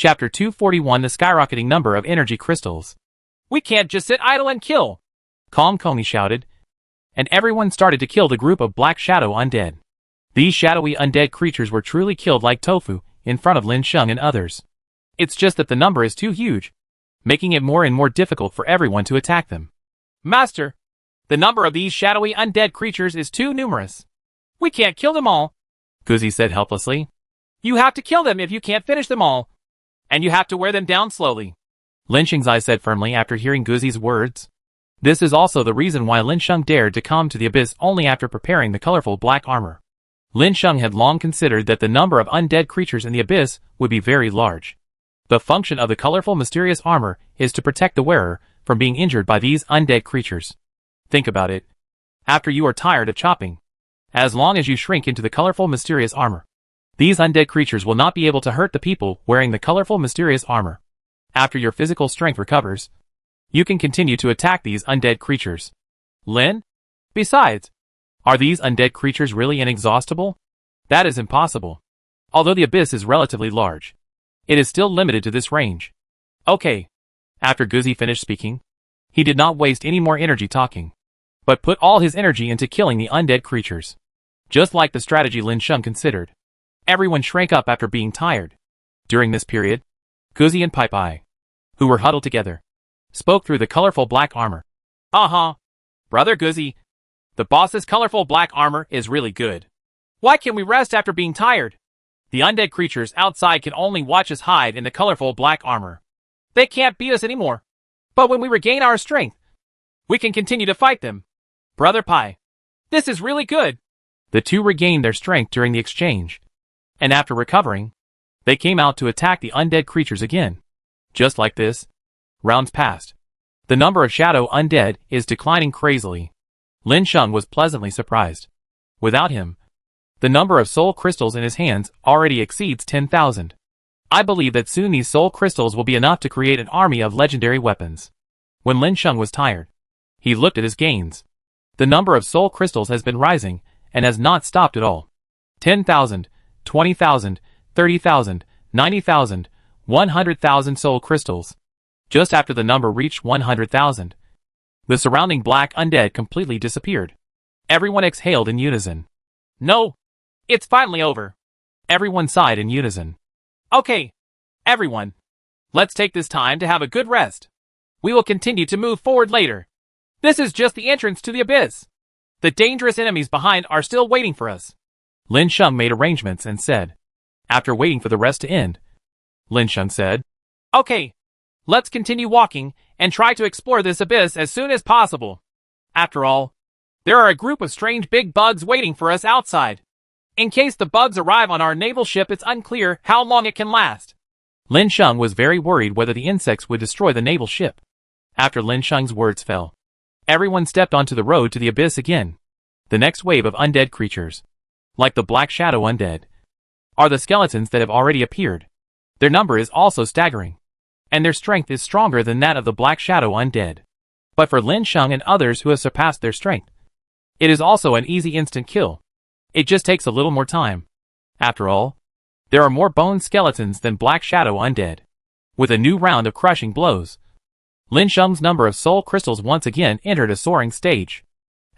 Chapter 241 The Skyrocketing Number of Energy Crystals. We can't just sit idle and kill! Calm Coney shouted. And everyone started to kill the group of black shadow undead. These shadowy undead creatures were truly killed like tofu, in front of Lin Sheng and others. It's just that the number is too huge, making it more and more difficult for everyone to attack them. Master, the number of these shadowy undead creatures is too numerous. We can't kill them all, Guzi said helplessly. You have to kill them if you can't finish them all. And you have to wear them down slowly, Lin Sheng's eyes said firmly after hearing Guzi's words. This is also the reason why Lin Sheng dared to come to the abyss only after preparing the colorful black armor. Lin Sheng had long considered that the number of undead creatures in the abyss would be very large. The function of the colorful mysterious armor is to protect the wearer from being injured by these undead creatures. Think about it. After you are tired of chopping, as long as you shrink into the colorful mysterious armor, these undead creatures will not be able to hurt the people wearing the colorful mysterious armor. After your physical strength recovers, you can continue to attack these undead creatures. Lin? Besides, are these undead creatures really inexhaustible? That is impossible. Although the abyss is relatively large, it is still limited to this range. Okay. After Guzi finished speaking, he did not waste any more energy talking, but put all his energy into killing the undead creatures. Just like the strategy Lin Sheng considered. Everyone shrank up after being tired. During this period, Guzi and Pai Pai, who were huddled together, spoke through the colorful black armor. Brother Guzi, the boss's colorful black armor is really good. Why can't we rest after being tired? The undead creatures outside can only watch us hide in the colorful black armor. They can't beat us anymore. But when we regain our strength, we can continue to fight them. Brother Pai, this is really good. The two regained their strength during the exchange. And after recovering, they came out to attack the undead creatures again. Just like this, rounds passed. The number of shadow undead is declining crazily. Lin Sheng was pleasantly surprised. Without him, the number of soul crystals in his hands already exceeds 10,000. I believe that soon these soul crystals will be enough to create an army of legendary weapons. When Lin Sheng was tired, he looked at his gains. The number of soul crystals has been rising and has not stopped at all. 10,000, 20,000, 30,000, 90,000, 100,000 soul crystals. Just after the number reached 100,000, the surrounding black undead completely disappeared. Everyone exhaled in unison. No! It's finally over! Everyone sighed in unison. Okay, everyone. Let's take this time to have a good rest. We will continue to move forward later. This is just the entrance to the abyss. The dangerous enemies behind are still waiting for us. Lin Sheng made arrangements and said. After waiting for the rest to end, Lin Sheng said, Okay, let's continue walking and try to explore this abyss as soon as possible. After all, there are a group of strange big bugs waiting for us outside. In case the bugs arrive on our naval ship, it's unclear how long it can last. Lin Sheng was very worried whether the insects would destroy the naval ship. After Lin Sheng's words fell, everyone stepped onto the road to the abyss again. The next wave of undead creatures, like the black shadow undead, are the skeletons that have already appeared. Their number is also staggering, and their strength is stronger than that of the black shadow undead. But for Lin Sheng and others who have surpassed their strength, it is also an easy instant kill. It just takes a little more time. After all, there are more bone skeletons than black shadow undead. With a new round of crushing blows, Lin Sheng's number of soul crystals once again entered a soaring stage.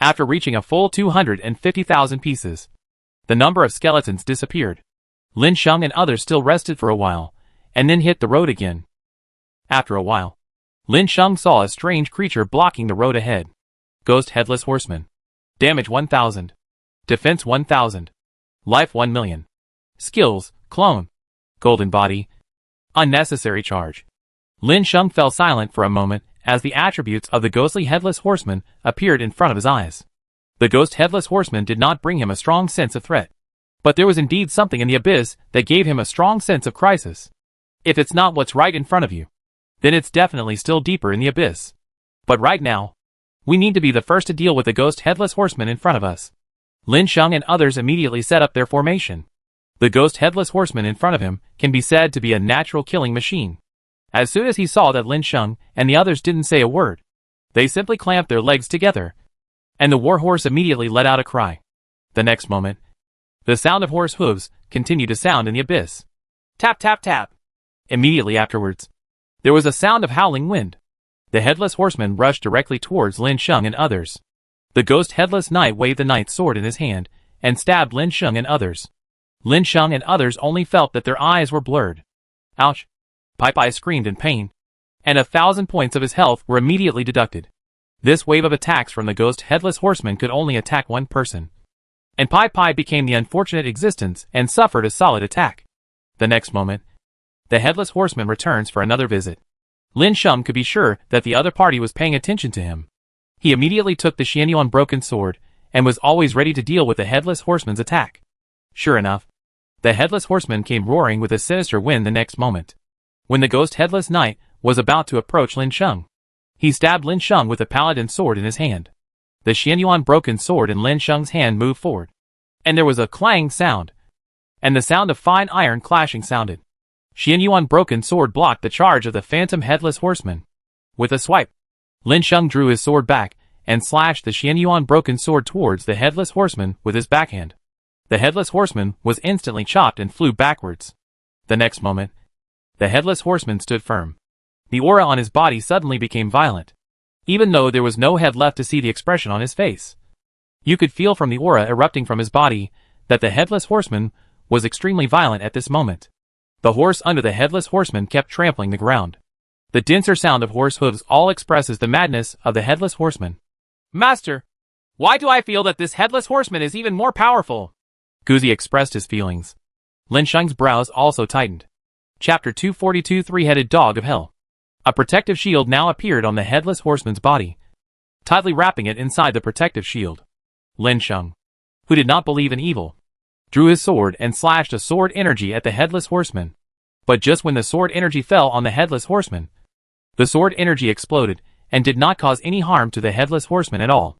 After reaching a full 250,000 pieces, the number of skeletons disappeared. Lin Sheng and others still rested for a while, and then hit the road again. After a while, Lin Sheng saw a strange creature blocking the road ahead. Ghost Headless Horseman. Damage 1000. Defense 1000. Life 1,000,000. Skills, Clone. Golden Body. Unnecessary charge. Lin Sheng fell silent for a moment as the attributes of the ghostly Headless Horseman appeared in front of his eyes. The Ghost Headless Horseman did not bring him a strong sense of threat. But there was indeed something in the abyss that gave him a strong sense of crisis. If it's not what's right in front of you, then it's definitely still deeper in the abyss. But right now, we need to be the first to deal with the Ghost Headless Horseman in front of us. Lin Sheng and others immediately set up their formation. The Ghost Headless Horseman in front of him can be said to be a natural killing machine. As soon as he saw that Lin Sheng and the others didn't say a word, they simply clamped their legs together, and the warhorse immediately let out a cry. The next moment, the sound of horse hooves continued to sound in the abyss. Tap tap tap. Immediately afterwards, there was a sound of howling wind. The headless horseman rushed directly towards Lin Sheng and others. The ghost headless knight waved the knight's sword in his hand and stabbed Lin Sheng and others. Lin Sheng and others only felt that their eyes were blurred. Ouch! Pai screamed in pain, and 1,000 points of his health were immediately deducted. This wave of attacks from the ghost headless horseman could only attack one person, and Pai became the unfortunate existence and suffered a solid attack. The next moment, the headless horseman returns for another visit. Lin Sheng could be sure that the other party was paying attention to him. He immediately took the Xianyuan broken sword and was always ready to deal with the headless horseman's attack. Sure enough, the headless horseman came roaring with a sinister wind the next moment. When the ghost headless knight was about to approach Lin Sheng, he stabbed Lin Sheng with a paladin sword in his hand. The Xianyuan broken sword in Lin Sheng's hand moved forward, and there was a clang sound, and the sound of fine iron clashing sounded. Xianyuan broken sword blocked the charge of the phantom headless horseman. With a swipe, Lin Sheng drew his sword back and slashed the Xianyuan broken sword towards the headless horseman with his backhand. The headless horseman was instantly chopped and flew backwards. The next moment, the headless horseman stood firm. The aura on his body suddenly became violent, even though there was no head left to see the expression on his face. You could feel from the aura erupting from his body that the headless horseman was extremely violent at this moment. The horse under the headless horseman kept trampling the ground. The denser sound of horse hooves all expresses the madness of the headless horseman. Master, why do I feel that this headless horseman is even more powerful? Guzi expressed his feelings. Lin Sheng's brows also tightened. Chapter 242 Three-Headed Dog of Hell. A protective shield now appeared on the headless horseman's body, tightly wrapping it inside the protective shield. Lin Sheng, who did not believe in evil, drew his sword and slashed a sword energy at the headless horseman. But just when the sword energy fell on the headless horseman, the sword energy exploded and did not cause any harm to the headless horseman at all.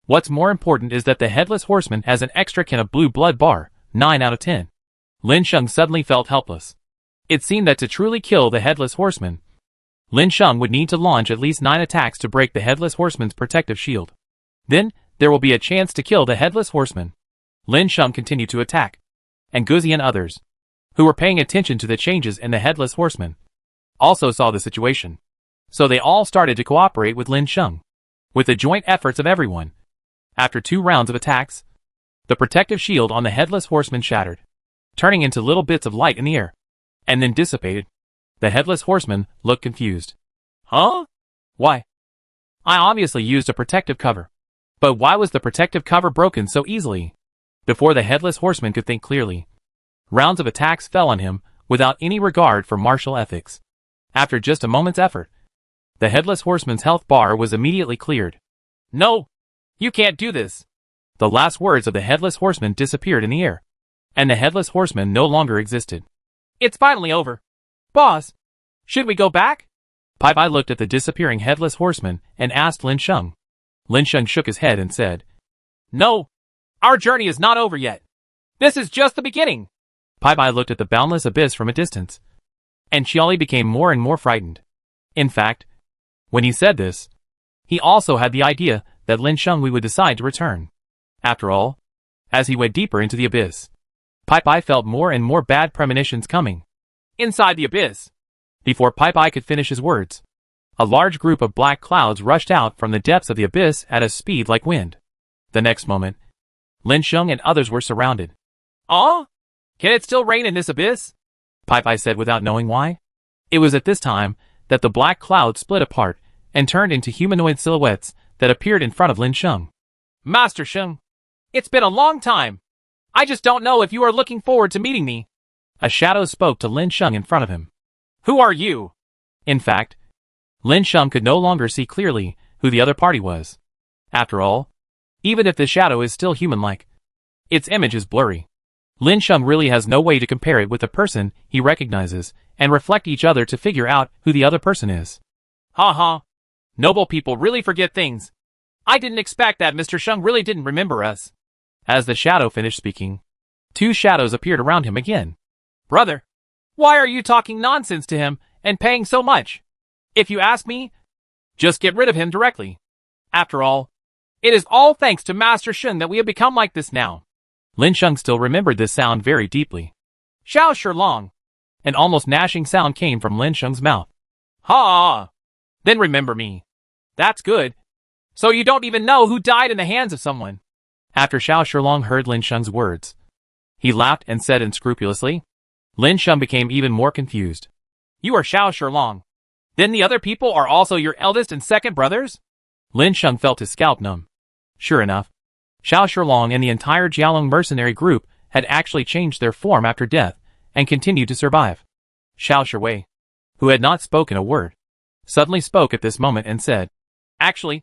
What's more important is that the headless horseman has an extra can of blue blood bar, 9 out of 10. Lin Sheng suddenly felt helpless. It seemed that to truly kill the headless horseman, Lin Sheng would need to launch at least 9 attacks to break the headless horseman's protective shield. Then, there will be a chance to kill the headless horseman. Lin Sheng continued to attack, and Guzi and others, who were paying attention to the changes in the headless horseman, also saw the situation. So they all started to cooperate with Lin Sheng. With the joint efforts of everyone, after 2 rounds of attacks, the protective shield on the headless horseman shattered, turning into little bits of light in the air, and then dissipated. The headless horseman looked confused. Huh? Why? I obviously used a protective cover. But why was the protective cover broken so easily? Before the headless horseman could think clearly, rounds of attacks fell on him without any regard for martial ethics. After just a moment's effort, the headless horseman's health bar was immediately cleared. No! You can't do this! The last words of the headless horseman disappeared in the air, and the headless horseman no longer existed. It's finally over. Boss, should we go back? Pai looked at the disappearing headless horseman and asked Lin Sheng. Lin Sheng shook his head and said, No, our journey is not over yet. This is just the beginning. Pai looked at the boundless abyss from a distance, and Qiali became more and more frightened. In fact, when he said this, he also had the idea that Lin Sheng would decide to return. After all, as he went deeper into the abyss, Pai felt more and more bad premonitions coming. Inside the abyss. Before Pai could finish his words, a large group of black clouds rushed out from the depths of the abyss at a speed like wind. The next moment, Lin Sheng and others were surrounded. Can it still rain in this abyss? Pai said without knowing why. It was at this time that the black clouds split apart and turned into humanoid silhouettes that appeared in front of Lin Sheng. Master Sheng, it's been a long time. I just don't know if you are looking forward to meeting me. A shadow spoke to Lin Sheng in front of him. Who are you? In fact, Lin Sheng could no longer see clearly who the other party was. After all, even if the shadow is still human-like, its image is blurry. Lin Sheng really has no way to compare it with the person he recognizes and reflect each other to figure out who the other person is. Ha ha. Noble people really forget things. I didn't expect that Mr. Sheng really didn't remember us. As the shadow finished speaking, 2 shadows appeared around him again. Brother, why are you talking nonsense to him and paying so much? If you ask me, just get rid of him directly. After all, it is all thanks to Master Sheng that we have become like this now. Lin Sheng still remembered this sound very deeply. Xiao Shilong, An almost gnashing sound came from Lin Sheng's mouth. Ha! Then remember me. That's good. So you don't even know who died in the hands of someone. After Xiao Shilong heard Lin Sheng's words, he laughed and said unscrupulously. Lin Sheng became even more confused. You are Xiao Shilong. Then the other people are also your eldest and second brothers? Lin Sheng felt his scalp numb. Sure enough, Xiao Shilong and the entire Jialong mercenary group had actually changed their form after death and continued to survive. Xiao Shiwei, who had not spoken a word, suddenly spoke at this moment and said, Actually,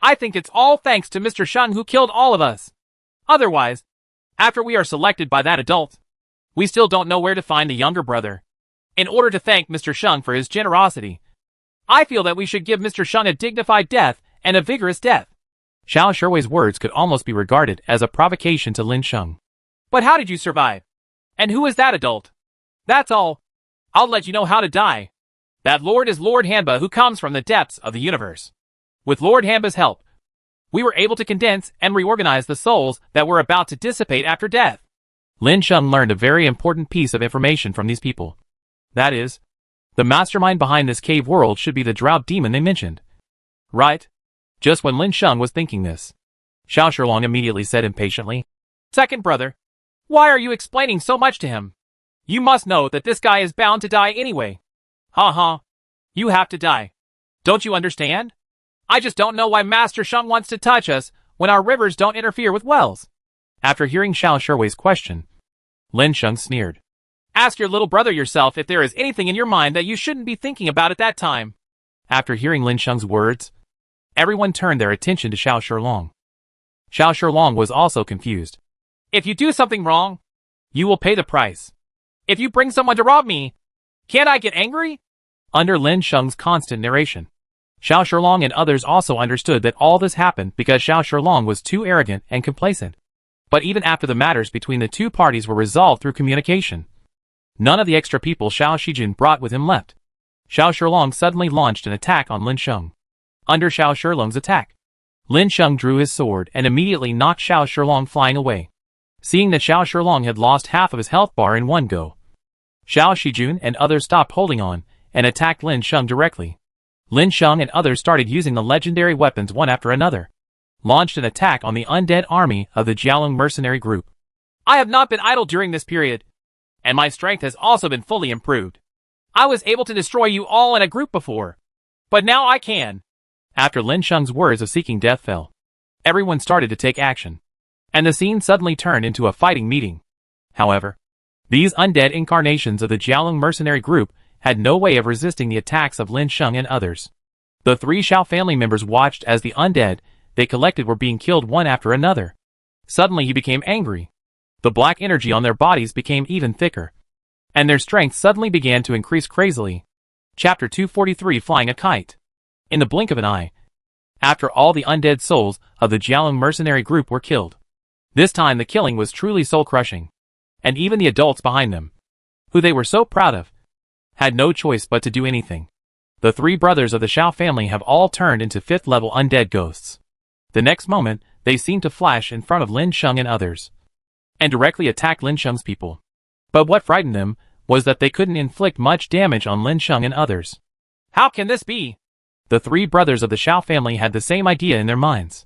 I think it's all thanks to Mr. Sheng who killed all of us. Otherwise, after we are selected by that adult, we still don't know where to find the younger brother. In order to thank Mr. Sheng for his generosity, I feel that we should give Mr. Sheng a dignified death and a vigorous death. Xiao Shiwei's words could almost be regarded as a provocation to Lin Sheng. But how did you survive? And who is that adult? That's all. I'll let you know how to die. That lord is Lord Hanba, who comes from the depths of the universe. With Lord Hanba's help, we were able to condense and reorganize the souls that were about to dissipate after death. Lin Sheng learned a very important piece of information from these people. That is, the mastermind behind this cave world should be the drought demon they mentioned. Right? Just when Lin Sheng was thinking this, Xiao Shilong immediately said impatiently, Second brother, why are you explaining so much to him? You must know that this guy is bound to die anyway. Ha ha. You have to die. Don't you understand? I just don't know why Master Sheng wants to touch us when our rivers don't interfere with wells. After hearing Xiao Shiwei's question, Lin Sheng sneered. Ask your little brother yourself if there is anything in your mind that you shouldn't be thinking about at that time. After hearing Lin Sheng's words, everyone turned their attention to Xiao Shilong. Xiao Shilong was also confused. If you do something wrong, you will pay the price. If you bring someone to rob me, can't I get angry? Under Lin Sheng's constant narration, Xiao Shilong and others also understood that all this happened because Xiao Shilong was too arrogant and complacent. But even after the matters between the two parties were resolved through communication, none of the extra people Xiao Shijun brought with him left. Xiao Shilong suddenly launched an attack on Lin Sheng. Under Xiao Shilong's attack, Lin Sheng drew his sword and immediately knocked Xiao Shilong flying away. Seeing that Xiao Shilong had lost half of his health bar in one go, Xiao Shijun and others stopped holding on and attacked Lin Sheng directly. Lin Sheng and others started using the legendary weapons one after another, launched an attack on the undead army of the Jialong mercenary group. I have not been idle during this period, and my strength has also been fully improved. I was able to destroy you all in a group before, but now I can. After Lin Sheng's words of seeking death fell, everyone started to take action, and the scene suddenly turned into a fighting meeting. However, these undead incarnations of the Jialong mercenary group had no way of resisting the attacks of Lin Sheng and others. The three Xiao family members watched as the undead they collected were being killed one after another. Suddenly he became angry. The black energy on their bodies became even thicker, and their strength suddenly began to increase crazily. Chapter 243, Flying a Kite. In the blink of an eye, after all the undead souls of the Jialong mercenary group were killed. This time the killing was truly soul-crushing, and even the adults behind them, who they were so proud of, had no choice but to do anything. The three brothers of the Xiao family have all turned into 5th-level undead ghosts. The next moment, they seemed to flash in front of Lin Sheng and others, and directly attack Lin Sheng's people. But what frightened them was that they couldn't inflict much damage on Lin Sheng and others. How can this be? The three brothers of the Xiao family had the same idea in their minds.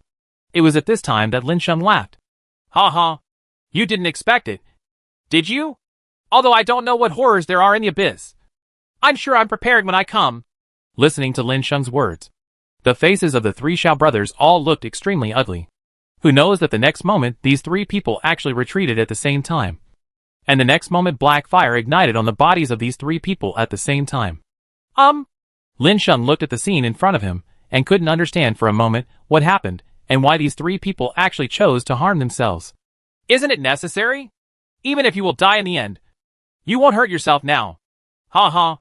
It was at this time that Lin Sheng laughed. Ha ha. You didn't expect it, did you? Although I don't know what horrors there are in the abyss, I'm sure I'm prepared when I come. Listening to Lin Sheng's words, the faces of the three Xiao brothers all looked extremely ugly. Who knows that the next moment these three people actually retreated at the same time. And the next moment black fire ignited on the bodies of these three people at the same time. Lin Sheng looked at the scene in front of him and couldn't understand for a moment what happened and why these three people actually chose to harm themselves. Isn't it necessary? Even if you will die in the end, you won't hurt yourself now. Ha ha.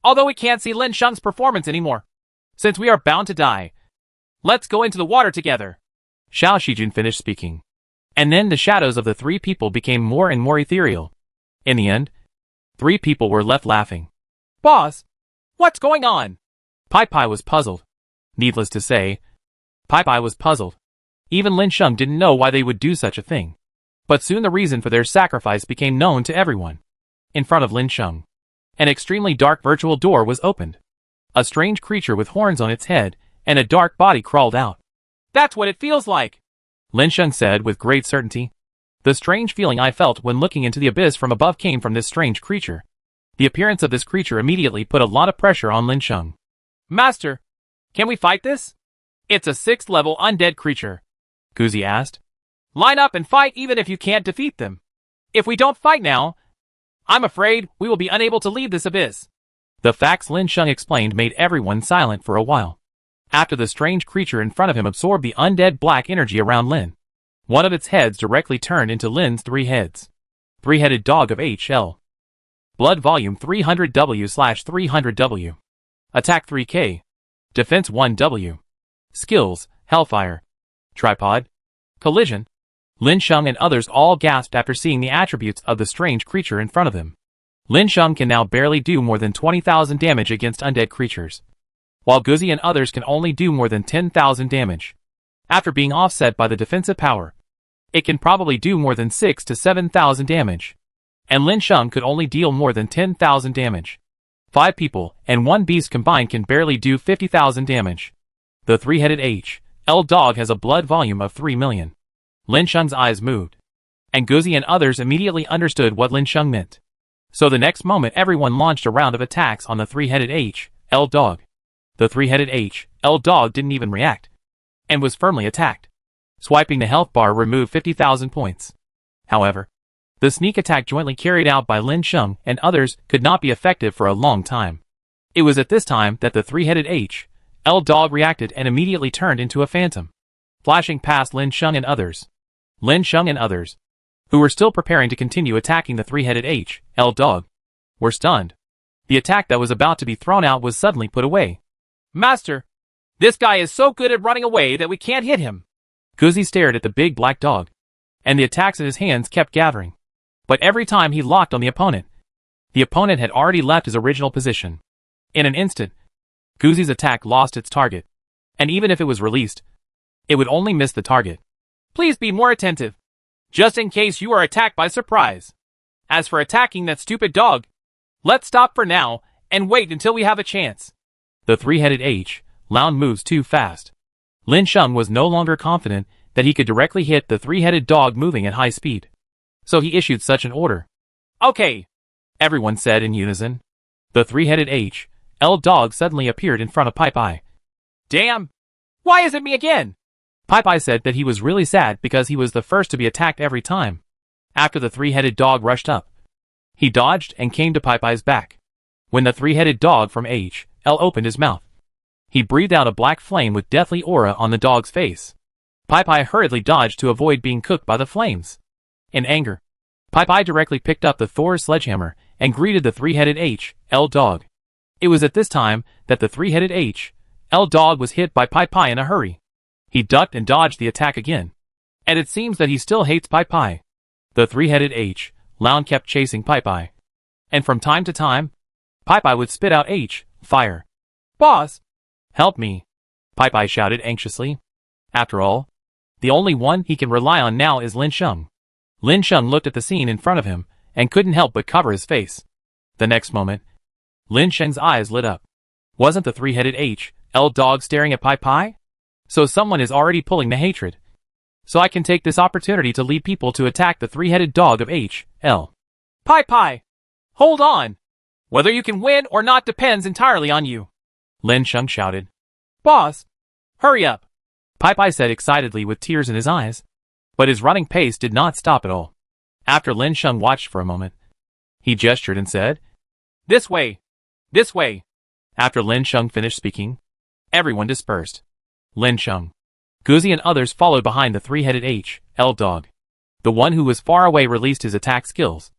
Although we can't see Lin Sheng's performance anymore, since we are bound to die, let's go into the water together. Xiao Shijun finished speaking, and then the shadows of the three people became more and more ethereal. In the end, three people were left laughing. Boss, what's going on? Pai Pai was puzzled. Needless to say, Pai Pai was puzzled. Even Lin Sheng didn't know why they would do such a thing. But soon the reason for their sacrifice became known to everyone. In front of Lin Sheng, An extremely dark virtual door was opened. A strange creature with horns on its head and a dark body crawled out. "That's what it feels like," Lin Sheng said with great certainty. The strange feeling I felt when looking into the abyss from above came from this strange creature. The appearance of this creature immediately put a lot of pressure on Lin Sheng. "Master, can we fight this? It's a 6th level undead creature," Guzi asked. "Line up and fight even if you can't defeat them. If we don't fight now, I'm afraid we will be unable to leave this abyss." The facts Lin Sheng explained made everyone silent for a while. After the strange creature in front of him absorbed the undead black energy around Lin, one of its heads directly turned into Lin's 3 heads. 3-headed dog of HL. Blood volume 300W/300W. Attack 3K. Defense 1W. Skills, Hellfire. Tripod. Collision. Lin Sheng and others all gasped after seeing the attributes of the strange creature in front of them. Lin Sheng can now barely do more than 20,000 damage against undead creatures, while Guzi and others can only do more than 10,000 damage. After being offset by the defensive power, it can probably do more than 6 to 7,000 damage. And Lin Sheng could only deal more than 10,000 damage. 5 people and 1 beast combined can barely do 50,000 damage. The 3-headed HL dog has a blood volume of 3 million. Lin Sheng's eyes moved, and Guzi and others immediately understood what Lin Sheng meant. So the next moment everyone launched a round of attacks on the 3-headed HL dog. The 3-headed HL dog didn't even react, and was firmly attacked. Swiping the health bar removed 50,000 points. However, the sneak attack jointly carried out by Lin Sheng and others could not be effective for a long time. It was at this time that the 3-headed HL dog reacted and immediately turned into a phantom, flashing past Lin Sheng and others. Lin Sheng and others, who were still preparing to continue attacking the 3-headed HL dog, were stunned. The attack that was about to be thrown out was suddenly put away. "Master, this guy is so good at running away that we can't hit him." Guzi stared at the big black dog, and the attacks in his hands kept gathering. But every time he locked on the opponent had already left his original position. In an instant, Guzi's attack lost its target, and even if it was released, it would only miss the target. "Please be more attentive, just in case you are attacked by surprise. As for attacking that stupid dog, let's stop for now and wait until we have a chance." The 3-headed HL moves too fast. Lin Sheng was no longer confident that he could directly hit the 3-headed dog moving at high speed, so he issued such an order. "Okay," everyone said in unison. The 3-headed HL dog suddenly appeared in front of Pai Pai. "Damn! Why is it me again?" Pai Pai said that he was really sad because he was the first to be attacked every time. After the 3-headed dog rushed up, he dodged and came to Pai Pai's back. When the 3-headed dog from HL opened his mouth, he breathed out a black flame with deathly aura on the dog's face. Pai Pai hurriedly dodged to avoid being cooked by the flames. In anger, Pai Pai directly picked up the Thor's sledgehammer and greeted the 3-headed HL dog. It was at this time that the 3-headed HL dog was hit by Pai Pai in a hurry. He ducked and dodged the attack again, and it seems that he still hates Pai Pai. The 3-headed HL kept chasing Pai Pai, and from time to time, Pai Pai would spit out fire. "Boss, help me," Pai Pai shouted anxiously. After all, the only one he can rely on now is Lin Sheng. Lin Sheng looked at the scene in front of him and couldn't help but cover his face. The next moment, Lin Sheng's eyes lit up. Wasn't the 3-headed HL dog staring at Pai Pai? So someone is already pulling the hatred. So I can take this opportunity to lead people to attack the 3-headed dog of HL. "Pai Pai, hold on! Whether you can win or not depends entirely on you," Lin Sheng shouted. "Boss, hurry up," Pai Pai said excitedly with tears in his eyes. But his running pace did not stop at all. After Lin Sheng watched for a moment, he gestured and said, "This way! This way!" After Lin Sheng finished speaking, everyone dispersed. Lin Sheng, Guzi and others followed behind the 3-headed HL dog. The one who was far away released his attack skills,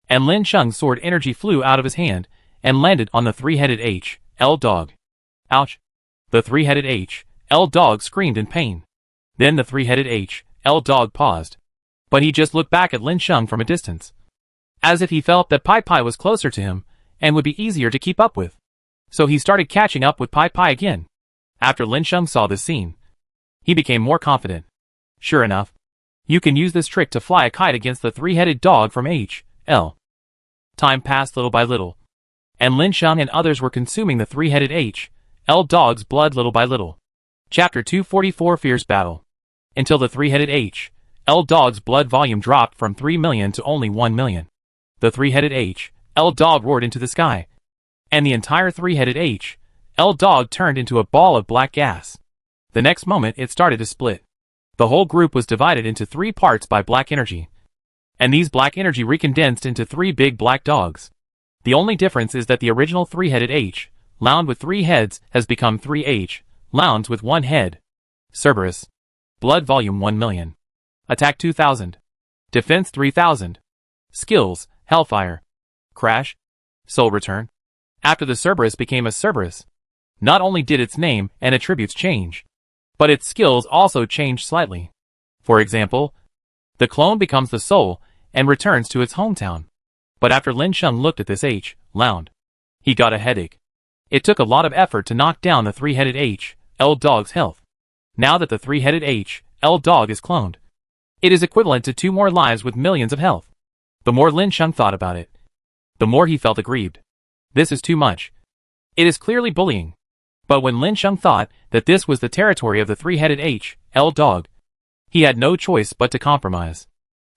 and Lin Sheng's sword energy flew out of his hand and landed on the 3-headed HL dog. Ouch! The 3-headed HL dog screamed in pain. Then the 3-headed HL dog paused, but he just looked back at Lin Sheng from a distance, as if he felt that Pai Pai was closer to him and would be easier to keep up with. So he started catching up with Pai Pai again. After Lin Sheng saw this scene, he became more confident. Sure enough, you can use this trick to fly a kite against the 3-headed dog from HL. Time passed little by little. and Lin Sheng and others were consuming the three-headed H.L. dog's blood little by little. Chapter 244 Fierce Battle. Until the three-headed H.L. dog's blood volume dropped from 3 million to only 1 million. The three-headed H.L. dog roared into the sky, and the entire three-headed H.L. dog turned into a ball of black gas. The next moment it started to split. The whole group was divided into 3 parts by black energy, and these black energy recondensed into 3 big black dogs. The only difference is that the original three-headed H.L. with 3 heads has become 3 H.L. with 1 head. Cerberus. Blood volume 1 million. Attack 2000. Defense 3000. Skills, Hellfire. Crash. Soul Return. After the Cerberus became a Cerberus, not only did its name and attributes change, but its skills also changed slightly. For example, the clone becomes the soul and returns to its hometown. But after Lin Sheng looked at this H.L., he got a headache. It took a lot of effort to knock down the three-headed H.L. dog's health. Now that the three-headed H.L. dog is cloned, it is equivalent to 2 more lives with millions of health. The more Lin Sheng thought about it, the more he felt aggrieved. This is too much. It is clearly bullying. But when Lin Sheng thought that this was the territory of the three-headed H.L. dog, he had no choice but to compromise.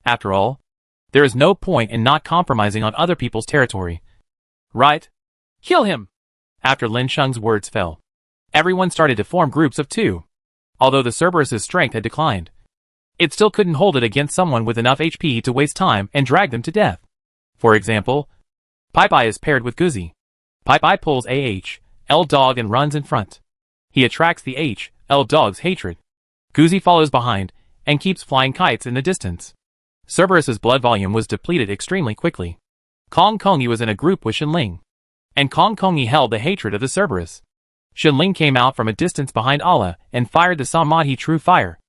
After all, there is no point in not compromising on other people's territory. Right? Kill him! After Lin Sheng's words fell, everyone started to form groups of 2. Although the Cerberus's strength had declined, it still couldn't hold it against someone with enough HP to waste time and drag them to death. For example, Pai is paired with Guzi. Pai pulls A.H.L. dog and runs in front. He attracts the H.L. dog's hatred. Guzi follows behind and keeps flying kites in the distance. Cerberus's blood volume was depleted extremely quickly. Kong Kongi was in a group with Shenling, and Kong Kongi held the hatred of the Cerberus. Shenling came out from a distance behind Allah and fired the Samadhi True Fire,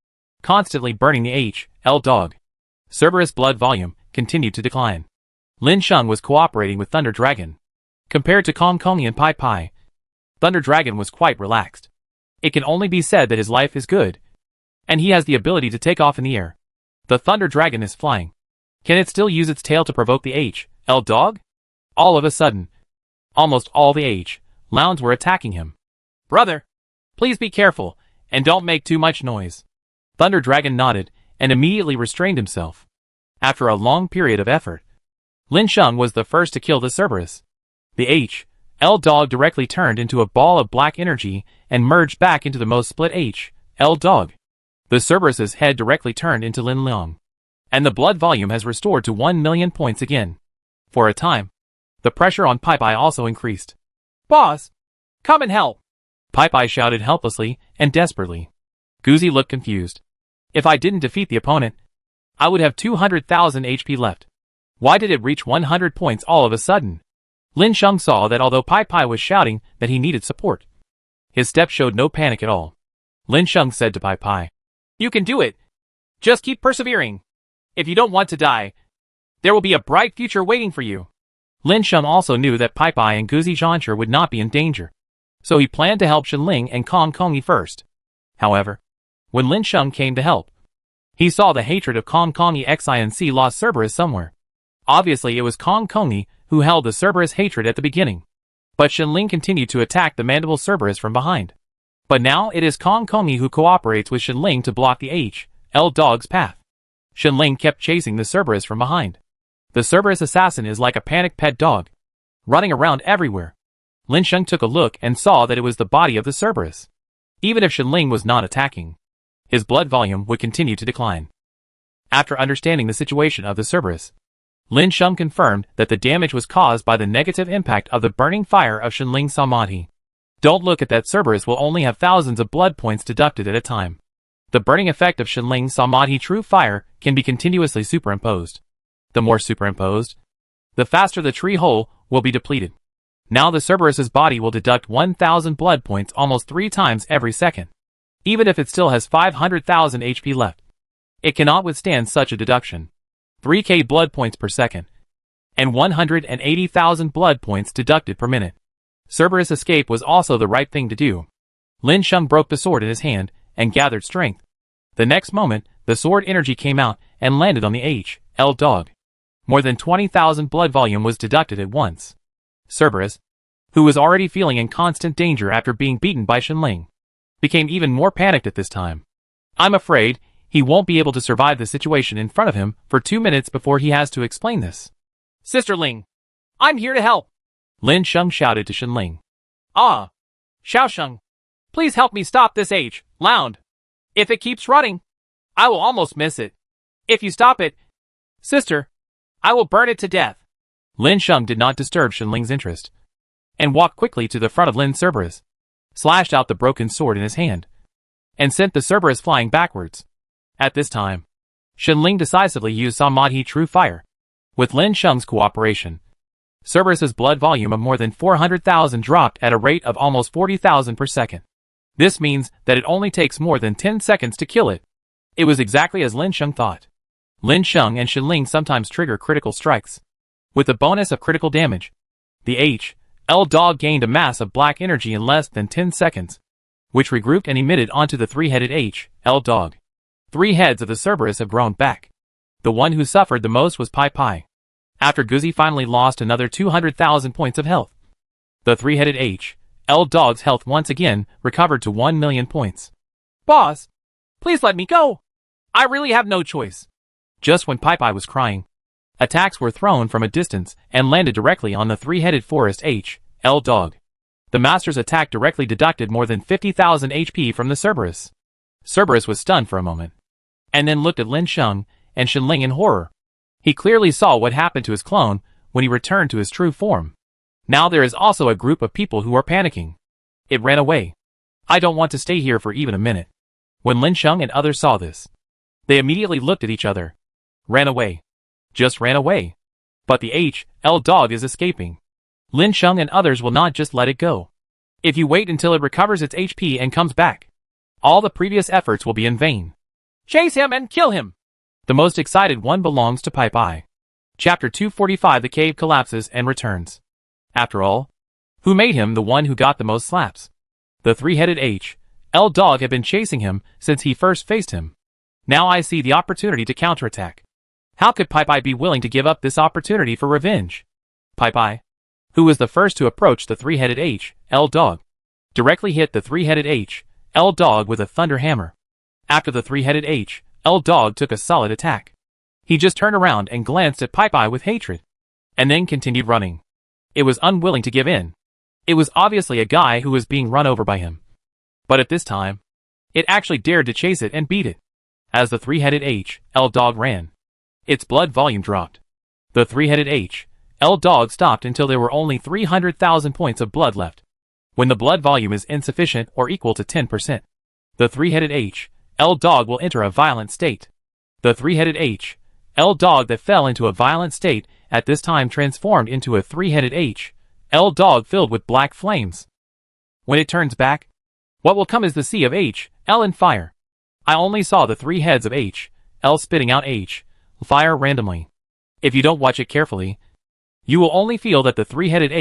constantly burning the H.L. dog. Cerberus' blood volume continued to decline. Lin Sheng was cooperating with Thunder Dragon. Compared to Kong Kongi and Pai, Thunder Dragon was quite relaxed. It can only be said that his life is good, and he has the ability to take off in the air. The Thunder Dragon is flying. Can it still use its tail to provoke the H.L. dog? All of a sudden, almost all the H.L.s were attacking him. Brother, please be careful, and don't make too much noise. Thunder Dragon nodded, and immediately restrained himself. After a long period of effort, Lin Sheng was the first to kill the Cerberus. The H.L. dog directly turned into a ball of black energy and merged back into the most split H.L. dog. The Cerberus's head directly turned into Lin Leong, and the blood volume has restored to 1 million points again. For a time, the pressure on Pai also increased. Boss, come and help! Pai shouted helplessly and desperately. Guzi looked confused. If I didn't defeat the opponent, I would have 200,000 HP left. Why did it reach 100 points all of a sudden? Lin Sheng saw that although Pai was shouting that he needed support, his step showed no panic at all. Lin Sheng said to Pai, "You can do it. Just keep persevering. If you don't want to die, there will be a bright future waiting for you." Lin Sheng also knew that Pai and Guzi Zhansher would not be in danger, so he planned to help Shenling and Kong Kongi first. However, when Lin Sheng came to help, he saw the hatred of Kong Kongi XINC lost Cerberus somewhere. Obviously it was Kong Kongi who held the Cerberus hatred at the beginning, but Shenling continued to attack the mandible Cerberus from behind. But now it is Kong Kongi who cooperates with Shenling to block the H.L. dog's path. Shenling kept chasing the Cerberus from behind. The Cerberus assassin is like a panicked pet dog, running around everywhere. Lin Sheng took a look and saw that it was the body of the Cerberus. Even if Shenling was not attacking, his blood volume would continue to decline. After understanding the situation of the Cerberus, Lin Sheng confirmed that the damage was caused by the negative impact of the burning fire of Shenling's Samadhi. Don't look at that Cerberus will only have thousands of blood points deducted at a time. The burning effect of Shenling's Samadhi True Fire can be continuously superimposed. The more superimposed, the faster the tree hole will be depleted. Now the Cerberus's body will deduct 1,000 blood points almost 3 times every second. Even if it still has 500,000 HP left, it cannot withstand such a deduction. 3k blood points per second, and 180,000 blood points deducted per minute. Cerberus escape was also the right thing to do. Lin Sheng broke the sword in his hand and gathered strength. The next moment, the sword energy came out and landed on the H.L. dog. More than 20,000 blood volume was deducted at once. Cerberus, who was already feeling in constant danger after being beaten by Shenling, became even more panicked at this time. I'm afraid he won't be able to survive the situation in front of him for 2 minutes before he has to explain this. Sister Ling, I'm here to help, Lin Sheng shouted to Shenling. Ah, Xiaosheng, please help me stop this Loud. If it keeps running, I will almost miss it. If you stop it, sister, I will burn it to death. Lin Sheng did not disturb Shenling's interest, and walked quickly to the front of Lin Cerberus, slashed out the broken sword in his hand, and sent the Cerberus flying backwards. At this time, Shenling decisively used Samadhi True Fire. With Lin Sheng's cooperation, Cerberus's blood volume of more than 400,000 dropped at a rate of almost 40,000 per second. This means that it only takes more than 10 seconds to kill it. It was exactly as Lin Sheng thought. Lin Sheng and Shenling sometimes trigger critical strikes. With the bonus of critical damage, the L dog gained a mass of black energy in less than 10 seconds, which regrouped and emitted onto the three-headed L dog. 3 heads of the Cerberus have grown back. The one who suffered the most was Pai Pai. After Guzi finally lost another 200,000 points of health, the three-headed L dog's health once again recovered to 1 million points. Boss, please let me go. I really have no choice. Just when Pai Pai was crying, attacks were thrown from a distance and landed directly on the three-headed forest L dog. The master's attack directly deducted more than 50,000 HP from the Cerberus. Cerberus was stunned for a moment, and then looked at Lin Sheng and Shenling in horror. He clearly saw what happened to his clone when he returned to his true form. Now there is also a group of people who are panicking. It ran away. I don't want to stay here for even a minute. When Lin Sheng and others saw this, they immediately looked at each other. Ran away. Just ran away. But the L dog is escaping. Lin Sheng and others will not just let it go. If you wait until it recovers its HP and comes back, all the previous efforts will be in vain. Chase him and kill him! The most excited one belongs to Pai Pai. Chapter 245. The cave collapses and returns. After all, who made him the one who got the most slaps? The three-headed L dog had been chasing him since he first faced him. Now I see the opportunity to counterattack. How could Pai Pai be willing to give up this opportunity for revenge? Pai Pai, who was the first to approach the three-headed L dog, directly hit the three-headed L dog with a thunder hammer. After the three-headed L dog took a solid attack, he just turned around and glanced at Pai Pai with hatred, and then continued running. It was unwilling to give in. It was obviously a guy who was being run over by him. But at this time, it actually dared to chase it and beat it. As the three-headed L dog ran, its blood volume dropped. The three-headed L dog stopped until there were only 300,000 points of blood left. When the blood volume is insufficient or equal to 10%, the three-headed L dog will enter a violent state. The three-headed L dog that fell into a violent state at this time transformed into a three-headed L dog filled with black flames. When it turns back, what will come is the sea of L and fire. I only saw the 3 heads of L spitting out fire randomly. If you don't watch it carefully, you will only feel that the three-headed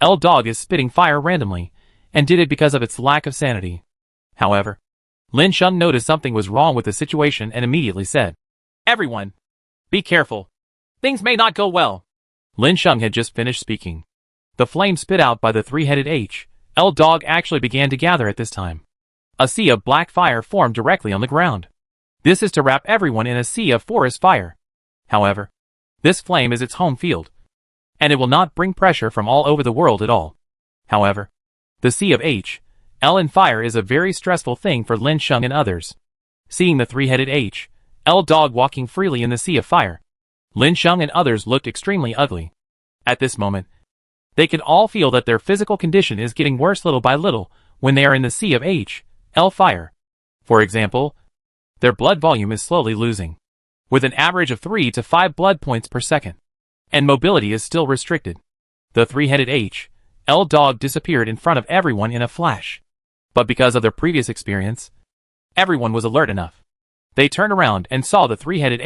L dog is spitting fire randomly, and did it because of its lack of sanity. However, Lin Sheng noticed something was wrong with the situation and immediately said, "Everyone, be careful. Things may not go well." Lin Sheng had just finished speaking. The flame spit out by the three-headed L dog actually began to gather at this time. A sea of black fire formed directly on the ground. This is to wrap everyone in a sea of forest fire. However, this flame is its home field, and it will not bring pressure from all over the world at all. However, the sea of L and fire is a very stressful thing for Lin Sheng and others. Seeing the three-headed L dog walking freely in the sea of fire, Lin Sheng and others looked extremely ugly. At this moment, they could all feel that their physical condition is getting worse little by little when they are in the sea of L fire. For example, their blood volume is slowly losing, with an average of 3 to 5 blood points per second, and mobility is still restricted. The three-headed L dog disappeared in front of everyone in a flash. But because of their previous experience, everyone was alert enough. They turned around and saw the three-headed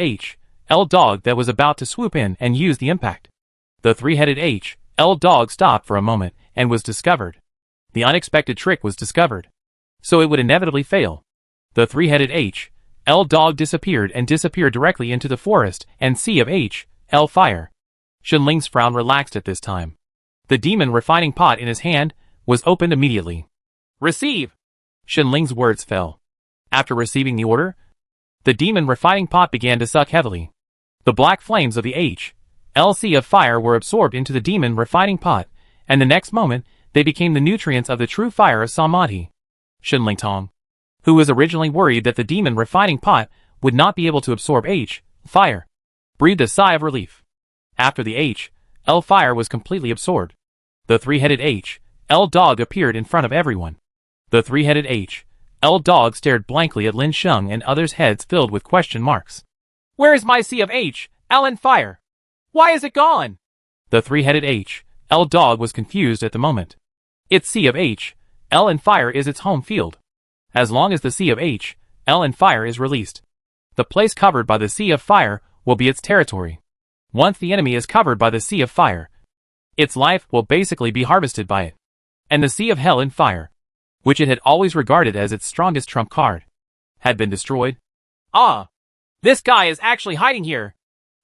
L dog that was about to swoop in and use the impact. The three-headed L dog stopped for a moment and was discovered. The unexpected trick was discovered, so it would inevitably fail. The three-headed L dog disappeared directly into the forest and sea of L fire. Shenling's frown relaxed at this time. The demon refining pot in his hand was opened immediately. Receive! Shenling's words fell. After receiving the order, the demon refining pot began to suck heavily. The black flames of the HLC of fire were absorbed into the demon refining pot, and the next moment, they became the nutrients of the true fire of Samadhi. Shenling Tong, who was originally worried that the demon refining pot would not be able to absorb fire, breathed a sigh of relief. After the HL fire was completely absorbed, the three-headed HL dog appeared in front of everyone. The three-headed HL dog stared blankly at Lin Sheng and others' heads filled with question marks. Where is my sea of HL and fire? Why is it gone? The three-headed HL dog was confused at the moment. Its sea of HL and fire is its home field. As long as the sea of HL and fire is released, the place covered by the sea of fire will be its territory. Once the enemy is covered by the sea of fire, its life will basically be harvested by it. And the sea of hell and fire, which it had always regarded as its strongest trump card, had been destroyed. Ah! This guy is actually hiding here!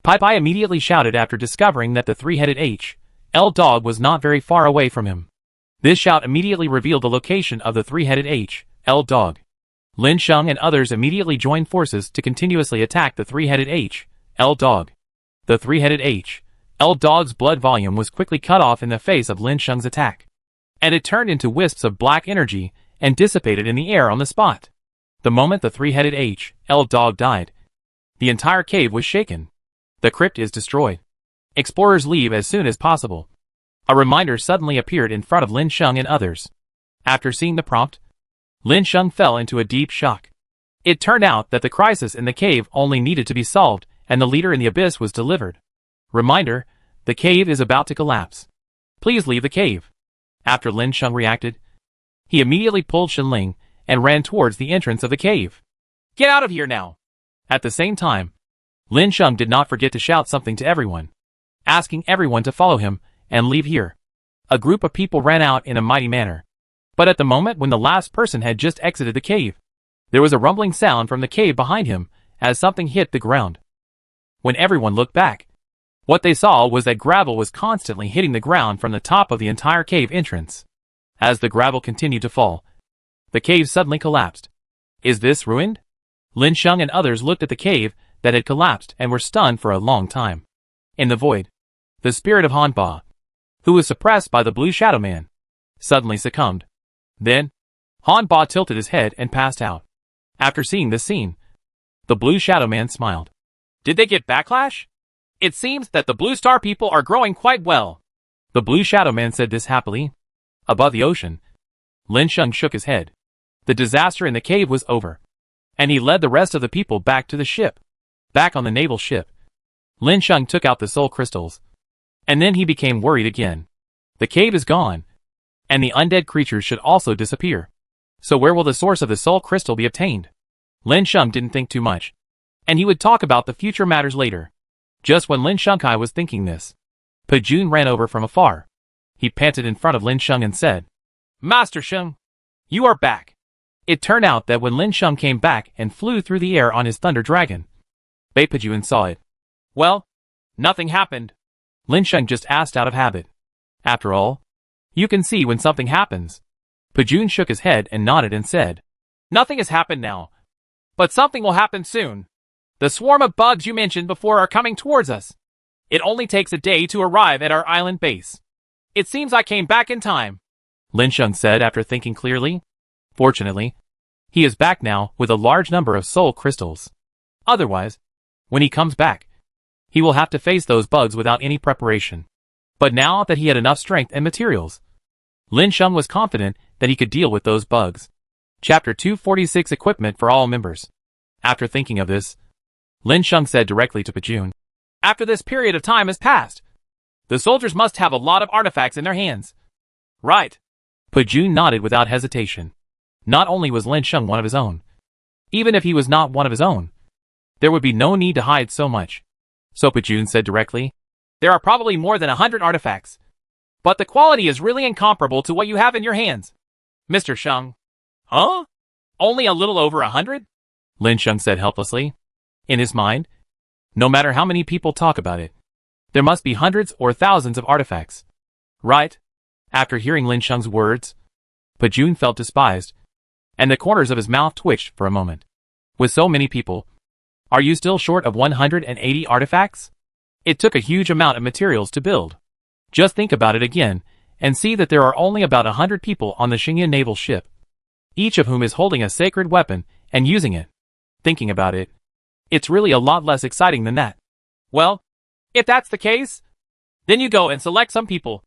Pai immediately shouted after discovering that the three-headed HL dog was not very far away from him. This shout immediately revealed the location of the three-headed HL dog. Lin Sheng and others immediately joined forces to continuously attack the three-headed HL dog. The three-headed HL dog's blood volume was quickly cut off in the face of Lin Sheng's attack, and it turned into wisps of black energy and dissipated in the air on the spot. The moment the three-headed HL dog died, the entire cave was shaken. The crypt is destroyed. Explorers leave as soon as possible. A reminder suddenly appeared in front of Lin Sheng and others. After seeing the prompt, Lin Sheng fell into a deep shock. It turned out that the crisis in the cave only needed to be solved, and the leader in the abyss was delivered. Reminder, the cave is about to collapse. Please leave the cave. After Lin Sheng reacted, he immediately pulled Shenling and ran towards the entrance of the cave. Get out of here now! At the same time, Lin Sheng did not forget to shout something to everyone, asking everyone to follow him and leave here. A group of people ran out in a mighty manner. But at the moment when the last person had just exited the cave, there was a rumbling sound from the cave behind him as something hit the ground. When everyone looked back, what they saw was that gravel was constantly hitting the ground from the top of the entire cave entrance. As the gravel continued to fall, the cave suddenly collapsed. Is this ruined? Lin Sheng and others looked at the cave that had collapsed and were stunned for a long time. In the void, the spirit of Han Ba, who was suppressed by the Blue Shadow Man, suddenly succumbed. Then, Han Ba tilted his head and passed out. After seeing this scene, the Blue Shadow Man smiled. Did they get backlash? It seems that the Blue Star people are growing quite well. The Blue Shadow Man said this happily. Above the ocean, Lin Sheng shook his head. The disaster in the cave was over, and he led the rest of the people back to the ship. Back on the naval ship, Lin Sheng took out the soul crystals, and then he became worried again. The cave is gone, and the undead creatures should also disappear. So where will the source of the soul crystal be obtained? Lin Sheng didn't think too much, and he would talk about the future matters later. Just when Lin Shengkai was thinking this, Pajun ran over from afar. He panted in front of Lin Sheng and said, Master Sheng, you are back. It turned out that when Lin Sheng came back and flew through the air on his thunder dragon, Bei Pajun saw it. Well, nothing happened. Lin Sheng just asked out of habit. After all, you can see when something happens. Pajun shook his head and nodded and said, Nothing has happened now, but something will happen soon. The swarm of bugs you mentioned before are coming towards us. It only takes a day to arrive at our island base. It seems I came back in time, Lin Sheng said after thinking clearly. Fortunately, he is back now with a large number of soul crystals. Otherwise, when he comes back, he will have to face those bugs without any preparation. But now that he had enough strength and materials, Lin Sheng was confident that he could deal with those bugs. Chapter 246 Equipment for all members. After thinking of this, Lin Sheng said directly to Pajun, After this period of time has passed, the soldiers must have a lot of artifacts in their hands. Right. Pajun nodded without hesitation. Not only was Lin Sheng one of his own, even if he was not one of his own, there would be no need to hide so much. So Pajun said directly, There are probably more than 100 artifacts, but the quality is really incomparable to what you have in your hands, Mr. Sheng. Huh? Only a little over 100? Lin Sheng said helplessly. In his mind, no matter how many people talk about it, there must be hundreds or thousands of artifacts. right? After hearing Lin Sheng's words, Pajun felt despised, and the corners of his mouth twitched for a moment. With so many people, are you still short of 180 artifacts? It took a huge amount of materials to build. Just think about it again, and see that there are only about 100 people on the Xingyan naval ship, each of whom is holding a sacred weapon and using it. Thinking about it, it's really a lot less exciting than that. Well, if that's the case, then you go and select some people.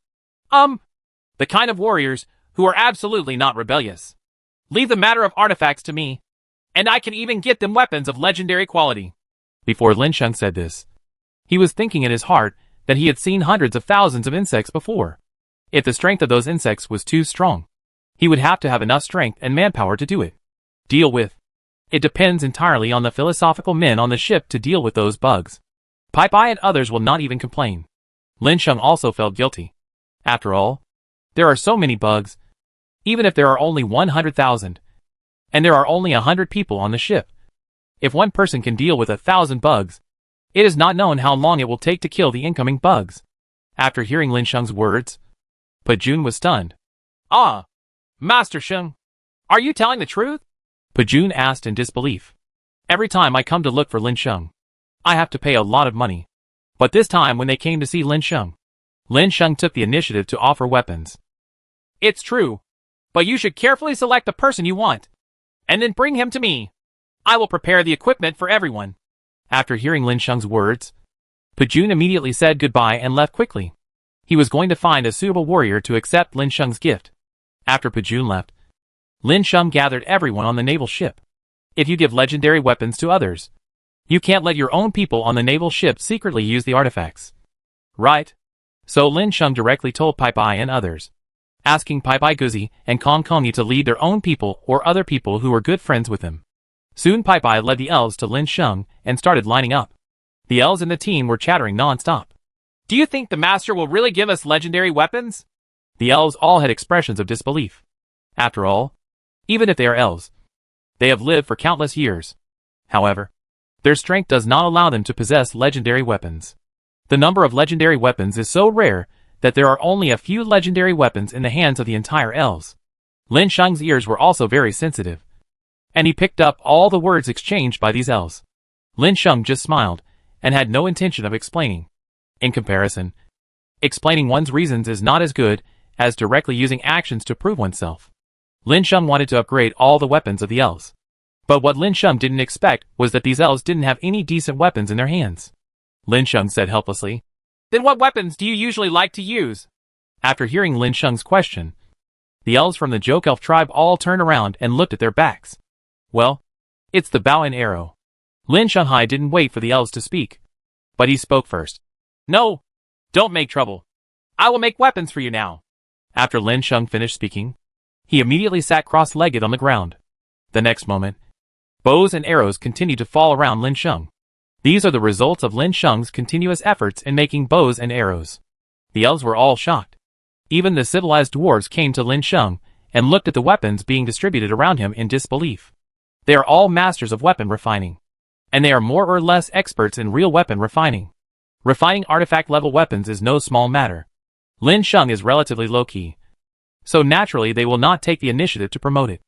The kind of warriors who are absolutely not rebellious. Leave the matter of artifacts to me, and I can even get them weapons of legendary quality. Before Lin Sheng said this, he was thinking in his heart that he had seen hundreds of thousands of insects before. If the strength of those insects was too strong, he would have to have enough strength and manpower to do it. Deal with. It depends entirely on the philosophical men on the ship to deal with those bugs. Pai Pai and others will not even complain. Lin Sheng also felt guilty. After all, there are so many bugs, even if there are only 100,000, and there are only 100 people on the ship. If one person can deal with 1,000 bugs, it is not known how long it will take to kill the incoming bugs. After hearing Lin Sheng's words, Pajun was stunned. Ah! Master Sheng, are you telling the truth? Pajun asked in disbelief. Every time I come to look for Lin Sheng, I have to pay a lot of money. But this time when they came to see Lin Sheng took the initiative to offer weapons. It's true, but you should carefully select the person you want, and then bring him to me. I will prepare the equipment for everyone. After hearing Lin Sheng's words, Pajun immediately said goodbye and left quickly. He was going to find a suitable warrior to accept Lin Sheng's gift. After Pajun left, Lin Sheng gathered everyone on the naval ship. If you give legendary weapons to others, you can't let your own people on the naval ship secretly use the artifacts. Right? So Lin Sheng directly told Pai Pai and others, asking Pai Pai Guzi and Kong Kongi to lead their own people or other people who were good friends with him. Soon Pai Pai led the elves to Lin Sheng and started lining up. The elves in the team were chattering non-stop. Do you think the master will really give us legendary weapons? The elves all had expressions of disbelief. After all, even if they are elves, they have lived for countless years. However, their strength does not allow them to possess legendary weapons. The number of legendary weapons is so rare that there are only a few legendary weapons in the hands of the entire elves. Lin Sheng's ears were also very sensitive, and he picked up all the words exchanged by these elves. Lin Sheng just smiled and had no intention of explaining. In comparison, explaining one's reasons is not as good as directly using actions to prove oneself. Lin Sheng wanted to upgrade all the weapons of the elves. But what Lin Sheng didn't expect was that these elves didn't have any decent weapons in their hands. Lin Sheng said helplessly, "Then what weapons do you usually like to use?" After hearing Lin Sheng's question, the elves from the Joke Elf tribe all turned around and looked at their backs. Well, it's the bow and arrow. Lin Shanghai didn't wait for the elves to speak, but he spoke first. "No, don't make trouble. I will make weapons for you now." After Lin Sheng finished speaking, he immediately sat cross-legged on the ground. The next moment, bows and arrows continued to fall around Lin Sheng. These are the results of Lin Sheng's continuous efforts in making bows and arrows. The elves were all shocked. Even the civilized dwarves came to Lin Sheng and looked at the weapons being distributed around him in disbelief. They are all masters of weapon refining, and they are more or less experts in real weapon refining. Refining artifact-level weapons is no small matter. Lin Sheng is relatively low-key, so naturally they will not take the initiative to promote it.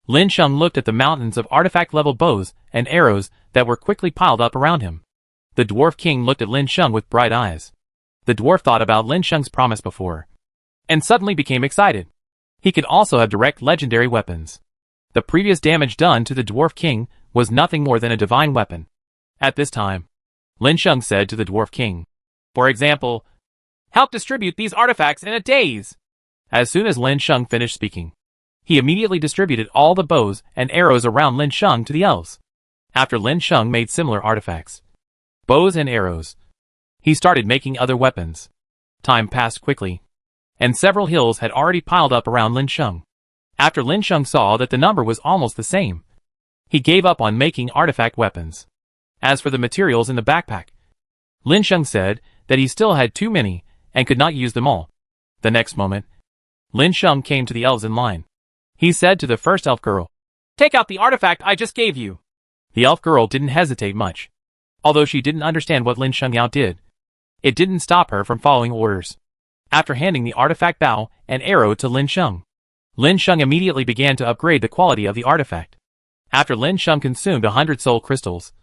Lin Sheng looked at the mountains of artifact-level bows and arrows that were quickly piled up around him. The Dwarf King looked at Lin Sheng with bright eyes. The dwarf thought about Lin Sheng's promise before, and suddenly became excited. He could also have direct legendary weapons. The previous damage done to the Dwarf King was nothing more than a divine weapon. At this time, Lin Sheng said to the Dwarf King, "For example, help distribute these artifacts in a daze." As soon as Lin Sheng finished speaking, he immediately distributed all the bows and arrows around Lin Sheng to the elves. After Lin Sheng made similar artifacts, bows and arrows, he started making other weapons. Time passed quickly, and several hills had already piled up around Lin Sheng. After Lin Sheng saw that the number was almost the same, he gave up on making artifact weapons. As for the materials in the backpack, Lin Sheng said that he still had too many and could not use them all. The next moment, Lin Sheng came to the elves in line. He said to the first elf girl, "Take out the artifact I just gave you." The elf girl didn't hesitate much. Although she didn't understand what Lin Shengyao did, it didn't stop her from following orders. after handing the artifact bow and arrow to Lin Sheng. Lin Sheng immediately began to upgrade the quality of the artifact. After Lin Sheng consumed 100 soul crystals,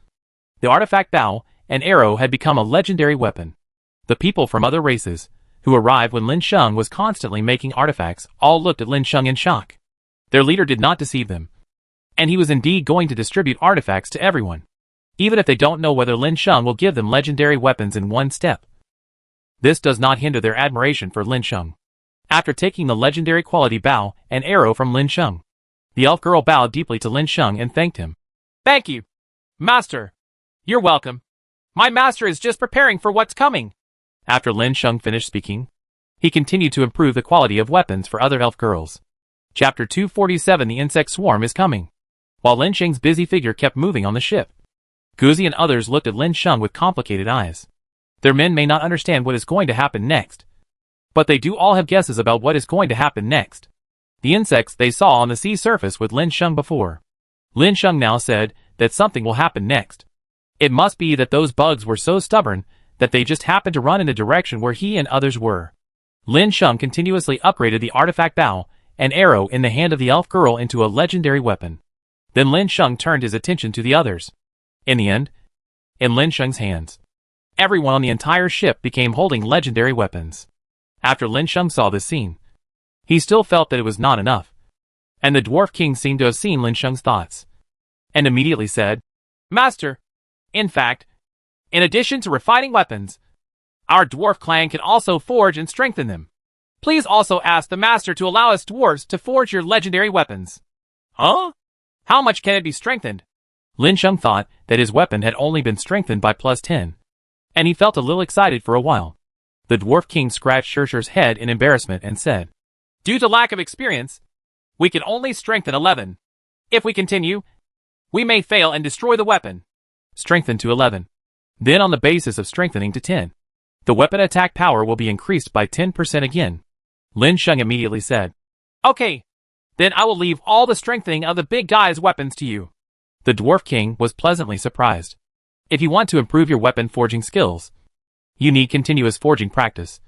the artifact bow and arrow had become a legendary weapon. The people from other races, who arrived when Lin Sheng was constantly making artifacts, all looked at Lin Sheng in shock. Their leader did not deceive them, and he was indeed going to distribute artifacts to everyone, even if they don't know whether Lin Sheng will give them legendary weapons in one step. This does not hinder their admiration for Lin Sheng. After taking the legendary quality bow and arrow from Lin Sheng, the elf girl bowed deeply to Lin Sheng and thanked him. Thank you, Master. You're welcome. My master is just preparing for what's coming. After Lin Sheng finished speaking, he continued to improve the quality of weapons for other elf girls. Chapter 247 The Insect Swarm is Coming. While Lin Sheng's busy figure kept moving on the ship, Guzi and others looked at Lin Sheng with complicated eyes. Their men may not understand what is going to happen next, but they do all have guesses about what is going to happen next. The insects they saw on the sea surface with Lin Sheng before. Lin Sheng now said that something will happen next. It must be that those bugs were so stubborn that they just happened to run in the direction where he and others were. Lin Sheng continuously upgraded the artifact bow and arrow in the hand of the elf girl into a legendary weapon. Then Lin Sheng turned his attention to the others. In the end, in Lin Sheng's hands, everyone on the entire ship became holding legendary weapons. After Lin Sheng saw this scene, he still felt that it was not enough. And the Dwarf King seemed to have seen Lin Sheng's thoughts, and immediately said, Master, in fact, in addition to refining weapons, our dwarf clan can also forge and strengthen them. Please also ask the Master to allow us dwarves to forge your legendary weapons. Huh? How much can it be strengthened? Lin Sheng thought that his weapon had only been strengthened by +10, and he felt a little excited for a while. The Dwarf King scratched Shirshir's head in embarrassment and said, Due to lack of experience, we can only strengthen 11. If we continue, we may fail and destroy the weapon. Strengthen to 11. Then on the basis of strengthening to 10, the weapon attack power will be increased by 10% again. Lin Sheng immediately said, Okay, then I will leave all the strengthening of the big guy's weapons to you. The Dwarf King was pleasantly surprised. If you want to improve your weapon forging skills, you need continuous forging practice.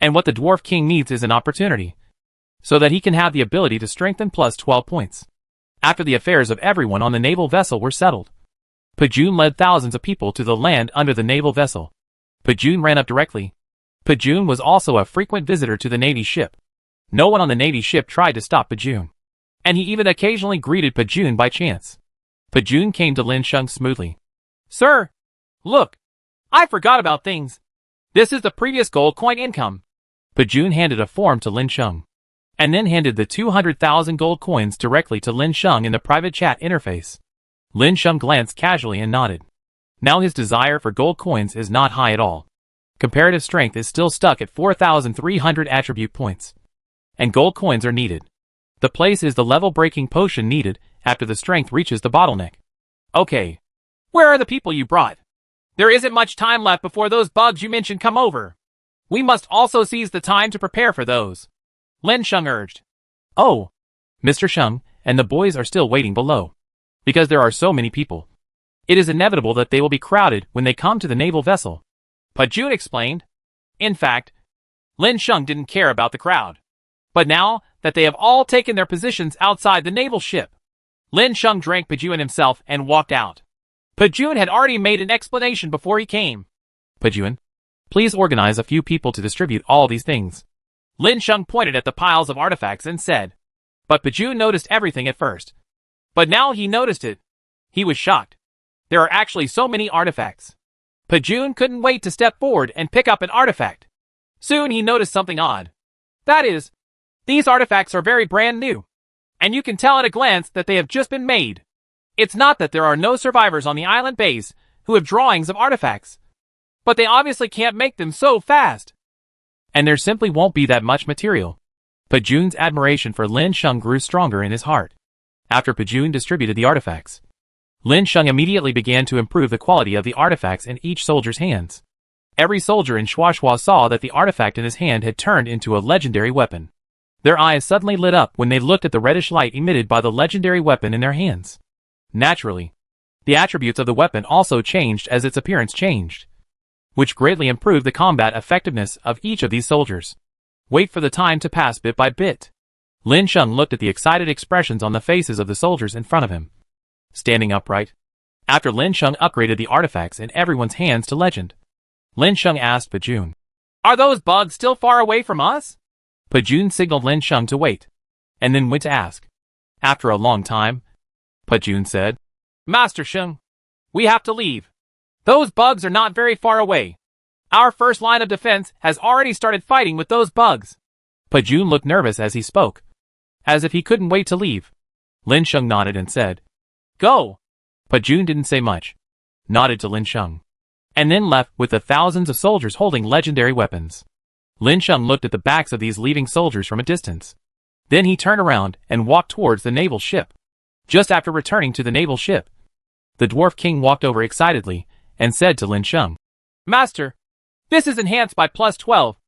And what the Dwarf King needs is an opportunity, so that he can have the ability to strengthen +12 points. After the affairs of everyone on the naval vessel were settled, Pajun led thousands of people to the land under the naval vessel. Pajun ran up directly. Pajun was also a frequent visitor to the Navy ship. No one on the Navy ship tried to stop Pajun, and he even occasionally greeted Pajun by chance. Pajun came to Lin Sheng smoothly. Sir, look, I forgot about things. This is the previous gold coin income. Pajun handed a form to Lin Sheng, and then handed the 200,000 gold coins directly to Lin Sheng in the private chat interface. Lin Sheng glanced casually and nodded. Now his desire for gold coins is not high at all. Comparative strength is still stuck at 4,300 attribute points, and gold coins are needed. The place is the level-breaking potion needed after the strength reaches the bottleneck. Okay, where are the people you brought? There isn't much time left before those bugs you mentioned come over. We must also seize the time to prepare for those. Lin Sheng urged. Oh, Mr. Sheng and the boys are still waiting below, because there are so many people. It is inevitable that they will be crowded when they come to the naval vessel. Pajun explained. In fact, Lin Sheng didn't care about the crowd. But now that they have all taken their positions outside the naval ship, Lin Sheng drank Pajun himself and walked out. Pajun had already made an explanation before he came. Pajun, please organize a few people to distribute all these things. Lin Sheng pointed at the piles of artifacts and said. But Pajun noticed everything at first. But now he noticed it. He was shocked. There are actually so many artifacts. Pajun couldn't wait to step forward and pick up an artifact. Soon he noticed something odd. That is, these artifacts are very brand new, and you can tell at a glance that they have just been made. It's not that there are no survivors on the island base who have drawings of artifacts, but they obviously can't make them so fast. And there simply won't be that much material. Pajun's admiration for Lin Sheng grew stronger in his heart. After Pajun distributed the artifacts, Lin Sheng immediately began to improve the quality of the artifacts in each soldier's hands. Every soldier in Shuashua saw that the artifact in his hand had turned into a legendary weapon. Their eyes suddenly lit up when they looked at the reddish light emitted by the legendary weapon in their hands. Naturally, the attributes of the weapon also changed as its appearance changed, which greatly improved the combat effectiveness of each of these soldiers. Wait for the time to pass bit by bit. Lin Sheng looked at the excited expressions on the faces of the soldiers in front of him. Standing upright. After Lin Sheng upgraded the artifacts in everyone's hands to legend, Lin Sheng asked Pajun, "Are those bugs still far away from us?" Pajun signaled Lin Sheng to wait, and then went to ask. After a long time, Pajun said, "Master Sheng, we have to leave. Those bugs are not very far away. Our first line of defense has already started fighting with those bugs." Pajun looked nervous as he spoke, as if he couldn't wait to leave. Lin Sheng nodded and said, "Go." Pajun didn't say much, nodded to Lin Sheng, and then left with the thousands of soldiers holding legendary weapons. Lin Sheng looked at the backs of these leaving soldiers from a distance. Then he turned around and walked towards the naval ship. Just after returning to the naval ship, the Dwarf King walked over excitedly and said to Lin Sheng, "Master, this is enhanced by +12.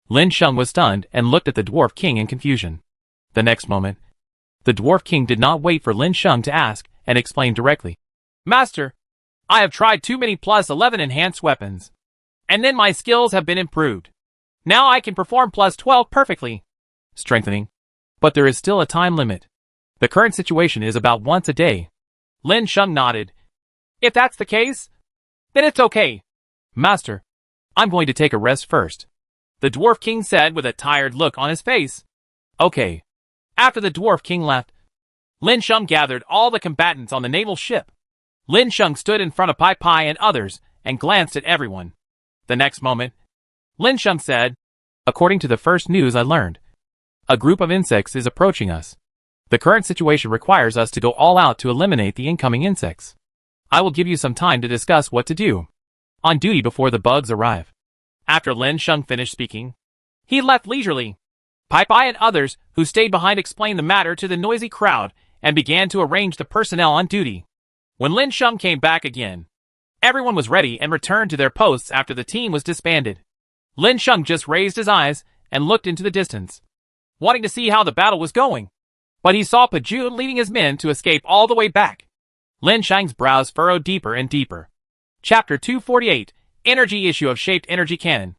Lin Sheng was stunned and looked at the Dwarf King in confusion. The next moment, the Dwarf King did not wait for Lin Sheng to ask and explained directly, "Master, I have tried too many +11 enhanced weapons, and then my skills have been improved. Now I can perform +12 perfectly." Strengthening. But there is still a time limit. The current situation is about once a day. Lin Sheng nodded. "If that's the case, then it's okay. Master, I'm going to take a rest first," the Dwarf King said with a tired look on his face. "Okay." After the Dwarf King left, Lin Sheng gathered all the combatants on the naval ship. Lin Sheng stood in front of Pai Pai and others and glanced at everyone. The next moment, Lin Sheng said, "According to the first news I learned, a group of insects is approaching us. The current situation requires us to go all out to eliminate the incoming insects. I will give you some time to discuss what to do on duty before the bugs arrive." After Lin Sheng finished speaking, he left leisurely. Pai Pai and others who stayed behind explained the matter to the noisy crowd and began to arrange the personnel on duty. When Lin Sheng came back again, everyone was ready and returned to their posts after the team was disbanded. Lin Sheng just raised his eyes and looked into the distance, wanting to see how the battle was going. But he saw Pajun leading his men to escape all the way back. Lin Sheng's brows furrowed deeper and deeper. Chapter 248, Energy Issue of Shaped Energy Cannon.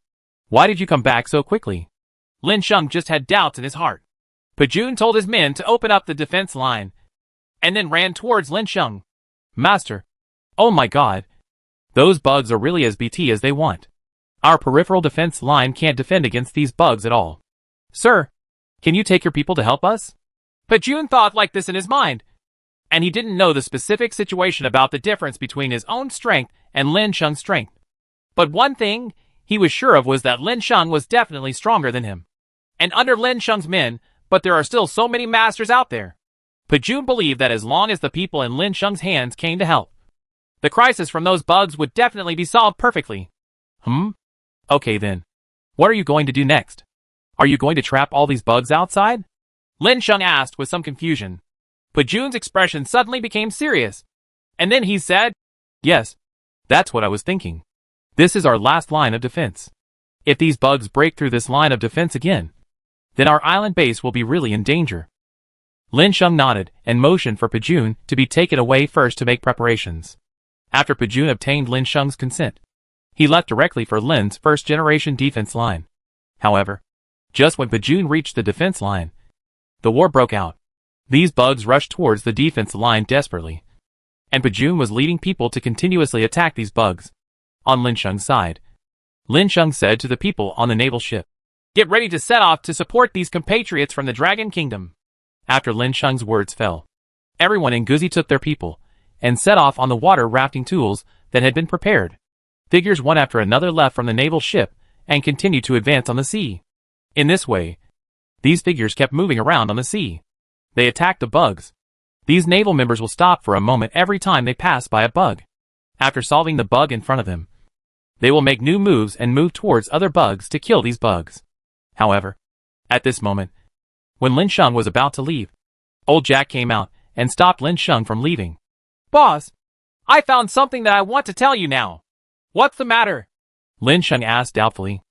"Why did you come back so quickly?" Lin Sheng just had doubts in his heart. Pajun told his men to open up the defense line, and then ran towards Lin Sheng. "Master, oh my god, those bugs are really as BT as they want. Our peripheral defense line can't defend against these bugs at all. Sir, can you take your people to help us?" Pajun thought like this in his mind, and he didn't know the specific situation about the difference between his own strength and Lin Sheng's strength. But one thing he was sure of was that Lin Sheng was definitely stronger than him, and under Lin Sheng's men, but there are still so many masters out there. Pajun believed that as long as the people in Lin Sheng's hands came to help, the crisis from those bugs would definitely be solved perfectly. Okay then. What are you going to do next? Are you going to trap all these bugs outside? Lin Sheng asked with some confusion. Pajun's expression suddenly became serious, and then he said, "Yes, that's what I was thinking. This is our last line of defense. If these bugs break through this line of defense again, then our island base will be really in danger." Lin Sheng nodded and motioned for Pajun to be taken away first to make preparations. After Pajun obtained Lin Sheng's consent, he left directly for Lin's first-generation defense line. However, just when Pajun reached the defense line, the war broke out. These bugs rushed towards the defense line desperately, and Pajun was leading people to continuously attack these bugs. On Lin Sheng's side, Lin Sheng said to the people on the naval ship, "Get ready to set off to support these compatriots from the Dragon Kingdom." After Lin Sheng's words fell, everyone in Guzi took their people and set off on the water rafting tools that had been prepared. Figures one after another left from the naval ship and continued to advance on the sea. In this way, these figures kept moving around on the sea. They attacked the bugs. These naval members will stop for a moment every time they pass by a bug. After solving the bug in front of them, they will make new moves and move towards other bugs to kill these bugs. However, at this moment, when Lin Sheng was about to leave, Old Jack came out and stopped Lin Sheng from leaving. "Boss, I found something that I want to tell you now." "What's the matter?" Lin Sheng asked doubtfully.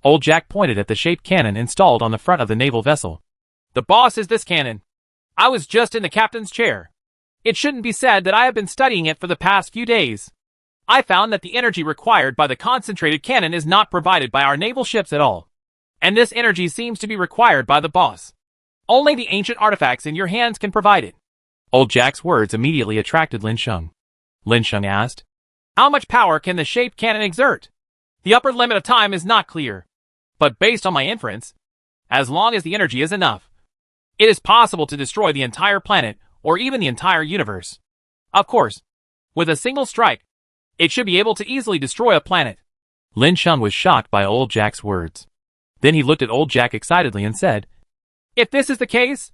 Old Jack pointed at the shaped cannon installed on the front of the naval vessel. "The boss is this cannon. I was just in the captain's chair. It shouldn't be said that I have been studying it for the past few days. I found that the energy required by the concentrated cannon is not provided by our naval ships at all. And this energy seems to be required by the boss. Only the ancient artifacts in your hands can provide it. Old Jack's words immediately attracted Lin Sheng. Lin Sheng asked, How much power can the shape cannon exert? The upper limit of time is not clear. But based on my inference, as long as the energy is enough, it is possible to destroy the entire planet or even the entire universe. Of course, with a single strike, it should be able to easily destroy a planet. Lin Sheng was shocked by Old Jack's words. Then he looked at Old Jack excitedly and said, If this is the case,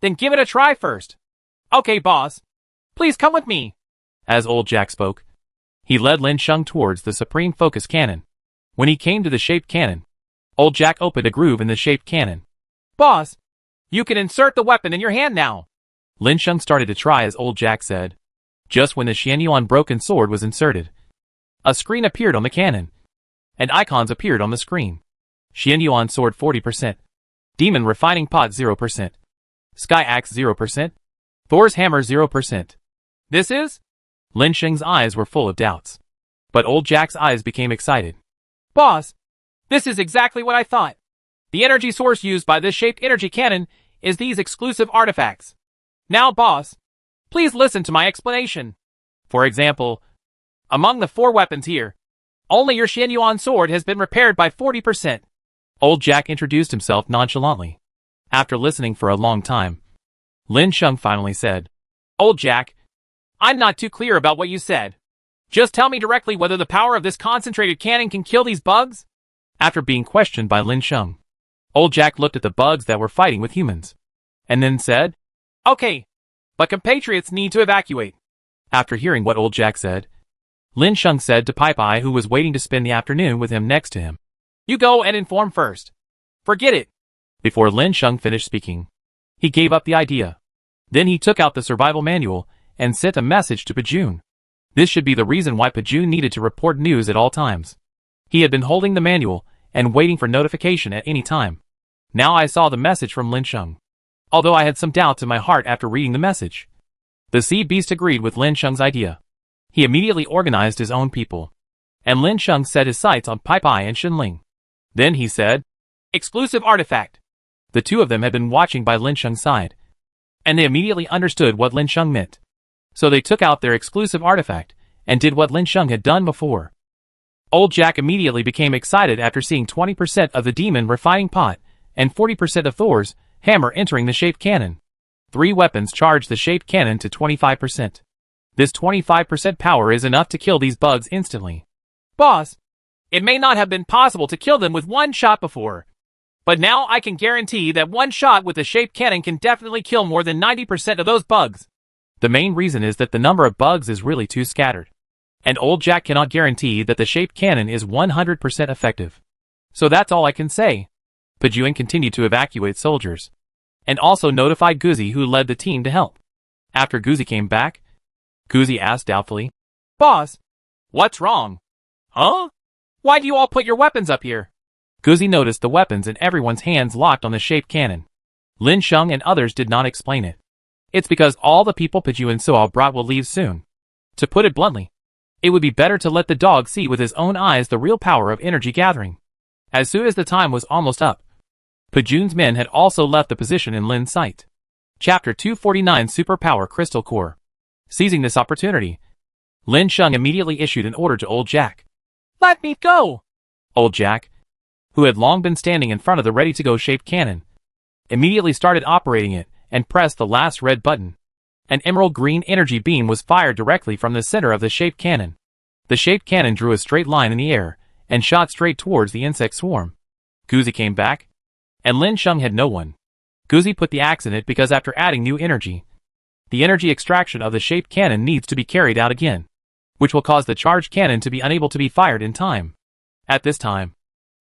then give it a try first. Okay, boss. Please come with me. As Old Jack spoke, he led Lin Sheng towards the Supreme Focus Cannon. When he came to the shaped cannon, Old Jack opened a groove in the shaped cannon. Boss, you can insert the weapon in your hand now. Lin Sheng started to try as Old Jack said. Just when the Xianyuan broken sword was inserted, a screen appeared on the cannon, and icons appeared on the screen. Xianyuan sword 40%, Demon refining pot 0%, Sky axe 0%, Thor's hammer 0%. This is? Lin Sheng's eyes were full of doubts. But Old Jack's eyes became excited. Boss, this is exactly what I thought. The energy source used by this shaped energy cannon is these exclusive artifacts. Now, boss, please listen to my explanation. For example, among the 4 weapons here, only your Xianyuan sword has been repaired by 40%. Old Jack introduced himself nonchalantly. After listening for a long time, Lin Sheng finally said, Old Jack, I'm not too clear about what you said. Just tell me directly whether the power of this concentrated cannon can kill these bugs? After being questioned by Lin Sheng, Old Jack looked at the bugs that were fighting with humans, and then said, Okay, but compatriots need to evacuate. After hearing what Old Jack said, Lin Sheng said to Pai Pai, who was waiting to spend the afternoon with him next to him, You go and inform first. Forget it. Before Lin Sheng finished speaking, he gave up the idea. Then he took out the survival manual and sent a message to Pajun. This should be the reason why Pajun needed to report news at all times. He had been holding the manual and waiting for notification at any time. Now I saw the message from Lin Sheng. Although I had some doubts in my heart after reading the message, the sea beast agreed with Lin Sheng's idea. He immediately organized his own people, and Lin Sheng set his sights on Pai Pai and Shinling. Then he said, Exclusive artifact. The 2 of them had been watching by Lin Sheng's side, and they immediately understood what Lin Sheng meant. So they took out their exclusive artifact and did what Lin Sheng had done before. Old Jack immediately became excited after seeing 20% of the demon refining pot and 40% of Thor's hammer entering the shaped cannon. 3 weapons charged the shaped cannon to 25%. This 25% power is enough to kill these bugs instantly. Boss, it may not have been possible to kill them with one shot before, but now I can guarantee that one shot with the shaped cannon can definitely kill more than 90% of those bugs. The main reason is that the number of bugs is really too scattered, and Old Jack cannot guarantee that the shaped cannon is 100% effective. So that's all I can say. Pajun continued to evacuate soldiers, and also notified Guzi, who led the team to help. After Guzi came back, Guzi asked doubtfully, Boss, what's wrong? Huh? Why do you all put your weapons up here? Guzi noticed the weapons in everyone's hands locked on the shaped cannon. Lin Sheng and others did not explain it. It's because all the people Paju and Soal brought will leave soon. To put it bluntly, it would be better to let the dog see with his own eyes the real power of energy gathering. As soon as the time was almost up, Pajun's men had also left the position in Lin's sight. Chapter 249 Superpower Crystal Core. Seizing this opportunity, Lin Sheng immediately issued an order to Old Jack. Let me go! Old Jack, who had long been standing in front of the ready-to-go shaped cannon, immediately started operating it and pressed the last red button. An emerald green energy beam was fired directly from the center of the shaped cannon. The shaped cannon drew a straight line in the air and shot straight towards the insect swarm. Guzi came back, and Lin Sheng had no one. Guzi put the axe in it because after adding new energy, the energy extraction of the shaped cannon needs to be carried out again, which will cause the charged cannon to be unable to be fired in time. At this time,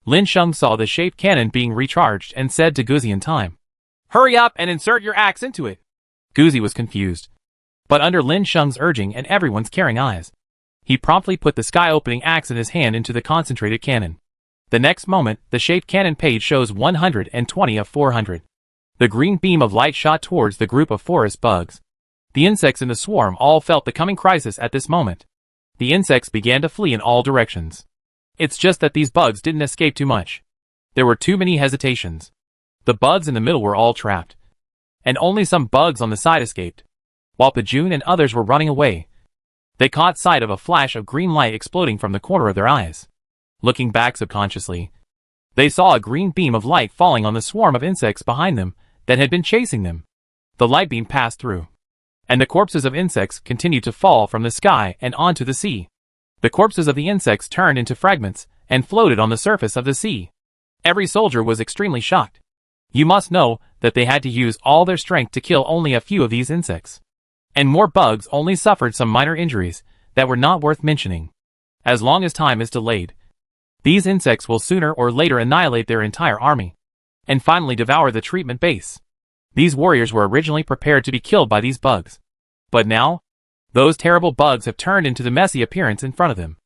Lin Sheng saw the shaped cannon being recharged and said to Guzi in time, Hurry up and insert your axe into it. Guzi was confused, but under Lin Sheng's urging and everyone's caring eyes, he promptly put the sky-opening axe in his hand into the concentrated cannon. The next moment, the shaped cannon page shows 120 of 400. The green beam of light shot towards the group of forest bugs. The insects in the swarm all felt the coming crisis at this moment. The insects began to flee in all directions. It's just that these bugs didn't escape too much. There were too many hesitations. The bugs in the middle were all trapped, and only some bugs on the side escaped. While Pajun and others were running away, they caught sight of a flash of green light exploding from the corner of their eyes. Looking back subconsciously, they saw a green beam of light falling on the swarm of insects behind them that had been chasing them. The light beam passed through, and the corpses of insects continued to fall from the sky and onto the sea. The corpses of the insects turned into fragments and floated on the surface of the sea. Every soldier was extremely shocked. You must know that they had to use all their strength to kill only a few of these insects. And more bugs only suffered some minor injuries that were not worth mentioning. As long as time is delayed, these insects will sooner or later annihilate their entire army, and finally devour the treatment base. These warriors were originally prepared to be killed by these bugs. But now, those terrible bugs have turned into the messy appearance in front of them.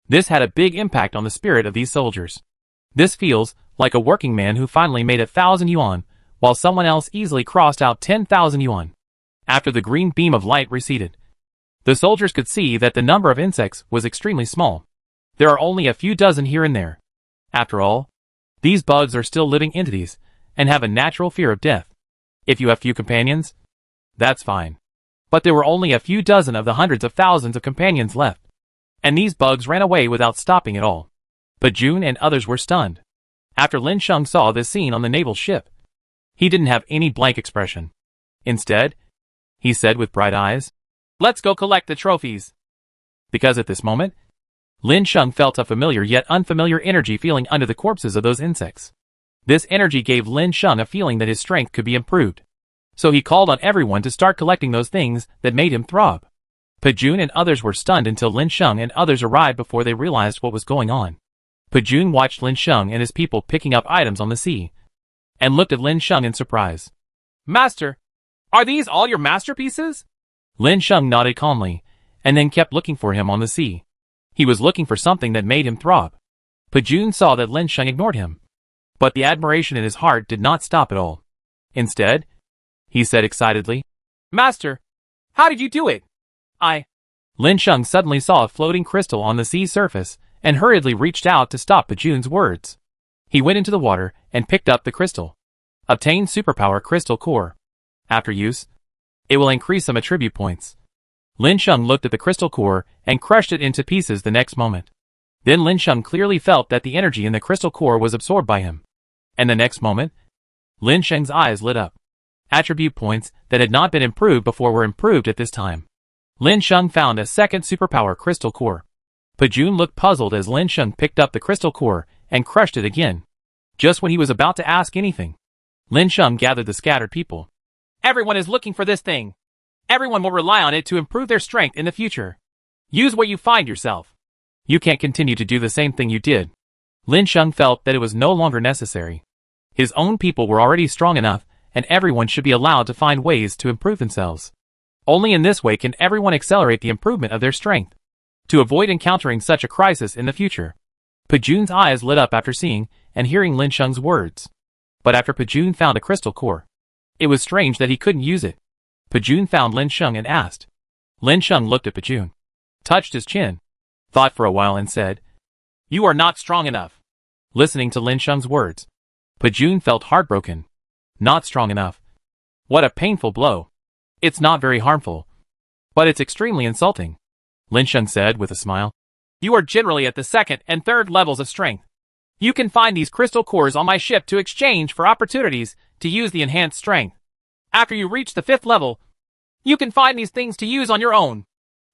This had a big impact on the spirit of these soldiers. This feels like a working man who finally made 1,000 yuan, while someone else easily crossed out 10,000 yuan. After the green beam of light receded, the soldiers could see that the number of insects was extremely small. There are only a few dozen here and there. After all, these bugs are still living entities and have a natural fear of death. If you have few companions, that's fine. But there were only a few dozen of the hundreds of thousands of companions left, and these bugs ran away without stopping at all. Pajun and others were stunned. After Lin Sheng saw this scene on the naval ship, he didn't have any blank expression. Instead, he said with bright eyes, "Let's go collect the trophies." Because at this moment, Lin Sheng felt a familiar yet unfamiliar energy feeling under the corpses of those insects. This energy gave Lin Sheng a feeling that his strength could be improved. So he called on everyone to start collecting those things that made him throb. Pajun and others were stunned until Lin Sheng and others arrived before they realized what was going on. Pajun watched Lin Sheng and his people picking up items on the sea, and looked at Lin Sheng in surprise. "Master, are these all your masterpieces?" Lin Sheng nodded calmly, and then kept looking for him on the sea. He was looking for something that made him throb. Pajun saw that Lin Sheng ignored him, but the admiration in his heart did not stop at all. Instead, he said excitedly, "Master, how did you do it?" Lin Sheng suddenly saw a floating crystal on the sea surface and hurriedly reached out to stop Pajun's words. He went into the water and picked up the crystal. Obtain superpower crystal core. After use, it will increase some attribute points. Lin Sheng looked at the crystal core and crushed it into pieces the next moment. Then Lin Sheng clearly felt that the energy in the crystal core was absorbed by him. And the next moment, Lin Sheng's eyes lit up. Attribute points that had not been improved before were improved at this time. Lin Sheng found a second superpower crystal core. Pajun looked puzzled as Lin Sheng picked up the crystal core and crushed it again. Just when he was about to ask anything, Lin Sheng gathered the scattered people. "Everyone is looking for this thing. Everyone will rely on it to improve their strength in the future. Use what you find yourself. You can't continue to do the same thing you did." Lin Sheng felt that it was no longer necessary. His own people were already strong enough, and everyone should be allowed to find ways to improve themselves. Only in this way can everyone accelerate the improvement of their strength, to avoid encountering such a crisis in the future. Pajun's eyes lit up after seeing and hearing Lin Sheng's words. But after Pajun found a crystal core, it was strange that he couldn't use it. Pajun found Lin Sheng and asked. Lin Sheng looked at Pajun, touched his chin, thought for a while and said, "You are not strong enough." Listening to Lin Sheng's words, Pajun felt heartbroken. Not strong enough. What a painful blow. It's not very harmful, but it's extremely insulting, Lin Sheng said with a smile. "You are generally at the second and third levels of strength. You can find these crystal cores on my ship to exchange for opportunities to use the enhanced strength. After you reach the fifth level, you can find these things to use on your own."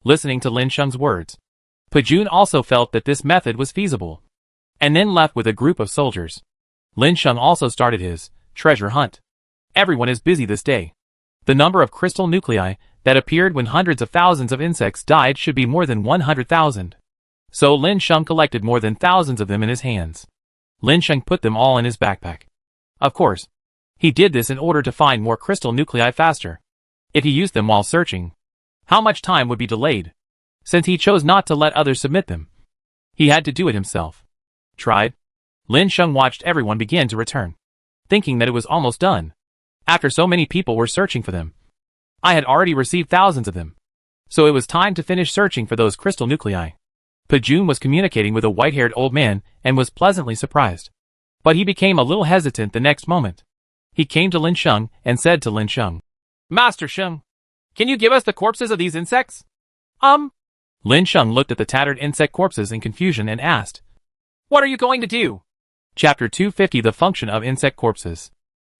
Listening to Lin Sheng's words, Pajun also felt that this method was feasible, and then left with a group of soldiers. Lin Sheng also started his treasure hunt. Everyone is busy this day. The number of crystal nuclei that appeared when hundreds of thousands of insects died should be more than 100,000. So Lin Sheng collected more than thousands of them in his hands. Lin Sheng put them all in his backpack. Of course, he did this in order to find more crystal nuclei faster. If he used them while searching, how much time would be delayed? Since he chose not to let others submit them, he had to do it himself. Tried. Lin Sheng watched everyone begin to return, thinking that it was almost done. After so many people were searching for them, I had already received thousands of them. So it was time to finish searching for those crystal nuclei. Pajun was communicating with a white-haired old man and was pleasantly surprised. But he became a little hesitant the next moment. He came to Lin Sheng and said to Lin Sheng, Master Sheng, can you give us the corpses of these insects? Lin Sheng looked at the tattered insect corpses in confusion and asked, What are you going to do? Chapter 250 The Function of Insect Corpses.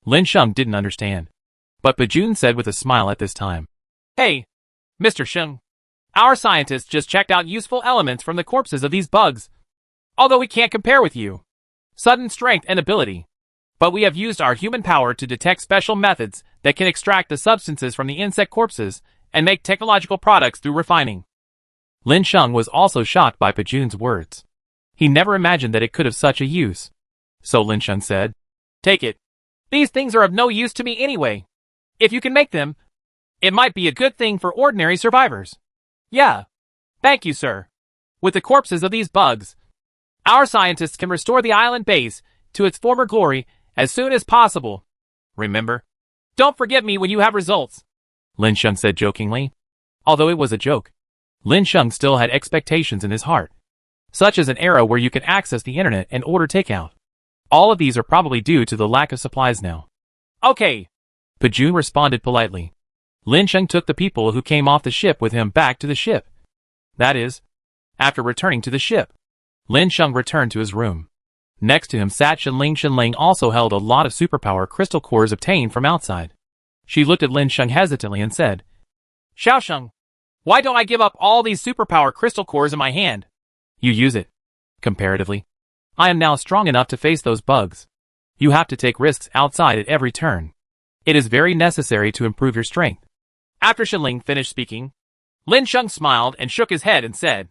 Lin Sheng didn't understand. But Bajun said with a smile at this time, Hey, Mr. Sheng, our scientists just checked out useful elements from the corpses of these bugs. Although we can't compare with you. Sudden strength and ability. But we have used our human power to detect special methods that can extract the substances from the insect corpses and make technological products through refining. Lin Sheng was also shocked by Bajun's words. He never imagined that it could have such a use. So Lin Sheng said, Take it. These things are of no use to me anyway. If you can make them, it might be a good thing for ordinary survivors. Yeah. Thank you, sir. With the corpses of these bugs, our scientists can restore the island base to its former glory as soon as possible. Remember, don't forget me when you have results, Lin Sheng said jokingly. Although it was a joke, Lin Sheng still had expectations in his heart, such as an era where you can access the internet and order takeout. All of these are probably due to the lack of supplies now. Okay, Bajun responded politely. Lin Sheng took the people who came off the ship with him back to the ship. That is, after returning to the ship, Lin Sheng returned to his room. Next to him sat Shenling. Shenling also held a lot of superpower crystal cores obtained from outside. She looked at Lin Sheng hesitantly and said, Xiaosheng, why don't I give up all these superpower crystal cores in my hand? You use it. Comparatively, I am now strong enough to face those bugs. You have to take risks outside at every turn. It is very necessary to improve your strength. After Shenling finished speaking, Lin Sheng smiled and shook his head and said,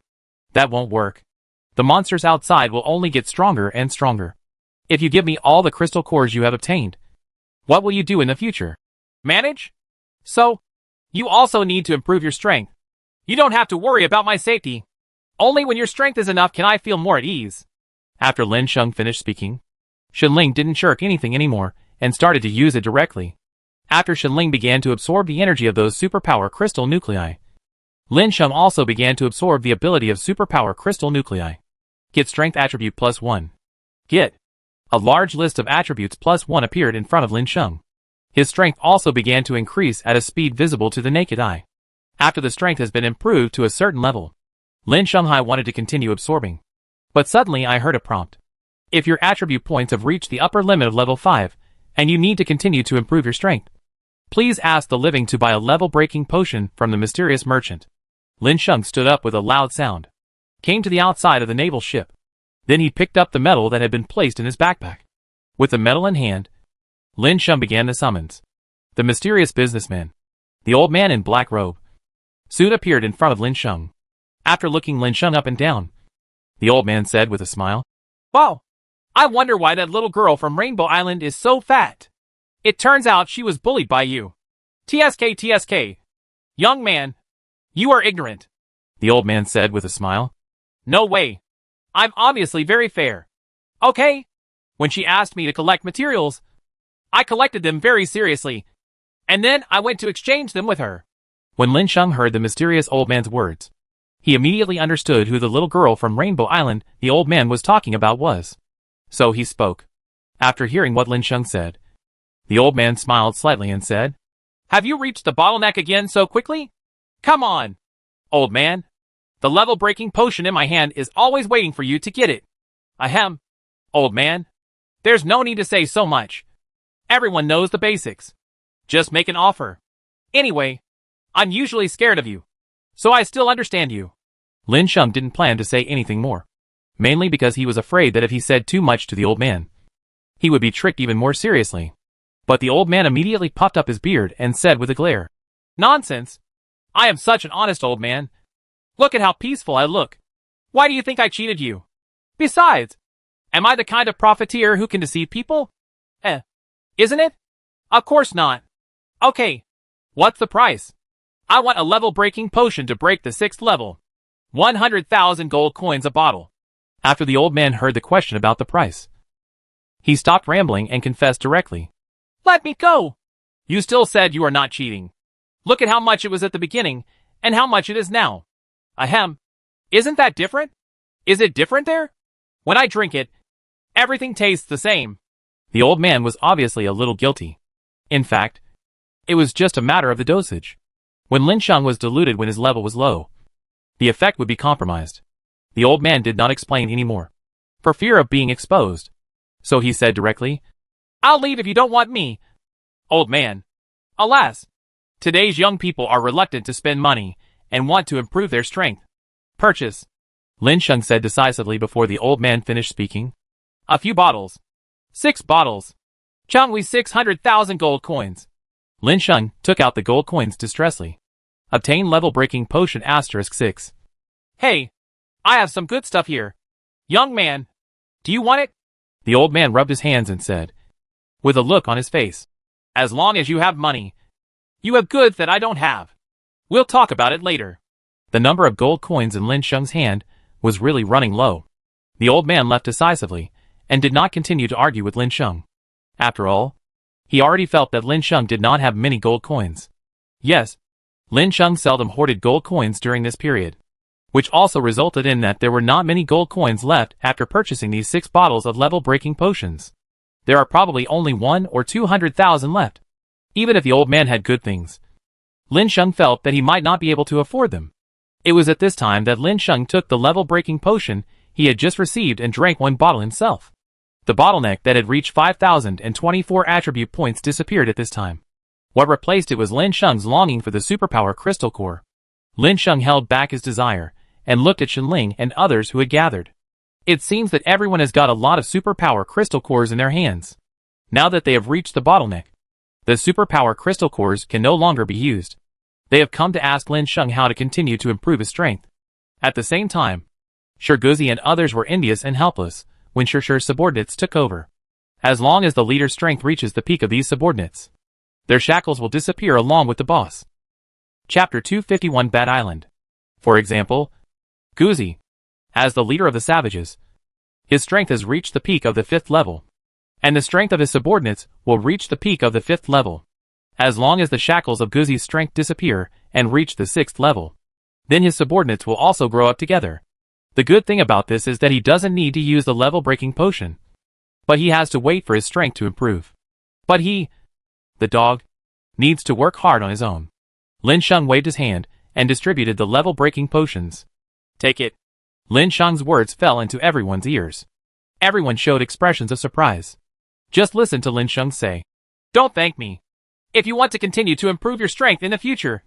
That won't work. The monsters outside will only get stronger and stronger. If you give me all the crystal cores you have obtained, what will you do in the future? Manage? So, you also need to improve your strength. You don't have to worry about my safety. Only when your strength is enough can I feel more at ease. After Lin Sheng finished speaking, Shenling didn't shirk anything anymore and started to use it directly. After Shenling began to absorb the energy of those superpower crystal nuclei, Lin Sheng also began to absorb the ability of superpower crystal nuclei. Get strength attribute +1. Get. A large list of attributes +1 appeared in front of Lin Sheng. His strength also began to increase at a speed visible to the naked eye. After the strength has been improved to a certain level, Lin Shanghai wanted to continue absorbing. But suddenly I heard a prompt. If your attribute points have reached the upper limit of level 5, and you need to continue to improve your strength, please ask the living to buy a level-breaking potion from the mysterious merchant. Lin Sheng stood up with a loud sound, came to the outside of the naval ship. Then he picked up the medal that had been placed in his backpack. With the medal in hand, Lin Sheng began the summons. The mysterious businessman, the old man in black robe, soon appeared in front of Lin Sheng. After looking Lin Sheng up and down, the old man said with a smile, Wow, I wonder why that little girl from Rainbow Island is so fat. It turns out she was bullied by you. TSK. Young man, you are ignorant, the old man said with a smile. No way. I'm obviously very fair. Okay. When she asked me to collect materials, I collected them very seriously. And then I went to exchange them with her. When Lin Sheng heard the mysterious old man's words, he immediately understood who the little girl from Rainbow Island the old man was talking about was. So he spoke. After hearing what Lin Sheng said, the old man smiled slightly and said, Have you reached the bottleneck again so quickly? Come on, old man. The level-breaking potion in my hand is always waiting for you to get it. Ahem, old man. There's no need to say so much. Everyone knows the basics. Just make an offer. Anyway, I'm usually scared of you, so I still understand you. Lin Sheng didn't plan to say anything more, mainly because he was afraid that if he said too much to the old man, he would be tricked even more seriously. But the old man immediately puffed up his beard and said with a glare, Nonsense. I am such an honest old man. Look at how peaceful I look. Why do you think I cheated you? Besides, am I the kind of profiteer who can deceive people? Isn't it? Of course not. Okay, what's the price? I want a level-breaking potion to break the 6th level. 100,000 gold coins a bottle. After the old man heard the question about the price, he stopped rambling and confessed directly. Let me go. You still said you are not cheating. Look at how much it was at the beginning and how much it is now. Ahem. Isn't that different? Is it different there? When I drink it, Everything tastes the same. The old man was obviously a little guilty. In fact, it was just a matter of the dosage. When Lin Sheng was diluted when his level was low, the effect would be compromised. The old man did not explain anymore, for fear of being exposed. So he said directly, I'll leave if you don't want me. Old man. Alas, today's young people are reluctant to spend money and want to improve their strength. Purchase. Lin Sheng said decisively before the old man finished speaking. A few bottles. 6 bottles. Changwei 600,000 gold coins. Lin Sheng took out the gold coins distressfully. Obtain level breaking potion *6. Hey, I have some good stuff here. Young man, do you want it? The old man rubbed his hands and said, with a look on his face, as long as you have money. You have goods that I don't have. We'll talk about it later. The number of gold coins in Lin Sheng's hand was really running low. The old man left decisively and did not continue to argue with Lin Sheng. After all, he already felt that Lin Sheng did not have many gold coins. Yes, Lin Sheng seldom hoarded gold coins during this period, which also resulted in that there were not many gold coins left after purchasing these 6 bottles of level-breaking potions. There are probably only 1 or 200,000 left. Even if the old man had good things, Lin Sheng felt that he might not be able to afford them. It was at this time that Lin Sheng took the level-breaking potion he had just received and drank 1 bottle himself. The bottleneck that had reached 5,024 attribute points disappeared at this time. What replaced it was Lin Sheng's longing for the superpower crystal core. Lin Sheng held back his desire and looked at Shenling and others who had gathered. It seems that everyone has got a lot of superpower crystal cores in their hands. Now that they have reached the bottleneck, the superpower crystal cores can no longer be used. They have come to ask Lin Sheng how to continue to improve his strength. At the same time, Shirguzi and others were envious and helpless when Shirshir's subordinates took over. As long as the leader's strength reaches the peak of these subordinates, their shackles will disappear along with the boss. Chapter 251 Bat Island. For example, Guzi, as the leader of the savages, his strength has reached the peak of the 5th level, and the strength of his subordinates will reach the peak of the 5th level. As long as the shackles of Guzi's strength disappear and reach the 6th level, then his subordinates will also grow up together. The good thing about this is that he doesn't need to use the level-breaking potion, but he has to wait for his strength to improve. But he, the dog, needs to work hard on his own. Lin Sheng waved his hand and distributed the level-breaking potions. Take it. Lin Sheng's words fell into everyone's ears. Everyone showed expressions of surprise. Just listen to Lin Sheng say, Don't thank me. If you want to continue to improve your strength in the future,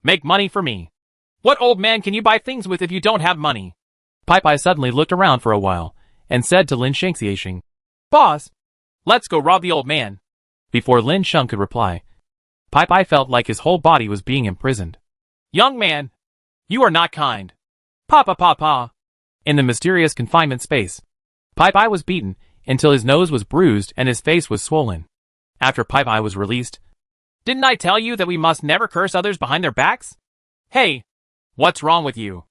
make money for me. What old man can you buy things with if you don't have money? Pai Pai suddenly looked around for a while and said to Lin Shengxiexing, Boss, let's go rob the old man. Before Lin Sheng could reply, Pai Pai felt like his whole body was being imprisoned. Young man, you are not kind. Pa. In the mysterious confinement space, Pai Pai was beaten until his nose was bruised and his face was swollen. After Pai Pai was released, Didn't I tell you that we must never curse others behind their backs? Hey, what's wrong with you?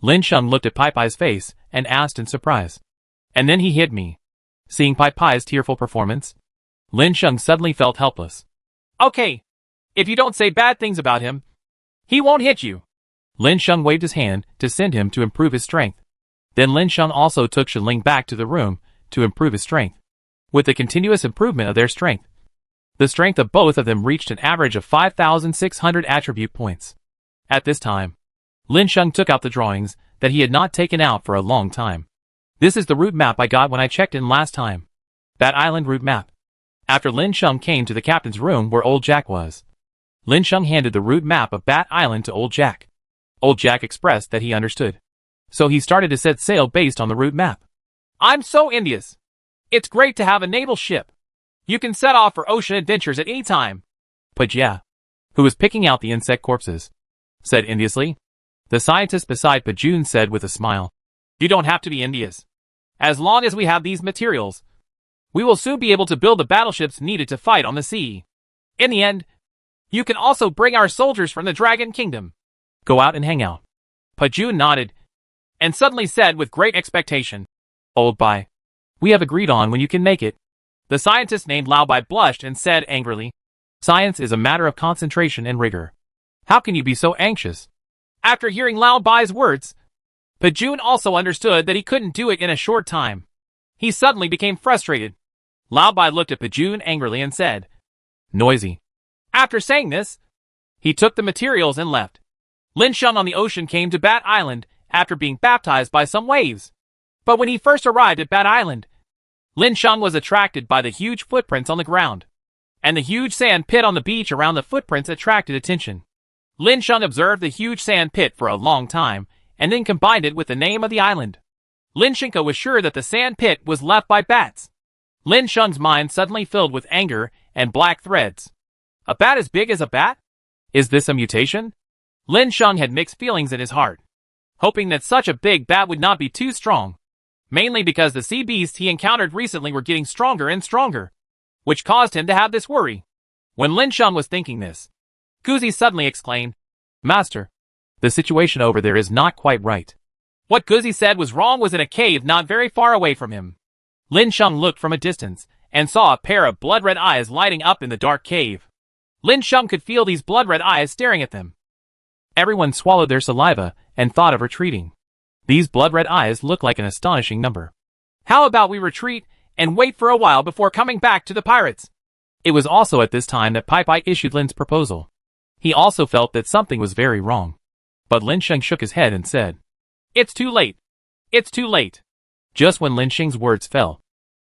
Lin Sheng looked at Pai Pai's face and asked in surprise. And then he hit me. Seeing Pai Pai's tearful performance, Lin Sheng suddenly felt helpless. Okay, if you don't say bad things about him, he won't hit you. Lin Sheng waved his hand to send him to improve his strength. Then Lin Sheng also took Shenling back to the room to improve his strength. With the continuous improvement of their strength, the strength of both of them reached an average of 5,600 attribute points. At this time, Lin Sheng took out the drawings that he had not taken out for a long time. This is the route map I got when I checked in last time. Bat Island route map. After Lin Sheng came to the captain's room where old Jack was, Lin Sheng handed the route map of Bat Island to old Jack. Old Jack expressed that he understood, so he started to set sail based on the route map. I'm so envious. It's great to have a naval ship. You can set off for ocean adventures at any time. Pajia, who was picking out the insect corpses, said enviously. The scientist beside Pajun said with a smile, You don't have to be envious. As long as we have these materials, we will soon be able to build the battleships needed to fight on the sea. In the end, you can also bring our soldiers from the Dragon Kingdom. Go out and hang out. Pajun nodded, and suddenly said with great expectation, Old Bai, we have agreed on when you can make it. The scientist named Lao Bai blushed and said angrily, Science is a matter of concentration and rigor. How can you be so anxious? After hearing Lao Bai's words, Pajun also understood that he couldn't do it in a short time. He suddenly became frustrated. Lao Bai looked at Pajun angrily and said, "Noisy." After saying this, he took the materials and left. Lin Sheng on the ocean came to Bat Island after being baptized by some waves. But when he first arrived at Bat Island, Lin Sheng was attracted by the huge footprints on the ground, and the huge sand pit on the beach around the footprints attracted attention. Lin Sheng observed the huge sand pit for a long time, and then combined it with the name of the island. Lin Shenko was sure that the sand pit was left by bats. Lin Sheng's mind suddenly filled with anger and black threads. A bat as big as a bat? Is this a mutation? Lin Sheng had mixed feelings in his heart, hoping that such a big bat would not be too strong, mainly because the sea beasts he encountered recently were getting stronger and stronger, which caused him to have this worry. When Lin Sheng was thinking this, Guzi suddenly exclaimed, "Master, the situation over there is not quite right." What Guzi said was wrong was in a cave not very far away from him. Lin Sheng looked from a distance and saw a pair of blood-red eyes lighting up in the dark cave. Lin Sheng could feel these blood-red eyes staring at them. Everyone swallowed their saliva and thought of retreating. These blood-red eyes looked like an astonishing number. "How about we retreat and wait for a while before coming back to the pirates?" It was also at this time that Pai Pai issued Lin's proposal. He also felt that something was very wrong. But Lin Sheng shook his head and said, "It's too late. It's too late." Just when Lin Sheng's words fell,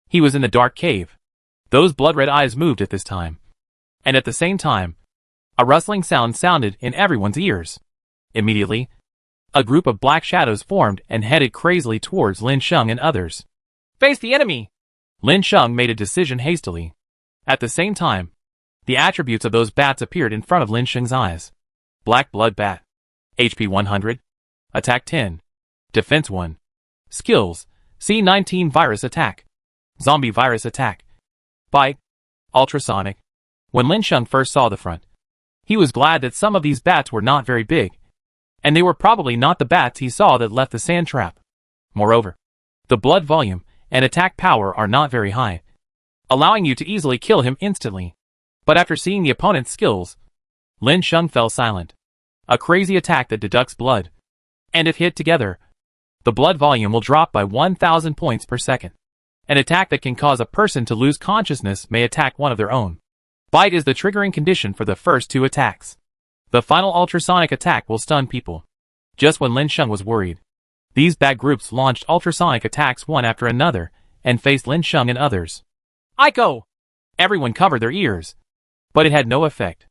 he was in the dark cave. Those blood-red eyes moved at this time. And at the same time, a rustling sound sounded in everyone's ears. Immediately, a group of black shadows formed and headed crazily towards Lin Sheng and others. "Face the enemy!" Lin Sheng made a decision hastily. At the same time, the attributes of those bats appeared in front of Lin Sheng's eyes. Black Blood Bat. HP 100. Attack 10. Defense 1. Skills: C19 Virus Attack. Zombie Virus Attack. Bite. Ultrasonic. When Lin Sheng first saw the front, he was glad that some of these bats were not very big, and they were probably not the bats he saw that left the sand trap. Moreover, the blood volume and attack power are not very high, allowing you to easily kill him instantly. But after seeing the opponent's skills, Lin Sheng fell silent. A crazy attack that deducts blood, and if hit together, the blood volume will drop by 1,000 points per second. An attack that can cause a person to lose consciousness may attack one of their own. Bite is the triggering condition for the first two attacks. The final ultrasonic attack will stun people. Just when Lin Sheng was worried, these bad groups launched ultrasonic attacks one after another and faced Lin Sheng and others. "Aiko!" Everyone covered their ears, but it had no effect.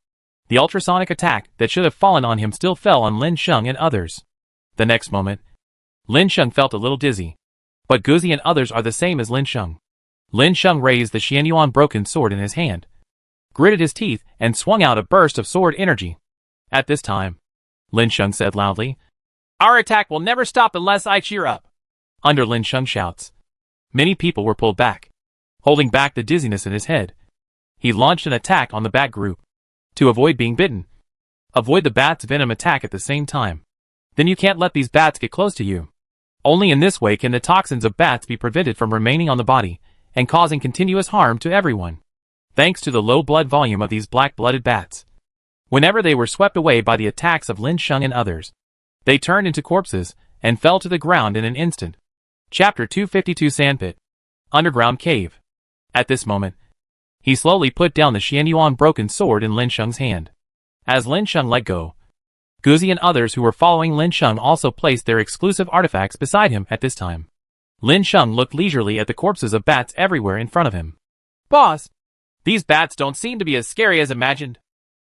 The ultrasonic attack that should have fallen on him still fell on Lin Sheng and others. The next moment, Lin Sheng felt a little dizzy, but Guzi and others are the same as Lin Sheng. Lin Sheng raised the Xianyuan broken sword in his hand, gritted his teeth, and swung out a burst of sword energy. At this time, Lin Sheng said loudly, "Our attack will never stop unless I cheer up." Under Lin Sheng's shouts, many people were pulled back, holding back the dizziness in his head. He launched an attack on the bat group. To avoid being bitten, avoid the bat's venom attack at the same time. Then you can't let these bats get close to you. Only in this way can the toxins of bats be prevented from remaining on the body and causing continuous harm to everyone. Thanks to the low blood volume of these black-blooded bats, whenever they were swept away by the attacks of Lin Sheng and others, they turned into corpses and fell to the ground in an instant. Chapter 252 Sandpit. Underground Cave. At this moment, he slowly put down the Xianyuan broken sword in Lin Sheng's hand. As Lin Sheng let go, Guzi and others who were following Lin Sheng also placed their exclusive artifacts beside him at this time. Lin Sheng looked leisurely at the corpses of bats everywhere in front of him. "Boss, these bats don't seem to be as scary as imagined."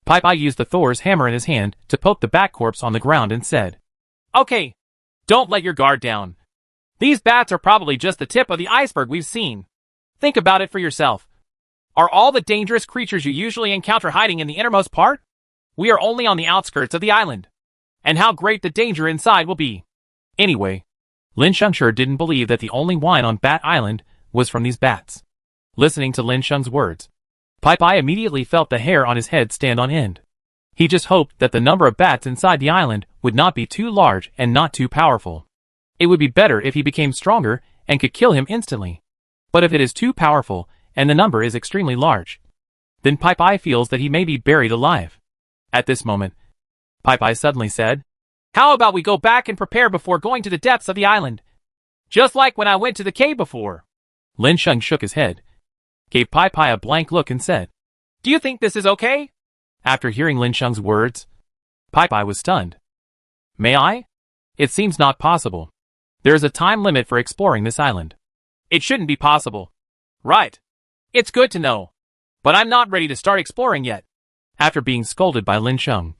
Pai Pai used the Thor's hammer in his hand to poke the bat corpse on the ground and said, "Okay, don't let your guard down. These bats are probably just the tip of the iceberg we've seen. Think about it for yourself. Are all the dangerous creatures you usually encounter hiding in the innermost part? We are only on the outskirts of the island. And how great the danger inside will be." Anyway, Lin Sheng sure didn't believe that the only wine on Bat Island was from these bats. Listening to Lin Sheng's words, Pai Pai immediately felt the hair on his head stand on end. He just hoped that the number of bats inside the island would not be too large and not too powerful. It would be better if he became stronger and could kill him instantly. But if it is too powerful and the number is extremely large, then Pai Pai feels that he may be buried alive. At this moment, Pai Pai suddenly said, "How about we go back and prepare before going to the depths of the island? Just like when I went to the cave before." Lin Sheng shook his head, gave Pai Pai a blank look and said, Do you think this is okay? After hearing Lin Sheng's words, Pai Pai was stunned. May I? It seems not possible. There is a time limit for exploring this island. It shouldn't be possible. Right. It's good to know. But I'm not ready to start exploring yet. After being scolded by Lin Sheng,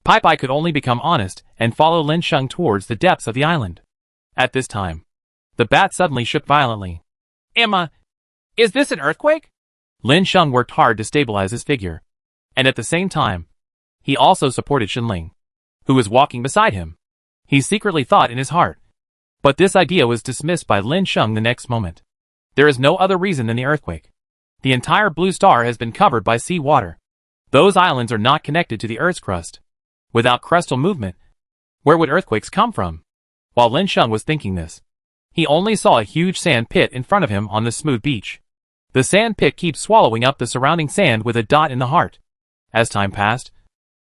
Pai Pai could only become honest and follow Lin Sheng towards the depths of the island. At this time, the bat suddenly shook violently. Emma, is this an earthquake? Lin Sheng worked hard to stabilize his figure, and at the same time, he also supported Shenling, who was walking beside him. He secretly thought in his heart. But this idea was dismissed by Lin Sheng the next moment. There is no other reason than the earthquake. The entire blue star has been covered by sea water. Those islands are not connected to the Earth's crust. Without crustal movement, where would earthquakes come from? While Lin Sheng was thinking this, he only saw a huge sand pit in front of him on the smooth beach. The sand pit keeps swallowing up the surrounding sand with a dot in the heart. As time passed,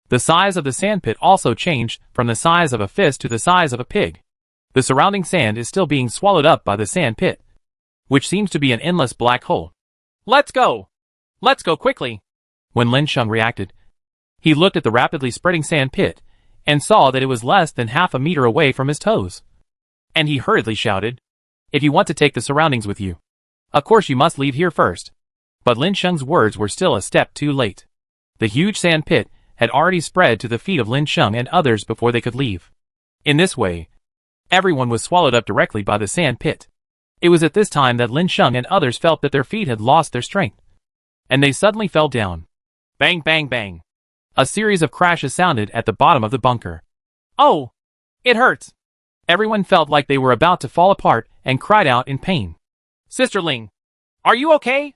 the size of the sand pit also changed from the size of a fist to the size of a pig. The surrounding sand is still being swallowed up by the sand pit, which seems to be an endless black hole. Let's go! Let's go quickly! When Lin Sheng reacted, he looked at the rapidly spreading sand pit and saw that it was less than half a meter away from his toes. And he hurriedly shouted, If you want to take the surroundings with you, of course you must leave here first. But Lin Sheng's words were still a step too late. The huge sand pit had already spread to the feet of Lin Sheng and others before they could leave. In this way, everyone was swallowed up directly by the sand pit. It was at this time that Lin Sheng and others felt that their feet had lost their strength, and they suddenly fell down. Bang, bang, bang. A series of crashes sounded at the bottom of the bunker. Oh! It hurts! Everyone felt like they were about to fall apart and cried out in pain. Sister Ling, are you okay?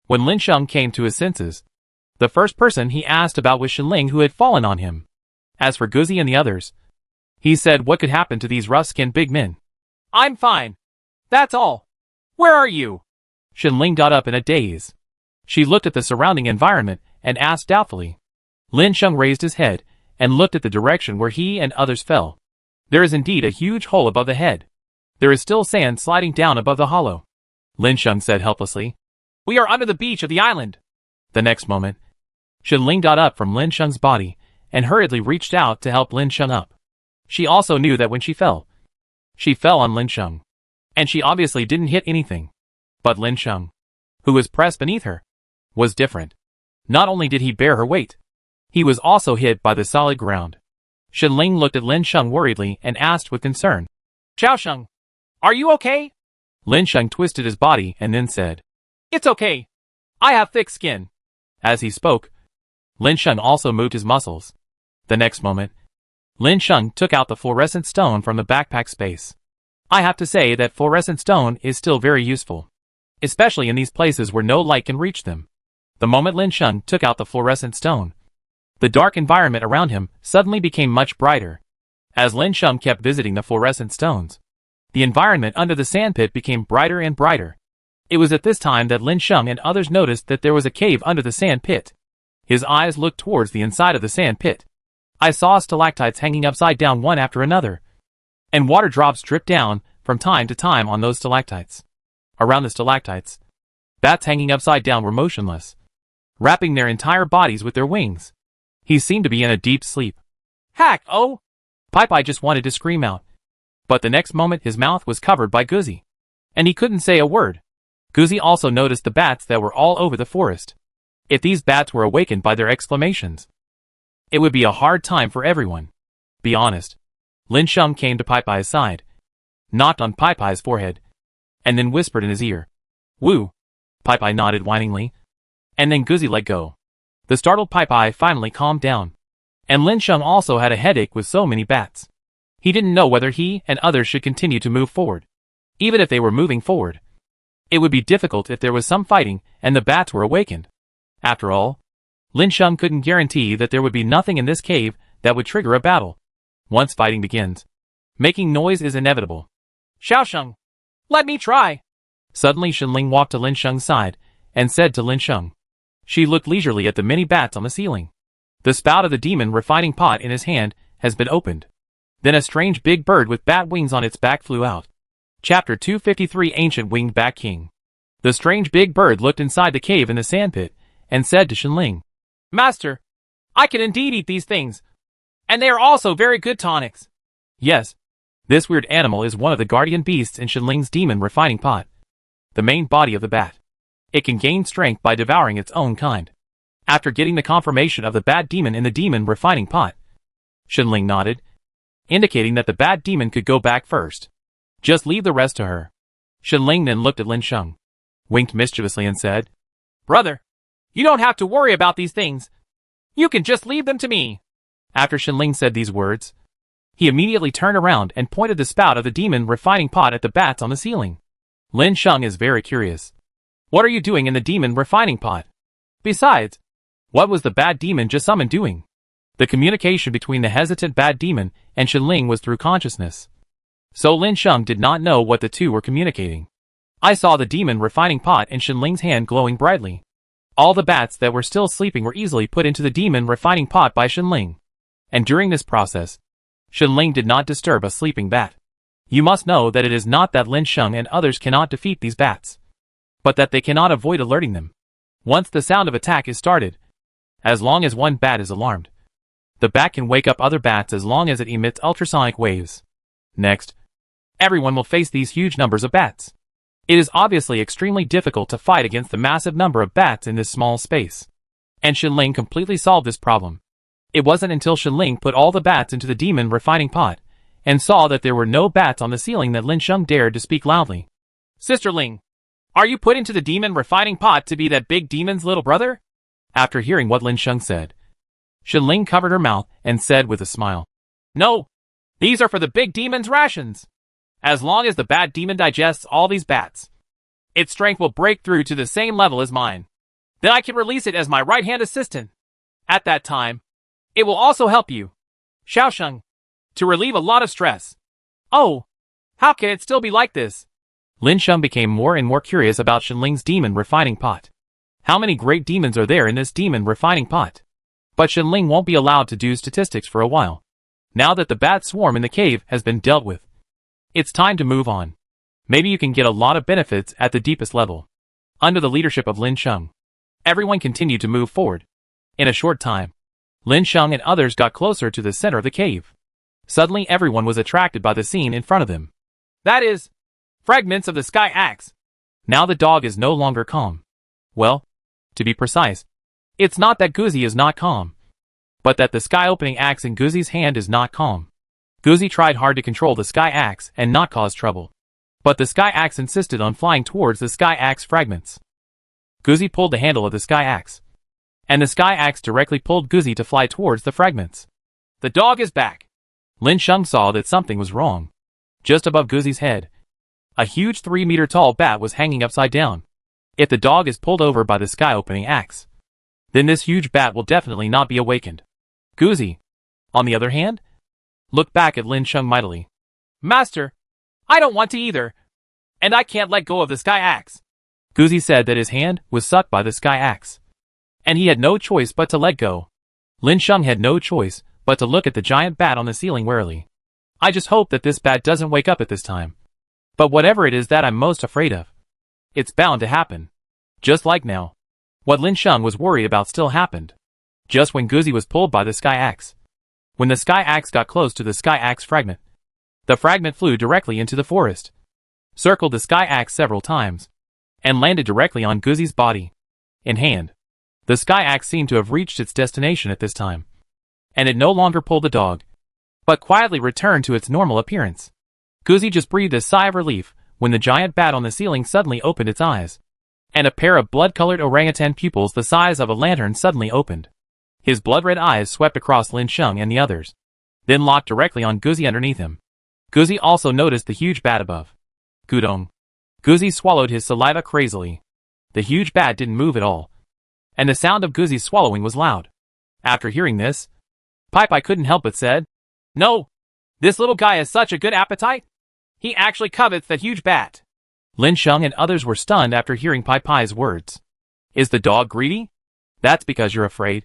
When Lin Sheng came to his senses, the first person he asked about was Shenling, who had fallen on him. As for Guzi and the others, he said what could happen to these rough-skinned big men. I'm fine. That's all. Where are you? Shenling got up in a daze. She looked at the surrounding environment and asked doubtfully. Lin Sheng raised his head and looked at the direction where he and others fell. There is indeed a huge hole above the head. There is still sand sliding down above the hollow. Lin Sheng said helplessly. We are under the beach of the island. The next moment, Shenling got up from Lin Sheng's body and hurriedly reached out to help Lin Sheng up. She also knew that when she fell on Lin Sheng. And she obviously didn't hit anything. But Lin Sheng, who was pressed beneath her, was different. Not only did he bear her weight, he was also hit by the solid ground. Shenling looked at Lin Sheng worriedly and asked with concern. Xiaosheng, are you okay? Lin Sheng twisted his body and then said, It's okay. I have thick skin. As he spoke, Lin Sheng also moved his muscles. The next moment, Lin Sheng took out the fluorescent stone from the backpack space. I have to say that fluorescent stone is still very useful, especially in these places where no light can reach them. The moment Lin Sheng took out the fluorescent stone, the dark environment around him suddenly became much brighter. As Lin Sheng kept visiting the fluorescent stones, the environment under the sandpit became brighter and brighter. It was at this time that Lin Sheng and others noticed that there was a cave under the sand pit. His eyes looked towards the inside of the sand pit. I saw stalactites hanging upside down one after another, and water drops dripped down from time to time on those stalactites. Around the stalactites, bats hanging upside down were motionless, wrapping their entire bodies with their wings. He seemed to be in a deep sleep. Hack, oh! Pai Pai just wanted to scream out. But the next moment his mouth was covered by Guzi, and he couldn't say a word. Guzi also noticed the bats that were all over the forest. If these bats were awakened by their exclamations, it would be a hard time for everyone. Be honest. Lin Sheng came to Pai Pai's side, knocked on Pai Pai's forehead, and then whispered in his ear. Woo! Pai Pai nodded whiningly, and then Guzi let go. The startled Pai Pai finally calmed down, and Lin Sheng also had a headache with so many bats. He didn't know whether he and others should continue to move forward. Even if they were moving forward, it would be difficult if there was some fighting and the bats were awakened. After all, Lin Sheng couldn't guarantee that there would be nothing in this cave that would trigger a battle. Once fighting begins, making noise is inevitable. Xiaosheng, let me try. Suddenly Shenling walked to Lin Sheng's side and said to Lin Sheng. She looked leisurely at the many bats on the ceiling. The spout of the demon refining pot in his hand has been opened. Then a strange big bird with bat wings on its back flew out. Chapter 253 Ancient Winged Bat King. The strange big bird looked inside the cave in the sandpit and said to Shenling, Master, I can indeed eat these things, and they are also very good tonics. Yes, this weird animal is one of the guardian beasts in Shenling's demon refining pot, the main body of the bat. It can gain strength by devouring its own kind. After getting the confirmation of the bad demon in the demon refining pot, Shenling nodded, indicating that the bad demon could go back first. Just leave the rest to her. Shenling then looked at Lin Sheng, winked mischievously and said, Brother, you don't have to worry about these things. You can just leave them to me. After Shenling said these words, he immediately turned around and pointed the spout of the demon refining pot at the bats on the ceiling. Lin Sheng is very curious. What are you doing in the demon refining pot? Besides, what was the bad demon just summoned doing? The communication between the hesitant bad demon and Shenling was through consciousness. So Lin Sheng did not know what the two were communicating. I saw the demon refining pot in Shenling's hand glowing brightly. All the bats that were still sleeping were easily put into the demon refining pot by Shenling. And during this process, Shenling did not disturb a sleeping bat. You must know that it is not that Lin Sheng and others cannot defeat these bats, but that they cannot avoid alerting them. Once the sound of attack is started, as long as one bat is alarmed, the bat can wake up other bats as long as it emits ultrasonic waves. Next, everyone will face these huge numbers of bats. It is obviously extremely difficult to fight against the massive number of bats in this small space. And Shenling completely solved this problem. It wasn't until Shenling put all the bats into the demon refining pot and saw that there were no bats on the ceiling that Lin Sheng dared to speak loudly. Sister Ling, are you put into the demon refining pot to be that big demon's little brother? After hearing what Lin Sheng said, Shenling covered her mouth and said with a smile, No, these are for the big demon's rations. As long as the bad demon digests all these bats, its strength will break through to the same level as mine. Then I can release it as my right-hand assistant. At that time, it will also help you, Xiaosheng, to relieve a lot of stress. Oh, how can it still be like this? Lin Sheng became more and more curious about Shenling's demon refining pot. How many great demons are there in this demon refining pot? But Shenling won't be allowed to do statistics for a while. Now that the bat swarm in the cave has been dealt with, it's time to move on. Maybe you can get a lot of benefits at the deepest level. Under the leadership of Lin Sheng, everyone continued to move forward. In a short time, Lin Sheng and others got closer to the center of the cave. Suddenly everyone was attracted by the scene in front of them. That is, fragments of the sky axe. Now the dog is no longer calm. Well, to be precise, it's not that Guzi is not calm, but that the sky-opening axe in Guzi's hand is not calm. Guzi tried hard to control the sky axe and not cause trouble, but the sky axe insisted on flying towards the sky axe fragments. Guzi pulled the handle of the sky axe, and the sky axe directly pulled Guzi to fly towards the fragments. The dog is back. Lin Sheng saw that something was wrong. Just above Guzi's head, a huge 3-meter-tall bat was hanging upside down. If the dog is pulled over by the sky-opening axe, then this huge bat will definitely not be awakened. Guzi, on the other hand, looked back at Lin Sheng mightily. Master, I don't want to either, and I can't let go of the sky axe. Guzi said that his hand was sucked by the sky axe, and he had no choice but to let go. Lin Sheng had no choice but to look at the giant bat on the ceiling warily. I just hope that this bat doesn't wake up at this time. But whatever it is that I'm most afraid of, it's bound to happen. Just like now. What Lin Sheng was worried about still happened. Just when Guzi was pulled by the sky axe. When the sky axe got close to the sky axe fragment, the fragment flew directly into the forest, circled the sky axe several times, and landed directly on Guzi's body. In hand, the sky axe seemed to have reached its destination at this time, and it no longer pulled the dog, but quietly returned to its normal appearance. Guzi just breathed a sigh of relief when the giant bat on the ceiling suddenly opened its eyes, and a pair of blood-colored orangutan pupils the size of a lantern suddenly opened. His blood-red eyes swept across Lin Sheng and the others, then locked directly on Guzi underneath him. Guzi also noticed the huge bat above. Gudong. Guzi swallowed his saliva crazily. The huge bat didn't move at all, and the sound of Guzi's swallowing was loud. After hearing this, Pai couldn't help but said, No, this little guy has such a good appetite. He actually covets that huge bat. Lin Sheng and others were stunned after hearing Pai's words. Is the dog greedy? That's because you're afraid.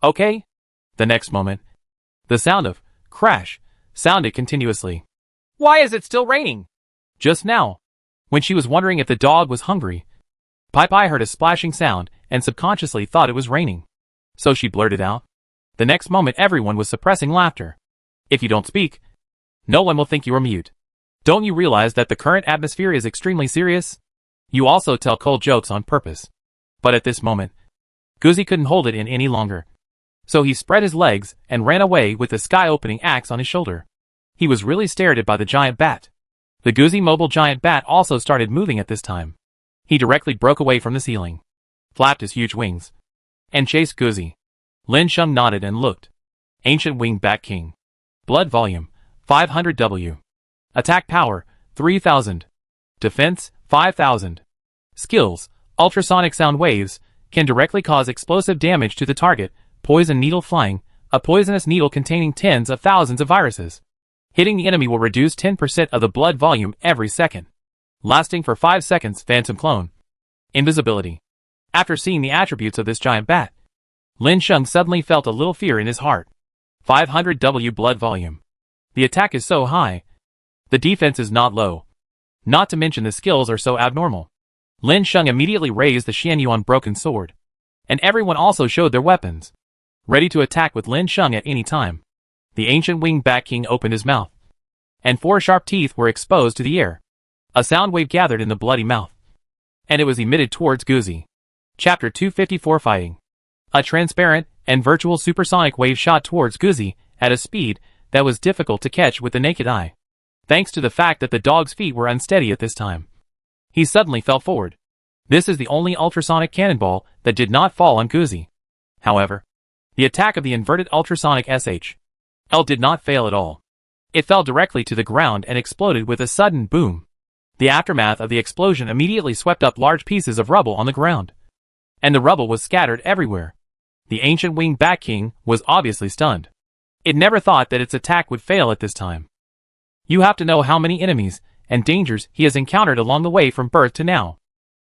Okay. The next moment, the sound of crash sounded continuously. Why is it still raining? Just now, when she was wondering if the dog was hungry, Pai heard a splashing sound and subconsciously thought it was raining. So she blurted out. The next moment everyone was suppressing laughter. If you don't speak, no one will think you are mute. Don't you realize that the current atmosphere is extremely serious? You also tell cold jokes on purpose. But at this moment, Guzi couldn't hold it in any longer. So he spread his legs and ran away with the sky-opening axe on his shoulder. He was really stared at by the giant bat. The Guzi mobile giant bat also started moving at this time. He directly broke away from the ceiling, flapped his huge wings, and chased Guzi. Lin Sheng nodded and looked. Ancient Winged Bat King. Blood volume, 500W. Attack power, 3000. Defense, 5000. Skills, ultrasonic sound waves, can directly cause explosive damage to the target, poison needle flying, a poisonous needle containing tens of thousands of viruses. Hitting the enemy will reduce 10% of the blood volume every second. Lasting for 5 seconds, phantom clone. Invisibility. After seeing the attributes of this giant bat, Lin Sheng suddenly felt a little fear in his heart. 500W blood volume. The attack is so high. The defense is not low. Not to mention the skills are so abnormal. Lin Sheng immediately raised the Xianyuan broken sword. And everyone also showed their weapons, ready to attack with Lin Sheng at any time. The Ancient Winged Bat King opened his mouth, and 4 sharp teeth were exposed to the air. A sound wave gathered in the bloody mouth, and it was emitted towards Guzi. Chapter 254 Fighting. A transparent and virtual supersonic wave shot towards Guzi at a speed that was difficult to catch with the naked eye, thanks to the fact that the dog's feet were unsteady at this time. He suddenly fell forward. This is the only ultrasonic cannonball that did not fall on Guzi. However, the attack of the inverted ultrasonic SH.L did not fail at all. It fell directly to the ground and exploded with a sudden boom. The aftermath of the explosion immediately swept up large pieces of rubble on the ground, and the rubble was scattered everywhere. The Ancient Winged Bat King was obviously stunned. It never thought that its attack would fail at this time. You have to know how many enemies and dangers he has encountered along the way from birth to now.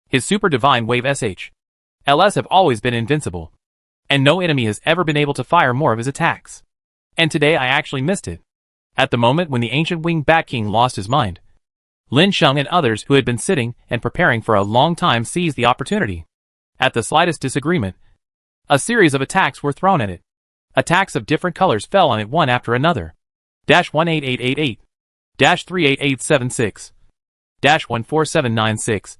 His super divine wave SH.Ls have always been invincible, and no enemy has ever been able to fire more of his attacks. And today I actually missed it. At the moment when the Ancient Winged Bat King lost his mind, Lin Sheng and others who had been sitting and preparing for a long time seized the opportunity. At the slightest disagreement, a series of attacks were thrown at it. Attacks of different colors fell on it one after another. -18888. -38876. -14796.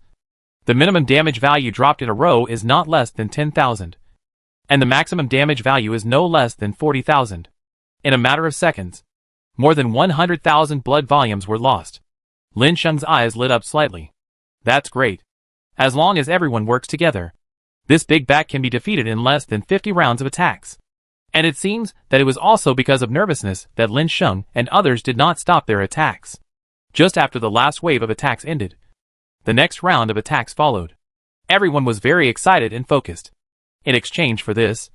The minimum damage value dropped in a row is not less than 10,000. And the maximum damage value is no less than 40,000. In a matter of seconds, more than 100,000 blood volumes were lost. Lin Sheng's eyes lit up slightly. That's great. As long as everyone works together, this big bat can be defeated in less than 50 rounds of attacks. And it seems that it was also because of nervousness that Lin Sheng and others did not stop their attacks. Just after the last wave of attacks ended, the next round of attacks followed. Everyone was very excited and focused. In exchange for this,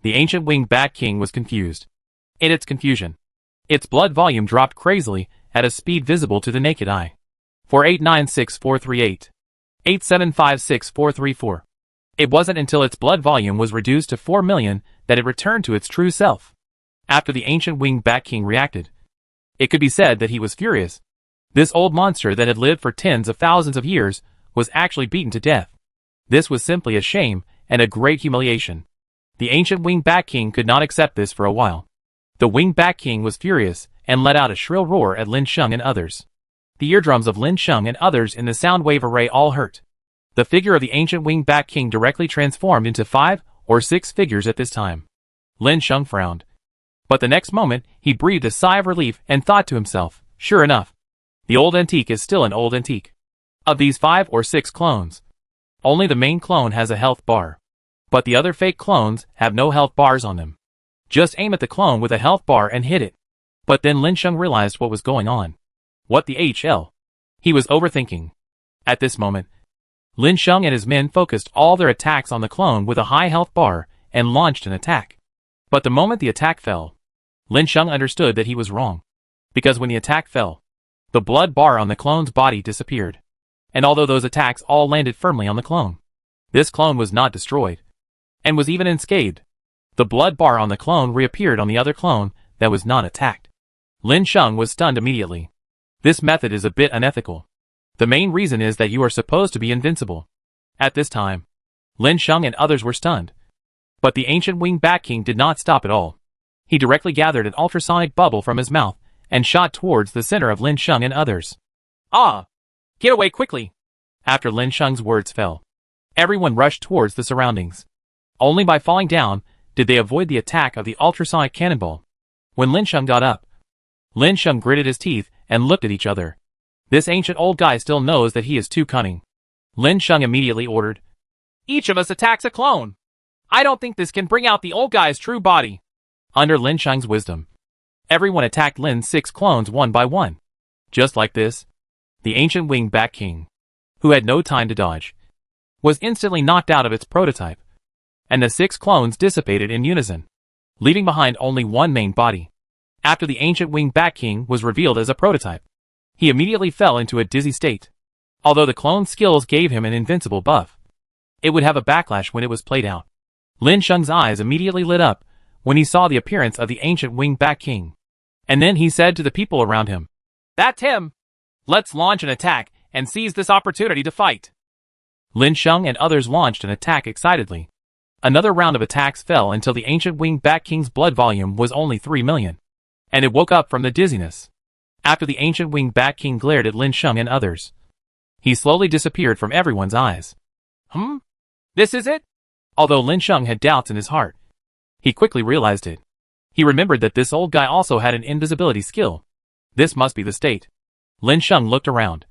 the Ancient Winged Bat King was confused. In its confusion, its blood volume dropped crazily at a speed visible to the naked eye. 4896438. 8756434. It wasn't until its blood volume was reduced to 4 million that it returned to its true self. After the Ancient Winged Bat King reacted, it could be said that he was furious. This old monster that had lived for tens of thousands of years was actually beaten to death. This was simply a shame and a great humiliation. The Ancient Winged Bat King could not accept this for a while. The Winged Bat King was furious and let out a shrill roar at Lin Sheng and others. The eardrums of Lin Sheng and others in the sound wave array all hurt. The figure of the Ancient Winged Bat King directly transformed into 5 or 6 figures at this time. Lin Sheng frowned. But the next moment, he breathed a sigh of relief and thought to himself, sure enough, the old antique is still an old antique. Of these 5 or 6 clones, only the main clone has a health bar. But the other fake clones have no health bars on them. Just aim at the clone with a health bar and hit it. But then Lin Sheng realized what was going on. What the HL? He was overthinking. At this moment, Lin Sheng and his men focused all their attacks on the clone with a high health bar and launched an attack. But the moment the attack fell, Lin Sheng understood that he was wrong. Because when the attack fell, the blood bar on the clone's body disappeared. And although those attacks all landed firmly on the clone, this clone was not destroyed, and was even unscathed. The blood bar on the clone reappeared on the other clone that was not attacked. Lin Sheng was stunned immediately. This method is a bit unethical. The main reason is that you are supposed to be invincible. At this time, Lin Sheng and others were stunned. But the ancient winged Bat King did not stop at all. He directly gathered an ultrasonic bubble from his mouth and shot towards the center of Lin Sheng and others. Ah! Get away quickly! After Lin Sheng's words fell, everyone rushed towards the surroundings. Only by falling down did they avoid the attack of the ultrasonic cannonball. When Lin Sheng got up, Lin Sheng gritted his teeth and looked at each other. This ancient old guy still knows that he is too cunning. Lin Sheng immediately ordered, "Each of us attacks a clone. I don't think this can bring out the old guy's true body." Under Lin Sheng's wisdom, everyone attacked Lin's 6 clones one by one. Just like this, the ancient winged Bat King, who had no time to dodge, was instantly knocked out of its prototype, and the 6 clones dissipated in unison, leaving behind only one main body. After the ancient winged Bat King was revealed as a prototype, he immediately fell into a dizzy state. Although the clone's skills gave him an invincible buff, it would have a backlash when it was played out. Lin Sheng's eyes immediately lit up when he saw the appearance of the ancient winged Bat King. And then he said to the people around him, "That's him! Let's launch an attack and seize this opportunity to fight." Lin Sheng and others launched an attack excitedly. Another round of attacks fell until the ancient winged Bat King's blood volume was only 3 million. And it woke up from the dizziness. After the ancient winged Bat King glared at Lin Sheng and others, he slowly disappeared from everyone's eyes. This is it? Although Lin Sheng had doubts in his heart, he quickly realized it. He remembered that this old guy also had an invisibility skill. This must be the state. Lin Sheng looked around.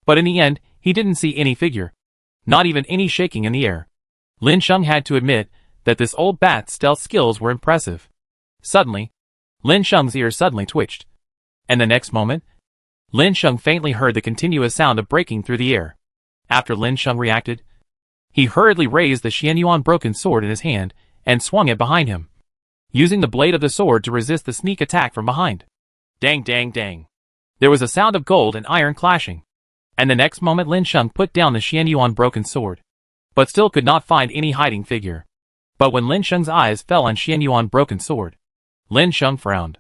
But in the end, he didn't see any figure. Not even any shaking in the air. Lin Sheng had to admit that this old bat's stealth skills were impressive. Suddenly, Lin Sheng's ears suddenly twitched. And the next moment, Lin Sheng faintly heard the continuous sound of breaking through the air. After Lin Sheng reacted, he hurriedly raised the Xianyuan broken sword in his hand and swung it behind him, using the blade of the sword to resist the sneak attack from behind. Dang dang dang. There was a sound of gold and iron clashing. And the next moment Lin Sheng put down the Xianyuan broken sword, but still could not find any hiding figure. But when Lin Sheng's eyes fell on Xianyuan broken sword, Lin Sheng frowned.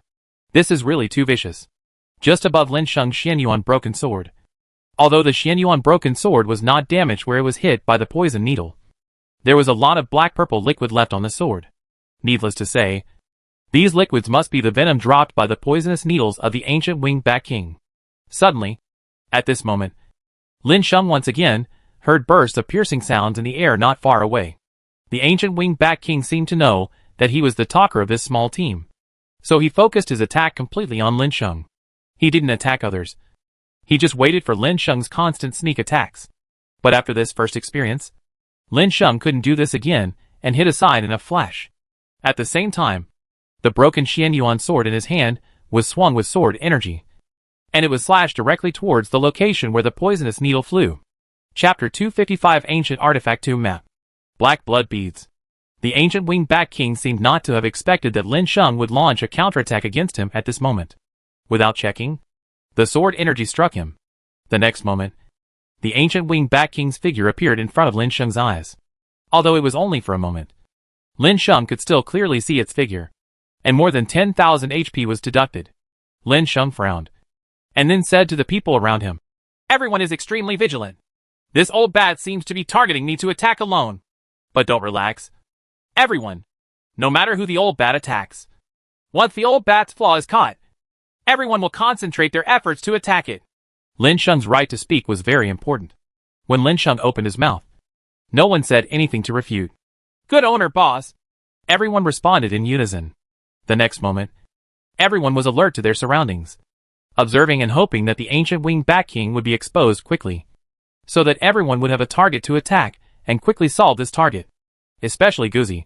This is really too vicious. Just above Lin Sheng's Xianyuan broken sword, although the Xianyuan broken sword was not damaged where it was hit by the poison needle, there was a lot of black-purple liquid left on the sword. Needless to say, these liquids must be the venom dropped by the poisonous needles of the ancient winged Bat King. Suddenly, at this moment, Lin Sheng once again heard bursts of piercing sounds in the air not far away. The ancient winged Bat King seemed to know that he was the talker of this small team, so he focused his attack completely on Lin Sheng. He didn't attack others. He just waited for Lin Sheng's constant sneak attacks. But after this first experience, Lin Sheng couldn't do this again and hid aside in a flash. At the same time, the broken Xianyuan sword in his hand was swung with sword energy, and it was slashed directly towards the location where the poisonous needle flew. Chapter 255 Ancient Artifact Tomb Map. Black Blood Beads. The ancient winged Bat King seemed not to have expected that Lin Sheng would launch a counterattack against him at this moment. Without checking, the sword energy struck him. The next moment, the ancient winged Bat King's figure appeared in front of Lin Sheng's eyes. Although it was only for a moment, Lin Sheng could still clearly see its figure, and more than 10,000 HP was deducted. Lin Sheng frowned, and then said to the people around him, "Everyone is extremely vigilant. This old bat seems to be targeting me to attack alone. But don't relax. Everyone, no matter who the old bat attacks, once the old bat's flaw is caught, everyone will concentrate their efforts to attack it." Lin Sheng's right to speak was very important. When Lin Sheng opened his mouth, no one said anything to refute. "Good owner, boss." Everyone responded in unison. The next moment, everyone was alert to their surroundings, observing and hoping that the ancient winged Bat King would be exposed quickly, so that everyone would have a target to attack and quickly solve this target. Especially Guzi.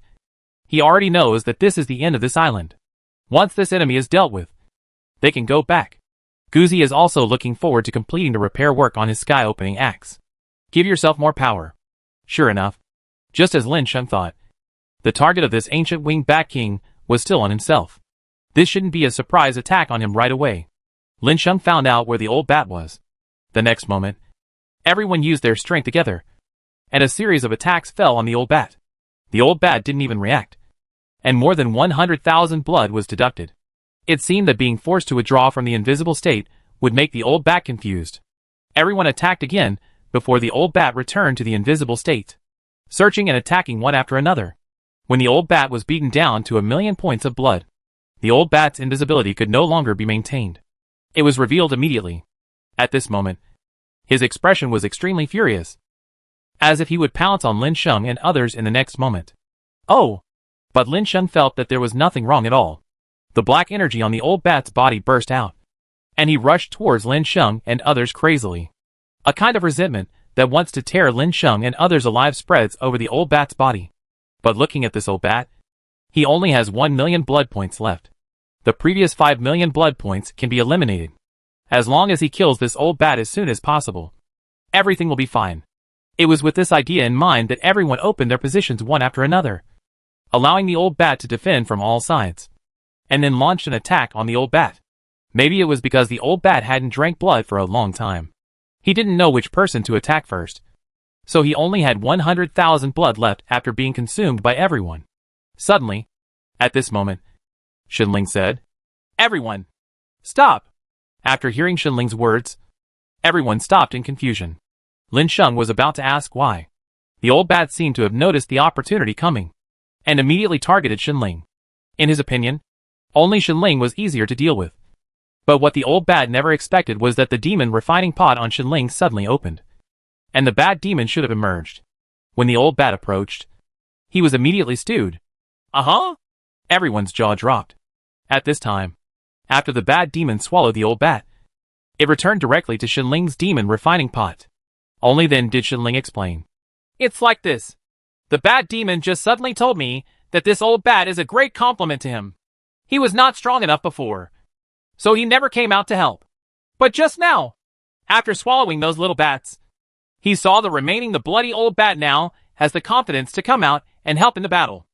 He already knows that this is the end of this island. Once this enemy is dealt with, they can go back. Guzi is also looking forward to completing the repair work on his sky-opening axe. Give yourself more power. Sure enough, just as Lin Sheng thought, the target of this ancient winged Bat King was still on himself. This shouldn't be a surprise attack on him right away. Lin Sheng found out where the old bat was. The next moment, everyone used their strength together, and a series of attacks fell on the old bat. The old bat didn't even react, and more than 100,000 blood was deducted. It seemed that being forced to withdraw from the invisible state would make the old bat confused. Everyone attacked again before the old bat returned to the invisible state, searching and attacking one after another. When the old bat was beaten down to 1,000,000 points of blood, the old bat's invisibility could no longer be maintained. It was revealed immediately. At this moment, his expression was extremely furious, as if he would pounce on Lin Sheng and others in the next moment. Oh! But Lin Sheng felt that there was nothing wrong at all. The black energy on the old bat's body burst out, and he rushed towards Lin Sheng and others crazily. A kind of resentment that wants to tear Lin Sheng and others alive spreads over the old bat's body. But looking at this old bat, he only has 1,000,000 blood points left. The previous 5,000,000 blood points can be eliminated. As long as he kills this old bat as soon as possible, everything will be fine. It was with this idea in mind that everyone opened their positions one after another, allowing the old bat to defend from all sides, and then launched an attack on the old bat. Maybe it was because the old bat hadn't drank blood for a long time. He didn't know which person to attack first, so he only had 100,000 blood left after being consumed by everyone. Suddenly, at this moment, Shinling said, "Everyone, stop!" After hearing Shinling's words, everyone stopped in confusion. Lin Sheng was about to ask why. The old bat seemed to have noticed the opportunity coming, and immediately targeted Shinling. In his opinion, only Shinling was easier to deal with. But what the old bat never expected was that the demon refining pot on Shinling suddenly opened, and the bad demon should have emerged. When the old bat approached, he was immediately stewed. Uh-huh? Everyone's jaw dropped. At this time, after the bad demon swallowed the old bat, it returned directly to Shinling's demon refining pot. Only then did Shinling explain. "It's like this. The bad demon just suddenly told me that this old bat is a great compliment to him. He was not strong enough before, so he never came out to help. But just now, after swallowing those little bats, he saw the bloody old bat now has the confidence to come out and help in the battle."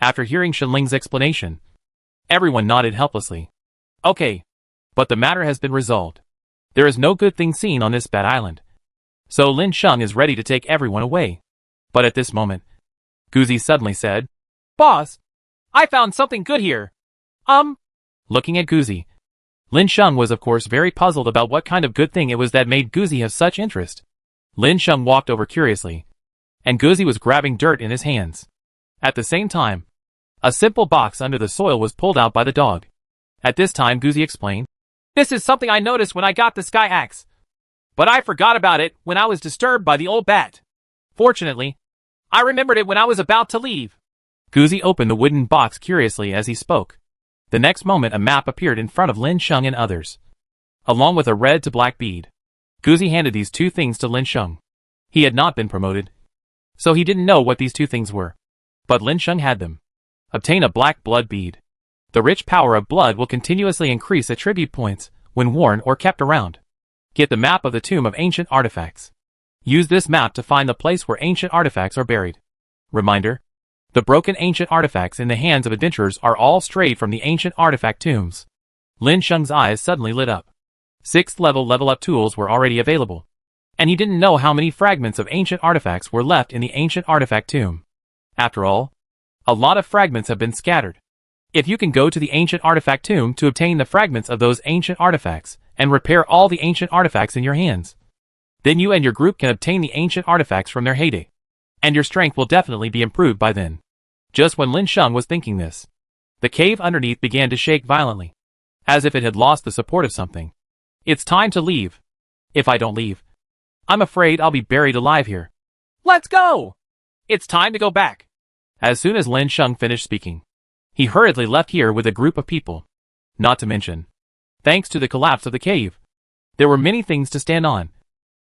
After hearing Shinling's explanation, everyone nodded helplessly. Okay, but the matter has been resolved. There is no good thing seen on this bad island, so Lin Sheng is ready to take everyone away. But at this moment, Guzi suddenly said, "Boss, I found something good here." Looking at Guzi, Lin Sheng was of course very puzzled about what kind of good thing it was that made Guzi have such interest. Lin Sheng walked over curiously, and Guzi was grabbing dirt in his hands. At the same time, a simple box under the soil was pulled out by the dog. At this time Guzi explained, "This is something I noticed when I got the sky axe, but I forgot about it when I was disturbed by the old bat. Fortunately, I remembered it when I was about to leave." Guzi opened the wooden box curiously as he spoke. The next moment a map appeared in front of Lin Sheng and others, along with a red to black bead. Guzi handed these two things to Lin Sheng. He had not been promoted, so he didn't know what these two things were. But Lin Sheng had them. Obtain a black blood bead. The rich power of blood will continuously increase attribute points when worn or kept around. Get the map of the tomb of ancient artifacts. Use this map to find the place where ancient artifacts are buried. Reminder: the broken ancient artifacts in the hands of adventurers are all strayed from the ancient artifact tombs. Lin Sheng's eyes suddenly lit up. 6th level up tools were already available, and he didn't know how many fragments of ancient artifacts were left in the ancient artifact tomb. After all, a lot of fragments have been scattered. If you can go to the ancient artifact tomb to obtain the fragments of those ancient artifacts and repair all the ancient artifacts in your hands, then you and your group can obtain the ancient artifacts from their heyday, and your strength will definitely be improved by then. Just when Lin Sheng was thinking this, the cave underneath began to shake violently, as if it had lost the support of something. "It's time to leave. If I don't leave, I'm afraid I'll be buried alive here. Let's go! It's time to go back." As soon as Lin Sheng finished speaking, he hurriedly left here with a group of people. Not to mention, thanks to the collapse of the cave, there were many things to stand on,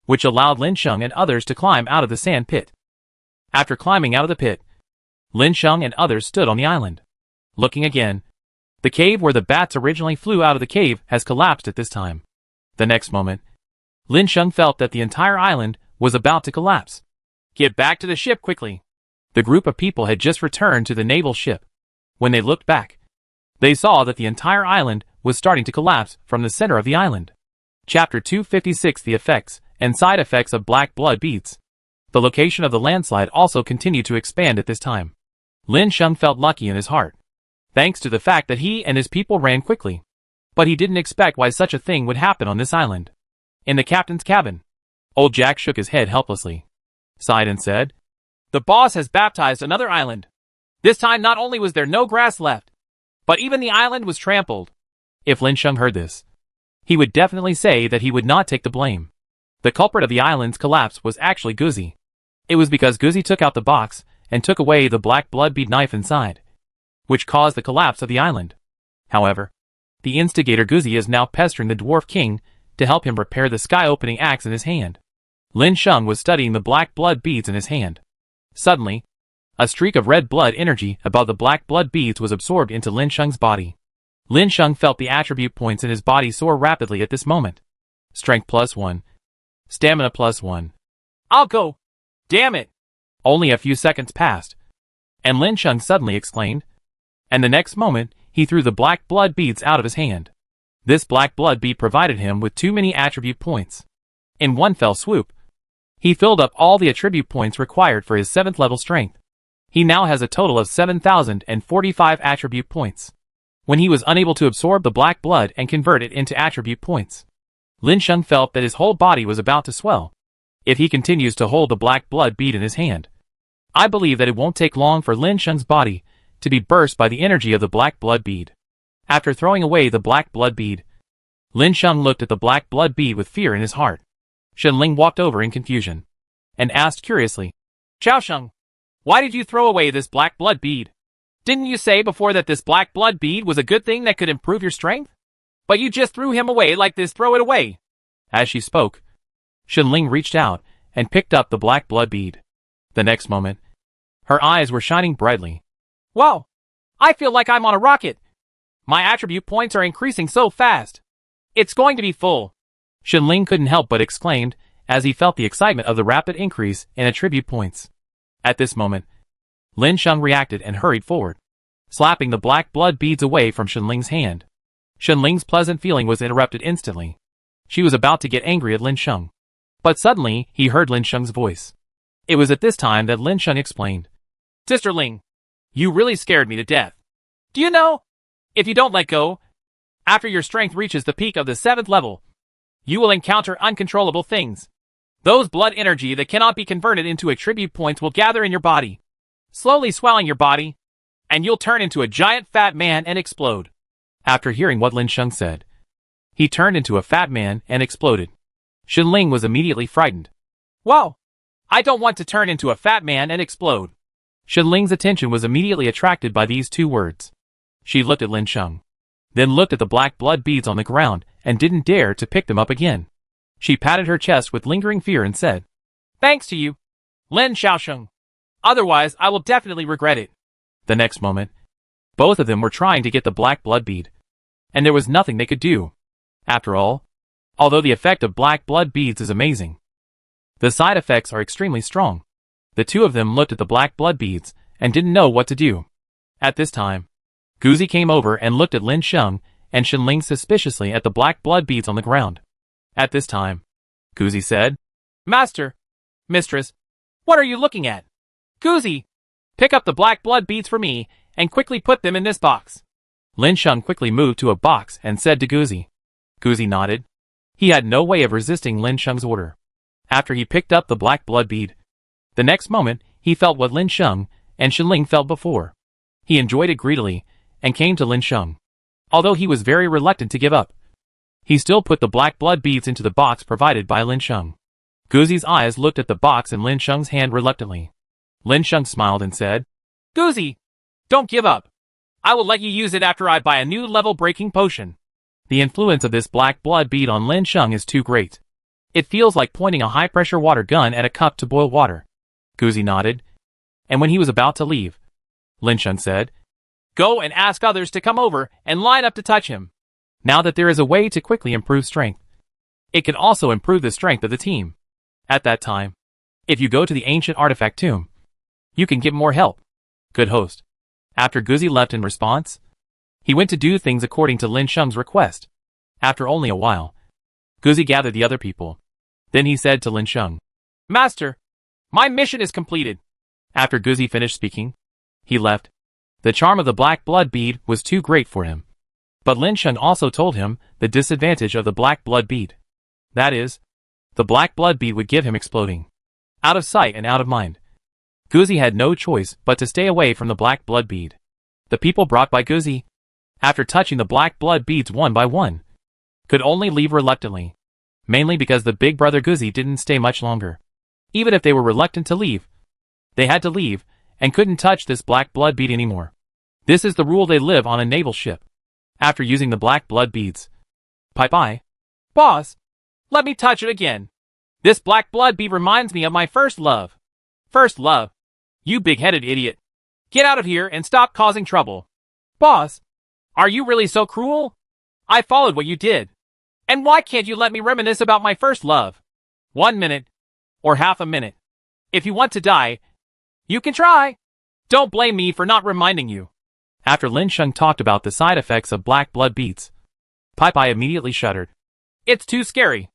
which allowed Lin Sheng and others to climb out of the sand pit. After climbing out of the pit, Lin Sheng and others stood on the island. Looking again, the cave where the bats originally flew out of the cave has collapsed at this time. The next moment, Lin Sheng felt that the entire island was about to collapse. "Get back to the ship quickly." The group of people had just returned to the naval ship. When they looked back, they saw that the entire island was starting to collapse from the center of the island. Chapter 256: The Effects and Side Effects of Black Blood Beads. The location of the landslide also continued to expand at this time. Lin Sheng felt lucky in his heart, thanks to the fact that he and his people ran quickly. But he didn't expect why such a thing would happen on this island. In the captain's cabin, Old Jack shook his head helplessly, sighed and said, The boss has baptized another island. This time not only was there no grass left, but even the island was trampled. If Lin Sheng heard this, he would definitely say that he would not take the blame. The culprit of the island's collapse was actually Guzi. It was because Guzi took out the box and took away the black blood bead knife inside, which caused the collapse of the island. However, the instigator Guzi is now pestering the Dwarf King to help him repair the sky-opening axe in his hand. Lin Sheng was studying the black blood beads in his hand. Suddenly, a streak of red blood energy above the black blood beads was absorbed into Lin Sheng's body. Lin Sheng felt the attribute points in his body soar rapidly at this moment. Strength +1. Stamina +1. I'll go. Damn it. Only a few seconds passed, and Lin Sheng suddenly exclaimed, and the next moment, he threw the black blood beads out of his hand. This black blood bead provided him with too many attribute points. In one fell swoop, he filled up all the attribute points required for his 7th level strength. He now has a total of 7,045 attribute points. When he was unable to absorb the black blood and convert it into attribute points, Lin Sheng felt that his whole body was about to swell. If he continues to hold the black blood bead in his hand, I believe that it won't take long for Lin Sheng's body to be burst by the energy of the black blood bead. After throwing away the black blood bead, Lin Sheng looked at the black blood bead with fear in his heart. Shenling walked over in confusion and asked curiously, Xiaosheng, why did you throw away this black blood bead? Didn't you say before that this black blood bead was a good thing that could improve your strength? But you just threw him away like this, throw it away. As she spoke, Shenling reached out and picked up the black blood bead. The next moment, her eyes were shining brightly. Wow, I feel like I'm on a rocket. My attribute points are increasing so fast. It's going to be full. Shenling couldn't help but exclaimed as he felt the excitement of the rapid increase in attribute points. At this moment, Lin Sheng reacted and hurried forward, slapping the black blood beads away from Shenling's hand. Shenling's pleasant feeling was interrupted instantly. She was about to get angry at Lin Sheng, but suddenly he heard Lin Sheng's voice. It was at this time that Lin Sheng explained, Sister Ling, you really scared me to death. Do you know? If you don't let go, after your strength reaches the peak of the 7th level, you will encounter uncontrollable things. Those blood energy that cannot be converted into attribute points will gather in your body, slowly swelling your body, and you'll turn into a giant fat man and explode. After hearing what Lin Sheng said, he turned into a fat man and exploded. Shenling was immediately frightened. Whoa! I don't want to turn into a fat man and explode. Shenling's attention was immediately attracted by these two words. She looked at Lin Sheng, then looked at the black blood beads on the ground and didn't dare to pick them up again. She patted her chest with lingering fear and said, Thanks to you, Lin Xiaosheng. Otherwise, I will definitely regret it. The next moment, both of them were trying to get the black blood bead, and there was nothing they could do. After all, although the effect of black blood beads is amazing, the side effects are extremely strong. The two of them looked at the black blood beads and didn't know what to do. At this time, Guzi came over and looked at Lin Sheng and Shenling suspiciously at the black blood beads on the ground. At this time, Guzi said, Master, Mistress, what are you looking at? Guzi, pick up the black blood beads for me and quickly put them in this box. Lin Sheng quickly moved to a box and said to Guzi. Guzi nodded. He had no way of resisting Lin Sheng's order. After he picked up the black blood bead, the next moment he felt what Lin Sheng and Shenling felt before. He enjoyed it greedily and came to Lin Sheng. Although he was very reluctant to give up, he still put the black blood beads into the box provided by Lin Sheng. Guzi's eyes looked at the box in Lin Sheng's hand reluctantly. Lin Sheng smiled and said, Guzi, don't give up. I will let you use it after I buy a new level-breaking potion. The influence of this black blood bead on Lin Sheng is too great. It feels like pointing a high-pressure water gun at a cup to boil water. Guzi nodded, and when he was about to leave, Lin Sheng said, Go and ask others to come over and line up to touch him. Now that there is a way to quickly improve strength, it can also improve the strength of the team. At that time, if you go to the ancient artifact tomb, you can get more help. Good host. After Guzi left in response, he went to do things according to Lin Sheng's request. After only a while, Guzi gathered the other people. Then he said to Lin Sheng, Master, my mission is completed. After Guzi finished speaking, he left. The charm of the black blood bead was too great for him. But Lin Sheng also told him the disadvantage of the black blood bead. That is, The black blood bead would give him exploding. Out of sight and out of mind. Guzi had no choice but to stay away from the black blood bead. The people brought by Guzi, after touching the black blood beads one by one, could only leave reluctantly. Mainly because the big brother Guzi didn't stay much longer. Even if they were reluctant to leave, they had to leave, and couldn't touch this black blood bead anymore. This is the rule they live on a naval ship. After using the black blood beads. Bye-bye. Boss, let me touch it again. This black blood bead reminds me of my first love. First love. You big-headed idiot. Get out of here and stop causing trouble. Boss, are you really so cruel? I followed what you did. And why can't you let me reminisce about my first love? 1 minute. Or half a minute. If you want to die, you can try. Don't blame me for not reminding you. After Lin Sheng talked about the side effects of black blood beads, Pai immediately shuddered. It's too scary.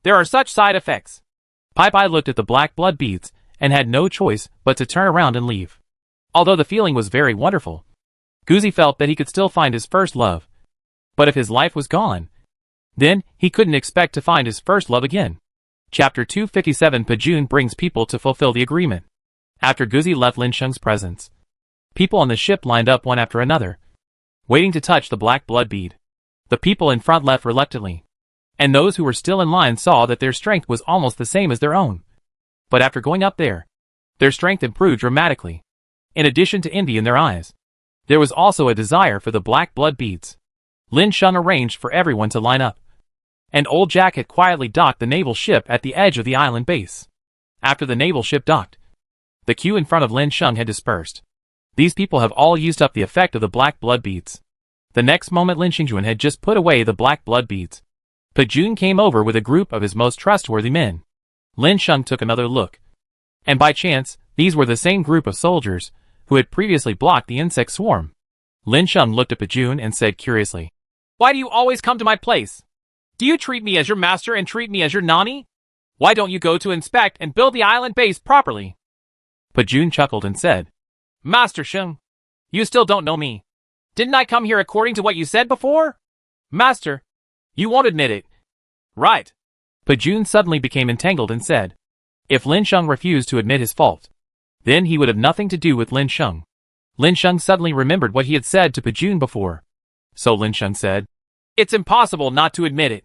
There are such side effects. Pai looked at the black blood beads and had no choice but to turn around and leave. Although the feeling was very wonderful, Guzi felt that he could still find his first love. But if his life was gone, then he couldn't expect to find his first love again. Chapter 257 Pajun brings people to fulfill the agreement. After Guzi left Lin Sheng's presence, people on the ship lined up one after another, waiting to touch the black blood bead. The people in front left reluctantly, and those who were still in line saw that their strength was almost the same as their own. But after going up there, their strength improved dramatically. In addition to envy in their eyes, there was also a desire for the black blood beads. Lin Sheng arranged for everyone to line up. And Old Jack had quietly docked the naval ship at the edge of the island base. After the naval ship docked, the queue in front of Lin Sheng had dispersed. These people have all used up the effect of the black blood beads. The next moment Lin Xingjuan had just put away the black blood beads. Pajun came over with a group of his most trustworthy men. Lin Sheng took another look. And by chance, these were the same group of soldiers who had previously blocked the insect swarm. Lin Sheng looked at Pajun and said curiously, "Why do you always come to my place? Do you treat me as your master and treat me as your nanny? Why don't you go to inspect and build the island base properly?" Pajun chuckled and said, "Master Sheng, you still don't know me. Didn't I come here according to what you said before? Master, you won't admit it. Right." Pajun suddenly became entangled and said, if Lin Sheng refused to admit his fault, then he would have nothing to do with Lin Sheng. Lin Sheng suddenly remembered what he had said to Pajun before. So Lin Sheng said, "It's impossible not to admit it.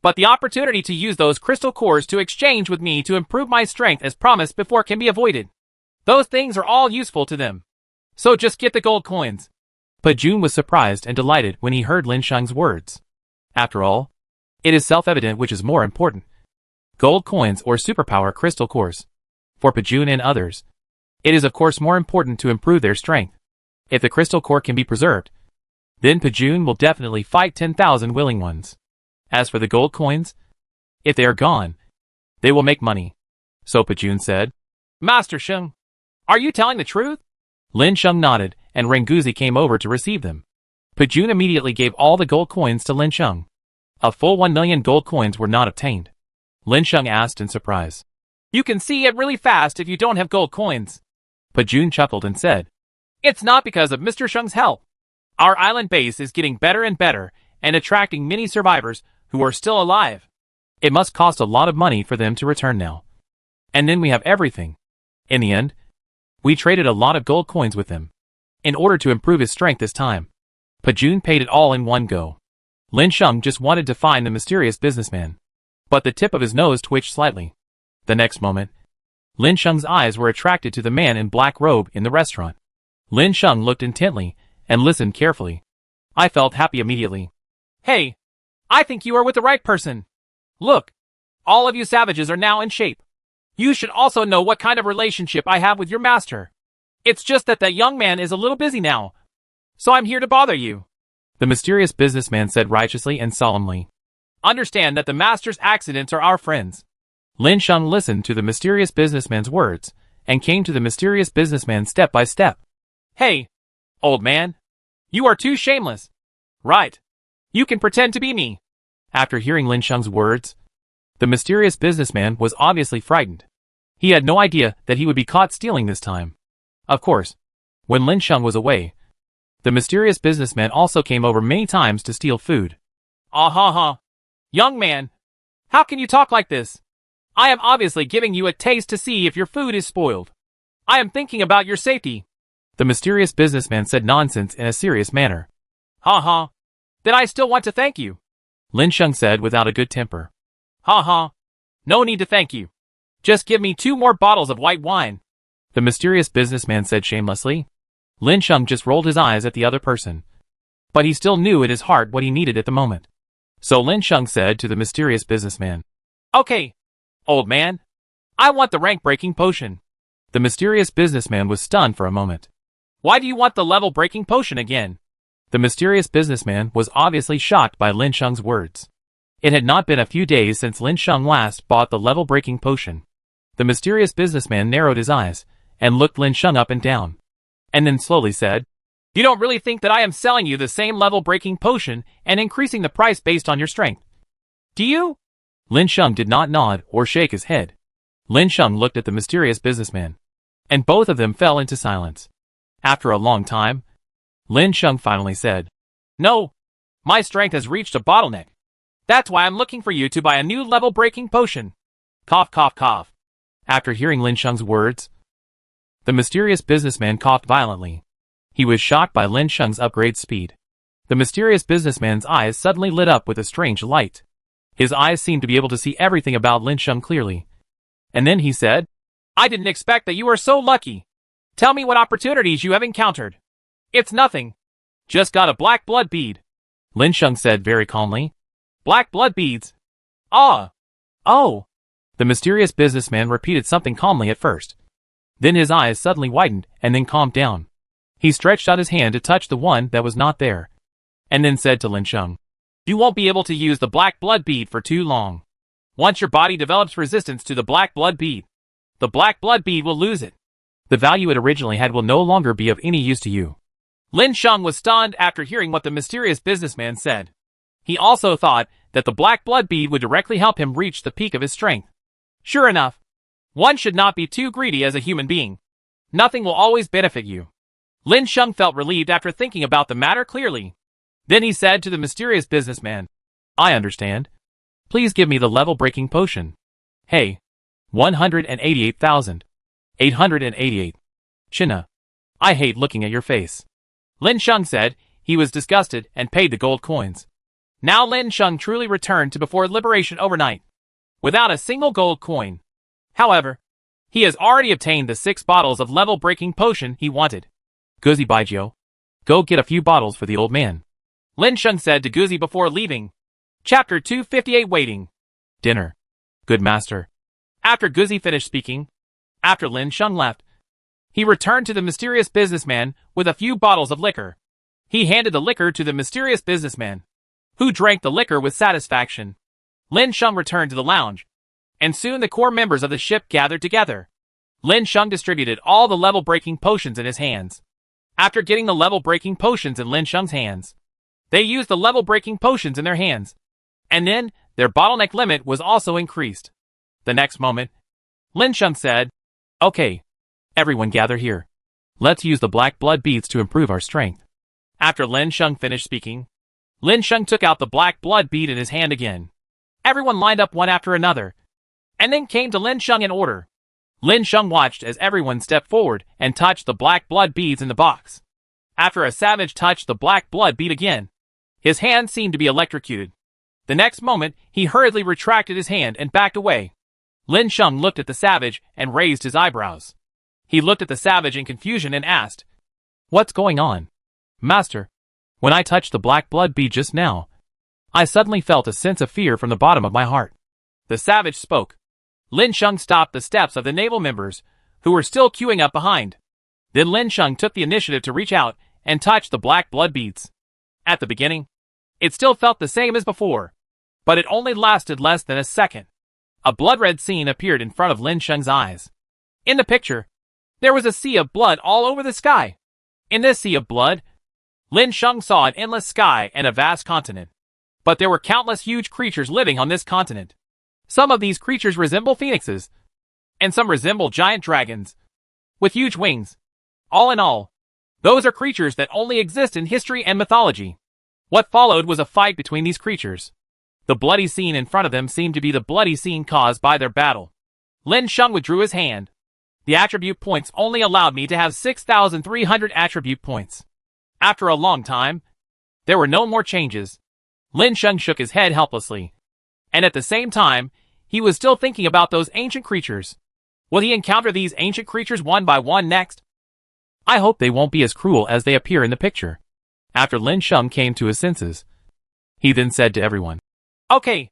But the opportunity to use those crystal cores to exchange with me to improve my strength as promised before can be avoided. Those things are all useful to them. So just get the gold coins." Pajun was surprised and delighted when he heard Lin Sheng's words. After all, it is self-evident which is more important, gold coins or superpower crystal cores. For Pajun and others, it is of course more important to improve their strength. If the crystal core can be preserved, then Pajun will definitely fight 10,000 willing ones. As for the gold coins, if they are gone, they will make money. So Pajun said, "Master Sheng, are you telling the truth?" Lin Sheng nodded, and Renguzi came over to receive them. Pajun immediately gave all the gold coins to Lin Sheng. A full 1 million gold coins were not obtained. Lin Sheng asked in surprise, "You can see it really fast if you don't have gold coins." Pajun chuckled and said, "It's not because of Mr. Sheng's help. Our island base is getting better and better and attracting many survivors who are still alive. It must cost a lot of money for them to return now. And then we have everything. In the end, we traded a lot of gold coins with him, in order to improve his strength this time." Pajun paid it all in one go. Lin Sheng just wanted to find the mysterious businessman, but the tip of his nose twitched slightly. The next moment, Lin Sheng's eyes were attracted to the man in black robe in the restaurant. Lin Sheng looked intently and listened carefully. I felt happy immediately. "Hey, I think you are with the right person. Look, all of you savages are now in shape. You should also know what kind of relationship I have with your master. It's just that that young man is a little busy now, so I'm here to bother you." The mysterious businessman said righteously and solemnly. "Understand that the master's accidents are our friends." Lin Sheng listened to the mysterious businessman's words and came to the mysterious businessman step by step. "Hey, old man, you are too shameless. Right, you can pretend to be me." After hearing Lin Sheng's words, the mysterious businessman was obviously frightened. He had no idea that he would be caught stealing this time. Of course, when Lin Sheng was away, the mysterious businessman also came over many times to steal food. "Ah ha ha. Young man, how can you talk like this? I am obviously giving you a taste to see if your food is spoiled. I am thinking about your safety. The mysterious businessman said nonsense in a serious manner. Ha ha. Then I still want to thank you, Lin Sheng said without a good temper. Ha ha. No need to thank you. Just give me 2 more bottles of white wine, the mysterious businessman said shamelessly. Lin Sheng just rolled his eyes at the other person. But he still knew in his heart what he needed at the moment. So Lin Sheng said to the mysterious businessman, Okay, old man. I want the rank-breaking potion. The mysterious businessman was stunned for a moment. Why do you want the level-breaking potion again? The mysterious businessman was obviously shocked by Lin Sheng's words. It had not been a few days since Lin Sheng last bought the level-breaking potion. The mysterious businessman narrowed his eyes and looked Lin Sheng up and down, and then slowly said, You don't really think that I am selling you the same level-breaking potion and increasing the price based on your strength, do you? Lin Sheng did not nod or shake his head. Lin Sheng looked at the mysterious businessman, and both of them fell into silence. After a long time, Lin Sheng finally said, No, my strength has reached a bottleneck. That's why I'm looking for you to buy a new level-breaking potion. Cough, cough, cough. After hearing Lin Sheng's words, the mysterious businessman coughed violently. He was shocked by Lin Sheng's upgrade speed. The mysterious businessman's eyes suddenly lit up with a strange light. His eyes seemed to be able to see everything about Lin Sheng clearly. And then he said, I didn't expect that you were so lucky. Tell me what opportunities you have encountered. It's nothing. Just got a black blood bead, Lin Sheng said very calmly. Black blood beads. Ah. Oh. The mysterious businessman repeated something calmly at first. Then his eyes suddenly widened and then calmed down. He stretched out his hand to touch the one that was not there, and then said to Lin Sheng, You won't be able to use the black blood bead for too long. Once your body develops resistance to the black blood bead, the black blood bead will lose it. The value it originally had will no longer be of any use to you. Lin Sheng was stunned after hearing what the mysterious businessman said. He also thought that the black blood bead would directly help him reach the peak of his strength. Sure enough, one should not be too greedy as a human being. Nothing will always benefit you. Lin Sheng felt relieved after thinking about the matter clearly. Then he said to the mysterious businessman, I understand. Please give me the level-breaking potion. Hey, 188,888. China. I hate looking at your face. Lin Sheng said. He was disgusted and paid the gold coins. Now Lin Sheng truly returned to before liberation overnight, without a single gold coin. However, he has already obtained the 6 bottles of level-breaking potion he wanted. Guzi Baijiu, go get a few bottles for the old man, Lin Sheng said to Guzi before leaving. Chapter 258 Waiting. Dinner. Good master. After Guzi finished speaking, after Lin Sheng left, he returned to the mysterious businessman with a few bottles of liquor. He handed the liquor to the mysterious businessman, who drank the liquor with satisfaction. Lin Sheng returned to the lounge, and soon the core members of the ship gathered together. Lin Sheng distributed all the level-breaking potions in his hands. After getting the level-breaking potions in Lin Sheng's hands, they used the level-breaking potions in their hands, and then their bottleneck limit was also increased. The next moment, Lin Sheng said, Okay, everyone gather here. Let's use the black blood beads to improve our strength. After Lin Sheng finished speaking, Lin Sheng took out the black blood bead in his hand again. Everyone lined up one after another, and then came to Lin Sheng in order. Lin Sheng watched as everyone stepped forward and touched the black blood beads in the box. After a savage touched the black blood bead again, his hand seemed to be electrocuted. The next moment, he hurriedly retracted his hand and backed away. Lin Sheng looked at the savage and raised his eyebrows. He looked at the savage in confusion and asked, What's going on? Master, when I touched the black blood bead just now, I suddenly felt a sense of fear from the bottom of my heart. The savage spoke. Lin Sheng stopped the steps of the naval members, who were still queuing up behind. Then Lin Sheng took the initiative to reach out and touch the black blood beads. At the beginning, it still felt the same as before, but it only lasted less than a second. A blood-red scene appeared in front of Lin Sheng's eyes. In the picture, there was a sea of blood all over the sky. In this sea of blood, Lin Sheng saw an endless sky and a vast continent. But there were countless huge creatures living on this continent. Some of these creatures resemble phoenixes, and some resemble giant dragons, with huge wings. All in all, those are creatures that only exist in history and mythology. What followed was a fight between these creatures. The bloody scene in front of them seemed to be the bloody scene caused by their battle. Lin Sheng withdrew his hand. The attribute points only allowed me to have 6,300 attribute points. After a long time, there were no more changes. Lin Sheng shook his head helplessly. And at the same time, he was still thinking about those ancient creatures. Will he encounter these ancient creatures one by one next? I hope they won't be as cruel as they appear in the picture. After Lin Sheng came to his senses, he then said to everyone, "Okay,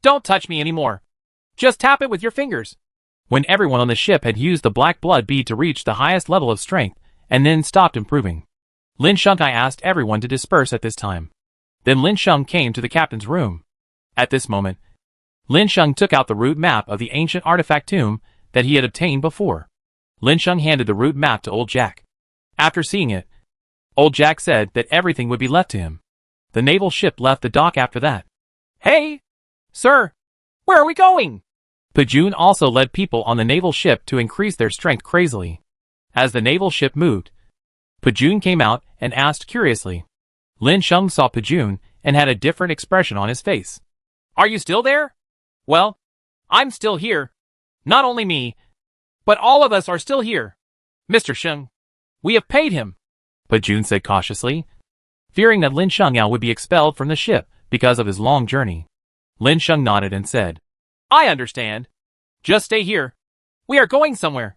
don't touch me anymore. Just tap it with your fingers." When everyone on the ship had used the black blood bead to reach the highest level of strength, and then stopped improving, Lin Sheng asked everyone to disperse at this time. Then Lin Sheng came to the captain's room. At this moment, Lin Sheng took out the route map of the ancient artifact tomb that he had obtained before. Lin Sheng handed the route map to Old Jack. After seeing it, Old Jack said that everything would be left to him. The naval ship left the dock after that. "Hey, sir, where are we going?" Pajun also led people on the naval ship to increase their strength crazily. As the naval ship moved, Pajun came out and asked curiously. Lin Sheng saw Pajun and had a different expression on his face. "Are you still there?" "Well, I'm still here. Not only me, but all of us are still here. Mr. Sheng, we have paid him," Pajun said cautiously, fearing that Lin Sheng would be expelled from the ship because of his long journey. Lin Sheng nodded and said, "I understand. Just stay here. We are going somewhere."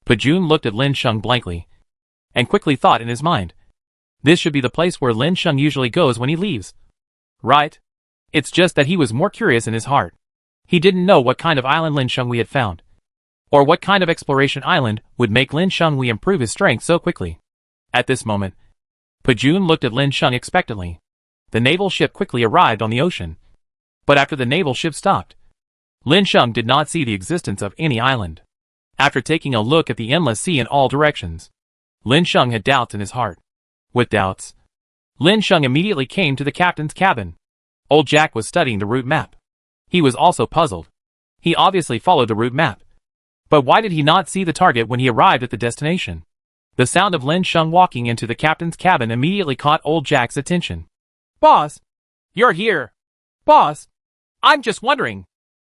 Pajun looked at Lin Sheng blankly, and quickly thought in his mind, this should be the place where Lin Sheng usually goes when he leaves. Right? It's just that he was more curious in his heart. He didn't know what kind of island Lin Sheng had found, or what kind of exploration island would make Lin Sheng improve his strength so quickly. At this moment, Pajun looked at Lin Sheng expectantly. The naval ship quickly arrived on the ocean. But after the naval ship stopped, Lin Sheng did not see the existence of any island. After taking a look at the endless sea in all directions, Lin Sheng had doubts in his heart. With doubts, Lin Sheng immediately came to the captain's cabin. Old Jack was studying the route map. He was also puzzled. He obviously followed the route map. But why did he not see the target when he arrived at the destination? The sound of Lin Sheng walking into the captain's cabin immediately caught Old Jack's attention. "Boss, you're here. Boss, I'm just wondering.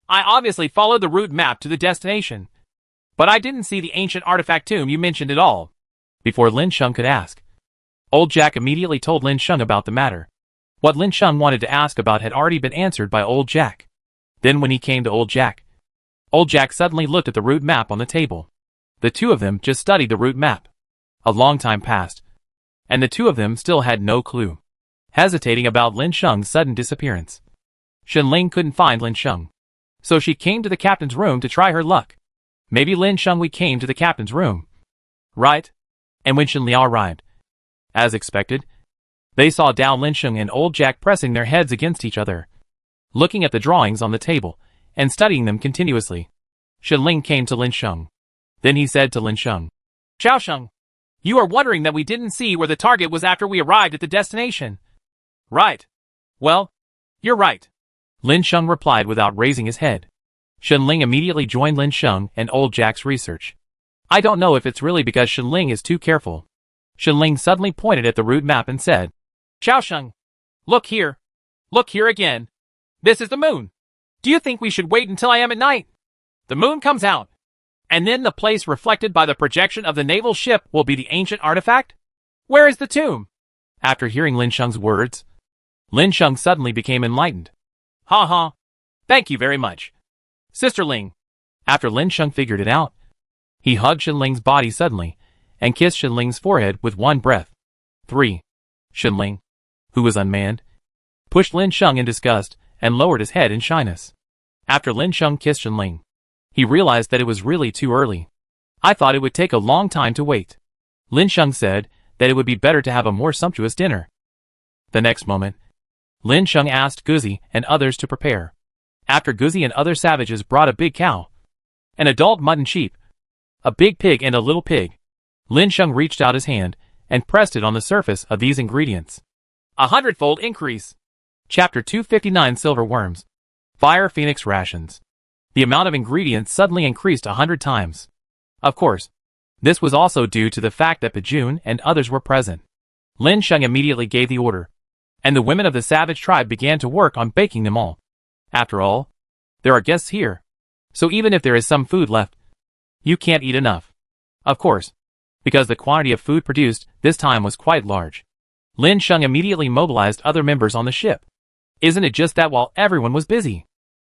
I obviously followed the route map to the destination, but I didn't see the ancient artifact tomb you mentioned at all." Before Lin Sheng could ask, Old Jack immediately told Lin Sheng about the matter. What Lin Sheng wanted to ask about had already been answered by Old Jack. Then when he came to Old Jack suddenly looked at the route map on the table. The two of them just studied the route map. A long time passed, and the two of them still had no clue. Hesitating about Lin Sheng's sudden disappearance, Shenling couldn't find Lin Sheng, so she came to the captain's room to try her luck. Maybe Lin Sheng came to the captain's room. Right? And when Shen Liao arrived, as expected, they saw Dao Lin Sheng and Old Jack pressing their heads against each other, looking at the drawings on the table and studying them continuously. Shen Ling came to Lin Sheng. Then he said to Lin Sheng, "Xiao Sheng, you are wondering that we didn't see where the target was after we arrived at the destination." "Right. Well, you're right," Lin Sheng replied without raising his head. Shen Ling immediately joined Lin Sheng and Old Jack's research. I don't know if it's really because Shen Ling is too careful. Shen Ling suddenly pointed at the route map and said, "Xiao Sheng, look here. Look here again. This is the moon. Do you think we should wait until I am at night? The moon comes out, and then the place reflected by the projection of the naval ship will be the ancient artifact? Where is the tomb?" After hearing Lin Sheng's words, Lin Sheng suddenly became enlightened. "Ha ha. Thank you very much, Sister Ling." After Lin Sheng figured it out, he hugged Shen Ling's body suddenly and kissed Shen Ling's forehead with one breath. 3. Shen Ling, who was unmanned, pushed Lin Sheng in disgust and lowered his head in shyness. After Lin Sheng kissed Shen Ling, he realized that it was really too early. "I thought it would take a long time to wait." Lin Sheng said that it would be better to have a more sumptuous dinner. The next moment, Lin Sheng asked Guzi and others to prepare. After Guzi and other savages brought a big cow, an adult mutton sheep, a big pig and a little pig, Lin Sheng reached out his hand and pressed it on the surface of these ingredients. 100-fold increase. Chapter 259 Silver Worms. Fire Phoenix Rations. The amount of ingredients suddenly increased 100 times. Of course, this was also due to the fact that Pajun and others were present. Lin Sheng immediately gave the order, and the women of the savage tribe began to work on baking them all. After all, there are guests here. So even if there is some food left, you can't eat enough. Of course, because the quantity of food produced this time was quite large. Lin Sheng immediately mobilized other members on the ship. Isn't it just that while everyone was busy,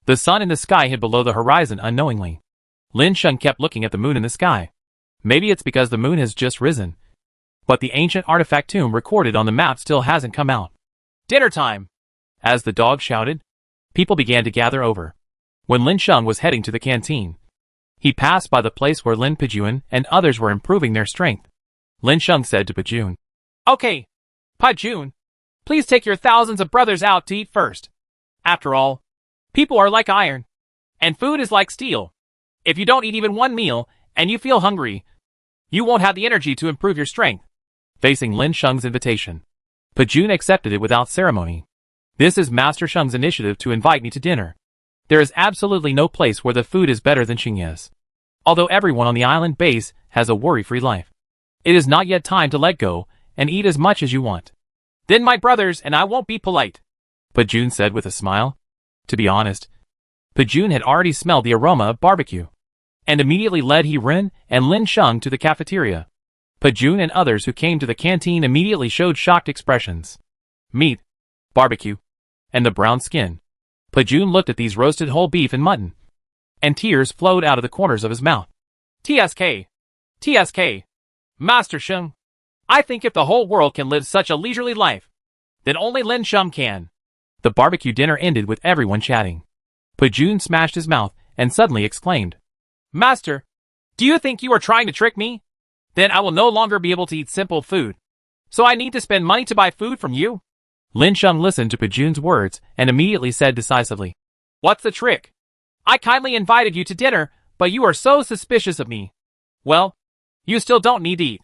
the sun in the sky hid below the horizon unknowingly. Lin Sheng kept looking at the moon in the sky. Maybe it's because the moon has just risen. But the ancient artifact tomb recorded on the map still hasn't come out. Dinner time! As the dog shouted, people began to gather over. When Lin Sheng was heading to the canteen, he passed by the place where Lin Pijun and others were improving their strength. Lin Sheng said to Pijun, "Okay, Pijun, please take your thousands of brothers out to eat first. After all, people are like iron, and food is like steel. If you don't eat even one meal, and you feel hungry, you won't have the energy to improve your strength." Facing Lin Sheng's invitation, Pijun accepted it without ceremony. "This is Master Sheng's initiative to invite me to dinner. There is absolutely no place where the food is better than Qingye's. Although everyone on the island base has a worry-free life, it is not yet time to let go and eat as much as you want." "Then my brothers and I won't be polite," Pijun said with a smile. To be honest, Pijun had already smelled the aroma of barbecue, and immediately led He Ren and Lin Sheng to the cafeteria. Pijun and others who came to the canteen immediately showed shocked expressions. Meat, barbecue, and the brown skin. Pijun looked at these roasted whole beef and mutton, and tears flowed out of the corners of his mouth. "TSK! TSK! Master Sheng! I think if the whole world can live such a leisurely life, then only Lin Sheng can." The barbecue dinner ended with everyone chatting. Pijun smashed his mouth and suddenly exclaimed, "Master, do you think you are trying to trick me? Then I will no longer be able to eat simple food. So I need to spend money to buy food from you?" Lin Sheng listened to Pijun's words and immediately said decisively, "What's the trick? I kindly invited you to dinner, but you are so suspicious of me. Well, you still don't need to eat,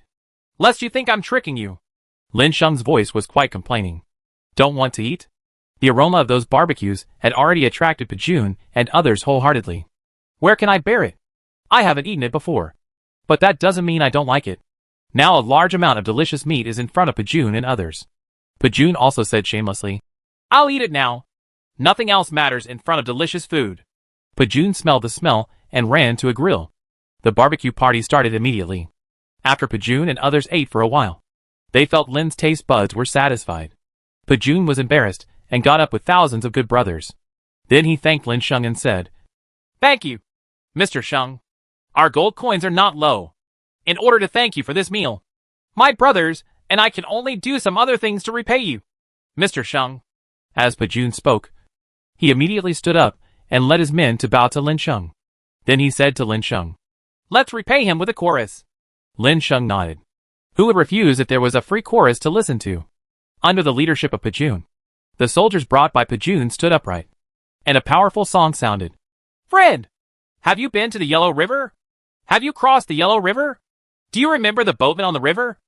lest you think I'm tricking you." Lin Sheng's voice was quite complaining. Don't want to eat? The aroma of those barbecues had already attracted Pijun and others wholeheartedly. Where can I bear it? I haven't eaten it before. But that doesn't mean I don't like it. Now a large amount of delicious meat is in front of Pijun and others. Pijun also said shamelessly, "I'll eat it now. Nothing else matters in front of delicious food." Pijun smelled the smell and ran to a grill. The barbecue party started immediately. After Pijun and others ate for a while, they felt Lin's taste buds were satisfied. Pijun was embarrassed and got up with thousands of good brothers. Then he thanked Lin Sheng and said, "Thank you, Mr. Sheng. Our gold coins are not low. In order to thank you for this meal, my brothers and I can only do some other things to repay you, Mr. Sheng." As Pijun spoke, he immediately stood up and led his men to bow to Lin Sheng. Then he said to Lin Sheng, "Let's repay him with a chorus." Lin Sheng nodded. Who would refuse if there was a free chorus to listen to? Under the leadership of Pijun, the soldiers brought by Pijun stood upright, and a powerful song sounded. "Friend, have you been to the Yellow River? Have you crossed the Yellow River? Do you remember the boatmen on the river?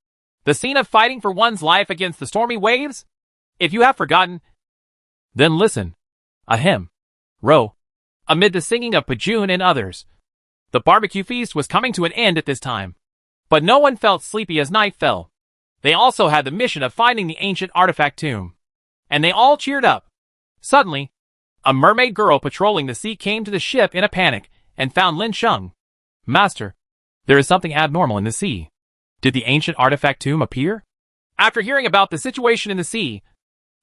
The scene of fighting for one's life against the stormy waves? If you have forgotten, then listen. Ahem. Row." Amid the singing of Pijun and others, the barbecue feast was coming to an end at this time. But no one felt sleepy as night fell. They also had the mission of finding the ancient artifact tomb. And they all cheered up. Suddenly, a mermaid girl patrolling the sea came to the ship in a panic and found Lin Sheng. "Master, there is something abnormal in the sea. Did the ancient artifact tomb appear?" After hearing about the situation in the sea,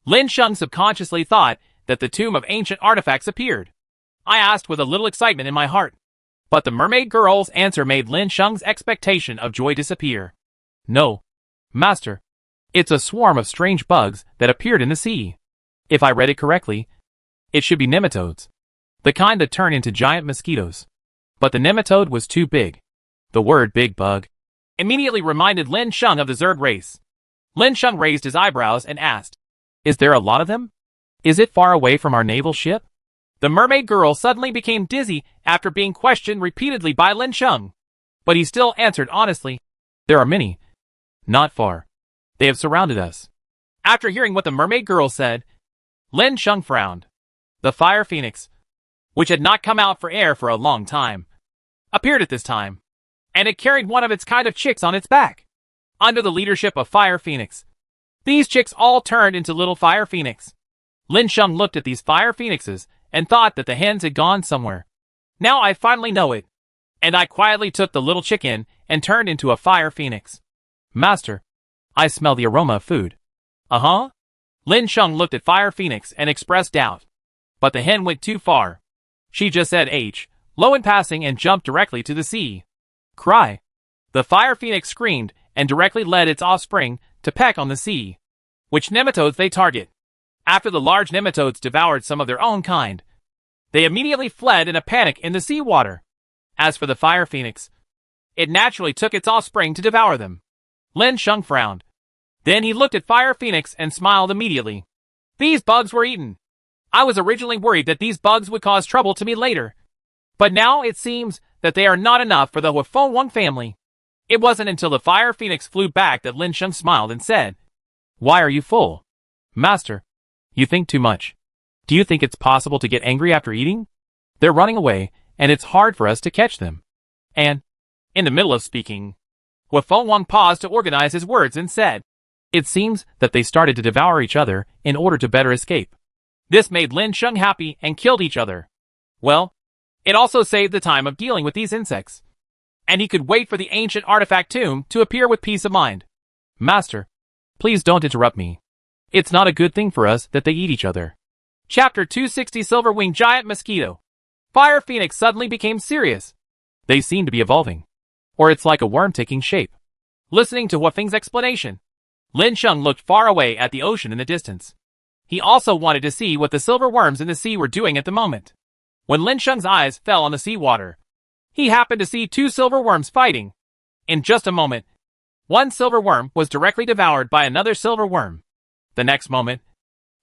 Lin Sheng subconsciously thought that the tomb of ancient artifacts appeared. I asked with a little excitement in my heart. But the mermaid girl's answer made Lin Sheng's expectation of joy disappear. "No, Master. It's a swarm of strange bugs that appeared in the sea. If I read it correctly, it should be nematodes. The kind that turn into giant mosquitoes. But the nematode was too big." The word "big bug" immediately reminded Lin Sheng of the Zerg race. Lin Sheng raised his eyebrows and asked, "Is there a lot of them? Is it far away from our naval ship?" The mermaid girl suddenly became dizzy after being questioned repeatedly by Lin Sheng. But he still answered honestly, "There are many. Not far. They have surrounded us." After hearing what the mermaid girl said, Lin Sheng frowned. The fire phoenix, which had not come out for air for a long time, appeared at this time, and it carried one of its kind of chicks on its back. Under the leadership of Fire Phoenix, these chicks all turned into little Fire Phoenix. Lin Sheng looked at these Fire Phoenixes and thought that the hens had gone somewhere. Now I finally know it. And I quietly took the little chicken and turned into a fire phoenix. Master, I smell the aroma of food. Uh-huh. Lin Sheng looked at Fire Phoenix and expressed doubt. But the hen went too far. She just said H, low in passing, and jumped directly to the sea. Cry. The Fire Phoenix screamed and directly led its offspring to peck on the sea. Which nematodes they target. After the large nematodes devoured some of their own kind, they immediately fled in a panic in the seawater. As for the Fire Phoenix, it naturally took its offspring to devour them. Lin Sheng frowned. Then he looked at Fire Phoenix and smiled immediately. These bugs were eaten. I was originally worried that these bugs would cause trouble to me later. But now it seems that they are not enough for the Huifeng family. It wasn't until the Fire Phoenix flew back that Lin Sheng smiled and said, Why are you full? Master, you think too much. Do you think it's possible to get angry after eating? They're running away, and it's hard for us to catch them. And, in the middle of speaking, Huifeng paused to organize his words and said, It seems that they started to devour each other in order to better escape. This made Lin Sheng happy and killed each other. Well, it also saved the time of dealing with these insects. And he could wait for the ancient artifact tomb to appear with peace of mind. Master, please don't interrupt me. It's not a good thing for us that they eat each other. Chapter 260 Silver-Winged Giant Mosquito. Fire Phoenix suddenly became serious. They seem to be evolving. Or it's like a worm taking shape. Listening to Huifeng's explanation, Lin Sheng looked far away at the ocean in the distance. He also wanted to see what the silver worms in the sea were doing at the moment. When Lin Sheng's eyes fell on the seawater, he happened to see two silver worms fighting. In just a moment, one silver worm was directly devoured by another silver worm. The next moment,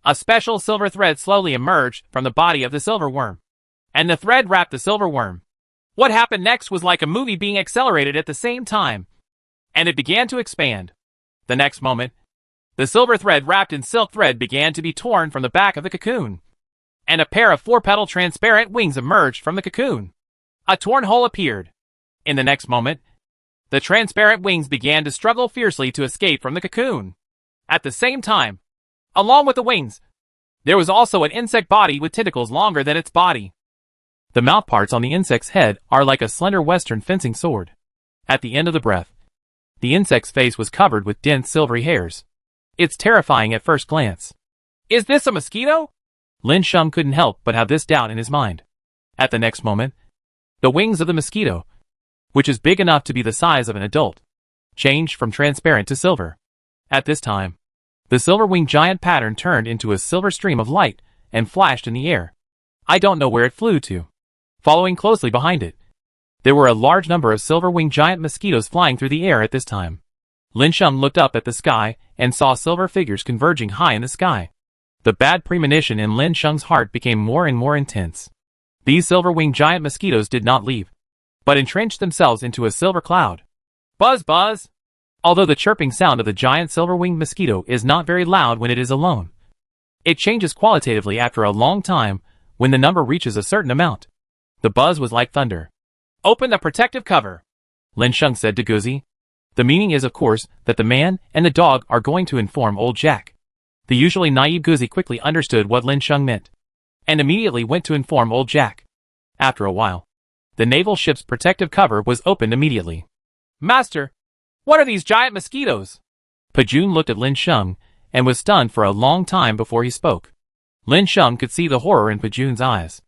a special silver thread slowly emerged from the body of the silver worm, and the thread wrapped the silver worm. What happened next was like a movie being accelerated at the same time, and it began to expand. The next moment, the silver thread wrapped in silk thread began to be torn from the back of the cocoon, and a pair of four-petal transparent wings emerged from the cocoon. A torn hole appeared. In the next moment, the transparent wings began to struggle fiercely to escape from the cocoon. At the same time, along with the wings, there was also an insect body with tentacles longer than its body. The mouthparts on the insect's head are like a slender western fencing sword. At the end of the breath, the insect's face was covered with dense silvery hairs. It's terrifying at first glance. Is this a mosquito? Lin Sheng couldn't help but have this doubt in his mind. At the next moment, the wings of the mosquito, which is big enough to be the size of an adult, changed from transparent to silver. At this time, the silver-winged giant pattern turned into a silver stream of light and flashed in the air. I don't know where it flew to. Following closely behind it, there were a large number of silver-winged giant mosquitoes flying through the air at this time. Lin Sheng looked up at the sky and saw silver figures converging high in the sky. The bad premonition in Lin Sheng's heart became more and more intense. These silver-winged giant mosquitoes did not leave, but entrenched themselves into a silver cloud. Buzz buzz! Although the chirping sound of the giant silver-winged mosquito is not very loud when it is alone, it changes qualitatively after a long time when the number reaches a certain amount. The buzz was like thunder. Open the protective cover, Lin Sheng said to Guzi. The meaning is, of course, that the man and the dog are going to inform old Jack. The usually naive Guzi quickly understood what Lin Sheng meant, and immediately went to inform old Jack. After a while, the naval ship's protective cover was opened immediately. Master, what are these giant mosquitoes? Pajun looked at Lin Sheng and was stunned for a long time before he spoke. Lin Sheng could see the horror in Pajun's eyes.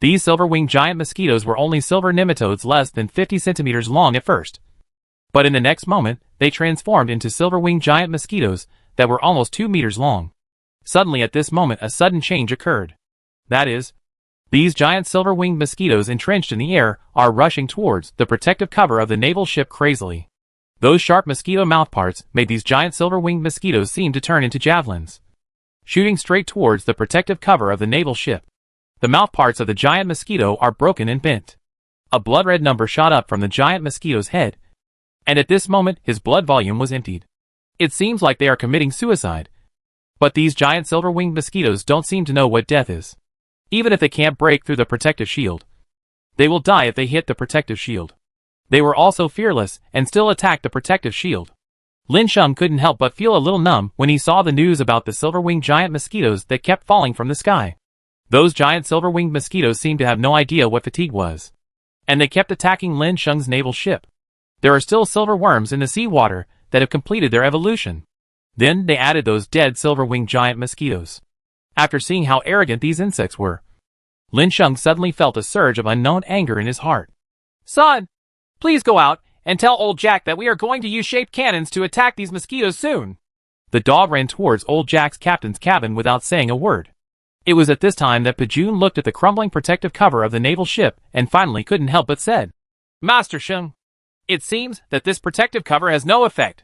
These silver-winged giant mosquitoes were only silver nematodes less than 50 centimeters long at first. But in the next moment, they transformed into silver-winged giant mosquitoes that were almost 2 meters long. Suddenly at this moment a sudden change occurred. That is, these giant silver-winged mosquitoes entrenched in the air are rushing towards the protective cover of the naval ship crazily. Those sharp mosquito mouthparts made these giant silver-winged mosquitoes seem to turn into javelins, shooting straight towards the protective cover of the naval ship. The mouthparts of the giant mosquito are broken and bent. A blood-red number shot up from the giant mosquito's head, and at this moment his blood volume was emptied. It seems like they are committing suicide. But these giant silver-winged mosquitoes don't seem to know what death is. Even if they can't break through the protective shield, they will die if they hit the protective shield. They were also fearless and still attacked the protective shield. Lin Sheng couldn't help but feel a little numb when he saw the news about the silver-winged giant mosquitoes that kept falling from the sky. Those giant silver-winged mosquitoes seemed to have no idea what fatigue was. And they kept attacking Lin Sheng's naval ship. There are still silver worms in the seawater that have completed their evolution. Then they added those dead silver-winged giant mosquitoes. After seeing how arrogant these insects were, Lin Sheng suddenly felt a surge of unknown anger in his heart. Son, please go out and tell old Jack that we are going to use shaped cannons to attack these mosquitoes soon. The dog ran towards old Jack's captain's cabin without saying a word. It was at this time that Pajun looked at the crumbling protective cover of the naval ship and finally couldn't help but said, Master Sheng, it seems that this protective cover has no effect.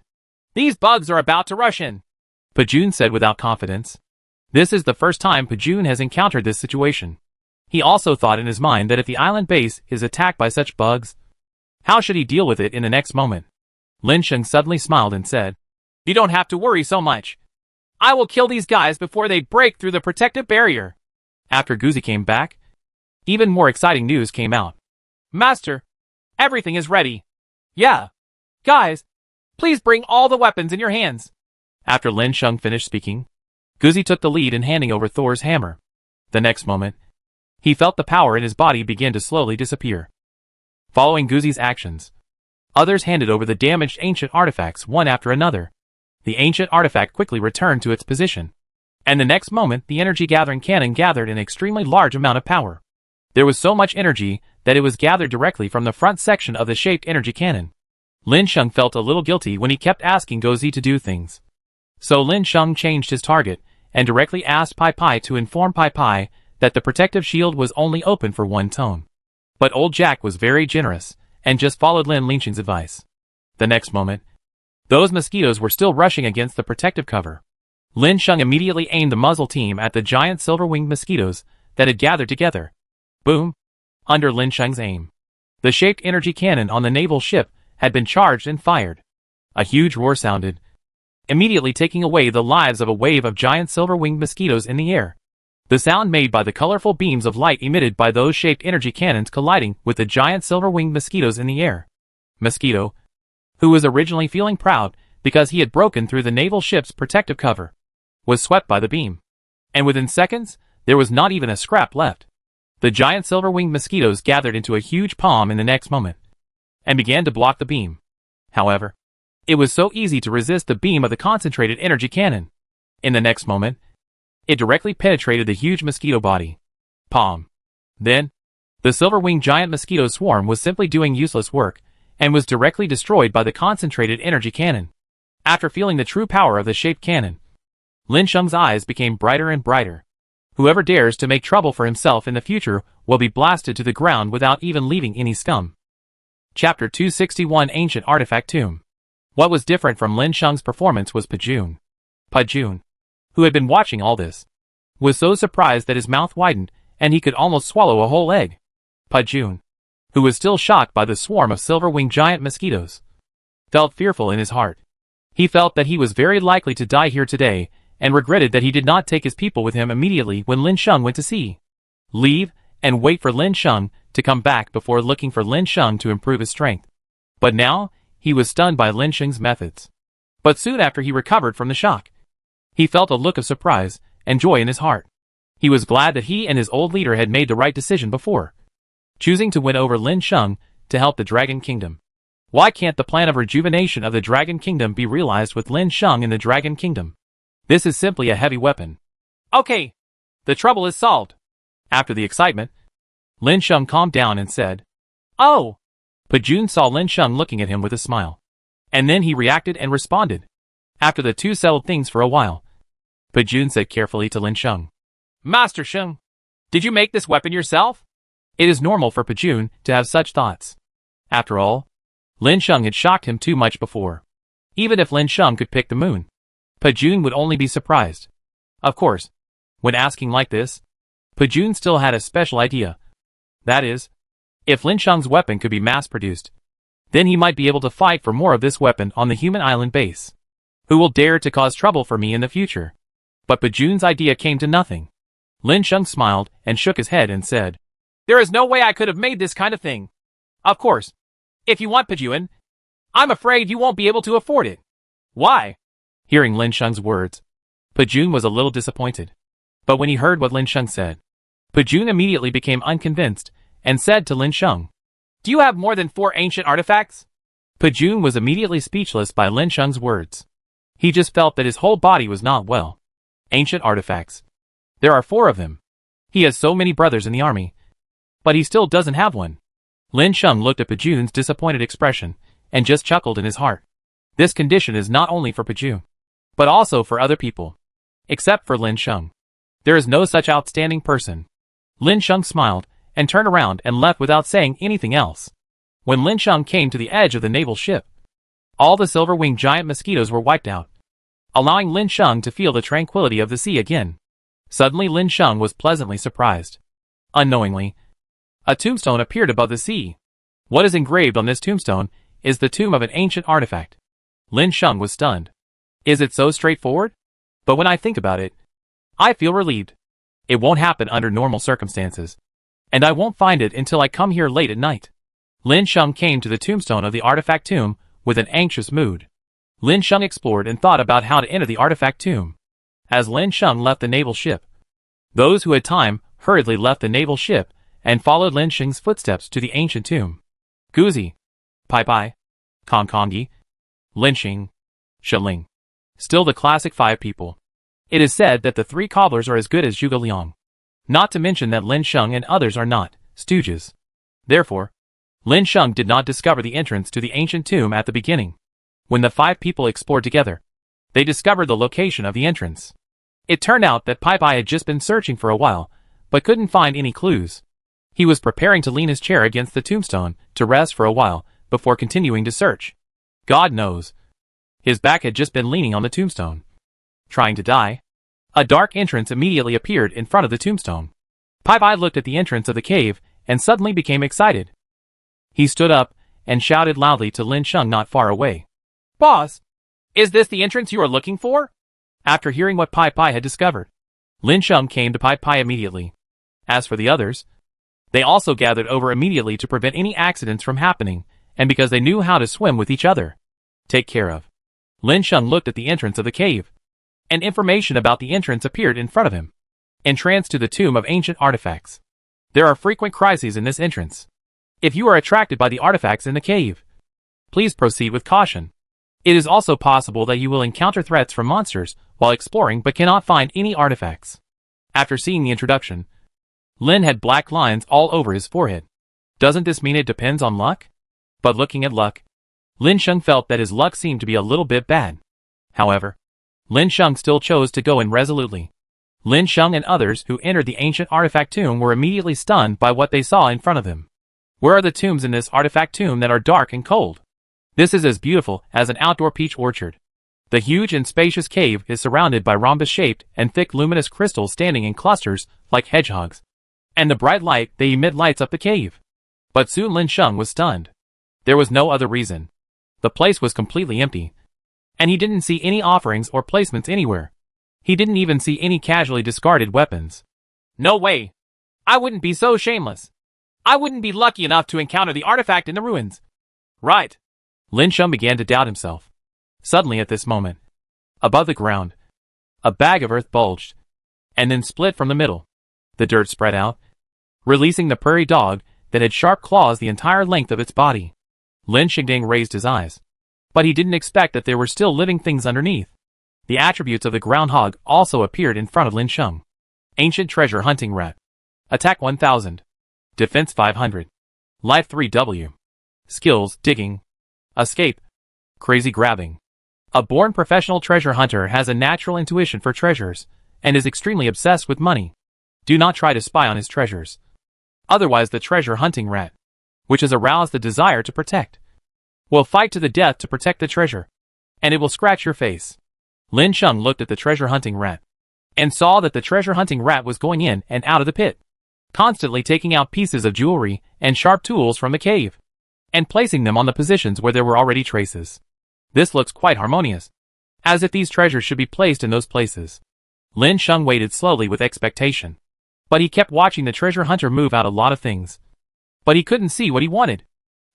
These bugs are about to rush in. Pajun said without confidence. This is the first time Pajun has encountered this situation. He also thought in his mind that if the island base is attacked by such bugs, how should he deal with it in the next moment? Lin Sheng suddenly smiled and said, You don't have to worry so much. I will kill these guys before they break through the protective barrier. After Guzi came back, even more exciting news came out. Master, everything is ready. Yeah. Guys, please bring all the weapons in your hands. After Lin Sheng finished speaking, Guzi took the lead in handing over Thor's hammer. The next moment, he felt the power in his body begin to slowly disappear. Following Guzi's actions, others handed over the damaged ancient artifacts one after another. The ancient artifact quickly returned to its position. And the next moment, the energy-gathering cannon gathered an extremely large amount of power. There was so much energy that it was gathered directly from the front section of the shaped energy cannon. Lin Sheng felt a little guilty when he kept asking Guzi to do things. So Lin Sheng changed his target and directly asked Pai Pai to inform Pai Pai that the protective shield was only open for one tone. But old Jack was very generous and just followed Lin Sheng's advice. The next moment, those mosquitoes were still rushing against the protective cover. Lin Sheng immediately aimed the muzzle team at the giant silver-winged mosquitoes that had gathered together. Boom! Under Lin Sheng's aim, the shaped energy cannon on the naval ship had been charged and fired. A huge roar sounded, immediately taking away the lives of a wave of giant silver-winged mosquitoes in the air. The sound made by the colorful beams of light emitted by those shaped energy cannons colliding with the giant silver-winged mosquitoes in the air. Mosquito, who was originally feeling proud because he had broken through the naval ship's protective cover, was swept by the beam. And within seconds, there was not even a scrap left. The giant silver-winged mosquitoes gathered into a huge palm in the next moment, and began to block the beam. However, it was so easy to resist the beam of the concentrated energy cannon. In the next moment, it directly penetrated the huge mosquito body. Palm. Then, the silver-winged giant mosquito swarm was simply doing useless work, and was directly destroyed by the concentrated energy cannon. After feeling the true power of the shaped cannon, Lin Sheng's eyes became brighter and brighter. Whoever dares to make trouble for himself in the future will be blasted to the ground without even leaving any scum. Chapter 261 Ancient Artifact Tomb. What was different from Lin Sheng's performance was Pajun. Pajun, who had been watching all this, was so surprised that his mouth widened and he could almost swallow a whole egg. Pajun, who was still shocked by the swarm of silver-winged giant mosquitoes, felt fearful in his heart. He felt that he was very likely to die here today, and regretted that he did not take his people with him immediately when Lin Sheng went to sea. Leave, and wait for Lin Sheng to come back before looking for Lin Sheng to improve his strength. But now, he was stunned by Lin Sheng's methods. But soon after he recovered from the shock, he felt a look of surprise and joy in his heart. He was glad that he and his old leader had made the right decision before choosing to win over Lin Sheng to help the Dragon Kingdom. Why can't the plan of rejuvenation of the Dragon Kingdom be realized with Lin Sheng in the Dragon Kingdom? This is simply a heavy weapon. Okay, the trouble is solved. After the excitement, Lin Sheng calmed down and said, Oh! Pajun saw Lin Sheng looking at him with a smile. And then he reacted and responded. After the two settled things for a while, Pajun said carefully to Lin Sheng, Master Sheng, did you make this weapon yourself? It is normal for Pajun to have such thoughts. After all, Lin Sheng had shocked him too much before. Even if Lin Sheng could pick the moon, Pajun would only be surprised. Of course, when asking like this, Pajun still had a special idea. That is, if Lin Sheng's weapon could be mass-produced, then he might be able to fight for more of this weapon on the human island base. Who will dare to cause trouble for me in the future? But Pajun's idea came to nothing. Lin Sheng smiled and shook his head and said, There is no way I could have made this kind of thing. Of course, if you want Pajun, I'm afraid you won't be able to afford it. Why? Hearing Lin Sheng's words, Pajun was a little disappointed. But when he heard what Lin Sheng said, Pajun immediately became unconvinced and said to Lin Sheng, "Do you have more than 4 ancient artifacts?" Pajun was immediately speechless by Lin Sheng's words. He just felt that his whole body was not well. Ancient artifacts. There are 4 of them. He has so many brothers in the army, but he still doesn't have one. Lin Sheng looked at Pajun's disappointed expression and just chuckled in his heart. This condition is not only for Pajun, but also for other people. Except for Lin Sheng. There is no such outstanding person. Lin Sheng smiled and turned around and left without saying anything else. When Lin Sheng came to the edge of the naval ship, all the silver-winged giant mosquitoes were wiped out, allowing Lin Sheng to feel the tranquility of the sea again. Suddenly Lin Sheng was pleasantly surprised. Unknowingly, a tombstone appeared above the sea. What is engraved on this tombstone is the tomb of an ancient artifact. Lin Sheng was stunned. Is it so straightforward? But when I think about it, I feel relieved. It won't happen under normal circumstances, and I won't find it until I come here late at night. Lin Sheng came to the tombstone of the artifact tomb with an anxious mood. Lin Sheng explored and thought about how to enter the artifact tomb. As Lin Sheng left the naval ship, those who had time hurriedly left the naval ship and followed Lin Sheng's footsteps to the ancient tomb. Guzi, Pai Pai, Kong Kongi, Lin Sheng, Shaling. Still the classic 5 people. It is said that the 3 cobblers are as good as Zhuge Liang. Not to mention that Lin Sheng and others are not stooges. Therefore, Lin Sheng did not discover the entrance to the ancient tomb at the beginning. When the 5 people explored together, they discovered the location of the entrance. It turned out that Pai Pai had just been searching for a while, but couldn't find any clues. He was preparing to lean his chair against the tombstone to rest for a while before continuing to search. God knows, his back had just been leaning on the tombstone. Trying to die. A dark entrance immediately appeared in front of the tombstone. Pai Pai looked at the entrance of the cave and suddenly became excited. He stood up and shouted loudly to Lin Sheng not far away. "Boss, is this the entrance you are looking for?" After hearing what Pai Pai had discovered, Lin Sheng came to Pai Pai immediately. As for the others, they also gathered over immediately to prevent any accidents from happening, and because they knew how to swim with each other. Take care of. Lin Sheng looked at the entrance of the cave, and information about the entrance appeared in front of him. Entrance to the tomb of ancient artifacts. There are frequent crises in this entrance. If you are attracted by the artifacts in the cave, please proceed with caution. It is also possible that you will encounter threats from monsters while exploring but cannot find any artifacts. After seeing the introduction, Lin had black lines all over his forehead. Doesn't this mean it depends on luck? But looking at luck, Lin Sheng felt that his luck seemed to be a little bit bad. However, Lin Sheng still chose to go in resolutely. Lin Sheng and others who entered the ancient artifact tomb were immediately stunned by what they saw in front of them. Where are the tombs in this artifact tomb that are dark and cold? This is as beautiful as an outdoor peach orchard. The huge and spacious cave is surrounded by rhombus-shaped and thick luminous crystals standing in clusters like hedgehogs. And the bright light they emit lights up the cave. But soon Lin Sheng was stunned. There was no other reason. The place was completely empty. And he didn't see any offerings or placements anywhere. He didn't even see any casually discarded weapons. No way. I wouldn't be so shameless. I wouldn't be lucky enough to encounter the artifact in the ruins. Right. Lin Sheng began to doubt himself. Suddenly at this moment, above the ground, a bag of earth bulged, and then split from the middle. The dirt spread out, releasing the prairie dog that had sharp claws the entire length of its body. Lin Shengding raised his eyes, but he didn't expect that there were still living things underneath. The attributes of the groundhog also appeared in front of Lin Sheng. Ancient treasure hunting rat. Attack 1000. Defense 500. Life 3W. Skills, digging. Escape. Crazy grabbing. A born professional treasure hunter has a natural intuition for treasures, and is extremely obsessed with money. Do not try to spy on his treasures. Otherwise the treasure hunting rat, which has aroused the desire to protect, will fight to the death to protect the treasure, and it will scratch your face. Lin Sheng looked at the treasure hunting rat, and saw that the treasure hunting rat was going in and out of the pit, constantly taking out pieces of jewelry and sharp tools from the cave, and placing them on the positions where there were already traces. This looks quite harmonious, as if these treasures should be placed in those places. Lin Sheng waited slowly with expectation, but he kept watching the treasure hunter move out a lot of things. But he couldn't see what he wanted.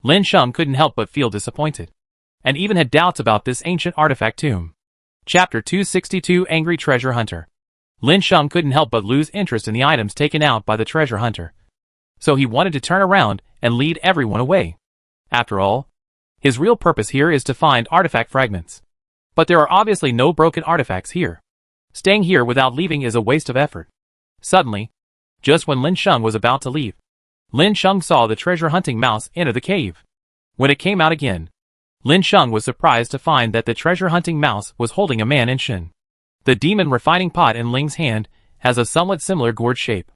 Lin Sheng couldn't help but feel disappointed, and even had doubts about this ancient artifact tomb. Chapter 262 Angry Treasure Hunter. Lin Sheng couldn't help but lose interest in the items taken out by the treasure hunter. So he wanted to turn around and lead everyone away. After all, his real purpose here is to find artifact fragments. But there are obviously no broken artifacts here. Staying here without leaving is a waste of effort. Suddenly, just when Lin Sheng was about to leave, Lin Sheng saw the treasure hunting mouse enter the cave. When it came out again, Lin Sheng was surprised to find that the treasure hunting mouse was holding a man in Shin. The demon refining pot in Ling's hand has a somewhat similar gourd shape.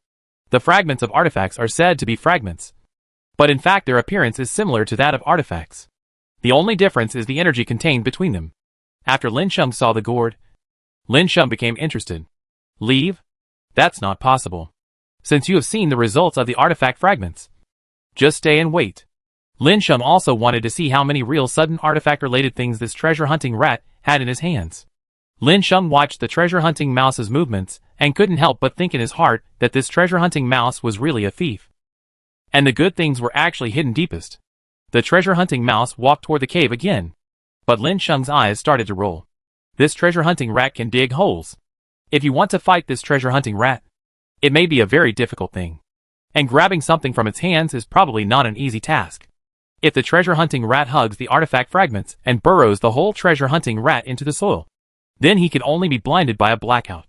The fragments of artifacts are said to be fragments, but in fact their appearance is similar to that of artifacts. The only difference is the energy contained between them. After Lin Sheng saw the gourd, Lin Sheng became interested. Leave? That's not possible, since you have seen the results of the artifact fragments. Just stay and wait. Lin Sheng also wanted to see how many real sudden artifact-related things this treasure-hunting rat had in his hands. Lin Sheng watched the treasure-hunting mouse's movements and couldn't help but think in his heart that this treasure-hunting mouse was really a thief. And the good things were actually hidden deepest. The treasure-hunting mouse walked toward the cave again, but Lin Sheng's eyes started to roll. This treasure-hunting rat can dig holes. If you want to fight this treasure-hunting rat, it may be a very difficult thing. And grabbing something from its hands is probably not an easy task. If the treasure-hunting rat hugs the artifact fragments and burrows the whole treasure-hunting rat into the soil, then he could only be blinded by a blackout.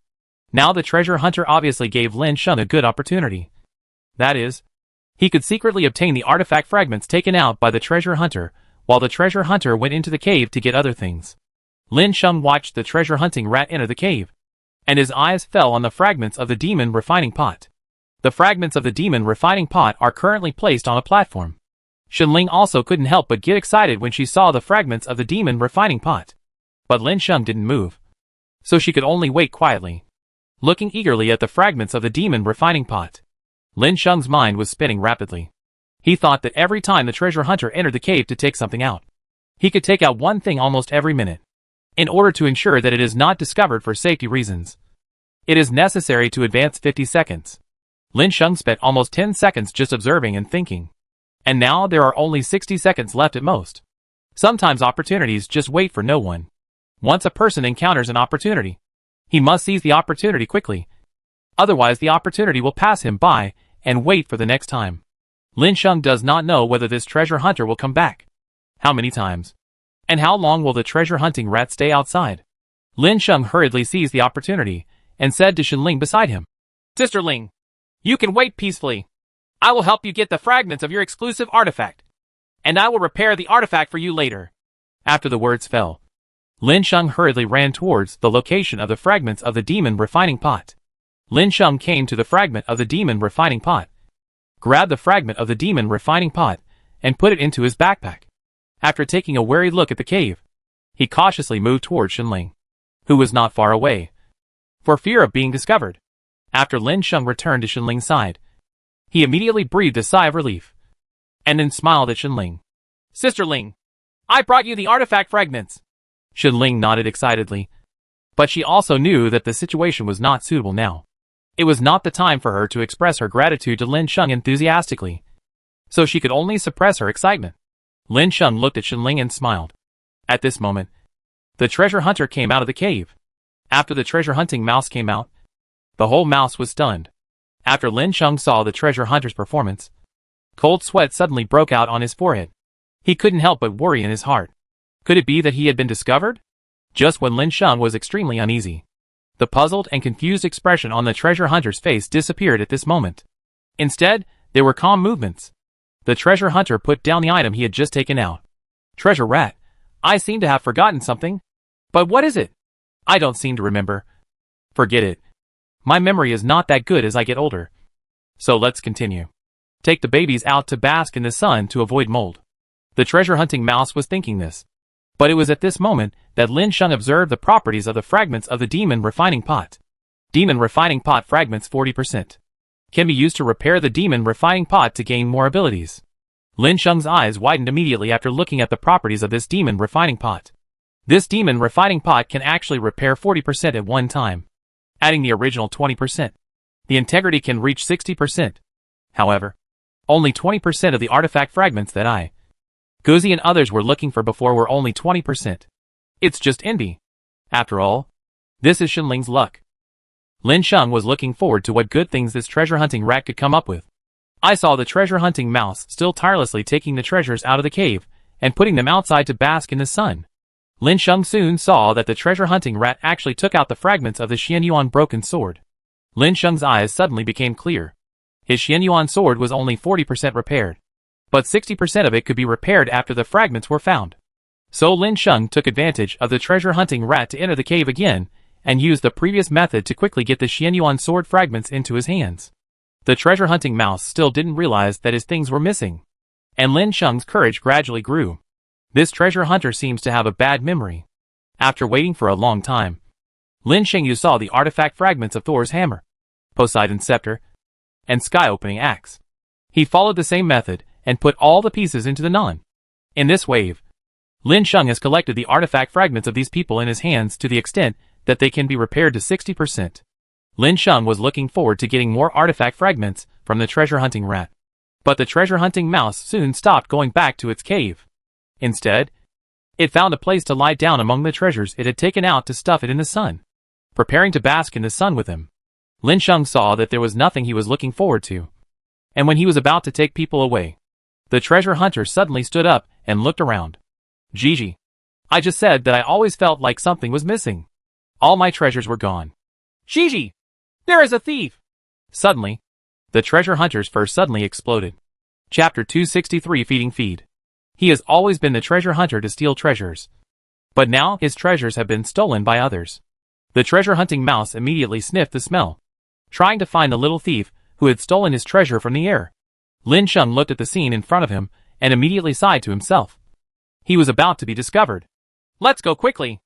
Now the treasure hunter obviously gave Lin Sheng a good opportunity. That is, he could secretly obtain the artifact fragments taken out by the treasure hunter, while the treasure hunter went into the cave to get other things. Lin Sheng watched the treasure hunting rat enter the cave, and his eyes fell on the fragments of the demon refining pot. The fragments of the demon refining pot are currently placed on a platform. Shenling also couldn't help but get excited when she saw the fragments of the demon refining pot. But Lin Sheng didn't move, so she could only wait quietly, looking eagerly at the fragments of the demon refining pot. Lin Sheng's mind was spinning rapidly. He thought that every time the treasure hunter entered the cave to take something out, he could take out one thing almost every minute. In order to ensure that it is not discovered for safety reasons, it is necessary to advance 50 seconds. Lin Sheng spent almost 10 seconds just observing and thinking. And now there are only 60 seconds left at most. Sometimes opportunities just wait for no one. Once a person encounters an opportunity, he must seize the opportunity quickly. Otherwise the opportunity will pass him by and wait for the next time. Lin Sheng does not know whether this treasure hunter will come back. How many times? And how long will the treasure hunting rat stay outside? Lin Sheng hurriedly seized the opportunity and said to Shenling beside him, "Sister Ling, you can wait peacefully. I will help you get the fragments of your exclusive artifact, and I will repair the artifact for you later." After the words fell, Lin Sheng hurriedly ran towards the location of the fragments of the demon refining pot. Lin Sheng came to the fragment of the demon refining pot, grabbed the fragment of the demon refining pot, and put it into his backpack. After taking a wary look at the cave, he cautiously moved toward Shenling, who was not far away, for fear of being discovered. After Lin Sheng returned to Shenling's side, he immediately breathed a sigh of relief, and then smiled at Shenling. "Sister Ling, I brought you the artifact fragments." Shenling nodded excitedly, but she also knew that the situation was not suitable now. It was not the time for her to express her gratitude to Lin Sheng enthusiastically, so she could only suppress her excitement. Lin Sheng looked at Shenling and smiled. At this moment, the treasure hunter came out of the cave. After the treasure hunting mouse came out, the whole mouse was stunned. After Lin Sheng saw the treasure hunter's performance, cold sweat suddenly broke out on his forehead. He couldn't help but worry in his heart. Could it be that he had been discovered? Just when Lin Sheng was extremely uneasy, the puzzled and confused expression on the treasure hunter's face disappeared at this moment. Instead, there were calm movements. The treasure hunter put down the item he had just taken out. "Treasure rat, I seem to have forgotten something. But what is it? I don't seem to remember." "Forget it. My memory is not that good as I get older. So let's continue. Take the babies out to bask in the sun to avoid mold." The treasure hunting mouse was thinking this. But it was at this moment that Lin Sheng observed the properties of the fragments of the demon refining pot. Demon refining pot fragments 40%. Can be used to repair the demon refining pot to gain more abilities. Lin Sheng's eyes widened immediately after looking at the properties of this demon refining pot. This demon refining pot can actually repair 40% at one time, adding the original 20%. The integrity can reach 60%. However, only 20% of the artifact fragments that I, Guzi and others were looking for before were only 20%. It's just envy. After all, this is Shenling's luck. Lin Sheng was looking forward to what good things this treasure hunting rat could come up with. I saw the treasure hunting mouse still tirelessly taking the treasures out of the cave and putting them outside to bask in the sun. Lin Sheng soon saw that the treasure hunting rat actually took out the fragments of the Xianyuan broken sword. Lin Sheng's eyes suddenly became clear. His Xianyuan sword was only 40% repaired, but 60% of it could be repaired after the fragments were found. So Lin Sheng took advantage of the treasure hunting rat to enter the cave again and used the previous method to quickly get the Xianyuan sword fragments into his hands. The treasure hunting mouse still didn't realize that his things were missing, and Lin Sheng's courage gradually grew. This treasure hunter seems to have a bad memory. After waiting for a long time, Lin Shengyu saw the artifact fragments of Thor's hammer, Poseidon's scepter, and sky-opening axe. He followed the same method and put all the pieces into the non. In this wave, Lin Sheng has collected the artifact fragments of these people in his hands to the extent that they can be repaired to 60%. Lin Sheng was looking forward to getting more artifact fragments from the treasure hunting rat. But the treasure hunting mouse soon stopped going back to its cave. Instead, it found a place to lie down among the treasures it had taken out to stuff it in the sun. Preparing to bask in the sun with him, Lin Sheng saw that there was nothing he was looking forward to. And when he was about to take people away, the treasure hunter suddenly stood up and looked around. Gigi. I just said that I always felt like something was missing. All my treasures were gone. Gigi! There is a thief! Suddenly, the treasure hunter's fur suddenly exploded. Chapter 263 Feeding Feed. He has always been the treasure hunter to steal treasures. But now his treasures have been stolen by others. The treasure hunting mouse immediately sniffed the smell, trying to find the little thief who had stolen his treasure from the air. Lin Sheng looked at the scene in front of him and immediately sighed to himself. He was about to be discovered. Let's go quickly,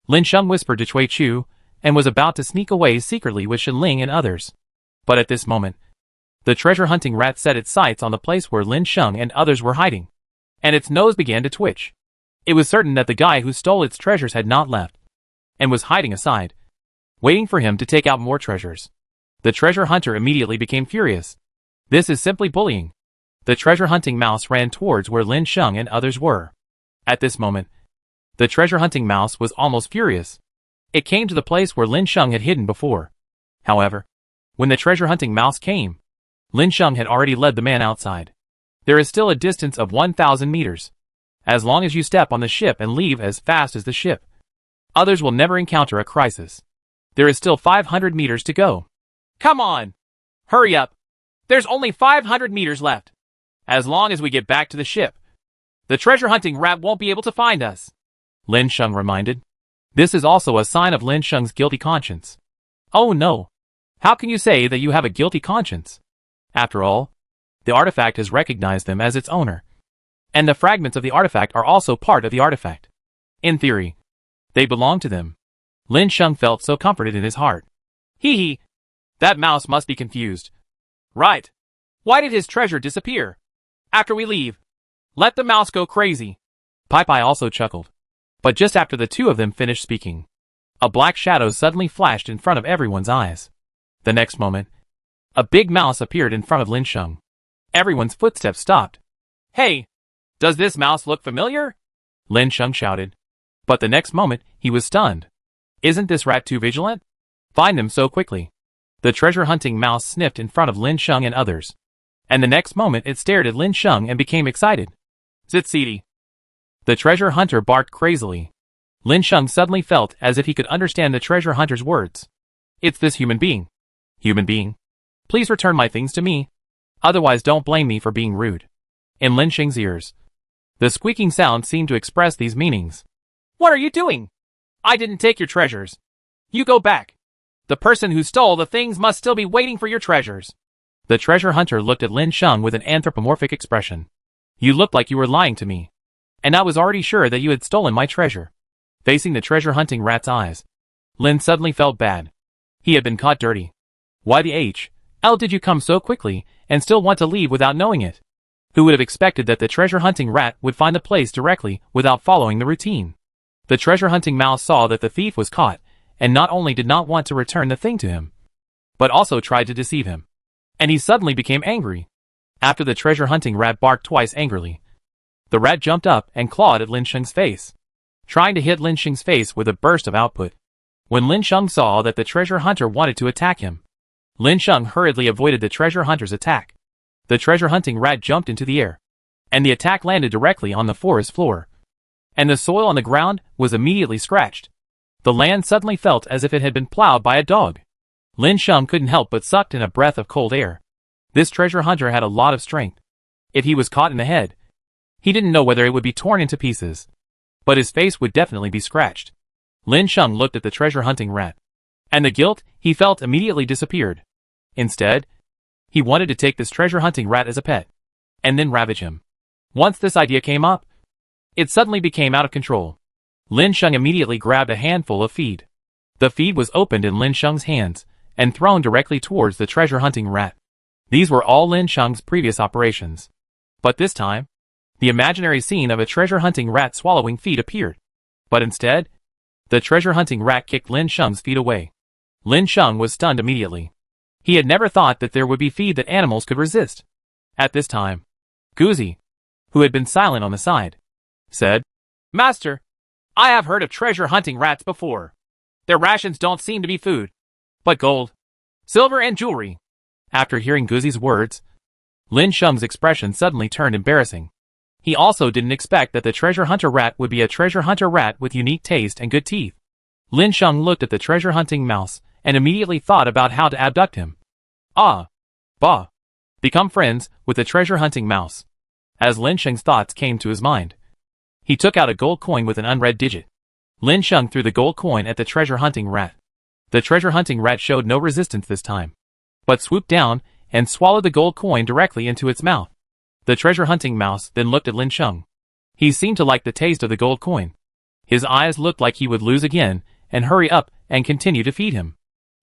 Lin Sheng whispered to Cui Chu, and was about to sneak away secretly with Shen Ling and others. But at this moment, the treasure hunting rat set its sights on the place where Lin Sheng and others were hiding, and its nose began to twitch. It was certain that the guy who stole its treasures had not left, and was hiding aside, waiting for him to take out more treasures. The treasure hunter immediately became furious. This is simply bullying. The treasure hunting mouse ran towards where Lin Sheng and others were. At this moment, the treasure hunting mouse was almost furious. It came to the place where Lin Sheng had hidden before. However, when the treasure hunting mouse came, Lin Sheng had already led the man outside. There is still a distance of 1,000 meters. As long as you step on the ship and leave as fast as the ship, others will never encounter a crisis. There is still 500 meters to go. Come on! Hurry up! There's only 500 meters left. As long as we get back to the ship, the treasure hunting rat won't be able to find us, Lin Sheng reminded. This is also a sign of Lin Sheng's guilty conscience. Oh no! How can you say that you have a guilty conscience? After all, the artifact has recognized them as its owner. And the fragments of the artifact are also part of the artifact. In theory, they belong to them. Lin Sheng felt so comforted in his heart. Hee hee! That mouse must be confused. Right. Why did his treasure disappear? After we leave, let the mouse go crazy. Pai Pai also chuckled. But just after the two of them finished speaking, a black shadow suddenly flashed in front of everyone's eyes. The next moment, a big mouse appeared in front of Lin Sheng. Everyone's footsteps stopped. Hey! Does this mouse look familiar? Lin Sheng shouted. But the next moment, he was stunned. Isn't this rat too vigilant? Find them so quickly. The treasure hunting mouse sniffed in front of Lin Sheng and others. And the next moment it stared at Lin Sheng and became excited. Zitsidi! The treasure hunter barked crazily. Lin Sheng suddenly felt as if he could understand the treasure hunter's words. It's this human being. Human being. Please return my things to me. Otherwise don't blame me for being rude. In Lin Sheng's ears, the squeaking sound seemed to express these meanings. What are you doing? I didn't take your treasures. You go back. The person who stole the things must still be waiting for your treasures. The treasure hunter looked at Lin Sheng with an anthropomorphic expression. You looked like you were lying to me. And I was already sure that you had stolen my treasure. Facing the treasure hunting rat's eyes, Lin suddenly felt bad. He had been caught dirty. Why the hell did you come so quickly and still want to leave without knowing it? Who would have expected that the treasure hunting rat would find the place directly without following the routine? The treasure hunting mouse saw that the thief was caught and not only did not want to return the thing to him, but also tried to deceive him. And he suddenly became angry. After the treasure hunting rat barked twice angrily, the rat jumped up and clawed at Lin Sheng's face, trying to hit Lin Sheng's face with a burst of output. When Lin Sheng saw that the treasure hunter wanted to attack him, Lin Sheng hurriedly avoided the treasure hunter's attack. The treasure hunting rat jumped into the air, and the attack landed directly on the forest floor, and the soil on the ground was immediately scratched. The land suddenly felt as if it had been plowed by a dog. Lin Sheng couldn't help but sucked in a breath of cold air. This treasure hunter had a lot of strength. If he was caught in the head, he didn't know whether it would be torn into pieces, but his face would definitely be scratched. Lin Sheng looked at the treasure hunting rat, and the guilt he felt immediately disappeared. Instead, he wanted to take this treasure hunting rat as a pet, and then ravage him. Once this idea came up, it suddenly became out of control. Lin Sheng immediately grabbed a handful of feed. The feed was opened in Lin Sheng's hands, and thrown directly towards the treasure hunting rat. These were all Lin Sheng's previous operations. But this time, the imaginary scene of a treasure hunting rat swallowing feed appeared. But instead, the treasure hunting rat kicked Lin Sheng's feed away. Lin Sheng was stunned immediately. He had never thought that there would be feed that animals could resist. At this time, Guzi, who had been silent on the side, said, "Master, I have heard of treasure hunting rats before. Their rations don't seem to be food, but gold, silver and jewelry." After hearing Guzi's words, Lin Sheng's expression suddenly turned embarrassing. He also didn't expect that the treasure hunter rat would be a treasure hunter rat with unique taste and good teeth. Lin Sheng looked at the treasure hunting mouse and immediately thought about how to abduct him. Become friends with the treasure hunting mouse. As Lin Sheng's thoughts came to his mind, he took out a gold coin with an unread digit. Lin Sheng threw the gold coin at the treasure hunting rat. The treasure hunting rat showed no resistance this time, but swooped down and swallowed the gold coin directly into its mouth. The treasure hunting mouse then looked at Lin Sheng. He seemed to like the taste of the gold coin. His eyes looked like he would lose again and hurry up and continue to feed him.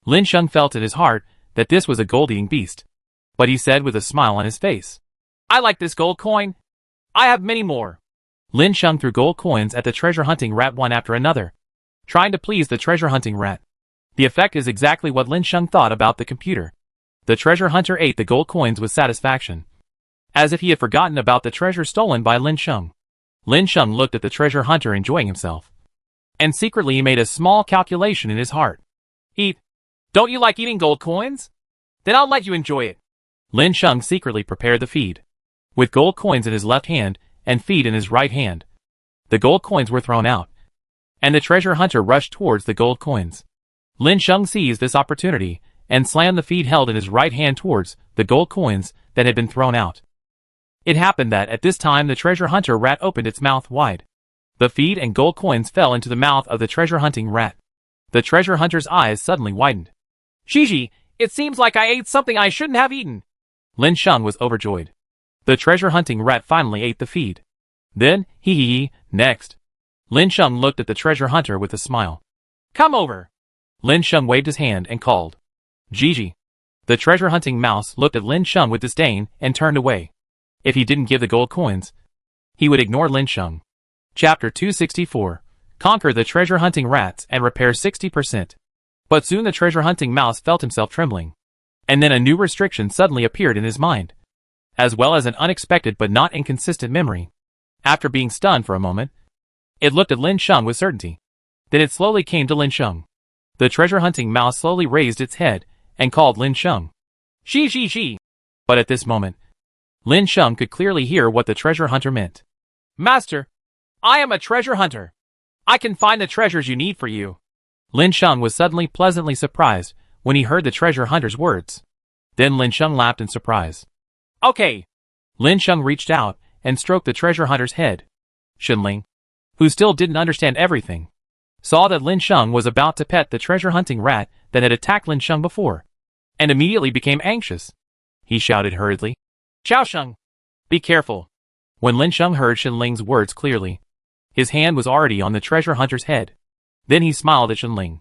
Lin Sheng felt in his heart that this was a gold-eating beast, but he said with a smile on his face, "I like this gold coin. I have many more." Lin Sheng threw gold coins at the treasure hunting rat one after another, trying to please the treasure hunting rat. The effect is exactly what Lin Sheng thought about the computer. The treasure hunter ate the gold coins with satisfaction, as if he had forgotten about the treasure stolen by Lin Sheng. Lin Sheng looked at the treasure hunter enjoying himself, and secretly he made a small calculation in his heart. "Eat. Don't you like eating gold coins? Then I'll let you enjoy it." Lin Sheng secretly prepared the feed. With gold coins in his left hand and feed in his right hand, the gold coins were thrown out, and the treasure hunter rushed towards the gold coins. Lin Sheng seized this opportunity and slammed the feed held in his right hand towards the gold coins that had been thrown out. It happened that at this time the treasure hunter rat opened its mouth wide. The feed and gold coins fell into the mouth of the treasure hunting rat. The treasure hunter's eyes suddenly widened. "Gigi, it seems like I ate something I shouldn't have eaten." Lin Sheng was overjoyed. The treasure hunting rat finally ate the feed. Then, next. Lin Sheng looked at the treasure hunter with a smile. "Come over." Lin Sheng waved his hand and called, "Gigi." The treasure hunting mouse looked at Lin Sheng with disdain and turned away. If he didn't give the gold coins, he would ignore Lin Sheng. Chapter 264. Conquer the treasure hunting rats and repair 60%. But soon the treasure hunting mouse felt himself trembling. And then a new restriction suddenly appeared in his mind, as well as an unexpected but not inconsistent memory. After being stunned for a moment, it looked at Lin Sheng with certainty. Then it slowly came to Lin Sheng. The treasure hunting mouse slowly raised its head and called Lin Sheng. She. But at this moment, Lin Sheng could clearly hear what the treasure hunter meant. "Master, I am a treasure hunter. I can find the treasures you need for you." Lin Sheng was suddenly pleasantly surprised when he heard the treasure hunter's words. Then Lin Sheng laughed in surprise. "Okay." Lin Sheng reached out and stroked the treasure hunter's head. Shinling, who still didn't understand everything, saw that Lin Sheng was about to pet the treasure hunting rat that had attacked Lin Sheng before, and immediately became anxious. He shouted hurriedly, "Xiao Sheng, be careful." When Lin Sheng heard Shinling's words clearly, his hand was already on the treasure hunter's head. Then he smiled at Shinling,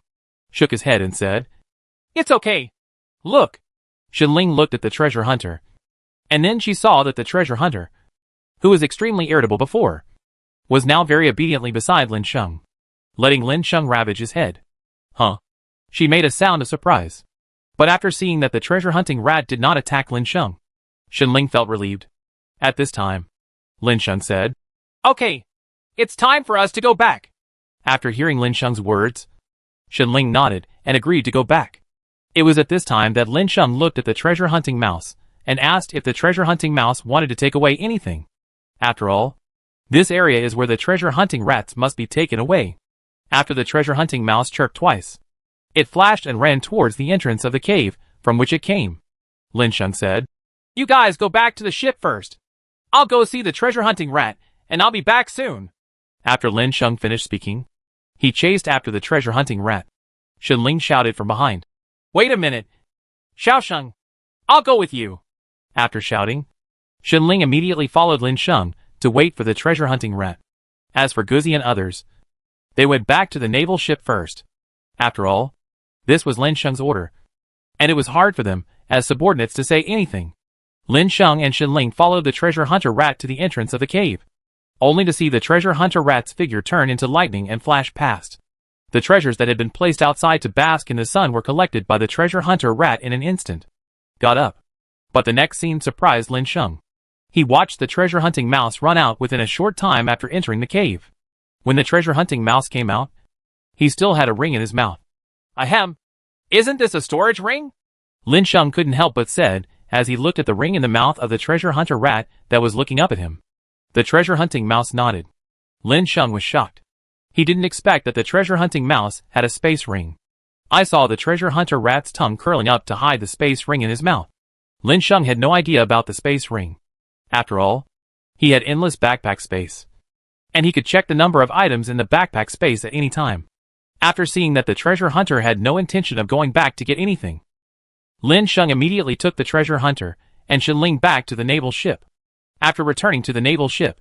shook his head and said, "It's okay. Look." Shinling looked at the treasure hunter, and then she saw that the treasure hunter, who was extremely irritable before, was now very obediently beside Lin Sheng, letting Lin Sheng ravage his head. "Huh?" She made a sound of surprise. But after seeing that the treasure hunting rat did not attack Lin Sheng, Shinling felt relieved. At this time, Lin Sheng said, "Okay, it's time for us to go back." After hearing Lin Sheng's words, Shenling nodded and agreed to go back. It was at this time that Lin Sheng looked at the treasure-hunting mouse and asked if the treasure-hunting mouse wanted to take away anything. After all, this area is where the treasure-hunting rats must be taken away. After the treasure-hunting mouse chirped twice, it flashed and ran towards the entrance of the cave from which it came. Lin Sheng said, "You guys go back to the ship first. I'll go see the treasure-hunting rat, and I'll be back soon." After Lin Sheng finished speaking, he chased after the treasure-hunting rat. Shenling shouted from behind, "Wait a minute. Xiaosheng, I'll go with you." After shouting, Shenling immediately followed Lin Sheng to wait for the treasure-hunting rat. As for Guzi and others, they went back to the naval ship first. After all, this was Lin Sheng's order, and it was hard for them, as subordinates, to say anything. Lin Sheng and Shenling followed the treasure hunter rat to the entrance of the cave, only to see the treasure hunter rat's figure turn into lightning and flash past. The treasures that had been placed outside to bask in the sun were collected by the treasure hunter rat in an instant. Got up. But the next scene surprised Lin Sheng. He watched the treasure-hunting mouse run out within a short time after entering the cave. When the treasure-hunting mouse came out, he still had a ring in his mouth. "Ahem. Isn't this a storage ring?" Lin Sheng couldn't help but said, as he looked at the ring in the mouth of the treasure hunter rat that was looking up at him. The treasure-hunting mouse nodded. Lin Sheng was shocked. He didn't expect that the treasure-hunting mouse had a space ring. I saw the treasure hunter rat's tongue curling up to hide the space ring in his mouth. Lin Sheng had no idea about the space ring. After all, he had endless backpack space, and he could check the number of items in the backpack space at any time. After seeing that the treasure hunter had no intention of going back to get anything, Lin Sheng immediately took the treasure hunter and Shenling back to the naval ship. After returning to the naval ship,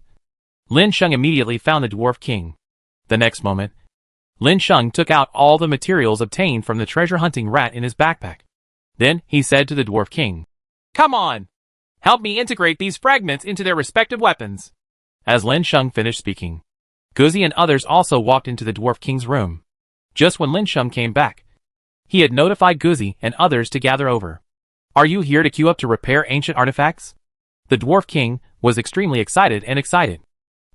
Lin Sheng immediately found the Dwarf King. The next moment, Lin Sheng took out all the materials obtained from the treasure-hunting rat in his backpack. Then he said to the Dwarf King, "Come on! Help me integrate these fragments into their respective weapons." As Lin Sheng finished speaking, Guzi and others also walked into the Dwarf King's room. Just when Lin Sheng came back, he had notified Guzi and others to gather over. "Are you here to queue up to repair ancient artifacts?" The Dwarf King was extremely excited.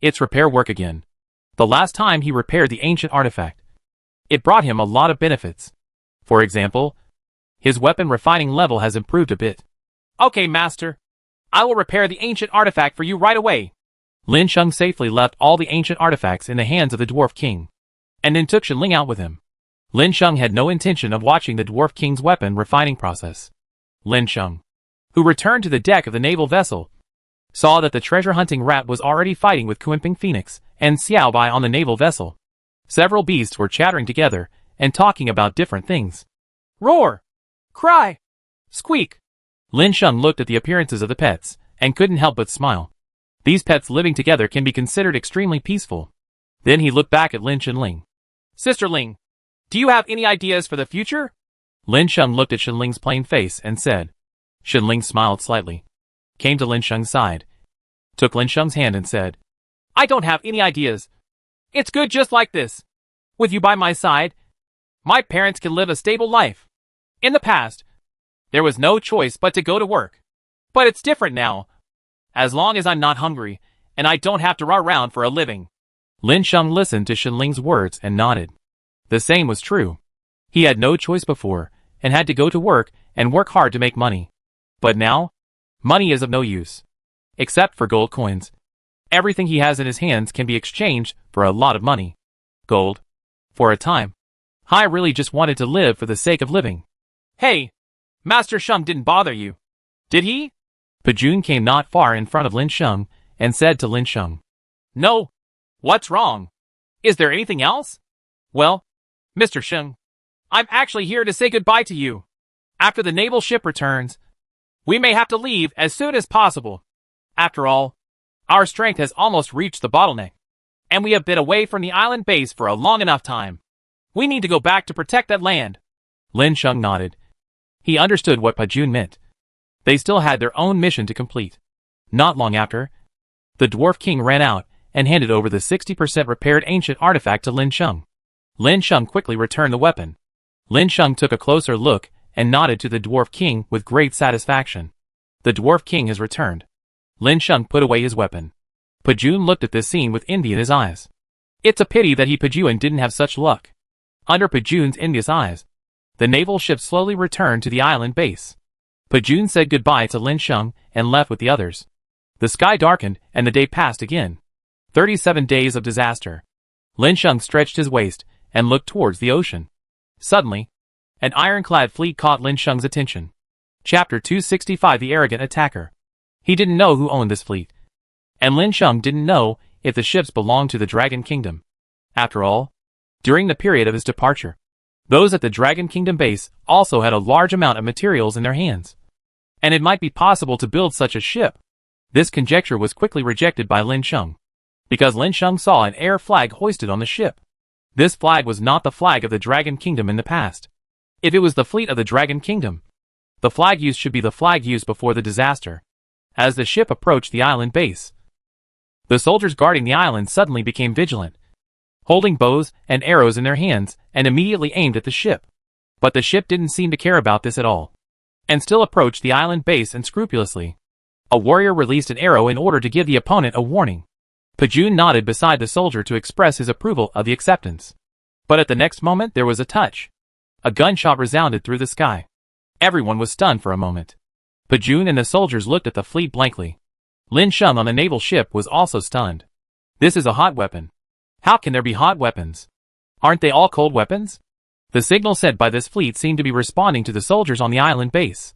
It's repair work again. The last time he repaired the ancient artifact, it brought him a lot of benefits. For example, his weapon refining level has improved a bit. "Okay, Master. I will repair the ancient artifact for you right away." Lin Sheng safely left all the ancient artifacts in the hands of the Dwarf King, and then took Shenling out with him. Lin Sheng had no intention of watching the Dwarf King's weapon refining process. Lin Sheng, who returned to the deck of the naval vessel, saw that the treasure-hunting rat was already fighting with Kuimping Phoenix and Xiaobai on the naval vessel. Several beasts were chattering together and talking about different things. Roar! Cry! Squeak! Lin Sheng looked at the appearances of the pets and couldn't help but smile. These pets living together can be considered extremely peaceful. Then he looked back at Lin Shenling. "Sister Ling, do you have any ideas for the future?" Lin Sheng looked at Shenling's plain face and said. Shenling smiled slightly, came to Lin Sheng's side, took Lin Sheng's hand and said, "I don't have any ideas. It's good just like this. With you by my side, my parents can live a stable life. In the past, there was no choice but to go to work. But it's different now. As long as I'm not hungry, and I don't have to run around for a living." Lin Sheng listened to Shenling's words and nodded. The same was true. He had no choice before, and had to go to work and work hard to make money. But now, money is of no use. Except for gold coins. Everything he has in his hands can be exchanged for a lot of money. Gold. For a time, I really just wanted to live for the sake of living. "Hey, Master Sheng didn't bother you, did he?" Pajun came not far in front of Lin Sheng and said to Lin Sheng, "No. What's wrong? Is there anything else?" "Well, Mr. Sheng, I'm actually here to say goodbye to you. After the naval ship returns, we may have to leave as soon as possible. After all, our strength has almost reached the bottleneck, and we have been away from the island base for a long enough time. We need to go back to protect that land." Lin Sheng nodded. He understood what Pajun meant. They still had their own mission to complete. Not long after, the Dwarf King ran out and handed over the 60% repaired ancient artifact to Lin Sheng. Lin Sheng quickly returned the weapon. Lin Sheng took a closer look and nodded to the Dwarf King with great satisfaction. The Dwarf King has returned. Lin Sheng put away his weapon. Pajun looked at this scene with envy in his eyes. It's a pity that Pajun didn't have such luck. Under Pajun's envious eyes, the naval ship slowly returned to the island base. Pajun said goodbye to Lin Sheng and left with the others. The sky darkened and the day passed again. 37 days of disaster. Lin Sheng stretched his waist and looked towards the ocean. Suddenly, an ironclad fleet caught Lin Sheng's attention. Chapter 265: The Arrogant Attacker. He didn't know who owned this fleet. And Lin Sheng didn't know if the ships belonged to the Dragon Kingdom. After all, during the period of his departure, those at the Dragon Kingdom base also had a large amount of materials in their hands. And it might be possible to build such a ship. This conjecture was quickly rejected by Lin Sheng, because Lin Sheng saw an air flag hoisted on the ship. This flag was not the flag of the Dragon Kingdom in the past. If it was the fleet of the Dragon Kingdom, the flag used should be the flag used before the disaster. As the ship approached the island base, the soldiers guarding the island suddenly became vigilant, holding bows and arrows in their hands and immediately aimed at the ship. But the ship didn't seem to care about this at all, and still approached the island base unscrupulously. A warrior released an arrow in order to give the opponent a warning. Pajun nodded beside the soldier to express his approval of the acceptance. But at the next moment there was a touch. A gunshot resounded through the sky. Everyone was stunned for a moment. Pajun and the soldiers looked at the fleet blankly. Lin Sheng on the naval ship was also stunned. This is a hot weapon. How can there be hot weapons? Aren't they all cold weapons? The signal sent by this fleet seemed to be responding to the soldiers on the island base.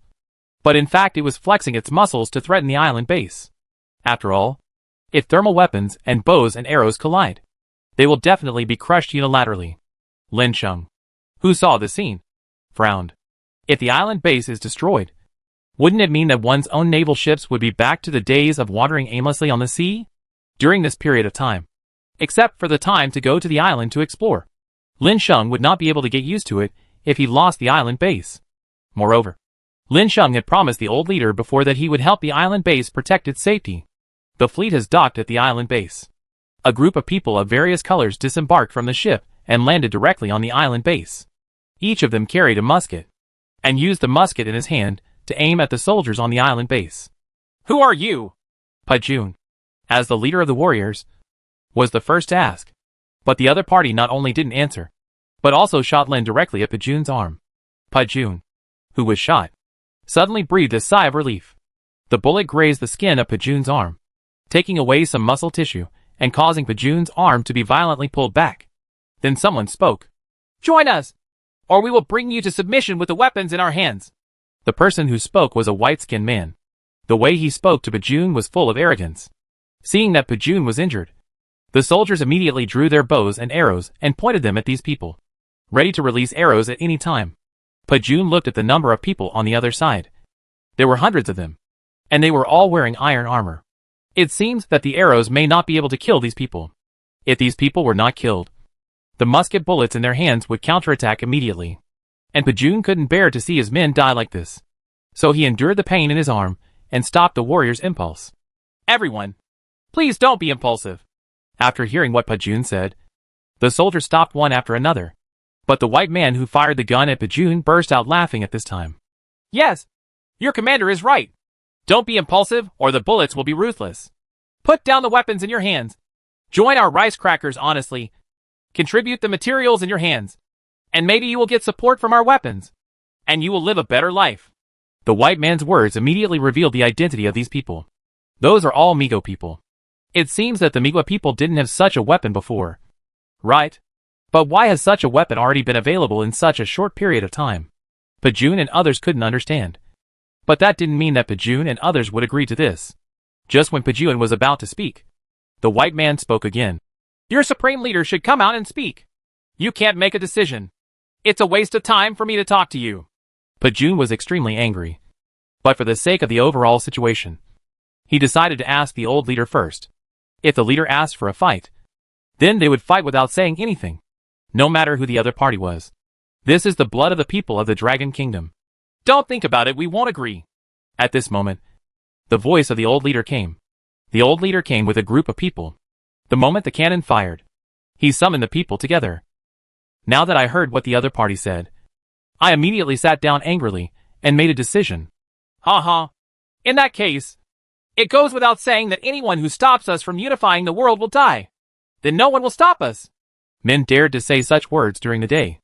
But in fact it was flexing its muscles to threaten the island base. After all, if thermal weapons and bows and arrows collide, they will definitely be crushed unilaterally. Lin Sheng, who saw the scene, frowned. If the island base is destroyed, wouldn't it mean that one's own naval ships would be back to the days of wandering aimlessly on the sea? During this period of time, except for the time to go to the island to explore, Lin Sheng would not be able to get used to it if he lost the island base. Moreover, Lin Sheng had promised the old leader before that he would help the island base protect its safety. The fleet has docked at the island base. A group of people of various colors disembarked from the ship and landed directly on the island base. Each of them carried a musket, and used the musket in his hand to aim at the soldiers on the island base. Who are you? Pajun, as the leader of the warriors, was the first to ask. But the other party not only didn't answer, but also shot Lin directly at Pajun's arm. Pajun, who was shot, suddenly breathed a sigh of relief. The bullet grazed the skin of Pajun's arm, taking away some muscle tissue and causing Pajun's arm to be violently pulled back. Then someone spoke. Join us, or we will bring you to submission with the weapons in our hands. The person who spoke was a white-skinned man. The way he spoke to Pajun was full of arrogance. Seeing that Pajun was injured, the soldiers immediately drew their bows and arrows and pointed them at these people, ready to release arrows at any time. Pajun looked at the number of people on the other side. There were hundreds of them, and they were all wearing iron armor. It seems that the arrows may not be able to kill these people. If these people were not killed, the musket bullets in their hands would counterattack immediately. And Pajun couldn't bear to see his men die like this. So he endured the pain in his arm and stopped the warrior's impulse. Everyone, please don't be impulsive. After hearing what Pajun said, the soldiers stopped one after another. But the white man who fired the gun at Pajun burst out laughing at this time. Yes, your commander is right. Don't be impulsive or the bullets will be ruthless. Put down the weapons in your hands. Join our rice crackers honestly. Contribute the materials in your hands. And maybe you will get support from our weapons. And you will live a better life. The white man's words immediately revealed the identity of these people. Those are all Migo people. It seems that the Migo people didn't have such a weapon before. Right? But why has such a weapon already been available in such a short period of time? Pajun and others couldn't understand. But that didn't mean that Pajun and others would agree to this. Just when Pajun was about to speak, the white man spoke again. Your supreme leader should come out and speak. You can't make a decision. It's a waste of time for me to talk to you. Pajun was extremely angry. But for the sake of the overall situation, he decided to ask the old leader first. If the leader asked for a fight, then they would fight without saying anything, no matter who the other party was. This is the blood of the people of the Dragon Kingdom. Don't think about it, we won't agree. At this moment, the voice of the old leader came. The old leader came with a group of people. The moment the cannon fired, he summoned the people together. Now that I heard what the other party said, I immediately sat down angrily and made a decision. In that case, it goes without saying that anyone who stops us from unifying the world will die. Then no one will stop us. Men dared to say such words during the day.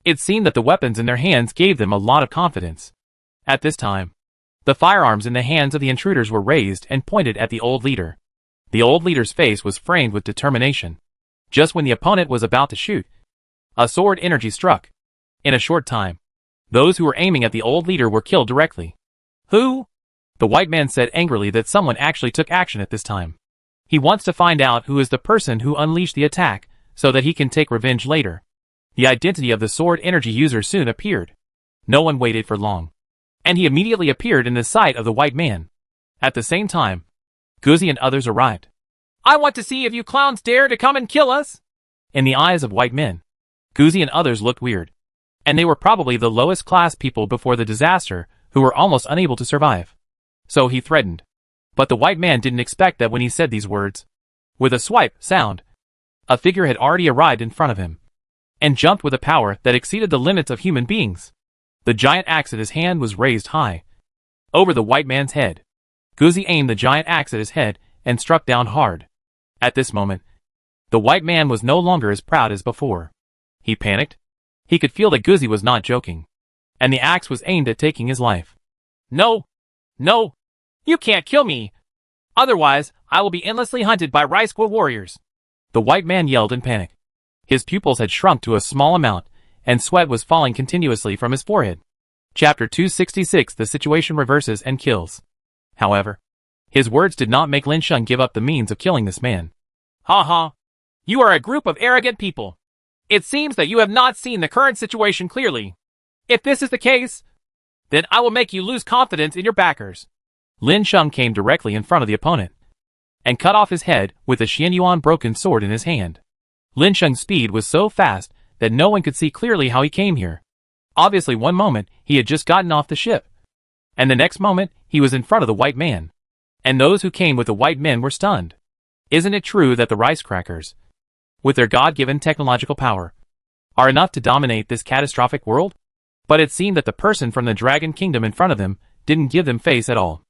It seemed that the weapons in their hands gave them a lot of confidence. At this time, the firearms in the hands of the intruders were raised and pointed at the old leader. The old leader's face was framed with determination. Just when the opponent was about to shoot, a sword energy struck. In a short time, those who were aiming at the old leader were killed directly. Who? The white man said angrily that someone actually took action at this time. He wants to find out who is the person who unleashed the attack, so that he can take revenge later. The identity of the sword energy user soon appeared. No one waited for long, and he immediately appeared in the sight of the white man. At the same time, Guzi and others arrived. I want to see if you clowns dare to come and kill us! In the eyes of white men, Guzi and others looked weird, and they were probably the lowest class people before the disaster who were almost unable to survive. So he threatened. But the white man didn't expect that when he said these words. With a swipe sound, a figure had already arrived in front of him, and jumped with a power that exceeded the limits of human beings. The giant axe at his hand was raised high over the white man's head. Guzi aimed the giant axe at his head and struck down hard. At this moment, the white man was no longer as proud as before. He panicked. He could feel that Guzi was not joking, and the axe was aimed at taking his life. No! No! You can't kill me! Otherwise, I will be endlessly hunted by Rice Squad warriors! The white man yelled in panic. His pupils had shrunk to a small amount, and sweat was falling continuously from his forehead. Chapter 266. The situation reverses and kills. However, his words did not make Lin Sheng give up the means of killing this man. Ha ha! You are a group of arrogant people. It seems that you have not seen the current situation clearly. If this is the case, then I will make you lose confidence in your backers. Lin Sheng came directly in front of the opponent, and cut off his head with a Xianyuan broken sword in his hand. Lin Sheng's speed was so fast that no one could see clearly how he came here. Obviously one moment he had just gotten off the ship, and the next moment he was in front of the white man. And those who came with the white men were stunned. Isn't it true that the rice crackers, with their God-given technological power, are enough to dominate this catastrophic world? But it seemed that the person from the Dragon Kingdom in front of them didn't give them face at all.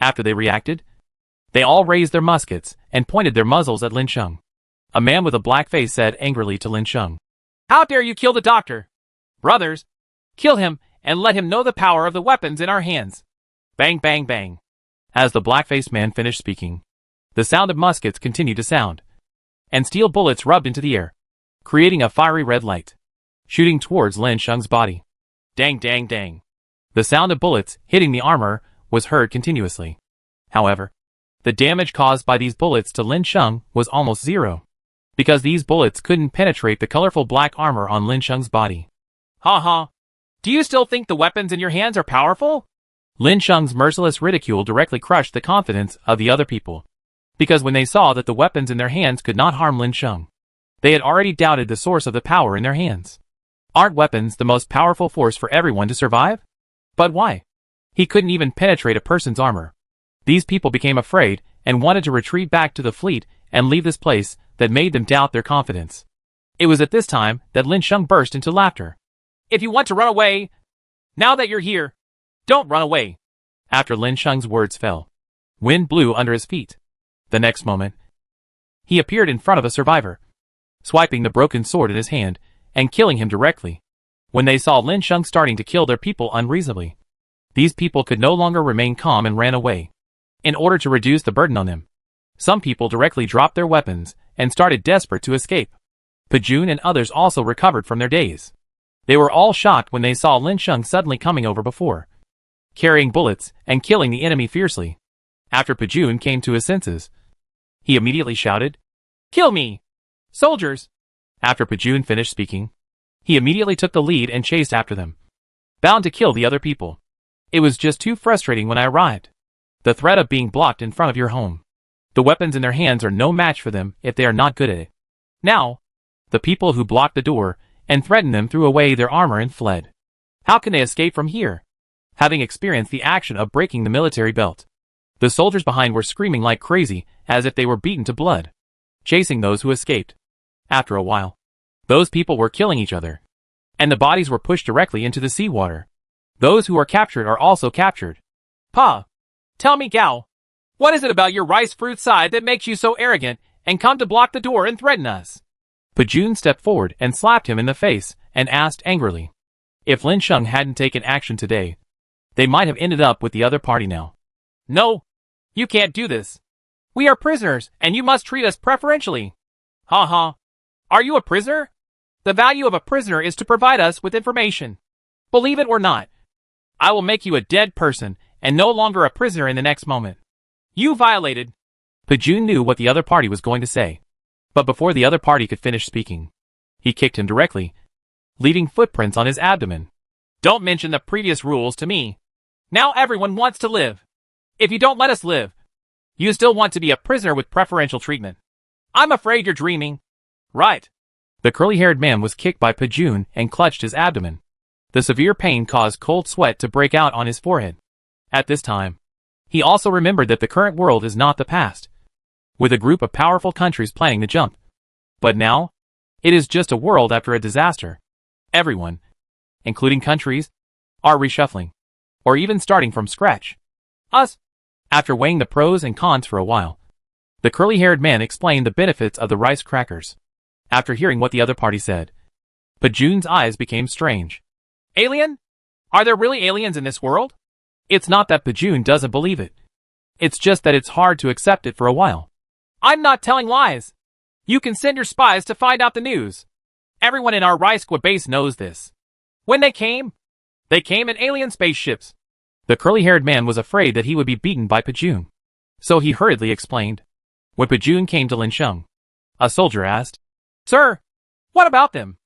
After they reacted, they all raised their muskets and pointed their muzzles at Lin Sheng. A man with a black face said angrily to Lin Sheng, How dare you kill the doctor? Brothers, kill him and let him know the power of the weapons in our hands. Bang, bang, bang. As the black-faced man finished speaking, the sound of muskets continued to sound, and steel bullets rubbed into the air, creating a fiery red light, shooting towards Lin Sheng's body. Dang, dang, dang. The sound of bullets hitting the armor was heard continuously. However, the damage caused by these bullets to Lin Sheng was almost zero, because these bullets couldn't penetrate the colorful black armor on Lin Sheng's body. Ha ha. Do you still think the weapons in your hands are powerful? Lin Sheng's merciless ridicule directly crushed the confidence of the other people, because when they saw that the weapons in their hands could not harm Lin Sheng, they had already doubted the source of the power in their hands. Aren't weapons the most powerful force for everyone to survive? But why? He couldn't even penetrate a person's armor. These people became afraid and wanted to retreat back to the fleet and leave this place that made them doubt their confidence. It was at this time that Lin Sheng burst into laughter. If you want to run away, now that you're here, don't run away. After Lin Sheng's words fell, wind blew under his feet. The next moment, he appeared in front of a survivor, swiping the broken sword in his hand and killing him directly. When they saw Lin Sheng starting to kill their people unreasonably, these people could no longer remain calm and ran away. In order to reduce the burden on them, some people directly dropped their weapons and started desperate to escape. Pajun and others also recovered from their daze. They were all shocked when they saw Lin Sheng suddenly coming over before, carrying bullets and killing the enemy fiercely. After Pajun came to his senses, he immediately shouted, Kill me! Soldiers! After Pajun finished speaking, he immediately took the lead and chased after them, bound to kill the other people. It was just too frustrating when I arrived. The threat of being blocked in front of your home. The weapons in their hands are no match for them if they are not good at it. Now, the people who blocked the door and threatened them threw away their armor and fled. How can they escape from here? Having experienced the action of breaking the military belt, the soldiers behind were screaming like crazy as if they were beaten to blood, chasing those who escaped. After a while, those people were killing each other, and the bodies were pushed directly into the seawater. Those who are captured are also captured. Pa, tell me, Gao, what is it about your rice fruit side that makes you so arrogant and come to block the door and threaten us? Pajun stepped forward and slapped him in the face and asked angrily. If Lin Sheng hadn't taken action today, they might have ended up with the other party now. No, you can't do this. We are prisoners, and you must treat us preferentially. Ha ha. Are you a prisoner? The value of a prisoner is to provide us with information. Believe it or not, I will make you a dead person and no longer a prisoner in the next moment. You violated. Pajun knew what the other party was going to say. But before the other party could finish speaking, he kicked him directly, leaving footprints on his abdomen. Don't mention the previous rules to me. Now everyone wants to live. If you don't let us live, you still want to be a prisoner with preferential treatment. I'm afraid you're dreaming. Right. The curly-haired man was kicked by Pajun and clutched his abdomen. The severe pain caused cold sweat to break out on his forehead. At this time, he also remembered that the current world is not the past, with a group of powerful countries planning to jump. But now, it is just a world after a disaster. Everyone, including countries, are reshuffling, or even starting from scratch. Us. After weighing the pros and cons for a while, the curly-haired man explained the benefits of the rice crackers. After hearing what the other party said, Pajun's eyes became strange. Alien? Are there really aliens in this world? It's not that Pajun doesn't believe it. It's just that it's hard to accept it for a while. I'm not telling lies. You can send your spies to find out the news. Everyone in our Ricequa base knows this. When they came in alien spaceships. The curly-haired man was afraid that he would be beaten by Pajun, so he hurriedly explained. When Pajun came to Lin Sheng, a soldier asked, Sir, what about them?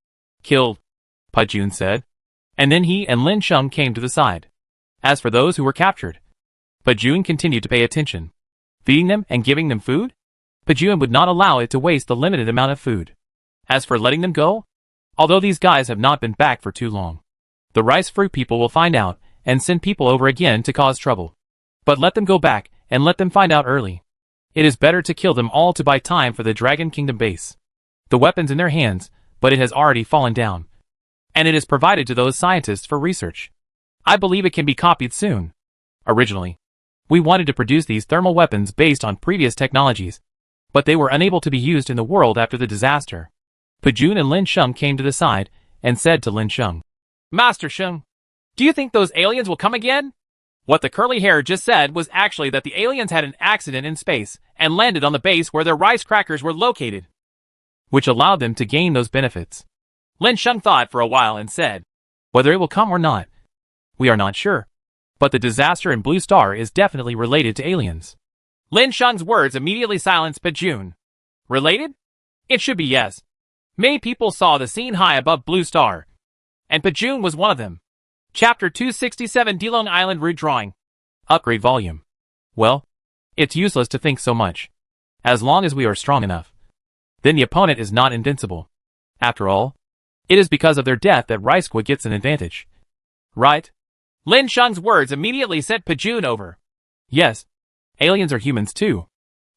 Killed, Pajun said. And then he and Lin Sheng came to the side. As for those who were captured, Pajun continued to pay attention, feeding them and giving them food. Pajun would not allow it to waste the limited amount of food. As for letting them go, although these guys have not been back for too long, the rice fruit people will find out and send people over again to cause trouble. But let them go back and let them find out early. It is better to kill them all to buy time for the Dragon Kingdom base. The weapon's in their hands, but it has already fallen down, and it is provided to those scientists for research. I believe it can be copied soon. Originally, we wanted to produce these thermal weapons based on previous technologies, but they were unable to be used in the world after the disaster. Pajun and Lin Sheng came to the side and said to Lin Sheng, Master Sheng, do you think those aliens will come again? What the curly hair just said was actually that the aliens had an accident in space and landed on the base where their rice crackers were located, which allowed them to gain those benefits. Lin Sheng thought for a while and said, Whether it will come or not, we are not sure. But the disaster in Blue Star is definitely related to aliens. Lin Sheng's words immediately silenced Pajun. Related? It should be yes. Many people saw the scene high above Blue Star, and Pajun was one of them. Chapter 267 Delong Island Route Drawing. Upgrade volume. Well, it's useless to think so much. As long as we are strong enough, then the opponent is not invincible. After all, it is because of their death that Ricequa gets an advantage. Right? Lin Sheng's words immediately sent Pajun over. Yes, aliens are humans too,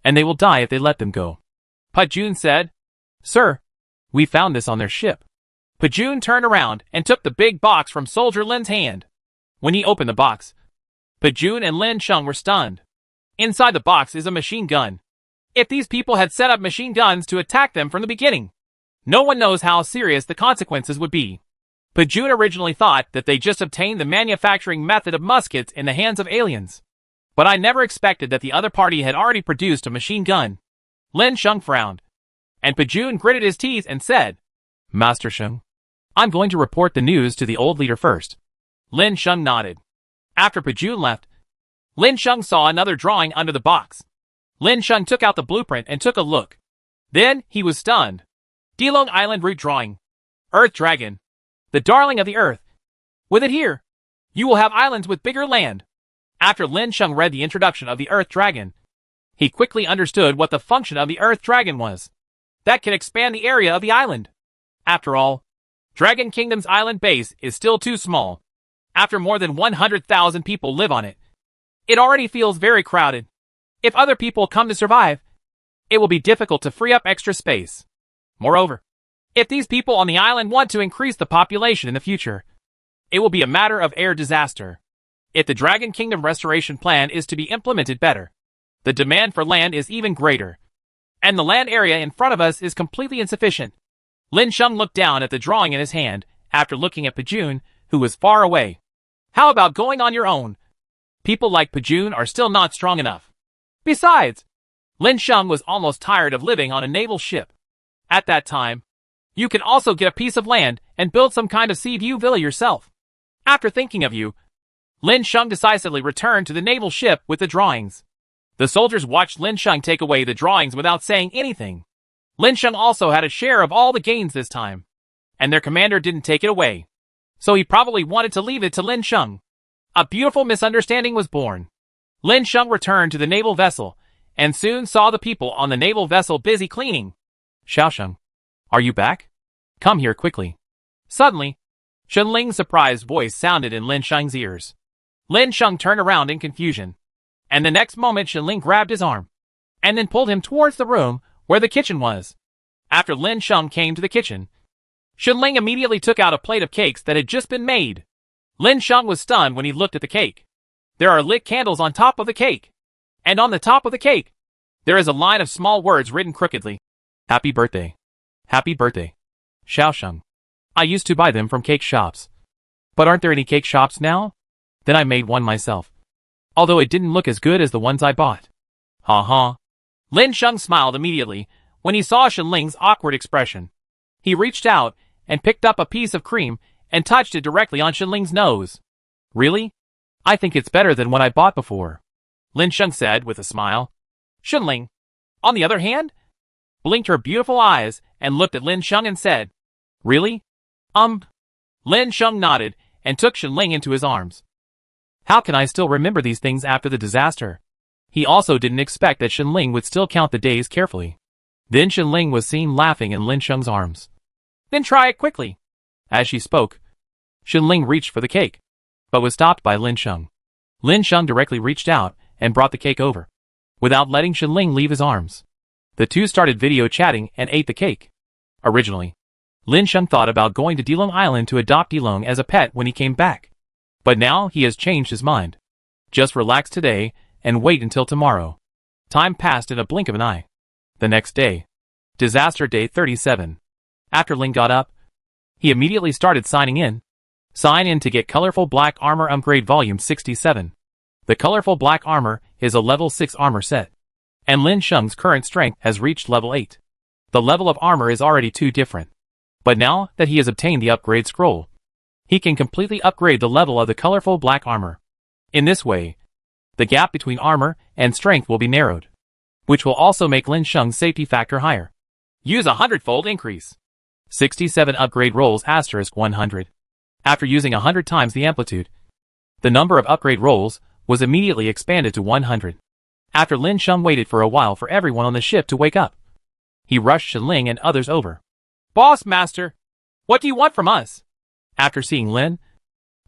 and they will die if they let them go. Pajun said, Sir, we found this on their ship. Pajun turned around and took the big box from Soldier Lin's hand. When he opened the box, Pajun and Lin Sheng were stunned. Inside the box is a machine gun. If these people had set up machine guns to attack them from the beginning, no one knows how serious the consequences would be. Pajun originally thought that they just obtained the manufacturing method of muskets in the hands of aliens. But I never expected that the other party had already produced a machine gun. Lin Sheng frowned, and Pajun gritted his teeth and said, Master Sheng, I'm going to report the news to the old leader first. Lin Sheng nodded. After Pajun left, Lin Sheng saw another drawing under the box. Lin Sheng took out the blueprint and took a look. Then he was stunned. Delong Island Route Drawing. Earth Dragon. The darling of the earth. With it here, you will have islands with bigger land. After Lin Sheng read the introduction of the Earth Dragon, he quickly understood what the function of the Earth Dragon was. That can expand the area of the island. After all, Dragon Kingdom's island base is still too small. After more than 100,000 people live on it, it already feels very crowded. If other people come to survive, it will be difficult to free up extra space. Moreover, if these people on the island want to increase the population in the future, it will be a matter of air disaster. If the Dragon Kingdom restoration plan is to be implemented better, the demand for land is even greater, and the land area in front of us is completely insufficient. Lin Sheng looked down at the drawing in his hand, after looking at Pajun, who was far away. How about going on your own? People like Pajun are still not strong enough. Besides, Lin Sheng was almost tired of living on a naval ship. At that time, you can also get a piece of land and build some kind of sea view villa yourself. After thinking of you, Lin Sheng decisively returned to the naval ship with the drawings. The soldiers watched Lin Sheng take away the drawings without saying anything. Lin Sheng also had a share of all the gains this time, and their commander didn't take it away. So he probably wanted to leave it to Lin Sheng. A beautiful misunderstanding was born. Lin Sheng returned to the naval vessel, and soon saw the people on the naval vessel busy cleaning. Xiaosheng, are you back? Come here quickly. Suddenly, Shenling's surprised voice sounded in Lin Sheng's ears. Lin Sheng turned around in confusion, and the next moment Shenling grabbed his arm, and then pulled him towards the room where the kitchen was. After Lin Sheng came to the kitchen, Shenling immediately took out a plate of cakes that had just been made. Lin Sheng was stunned when he looked at the cake. There are lit candles on top of the cake, and on the top of the cake, there is a line of small words written crookedly. Happy birthday. Happy birthday. Xiaosheng. I used to buy them from cake shops. But aren't there any cake shops now? Then I made one myself. Although it didn't look as good as the ones I bought. Ha ha. Lin Sheng smiled immediately when he saw Shenling's awkward expression. He reached out and picked up a piece of cream and touched it directly on Shenling's nose. Really? I think it's better than what I bought before, Lin Sheng said with a smile. Shenling, on the other hand, blinked her beautiful eyes and looked at Lin Sheng and said, Really? Lin Sheng nodded and took Shenling into his arms. How can I still remember these things after the disaster? He also didn't expect that Shenling would still count the days carefully. Then Shenling was seen laughing in Lin Sheng's arms. Then try it quickly. As she spoke, Shenling reached for the cake, but was stopped by Lin Sheng. Lin Sheng directly reached out and brought the cake over, without letting Shenling leave his arms. The two started video chatting and ate the cake. Originally, Lin Sheng thought about going to Dilong Island to adopt Dilong as a pet when he came back. But now he has changed his mind. Just relax today and wait until tomorrow. Time passed in a blink of an eye. The next day, disaster day 37. After Lin got up, he immediately started signing in. Sign in to get Colorful Black Armor Upgrade Volume 67. The Colorful Black Armor is a level 6 armor set, and Lin Sheng's current strength has reached level 8. The level of armor is already too different. But now that he has obtained the upgrade scroll, he can completely upgrade the level of the colorful black armor. In this way, the gap between armor and strength will be narrowed, which will also make Lin Sheng's safety factor higher. Use a 100-fold increase. 67 upgrade rolls *100. After using 100 times the amplitude, the number of upgrade rolls was immediately expanded to 100. After Lin Sheng waited for a while for everyone on the ship to wake up, he rushed Shenling and others over. Boss Master, what do you want from us? After seeing Lin,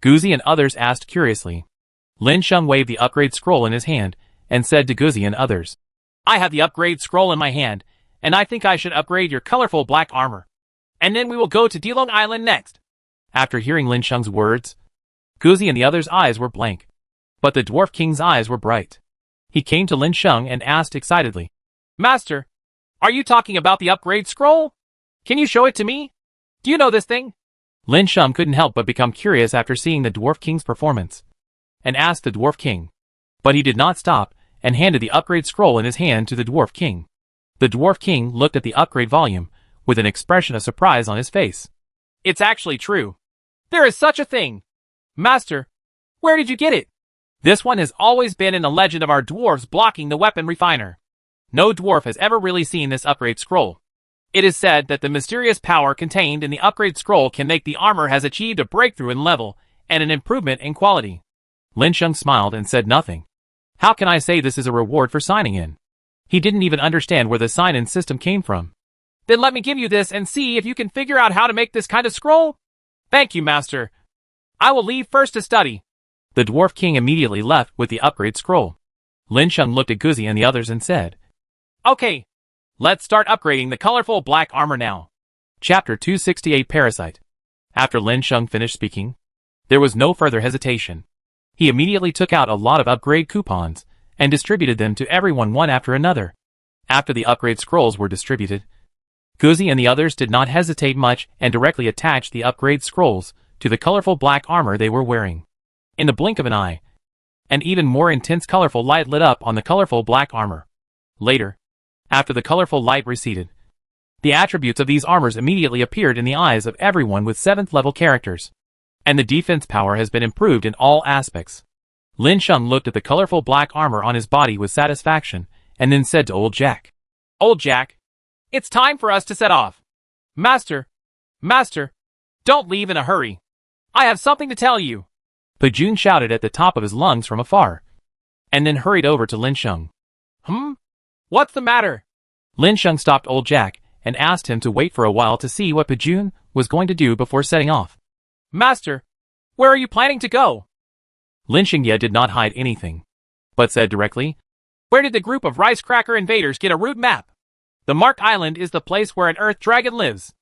Guzi and others asked curiously. Lin Sheng waved the upgrade scroll in his hand and said to Guzi and others, I have the upgrade scroll in my hand, and I think I should upgrade your colorful black armor. And then we will go to Dilong Island next. After hearing Lin Sheng's words, Guzi and the others' eyes were blank. But the Dwarf King's eyes were bright. He came to Lin Sheng and asked excitedly, Master, are you talking about the upgrade scroll? Can you show it to me? Do you know this thing? Lin Sheng couldn't help but become curious after seeing the Dwarf King's performance, and asked the Dwarf King. But he did not stop, and handed the upgrade scroll in his hand to the Dwarf King. The Dwarf King looked at the upgrade volume, with an expression of surprise on his face. It's actually true. There is such a thing. Master, where did you get it? This one has always been in the legend of our dwarves blocking the weapon refiner. No dwarf has ever really seen this upgrade scroll. It is said that the mysterious power contained in the upgrade scroll can make the armor has achieved a breakthrough in level and an improvement in quality. Lin Sheng smiled and said nothing. How can I say this is a reward for signing in? He didn't even understand where the sign-in system came from. Then let me give you this and see if you can figure out how to make this kind of scroll. Thank you, Master. I will leave first to study. The Dwarf King immediately left with the upgrade scroll. Lin Sheng looked at Guzi and the others and said, Okay, let's start upgrading the colorful black armor now. Chapter 268 Parasite. After Lin Sheng finished speaking, there was no further hesitation. He immediately took out a lot of upgrade coupons and distributed them to everyone one after another. After the upgrade scrolls were distributed, Guzi and the others did not hesitate much and directly attached the upgrade scrolls to the colorful black armor they were wearing. In the blink of an eye, an even more intense colorful light lit up on the colorful black armor. Later, after the colorful light receded, the attributes of these armors immediately appeared in the eyes of everyone with 7th level characters. And the defense power has been improved in all aspects. Lin Sheng looked at the colorful black armor on his body with satisfaction, and then said to Old Jack, Old Jack, it's time for us to set off. Master, don't leave in a hurry. I have something to tell you. Pajun shouted at the top of his lungs from afar, and then hurried over to Lin Sheng. What's the matter? Lin Sheng stopped Old Jack and asked him to wait for a while to see what Pajun was going to do before setting off. Master, where are you planning to go? Lin Shengye did not hide anything, but said directly, Where did the group of rice cracker invaders get a route map? The Mark Island is the place where an Earth Dragon lives.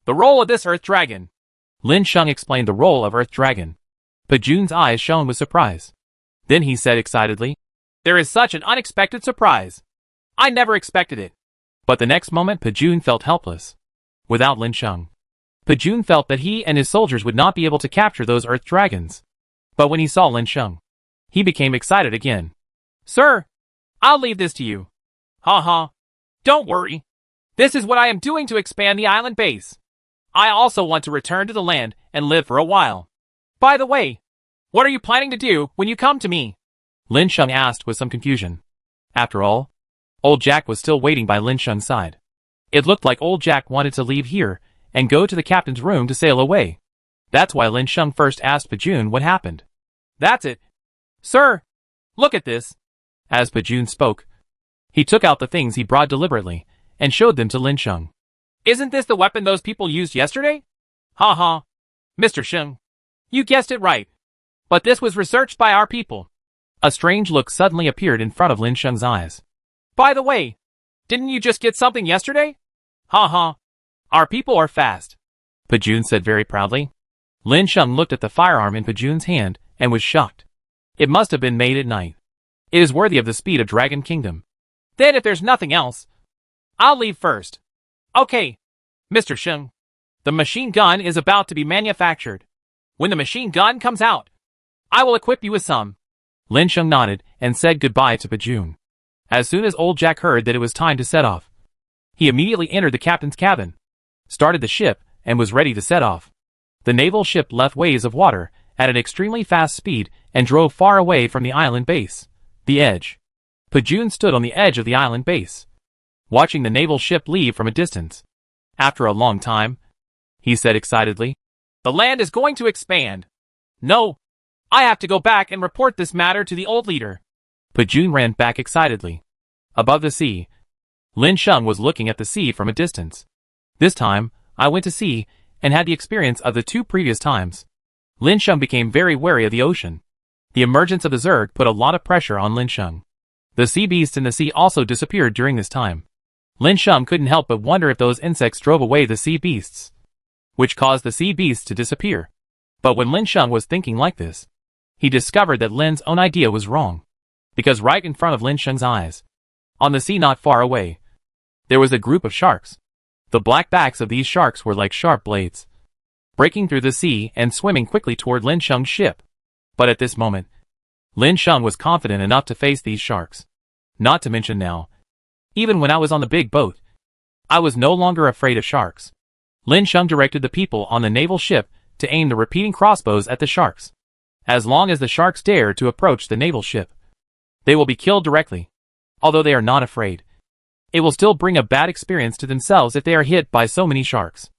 The role of this Earth Dragon. Lin Sheng explained the role of Earth Dragon. Pajun's eyes shone with surprise. Then he said excitedly, There is such an unexpected surprise. I never expected it. But the next moment Pajun felt helpless. Without Lin Sheng, Pajun felt that he and his soldiers would not be able to capture those Earth Dragons. But when he saw Lin Sheng, he became excited again. Sir, I'll leave this to you. Don't worry. This is what I am doing to expand the island base. I also want to return to the land and live for a while. By the way, what are you planning to do when you come to me? Lin Sheng asked with some confusion. After all, Old Jack was still waiting by Lin Sheng's side. It looked like Old Jack wanted to leave here and go to the captain's room to sail away. That's why Lin Sheng first asked Pajun what happened. That's it. Sir, look at this. As Pajun spoke, he took out the things he brought deliberately and showed them to Lin Sheng. Isn't this the weapon those people used yesterday? Mr. Sheng, you guessed it right. But this was researched by our people. A strange look suddenly appeared in front of Lin Sheng's eyes. By the way, didn't you just get something yesterday? Our people are fast. Pajun said very proudly. Lin Sheng looked at the firearm in Pajun's hand and was shocked. It must have been made at night. It is worthy of the speed of Dragon Kingdom. Then if there's nothing else, I'll leave first. Okay, Mr. Sheng. The machine gun is about to be manufactured. When the machine gun comes out, I will equip you with some. Lin Sheng nodded and said goodbye to Pajun. As soon as Old Jack heard that it was time to set off, he immediately entered the captain's cabin, started the ship, and was ready to set off. The naval ship left waves of water at an extremely fast speed and drove far away from the island base, the edge. Pajun stood on the edge of the island base, watching the naval ship leave from a distance. After a long time, he said excitedly, The land is going to expand. No, I have to go back and report this matter to the old leader. Pajun ran back excitedly. Above the sea, Lin Sheng was looking at the sea from a distance. This time, I went to sea and had the experience of the 2 previous times. Lin Sheng became very wary of the ocean. The emergence of the Zerg put a lot of pressure on Lin Sheng. The sea beasts in the sea also disappeared during this time. Lin Sheng couldn't help but wonder if those insects drove away the sea beasts, which caused the sea beasts to disappear. But when Lin Sheng was thinking like this, he discovered that Lin's own idea was wrong. Because right in front of Lin Sheng's eyes, on the sea not far away, there was a group of sharks. The black backs of these sharks were like sharp blades, breaking through the sea and swimming quickly toward Lin Sheng's ship. But at this moment, Lin Sheng was confident enough to face these sharks. Not to mention now, even when I was on the big boat, I was no longer afraid of sharks. Lin Sheng directed the people on the naval ship to aim the repeating crossbows at the sharks. As long as the sharks dare to approach the naval ship, they will be killed directly. Although they are not afraid, it will still bring a bad experience to themselves if they are hit by so many sharks.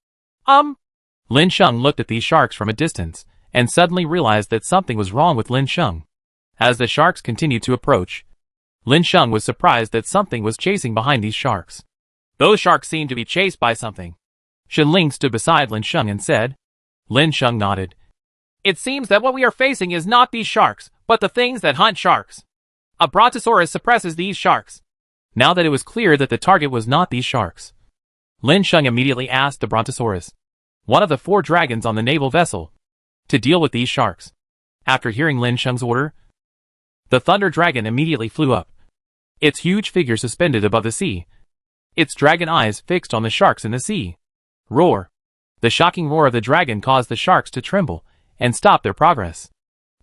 Lin Sheng looked at these sharks from a distance, and suddenly realized that something was wrong with Lin Sheng. As the sharks continued to approach, Lin Sheng was surprised that something was chasing behind these sharks. Those sharks seem to be chased by something. Shen Ling stood beside Lin Sheng and said. Lin Sheng nodded. It seems that what we are facing is not these sharks, but the things that hunt sharks. A brontosaurus suppresses these sharks. Now that it was clear that the target was not these sharks, Lin Sheng immediately asked the brontosaurus, one of the 4 dragons on the naval vessel, to deal with these sharks. After hearing Lin Sheng's order, the thunder dragon immediately flew up, its huge figure suspended above the sea. its dragon eyes fixed on the sharks in the sea. Roar! The shocking roar of the dragon caused the sharks to tremble and stop their progress.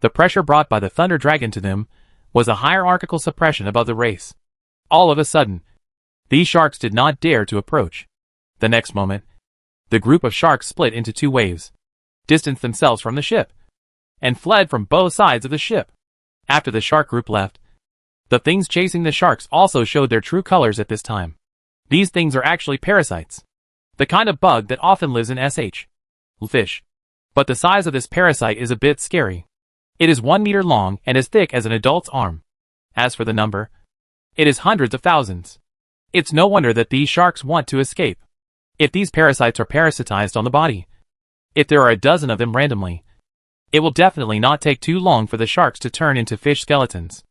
The pressure brought by the thunder dragon to them was a hierarchical suppression above the race. All of a sudden, these sharks did not dare to approach. The next moment, the group of sharks split into two waves, distanced themselves from the ship, and fled from both sides of the ship. After the shark group left, the things chasing the sharks also showed their true colors at this time. These things are actually parasites, the kind of bug that often lives in fish. But the size of this parasite is a bit scary. It is 1 meter long and as thick as an adult's arm. As for the number, it is hundreds of thousands. It's no wonder that these sharks want to escape. If these parasites are parasitized on the body, if there are a dozen of them randomly, it will definitely not take too long for the sharks to turn into fish skeletons.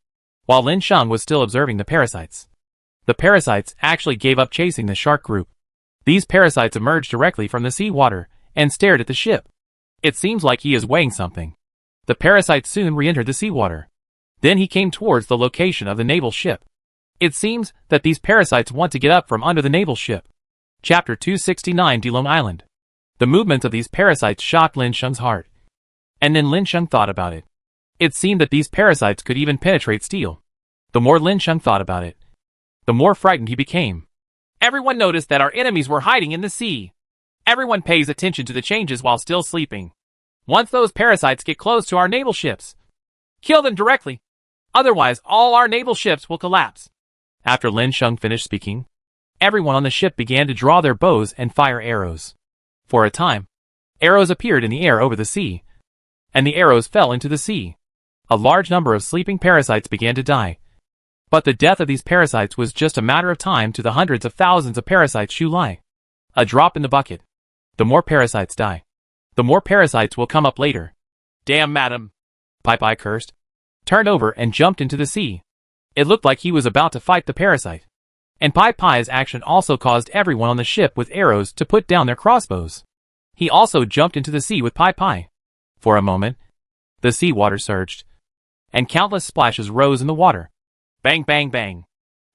While Lin Sheng was still observing the parasites actually gave up chasing the shark group. These parasites emerged directly from the seawater and stared at the ship. It seems like he is weighing something. The parasite soon re-entered the seawater. Then he came towards the location of the naval ship. It seems that these parasites want to get up from under the naval ship. Chapter 269, Delong Island. The movements of these parasites shocked Lin Sheng's heart. And then Lin Sheng thought about it. It seemed that these parasites could even penetrate steel. The more Lin Sheng thought about it, the more frightened he became. Everyone noticed that our enemies were hiding in the sea. Everyone pays attention to the changes while still sleeping. Once those parasites get close to our naval ships, kill them directly. Otherwise, all our naval ships will collapse. After Lin Sheng finished speaking, everyone on the ship began to draw their bows and fire arrows. For a time, arrows appeared in the air over the sea, and the arrows fell into the sea. A large number of sleeping parasites began to die. But the death of these parasites was just a matter of time to the hundreds of thousands of parasites Shu Lai. A drop in the bucket. The more parasites die, the more parasites will come up later. Damn, madam! Pai Pai cursed, turned over and jumped into the sea. It looked like he was about to fight the parasite. And Pai Pai's action also caused everyone on the ship with arrows to put down their crossbows. He also jumped into the sea with Pai Pai. For a moment, the seawater surged, and countless splashes rose in the water. Bang, bang, bang.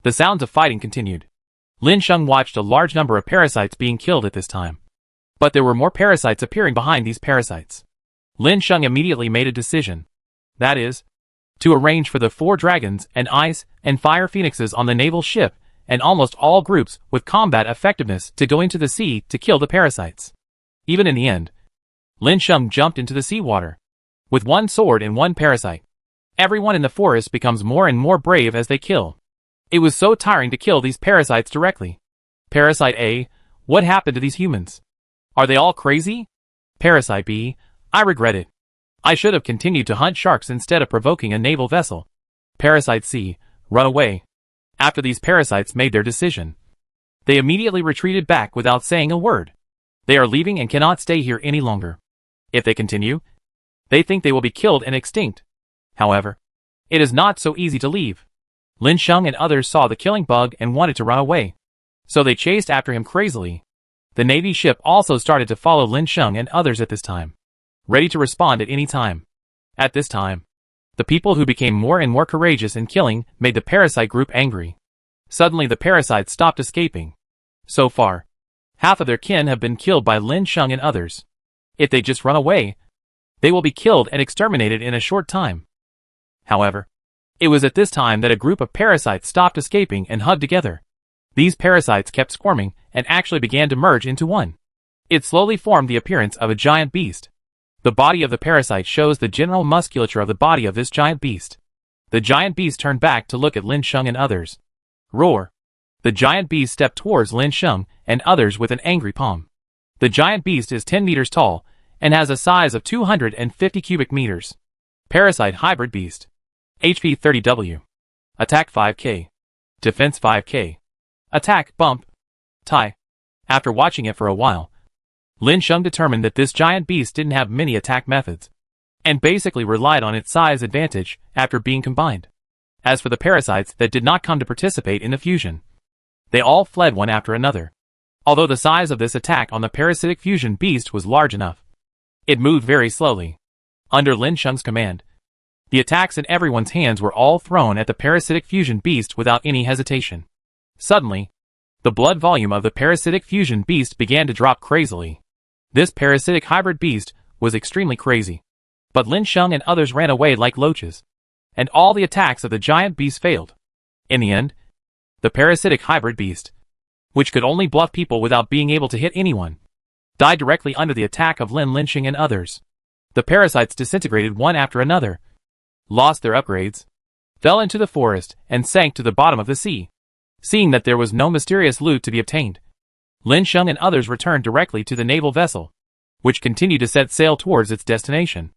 The sounds of fighting continued. Lin Sheng watched a large number of parasites being killed at this time. But there were more parasites appearing behind these parasites. Lin Sheng immediately made a decision. That is, to arrange for the 4 dragons and ice and fire phoenixes on the naval ship and almost all groups with combat effectiveness to go into the sea to kill the parasites. Even in the end, Lin Sheng jumped into the seawater with 1 sword and 1 parasite. Everyone in the forest becomes more and more brave as they kill. It was so tiring to kill these parasites directly. Parasite A, what happened to these humans? Are they all crazy? Parasite B, I regret it. I should have continued to hunt sharks instead of provoking a naval vessel. Parasite C, run away. After these parasites made their decision, they immediately retreated back without saying a word. They are leaving and cannot stay here any longer. If they continue, they think they will be killed and extinct. However, it is not so easy to leave. Lin Sheng and others saw the killing bug and wanted to run away, so they chased after him crazily. The Navy ship also started to follow Lin Sheng and others at this time, ready to respond at any time. At this time, the people who became more and more courageous in killing made the parasite group angry. Suddenly the parasites stopped escaping. So far, half of their kin have been killed by Lin Sheng and others. If they just run away, they will be killed and exterminated in a short time. However, it was at this time that a group of parasites stopped escaping and hugged together. These parasites kept squirming and actually began to merge into one. It slowly formed the appearance of a giant beast. The body of the parasite shows the general musculature of the body of this giant beast. The giant beast turned back to look at Lin Sheng and others. Roar! The giant beast stepped towards Lin Sheng and others with an angry palm. The giant beast is 10 meters tall and has a size of 250 cubic meters. Parasite hybrid beast. HP 30W. Attack 5k. Defense 5k. Attack, bump. Tai. After watching it for a while, Lin Sheng determined that this giant beast didn't have many attack methods, and basically relied on its size advantage after being combined. As for the parasites that did not come to participate in the fusion, they all fled one after another. Although the size of this attack on the parasitic fusion beast was large enough, it moved very slowly. Under Lin Sheng's command, the attacks in everyone's hands were all thrown at the parasitic fusion beast without any hesitation. Suddenly, The blood volume of the parasitic fusion beast began to drop crazily. This parasitic hybrid beast was extremely crazy. But Lin Sheng and others ran away like loaches. And all the attacks of the giant beast failed. In the end, the parasitic hybrid beast, which could only bluff people without being able to hit anyone, died directly under the attack of Lin Sheng and others. The parasites disintegrated one after another, lost their upgrades, fell into the forest, and sank to the bottom of the sea. Seeing that there was no mysterious loot to be obtained, Lin Sheng and others returned directly to the naval vessel, which continued to set sail towards its destination.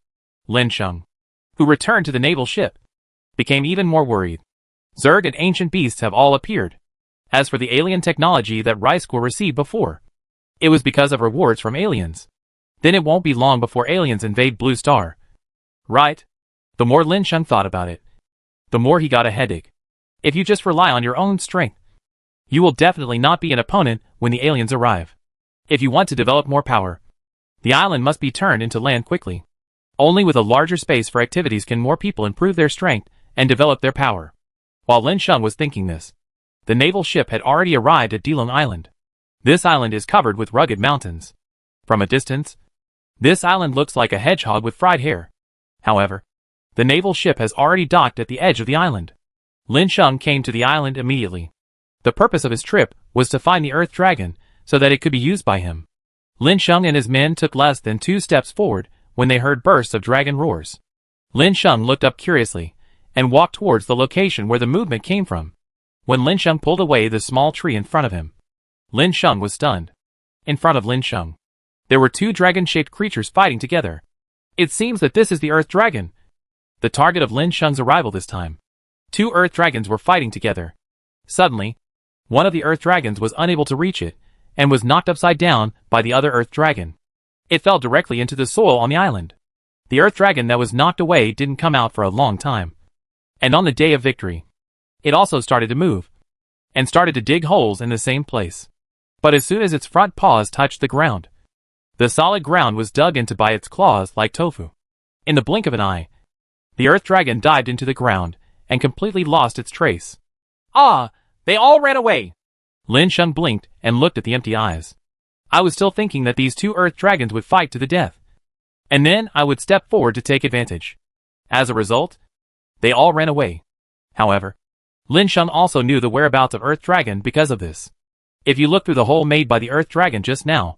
Lin Sheng, who returned to the naval ship, became even more worried. Zerg and ancient beasts have all appeared. As for the alien technology that Rice Corps received before, it was because of rewards from aliens. Then it won't be long before aliens invade Blue Star. Right? The more Lin Sheng thought about it, the more he got a headache. If you just rely on your own strength, you will definitely not be an opponent when the aliens arrive. If you want to develop more power, the island must be turned into land quickly. Only with a larger space for activities can more people improve their strength and develop their power. While Lin Sheng was thinking this, the naval ship had already arrived at Dilong Island. This island is covered with rugged mountains. From a distance, this island looks like a hedgehog with fried hair. However, the naval ship has already docked at the edge of the island. Lin Sheng came to the island immediately. The purpose of his trip was to find the Earth Dragon so that it could be used by him. Lin Sheng and his men took less than 2 steps forward when they heard bursts of dragon roars. Lin Sheng looked up curiously and walked towards the location where the movement came from. When Lin Sheng pulled away the small tree in front of him, Lin Sheng was stunned. In front of Lin Sheng, there were 2 dragon-shaped creatures fighting together. It seems that this is the Earth Dragon, the target of Lin Sheng's arrival this time. 2 Earth Dragons were fighting together. Suddenly, one of the Earth Dragons was unable to reach it, and was knocked upside down by the other Earth Dragon. It fell directly into the soil on the island. The Earth Dragon that was knocked away didn't come out for a long time. And on the day of victory, it also started to move, and started to dig holes in the same place. But as soon as its front paws touched the ground, the solid ground was dug into by its claws like tofu. In the blink of an eye, the Earth Dragon dived into the ground, and completely lost its trace. Ah, they all ran away. Lin Sheng blinked and looked at the empty eyes. I was still thinking that these 2 Earth Dragons would fight to the death, and then I would step forward to take advantage. As a result, they all ran away. However, Lin Sheng also knew the whereabouts of Earth Dragon because of this. If you look through the hole made by the Earth Dragon just now,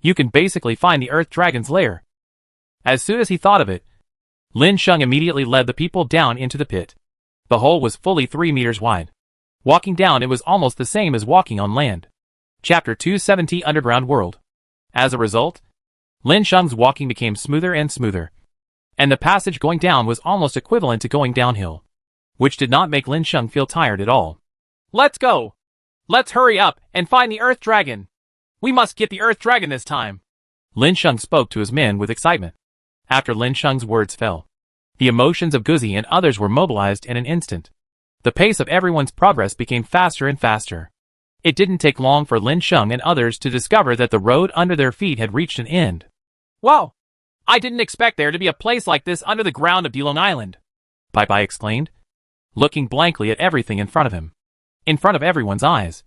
you can basically find the Earth Dragon's lair. As soon as he thought of it, Lin Sheng immediately led the people down into the pit. The hole was fully 3 meters wide. Walking down it was almost the same as walking on land. Chapter 270 Underground World. As a result, Lin Sheng's walking became smoother and smoother, and the passage going down was almost equivalent to going downhill, which did not make Lin Sheng feel tired at all. Let's go! Let's hurry up and find the Earth Dragon! We must get the Earth Dragon this time! Lin Sheng spoke to his men with excitement. After Lin Sheng's words fell, the emotions of Guzi and others were mobilized in an instant. The pace of everyone's progress became faster and faster. It didn't take long for Lin Sheng and others to discover that the road under their feet had reached an end. Wow! I didn't expect there to be a place like this under the ground of Dilong Island, Bai Bai exclaimed, looking blankly at everything in front of him. In front of everyone's eyes,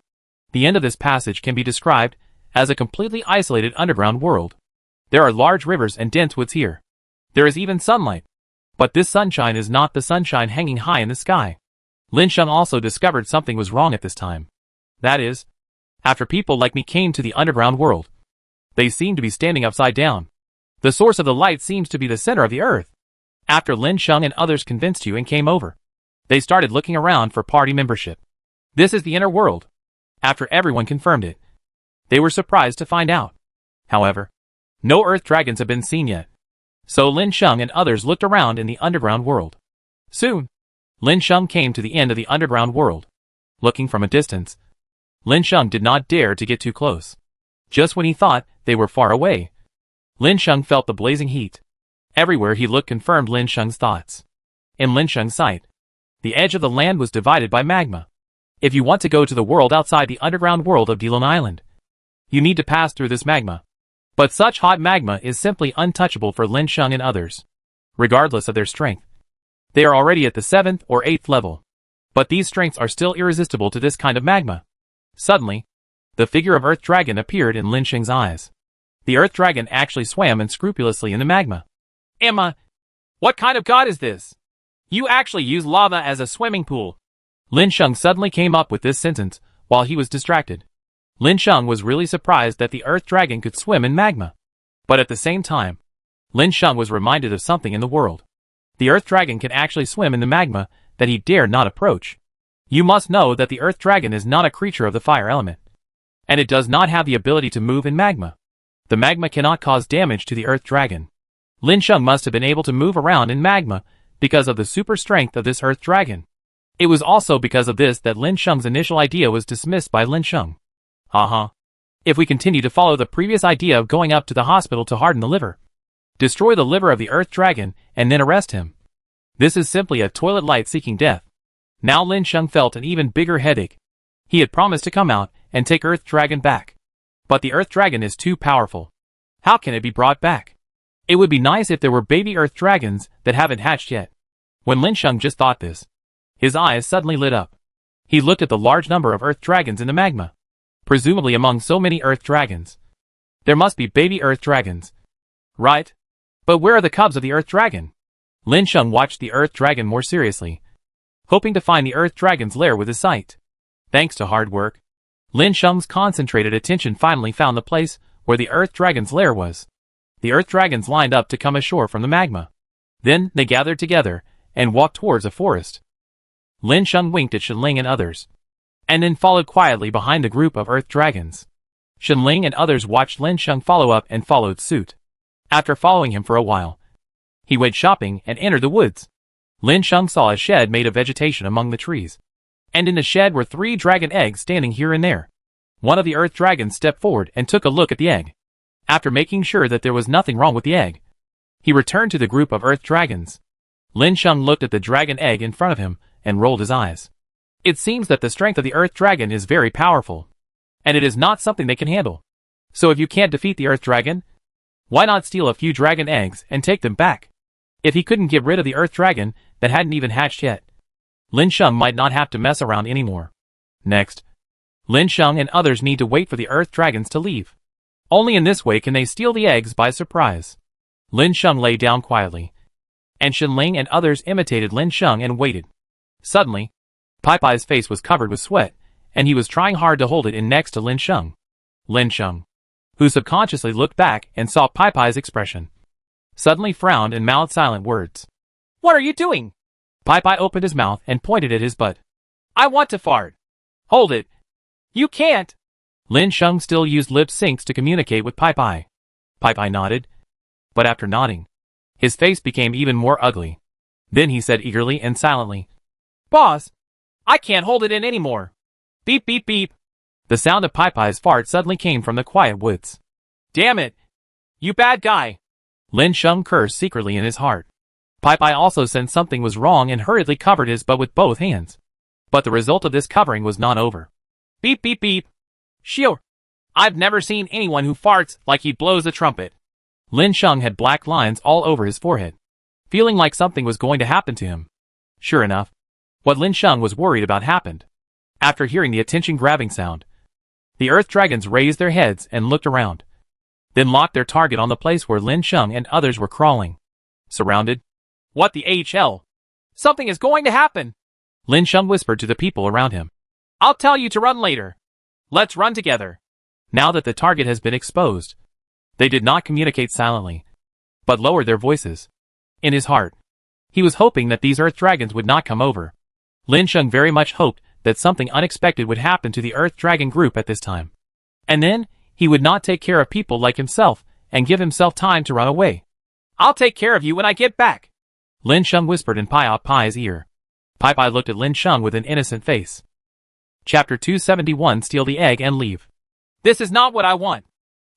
the end of this passage can be described as a completely isolated underground world. There are large rivers and dense woods here. There is even sunlight. But this sunshine is not the sunshine hanging high in the sky. Lin Sheng also discovered something was wrong at this time. That is, after people like me came to the underground world, they seemed to be standing upside down. The source of the light seems to be the center of the earth. After Lin Sheng and others convinced you and came over, they started looking around for party membership. This is the inner world. After everyone confirmed it, they were surprised to find out. However, no Earth Dragons have been seen yet. So Lin Sheng and others looked around in the underground world. Soon, Lin Sheng came to the end of the underground world. Looking from a distance, Lin Sheng did not dare to get too close. Just when he thought they were far away, Lin Sheng felt the blazing heat. Everywhere he looked confirmed Lin Sheng's thoughts. In Lin Sheng's sight, the edge of the land was divided by magma. If you want to go to the world outside the underground world of Dilong Island, you need to pass through this magma. But such hot magma is simply untouchable for Lin Sheng and others. Regardless of their strength, they are already at the 7th or 8th level. But these strengths are still irresistible to this kind of magma. Suddenly, the figure of Earth Dragon appeared in Lin Sheng's eyes. The Earth Dragon actually swam unscrupulously in the magma. Emma, what kind of god is this? You actually use lava as a swimming pool. Lin Sheng suddenly came up with this sentence while he was distracted. Lin Sheng was really surprised that the Earth Dragon could swim in magma. But at the same time, Lin Sheng was reminded of something in the world. The Earth Dragon can actually swim in the magma that he dared not approach. You must know that the Earth Dragon is not a creature of the fire element. And it does not have the ability to move in magma. The magma cannot cause damage to the Earth Dragon. Lin Sheng must have been able to move around in magma because of the super strength of this Earth Dragon. It was also because of this that Lin Sheng's initial idea was dismissed by Lin Sheng. If we continue to follow the previous idea of going up to the hospital to harden the liver, destroy the liver of the Earth Dragon, and then arrest him, this is simply a toilet light seeking death. Now Lin Sheng felt an even bigger headache. He had promised to come out and take Earth Dragon back. But the Earth Dragon is too powerful. How can it be brought back? It would be nice if there were baby Earth Dragons that haven't hatched yet. When Lin Sheng just thought this, his eyes suddenly lit up. He looked at the large number of Earth Dragons in the magma. Presumably among so many Earth Dragons, there must be baby Earth Dragons. Right? But where are the cubs of the Earth Dragon? Lin Sheng watched the Earth Dragon more seriously, hoping to find the Earth Dragon's lair with his sight. Thanks to hard work, Lin Sheng's concentrated attention finally found the place where the Earth Dragon's lair was. The Earth Dragons lined up to come ashore from the magma. Then they gathered together and walked towards a forest. Lin Sheng winked at Shenling and others, and then followed quietly behind the group of Earth Dragons. Shenling and others watched Lin Sheng follow up and followed suit. After following him for a while, he went shopping and entered the woods. Lin Sheng saw a shed made of vegetation among the trees. And in the shed were 3 dragon eggs standing here and there. One of the Earth Dragons stepped forward and took a look at the egg. After making sure that there was nothing wrong with the egg, he returned to the group of Earth Dragons. Lin Sheng looked at the dragon egg in front of him and rolled his eyes. It seems that the strength of the Earth Dragon is very powerful, and it is not something they can handle. So if you can't defeat the Earth Dragon, why not steal a few dragon eggs and take them back? If he couldn't get rid of the Earth Dragon that hadn't even hatched yet, Lin Sheng might not have to mess around anymore. Next, Lin Sheng and others need to wait for the Earth Dragons to leave. Only in this way can they steal the eggs by surprise. Lin Sheng lay down quietly, and Shenling and others imitated Lin Sheng and waited. Suddenly, Pai Pai's face was covered with sweat, and he was trying hard to hold it in next to Lin Sheng. Lin Sheng, who subconsciously looked back and saw Pai Pai's expression, suddenly frowned and mouthed silent words. What are you doing? Pai Pai opened his mouth and pointed at his butt. I want to fart. Hold it. You can't. Lin Sheng still used lip syncs to communicate with Pai Pai. Pai Pai nodded. But after nodding, his face became even more ugly. Then he said eagerly and silently, Boss, I can't hold it in anymore. Beep beep beep. The sound of Pai Pai's fart suddenly came from the quiet woods. Damn it. You bad guy. Lin Sheng cursed secretly in his heart. Pai Pai also sensed something was wrong and hurriedly covered his butt with both hands. But the result of this covering was not over. Beep beep beep. Sure. I've never seen anyone who farts like he blows a trumpet. Lin Sheng had black lines all over his forehead, feeling like something was going to happen to him. Sure enough, what Lin Sheng was worried about happened. After hearing the attention-grabbing sound, the Earth Dragons raised their heads and looked around, then locked their target on the place where Lin Sheng and others were crawling. Surrounded. What the HL? Something is going to happen. Lin Sheng whispered to the people around him. I'll tell you to run later. Let's run together. Now that the target has been exposed, they did not communicate silently, but lowered their voices. In his heart, he was hoping that these Earth Dragons would not come over. Lin Sheng very much hoped that something unexpected would happen to the Earth Dragon group at this time. And then, he would not take care of people like himself and give himself time to run away. I'll take care of you when I get back. Lin Sheng whispered in Pai Pai's ear. Pai Pai looked at Lin Sheng with an innocent face. Chapter 271 Steal the Egg and Leave. This is not what I want.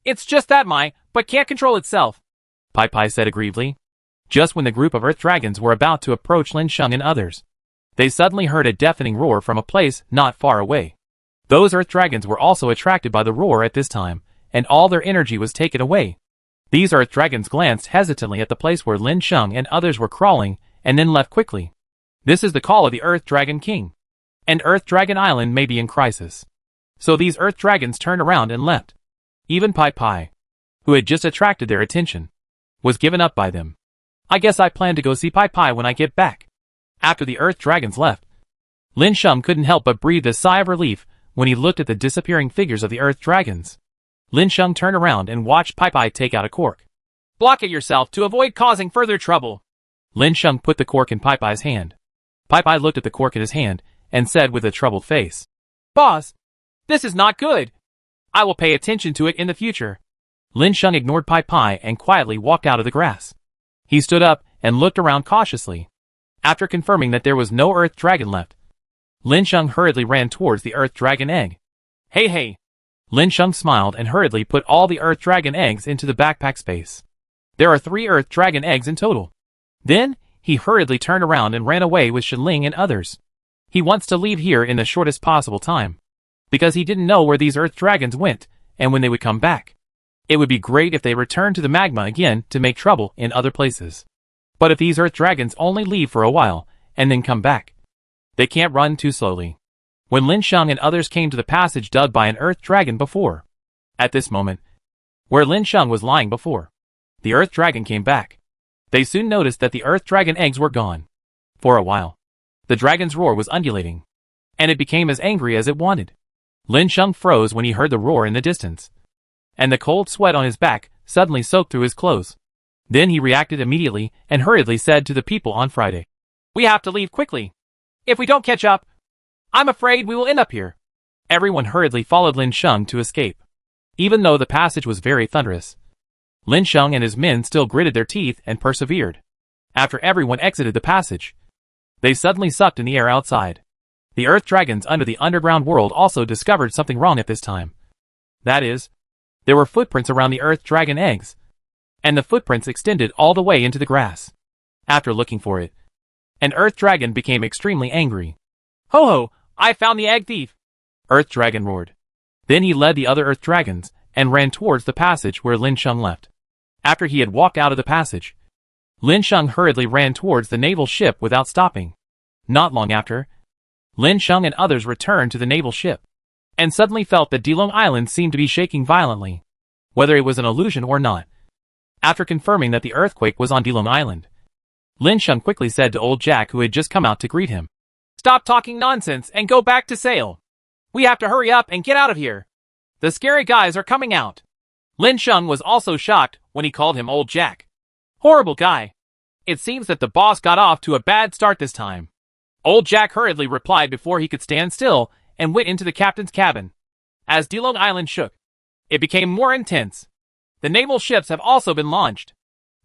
It's just that but can't control itself. Pai Pai said aggrievedly. Just when the group of Earth Dragons were about to approach Lin Sheng and others, they suddenly heard a deafening roar from a place not far away. Those Earth Dragons were also attracted by the roar at this time, and all their energy was taken away. These Earth Dragons glanced hesitantly at the place where Lin Sheng and others were crawling, and then left quickly. This is the call of the Earth Dragon King. And Earth Dragon Island may be in crisis. So these Earth Dragons turned around and left. Even Pai Pai, who had just attracted their attention, was given up by them. I guess I plan to go see Pai Pai when I get back. After the Earth Dragons left, Lin Sheng couldn't help but breathe a sigh of relief when he looked at the disappearing figures of the Earth Dragons. Lin Sheng turned around and watched Pai Pai take out a cork. Block it yourself to avoid causing further trouble. Lin Sheng put the cork in Pai Pai's hand. Pai Pai looked at the cork in his hand and said with a troubled face, Boss, this is not good. I will pay attention to it in the future. Lin Sheng ignored Pai Pai and quietly walked out of the grass. He stood up and looked around cautiously. After confirming that there was no Earth Dragon left, Lin Sheng hurriedly ran towards the Earth Dragon egg. Hey. Lin Sheng smiled and hurriedly put all the Earth Dragon eggs into the backpack space. There are 3 Earth Dragon eggs in total. Then, he hurriedly turned around and ran away with Shenling and others. He wants to leave here in the shortest possible time, because he didn't know where these Earth Dragons went and when they would come back. It would be great if they returned to the magma again to make trouble in other places. But if these Earth Dragons only leave for a while and then come back, they can't run too slowly. When Lin Sheng and others came to the passage dug by an Earth Dragon before, at this moment, where Lin Sheng was lying before, the Earth Dragon came back. They soon noticed that the Earth Dragon eggs were gone. For a while, the dragon's roar was undulating, and it became as angry as it wanted. Lin Sheng froze when he heard the roar in the distance, and the cold sweat on his back suddenly soaked through his clothes. Then he reacted immediately and hurriedly said to the people on Friday, We have to leave quickly. If we don't catch up, I'm afraid we will end up here. Everyone hurriedly followed Lin Sheng to escape. Even though the passage was very thunderous, Lin Sheng and his men still gritted their teeth and persevered. After everyone exited the passage, they suddenly sucked in the air outside. The Earth Dragons under the underground world also discovered something wrong at this time. That is, there were footprints around the Earth Dragon eggs, and the footprints extended all the way into the grass. After looking for it, an Earth Dragon became extremely angry. Ho, I found the egg thief! Earth Dragon roared. Then he led the other Earth Dragons and ran towards the passage where Lin Sheng left. After he had walked out of the passage, Lin Sheng hurriedly ran towards the naval ship without stopping. Not long after, Lin Sheng and others returned to the naval ship, and suddenly felt that Dilong Island seemed to be shaking violently, whether it was an illusion or not. After confirming that the earthquake was on Dilong Island, Lin Sheng quickly said to old Jack, who had just come out to greet him, Stop talking nonsense and go back to sail. We have to hurry up and get out of here. The scary guys are coming out. Lin Sheng was also shocked when he called him old Jack. Horrible guy. It seems that the boss got off to a bad start this time. Old Jack hurriedly replied before he could stand still and went into the captain's cabin. As Dilong Island shook, it became more intense. The naval ships have also been launched.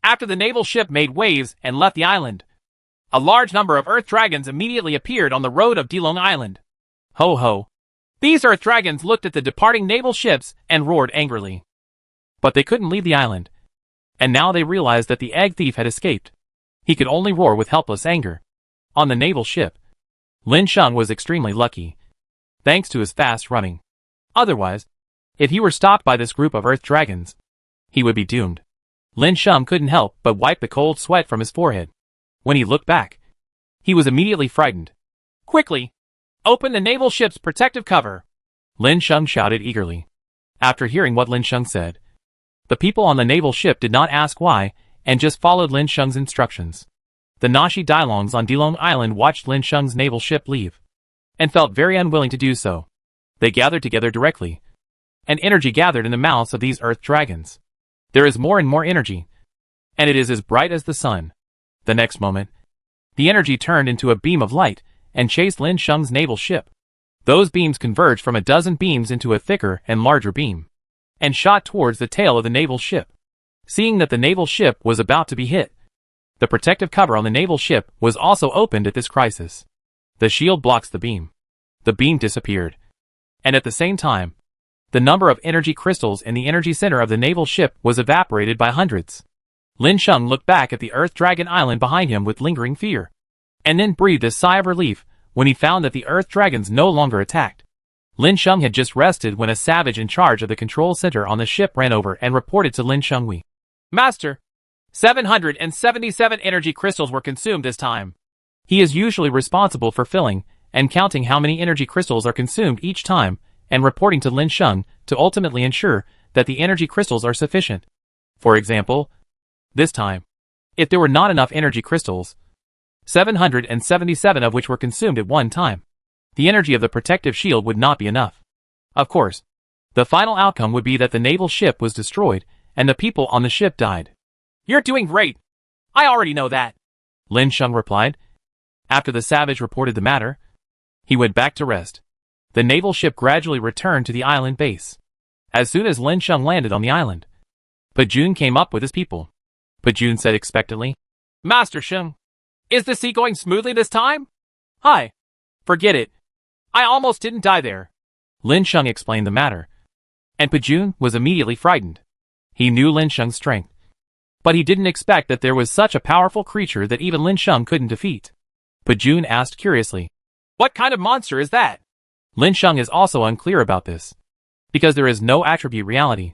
After the naval ship made waves and left the island, a large number of Earth Dragons immediately appeared on the road of Dilong Island. Ho. These Earth Dragons looked at the departing naval ships and roared angrily. But they couldn't leave the island, and now they realized that the egg thief had escaped. He could only roar with helpless anger. On the naval ship, Lin Sheng was extremely lucky, thanks to his fast running. Otherwise, if he were stopped by this group of Earth Dragons, he would be doomed. Lin Sheng couldn't help but wipe the cold sweat from his forehead. When he looked back, he was immediately frightened. Quickly, open the naval ship's protective cover, Lin Sheng shouted eagerly. After hearing what Lin Sheng said, the people on the naval ship did not ask why and just followed Lin Sheng's instructions. The Nashi Dailongs on Dilong Island watched Lin Sheng's naval ship leave, and felt very unwilling to do so. They gathered together directly, and energy gathered in the mouths of these Earth Dragons. There is more and more energy, and it is as bright as the sun. The next moment, the energy turned into a beam of light and chased Lin Sheng's naval ship. Those beams converged from a dozen beams into a thicker and larger beam, and shot towards the tail of the naval ship. Seeing that the naval ship was about to be hit, the protective cover on the naval ship was also opened at this crisis. The shield blocks the beam. The beam disappeared, and at the same time, the number of energy crystals in the energy center of the naval ship was evaporated by hundreds. Lin Sheng looked back at the Earth Dragon Island behind him with lingering fear, and then breathed a sigh of relief when he found that the Earth Dragons no longer attacked. Lin Sheng had just rested when a savage in charge of the control center on the ship ran over and reported to Lin Shenghui. Master, 777 energy crystals were consumed this time. He is usually responsible for filling and counting how many energy crystals are consumed each time and reporting to Lin Sheng to ultimately ensure that the energy crystals are sufficient. For example, this time, if there were not enough energy crystals, 777 of which were consumed at one time, the energy of the protective shield would not be enough. Of course, the final outcome would be that the naval ship was destroyed and the people on the ship died. You're doing great. I already know that, Lin Sheng replied. After the savage reported the matter, he went back to rest. The naval ship gradually returned to the island base. As soon as Lin Sheng landed on the island, Pajun came up with his people. Pajun said expectantly, Master Sheng, is the sea going smoothly this time? Hi. Forget it. I almost didn't die there. Lin Sheng explained the matter, and Pajun was immediately frightened. He knew Lin Sheng's strength, but he didn't expect that there was such a powerful creature that even Lin Sheng couldn't defeat. Pajun asked curiously, What kind of monster is that? Lin Sheng is also unclear about this, because there is no attribute reality,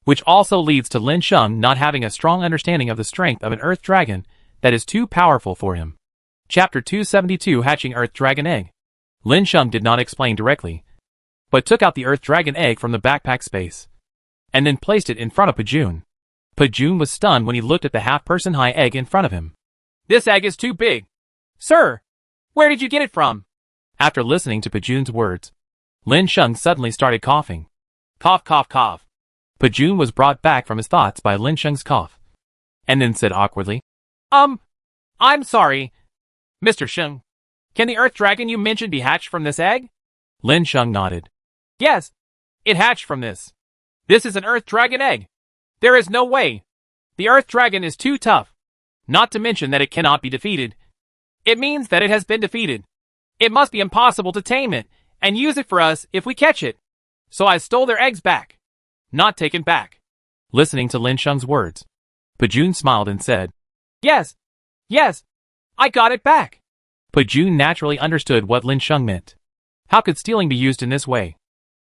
which also leads to Lin Sheng not having a strong understanding of the strength of an Earth Dragon that is too powerful for him. Chapter 272 Hatching Earth Dragon Egg. Lin Sheng did not explain directly, but took out the Earth Dragon egg from the backpack space, and then placed it in front of Pajun. Pajun was stunned when he looked at the half-person high egg in front of him. This egg is too big. Sir, where did you get it from? After listening to Pajun's words, Lin Sheng suddenly started coughing. Cough, cough, cough. Pajun was brought back from his thoughts by Lin Sheng's cough, and then said awkwardly, I'm sorry. Mr. Sheng, can the Earth Dragon you mentioned be hatched from this egg? Lin Sheng nodded. Yes, it hatched from this. This is an Earth Dragon egg. There is no way. The Earth Dragon is too tough. Not to mention that it cannot be defeated. It means that it has been defeated. It must be impossible to tame it and use it for us if we catch it. So I stole their eggs back. Not taken back. Listening to Lin Sheng's words, Pajun smiled and said, Yes, I got it back. Pajun naturally understood what Lin Sheng meant. How could stealing be used in this way?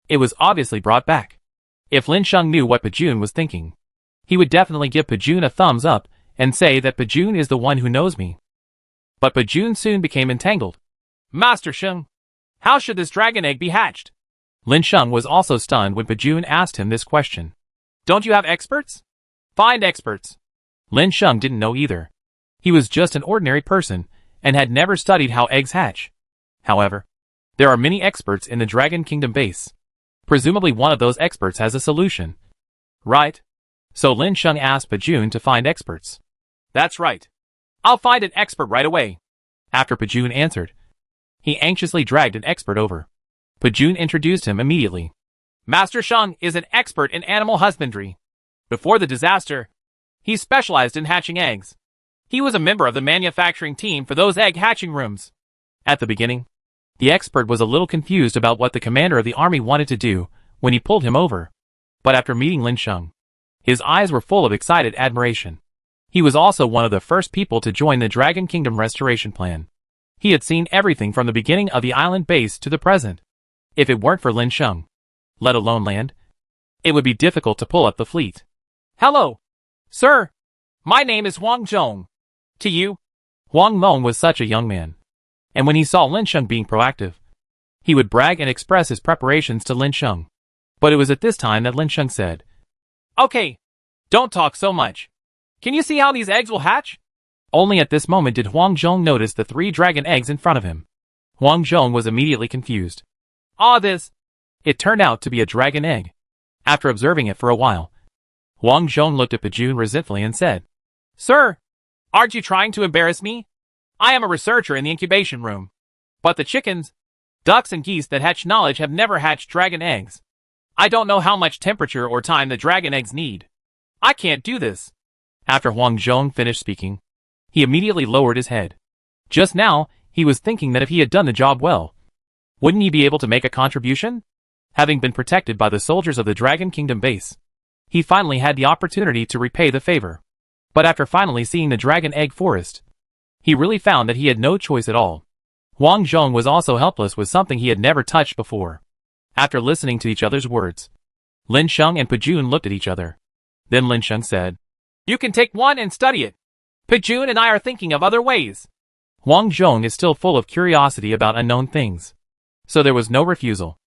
It was obviously brought back. If Lin Sheng knew what Pajun was thinking, he would definitely give Pajun a thumbs up and say that Pajun is the one who knows me. But Pajun soon became entangled. Master Sheng, how should this dragon egg be hatched? Lin Sheng was also stunned when Pajun asked him this question. Don't you have experts? Find experts. Lin Sheng didn't know either. He was just an ordinary person and had never studied how eggs hatch. However, there are many experts in the Dragon Kingdom base. Presumably one of those experts has a solution. Right. So Lin Sheng asked Pajun to find experts. That's right. I'll find an expert right away. After Pajun answered, he anxiously dragged an expert over. Pajun introduced him immediately. Master Sheng is an expert in animal husbandry. Before the disaster, he specialized in hatching eggs. He was a member of the manufacturing team for those egg hatching rooms. At the beginning, the expert was a little confused about what the commander of the army wanted to do when he pulled him over. But after meeting Lin Sheng, his eyes were full of excited admiration. He was also one of the first people to join the Dragon Kingdom restoration plan. He had seen everything from the beginning of the island base to the present. If it weren't for Lin Sheng, let alone land, it would be difficult to pull up the fleet. Hello, sir. My name is Huang Zhong. To you? Huang Meng was such a young man, and when he saw Lin Sheng being proactive, he would brag and express his preparations to Lin Sheng. But it was at this time that Lin Sheng said, Okay, don't talk so much. Can you see how these eggs will hatch? Only at this moment did Huang Zhong notice the 3 dragon eggs in front of him. Huang Zhong was immediately confused. This. It turned out to be a dragon egg. After observing it for a while, Huang Zhong looked at Pajun resentfully and said, Sir, aren't you trying to embarrass me? I am a researcher in the incubation room. But the chickens, ducks and geese that hatch knowledge have never hatched dragon eggs. I don't know how much temperature or time the dragon eggs need. I can't do this. After Huang Zhong finished speaking, he immediately lowered his head. Just now, he was thinking that if he had done the job well, wouldn't he be able to make a contribution? Having been protected by the soldiers of the Dragon Kingdom base, he finally had the opportunity to repay the favor. But after finally seeing the dragon egg forest, he really found that he had no choice at all. Huang Zhong was also helpless with something he had never touched before. After listening to each other's words, Lin Sheng and Pajun looked at each other. Then Lin Sheng said, You can take one and study it. Pajun and I are thinking of other ways. Huang Zhong is still full of curiosity about unknown things, so there was no refusal.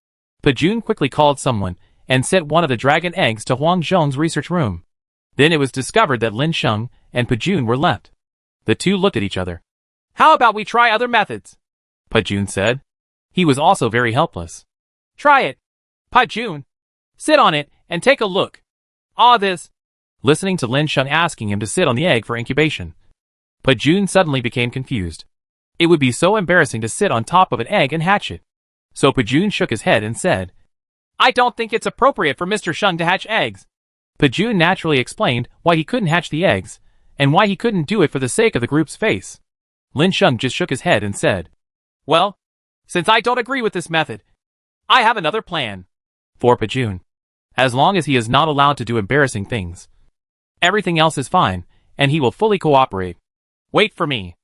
Pajun quickly called someone and sent one of the dragon eggs to Huang Zhong's research room. Then it was discovered that Lin Sheng and Pajun were left. The two looked at each other. How about we try other methods? Pajun said. He was also very helpless. Try it. Pajun. Sit on it and take a look. This. Listening to Lin Sheng asking him to sit on the egg for incubation, Pajun suddenly became confused. It would be so embarrassing to sit on top of an egg and hatch it. So Pajun shook his head and said, I don't think it's appropriate for Mr. Sheng to hatch eggs. Pajun naturally explained why he couldn't hatch the eggs, and why he couldn't do it for the sake of the group's face. Lin Sheng just shook his head and said, Well, since I don't agree with this method, I have another plan. For Pajun, as long as he is not allowed to do embarrassing things, everything else is fine, and he will fully cooperate. Wait for me.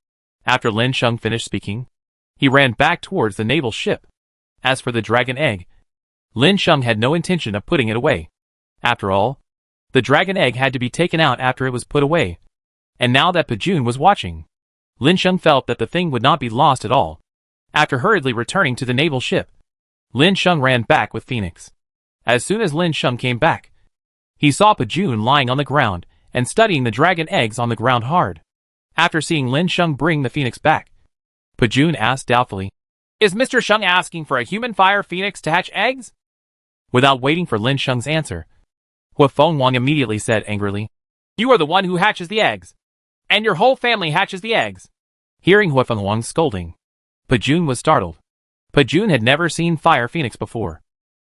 After Lin Sheng finished speaking, he ran back towards the naval ship. As for the dragon egg, Lin Sheng had no intention of putting it away. After all, the dragon egg had to be taken out after it was put away. And now that Pajun was watching, Lin Sheng felt that the thing would not be lost at all. After hurriedly returning to the naval ship, Lin Sheng ran back with Phoenix. As soon as Lin Sheng came back, he saw Pajun lying on the ground and studying the dragon eggs on the ground hard. After seeing Lin Sheng bring the Phoenix back, Pajun asked doubtfully, Is Mr. Sheng asking for a human fire phoenix to hatch eggs? Without waiting for Lin Sheng's answer, Hua Fengwang immediately said angrily, You are the one who hatches the eggs. And your whole family hatches the eggs. Hearing Hua Fengwang's scolding, Pajun was startled. Pajun had never seen fire phoenix before,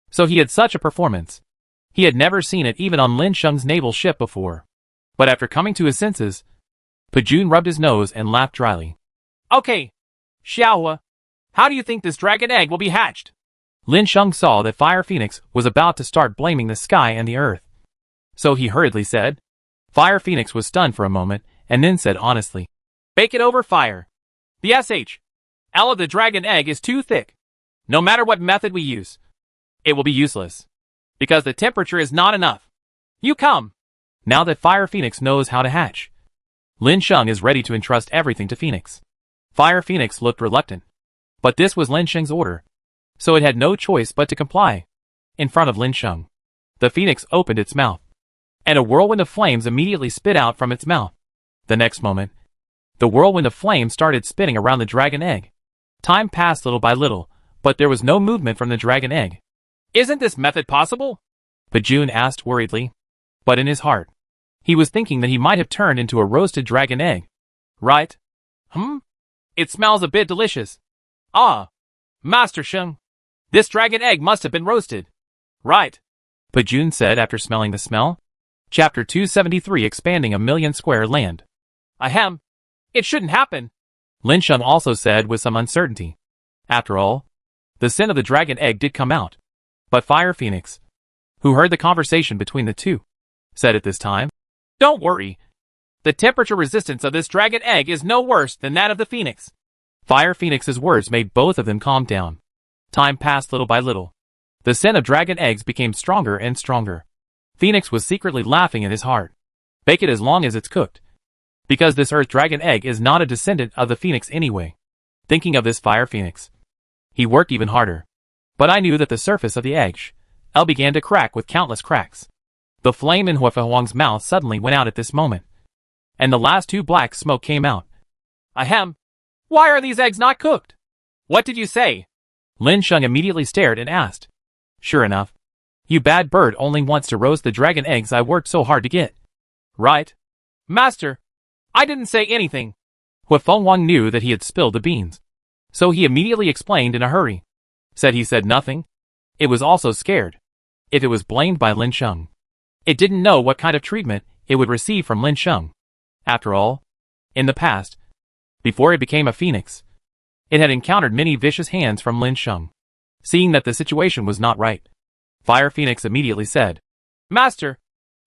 so he had such a performance. He had never seen it even on Lin Sheng's naval ship before. But after coming to his senses, Pajun rubbed his nose and laughed dryly. Okay, Xiaohua, how do you think this dragon egg will be hatched? Lin Sheng saw that Fire Phoenix was about to start blaming the sky and the earth. So he hurriedly said. Fire Phoenix was stunned for a moment, and then said honestly, Bake it over fire. The SHL of the dragon egg is too thick. No matter what method we use, it will be useless. Because the temperature is not enough. You come. Now that Fire Phoenix knows how to hatch, Lin Sheng is ready to entrust everything to Phoenix. Fire Phoenix looked reluctant. But this was Lin Sheng's order, so it had no choice but to comply. In front of Lin Sheng, the Phoenix opened its mouth, and a whirlwind of flames immediately spit out from its mouth. The next moment, the whirlwind of flame started spinning around the dragon egg. Time passed little by little, but there was no movement from the dragon egg. Isn't this method possible? Pajun asked worriedly. But in his heart, he was thinking that he might have turned into a roasted dragon egg. Right? It smells a bit delicious. Master Sheng, this dragon egg must have been roasted. Right? Pajun said after smelling the smell. Chapter 273 Expanding a Million Square Land. Ahem. It shouldn't happen. Lin Sheng also said with some uncertainty. After all, the scent of the dragon egg did come out. But Fire Phoenix, who heard the conversation between the two, said at this time, Don't worry. The temperature resistance of this dragon egg is no worse than that of the Phoenix. Fire Phoenix's words made both of them calm down. Time passed little by little. The scent of dragon eggs became stronger and stronger. Phoenix was secretly laughing in his heart. Bake it as long as it's cooked. Because this earth dragon egg is not a descendant of the Phoenix anyway. Thinking of this Fire Phoenix, he worked even harder. But I knew that the surface of the egg shell began to crack with countless cracks. The flame in Hua Fengwang's mouth suddenly went out at this moment, and the last two black smoke came out. Ahem. Why are these eggs not cooked? What did you say? Lin Sheng immediately stared and asked. Sure enough, you bad bird only wants to roast the dragon eggs I worked so hard to get. Right? Master, I didn't say anything. Hua Fengwang knew that he had spilled the beans, so he immediately explained in a hurry. Said he said nothing. It was also scared. If it was blamed by Lin Sheng, it didn't know what kind of treatment it would receive from Lin Sheng. After all, in the past, before it became a phoenix, it had encountered many vicious hands from Lin Sheng. Seeing that the situation was not right, Fire Phoenix immediately said, Master,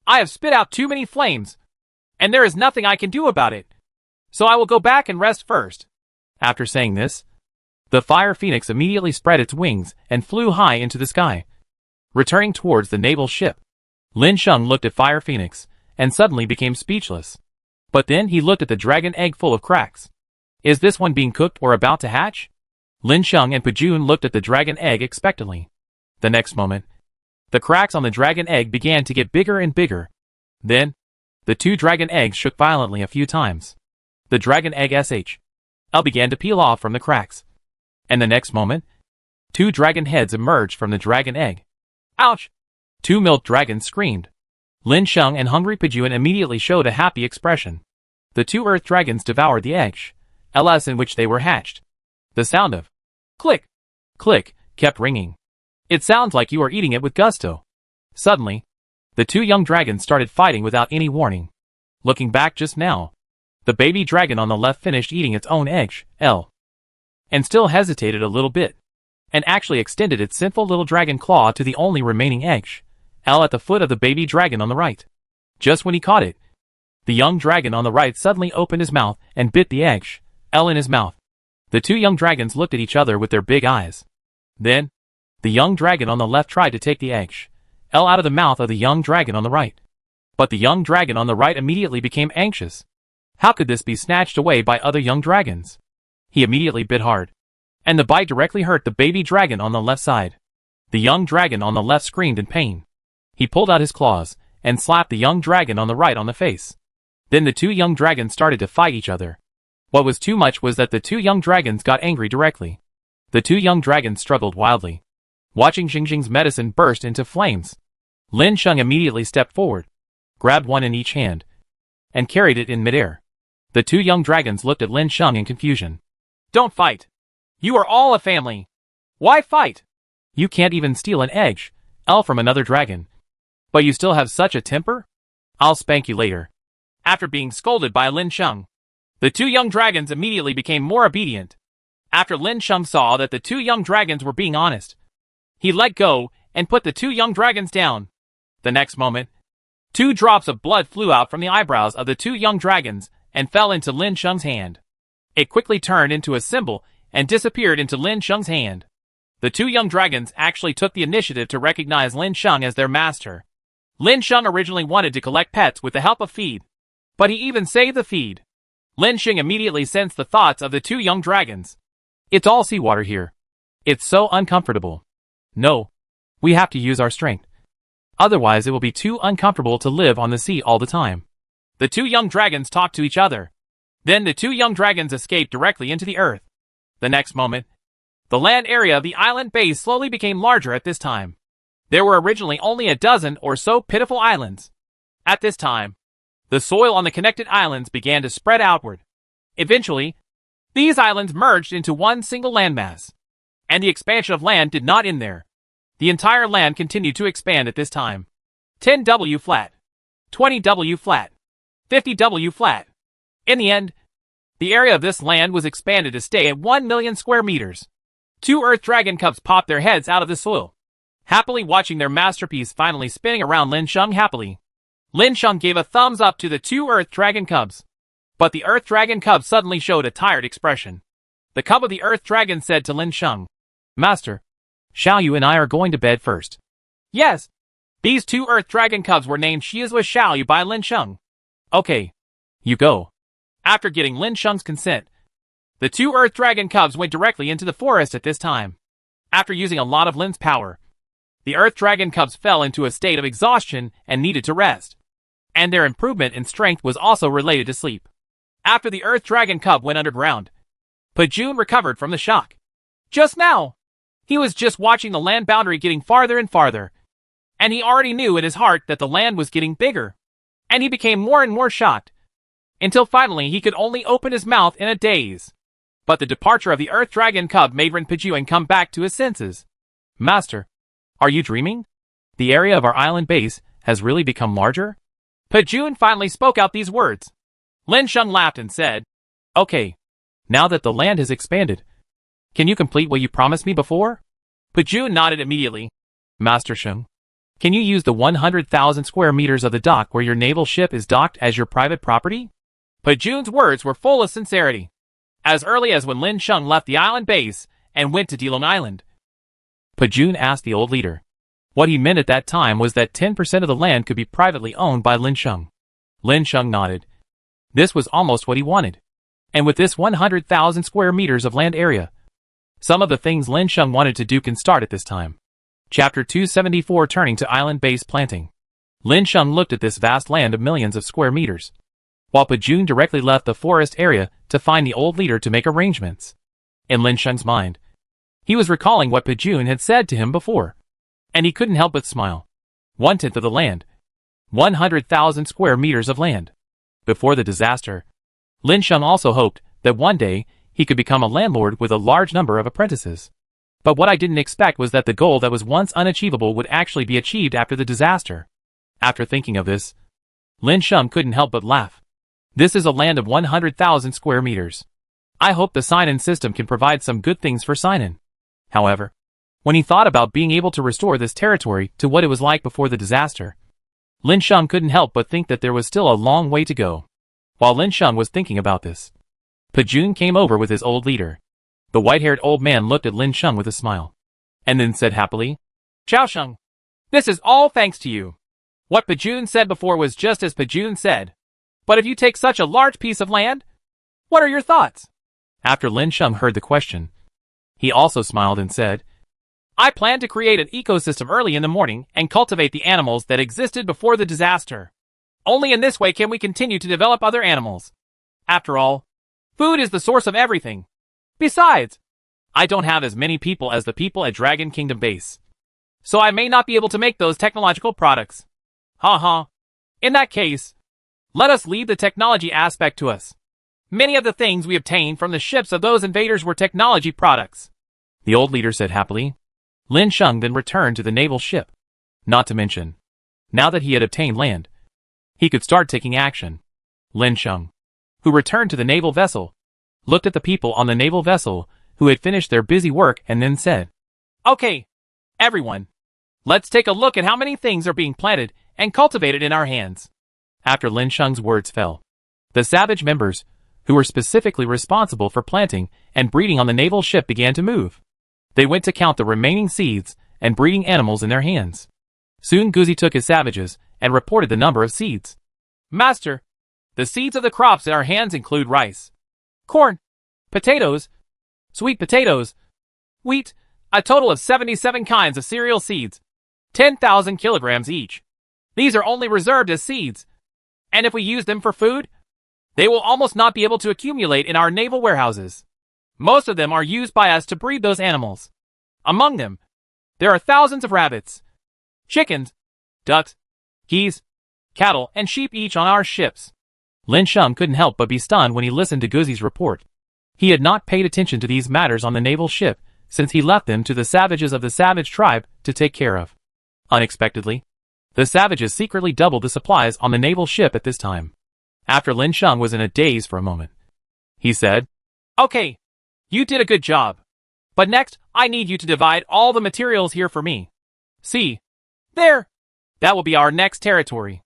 I have spit out too many flames, and there is nothing I can do about it. So I will go back and rest first. After saying this, the Fire Phoenix immediately spread its wings and flew high into the sky. Returning towards the naval ship, Lin Sheng looked at Fire Phoenix and suddenly became speechless. But then he looked at the dragon egg full of cracks. Is this one being cooked or about to hatch? Lin Sheng and Pajun looked at the dragon egg expectantly. The next moment, the cracks on the dragon egg began to get bigger and bigger. Then, the two dragon eggs shook violently a few times. The dragon egg SHL began to peel off from the cracks. And the next moment, two dragon heads emerged from the dragon egg. Ouch! Two milk dragons screamed. Lin Sheng and Hungry Pajun immediately showed a happy expression. The two earth dragons devoured the eggs in which they were hatched. The sound of click, click kept ringing. It sounds like you are eating it with gusto. Suddenly, the two young dragons started fighting without any warning. Looking back just now, the baby dragon on the left finished eating its own egg, and still hesitated a little bit, and actually extended its sinful little dragon claw to the only remaining egg, at the foot of the baby dragon on the right. Just when he caught it, the young dragon on the right suddenly opened his mouth and bit the egg, in his mouth. The two young dragons looked at each other with their big eyes. Then, the young dragon on the left tried to take the egg, out of the mouth of the young dragon on the right. But the young dragon on the right immediately became anxious. How could this be snatched away by other young dragons? He immediately bit hard, and the bite directly hurt the baby dragon on the left side. The young dragon on the left screamed in pain. He pulled out his claws and slapped the young dragon on the right on the face. Then the two young dragons started to fight each other. What was too much was that the two young dragons got angry directly. The two young dragons struggled wildly. Watching Xingxing's medicine burst into flames, Lin Sheng immediately stepped forward, grabbed one in each hand, and carried it in midair. The two young dragons looked at Lin Sheng in confusion. Don't fight! You are all a family! Why fight? You can't even steal an egg, from another dragon. But you still have such a temper? I'll spank you later. After being scolded by Lin Sheng, the two young dragons immediately became more obedient. After Lin Sheng saw that the two young dragons were being honest, he let go and put the two young dragons down. The next moment, 2 drops of blood flew out from the eyebrows of the two young dragons and fell into Lin Sheng's hand. It quickly turned into a symbol and disappeared into Lin Sheng's hand. The two young dragons actually took the initiative to recognize Lin Sheng as their master. Lin Sheng originally wanted to collect pets with the help of feed, but he even saved the feed. Lin Sheng immediately sensed the thoughts of the two young dragons. It's all seawater here. It's so uncomfortable. No, we have to use our strength. Otherwise it will be too uncomfortable to live on the sea all the time. The two young dragons talked to each other. Then the two young dragons escaped directly into the earth. The next moment, the land area of the island base slowly became larger at this time. There were originally only a dozen or so pitiful islands. At this time, the soil on the connected islands began to spread outward. Eventually, these islands merged into one single landmass. And the expansion of land did not end there. The entire land continued to expand at this time. 10W flat, 20W flat, 50W flat. In the end, the area of this land was expanded to stay at 1 million square meters. 2 earth dragon cubs popped their heads out of the soil, happily watching their masterpiece finally spinning around Lin Sheng happily. Lin Sheng gave a thumbs up to the 2 earth dragon cubs. But the earth dragon cub suddenly showed a tired expression. The cub of the earth dragon said to Lin Sheng, Master, Xiao Yu and I are going to bed first. Yes. These 2 earth dragon cubs were named Shizua Xiao Yu by Lin Sheng. Okay. You go. After getting Lin Sheng's consent, the 2 earth dragon cubs went directly into the forest at this time. After using a lot of Lin's power, the earth dragon cubs fell into a state of exhaustion and needed to rest. And their improvement in strength was also related to sleep. After the earth dragon cub went underground, Pajun recovered from the shock. Just now, he was just watching the land boundary getting farther and farther, and he already knew in his heart that the land was getting bigger, and he became more and more shocked, until finally he could only open his mouth in a daze. But the departure of the earth dragon cub made Ren Pajun come back to his senses. Master, are you dreaming? The area of our island base has really become larger? Pajun finally spoke out these words. Lin Sheng laughed and said, Okay, now that the land has expanded, can you complete what you promised me before? Pajun nodded immediately. Master Sheng, can you use the 100,000 square meters of the dock where your naval ship is docked as your private property? Pajun's words were full of sincerity. As early as when Lin Sheng left the island base and went to Dilong Island, Pajun asked the old leader. What he meant at that time was that 10% of the land could be privately owned by Lin Sheng. Lin Sheng nodded. This was almost what he wanted. And with this 100,000 square meters of land area, some of the things Lin Sheng wanted to do can start at this time. Chapter 274 Turning to Island-Based Planting. Lin Sheng looked at this vast land of millions of square meters, while Pajun directly left the forest area to find the old leader to make arrangements. In Lin Sheng's mind, he was recalling what Pajun had said to him before, and he couldn't help but smile. 1/10 of the land. 100,000 square meters of land. Before the disaster, Lin Sheng also hoped that one day he could become a landlord with a large number of apprentices. But what I didn't expect was that the goal that was once unachievable would actually be achieved after the disaster. After thinking of this, Lin Sheng couldn't help but laugh. This is a land of 100,000 square meters. I hope the Sinan system can provide some good things for Sinan. However, when he thought about being able to restore this territory to what it was like before the disaster, Lin Sheng couldn't help but think that there was still a long way to go. While Lin Sheng was thinking about this, Pajun came over with his old leader. The white-haired old man looked at Lin Sheng with a smile, and then said happily, Chao Sheng, this is all thanks to you. What Pajun said before was just as Pajun said. But if you take such a large piece of land, what are your thoughts? After Lin Sheng heard the question, he also smiled and said, I plan to create an ecosystem early in the morning and cultivate the animals that existed before the disaster. Only in this way can we continue to develop other animals. After all, food is the source of everything. Besides, I don't have as many people as the people at Dragon Kingdom base, so I may not be able to make those technological products. In that case, let us leave the technology aspect to us. Many of the things we obtained from the ships of those invaders were technology products. The old leader said happily. Lin Sheng then returned to the naval ship. Not to mention, now that he had obtained land, he could start taking action. Lin Sheng, who returned to the naval vessel, looked at the people on the naval vessel who had finished their busy work and then said, Okay, everyone, let's take a look at how many things are being planted and cultivated in our hands. After Lin Sheng's words fell, the savage members, who were specifically responsible for planting and breeding on the naval ship, began to move. They went to count the remaining seeds and breeding animals in their hands. Soon Guzi took his savages and reported the number of seeds. Master, the seeds of the crops in our hands include rice, corn, potatoes, sweet potatoes, wheat, a total of 77 kinds of cereal seeds, 10,000 kilograms each. These are only reserved as seeds, and if we use them for food, they will almost not be able to accumulate in our naval warehouses. Most of them are used by us to breed those animals. Among them, there are thousands of rabbits, chickens, ducks, geese, cattle, and sheep each on our ships. Lin Sheng couldn't help but be stunned when he listened to Guzi's report. He had not paid attention to these matters on the naval ship since he left them to the savages of the savage tribe to take care of. Unexpectedly, the savages secretly doubled the supplies on the naval ship at this time. After Lin Sheng was in a daze for a moment, he said, Okay, you did a good job. But next, I need you to divide all the materials here for me. See, there, that will be our next territory.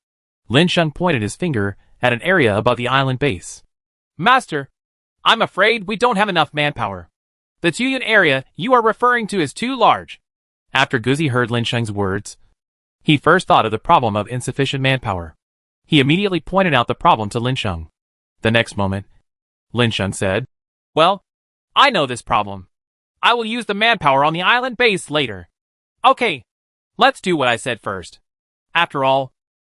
Lin Sheng pointed his finger at an area above the island base. Master, I'm afraid we don't have enough manpower. The Tuyun area you are referring to is too large. After Guzi heard Lin Sheng's words, he first thought of the problem of insufficient manpower. He immediately pointed out the problem to Lin Sheng. The next moment, Lin Sheng said, Well, I know this problem. I will use the manpower on the island base later. Okay, let's do what I said first. After all,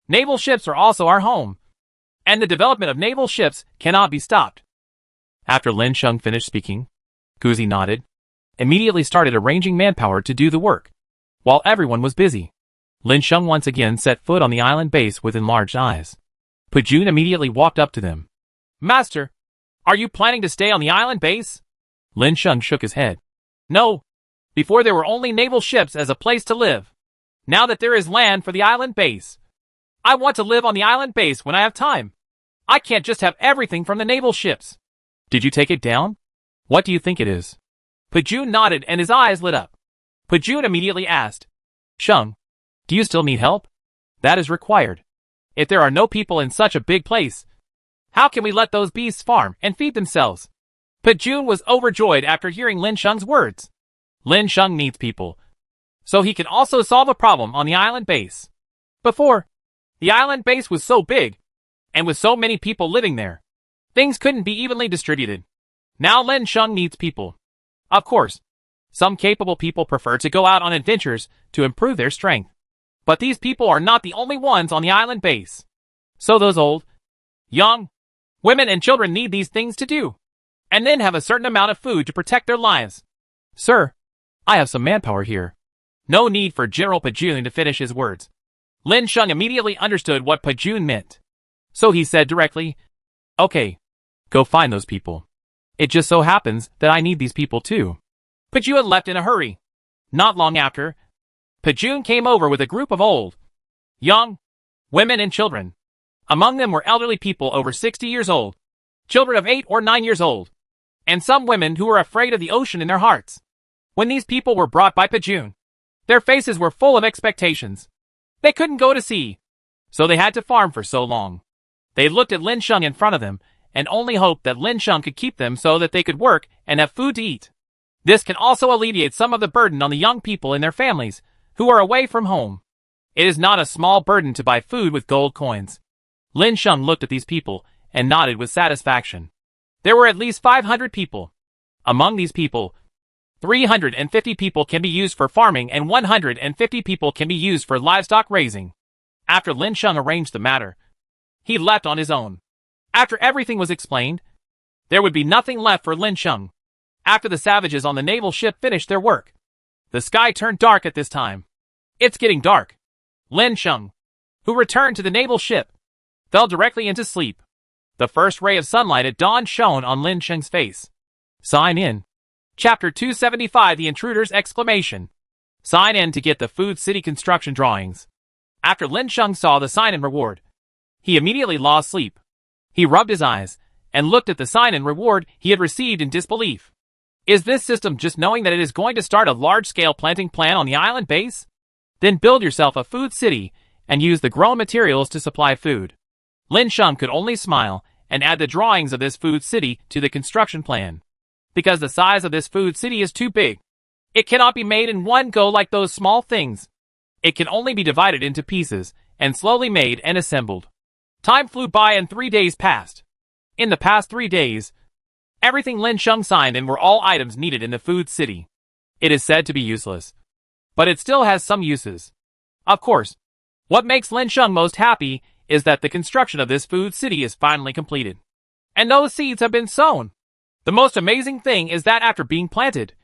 naval ships are also our home, and the development of naval ships cannot be stopped. After Lin Sheng finished speaking, Guzi nodded, immediately started arranging manpower to do the work. While everyone was busy, Lin Sheng once again set foot on the island base with enlarged eyes. Pajun immediately walked up to them. Master, are you planning to stay on the island base? Lin Sheng shook his head. No. Before there were only naval ships as a place to live. Now that there is land for the island base, I want to live on the island base when I have time. I can't just have everything from the naval ships. Did you take it down? What do you think it is? Pajun nodded and his eyes lit up. Pajun immediately asked, Sheng, do you still need help? That is required. If there are no people in such a big place, how can we let those beasts farm and feed themselves? Pajun was overjoyed after hearing Lin Sheng's words. Lin Sheng needs people, so he can also solve a problem on the island base. Before, the island base was so big, and with so many people living there, things couldn't be evenly distributed. Now Lin Sheng needs people. Of course, Some capable people prefer to go out on adventures to improve their strength. But these people are not the only ones on the island base. So those old, young, women and children need these things to do. And then have a certain amount of food to protect their lives. Sir, I have some manpower here. No need for General Pajun to finish his words. Lin Sheng immediately understood what Pajun meant. So he said directly, Okay, go find those people. It just so happens that I need these people too. Pajun left in a hurry. Not long after, Pajun came over with a group of old, young, women and children. Among them were elderly people over 60 years old, children of 8 or 9 years old, and some women who were afraid of the ocean in their hearts. When these people were brought by Pajun, their faces were full of expectations. They couldn't go to sea, so they had to farm for so long. They looked at Lin Sheng in front of them and only hoped that Lin Sheng could keep them so that they could work and have food to eat. This can also alleviate some of the burden on the young people and their families who are away from home. It is not a small burden to buy food with gold coins. Lin Sheng looked at these people and nodded with satisfaction. There were at least 500 people. Among these people, 350 people can be used for farming and 150 people can be used for livestock raising. After Lin Sheng arranged the matter, he left on his own. After everything was explained, there would be nothing left for Lin Sheng. After the savages on the naval ship finished their work, the sky turned dark at this time. It's getting dark. Lin Sheng, who returned to the naval ship, fell directly into sleep. The first ray of sunlight at dawn shone on Lin Sheng's face. Sign in. Chapter 275 The Intruder's Exclamation. Sign in to get the Food City construction drawings. After Lin Sheng saw the sign-in reward, he immediately lost sleep. He rubbed his eyes and looked at the sign-in reward he had received in disbelief. Is this system just knowing that it is going to start a large-scale planting plan on the island base? Then build yourself a food city and use the grown materials to supply food. Lin Sheng could only smile and add the drawings of this food city to the construction plan. Because the size of this food city is too big. It cannot be made in one go like those small things. It can only be divided into pieces and slowly made and assembled. Time flew by and 3 days passed. In the past 3 days, everything Lin Sheng signed in were all items needed in the food city. It is said to be useless, but it still has some uses. Of course, what makes Lin Sheng most happy is that the construction of this food city is finally completed. And those seeds have been sown. The most amazing thing is that after being planted,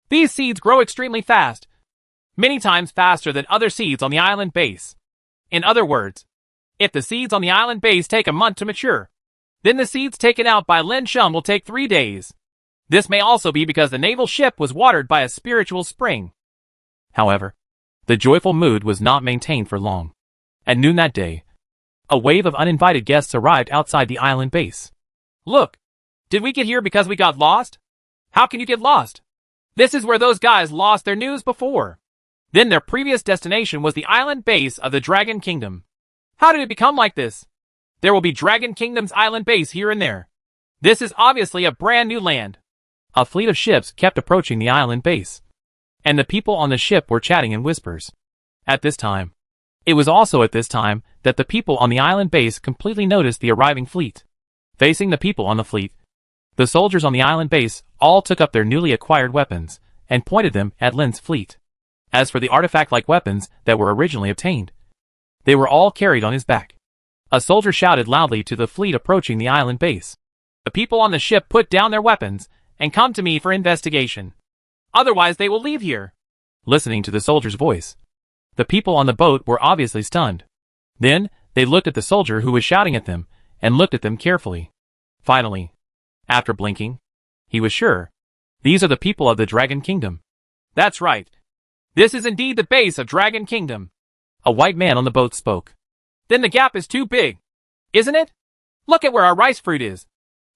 these seeds grow extremely fast, many times faster than other seeds on the island base. In other words, if the seeds on the island base take a month to mature, then the seeds taken out by Lin Sheng will take 3 days. This may also be because the naval ship was watered by a spiritual spring. However, the joyful mood was not maintained for long. At noon that day, a wave of uninvited guests arrived outside the island base. Look! Did we get here because we got lost? How can you get lost? This is where those guys lost their news before. Then their previous destination was the island base of the Dragon Kingdom. How did it become like this? There will be Dragon Kingdom's island base here and there. This is obviously a brand new land. A fleet of ships kept approaching the island base, and the people on the ship were chatting in whispers. At this time, it was also at this time that the people on the island base completely noticed the arriving fleet. Facing the people on the fleet, the soldiers on the island base all took up their newly acquired weapons and pointed them at Lin's fleet. As for the artifact-like weapons that were originally obtained, they were all carried on his back. A soldier shouted loudly to the fleet approaching the island base. The people on the ship put down their weapons and come to me for investigation. Otherwise they will leave here. Listening to the soldier's voice, the people on the boat were obviously stunned. Then, they looked at the soldier who was shouting at them and looked at them carefully. Finally, after blinking, he was sure. These are the people of the Dragon Kingdom. That's right. This is indeed the base of Dragon Kingdom. A white man on the boat spoke. Then the gap is too big, isn't it? Look at where our rice fruit is.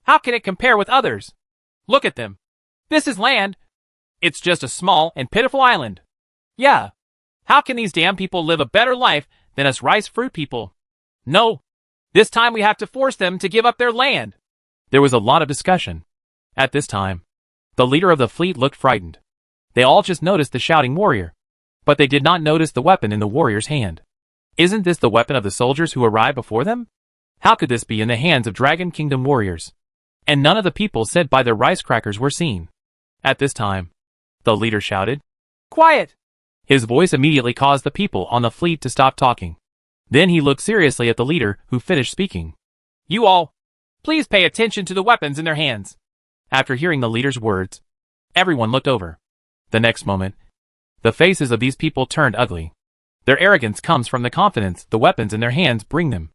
How can it compare with others? Look at them. This is land. It's just a small and pitiful island. Yeah. How can these damn people live a better life than us rice fruit people? No. This time we have to force them to give up their land. There was a lot of discussion. At this time, the leader of the fleet looked frightened. They all just noticed the shouting warrior, but they did not notice the weapon in the warrior's hand. Isn't this the weapon of the soldiers who arrived before them? How could this be in the hands of Dragon Kingdom warriors? And none of the people sent by their rice crackers were seen. At this time, the leader shouted. Quiet! His voice immediately caused the people on the fleet to stop talking. Then he looked seriously at the leader, who finished speaking. You all, please pay attention to the weapons in their hands. After hearing the leader's words, everyone looked over. The next moment, the faces of these people turned ugly. Their arrogance comes from the confidence the weapons in their hands bring them.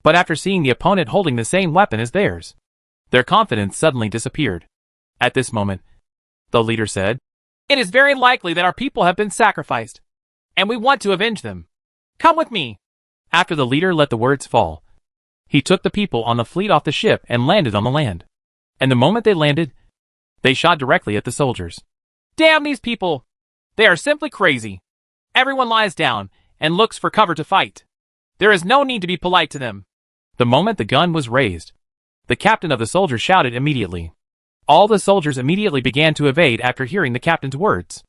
But after seeing the opponent holding the same weapon as theirs, their confidence suddenly disappeared. At this moment, the leader said, It is very likely that our people have been sacrificed, and we want to avenge them. Come with me. After the leader let the words fall, he took the people on the fleet off the ship and landed on the land. And the moment they landed, they shot directly at the soldiers. Damn these people! They are simply crazy. Everyone lies down and looks for cover to fight. There is no need to be polite to them. The moment the gun was raised, the captain of the soldiers shouted immediately. All the soldiers immediately began to evade after hearing the captain's words.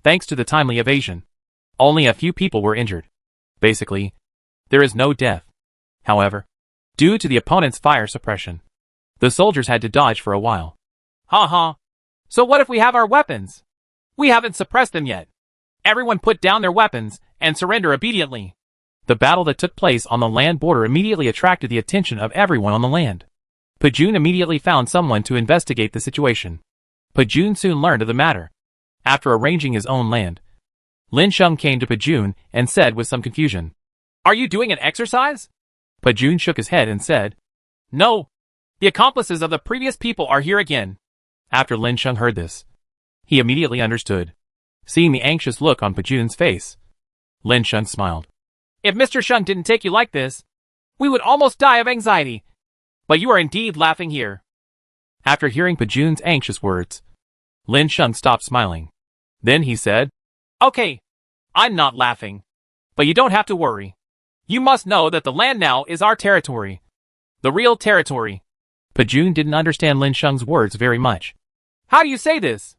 Thanks to the timely evasion, only a few people were injured. Basically, there is no death. However, due to the opponent's fire suppression, the soldiers had to dodge for a while. Ha. So what if we have our weapons? We haven't suppressed them yet. Everyone put down their weapons and surrender obediently. The battle that took place on the land border immediately attracted the attention of everyone on the land. Pajun immediately found someone to investigate the situation. Pajun soon learned of the matter. After arranging his own land, Lin Sheng came to Pajun and said with some confusion, Are you doing an exercise? Pajun shook his head and said, No. The accomplices of the previous people are here again. After Lin Sheng heard this, he immediately understood. Seeing the anxious look on Pajun's face, Lin Sheng smiled. If Mr. Sheng didn't take you like this, we would almost die of anxiety. But you are indeed laughing here. After hearing Pajun's anxious words, Lin Sheng stopped smiling. Then he said, Okay, I'm not laughing. But you don't have to worry. You must know that the land now is our territory. The real territory. Pajun didn't understand Lin Sheng's words very much. How do you say this?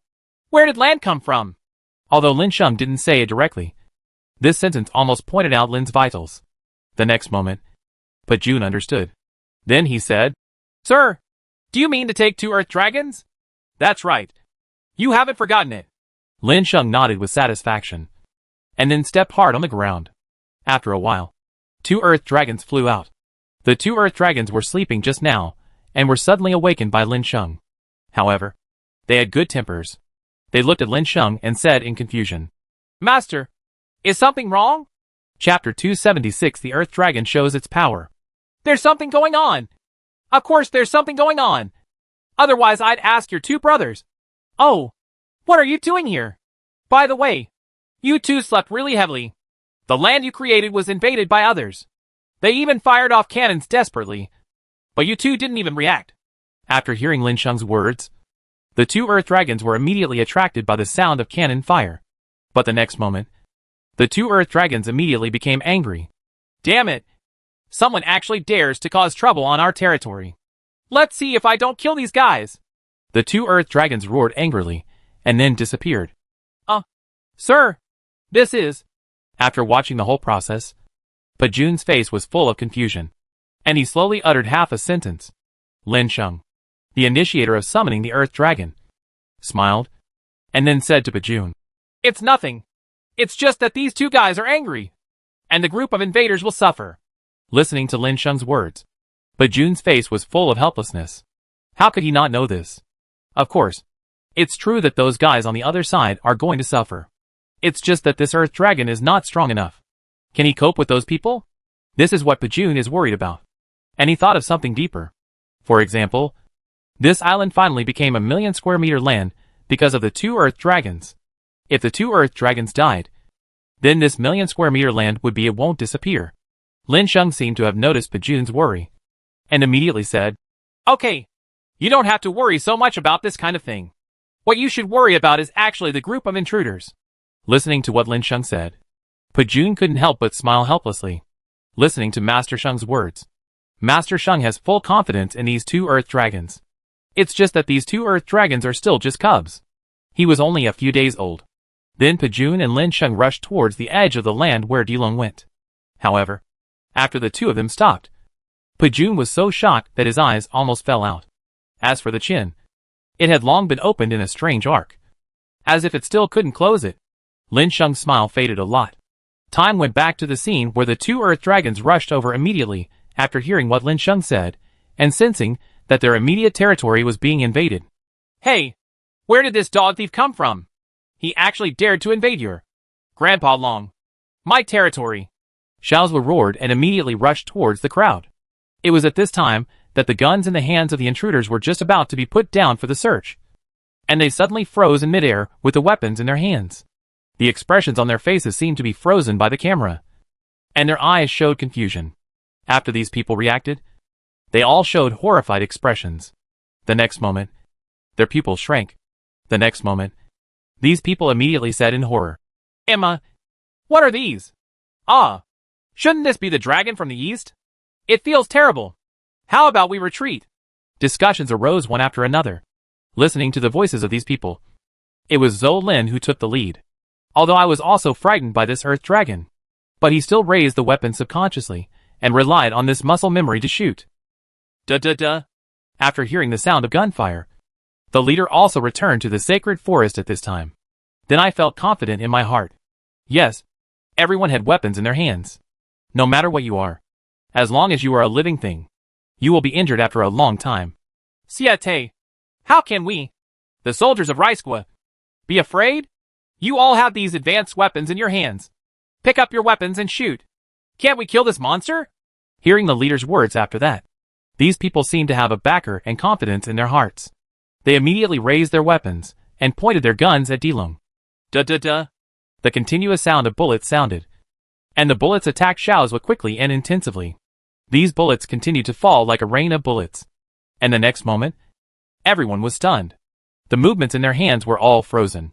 Where did land come from? Although Lin Sheng didn't say it directly, this sentence almost pointed out Lin's vitals. The next moment, Pajun understood. Then he said, Sir, do you mean to take 2 earth dragons? That's right. You haven't forgotten it. Lin Sheng nodded with satisfaction, and then stepped hard on the ground. After a while, 2 earth dragons flew out. The 2 earth dragons were sleeping just now, and were suddenly awakened by Lin Sheng. However, they had good tempers. They looked at Lin Sheng and said in confusion, Master, is something wrong? Chapter 276 The Earth Dragon Shows Its Power. There's something going on. Of course there's something going on. Otherwise I'd ask your 2 brothers. Oh, what are you doing here? By the way, you 2 slept really heavily. The land you created was invaded by others. They even fired off cannons desperately. But you 2 didn't even react. After hearing Lin Sheng's words, the 2 earth dragons were immediately attracted by the sound of cannon fire. But the next moment, the 2 earth dragons immediately became angry. Damn it! Someone actually dares to cause trouble on our territory. Let's see if I don't kill these guys. The 2 earth dragons roared angrily, and then disappeared. Sir, this is... After watching the whole process, Pajun's face was full of confusion, and he slowly uttered half a sentence. Lin Sheng, the initiator of summoning the earth dragon, smiled, and then said to Pajun, It's nothing. It's just that these 2 guys are angry, and the group of invaders will suffer. Listening to Lin Sheng's words, Pajun's face was full of helplessness. How could he not know this? Of course, it's true that those guys on the other side are going to suffer. It's just that this earth dragon is not strong enough. Can he cope with those people? This is what Pajun is worried about. And he thought of something deeper. For example, this island finally became 1,000,000 square meter land because of the 2 earth dragons. If the 2 earth dragons died, then this 1,000,000 square meter land would be it won't disappear. Lin Sheng seemed to have noticed Pajun's worry, and immediately said, Okay, you don't have to worry so much about this kind of thing. What you should worry about is actually the group of intruders. Listening to what Lin Sheng said, Pajun couldn't help but smile helplessly. Listening to Master Sheng's words, Master Sheng has full confidence in these 2 earth dragons. It's just that these 2 earth dragons are still just cubs. He was only a few days old. Then Pajun and Lin Sheng rushed towards the edge of the land where Dilong went. However, after the 2 of them stopped, Pajun was so shocked that his eyes almost fell out. As for the chin, it had long been opened in a strange arc. as if it still couldn't close it. Lin Sheng's smile faded a lot. Time went back to the scene where the two earth dragons rushed over immediately after hearing what Lin Sheng said, and sensing that their immediate territory was being invaded. Hey! Where did this dog thief come from? He actually dared to invade your Grandpa Long. My territory! Xiaozhua roared and immediately rushed towards the crowd. It was at this time that the guns in the hands of the intruders were just about to be put down for the search. And they suddenly froze in midair with the weapons in their hands. The expressions on their faces seemed to be frozen by the camera. And their eyes showed confusion. After these people reacted, they all showed horrified expressions. The next moment, their pupils shrank. The next moment, these people immediately said in horror, Emma, what are these? Ah, shouldn't this be the dragon from the east? It feels terrible. How about we retreat? Discussions arose one after another. Listening to the voices of these people, it was Zhou Lin who took the lead. Although I was also frightened by this earth dragon. But he still raised the weapon subconsciously, and relied on this muscle memory to shoot. Duh. After hearing the sound of gunfire, the leader also returned to the sacred forest at this time. Then I felt confident in my heart. Yes, everyone had weapons in their hands. No matter what you are. As long as you are a living thing, you will be injured after a long time. Siete, how can we, the soldiers of Raisqua, be afraid? You all have these advanced weapons in your hands. Pick up your weapons and shoot. Can't we kill this monster? Hearing the leader's words after that, these people seemed to have a backer and confidence in their hearts. They immediately raised their weapons and pointed their guns at Dilong. Duh. The continuous sound of bullets sounded, and the bullets attacked Xiaozhua quickly and intensively. These bullets continued to fall like a rain of bullets. And the next moment, everyone was stunned. The movements in their hands were all frozen.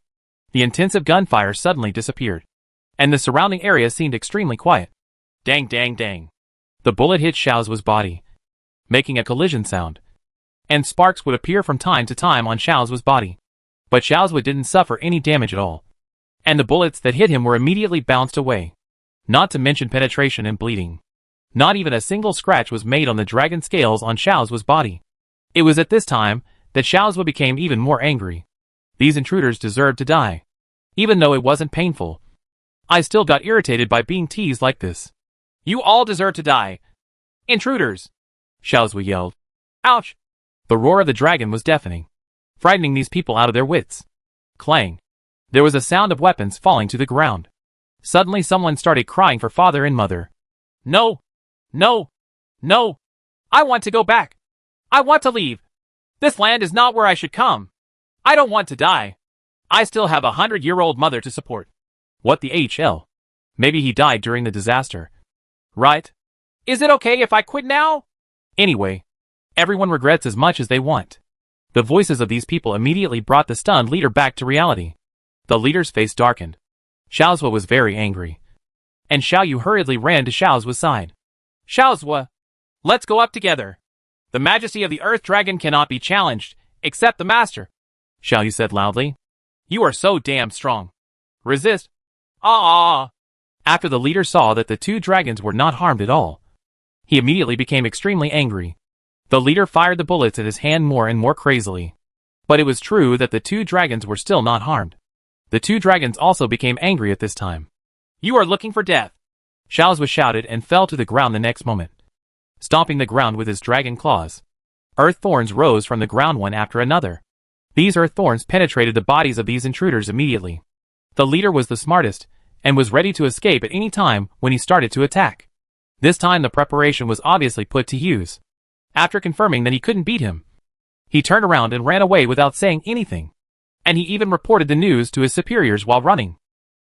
The intensive gunfire suddenly disappeared, and the surrounding area seemed extremely quiet. Dang. The bullet hit Xiaozhua's body, making a collision sound, and sparks would appear from time to time on Xiaozhua's body. But Xiaozhua didn't suffer any damage at all, and the bullets that hit him were immediately bounced away. Not to mention penetration and bleeding. Not even a single scratch was made on the dragon scales on Xiaozhua's body. It was at this time that Xiaozhua became even more angry. These intruders deserved to die. Even though it wasn't painful, I still got irritated by being teased like this. You all deserve to die. Intruders! Xiaozhua yelled. Ouch! The roar of the dragon was deafening, frightening these people out of their wits. Clang! There was a sound of weapons falling to the ground. Suddenly someone started crying for father and mother. No! I want to go back. I want to leave. This land is not where I should come. I don't want to die. I still have a 100-year-old mother to support. What the HL? Maybe he died during the disaster. Right? Is it okay if I quit now? Anyway, everyone regrets as much as they want. The voices of these people immediately brought the stunned leader back to reality. The leader's face darkened. Xiaozhua was very angry. And Xiaoyu hurriedly ran to Xiaozhua's side. Xiaozhua, let's go up together. The majesty of the earth dragon cannot be challenged, except the master. Xiaoyu said loudly. You are so damn strong. Resist. After the leader saw that the two dragons were not harmed at all, he immediately became extremely angry. The leader fired the bullets at his hand more and more crazily. But it was true that the two dragons were still not harmed. The two dragons also became angry at this time. You are looking for death. Xiaozhua shouted and fell to the ground the next moment, stomping the ground with his dragon claws. Earth thorns rose from the ground one after another. These earth thorns penetrated the bodies of these intruders immediately. The leader was the smartest, and was ready to escape at any time when he started to attack. This time the preparation was obviously put to use. After confirming that he couldn't beat him, he turned around and ran away without saying anything. And he even reported the news to his superiors while running.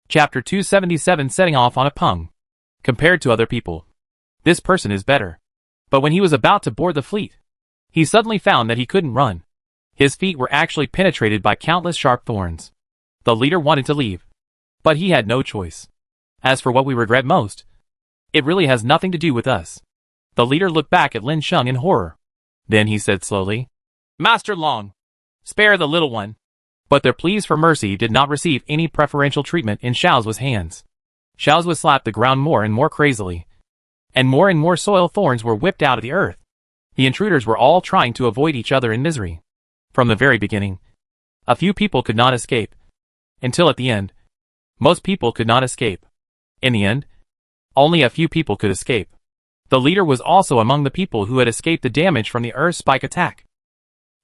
Chapter 277 Setting off on a pung. Compared to other people, this person is better. But when he was about to board the fleet, he suddenly found that he couldn't run. His feet were actually penetrated by countless sharp thorns. The leader wanted to leave, but he had no choice. As for what we regret most, it really has nothing to do with us. The leader looked back at Lin Sheng in horror. Then he said slowly, Master Long, spare the little one. But their pleas for mercy did not receive any preferential treatment in Xiaozhua's hands. Xiaozhua slapped the ground more and more crazily, and more soil thorns were whipped out of the earth. The intruders were all trying to avoid each other in misery. From the very beginning, a few people could not escape, until at the end, most people could not escape. In the end, only a few people could escape. The leader was also among the people who had escaped the damage from the Earth spike attack.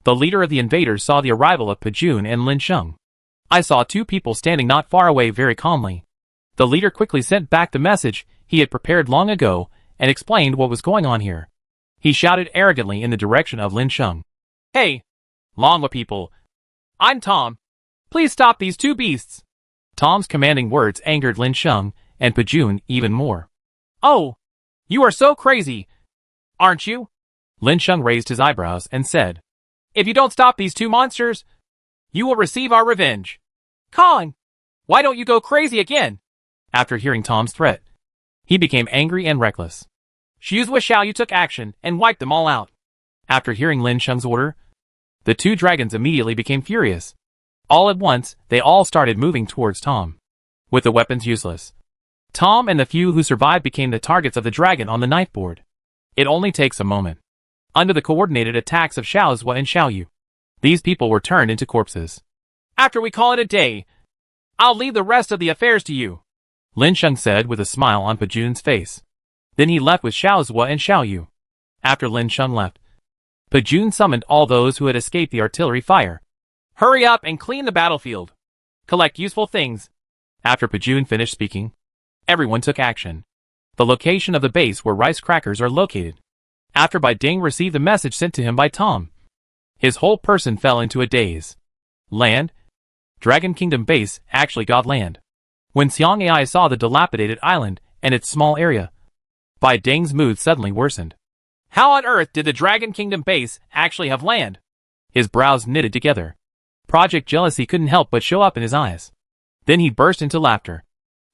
The leader of the invaders saw the arrival of Pajun and Lin Sheng. I saw two people standing not far away very calmly. The leader quickly sent back the message he had prepared long ago and explained what was going on here. He shouted arrogantly in the direction of Lin Sheng. Hey, Longwa people. I'm Tom. Please stop these two beasts. Tom's commanding words angered Lin Sheng and Pajun even more. Oh, you are so crazy, aren't you? Lin Sheng raised his eyebrows and said, If you don't stop these two monsters, you will receive our revenge. Kong, why don't you go crazy again? After hearing Tom's threat, he became angry and reckless. Xu Xiaoyu took action and wiped them all out. After hearing Lin Sheng's order, the two dragons immediately became furious. All at once, they all started moving towards Tom. With the weapons useless, Tom and the few who survived became the targets of the dragon on the knife board. It only takes a moment. Under the coordinated attacks of Xiao Zhua and Xiao Yu, these people were turned into corpses. After we call it a day, I'll leave the rest of the affairs to you, Lin Sheng said with a smile on Pajun's face. Then he left with Xiao Zhua and Xiao Yu. After Lin Sheng left, Pajun summoned all those who had escaped the artillery fire. Hurry up and clean the battlefield. Collect useful things. After Pajun finished speaking, everyone took action. The location of the base where rice crackers are located. After Bai Ding received the message sent to him by Tom, his whole person fell into a daze. Land? Dragon Kingdom base actually got land. When Xiang Ai saw the dilapidated island and its small area, Bai Ding's mood suddenly worsened. How on earth did the Dragon Kingdom base actually have land? His brows knitted together. Project jealousy couldn't help but show up in his eyes. Then he burst into laughter.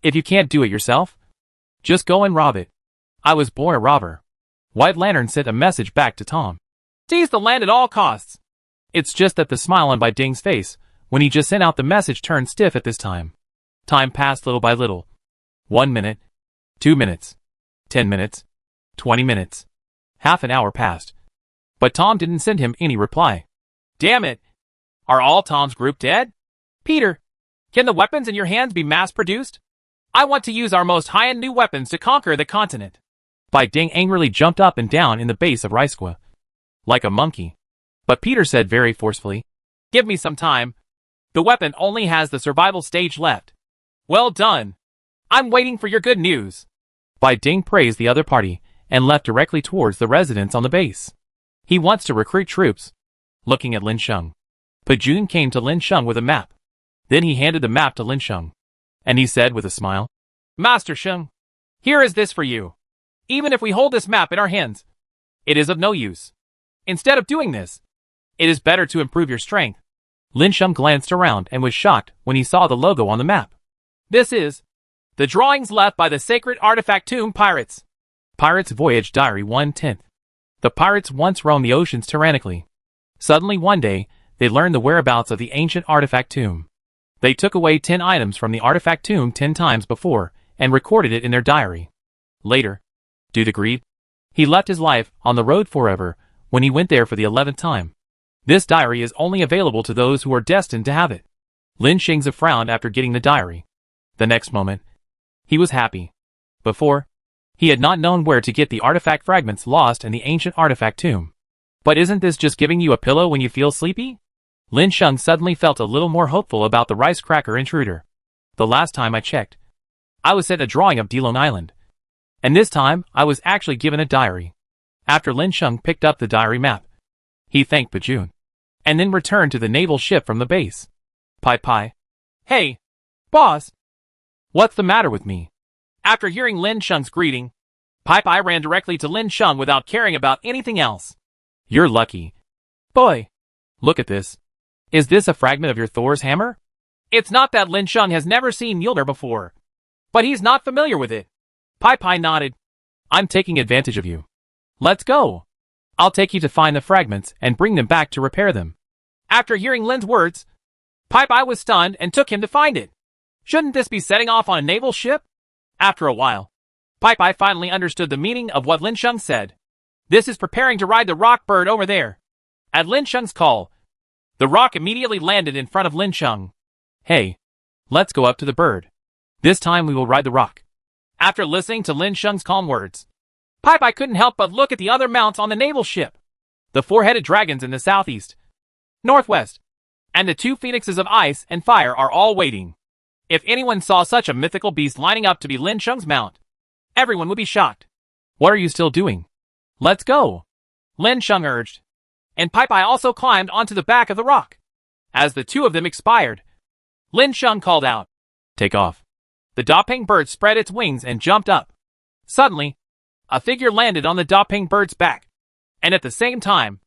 If you can't do it yourself, just go and rob it. I was born a robber. White Lantern sent a message back to Tom. Seize the land at all costs. It's just that the smile on Bai Ding's face, when he just sent out the message, turned stiff at this time. Time passed little by little. 1 minute, 2 minutes, 10 minutes, 20 minutes. Half an hour passed. But Tom didn't send him any reply. Damn it! Are all Tom's group dead? Peter, can the weapons in your hands be mass-produced? I want to use our most high-end new weapons to conquer the continent. Bai Ding angrily jumped up and down in the base of Ricegua, like a monkey. But Peter said very forcefully, Give me some time. The weapon only has the survival stage left. Well done. I'm waiting for your good news. Bai Ding praised the other party and left directly towards the residents on the base. He wants to recruit troops. Looking at Lin Sheng, Pajun came to Lin Sheng with a map. Then he handed the map to Lin Sheng, and he said with a smile, Master Sheng, here is this for you. Even if we hold this map in our hands, it is of no use. Instead of doing this, it is better to improve your strength. Lin Sheng glanced around and was shocked when he saw the logo on the map. This is the drawings left by the Sacred Artifact Tomb Pirates. Pirates Voyage Diary 1/10. The pirates once roamed the oceans tyrannically. Suddenly one day, they learned the whereabouts of the ancient artifact tomb. They took away 10 items from the artifact tomb 10 times before and recorded it in their diary. Later, due to greed, he left his life on the road forever when he went there for the 11th time. This diary is only available to those who are destined to have it. Lin Sheng's frowned after getting the diary. The next moment, he was happy. Before, he had not known where to get the artifact fragments lost in the ancient artifact tomb. But isn't this just giving you a pillow when you feel sleepy? Lin Sheng suddenly felt a little more hopeful about the rice cracker intruder. The last time I checked, I was sent a drawing of Delong Island. And this time, I was actually given a diary. After Lin Sheng picked up the diary map, he thanked Pajun, and then returned to the naval ship from the base. Pai. Hey, boss. What's the matter with me? After hearing Lin Sheng's greeting, Pai ran directly to Lin Sheng without caring about anything else. You're lucky. Boy, look at this. Is this a fragment of your Thor's hammer? It's not that Lin Sheng has never seen Mjolnir before, but he's not familiar with it. Pai nodded. I'm taking advantage of you. Let's go. I'll take you to find the fragments and bring them back to repair them. After hearing Lin's words, Pai was stunned and took him to find it. Shouldn't this be setting off on a naval ship? After a while, Pai finally understood the meaning of what Lin Sheng said. This is preparing to ride the rock bird over there. At Lin Sheng's call, the rock immediately landed in front of Lin Sheng. Hey, Let's go up to the bird. This time we will ride the rock. After listening to Lin Sheng's calm words, Pai couldn't help but look at the other mounts on the naval ship. The four-headed dragons in the southeast, northwest, and the two phoenixes of ice and fire are all waiting. If anyone saw such a mythical beast lining up to be Lin Sheng's mount, everyone would be shocked. What are you still doing? Let's go, Lin Sheng urged. And Pai also climbed onto the back of the rock. As the two of them expired, Lin Sheng called out, Take off. The Daping bird spread its wings and jumped up. Suddenly, a figure landed on the Daping bird's back, and at the same time,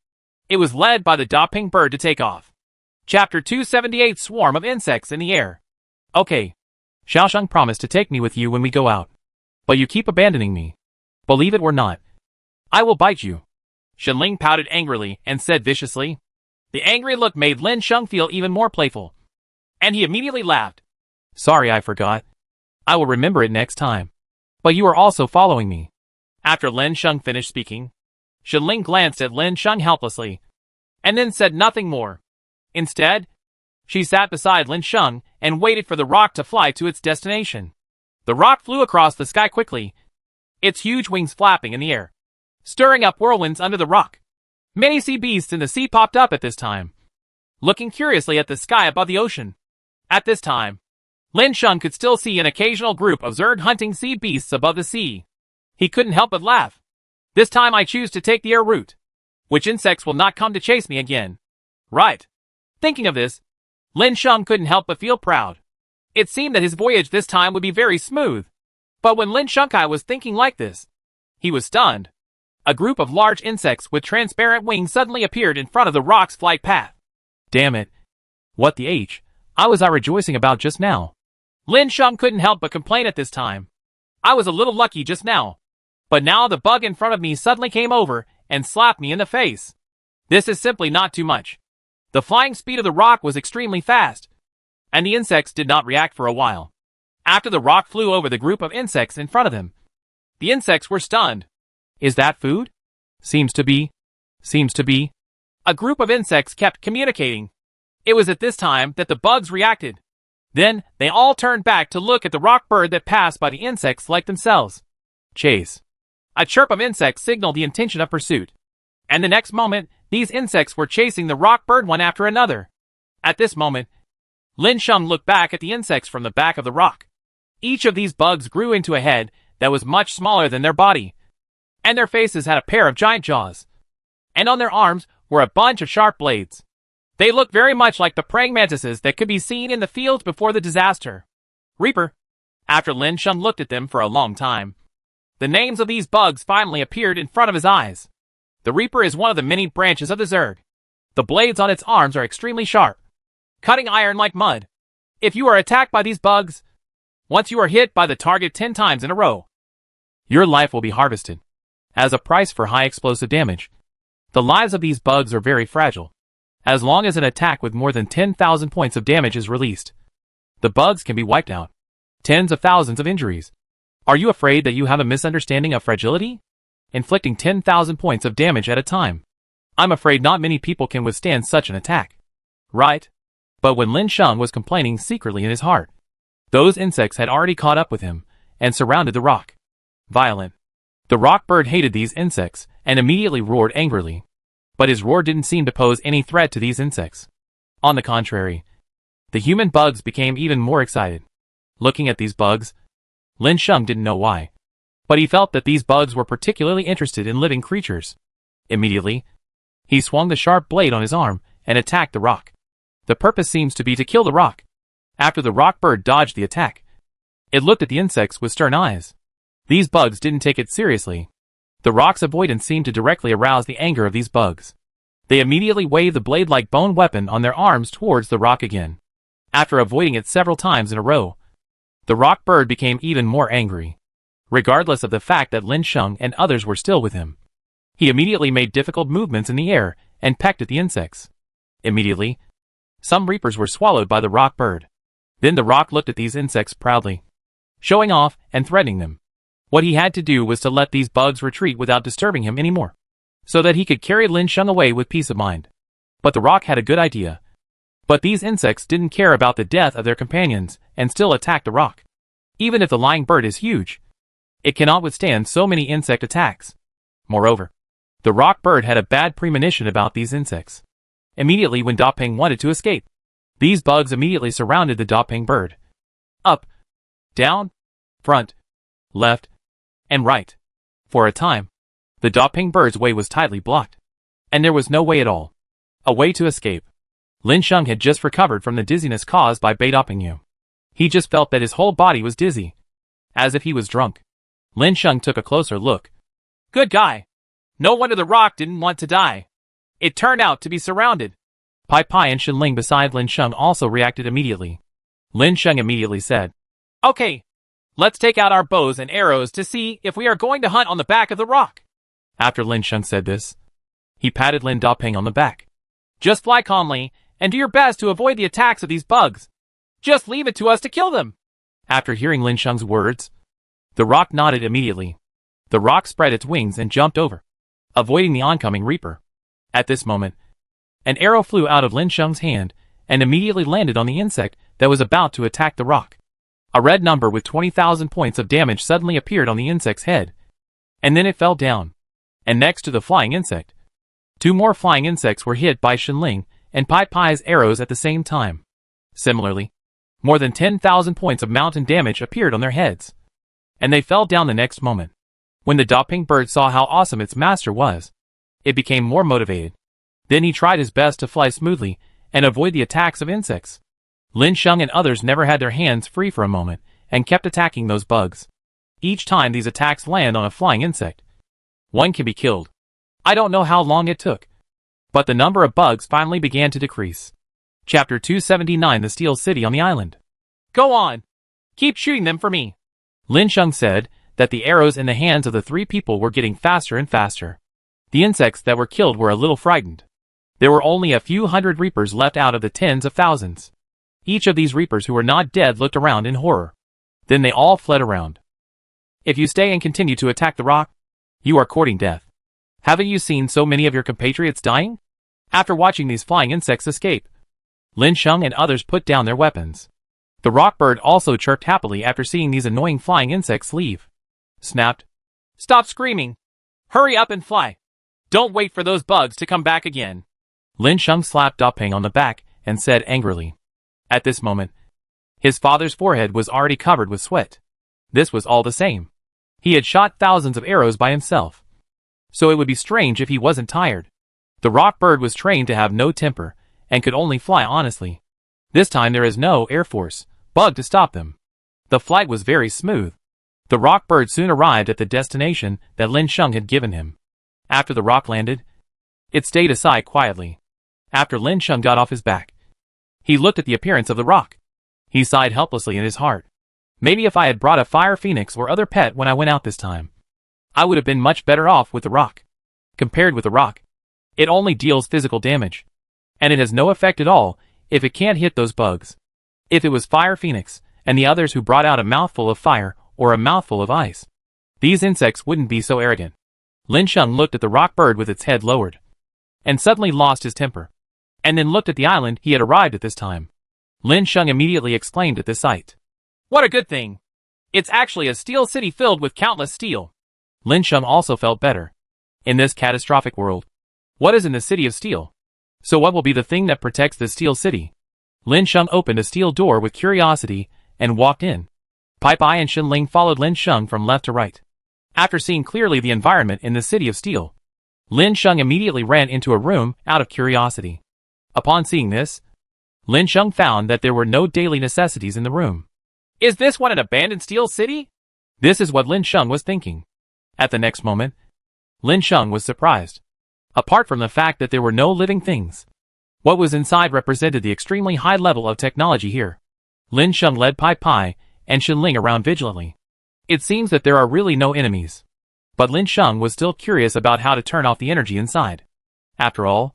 it was led by the Daping bird to take off. Chapter 278 Swarm of Insects in the Air. Okay. Xiaosheng promised to take me with you when we go out. But you keep abandoning me. Believe it or not, I will bite you. Shenling pouted angrily and said viciously. The angry look made Lin Sheng feel even more playful, and he immediately laughed. Sorry, I forgot. I will remember it next time. But you are also following me. After Lin Sheng finished speaking, Shenling glanced at Lin Sheng helplessly, and then said nothing more. Instead, she sat beside Lin Sheng and waited for the rock to fly to its destination. The rock flew across the sky quickly, its huge wings flapping in the air, stirring up whirlwinds under the rock. Many sea beasts in the sea popped up at this time, looking curiously at the sky above the ocean. At this time, Lin Sheng could still see an occasional group of Zerg hunting sea beasts above the sea. He couldn't help but laugh. This time I choose to take the air route. Which insects will not come to chase me again? Right. Thinking of this, Lin Sheng couldn't help but feel proud. It seemed that his voyage this time would be very smooth. But when Lin Shengkai was thinking like this, he was stunned. A group of large insects with transparent wings suddenly appeared in front of the rock's flight path. Damn it. What the H? I was rejoicing about just now. Lin Sheng couldn't help but complain at this time. I was a little lucky just now. But now the bug in front of me suddenly came over and slapped me in the face. This is simply not too much. The flying speed of the rock was extremely fast, and the insects did not react for a while. After the rock flew over the group of insects in front of them, the insects were stunned. Is that food? Seems to be. A group of insects kept communicating. It was at this time that the bugs reacted. Then, they all turned back to look at the rock bird that passed by the insects like themselves. Chase. A chirp of insects signaled the intention of pursuit. And the next moment, these insects were chasing the rock bird one after another. At this moment, Lin Sheng looked back at the insects from the back of the rock. Each of these bugs grew into a head that was much smaller than their body, and their faces had a pair of giant jaws. And on their arms were a bunch of sharp blades. They looked very much like the praying mantises that could be seen in the fields before the disaster. Reaper. After Lin Sheng looked at them for a long time, the names of these bugs finally appeared in front of his eyes. The Reaper is one of the many branches of the Zerg. The blades on its arms are extremely sharp, cutting iron like mud. If you are attacked by these bugs, once you are hit by the target 10 times in a row, your life will be harvested. As a price for high explosive damage, the lives of these bugs are very fragile. As long as an attack with more than 10,000 points of damage is released, the bugs can be wiped out. Tens of thousands of injuries. Are you afraid that you have a misunderstanding of fragility? Inflicting 10,000 points of damage at a time. I'm afraid not many people can withstand such an attack. Right? But when Lin Sheng was complaining secretly in his heart, those insects had already caught up with him and surrounded the rock. Violent. The rock bird hated these insects and immediately roared angrily. But his roar didn't seem to pose any threat to these insects. On the contrary, the human bugs became even more excited. Looking at these bugs, Lin Sheng didn't know why, but he felt that these bugs were particularly interested in living creatures. Immediately, he swung the sharp blade on his arm and attacked the rock. The purpose seems to be to kill the rock. After the rock bird dodged the attack, it looked at the insects with stern eyes. These bugs didn't take it seriously. The rock's avoidance seemed to directly arouse the anger of these bugs. They immediately waved the blade-like bone weapon on their arms towards the rock again. After avoiding it several times in a row, the rock bird became even more angry. Regardless of the fact that Lin Sheng and others were still with him, he immediately made difficult movements in the air and pecked at the insects. Immediately, some reapers were swallowed by the rock bird. Then the rock looked at these insects proudly, showing off and threatening them. What he had to do was to let these bugs retreat without disturbing him anymore, so that he could carry Lin Sheng away with peace of mind. But the rock had a good idea. But these insects didn't care about the death of their companions and still attacked the rock. Even if the flying bird is huge, it cannot withstand so many insect attacks. Moreover, the rock bird had a bad premonition about these insects. Immediately when Doping wanted to escape, these bugs immediately surrounded the Doping bird. Up, down, front, left, and right. For a time, the Doping bird's way was tightly blocked, and there was no way at all. A way to escape. Lin Sheng had just recovered from the dizziness caused by Bei Doping. He just felt that his whole body was dizzy, as if he was drunk. Lin Sheng took a closer look. Good guy. No wonder the rock didn't want to die. It turned out to be surrounded. Pai Pai and Shenling beside Lin Sheng also reacted immediately. Lin Sheng immediately said, Okay, let's take out our bows and arrows to see if we are going to hunt on the back of the rock. After Lin Sheng said this, he patted Lin Doping on the back. Just fly calmly and do your best to avoid the attacks of these bugs. Just leave it to us to kill them. After hearing Lin Sheng's words, the rock nodded immediately. The rock spread its wings and jumped over, avoiding the oncoming reaper. At this moment, an arrow flew out of Lin Sheng's hand and immediately landed on the insect that was about to attack the rock. A red number with 20,000 points of damage suddenly appeared on the insect's head, and then it fell down. And next to the flying insect, 2 more flying insects were hit by Shenling and Pai Pai's arrows at the same time. Similarly, more than 10,000 points of mountain damage appeared on their heads, and they fell down the next moment. When the Doping bird saw how awesome its master was, it became more motivated. Then he tried his best to fly smoothly and avoid the attacks of insects. Lin Sheng and others never had their hands free for a moment and kept attacking those bugs. Each time these attacks land on a flying insect, one can be killed. I don't know how long it took, but the number of bugs finally began to decrease. Chapter 279 The Steel City on the Island. Go on! Keep shooting them for me! Lin Sheng said that the arrows in the hands of the 3 people were getting faster and faster. The insects that were killed were a little frightened. There were only a few hundred reapers left out of the tens of thousands. Each of these reapers who were not dead looked around in horror. Then they all fled around. If you stay and continue to attack the rock, you are courting death. Haven't you seen so many of your compatriots dying? After watching these flying insects escape, Lin Sheng and others put down their weapons. The rock bird also chirped happily after seeing these annoying flying insects leave. Snapped. Stop screaming! Hurry up and fly! Don't wait for those bugs to come back again. Lin Sheng slapped Doping on the back and said angrily. At this moment, his father's forehead was already covered with sweat. This was all the same. He had shot thousands of arrows by himself, so it would be strange if he wasn't tired. The rock bird was trained to have no temper and could only fly honestly. This time there is no Air Force bug to stop them. The flight was very smooth. The rock bird soon arrived at the destination that Lin Sheng had given him. After the rock landed, it stayed aside quietly. After Lin Sheng got off his back, he looked at the appearance of the rock. He sighed helplessly in his heart. Maybe if I had brought a fire phoenix or other pet when I went out this time, I would have been much better off with the rock. Compared with the rock, it only deals physical damage, and it has no effect at all if it can't hit those bugs. If it was Fire Phoenix and the others who brought out a mouthful of fire or a mouthful of ice, these insects wouldn't be so arrogant. Lin Sheng looked at the rock bird with its head lowered, and suddenly lost his temper, and then looked at the island he had arrived at this time. Lin Sheng immediately exclaimed at this sight. What a good thing! It's actually a steel city filled with countless steel. Lin Sheng also felt better. In this catastrophic world, what is in the city of steel? So what will be the thing that protects the steel city? Lin Sheng opened a steel door with curiosity and walked in. Pai Pai and Shenling followed Lin Sheng from left to right. After seeing clearly the environment in the city of steel, Lin Sheng immediately ran into a room out of curiosity. Upon seeing this, Lin Sheng found that there were no daily necessities in the room. Is this one an abandoned steel city? This is what Lin Sheng was thinking. At the next moment, Lin Sheng was surprised. Apart from the fact that there were no living things, what was inside represented the extremely high level of technology here. Lin Sheng led Pai Pai and Shenling around vigilantly. It seems that there are really no enemies. But Lin Sheng was still curious about how to turn off the energy inside. After all,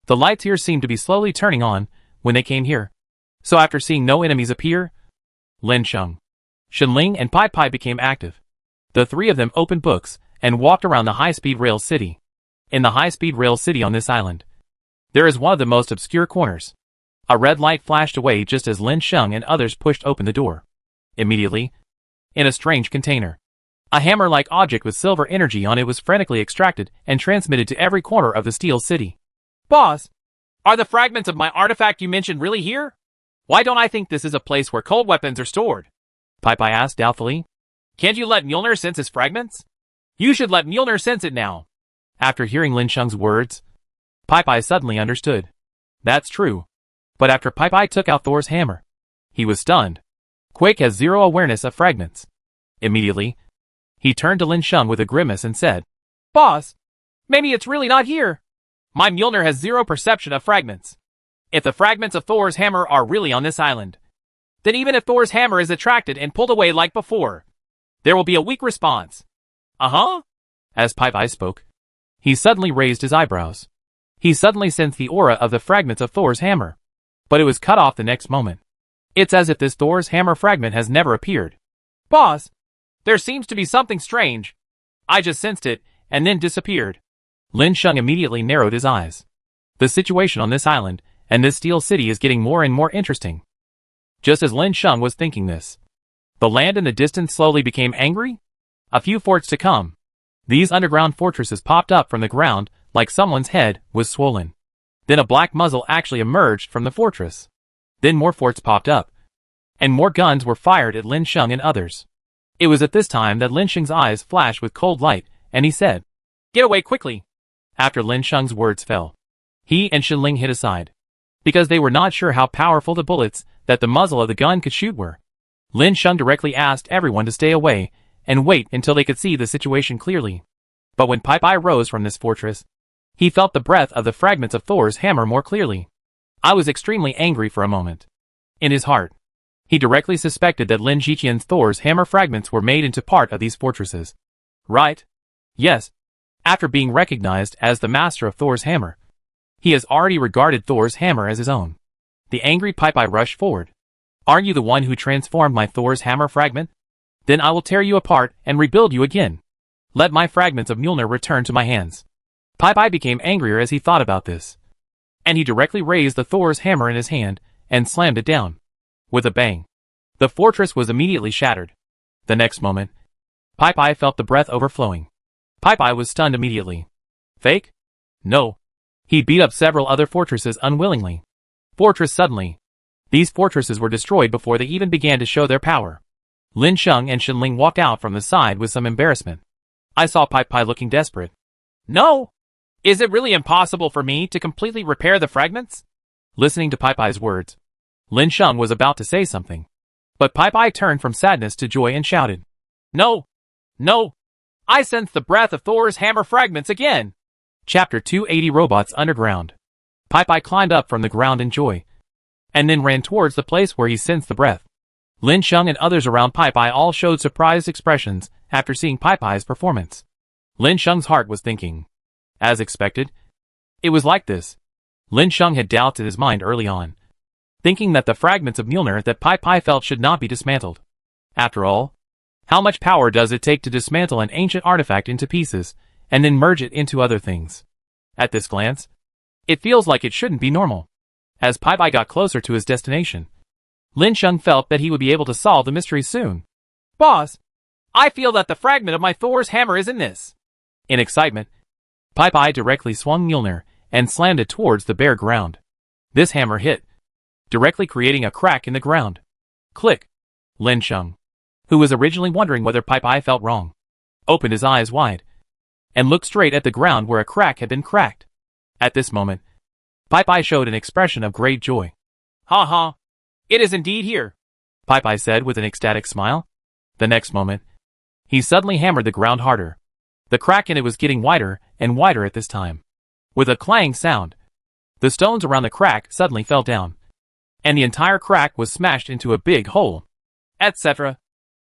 the lights here seemed to be slowly turning on when they came here. So after seeing no enemies appear, Lin Sheng, Shenling and Pai Pai became active. The 3 of them opened books and walked around the high-speed rail city. In the high-speed rail city on this island, there is one of the most obscure corners. A red light flashed away just as Lin Sheng and others pushed open the door. Immediately, in a strange container, a hammer-like object with silver energy on it was frantically extracted and transmitted to every corner of the Steel City. Boss, are the fragments of my artifact you mentioned really here? Why don't I think this is a place where cold weapons are stored? Pai Pai asked doubtfully. Can't you let Mjolnir sense his fragments? You should let Mjolnir sense it now. After hearing Lin Sheng's words, Pai Pai suddenly understood. That's true. But after Pai Pai took out Thor's hammer, he was stunned. Quake has zero awareness of fragments. Immediately, he turned to Lin Sheng with a grimace and said, Boss, maybe it's really not here. My Mjolnir has zero perception of fragments. If the fragments of Thor's hammer are really on this island, then even if Thor's hammer is attracted and pulled away like before, there will be a weak response. Uh-huh. As Pai Pai spoke, he suddenly raised his eyebrows. He suddenly sensed the aura of the fragments of Thor's hammer, but it was cut off the next moment. It's as if this Thor's hammer fragment has never appeared. Boss, there seems to be something strange. I just sensed it, and then disappeared. Lin Sheng immediately narrowed his eyes. The situation on this island and this Steel City is getting more and more interesting. Just as Lin Sheng was thinking this, the land in the distance slowly became angry. A few forts to come. These underground fortresses popped up from the ground like someone's head was swollen. Then a black muzzle actually emerged from the fortress. Then more forts popped up, and more guns were fired at Lin Sheng and others. It was at this time that Lin Sheng's eyes flashed with cold light, and he said, Get away quickly. After Lin Sheng's words fell, he and Shen Ling hid aside, because they were not sure how powerful the bullets that the muzzle of the gun could shoot were. Lin Sheng directly asked everyone to stay away and wait until they could see the situation clearly. But when Pai Pai rose from this fortress, he felt the breath of the fragments of Thor's hammer more clearly. I was extremely angry for a moment. In his heart, he directly suspected that Lin Jiqian's Thor's hammer fragments were made into part of these fortresses. Right? Yes. After being recognized as the master of Thor's hammer, he has already regarded Thor's hammer as his own. The angry Pai Pai rushed forward. Aren't you the one who transformed my Thor's hammer fragment? Then I will tear you apart and rebuild you again. Let my fragments of Mjolnir return to my hands. Pai Pai became angrier as he thought about this, and he directly raised the Thor's hammer in his hand and slammed it down. With a bang, the fortress was immediately shattered. The next moment, Pai Pai felt the breath overflowing. Pai Pai was stunned immediately. Fake? No. He beat up several other fortresses unwillingly. Fortress suddenly. These fortresses were destroyed before they even began to show their power. Lin Sheng and Shen Ling walked out from the side with some embarrassment. I saw Pai Pai looking desperate. No! Is it really impossible for me to completely repair the fragments? Listening to Pai Pai's words, Lin Sheng was about to say something, but Pai Pai turned from sadness to joy and shouted, No! No! I sense the breath of Thor's hammer fragments again! Chapter 280 Robots Underground. Pai Pai climbed up from the ground in joy, and then ran towards the place where he sensed the breath. Lin Sheng and others around Pai Pai all showed surprised expressions after seeing Pai Pai's performance. Lin Sheng's heart was thinking. As expected, it was like this. Lin Sheng had doubts in his mind early on, thinking that the fragments of Mjolnir that Pai Pai felt should not be dismantled. After all, how much power does it take to dismantle an ancient artifact into pieces and then merge it into other things? At this glance, it feels like it shouldn't be normal. As Pai Pai got closer to his destination, Lin Sheng felt that he would be able to solve the mystery soon. Boss, I feel that the fragment of my Thor's hammer is in this. In excitement, Pai Pai directly swung Mjolnir and slammed it towards the bare ground. This hammer hit, directly creating a crack in the ground. Click. Lin Sheng, who was originally wondering whether Pai Pai felt wrong, opened his eyes wide and looked straight at the ground where a crack had been cracked. At this moment, Pai Pai showed an expression of great joy. Ha ha! It is indeed here, Pai Pai said with an ecstatic smile. The next moment, he suddenly hammered the ground harder. The crack in it was getting wider and wider at this time. With a clang sound, the stones around the crack suddenly fell down, and the entire crack was smashed into a big hole, etc.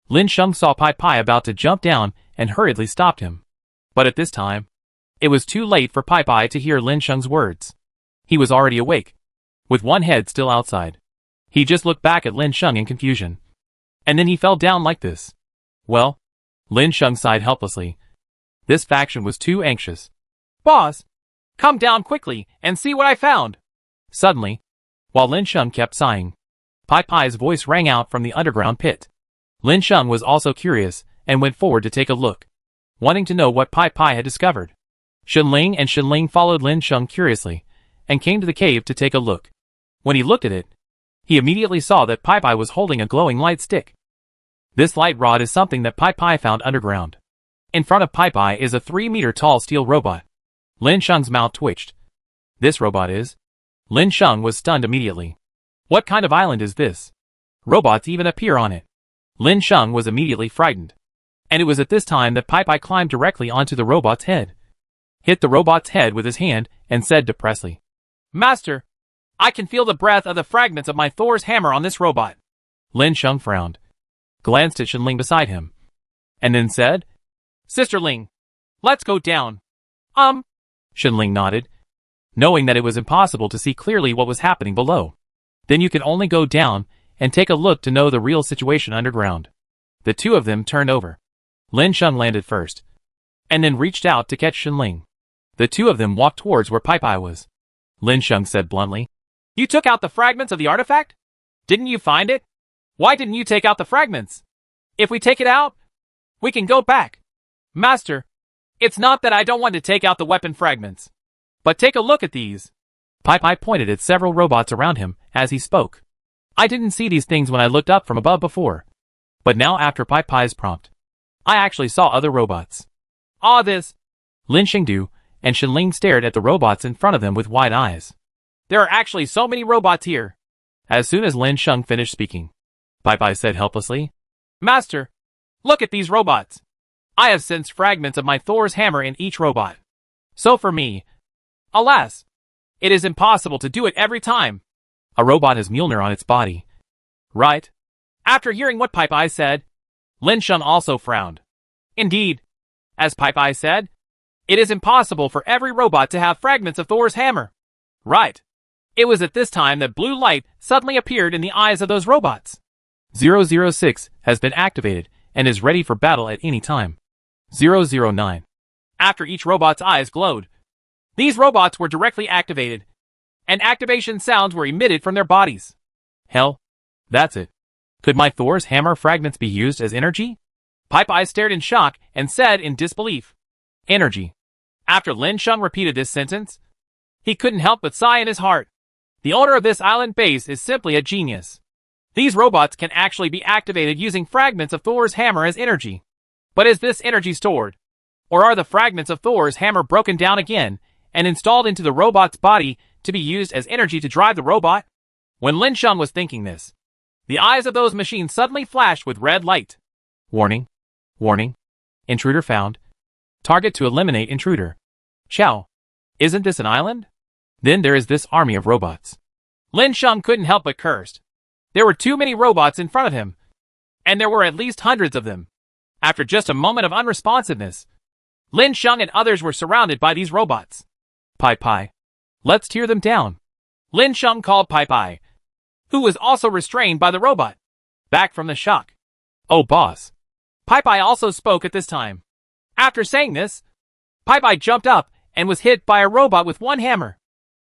Lin Sheng saw Pai Pai about to jump down and hurriedly stopped him. But at this time, it was too late for Pai Pai to hear Lin Sheng's words. He was already awake, with one head still outside. He just looked back at Lin Sheng in confusion, and then he fell down like this. Well, Lin Sheng sighed helplessly. This faction was too anxious. Boss, come down quickly and see what I found. Suddenly, While Lin Sheng kept sighing, Pai Pai's voice rang out from the underground pit. Lin Sheng was also curious and went forward to take a look, wanting to know what Pai Pai had discovered. Shenling and Shenling followed Lin Sheng curiously and came to the cave to take a look. When he looked at it, he immediately saw that Pai Pai was holding a glowing light stick. This light rod is something that Pai Pai found underground. In front of Pai Pai is a 3-meter tall steel robot. Lin Sheng's mouth twitched. This robot is? Lin Sheng was stunned immediately. What kind of island is this? Robots even appear on it. Lin Sheng was immediately frightened. And it was at this time that Pai Pai climbed directly onto the robot's head, hit the robot's head with his hand, and said depressedly, "Master, I can feel the breath of the fragments of my Thor's hammer on this robot." Lin Sheng frowned, glanced at Shenling beside him, and then said, "Sister Ling, let's go down." Shenling nodded, knowing that it was impossible to see clearly what was happening below. Then you could only go down and take a look to know the real situation underground. The two of them turned over. Lin Sheng landed first, and then reached out to catch Shenling. The two of them walked towards where Pai Pai was. Lin Sheng said bluntly, "You took out the fragments of the artifact? Didn't you find it? Why didn't you take out the fragments? If we take it out, we can go back." "Master, it's not that I don't want to take out the weapon fragments. But take a look at these." Pai Pai pointed at several robots around him as he spoke. "I didn't see these things when I looked up from above before. But now after Pai Pai's prompt, I actually saw other robots." This. Lin Shengdu and Shenling stared at the robots in front of them with wide eyes. "There are actually so many robots here." As soon as Lin Sheng finished speaking, Pai Pai said helplessly, "Master, look at these robots. I have sensed fragments of my Thor's hammer in each robot. So for me, alas, it is impossible to do it every time." A robot has Mjolnir on its body. Right? After hearing what Pai Pai said, Lin Sheng also frowned. Indeed, as Pai Pai said, it is impossible for every robot to have fragments of Thor's hammer. Right. It was at this time that blue light suddenly appeared in the eyes of those robots. 006 has been activated and is ready for battle at any time. 009. After each robot's eyes glowed, these robots were directly activated, and activation sounds were emitted from their bodies. Hell, that's it. Could my Thor's hammer fragments be used as energy? Pai Pai stared in shock and said in disbelief, "Energy." After Lin Sheng repeated this sentence, he couldn't help but sigh in his heart. The owner of this island base is simply a genius. These robots can actually be activated using fragments of Thor's hammer as energy. But is this energy stored? Or are the fragments of Thor's hammer broken down again and installed into the robot's body to be used as energy to drive the robot? When Lin Sheng was thinking this, the eyes of those machines suddenly flashed with red light. Warning. Warning. Intruder found. Target to eliminate intruder. Chow. Isn't this an island? Then there is this army of robots. Lin Sheng couldn't help but curse. There were too many robots in front of him, and there were at least hundreds of them. After just a moment of unresponsiveness, Lin Sheng and others were surrounded by these robots. Pai Pai, let's tear them down. Lin Sheng called Pai Pai, who was also restrained by the robot, back from the shock. "Oh boss." Pai Pai also spoke at this time. After saying this, Pai Pai jumped up and was hit by a robot with one hammer.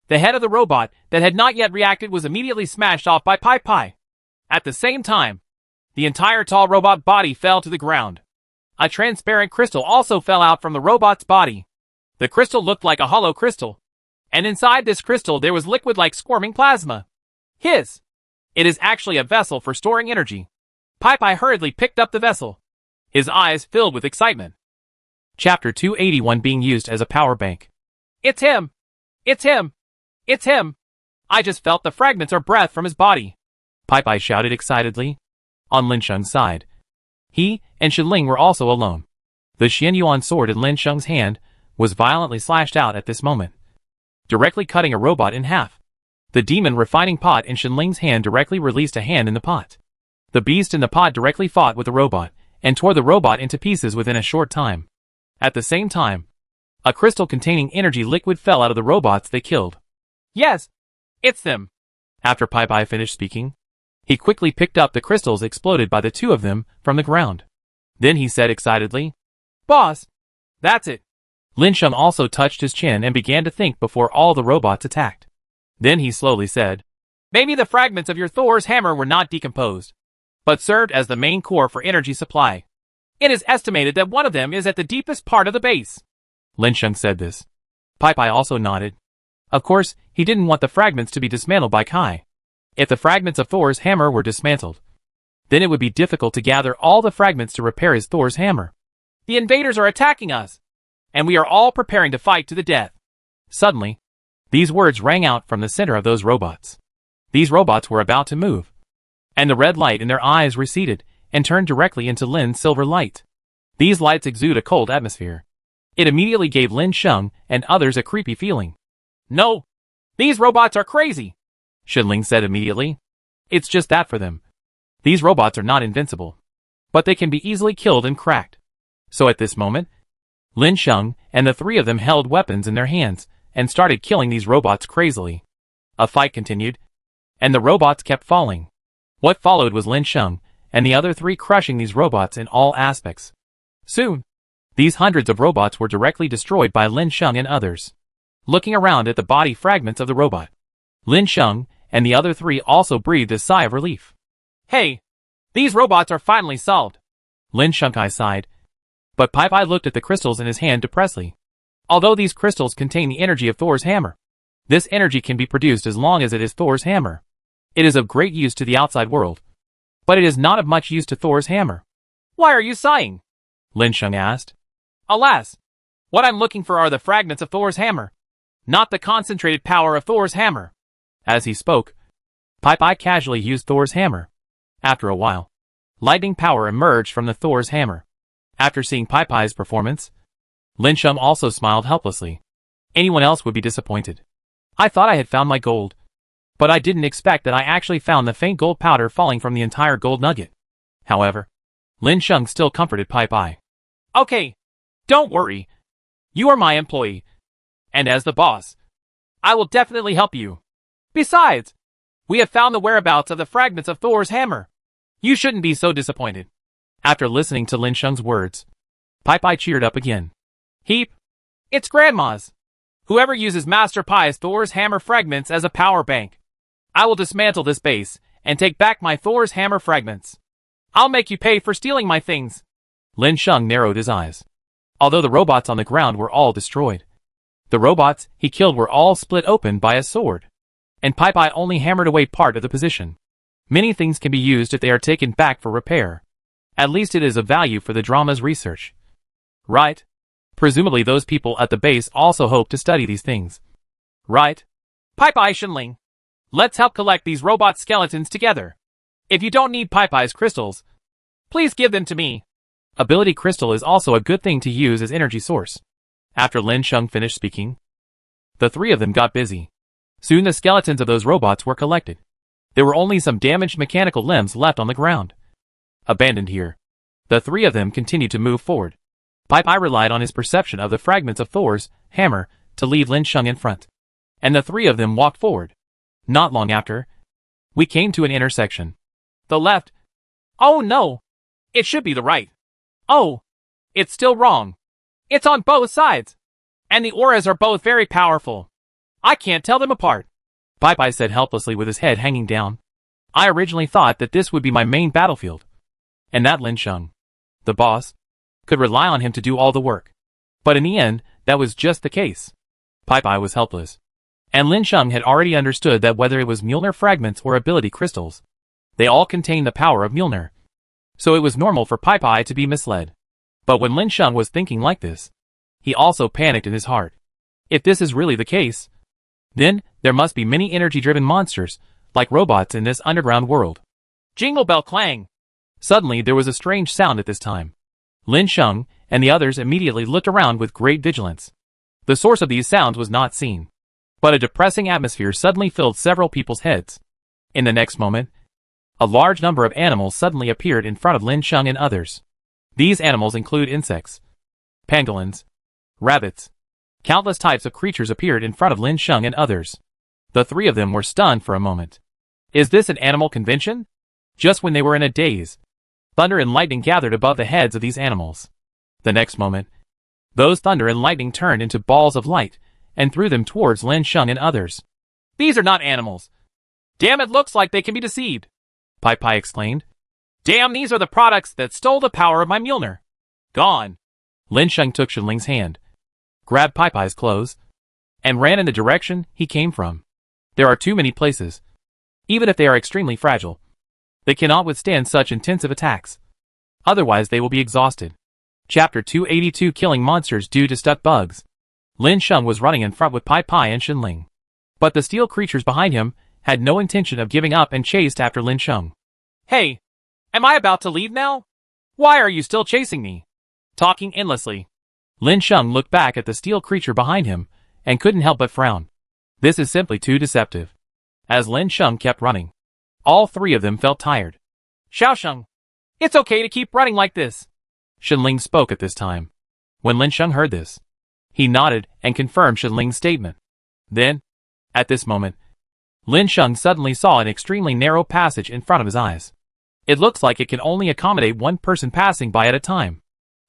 The head of the robot that had not yet reacted was immediately smashed off by Pai Pai. At the same time, the entire tall robot body fell to the ground. A transparent crystal also fell out from the robot's body. The crystal looked like a hollow crystal, and inside this crystal there was liquid like squirming plasma. Hiss! It is actually a vessel for storing energy. Pai Pai hurriedly picked up the vessel, his eyes filled with excitement. Chapter 281 being used as a power bank. "It's him! It's him! It's him! I just felt the fragments or breath from his body," Pai Pai shouted excitedly. On Lin Sheng's side, he and Shenling were also alone. The Xianyuan sword in Lin Sheng's hand was violently slashed out at this moment, directly cutting a robot in half. The demon refining pot in Shenling's hand directly released a hand in the pot. The beast in the pot directly fought with the robot and tore the robot into pieces within a short time. At the same time, a crystal containing energy liquid fell out of the robots they killed. "Yes, it's them." After Pai Pai finished speaking, he quickly picked up the crystals exploded by the two of them from the ground. Then he said excitedly, "Boss, that's it." Lin Sheng also touched his chin and began to think before all the robots attacked. Then he slowly said, Maybe the fragments of your Thor's hammer were not decomposed, but served as the main core for energy supply. It is estimated that one of them is at the deepest part of the base. Lin Sheng said this. Pai Pai also nodded. Of course, he didn't want the fragments to be dismantled by Kai. If the fragments of Thor's hammer were dismantled, then it would be difficult to gather all the fragments to repair his Thor's hammer. The invaders are attacking us, and we are all preparing to fight to the death. Suddenly, these words rang out from the center of those robots. These robots were about to move, and the red light in their eyes receded and turned directly into Lin's silver light. These lights exude a cold atmosphere. It immediately gave Lin Sheng and others a creepy feeling. No! These robots are crazy! Shinling said immediately. It's just that for them. These robots are not invincible, but they can be easily killed and cracked. So at this moment, Lin Sheng and the three of them held weapons in their hands and started killing these robots crazily. A fight continued, and the robots kept falling. What followed was Lin Sheng and the other three crushing these robots in all aspects. Soon, these hundreds of robots were directly destroyed by Lin Sheng and others. Looking around at the body fragments of the robot, Lin Sheng and the other three also breathed a sigh of relief. Hey! These robots are finally solved! Lin Shengkai sighed, but Pai Pai looked at the crystals in his hand depressedly. Although these crystals contain the energy of Thor's hammer, this energy can be produced as long as it is Thor's hammer. It is of great use to the outside world, but it is not of much use to Thor's hammer. Why are you sighing? Lin Sheng asked. Alas! What I'm looking for are the fragments of Thor's hammer, not the concentrated power of Thor's hammer. As he spoke, Pai Pai casually used Thor's hammer. After a while, lightning power emerged from the Thor's hammer. After seeing Pai Pai's performance, Lin Sheng also smiled helplessly. Anyone else would be disappointed. I thought I had found my gold, but I didn't expect that I actually found the faint gold powder falling from the entire gold nugget. However, Lin Sheng still comforted Pai Pai. Okay, don't worry. You are my employee, and as the boss, I will definitely help you. Besides, we have found the whereabouts of the fragments of Thor's hammer. You shouldn't be so disappointed. After listening to Lin Sheng's words, Pai Pai cheered up again. Heap! It's Grandma's. Whoever uses Master Pai's Thor's hammer fragments as a power bank, I will dismantle this base and take back my Thor's hammer fragments. I'll make you pay for stealing my things. Lin Sheng narrowed his eyes. Although the robots on the ground were all destroyed, the robots he killed were all split open by a sword, and Pai Pai only hammered away part of the position. Many things can be used if they are taken back for repair. At least it is of value for the drama's research. Right? Presumably those people at the base also hope to study these things. Right? Pai Pai Shinling. Let's help collect these robot skeletons together. If you don't need Pai Pai's crystals, please give them to me. Ability crystal is also a good thing to use as energy source. After Lin Sheng finished speaking, the three of them got busy. Soon the skeletons of those robots were collected. There were only some damaged mechanical limbs left on the ground. Abandoned here, the three of them continued to move forward. Pai Pai relied on his perception of the fragments of Thor's hammer to leave Lin Sheng in front, and the three of them walked forward. Not long after, we came to an intersection. The left. Oh no! It should be the right. Oh! It's still wrong. It's on both sides. And the auras are both very powerful. I can't tell them apart. Pai Pai said helplessly with his head hanging down. I originally thought that this would be my main battlefield, and that Lin Sheng, the boss, could rely on him to do all the work. But in the end, that was just the case. Pai Pai was helpless, and Lin Sheng had already understood that whether it was Mjolnir fragments or ability crystals, they all contained the power of Mjolnir. So it was normal for Pai Pai to be misled. But when Lin Sheng was thinking like this, he also panicked in his heart. If this is really the case, then there must be many energy-driven monsters, like robots in this underground world. Jingle bell clang! Suddenly there was a strange sound at this time. Lin Sheng and the others immediately looked around with great vigilance. The source of these sounds was not seen, but a depressing atmosphere suddenly filled several people's heads. In the next moment, a large number of animals suddenly appeared in front of Lin Sheng and others. These animals include insects, pangolins, rabbits. Countless types of creatures appeared in front of Lin Sheng and others. The three of them were stunned for a moment. Is this an animal convention? Just when they were in a daze, thunder and lightning gathered above the heads of these animals. The next moment, those thunder and lightning turned into balls of light and threw them towards Lin Sheng and others. These are not animals. Damn, it looks like they can be deceived, Pai Pai exclaimed. Damn, these are the products that stole the power of my Mjolnir. Gone. Lin Sheng took Shenling's hand, grabbed Pai Pai's clothes, and ran in the direction he came from. There are too many places. Even if they are extremely fragile, they cannot withstand such intensive attacks. Otherwise they will be exhausted. Chapter 282 Killing Monsters Due to Stuck Bugs. Lin Sheng was running in front with Pai Pai and Shenling. But the steel creatures behind him had no intention of giving up and chased after Lin Sheng. Hey, am I about to leave now? Why are you still chasing me? Talking endlessly. Lin Sheng looked back at the steel creature behind him and couldn't help but frown. This is simply too deceptive. As Lin Sheng kept running, all three of them felt tired. Xiaosheng, it's okay to keep running like this. Shenling spoke at this time. When Lin Sheng heard this, he nodded and confirmed Shenling's statement. Then, at this moment, Lin Sheng suddenly saw an extremely narrow passage in front of his eyes. It looks like it can only accommodate one person passing by at a time.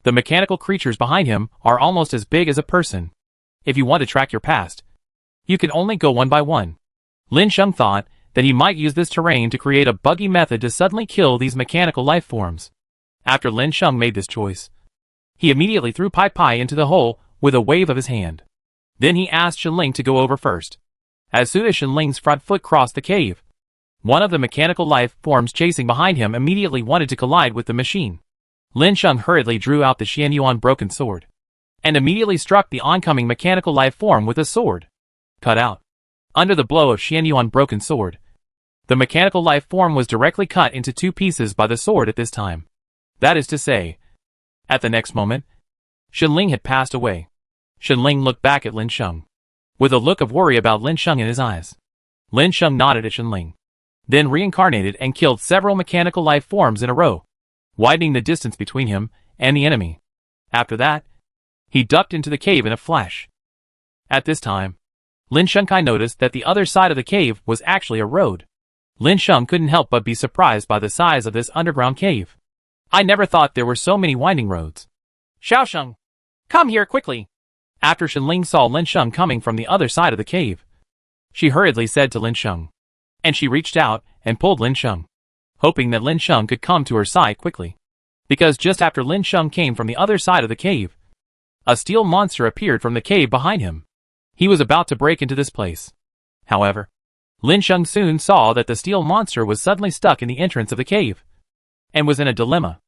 The mechanical creatures behind him are almost as big as a person. If you want to track your past, you can only go one by one. Lin Sheng thought that he might use this terrain to create a buggy method to suddenly kill these mechanical life forms. After Lin Sheng made this choice, he immediately threw Pai Pai into the hole with a wave of his hand. Then he asked Shenling to go over first. As soon as Shenling's front foot crossed the cave, one of the mechanical life forms chasing behind him immediately wanted to collide with the machine. Lin Sheng hurriedly drew out the Xianyuan broken sword, and immediately struck the oncoming mechanical life form with a sword. Cut out. Under the blow of Xianyuan broken sword, the mechanical life form was directly cut into two pieces by the sword at this time. That is to say, at the next moment, Shenling had passed away. Shenling looked back at Lin Sheng, with a look of worry about Lin Sheng in his eyes. Lin Sheng nodded at Shenling, then reincarnated and killed several mechanical life forms in a row, widening the distance between him and the enemy. After that, he ducked into the cave in a flash. At this time, Lin Shengkai noticed that the other side of the cave was actually a road. Lin Sheng couldn't help but be surprised by the size of this underground cave. I never thought there were so many winding roads. Xiaosheng, come here quickly. After Shenling saw Lin Sheng coming from the other side of the cave, she hurriedly said to Lin Sheng, and she reached out and pulled Lin Sheng, hoping that Lin Sheng could come to her side quickly. Because just after Lin Sheng came from the other side of the cave, a steel monster appeared from the cave behind him. He was about to break into this place. However, Lin Sheng soon saw that the steel monster was suddenly stuck in the entrance of the cave, and was in a dilemma.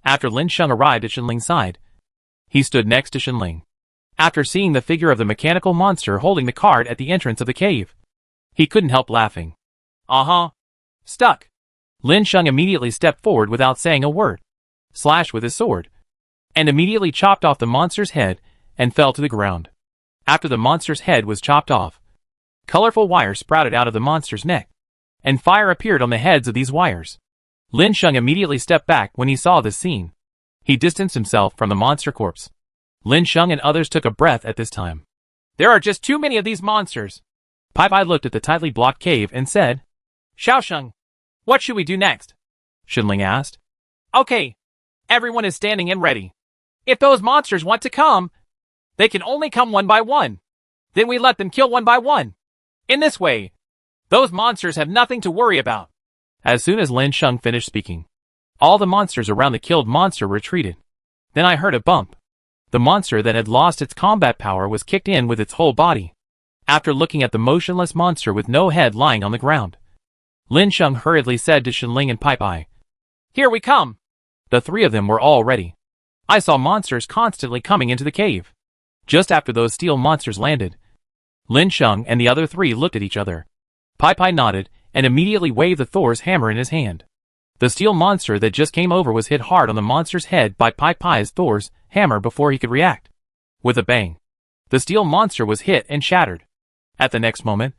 After Lin Sheng arrived at Shenling's side, he stood next to Shenling. After seeing the figure of the mechanical monster holding the cart at the entrance of the cave, he couldn't help laughing. Stuck. Lin Sheng immediately stepped forward without saying a word, slashed with his sword, and immediately chopped off the monster's head and fell to the ground. After the monster's head was chopped off, colorful wires sprouted out of the monster's neck, and fire appeared on the heads of these wires. Lin Sheng immediately stepped back when he saw this scene. He distanced himself from the monster corpse. Lin Sheng and others took a breath at this time. There are just too many of these monsters. Pai Pai looked at the tightly blocked cave and said, Xiaosheng, what should we do next? Shenling asked. Okay, everyone is standing and ready. If those monsters want to come, they can only come one by one. Then we let them kill one by one. In this way, those monsters have nothing to worry about. As soon as Lin Sheng finished speaking, all the monsters around the killed monster retreated. Then I heard a bump. The monster that had lost its combat power was kicked in with its whole body. After looking at the motionless monster with no head lying on the ground, Lin Sheng hurriedly said to Shenling and Pai Pai, Here we come. The three of them were all ready. I saw monsters constantly coming into the cave. Just after those steel monsters landed, Lin Sheng and the other three looked at each other. Pai Pai nodded and immediately waved the Thor's hammer in his hand. The steel monster that just came over was hit hard on the monster's head by Pai Pai's Thor's hammer before he could react. With a bang, the steel monster was hit and shattered. At the next moment,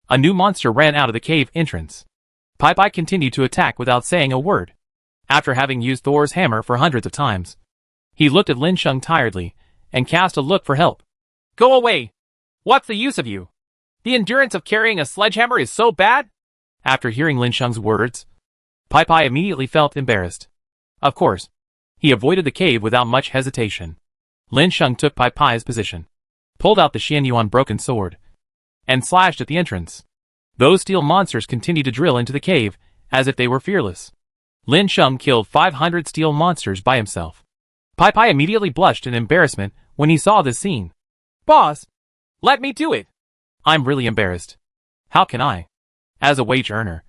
a new monster ran out of the cave entrance. Pai Pai continued to attack without saying a word. After having used Thor's hammer for hundreds of times, he looked at Lin Sheng tiredly and cast a look for help. Go away! What's the use of you? The endurance of carrying a sledgehammer is so bad? After hearing Lin Sheng's words, Pai Pai immediately felt embarrassed. Of course, he avoided the cave without much hesitation. Lin Sheng took Pai Pai's position, pulled out the Xianyuan broken sword, and slashed at the entrance. Those steel monsters continued to drill into the cave, as if they were fearless. Lin Sheng killed 500 steel monsters by himself. Pai Pai immediately blushed in embarrassment when he saw this scene. Boss, let me do it. I'm really embarrassed. How can I, as a wage earner,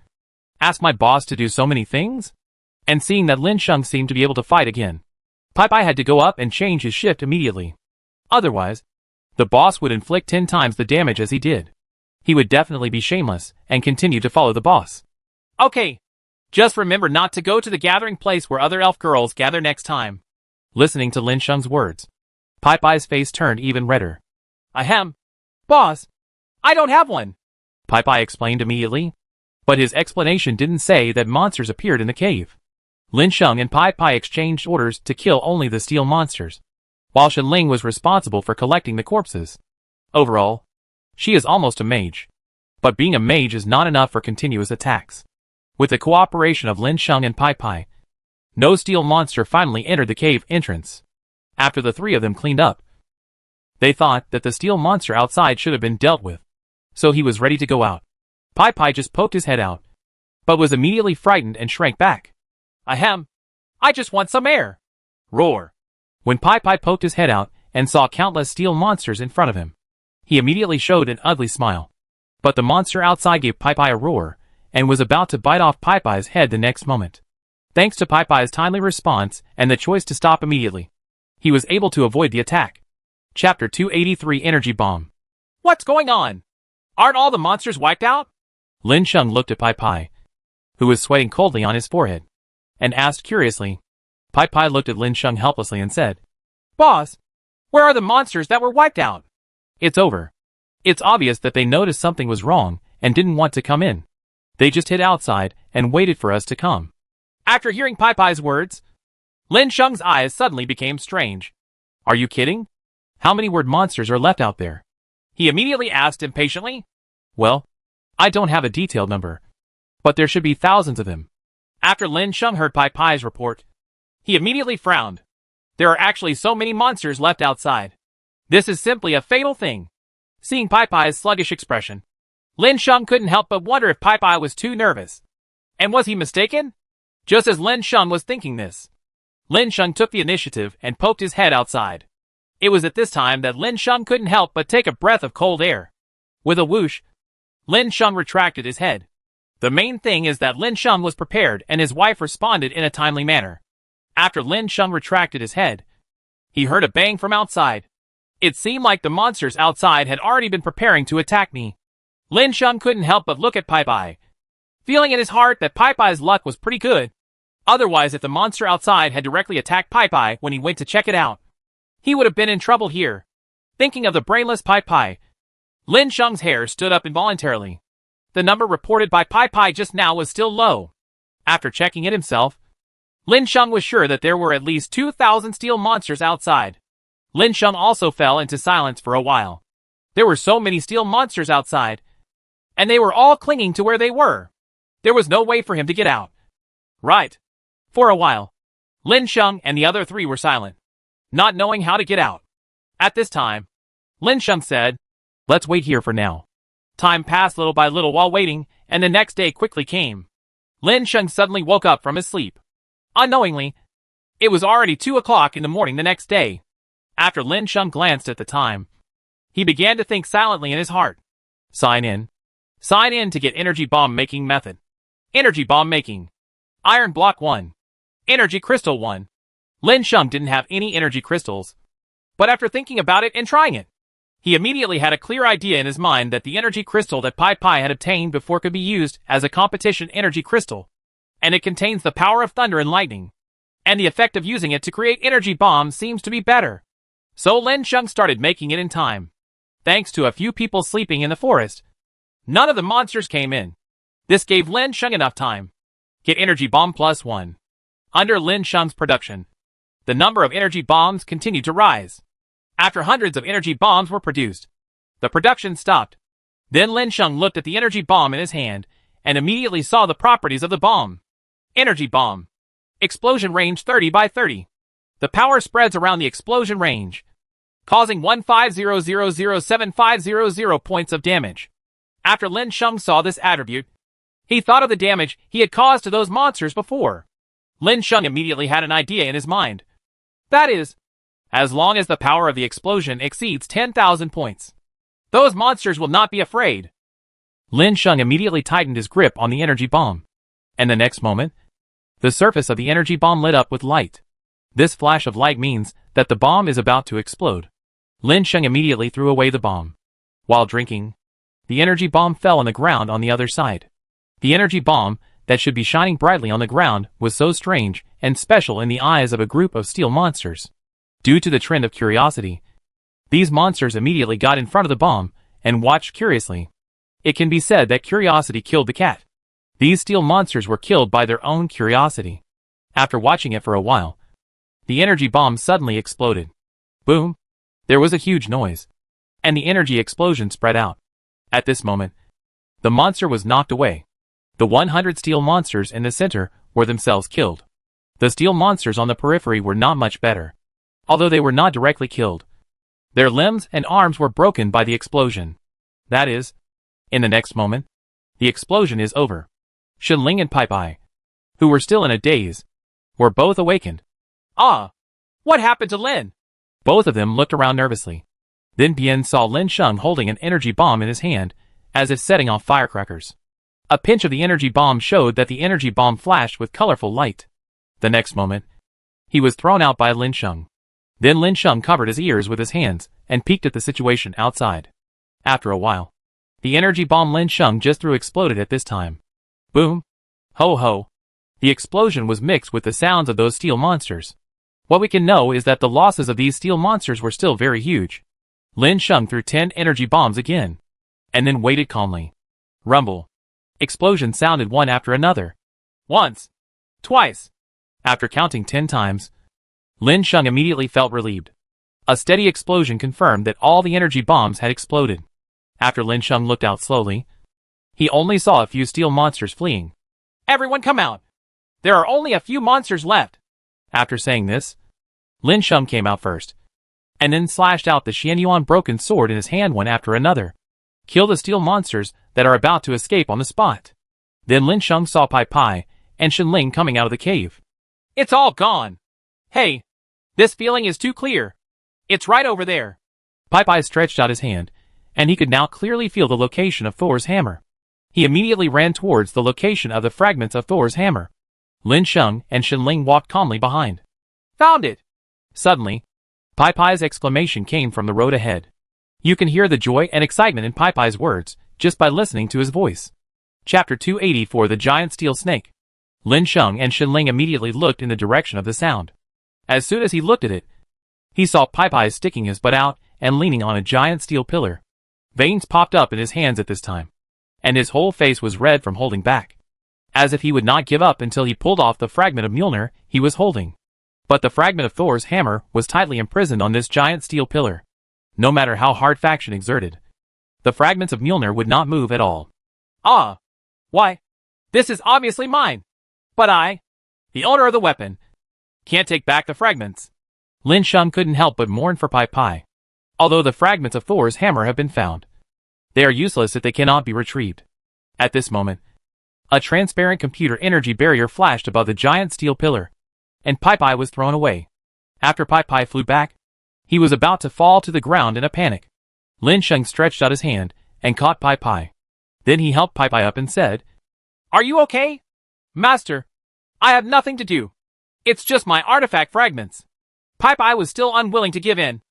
ask my boss to do so many things? And seeing that Lin Sheng seemed to be able to fight again, Pai Pai had to go up and change his shift immediately. Otherwise, the boss would inflict 10 times the damage as he did. He would definitely be shameless and continue to follow the boss. Okay. Just remember not to go to the gathering place where other elf girls gather next time. Listening to Lin Sheng's words, Pai Pai's face turned even redder. Ahem. Boss, I don't have one. Pai Pai explained immediately. But his explanation didn't say that monsters appeared in the cave. Lin Sheng and Pai Pai exchanged orders to kill only the steel monsters, while Shenling was responsible for collecting the corpses. Overall, she is almost a mage. But being a mage is not enough for continuous attacks. With the cooperation of Lin Sheng and Pai Pai, no steel monster finally entered the cave entrance. After the three of them cleaned up, they thought that the steel monster outside should have been dealt with, so he was ready to go out. Pai Pai just poked his head out, but was immediately frightened and shrank back. Ahem. I just want some air. Roar. When Pai Pai poked his head out and saw countless steel monsters in front of him, he immediately showed an ugly smile. But the monster outside gave Pai Pai a roar, and was about to bite off Pai Pai's head the next moment. Thanks to Pai Pai's timely response and the choice to stop immediately, he was able to avoid the attack. Chapter 283 Energy Bomb. What's going on? Aren't all the monsters wiped out? Lin Sheng looked at Pai Pai, who was sweating coldly on his forehead, and asked curiously. Pai Pai looked at Lin Sheng helplessly and said, Boss, where are the monsters that were wiped out? It's over. It's obvious that they noticed something was wrong and didn't want to come in. They just hid outside and waited for us to come. After hearing Pai Pai's words, Lin Sheng's eyes suddenly became strange. Are you kidding? How many word monsters are left out there? He immediately asked impatiently. Well, I don't have a detailed number, but there should be thousands of them. After Lin Sheng heard Pai Pai's report, he immediately frowned. There are actually so many monsters left outside. This is simply a fatal thing. Seeing Pai Pai's sluggish expression, Lin Sheng couldn't help but wonder if Pai Pai was too nervous. And was he mistaken? Just as Lin Sheng was thinking this, Lin Sheng took the initiative and poked his head outside. It was at this time that Lin Sheng couldn't help but take a breath of cold air. With a whoosh, Lin Sheng retracted his head. The main thing is that Lin Sheng was prepared and his wife responded in a timely manner. After Lin Sheng retracted his head, he heard a bang from outside. It seemed like the monsters outside had already been preparing to attack me. Lin Sheng couldn't help but look at Pai Pai, feeling in his heart that Pai Pai's luck was pretty good. Otherwise, if the monster outside had directly attacked Pai Pai when he went to check it out, he would have been in trouble here. Thinking of the brainless Pai Pai, Lin Sheng's hair stood up involuntarily. The number reported by Pai Pai just now was still low. After checking it himself, Lin Sheng was sure that there were at least 2,000 steel monsters outside. Lin Sheng also fell into silence for a while. There were so many steel monsters outside, and they were all clinging to where they were. There was no way for him to get out. Right. For a while, Lin Sheng and the other three were silent, not knowing how to get out. At this time, Lin Sheng said, "Let's wait here for now." Time passed little by little while waiting, and the next day quickly came. Lin Sheng suddenly woke up from his sleep. Unknowingly, it was already 2 o'clock in the morning the next day. After Lin Sheng glanced at the time, he began to think silently in his heart. Sign in. Sign in to get energy bomb making method. Energy bomb making. Iron block 1. Energy crystal 1. Lin Sheng didn't have any energy crystals, but after thinking about it and trying it, he immediately had a clear idea in his mind that the energy crystal that Pai Pai had obtained before could be used as a competition energy crystal, and it contains the power of thunder and lightning, and the effect of using it to create energy bombs seems to be better. So Lin Sheng started making it in time. Thanks to a few people sleeping in the forest, none of the monsters came in. This gave Lin Sheng enough time. Get energy bomb +1. Under Lin Sheng's production, the number of energy bombs continued to rise. After hundreds of energy bombs were produced, the production stopped. Then Lin Sheng looked at the energy bomb in his hand and immediately saw the properties of the bomb. Energy bomb. Explosion range 30 by 30. The power spreads around the explosion range, causing 150,007,500 points of damage. After Lin Sheng saw this attribute, he thought of the damage he had caused to those monsters before. Lin Sheng immediately had an idea in his mind. That is, as long as the power of the explosion exceeds 10,000 points, those monsters will not be afraid. Lin Sheng immediately tightened his grip on the energy bomb, and the next moment, the surface of the energy bomb lit up with light. This flash of light means that the bomb is about to explode. Lin Sheng immediately threw away the bomb. While drinking, the energy bomb fell on the ground on the other side. The energy bomb, that should be shining brightly on the ground, was so strange and special in the eyes of a group of steel monsters. Due to the trend of curiosity, these monsters immediately got in front of the bomb and watched curiously. It can be said that curiosity killed the cat. These steel monsters were killed by their own curiosity. After watching it for a while, the energy bomb suddenly exploded. Boom! There was a huge noise, and the energy explosion spread out. At this moment, the monster was knocked away. The 100 steel monsters in the center were themselves killed. The steel monsters on the periphery were not much better. Although they were not directly killed, their limbs and arms were broken by the explosion. That is, in the next moment, the explosion is over. Shenling and Pai Pai, who were still in a daze, were both awakened. Ah! What happened to Lin? Both of them looked around nervously. Then Bien saw Lin Sheng holding an energy bomb in his hand, as if setting off firecrackers. A pinch of the energy bomb showed that the energy bomb flashed with colorful light. The next moment, he was thrown out by Lin Sheng. Then Lin Sheng covered his ears with his hands and peeked at the situation outside. After a while, the energy bomb Lin Sheng just threw exploded at this time. Boom! Ho ho! The explosion was mixed with the sounds of those steel monsters. What we can know is that the losses of these steel monsters were still very huge. Lin Sheng threw 10 energy bombs again, and then waited calmly. Rumble! Explosions sounded one after another. Once. Twice. After counting 10 times, Lin Sheng immediately felt relieved. A steady explosion confirmed that all the energy bombs had exploded. After Lin Sheng looked out slowly, he only saw a few steel monsters fleeing. Everyone come out! There are only a few monsters left! After saying this, Lin Sheng came out first, and then slashed out the Xianyuan broken sword in his hand one after another. Kill the steel monsters that are about to escape on the spot. Then Lin Sheng saw Pai Pai and Shenling coming out of the cave. It's all gone! Hey! This feeling is too clear. It's right over there. Pai Pai stretched out his hand, and he could now clearly feel the location of Thor's hammer. He immediately ran towards the location of the fragments of Thor's hammer. Lin Sheng and Shenling walked calmly behind. Found it! Suddenly, Pai Pai's exclamation came from the road ahead. You can hear the joy and excitement in Pai Pai's words just by listening to his voice. Chapter 284 The Giant Steel Snake. Lin Sheng and Shenling immediately looked in the direction of the sound. As soon as he looked at it, he saw Pai Pai sticking his butt out and leaning on a giant steel pillar. Veins popped up in his hands at this time, and his whole face was red from holding back, as if he would not give up until he pulled off the fragment of Mjolnir he was holding. But the fragment of Thor's hammer was tightly imprisoned on this giant steel pillar. No matter how hard faction exerted, the fragments of Mjolnir would not move at all. Ah! Why? This is obviously mine! But I, the owner of the weapon, can't take back the fragments. Lin Sheng couldn't help but mourn for Pai Pai. Although the fragments of Thor's hammer have been found, they are useless if they cannot be retrieved. At this moment, a transparent computer energy barrier flashed above the giant steel pillar, and Pai Pai was thrown away. After Pai Pai flew back, he was about to fall to the ground in a panic. Lin Sheng stretched out his hand and caught Pai Pai. Then he helped Pai Pai up and said, Are you okay? Master, I have nothing to do. It's just my artifact fragments. Pai Pai was still unwilling to give in,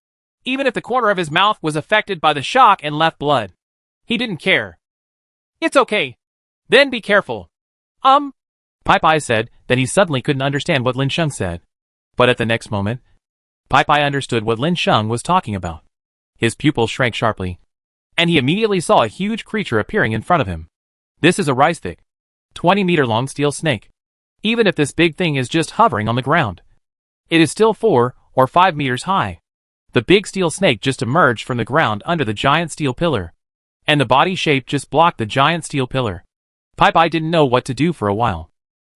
even if the corner of his mouth was affected by the shock and left blood. He didn't care. It's okay. Then be careful. Pai Pai said that he suddenly couldn't understand what Lin Sheng said. But at the next moment, Pai Pai understood what Lin Sheng was talking about. His pupils shrank sharply, and he immediately saw a huge creature appearing in front of him. This is a rice-thick, 20-meter-long steel snake. Even if this big thing is just hovering on the ground, it is still 4 or 5 meters high. The big steel snake just emerged from the ground under the giant steel pillar, and the body shape just blocked the giant steel pillar. Pai Pai didn't know what to do for a while.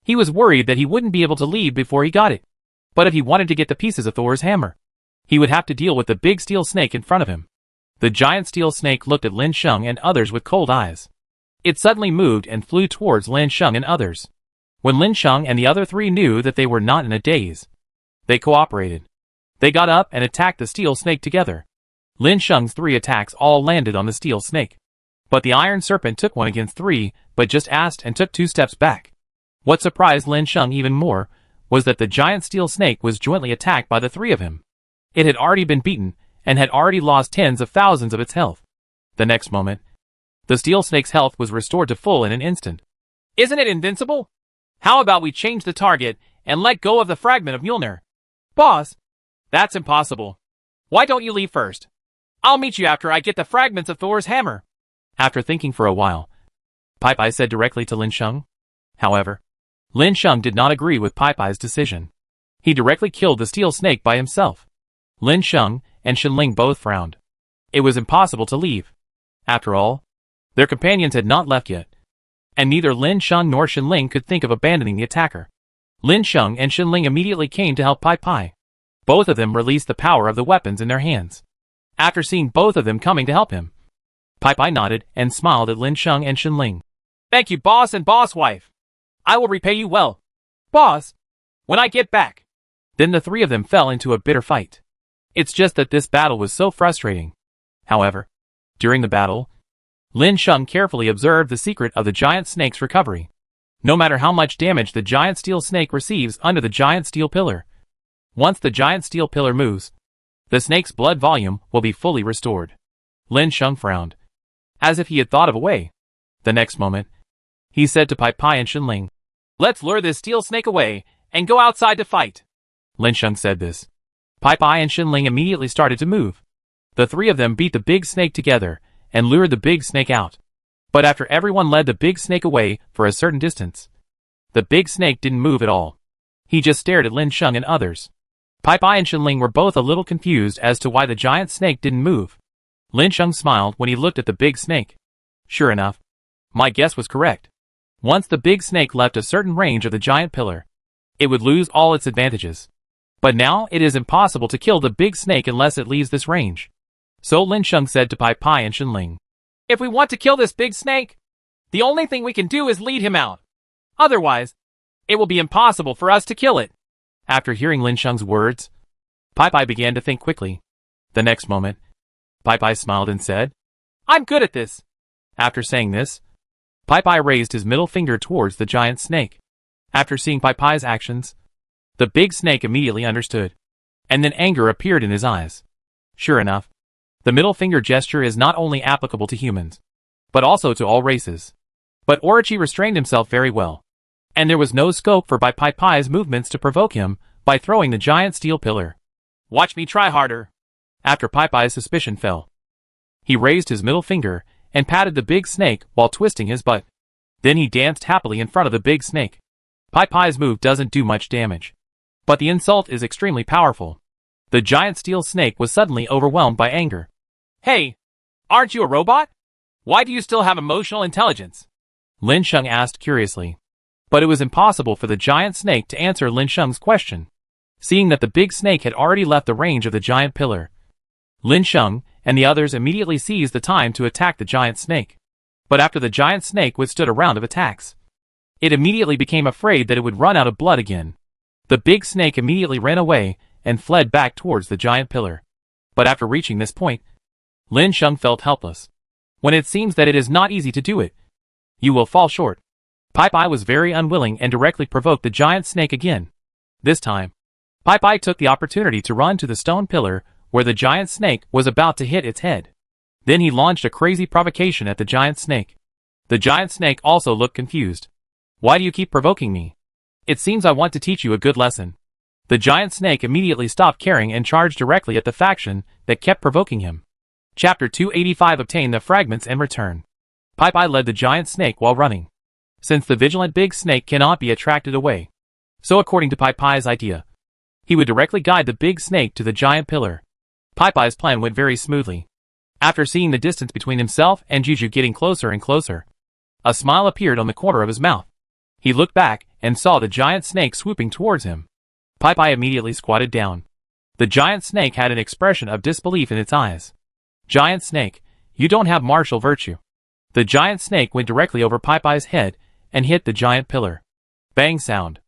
He was worried that he wouldn't be able to leave before he got it. But if he wanted to get the pieces of Thor's hammer, he would have to deal with the big steel snake in front of him. The giant steel snake looked at Lin Sheng and others with cold eyes. It suddenly moved and flew towards Lin Sheng and others. When Lin Sheng and the other three knew that they were not in a daze, they cooperated. They got up and attacked the steel snake together. Lin Sheng's 3 attacks all landed on the steel snake. But the iron serpent took 1 against 3, but just asked and took 2 steps back. What surprised Lin Sheng even more was that the giant steel snake was jointly attacked by the 3 of him. It had already been beaten and had already lost tens of thousands of its health. The next moment, the steel snake's health was restored to full in an instant. Isn't it invincible? How about we change the target and let go of the fragment of Mjolnir? Boss, that's impossible. Why don't you leave first? I'll meet you after I get the fragments of Thor's hammer. After thinking for a while, Pai said directly to Lin Sheng. However, Lin Sheng did not agree with Pai's decision. He directly killed the steel snake by himself. Lin Sheng and Shenling both frowned. It was impossible to leave. After all, their companions had not left yet, and neither Lin Sheng nor Shenling could think of abandoning the attacker. Lin Sheng and Shenling immediately came to help Pai. Both of them released the power of the weapons in their hands. After seeing both of them coming to help him, Pai nodded and smiled at Lin Sheng and Shenling. Thank you, boss and boss wife. I will repay you well. Boss, when I get back. Then the 3 of them fell into a bitter fight. It's just that this battle was so frustrating. However, during the battle, Lin Sheng carefully observed the secret of the giant snake's recovery. No matter how much damage the giant steel snake receives under the giant steel pillar, once the giant steel pillar moves, the snake's blood volume will be fully restored. Lin Sheng frowned, as if he had thought of a way. The next moment, he said to Pai and Shenling, "Let's lure this steel snake away and go outside to fight." Lin Sheng said this. Pai and Shenling immediately started to move. The 3 of them beat the big snake together and lured the big snake out. But after everyone led the big snake away for a certain distance, the big snake didn't move at all. He just stared at Lin Sheng and others. Pai and Shenling were both a little confused as to why the giant snake didn't move. Lin Sheng smiled when he looked at the big snake. Sure enough, my guess was correct. Once the big snake left a certain range of the giant pillar, it would lose all its advantages. But now it is impossible to kill the big snake unless it leaves this range. So Lin Sheng said to Pai and Shenling, "If we want to kill this big snake, the only thing we can do is lead him out. Otherwise, it will be impossible for us to kill it." After hearing Lin Sheng's words, Pai began to think quickly. The next moment, Pai smiled and said, "I'm good at this." After saying this, Pai raised his middle finger towards the giant snake. After seeing Pai's actions, the big snake immediately understood, and then anger appeared in his eyes. Sure enough, the middle finger gesture is not only applicable to humans, but also to all races. But Orochi restrained himself very well, and there was no scope for Pai's movements to provoke him by throwing the giant steel pillar. "Watch me try harder." After Pai's suspicion fell, he raised his middle finger and patted the big snake while twisting his butt. Then he danced happily in front of the big snake. Pai's move doesn't do much damage, but the insult is extremely powerful. The giant steel snake was suddenly overwhelmed by anger. "Hey, aren't you a robot? Why do you still have emotional intelligence?" Lin Sheng asked curiously. But it was impossible for the giant snake to answer Lin Sheng's question, seeing that the big snake had already left the range of the giant pillar. Lin Sheng and the others immediately seized the time to attack the giant snake. But after the giant snake withstood a round of attacks, it immediately became afraid that it would run out of blood again. The big snake immediately ran away and fled back towards the giant pillar. But after reaching this point, Lin Sheng felt helpless. When it seems that it is not easy to do it, you will fall short. Pai was very unwilling and directly provoked the giant snake again. This time, Pai took the opportunity to run to the stone pillar where the giant snake was about to hit its head. Then he launched a crazy provocation at the giant snake. The giant snake also looked confused. "Why do you keep provoking me? It seems I want to teach you a good lesson." The giant snake immediately stopped caring and charged directly at the faction that kept provoking him. Chapter 285 Obtain the fragments and return. Pai led the giant snake while running, since the vigilant big snake cannot be attracted away. So according to Pai's idea, he would directly guide the big snake to the giant pillar. Pai's plan went very smoothly. After seeing the distance between himself and Juju getting closer and closer, a smile appeared on the corner of his mouth. He looked back and saw the giant snake swooping towards him. Pai immediately squatted down. The giant snake had an expression of disbelief in its eyes. Giant snake, you don't have martial virtue. The giant snake went directly over Pipeye's head and hit the giant pillar. Bang sound.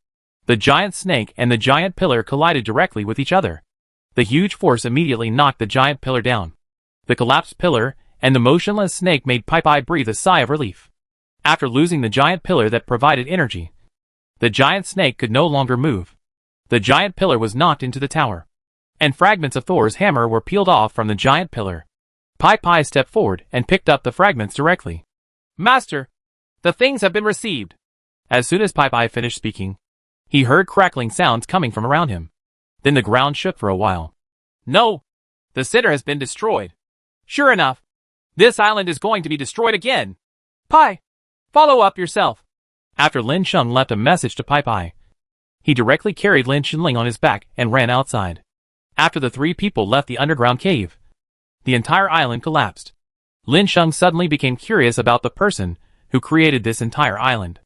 The giant snake and the giant pillar collided directly with each other. The huge force immediately knocked the giant pillar down. The collapsed pillar and the motionless snake made Pipeye breathe a sigh of relief. After losing the giant pillar that provided energy, the giant snake could no longer move. The giant pillar was knocked into the tower, and fragments of Thor's hammer were peeled off from the giant pillar. Pipeye stepped forward and picked up the fragments directly. Master, the things have been received. As soon as Pipeye finished speaking, he heard crackling sounds coming from around him. Then the ground shook for a while. No, the center has been destroyed. Sure enough, this island is going to be destroyed again. Pi, follow up yourself. After Lin Sheng left a message to Pipeye, he directly carried Lin Shenling on his back and ran outside. After the three people left the underground cave, the entire island collapsed. Lin Sheng suddenly became curious about the person who created this entire island.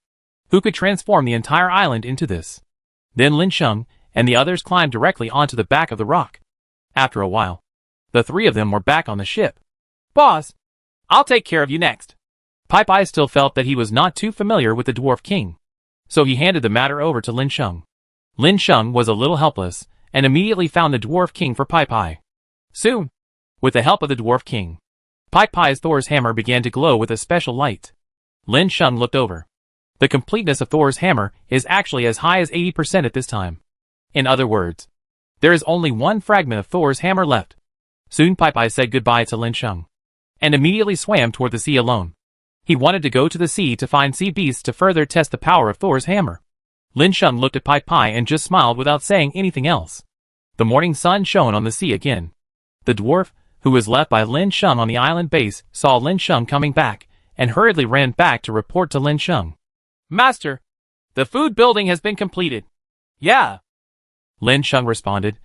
Who could transform the entire island into this? Then Lin Sheng and the others climbed directly onto the back of the rock. After a while, the three of them were back on the ship. Boss, I'll take care of you next. Pipeye still felt that he was not too familiar with the Dwarf King, so he handed the matter over to Lin Sheng. Lin Sheng was a little helpless and immediately found the Dwarf King for Pipeye. Soon, with the help of the Dwarf King, Pipeye's Thor's hammer began to glow with a special light. Lin Sheng looked over. The completeness of Thor's hammer is actually as high as 80% at this time. In other words, there is only one fragment of Thor's hammer left. Soon Pipeye said goodbye to Lin Sheng, and immediately swam toward the sea alone. He wanted to go to the sea to find sea beasts to further test the power of Thor's hammer. Lin Sheng looked at Pipeye and just smiled without saying anything else. The morning sun shone on the sea again. The dwarf, who was left by Lin Sheng on the island base, saw Lin Sheng coming back, and hurriedly ran back to report to Lin Sheng. Master, the food building has been completed. Yeah, Lin Sheng responded,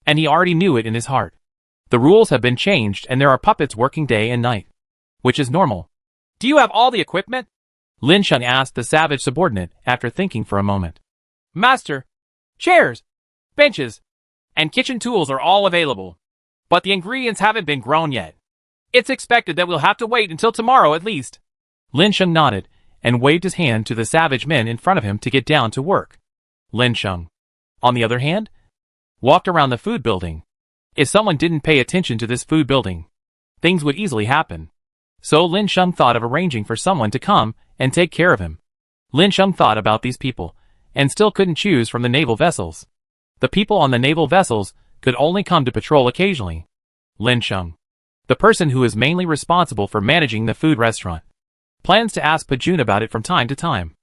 and he already knew it in his heart. The rules have been changed and there are puppets working day and night, which is normal. Do you have all the equipment? Lin Sheng asked the savage subordinate after thinking for a moment. Master, chairs, benches, and kitchen tools are all available, but the ingredients haven't been grown yet. It's expected that we'll have to wait until tomorrow at least. Lin Sheng nodded and waved his hand to the savage men in front of him to get down to work. Lin Sheng, on the other hand, walked around the food building. If someone didn't pay attention to this food building, things would easily happen. So Lin Sheng thought of arranging for someone to come and take care of him. Lin Sheng thought about these people, and still couldn't choose from the naval vessels. The people on the naval vessels could only come to patrol occasionally. Lin Sheng, the person who is mainly responsible for managing the food restaurant, plans to ask Pajun about it from time to time.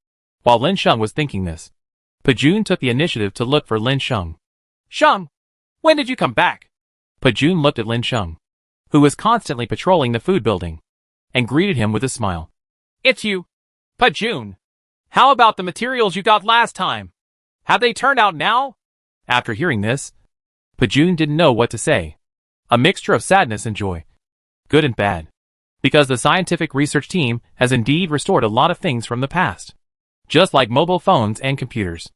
While Lin Sheng was thinking this, Pajun took the initiative to look for Lin Sheng. Sheng, when did you come back? Pajun looked at Lin Sheng, who was constantly patrolling the food building, and greeted him with a smile. It's you, Pajun. How about the materials you got last time? Have they turned out now? After hearing this, Pajun didn't know what to say. A mixture of sadness and joy. Good and bad. Because the scientific research team has indeed restored a lot of things from the past. Just like mobile phones and computers.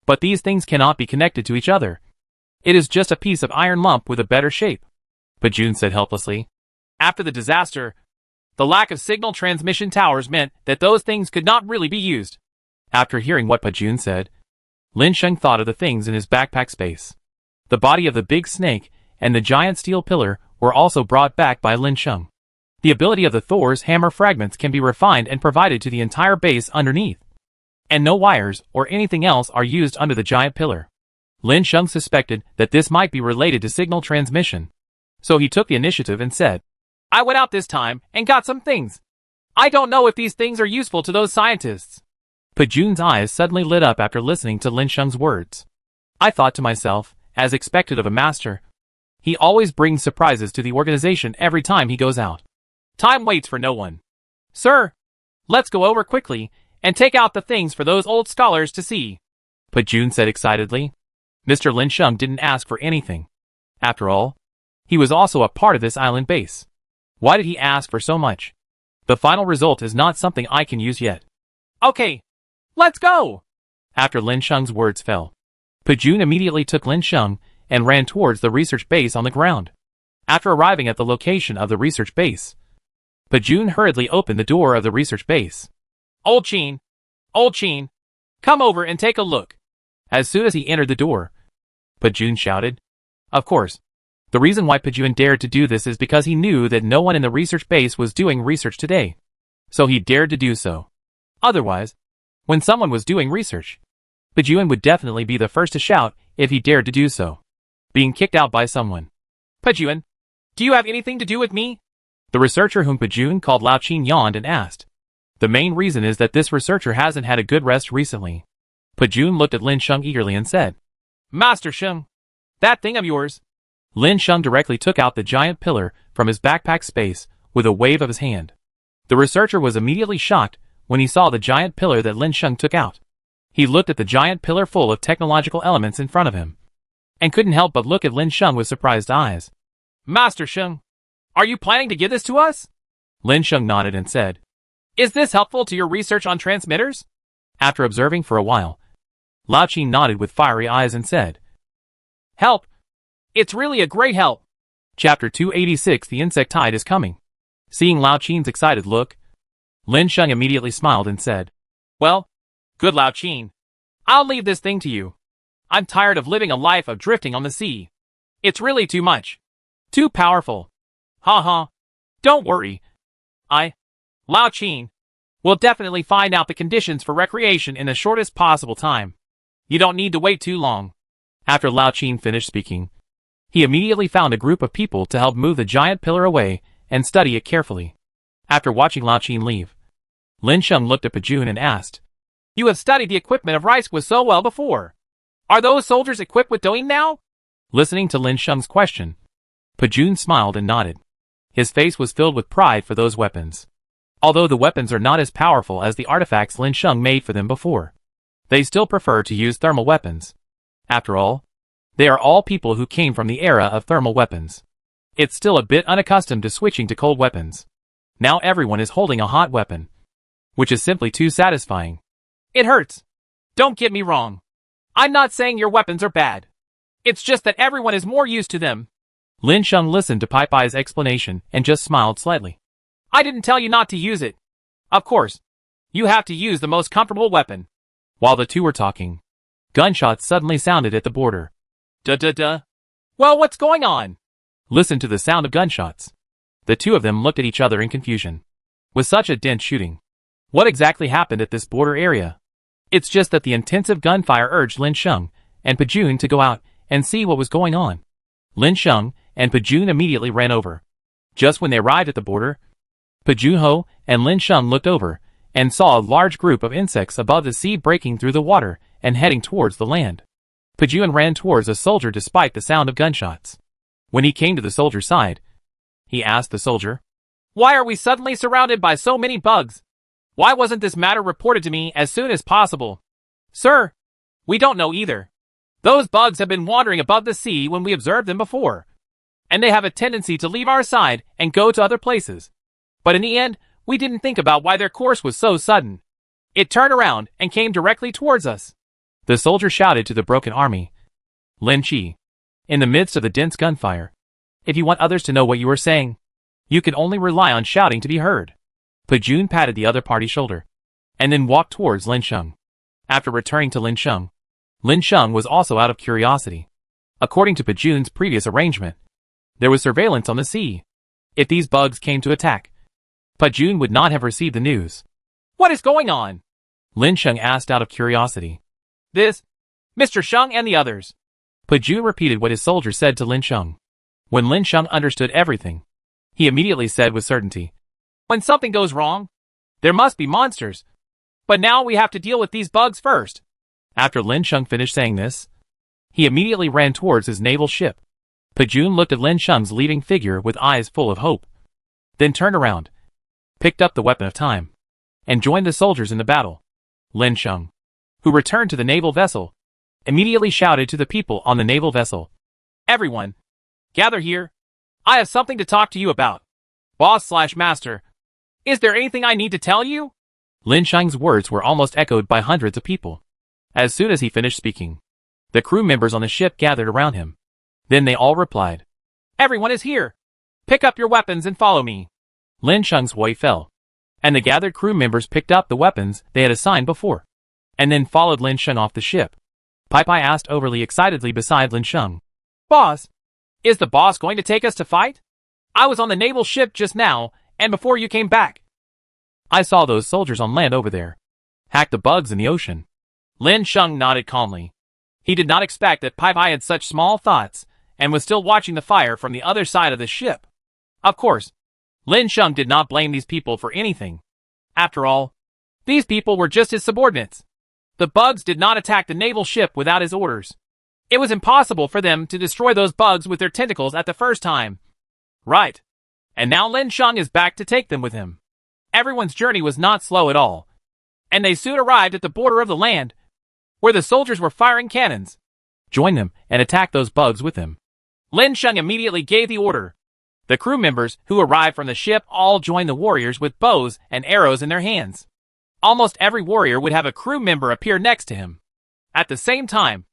But these things cannot be connected to each other. It is just a piece of iron lump with a better shape, Pajun said helplessly. After the disaster, the lack of signal transmission towers meant that those things could not really be used. After hearing what Pajun said, Lin Sheng thought of the things in his backpack space. The body of the big snake and the giant steel pillar were also brought back by Lin Sheng. The ability of the Thor's hammer fragments can be refined and provided to the entire base underneath. And no wires or anything else are used under the giant pillar. Lin Sheng suspected that this might be related to signal transmission. So he took the initiative and said, I went out this time and got some things. I don't know if these things are useful to those scientists. Pajun's eyes suddenly lit up after listening to Lin Sheng's words. I thought to myself, as expected of a master, he always brings surprises to the organization every time he goes out. Time waits for no one. Sir, let's go over quickly and take out the things for those old scholars to see, Pajun said excitedly. Mr. Lin Sheng didn't ask for anything. After all, he was also a part of this island base. Why did he ask for so much? The final result is not something I can use yet. Okay, let's go! After Lin Sheng's words fell, Pajun immediately took Lin Sheng and ran towards the research base on the ground. After arriving at the location of the research base, Pajun hurriedly opened the door of the research base. Old Chin, come over and take a look. As soon as he entered the door, Pajun shouted. Of course, the reason why Pajun dared to do this is because he knew that no one in the research base was doing research today. So he dared to do so. Otherwise, when someone was doing research, Pajun would definitely be the first to shout if he dared to do so. Being kicked out by someone. Pajun, do you have anything to do with me? The researcher whom Pajun called Lao Chin yawned and asked. The main reason is that this researcher hasn't had a good rest recently. Pajun looked at Lin Sheng eagerly and said, Master Sheng, that thing of yours. Lin Sheng directly took out the giant pillar from his backpack space with a wave of his hand. The researcher was immediately shocked when he saw the giant pillar that Lin Sheng took out. He looked at the giant pillar full of technological elements in front of him, and couldn't help but look at Lin Sheng with surprised eyes. Master Sheng, are you planning to give this to us? Lin Sheng nodded and said, Is this helpful to your research on transmitters? After observing for a while, Lao Chin nodded with fiery eyes and said, Help! It's really a great help. Chapter 286 The Insect Tide is Coming. Seeing Lao Chin's excited look, Lin Sheng immediately smiled and said, Well, good Lao Chin. I'll leave this thing to you. I'm tired of living a life of drifting on the sea. It's really too much. Too powerful. Ha ha. Don't worry. Lao Chin, will definitely find out the conditions for recreation in the shortest possible time. You don't need to wait too long. After Lao Chin finished speaking, he immediately found a group of people to help move the giant pillar away and study it carefully. After watching Lao Chin leave, Lin Sheng looked at Pajun and asked, You have studied the equipment of Rice with so well before. Are those soldiers equipped with Doing now? Listening to Lin Sheng's question, Pajun smiled and nodded. His face was filled with pride for those weapons. Although the weapons are not as powerful as the artifacts Lin Sheng made for them before, they still prefer to use thermal weapons. After all, they are all people who came from the era of thermal weapons. It's still a bit unaccustomed to switching to cold weapons. Now everyone is holding a hot weapon, which is simply too satisfying. It hurts. Don't get me wrong. I'm not saying your weapons are bad. It's just that everyone is more used to them. Lin Sheng listened to Pai Pai's explanation and just smiled slightly. I didn't tell you not to use it. Of course, you have to use the most comfortable weapon. While the two were talking, gunshots suddenly sounded at the border. Duh. Well, what's going on? Listen to the sound of gunshots. The two of them looked at each other in confusion. With such a dense shooting, what exactly happened at this border area? It's just that the intensive gunfire urged Lin Sheng and Pajun to go out and see what was going on. Lin Sheng and Pajun immediately ran over. Just when they arrived at the border, Pajun Ho and Lin Sheng looked over and saw a large group of insects above the sea breaking through the water and heading towards the land. Pajun ran towards a soldier despite the sound of gunshots. When he came to the soldier's side, he asked the soldier, Why are we suddenly surrounded by so many bugs? Why wasn't this matter reported to me as soon as possible? Sir, we don't know either. Those bugs have been wandering above the sea when we observed them before, and they have a tendency to leave our side and go to other places. But in the end, we didn't think about why their course was so sudden. It turned around and came directly towards us. The soldier shouted to the broken army, Lin Chi, in the midst of the dense gunfire. If you want others to know what you are saying, you can only rely on shouting to be heard. Pajun patted the other party's shoulder, and then walked towards Lin Sheng. After returning to Lin Sheng was also out of curiosity. According to Pajun's previous arrangement, there was surveillance on the sea. If these bugs came to attack, Pajun would not have received the news. What is going on? Lin Sheng asked out of curiosity. This, Mr. Sheng and the others. Pajun repeated what his soldier said to Lin Sheng. When Lin Sheng understood everything, he immediately said with certainty, When something goes wrong, there must be monsters. But now we have to deal with these bugs first. After Lin Sheng finished saying this, he immediately ran towards his naval ship. Pajun looked at Lin Sheng's leaving figure with eyes full of hope, then turned around, picked up the weapon of time, and joined the soldiers in the battle. Lin Sheng, who returned to the naval vessel, immediately shouted to the people on the naval vessel, Everyone, gather here. I have something to talk to you about. Boss/master, is there anything I need to tell you? Lin Sheng's words were almost echoed by hundreds of people. As soon as he finished speaking, the crew members on the ship gathered around him. Then they all replied, Everyone is here. Pick up your weapons and follow me. Lin Sheng's voice fell, and the gathered crew members picked up the weapons they had assigned before, and then followed Lin Sheng off the ship. Pai Pai asked overly excitedly beside Lin Sheng. Boss, is the boss going to take us to fight? I was on the naval ship just now, and before you came back. I saw those soldiers on land over there. Hack the bugs in the ocean. Lin Sheng nodded calmly. He did not expect that Pai Pai had such small thoughts, and was still watching the fire from the other side of the ship. Of course, Lin Sheng did not blame these people for anything. After all, these people were just his subordinates. The bugs did not attack the naval ship without his orders. It was impossible for them to destroy those bugs with their tentacles at the first time. Right. And now Lin Sheng is back to take them with him. Everyone's journey was not slow at all, and they soon arrived at the border of the land, where the soldiers were firing cannons. Join them and attack those bugs with them. Lin Sheng immediately gave the order. The crew members who arrived from the ship all joined the warriors with bows and arrows in their hands. Almost every warrior would have a crew member appear next to him. At the same time,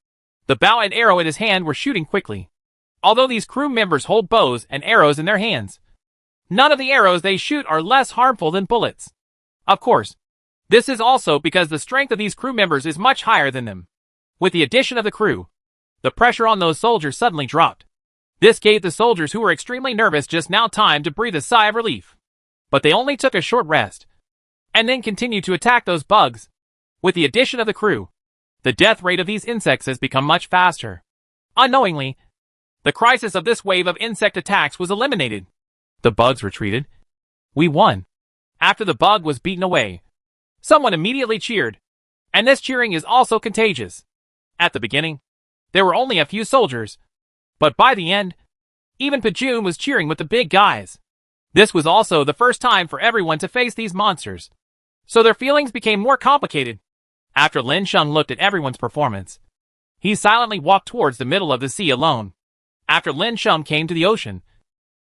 the bow and arrow in his hand were shooting quickly. Although these crew members hold bows and arrows in their hands, none of the arrows they shoot are less harmful than bullets. Of course, this is also because the strength of these crew members is much higher than them. With the addition of the crew, the pressure on those soldiers suddenly dropped. This gave the soldiers who were extremely nervous just now time to breathe a sigh of relief. But they only took a short rest, and then continued to attack those bugs. With the addition of the crew, the death rate of these insects has become much faster. Unknowingly, the crisis of this wave of insect attacks was eliminated. The bugs retreated. We won. After the bug was beaten away, someone immediately cheered, and this cheering is also contagious. At the beginning, there were only a few soldiers, but by the end, even Pajun was cheering with the big guys. This was also the first time for everyone to face these monsters, so their feelings became more complicated. After Lin Sheng looked at everyone's performance, he silently walked towards the middle of the sea alone. After Lin Sheng came to the ocean,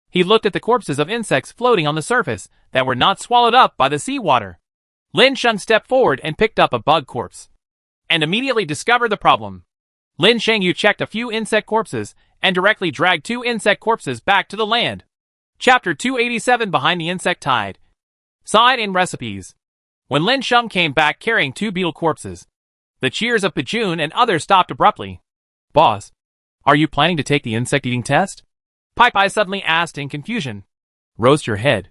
he looked at the corpses of insects floating on the surface that were not swallowed up by the seawater. Lin Sheng stepped forward and picked up a bug corpse, and immediately discovered the problem. Lin Shengyu checked a few insect corpses and directly dragged 2 insect corpses back to the land. Chapter 287 Behind the Insect Tide. Side in Recipes. When Lin Sheng came back carrying 2 beetle corpses, the cheers of Pajun and others stopped abruptly. Boss, are you planning to take the insect-eating test? Pai Pai suddenly asked in confusion. Roast your head.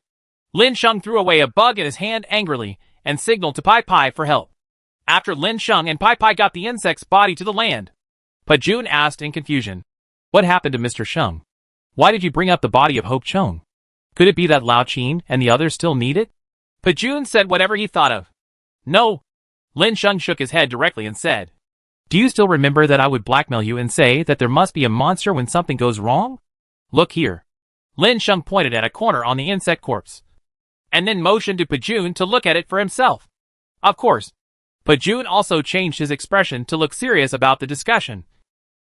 Lin Sheng threw away a bug in his hand angrily and signaled to Pai Pai for help. After Lin Sheng and Pai Pai got the insect's body to the land, Pajun asked in confusion. What happened to Mr. Sheng? Why did you bring up the body of Hope Chong? Could it be that Lao Qin and the others still need it? Pajun said whatever he thought of. No. Lin Sheng shook his head directly and said, Do you still remember that I would blackmail you and say that there must be a monster when something goes wrong? Look here. Lin Sheng pointed at a corner on the insect corpse, and then motioned to Pajun to look at it for himself. Of course, Pajun also changed his expression to look serious about the discussion,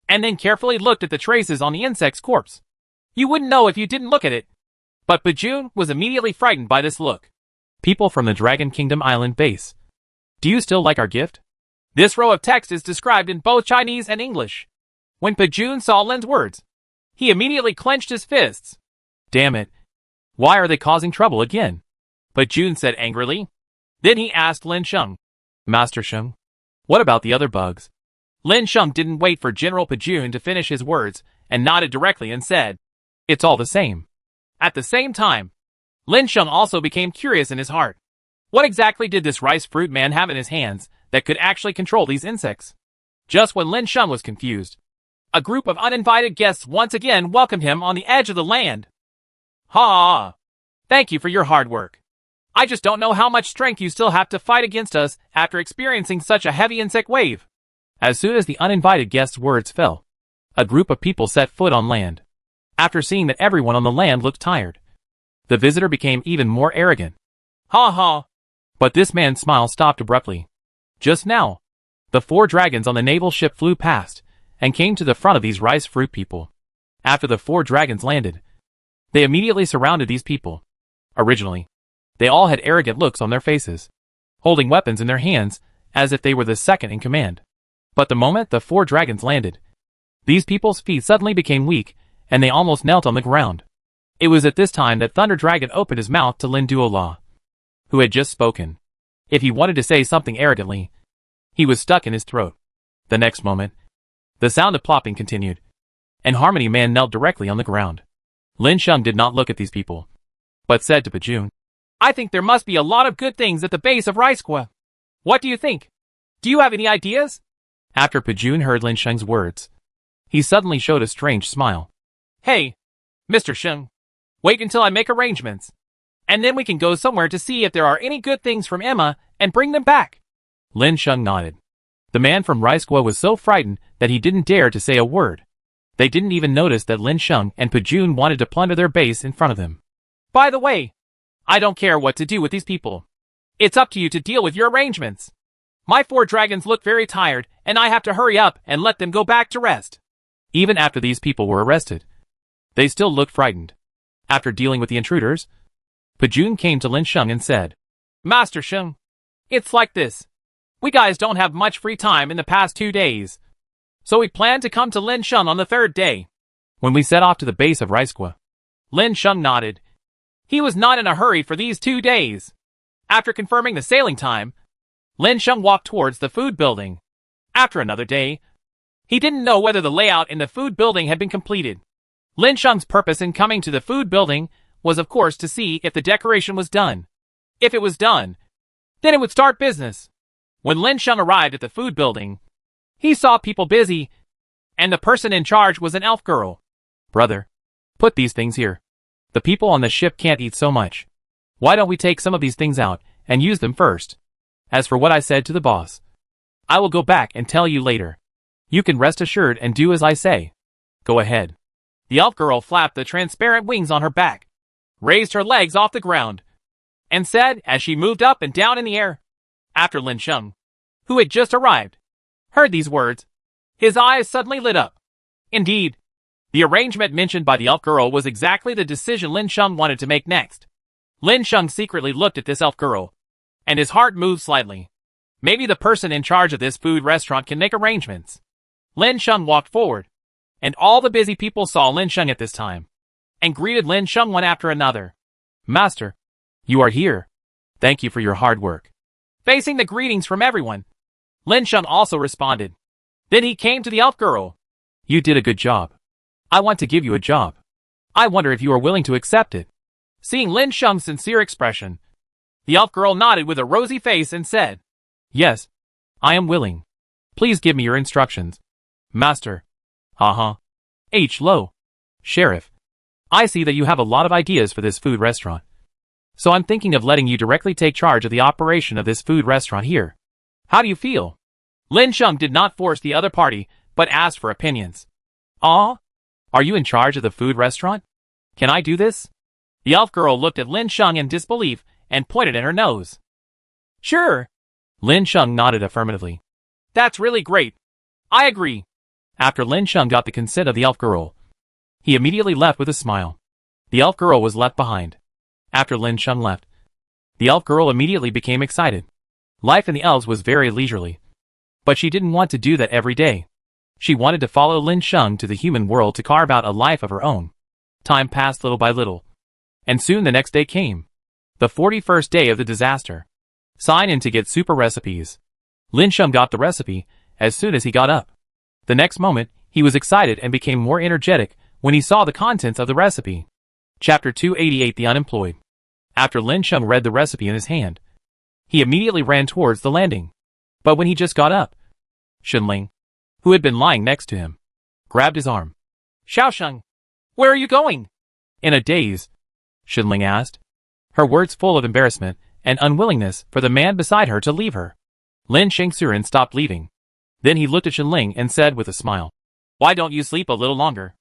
and then carefully looked at the traces on the insect's corpse. You wouldn't know if you didn't look at it. But Pajun was immediately frightened by this look. People from the Dragon Kingdom Island base. Do you still like our gift? This row of text is described in both Chinese and English. When Pajun saw Lin's words, he immediately clenched his fists. Damn it. Why are they causing trouble again? Pajun said angrily. Then he asked Lin Sheng. Master Sheng, what about the other bugs? Lin Sheng didn't wait for General Pajun to finish his words and nodded directly and said, It's all the same. At the same time, Lin Sheng also became curious in his heart. What exactly did this rice fruit man have in his hands that could actually control these insects? Just when Lin Sheng was confused, a group of uninvited guests once again welcomed him on the edge of the land. Ha! Thank you for your hard work. I just don't know how much strength you still have to fight against us after experiencing such a heavy insect wave. As soon as the uninvited guests' words fell, a group of people set foot on land. After seeing that everyone on the land looked tired, the visitor became even more arrogant. Ha ha! But this man's smile stopped abruptly. Just now, the 4 dragons on the naval ship flew past and came to the front of these rice fruit people. After the 4 dragons landed, they immediately surrounded these people. Originally, they all had arrogant looks on their faces, holding weapons in their hands as if they were the second in command. But the moment the 4 dragons landed, these people's feet suddenly became weak and they almost knelt on the ground. It was at this time that Thunder Dragon opened his mouth to Lin Duola, who had just spoken. If he wanted to say something arrogantly, he was stuck in his throat. The next moment, the sound of plopping continued, and Harmony Man knelt directly on the ground. Lin Sheng did not look at these people, but said to Pajun, I think there must be a lot of good things at the base of Raiskwa. What do you think? Do you have any ideas? After Pajun heard Lin Sheng's words, he suddenly showed a strange smile. Hey, Mr. Sheng, wait until I make arrangements, and then we can go somewhere to see if there are any good things from Emma and bring them back. Lin Sheng nodded. The man from Raiskwa was so frightened that he didn't dare to say a word. They didn't even notice that Lin Sheng and Pajun wanted to plunder their base in front of them. By the way, I don't care what to do with these people. It's up to you to deal with your arrangements. My 4 dragons look very tired, and I have to hurry up and let them go back to rest. Even after these people were arrested, they still looked frightened. After dealing with the intruders, Pajun came to Lin Sheng and said, Master Sheng, it's like this. We guys don't have much free time in the past 2 days, so we plan to come to Lin Sheng on the 3rd day. When we set off to the base of Raiskwa, Lin Sheng nodded. He was not in a hurry for these 2 days. After confirming the sailing time, Lin Sheng walked towards the food building. After another day, he didn't know whether the layout in the food building had been completed. Lin Sheng's purpose in coming to the food building was of course to see if the decoration was done. If it was done, then it would start business. When Lin Sheng arrived at the food building, he saw people busy, and the person in charge was an elf girl. Brother, put these things here. The people on the ship can't eat so much. Why don't we take some of these things out and use them first? As for what I said to the boss, I will go back and tell you later. You can rest assured and do as I say. Go ahead. The elf girl flapped the transparent wings on her back, raised her legs off the ground, and said as she moved up and down in the air. After Lin Sheng, who had just arrived, heard these words, his eyes suddenly lit up. Indeed, the arrangement mentioned by the elf girl was exactly the decision Lin Sheng wanted to make next. Lin Sheng secretly looked at this elf girl, and his heart moved slightly. Maybe the person in charge of this food restaurant can make arrangements. Lin Sheng walked forward, and all the busy people saw Lin Sheng at this time, and greeted Lin Sheng one after another. Master, you are here. Thank you for your hard work. Facing the greetings from everyone, Lin Sheng also responded. Then he came to the elf girl. You did a good job. I want to give you a job. I wonder if you are willing to accept it. Seeing Lin Sheng's sincere expression, the elf girl nodded with a rosy face and said, Yes, I am willing. Please give me your instructions. Master. Hello. Sheriff. I see that you have a lot of ideas for this food restaurant. So I'm thinking of letting you directly take charge of the operation of this food restaurant here. How do you feel? Lin Sheng did not force the other party, but asked for opinions. Are you in charge of the food restaurant? Can I do this? The elf girl looked at Lin Sheng in disbelief and pointed at her nose. Sure. Lin Sheng nodded affirmatively. That's really great. I agree. After Lin Sheng got the consent of the elf girl, he immediately left with a smile. The elf girl was left behind. After Lin Sheng left, the elf girl immediately became excited. Life in the elves was very leisurely, but she didn't want to do that every day. She wanted to follow Lin Sheng to the human world to carve out a life of her own. Time passed little by little, and soon the next day came. The 41st day of the disaster. Sign in to get super recipes. Lin Sheng got the recipe as soon as he got up. The next moment, he was excited and became more energetic when he saw the contents of the recipe. Chapter 288 The Unemployed. After Lin Sheng read the recipe in his hand, he immediately ran towards the landing. But when he just got up, Shenling, who had been lying next to him, grabbed his arm. Xiaosheng, where are you going? In a daze, Shenling asked, her words full of embarrassment and unwillingness for the man beside her to leave her. Lin Shengsuren stopped leaving. Then he looked at Shenling and said with a smile, Why don't you sleep a little longer?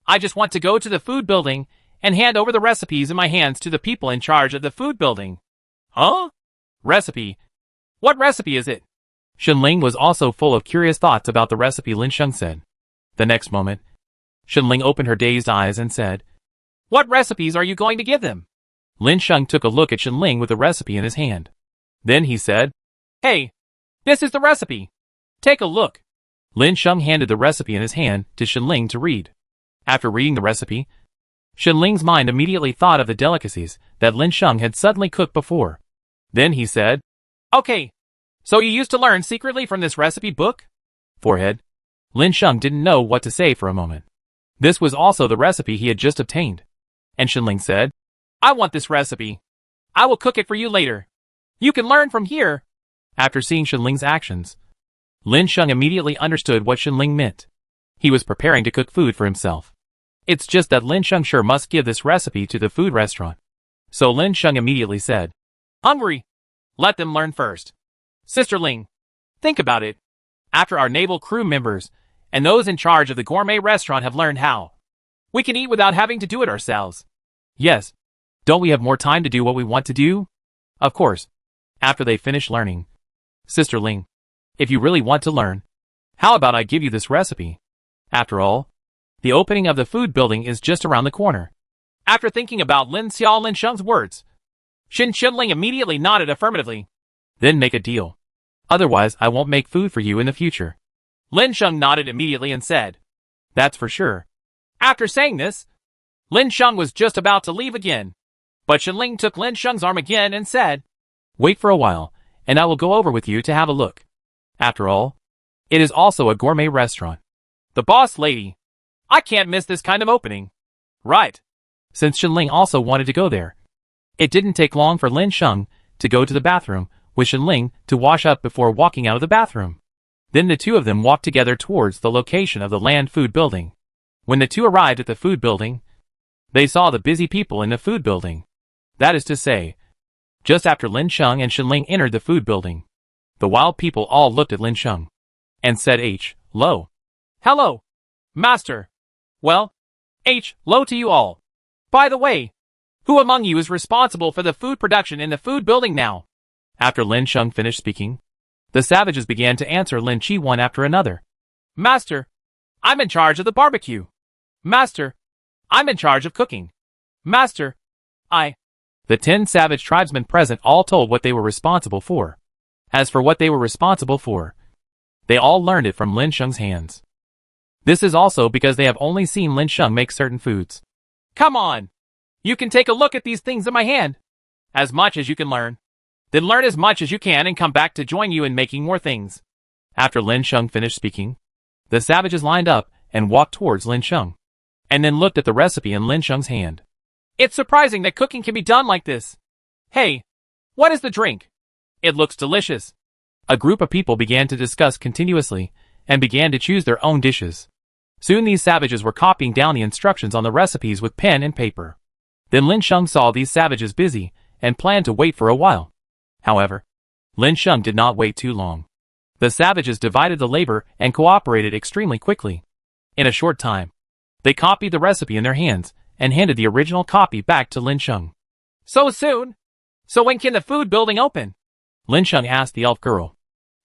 I just want to go to the food building and hand over the recipes in my hands to the people in charge of the food building. Huh? Recipe? What recipe is it? Shenling was also full of curious thoughts about the recipe Lin Sheng said. The next moment, Shenling opened her dazed eyes and said, What recipes are you going to give them? Lin Sheng took a look at Shenling with the recipe in his hand. Then he said, Hey, this is the recipe. Take a look. Lin Sheng handed the recipe in his hand to Shenling to read. After reading the recipe, Shenling's mind immediately thought of the delicacies that Lin Sheng had suddenly cooked before. Then he said, Okay, so you used to learn secretly from this recipe book? Forehead. Lin Sheng didn't know what to say for a moment. This was also the recipe he had just obtained. And Shenling said, I want this recipe. I will cook it for you later. You can learn from here. After seeing Shenling's actions, Lin Sheng immediately understood what Shenling meant. He was preparing to cook food for himself. It's just that Lin Sheng sure must give this recipe to the food restaurant. So Lin Sheng immediately said, Hungry. Let them learn first. Sister Ling, think about it. After our naval crew members and those in charge of the gourmet restaurant have learned how, we can eat without having to do it ourselves. Yes. Don't we have more time to do what we want to do? Of course. After they finish learning. Sister Ling, if you really want to learn, how about I give you this recipe? After all, the opening of the food building is just around the corner. After thinking about Lin Sheng's words, Shenling immediately nodded affirmatively. Then make a deal. Otherwise, I won't make food for you in the future. Lin Sheng nodded immediately and said, That's for sure. After saying this, Lin Sheng was just about to leave again. But Shenling took Lin Sheng's arm again and said, Wait for a while, and I will go over with you to have a look. After all, it is also a gourmet restaurant. The boss lady. I can't miss this kind of opening. Right. Since Shenling also wanted to go there, it didn't take long for Lin Sheng to go to the bathroom with Shenling to wash up before walking out of the bathroom. Then the two of them walked together towards the location of the land food building. When the two arrived at the food building, they saw the busy people in the food building. That is to say, just after Lin Sheng and Shenling entered the food building, the wild people all looked at Lin Sheng and said Hello. Hello, Master. Well, hello to you all. By the way, who among you is responsible for the food production in the food building now? After Lin Sheng finished speaking, the savages began to answer Lin Chi one after another. Master, I'm in charge of the barbecue. Master, I'm in charge of cooking. Master, The 10 savage tribesmen present all told what they were responsible for. As for what they were responsible for, they all learned it from Lin Sheng's hands. This is also because they have only seen Lin Sheng make certain foods. Come on! You can take a look at these things in my hand. As much as you can learn. Then learn as much as you can and come back to join you in making more things. After Lin Sheng finished speaking, the savages lined up and walked towards Lin Sheng, and then looked at the recipe in Lin Sheng's hand. It's surprising that cooking can be done like this. Hey, what is the drink? It looks delicious. A group of people began to discuss continuously and began to choose their own dishes. Soon these savages were copying down the instructions on the recipes with pen and paper. Then Lin Sheng saw these savages busy and planned to wait for a while. However, Lin Sheng did not wait too long. The savages divided the labor and cooperated extremely quickly. In a short time, they copied the recipe in their hands and handed the original copy back to Lin Sheng. So soon? So when can the food building open? Lin Sheng asked the elf girl.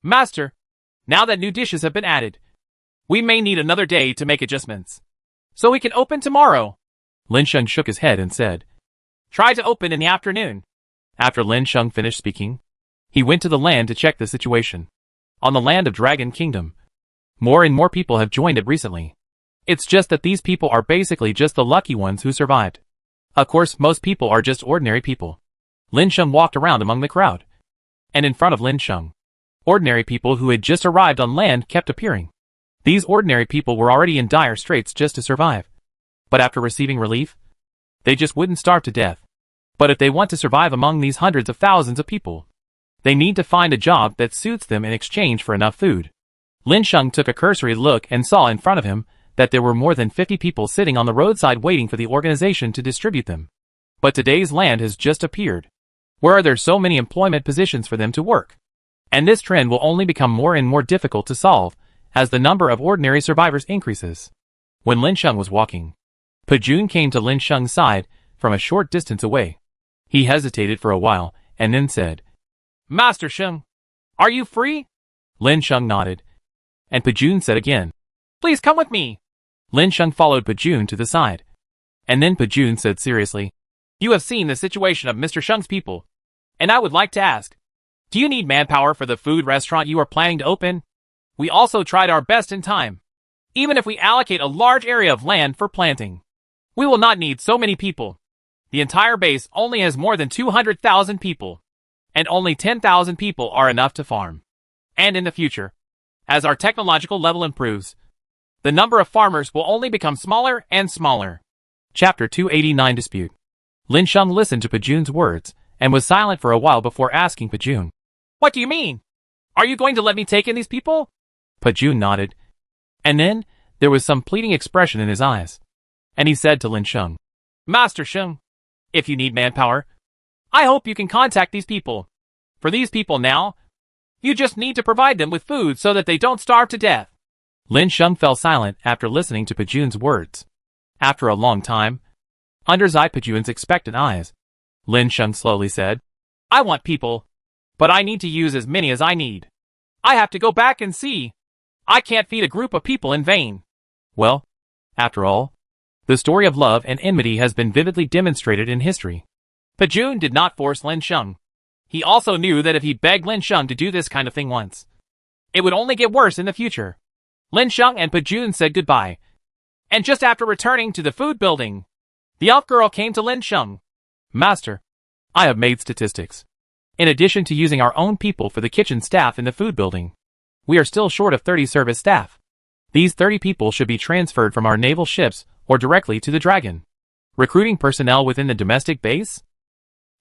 Master, now that new dishes have been added, we may need another day to make adjustments. So we can open tomorrow. Lin Sheng shook his head and said, Try to open in the afternoon. After Lin Sheng finished speaking, he went to the land to check the situation. On the land of Dragon Kingdom, more and more people have joined it recently. It's just that these people are basically just the lucky ones who survived. Of course, most people are just ordinary people. Lin Sheng walked around among the crowd. And in front of Lin Sheng, ordinary people who had just arrived on land kept appearing. These ordinary people were already in dire straits just to survive. But after receiving relief, they just wouldn't starve to death. But if they want to survive among these hundreds of thousands of people, they need to find a job that suits them in exchange for enough food. Lin Sheng took a cursory look and saw in front of him that there were more than 50 people sitting on the roadside waiting for the organization to distribute them. But today's land has just appeared. Where are there so many employment positions for them to work? And this trend will only become more and more difficult to solve as the number of ordinary survivors increases. When Lin Sheng was walking, Pajun came to Lin Sheng's side from a short distance away. He hesitated for a while and then said, Master Sheng, are you free? Lin Sheng nodded. And Pajun said again, Please come with me. Lin Sheng followed Pajun to the side. And then Pajun said seriously, You have seen the situation of Mr. Sheng's people. And I would like to ask, do you need manpower for the food restaurant you are planning to open? We also tried our best in time. Even if we allocate a large area of land for planting, We will not need so many people. The entire base only has more than 200,000 people, and only 10,000 people are enough to farm. And in the future, as our technological level improves, the number of farmers will only become smaller and smaller. Chapter 289 Dispute. Lin Sheng listened to Pajun's words and was silent for a while before asking Pajun. What do you mean? Are you going to let me take in these people? Pajun nodded, and then there was some pleading expression in his eyes, and he said to Lin Sheng, Master Sheng, if you need manpower, I hope you can contact these people. For these people now, you just need to provide them with food so that they don't starve to death. Lin Sheng fell silent after listening to Pajun's words. After a long time, under Zai Pajun's expectant eyes, Lin Sheng slowly said, I want people, but I need to use as many as I need. I have to go back and see. I can't feed a group of people in vain. Well, after all, the story of love and enmity has been vividly demonstrated in history. Pajun did not force Lin Sheng. He also knew that if he begged Lin Sheng to do this kind of thing once, it would only get worse in the future. Lin Sheng and Pajun said goodbye, and just after returning to the food building, the elf girl came to Lin Sheng. Master, I have made statistics. In addition to using our own people for the kitchen staff in the food building, we are still short of 30 service staff. These 30 people should be transferred from our naval ships or directly to the Dragon. Recruiting personnel within the domestic base?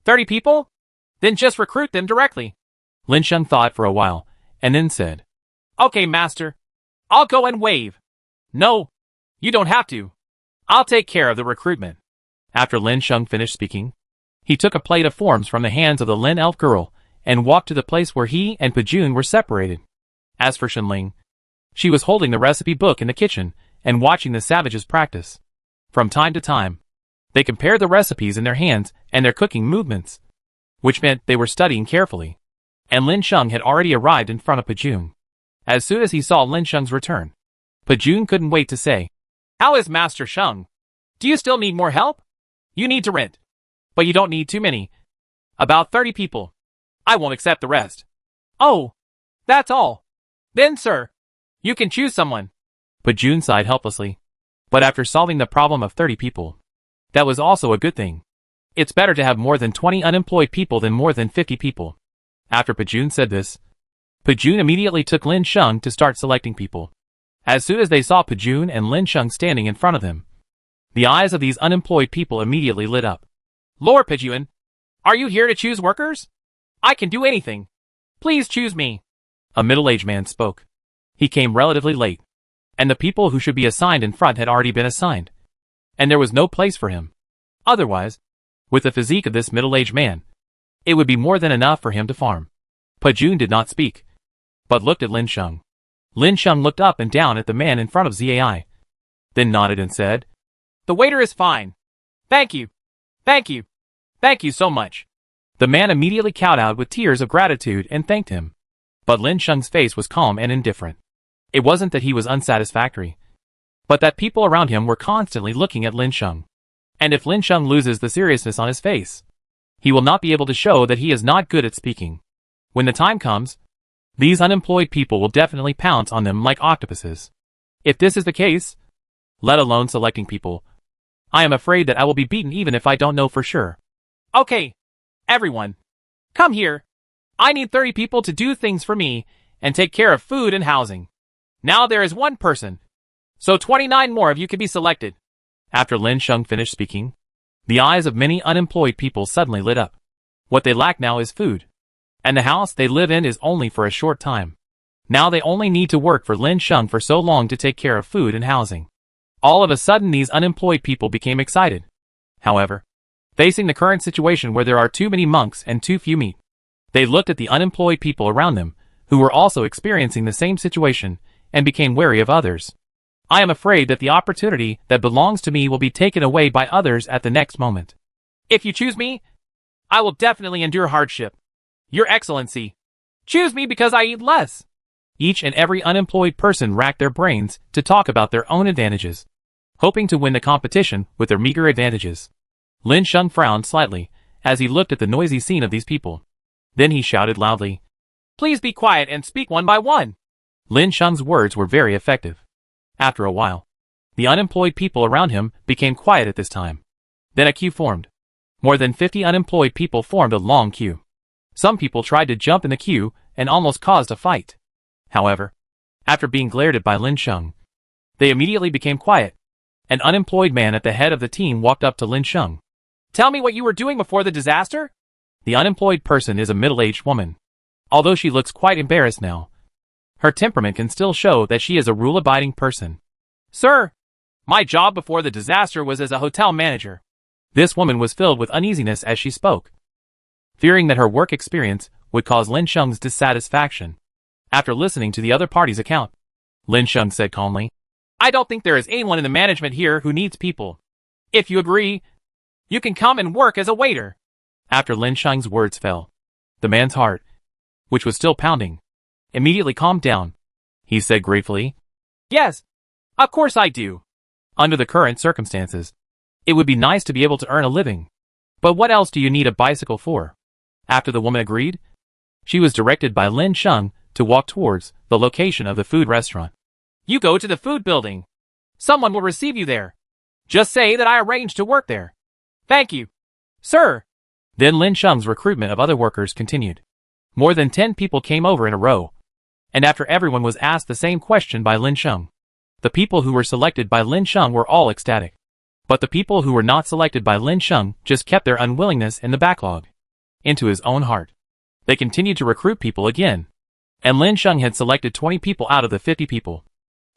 30 people? Then just recruit them directly. Lin Sheng thought for a while, and then said, Okay, Master. I'll go and wave. No, you don't have to. I'll take care of the recruitment. After Lin Sheng finished speaking, he took a plate of forms from the hands of the Lin elf girl and walked to the place where he and Pajun were separated. As for Shenling, she was holding the recipe book in the kitchen and watching the savages practice. From time to time, they compared the recipes in their hands and their cooking movements, which meant they were studying carefully. And Lin Sheng had already arrived in front of Pajun. As soon as he saw Lin Sheng's return, Pajun couldn't wait to say, How is Master Sheng? Do you still need more help? You need to rent. But you don't need too many. About 30 people. I won't accept the rest. Oh, that's all. Then, sir, you can choose someone. Pajun sighed helplessly. But after solving the problem of 30 people, that was also a good thing. It's better to have more than 20 unemployed people than more than 50 people. After Pajun said this, Pajun immediately took Lin Sheng to start selecting people. As soon as they saw Pajun and Lin Sheng standing in front of them, the eyes of these unemployed people immediately lit up. Lord Pajun, are you here to choose workers? I can do anything. Please choose me. A middle-aged man spoke. He came relatively late, and the people who should be assigned in front had already been assigned, and there was no place for him. Otherwise, with the physique of this middle-aged man, it would be more than enough for him to farm. Pajun did not speak, but looked at Lin Sheng. Lin Sheng looked up and down at the man in front of Zai, then nodded and said, The waiter is fine. Thank you. Thank you. Thank you so much. The man immediately kowtowed with tears of gratitude and thanked him. But Lin Sheng's face was calm and indifferent. It wasn't that he was unsatisfactory, but that people around him were constantly looking at Lin Sheng. And if Lin Sheng loses the seriousness on his face, he will not be able to show that he is not good at speaking. When the time comes, these unemployed people will definitely pounce on them like octopuses. If this is the case, let alone selecting people, I am afraid that I will be beaten even if I don't know for sure. Okay, everyone, come here. I need 30 people to do things for me and take care of food and housing. Now there is one person, so 29 more of you can be selected. After Lin Sheng finished speaking, the eyes of many unemployed people suddenly lit up. What they lack now is food, and the house they live in is only for a short time. Now they only need to work for Lin Sheng for so long to take care of food and housing. All of a sudden these unemployed people became excited. However, facing the current situation where there are too many monks and too few meat, they looked at the unemployed people around them, who were also experiencing the same situation, and became wary of others. I am afraid that the opportunity that belongs to me will be taken away by others at the next moment. If you choose me, I will definitely endure hardship. Your Excellency, choose me because I eat less. Each and every unemployed person racked their brains to talk about their own advantages, hoping to win the competition with their meager advantages. Lin Sheng frowned slightly as he looked at the noisy scene of these people. Then he shouted loudly, Please be quiet and speak one by one. Lin Sheng's words were very effective. After a while, The unemployed people around him became quiet at this time. Then a queue formed. More than 50 unemployed people formed a long queue. Some people tried to jump in the queue and almost caused a fight. However, after being glared at by Lin Sheng, they immediately became quiet. An unemployed man at the head of the team walked up to Lin Sheng. Tell me what you were doing before the disaster? The unemployed person is a middle-aged woman. Although she looks quite embarrassed now, her temperament can still show that she is a rule-abiding person. Sir, my job before the disaster was as a hotel manager. This woman was filled with uneasiness as she spoke, fearing that her work experience would cause Lin Sheng's dissatisfaction. After listening to the other party's account, Lin Sheng said calmly, I don't think there is anyone in the management here who needs people. If you agree, you can come and work as a waiter. After Lin Sheng's words fell, the man's heart, which was still pounding, immediately calmed down. He said gratefully, Yes, of course I do. Under the current circumstances, it would be nice to be able to earn a living. But what else do you need a bicycle for? After the woman agreed, she was directed by Lin Sheng to walk towards the location of the food restaurant. You go to the food building. Someone will receive you there. Just say that I arranged to work there. Thank you, sir. Then Lin Sheng's recruitment of other workers continued. More than 10 people came over in a row, and after everyone was asked the same question by Lin Sheng, the people who were selected by Lin Sheng were all ecstatic. But the people who were not selected by Lin Sheng just kept their unwillingness in the backlog, into his own heart. They continued to recruit people again, and Lin Sheng had selected 20 people out of the 50 people,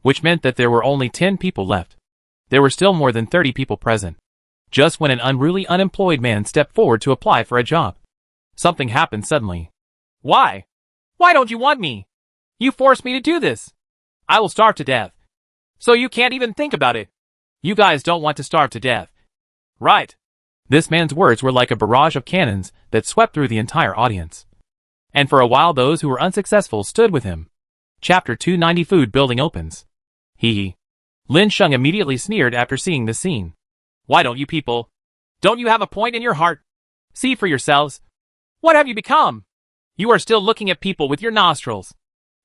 which meant that there were only 10 people left. There were still more than 30 people present. Just when an unruly unemployed man stepped forward to apply for a job, something happened suddenly. Why? Why don't you want me? You forced me to do this. I will starve to death. So you can't even think about it. You guys don't want to starve to death. Right. This man's words were like a barrage of cannons that swept through the entire audience. And for a while those who were unsuccessful stood with him. Chapter 290 Food Building opens. Hee. Lin Sheng immediately sneered after seeing the scene. Why don't you people? Don't you have a point in your heart? See for yourselves. What have you become? You are still looking at people with your nostrils.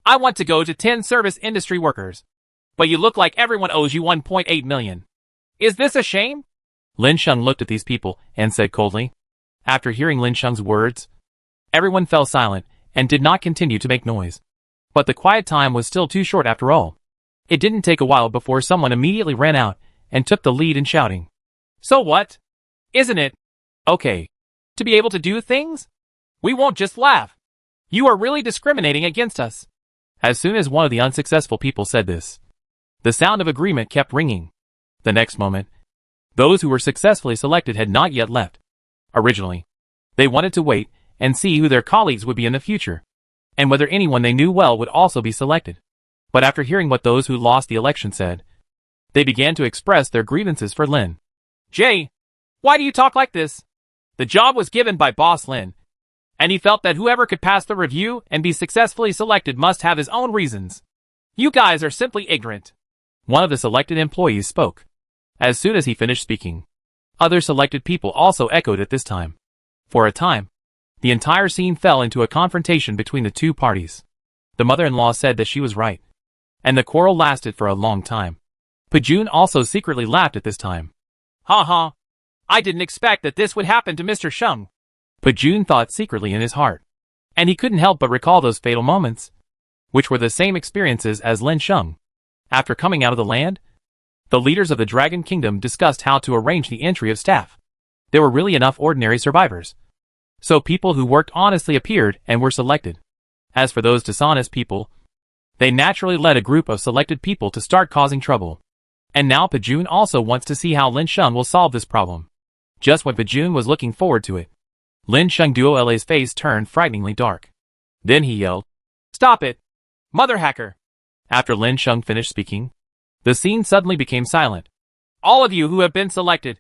I want to go to 10 service industry workers. But you look like everyone owes you 1.8 million. Is this a shame? Lin Sheng looked at these people and said coldly. After hearing Lin Sheng's words, everyone fell silent and did not continue to make noise. But the quiet time was still too short after all. It didn't take a while before someone immediately ran out and took the lead in shouting. So what? Isn't it okay to be able to do things? We won't just laugh. You are really discriminating against us. As soon as one of the unsuccessful people said this, the sound of agreement kept ringing. The next moment, those who were successfully selected had not yet left. Originally, they wanted to wait and see who their colleagues would be in the future, and whether anyone they knew well would also be selected. But after hearing what those who lost the election said, they began to express their grievances for Lin. Jay, why do you talk like this? The job was given by Boss Lin, and he felt that whoever could pass the review and be successfully selected must have his own reasons. You guys are simply ignorant. One of the selected employees spoke. As soon as he finished speaking, other selected people also echoed at this time. For a time, the entire scene fell into a confrontation between the two parties. The mother-in-law said that she was right, and the quarrel lasted for a long time. Pajun also secretly laughed at this time. Ha ha. I didn't expect that this would happen to Mr. Sheng. Pajun thought secretly in his heart, and he couldn't help but recall those fatal moments, which were the same experiences as Lin Sheng. After coming out of the land, the leaders of the Dragon Kingdom discussed how to arrange the entry of staff. There were really enough ordinary survivors, so people who worked honestly appeared and were selected. As for those dishonest people, they naturally led a group of selected people to start causing trouble. And now Pajun also wants to see how Lin Sheng will solve this problem. Just when Pajun was looking forward to it, Lin Sheng Duo's face turned frighteningly dark. Then he yelled, Stop it! Mother hacker! After Lin Sheng finished speaking, the scene suddenly became silent. All of you who have been selected,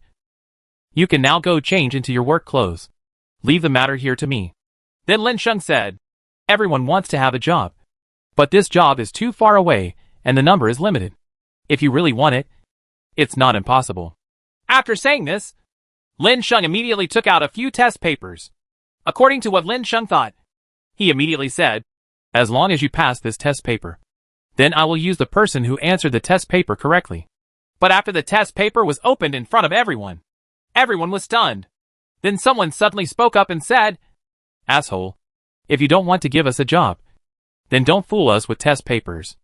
you can now go change into your work clothes. Leave the matter here to me. Then Lin Sheng said, Everyone wants to have a job. But this job is too far away, and the number is limited. If you really want it, it's not impossible. After saying this, Lin Sheng immediately took out a few test papers. According to what Lin Sheng thought, he immediately said, As long as you pass this test paper, then I will use the person who answered the test paper correctly. But after the test paper was opened in front of everyone, everyone was stunned. Then someone suddenly spoke up and said, "Asshole. If you don't want to give us a job, then don't fool us with test papers."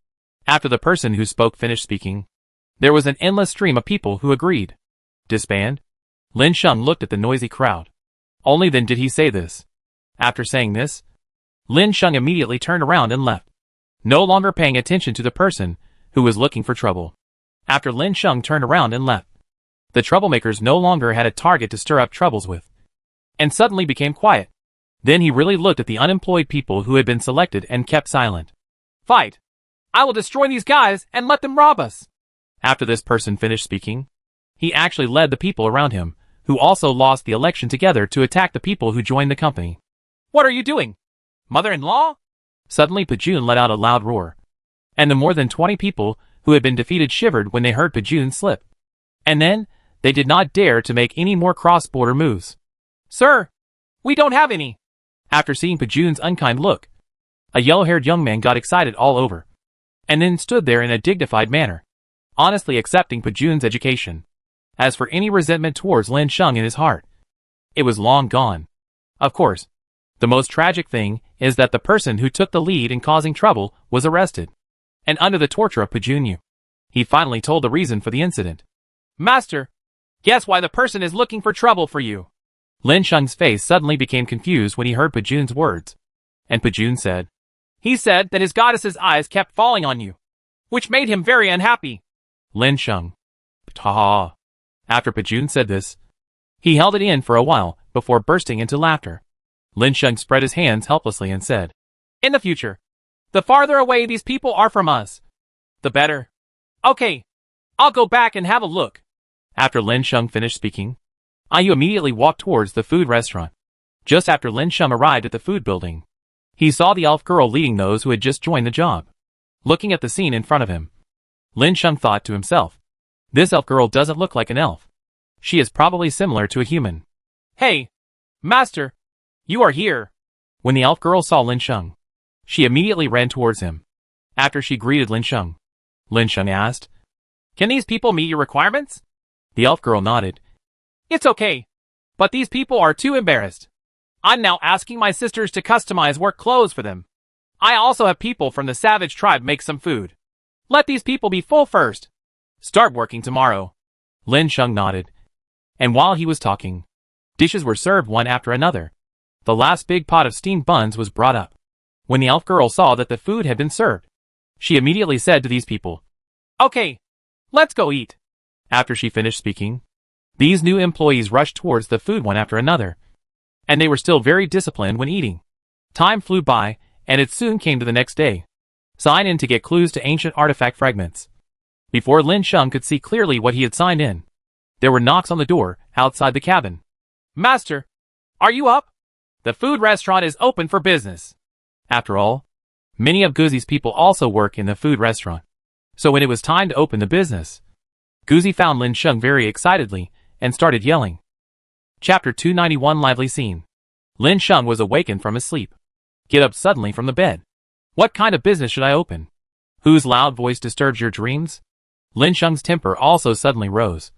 After the person who spoke finished speaking, there was an endless stream of people who agreed. Disband? Lin Sheng looked at the noisy crowd. Only then did he say this. After saying this, Lin Sheng immediately turned around and left, no longer paying attention to the person who was looking for trouble. After Lin Sheng turned around and left, the troublemakers no longer had a target to stir up troubles with, and suddenly became quiet. Then he really looked at the unemployed people who had been selected and kept silent. "Fight! I will destroy these guys and let them rob us." After this person finished speaking, he actually led the people around him, who also lost the election together, to attack the people who joined the company. "What are you doing? Mother-in-law?" Suddenly Pajun let out a loud roar, and the more than 20 people who had been defeated shivered when they heard Pajun slip. And then, they did not dare to make any more cross-border moves. "Sir, we don't have any." After seeing Pajun's unkind look, a yellow-haired young man got excited all over, and then stood there in a dignified manner, honestly accepting Pajun's education. As for any resentment towards Lin Sheng in his heart, it was long gone. Of course, the most tragic thing is that the person who took the lead in causing trouble was arrested, and under the torture of Pajun, he finally told the reason for the incident. "Master, guess why the person is looking for trouble for you?" Lin Sheng's face suddenly became confused when he heard Pajun's words, and Pajun said, "He said that his goddess's eyes kept falling on you, which made him very unhappy." Lin Sheng. "Ta." After Pajun said this, he held it in for a while before bursting into laughter. Lin Sheng spread his hands helplessly and said, "In the future, the farther away these people are from us, the better. Okay, I'll go back and have a look." After Lin Sheng finished speaking, Ayu immediately walked towards the food restaurant. Just after Lin Sheng arrived at the food building, he saw the elf girl leading those who had just joined the job. Looking at the scene in front of him, Lin Sheng thought to himself, "This elf girl doesn't look like an elf. She is probably similar to a human." "Hey, Master, you are here." When the elf girl saw Lin Sheng, she immediately ran towards him. After she greeted Lin Sheng asked, "Can these people meet your requirements?" The elf girl nodded. "It's okay, but these people are too embarrassed. I'm now asking my sisters to customize work clothes for them. I also have people from the savage tribe make some food. Let these people be full first. Start working tomorrow." Lin Sheng nodded, and while he was talking, dishes were served one after another. The last big pot of steamed buns was brought up. When the elf girl saw that the food had been served, she immediately said to these people, "Okay, let's go eat." After she finished speaking, these new employees rushed towards the food one after another, and they were still very disciplined when eating. Time flew by, and it soon came to the next day. Sign in to get clues to ancient artifact fragments. Before Lin Sheng could see clearly what he had signed in, there were knocks on the door outside the cabin. "Master, are you up? The food restaurant is open for business." After all, many of Guzi's people also work in the food restaurant. So when it was time to open the business, Guzi found Lin Sheng very excitedly and started yelling. Chapter 291 Lively Scene. Lin Sheng was awakened from his sleep. Get up suddenly from the bed. What kind of business should I open? Whose loud voice disturbs your dreams? Lin Sheng's temper also suddenly rose.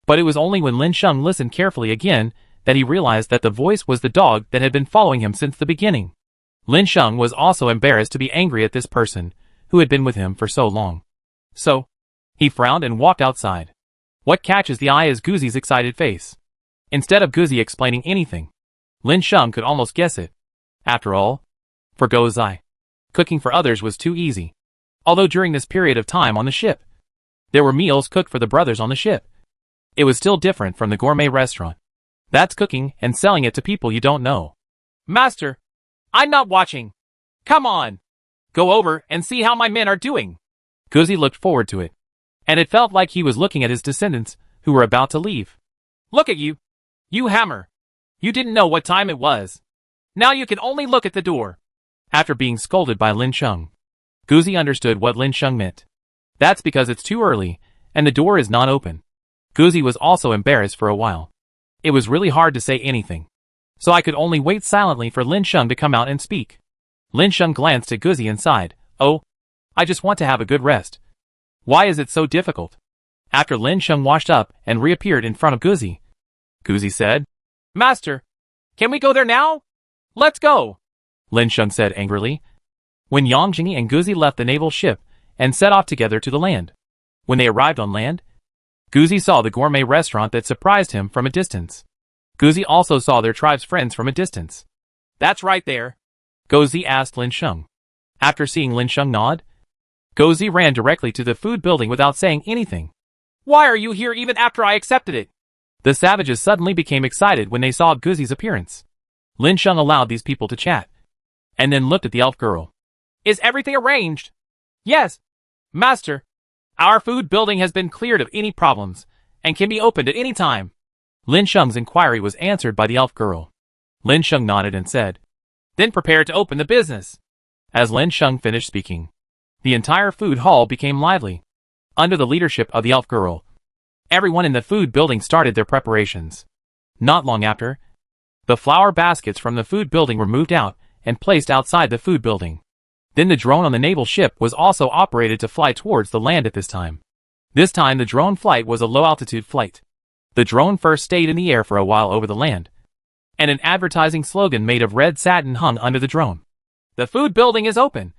But it was only when Lin Sheng listened carefully again that he realized that the voice was the dog that had been following him since the beginning. Lin Sheng was also embarrassed to be angry at this person who had been with him for so long. So, he frowned and walked outside. What catches the eye is Guzi's excited face. Instead of Guzi explaining anything, Lin Sheng could almost guess it. After all, for Guzi, cooking for others was too easy. Although during this period of time on the ship, there were meals cooked for the brothers on the ship, it was still different from the gourmet restaurant. That's cooking and selling it to people you don't know. "Master, I'm not watching. Come on. Go over and see how my men are doing." Guzi looked forward to it, and it felt like he was looking at his descendants who were about to leave. "Look at you. You hammer. You didn't know what time it was. Now you can only look at the door." After being scolded by Lin Sheng, Guzi understood what Lin Sheng meant. That's because it's too early, and the door is not open. Guzi was also embarrassed for a while. It was really hard to say anything, so I could only wait silently for Lin Sheng to come out and speak. Lin Sheng glanced at Guzi and sighed, "Oh, I just want to have a good rest." "Why is it so difficult?" After Lin Sheng washed up and reappeared in front of Guzi, Guzi said, Master, can we go there now? Let's go, Lin Sheng said angrily. When Yang Jingyi and Guzi left the naval ship and set off together to the land. When they arrived on land, Guzi saw the gourmet restaurant that surprised him from a distance. Guzi also saw their tribe's friends from a distance. That's right there, Guzi asked Lin Sheng. After seeing Lin Sheng nod, Guzi ran directly to the food building without saying anything. Why are you here even after I accepted it? The savages suddenly became excited when they saw Guzi's appearance. Lin Sheng allowed these people to chat, and then looked at the elf girl. Is everything arranged? Yes, Master. Our food building has been cleared of any problems, and can be opened at any time. Lin Sheng's inquiry was answered by the elf girl. Lin Sheng nodded and said, Then prepare to open the business. As Lin Sheng finished speaking, the entire food hall became lively. Under the leadership of the elf girl, everyone in the food building started their preparations. Not long after, the flower baskets from the food building were moved out and placed outside the food building. Then the drone on the naval ship was also operated to fly towards the land at this time. This time the drone flight was a low-altitude flight. The drone first stayed in the air for a while over the land, and an advertising slogan made of red satin hung under the drone. The food building is open.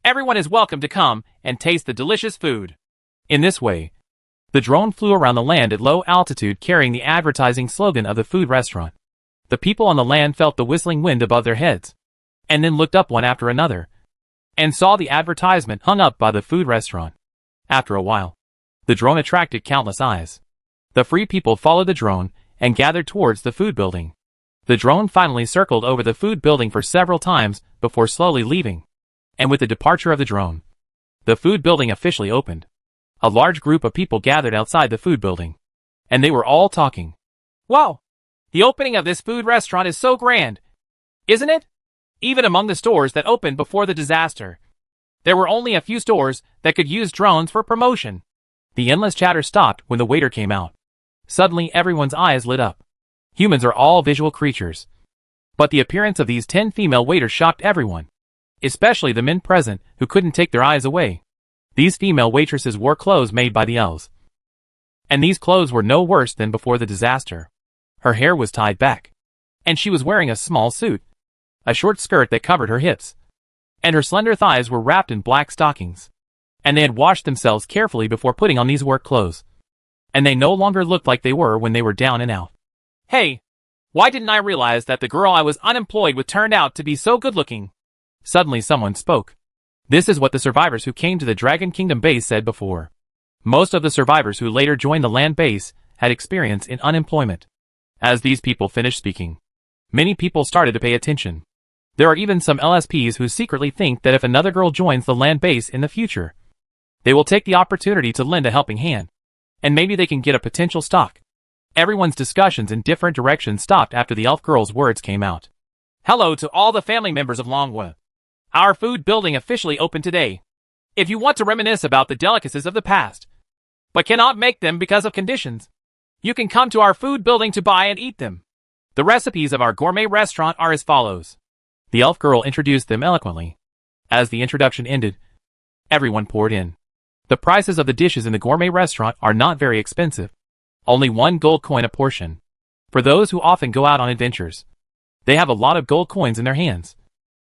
Everyone is welcome to come and taste the delicious food. In this way, the drone flew around the land at low altitude carrying the advertising slogan of the food restaurant. The people on the land felt the whistling wind above their heads, and then looked up one after another, and saw the advertisement hung up by the food restaurant. After a while, the drone attracted countless eyes. The free people followed the drone and gathered towards the food building. The drone finally circled over the food building for several times before slowly leaving. And with the departure of the drone, the food building officially opened. A large group of people gathered outside the food building, and they were all talking. Wow! The opening of this food restaurant is so grand, isn't it? Even among the stores that opened before the disaster, there were only a few stores that could use drones for promotion. The endless chatter stopped when the waiter came out. Suddenly everyone's eyes lit up. Humans are all visual creatures. But the appearance of these 10 female waiters shocked everyone, especially the men present who couldn't take their eyes away. These female waitresses wore clothes made by the elves. And these clothes were no worse than before the disaster. Her hair was tied back, and she was wearing a small suit, a short skirt that covered her hips, and her slender thighs were wrapped in black stockings. And they had washed themselves carefully before putting on these work clothes. And they no longer looked like they were when they were down and out. Hey, why didn't I realize that the girl I was unemployed with turned out to be so good-looking? Suddenly someone spoke. This is what the survivors who came to the Dragon Kingdom base said before. Most of the survivors who later joined the land base had experience in unemployment. As these people finished speaking, many people started to pay attention. There are even some LSPs who secretly think that if another girl joins the land base in the future, they will take the opportunity to lend a helping hand, and maybe they can get a potential stock. Everyone's discussions in different directions stopped after the elf girl's words came out. Hello to all the family members of Longwa. Our food building officially opened today. If you want to reminisce about the delicacies of the past, but cannot make them because of conditions, you can come to our food building to buy and eat them. The recipes of our gourmet restaurant are as follows. The elf girl introduced them eloquently. As the introduction ended, everyone poured in. The prices of the dishes in the gourmet restaurant are not very expensive. Only 1 gold coin a portion. For those who often go out on adventures, they have a lot of gold coins in their hands,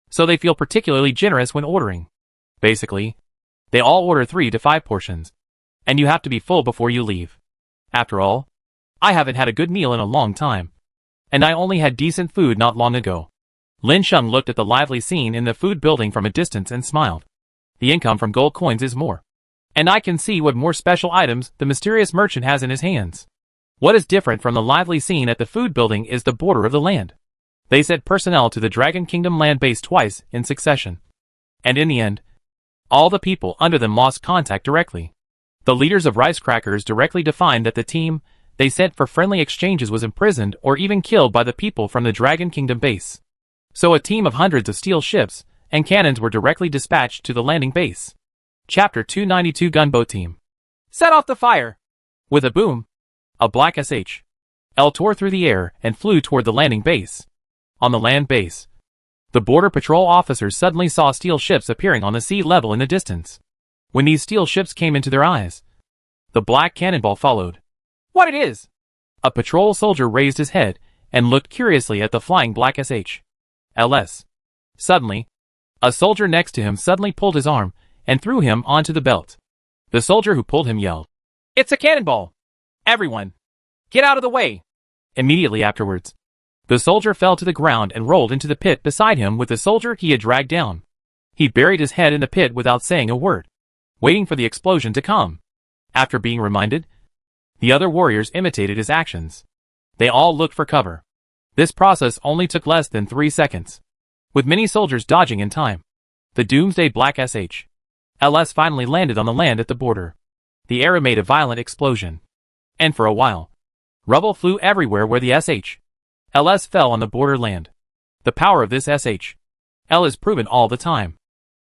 so they feel particularly generous when ordering. Basically, they all order 3 to 5 portions, and you have to be full before you leave. After all, I haven't had a good meal in a long time, and I only had decent food not long ago. Lin Sheng looked at the lively scene in the food building from a distance and smiled. The income from gold coins is more, and I can see what more special items the mysterious merchant has in his hands. What is different from the lively scene at the food building is the border of the land. They sent personnel to the Dragon Kingdom land base twice in succession. And in the end, all the people under them lost contact directly. The leaders of Rice Crackers directly defined that the team they sent for friendly exchanges was imprisoned or even killed by the people from the Dragon Kingdom base. So a team of hundreds of steel ships and cannons were directly dispatched to the landing base. Chapter 292 Gunboat Team. Set off the fire! With a boom, a black SH-L tore through the air and flew toward the landing base. On the land base, the border patrol officers suddenly saw steel ships appearing on the sea level in the distance. When these steel ships came into their eyes, The black cannonball followed. What it is? A patrol soldier raised his head and looked curiously at the flying black SH/LS. Suddenly, a soldier next to him suddenly pulled his arm and threw him onto the belt. The soldier who pulled him yelled, It's a cannonball! Everyone, get out of the way! Immediately afterwards, the soldier fell to the ground and rolled into the pit beside him with the soldier he had dragged down. He buried his head in the pit without saying a word, waiting for the explosion to come. After being reminded, the other warriors imitated his actions. They all looked for cover. This process only took less than 3 seconds, with many soldiers dodging in time. The doomsday black SH/LS finally landed on the land at the border. The air made a violent explosion, and for a while, rubble flew everywhere where the SH/LS fell on the borderland. The power of this SH/L is proven all the time.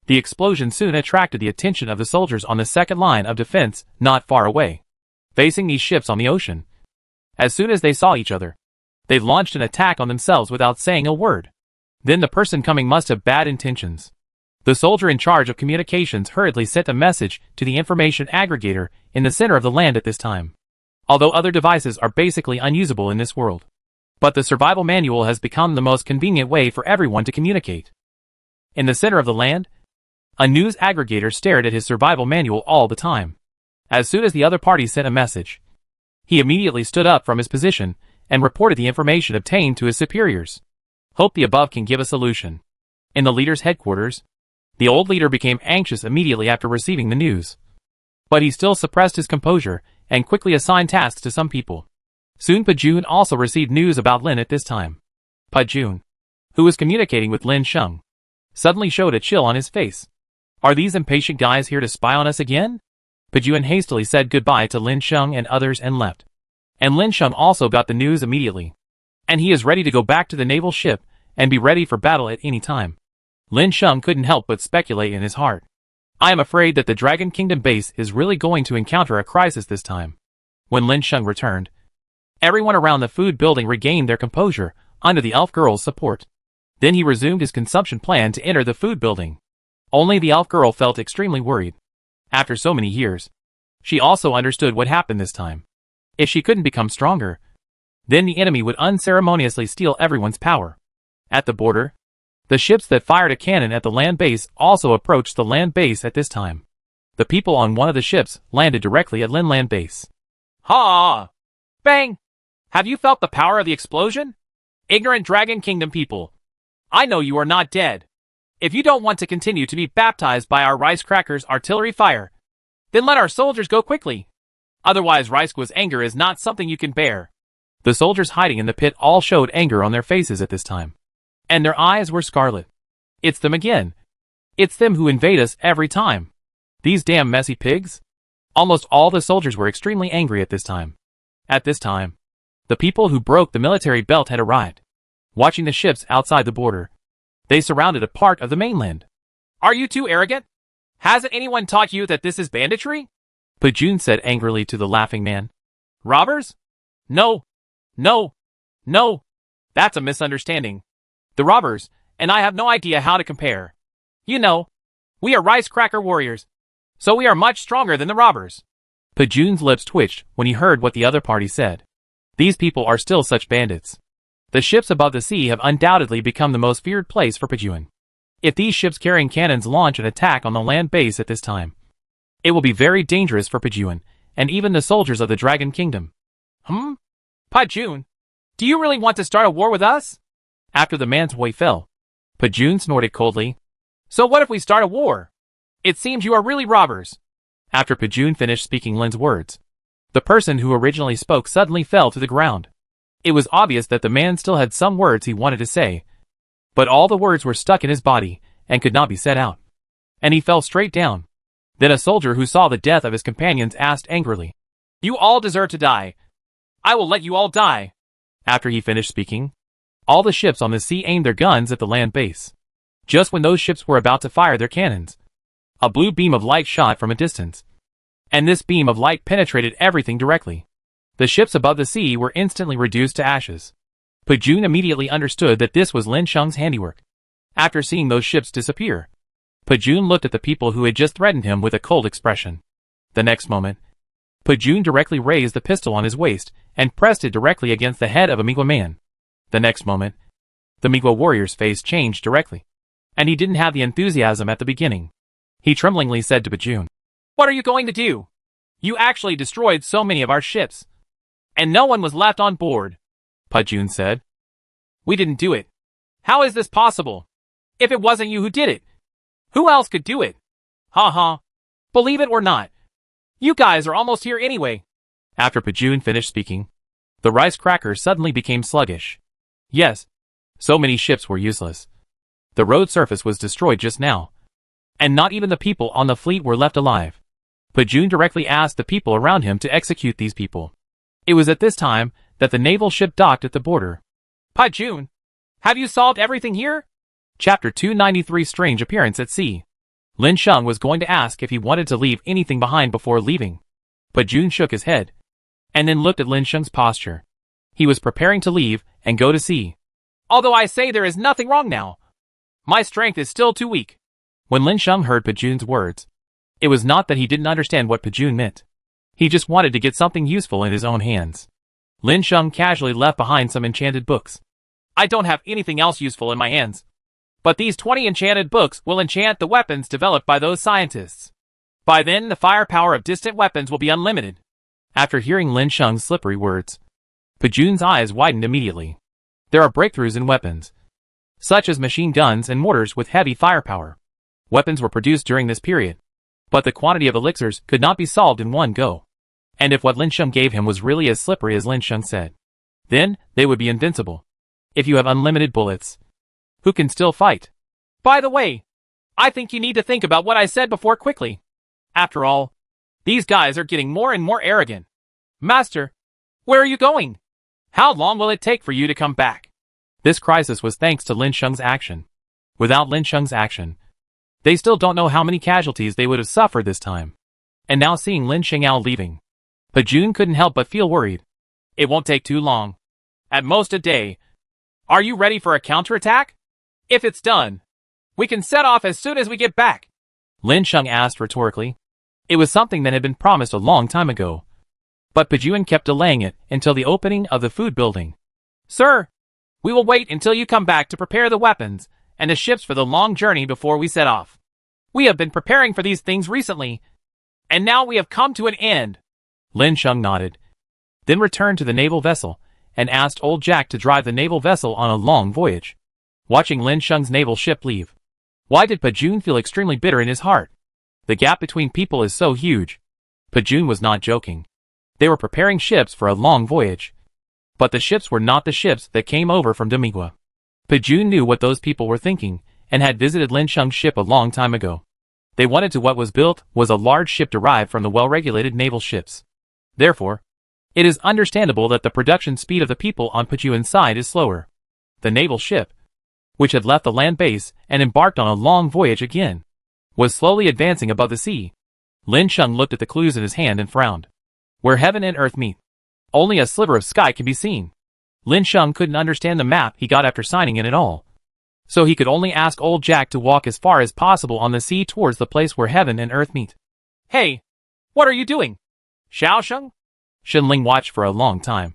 The explosion soon attracted the attention of the soldiers on the second line of defense not far away, facing these ships on the ocean. As soon as they saw each other, they launched an attack on themselves without saying a word. Then the person coming must have bad intentions. The soldier in charge of communications hurriedly sent a message to the information aggregator in the center of the land at this time. Although other devices are basically unusable in this world, but the survival manual has become the most convenient way for everyone to communicate. In the center of the land, a news aggregator stared at his survival manual all the time. As soon as the other party sent a message, he immediately stood up from his position and reported the information obtained to his superiors. Hope the above can give a solution. In the leader's headquarters, the old leader became anxious immediately after receiving the news. But he still suppressed his composure and quickly assigned tasks to some people. Soon Pajun also received news about Lin at this time. Pajun, who was communicating with Lin Sheng, suddenly showed a chill on his face. Are these impatient guys here to spy on us again? Pajun hastily said goodbye to Lin Sheng and others and left. And Lin Sheng also got the news immediately. And he is ready to go back to the naval ship and be ready for battle at any time. Lin Sheng couldn't help but speculate in his heart. I am afraid that the Dragon Kingdom base is really going to encounter a crisis this time. When Lin Sheng returned, everyone around the food building regained their composure under the elf girl's support. Then he resumed his consumption plan to enter the food building. Only the elf girl felt extremely worried. After so many years, she also understood what happened this time. If she couldn't become stronger, then the enemy would unceremoniously steal everyone's power. At the border, the ships that fired a cannon at the land base also approached the land base at this time. The people on one of the ships landed directly at Lin land base. Ha! Bang! Have you felt the power of the explosion? Ignorant Dragon Kingdom people, I know you are not dead. If you don't want to continue to be baptized by our Rice Crackers' artillery fire, then let our soldiers go quickly. Otherwise Ricequa's anger is not something you can bear. The soldiers hiding in the pit all showed anger on their faces at this time, and their eyes were scarlet. It's them again. It's them who invade us every time. These damn messy pigs. Almost all the soldiers were extremely angry at this time. At this time, the people who broke the military belt had arrived. Watching the ships outside the border, they surrounded a part of the mainland. Are you too arrogant? Hasn't anyone taught you that this is banditry? Pajun said angrily to the laughing man. Robbers? No. No. No. That's a misunderstanding. The robbers, and I have no idea how to compare. You know, we are Rice Cracker warriors, so we are much stronger than the robbers. Pajun's lips twitched when he heard what the other party said. These people are still such bandits. The ships above the sea have undoubtedly become the most feared place for Pajun. If these ships carrying cannons launch an attack on the land base at this time, it will be very dangerous for Pajun and even the soldiers of the Dragon Kingdom. Pajun, do you really want to start a war with us? After the man's voice fell, Pajun snorted coldly. So what if we start a war? It seems you are really robbers. After Pajun finished speaking Lin's words, the person who originally spoke suddenly fell to the ground. It was obvious that the man still had some words he wanted to say, but all the words were stuck in his body and could not be said out. And he fell straight down. Then a soldier who saw the death of his companions asked angrily, You all deserve to die. I will let you all die. After he finished speaking, all the ships on the sea aimed their guns at the land base. Just when those ships were about to fire their cannons, a blue beam of light shot from a distance. And this beam of light penetrated everything directly. The ships above the sea were instantly reduced to ashes. Pajun immediately understood that this was Lin Sheng's handiwork. After seeing those ships disappear, Pajun looked at the people who had just threatened him with a cold expression. The next moment, Pajun directly raised the pistol on his waist and pressed it directly against the head of a Migwa man. The next moment, the Migwa warrior's face changed directly, and he didn't have the enthusiasm at the beginning. He tremblingly said to Pajun, "What are you going to do? You actually destroyed so many of our ships, and no one was left on board." Pajun said, "We didn't do it. How is this possible? If it wasn't you who did it, who else could do it? Ha ha. Believe it or not, you guys are almost here anyway." After Pajun finished speaking, the rice cracker suddenly became sluggish. Yes, so many ships were useless. The road surface was destroyed just now, and not even the people on the fleet were left alive. Pajun directly asked the people around him to execute these people. It was at this time that the naval ship docked at the border. "Pajun, have you solved everything here?" Chapter 293 Strange Appearance at Sea. Lin Sheng was going to ask if he wanted to leave anything behind before leaving. Pajun shook his head, and then looked at Lin Sheng's posture. He was preparing to leave and go to sea. "Although I say there is nothing wrong now, my strength is still too weak." When Lin Sheng heard Pajun's words, it was not that he didn't understand what Pajun meant. He just wanted to get something useful in his own hands. Lin Sheng casually left behind some enchanted books. "I don't have anything else useful in my hands, but these 20 enchanted books will enchant the weapons developed by those scientists. By then, the firepower of distant weapons will be unlimited." After hearing Lin Sheng's slippery words, Pajun's eyes widened immediately. There are breakthroughs in weapons, such as machine guns and mortars with heavy firepower. Weapons were produced during this period, but the quantity of elixirs could not be solved in one go. And if what Lin Sheng gave him was really as slippery as Lin Sheng said, then they would be invincible. If you have unlimited bullets, who can still fight? "By the way, I think you need to think about what I said before quickly. After all, these guys are getting more and more arrogant. Master, where are you going? How long will it take for you to come back?" This crisis was thanks to Lin Sheng's action. Without Lin Sheng's action, they still don't know how many casualties they would have suffered this time. And now seeing Lin Shengao leaving, Pajun couldn't help but feel worried. "It won't take too long. At most a day. Are you ready for a counterattack? If it's done, we can set off as soon as we get back." Lin Sheng asked rhetorically. It was something that had been promised a long time ago, but Pajun kept delaying it until the opening of the food building. "Sir, we will wait until you come back to prepare the weapons and the ships for the long journey before we set off. We have been preparing for these things recently, and now we have come to an end." Lin Sheng nodded, then returned to the naval vessel and asked old Jack to drive the naval vessel on a long voyage. Watching Lin Sheng's naval ship leave, why did Pajun feel extremely bitter in his heart? The gap between people is so huge. Pajun was not joking. They were preparing ships for a long voyage, but the ships were not the ships that came over from Demigua. Pajun knew what those people were thinking and had visited Lin Sheng's ship a long time ago. They wanted to what was built was a large ship derived from the well-regulated naval ships. Therefore, it is understandable that the production speed of the people on Pajun's side is slower. The naval ship, which had left the land base and embarked on a long voyage again, was slowly advancing above the sea. Lin Sheng looked at the clues in his hand and frowned. Where heaven and earth meet, only a sliver of sky can be seen. Lin Sheng couldn't understand the map he got after signing it at all, so he could only ask old Jack to walk as far as possible on the sea towards the place where heaven and earth meet. "Hey, what are you doing? Xiao Sheng?" Shenling watched for a long time.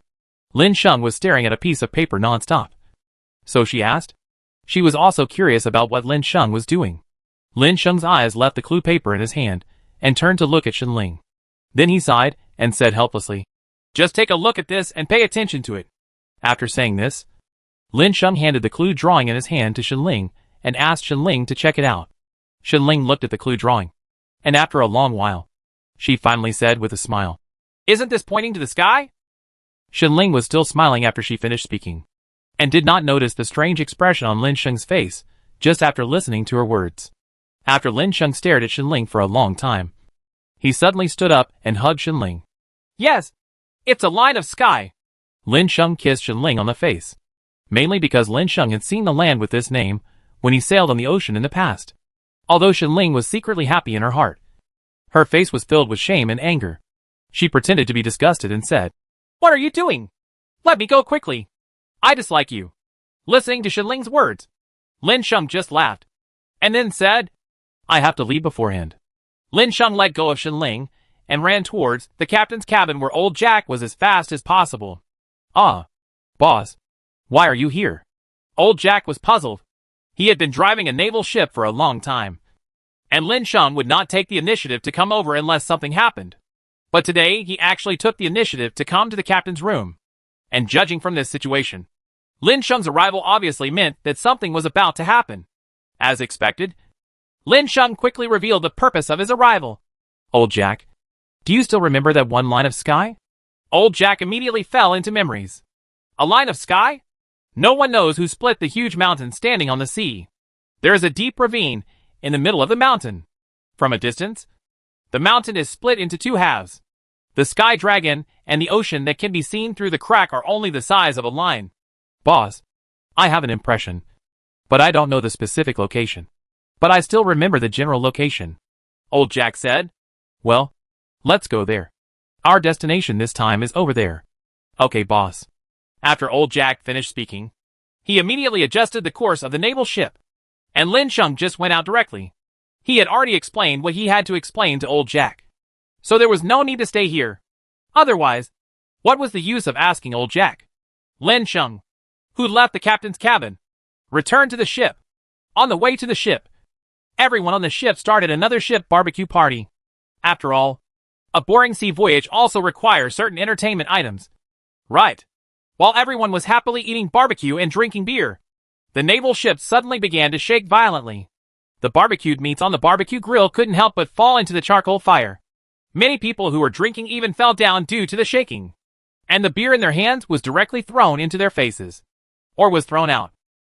Lin Sheng was staring at a piece of paper non-stop. So she asked. She was also curious about what Lin Sheng was doing. Lin Sheng's eyes left the clue paper in his hand and turned to look at Shenling. Then he sighed and said helplessly, "Just take a look at this and pay attention to it." After saying this, Lin Sheng handed the clue drawing in his hand to Shenling and asked Shenling to check it out. Shenling looked at the clue drawing, and after a long while, she finally said with a smile, "Isn't this pointing to the sky?" Shenling was still smiling after she finished speaking, and did not notice the strange expression on Lin Sheng's face just after listening to her words. After Lin Sheng stared at Shenling for a long time, he suddenly stood up and hugged Shenling. "Yes, it's a line of sky." Lin Sheng kissed Shenling on the face, mainly because Lin Sheng had seen the land with this name when he sailed on the ocean in the past. Although Shenling was secretly happy in her heart, her face was filled with shame and anger. She pretended to be disgusted and said, "What are you doing? Let me go quickly. I dislike you." Listening to Shenling's words, Lin Sheng just laughed, and then said, "I have to leave beforehand." Lin Sheng let go of Shenling and ran towards the captain's cabin where old Jack was as fast as possible. "Ah, boss. Why are you here?" Old Jack was puzzled. He had been driving a naval ship for a long time, and Lin Sheng would not take the initiative to come over unless something happened. But today he actually took the initiative to come to the captain's room. And judging from this situation, Lin Sheng's arrival obviously meant that something was about to happen. As expected, Lin Sheng quickly revealed the purpose of his arrival. "Old Jack, do you still remember that one line of sky?" Old Jack immediately fell into memories. A line of sky? No one knows who split the huge mountain standing on the sea. There is a deep ravine in the middle of the mountain. From a distance, the mountain is split into two halves. The sky dragon and the ocean that can be seen through the crack are only the size of a line. "Boss, I have an impression, but I don't know the specific location. But I still remember the general location," Old Jack said. "Well, let's go there. Our destination this time is over there." "Okay, boss." After Old Jack finished speaking, he immediately adjusted the course of the naval ship, and Lin Sheng just went out directly. He had already explained what he had to explain to Old Jack, so there was no need to stay here. Otherwise, what was the use of asking Old Jack? Lin Sheng, who left the captain's cabin, returned to the ship. On the way to the ship, everyone on the ship started another ship barbecue party. After all, a boring sea voyage also requires certain entertainment items. Right. While everyone was happily eating barbecue and drinking beer, the naval ship suddenly began to shake violently. The barbecued meats on the barbecue grill couldn't help but fall into the charcoal fire. Many people who were drinking even fell down due to the shaking, and the beer in their hands was directly thrown into their faces, or was thrown out.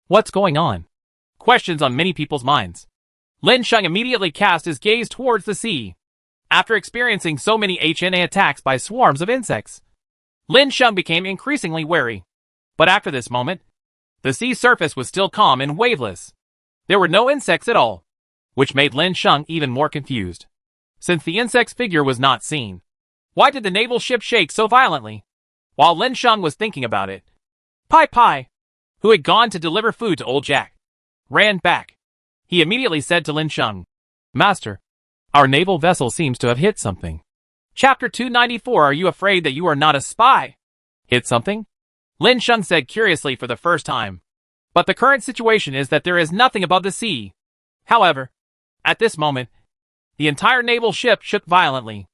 "What's going on?" Questions on many people's minds. Lin Sheng immediately cast his gaze towards the sea. After experiencing so many HNA attacks by swarms of insects, Lin Sheng became increasingly wary. But after this moment, the sea surface was still calm and waveless. There were no insects at all, which made Lin Sheng even more confused. Since the insect's figure was not seen, why did the naval ship shake so violently? While Lin Sheng was thinking about it, Pai, who had gone to deliver food to Old Jack, ran back. He immediately said to Lin Sheng, "Master, our naval vessel seems to have hit something." Chapter 294. Are you afraid that you are not a spy? "Hit something?" Lin Sheng said curiously for the first time. But the current situation is that there is nothing above the sea. However, at this moment, the entire naval ship shook violently.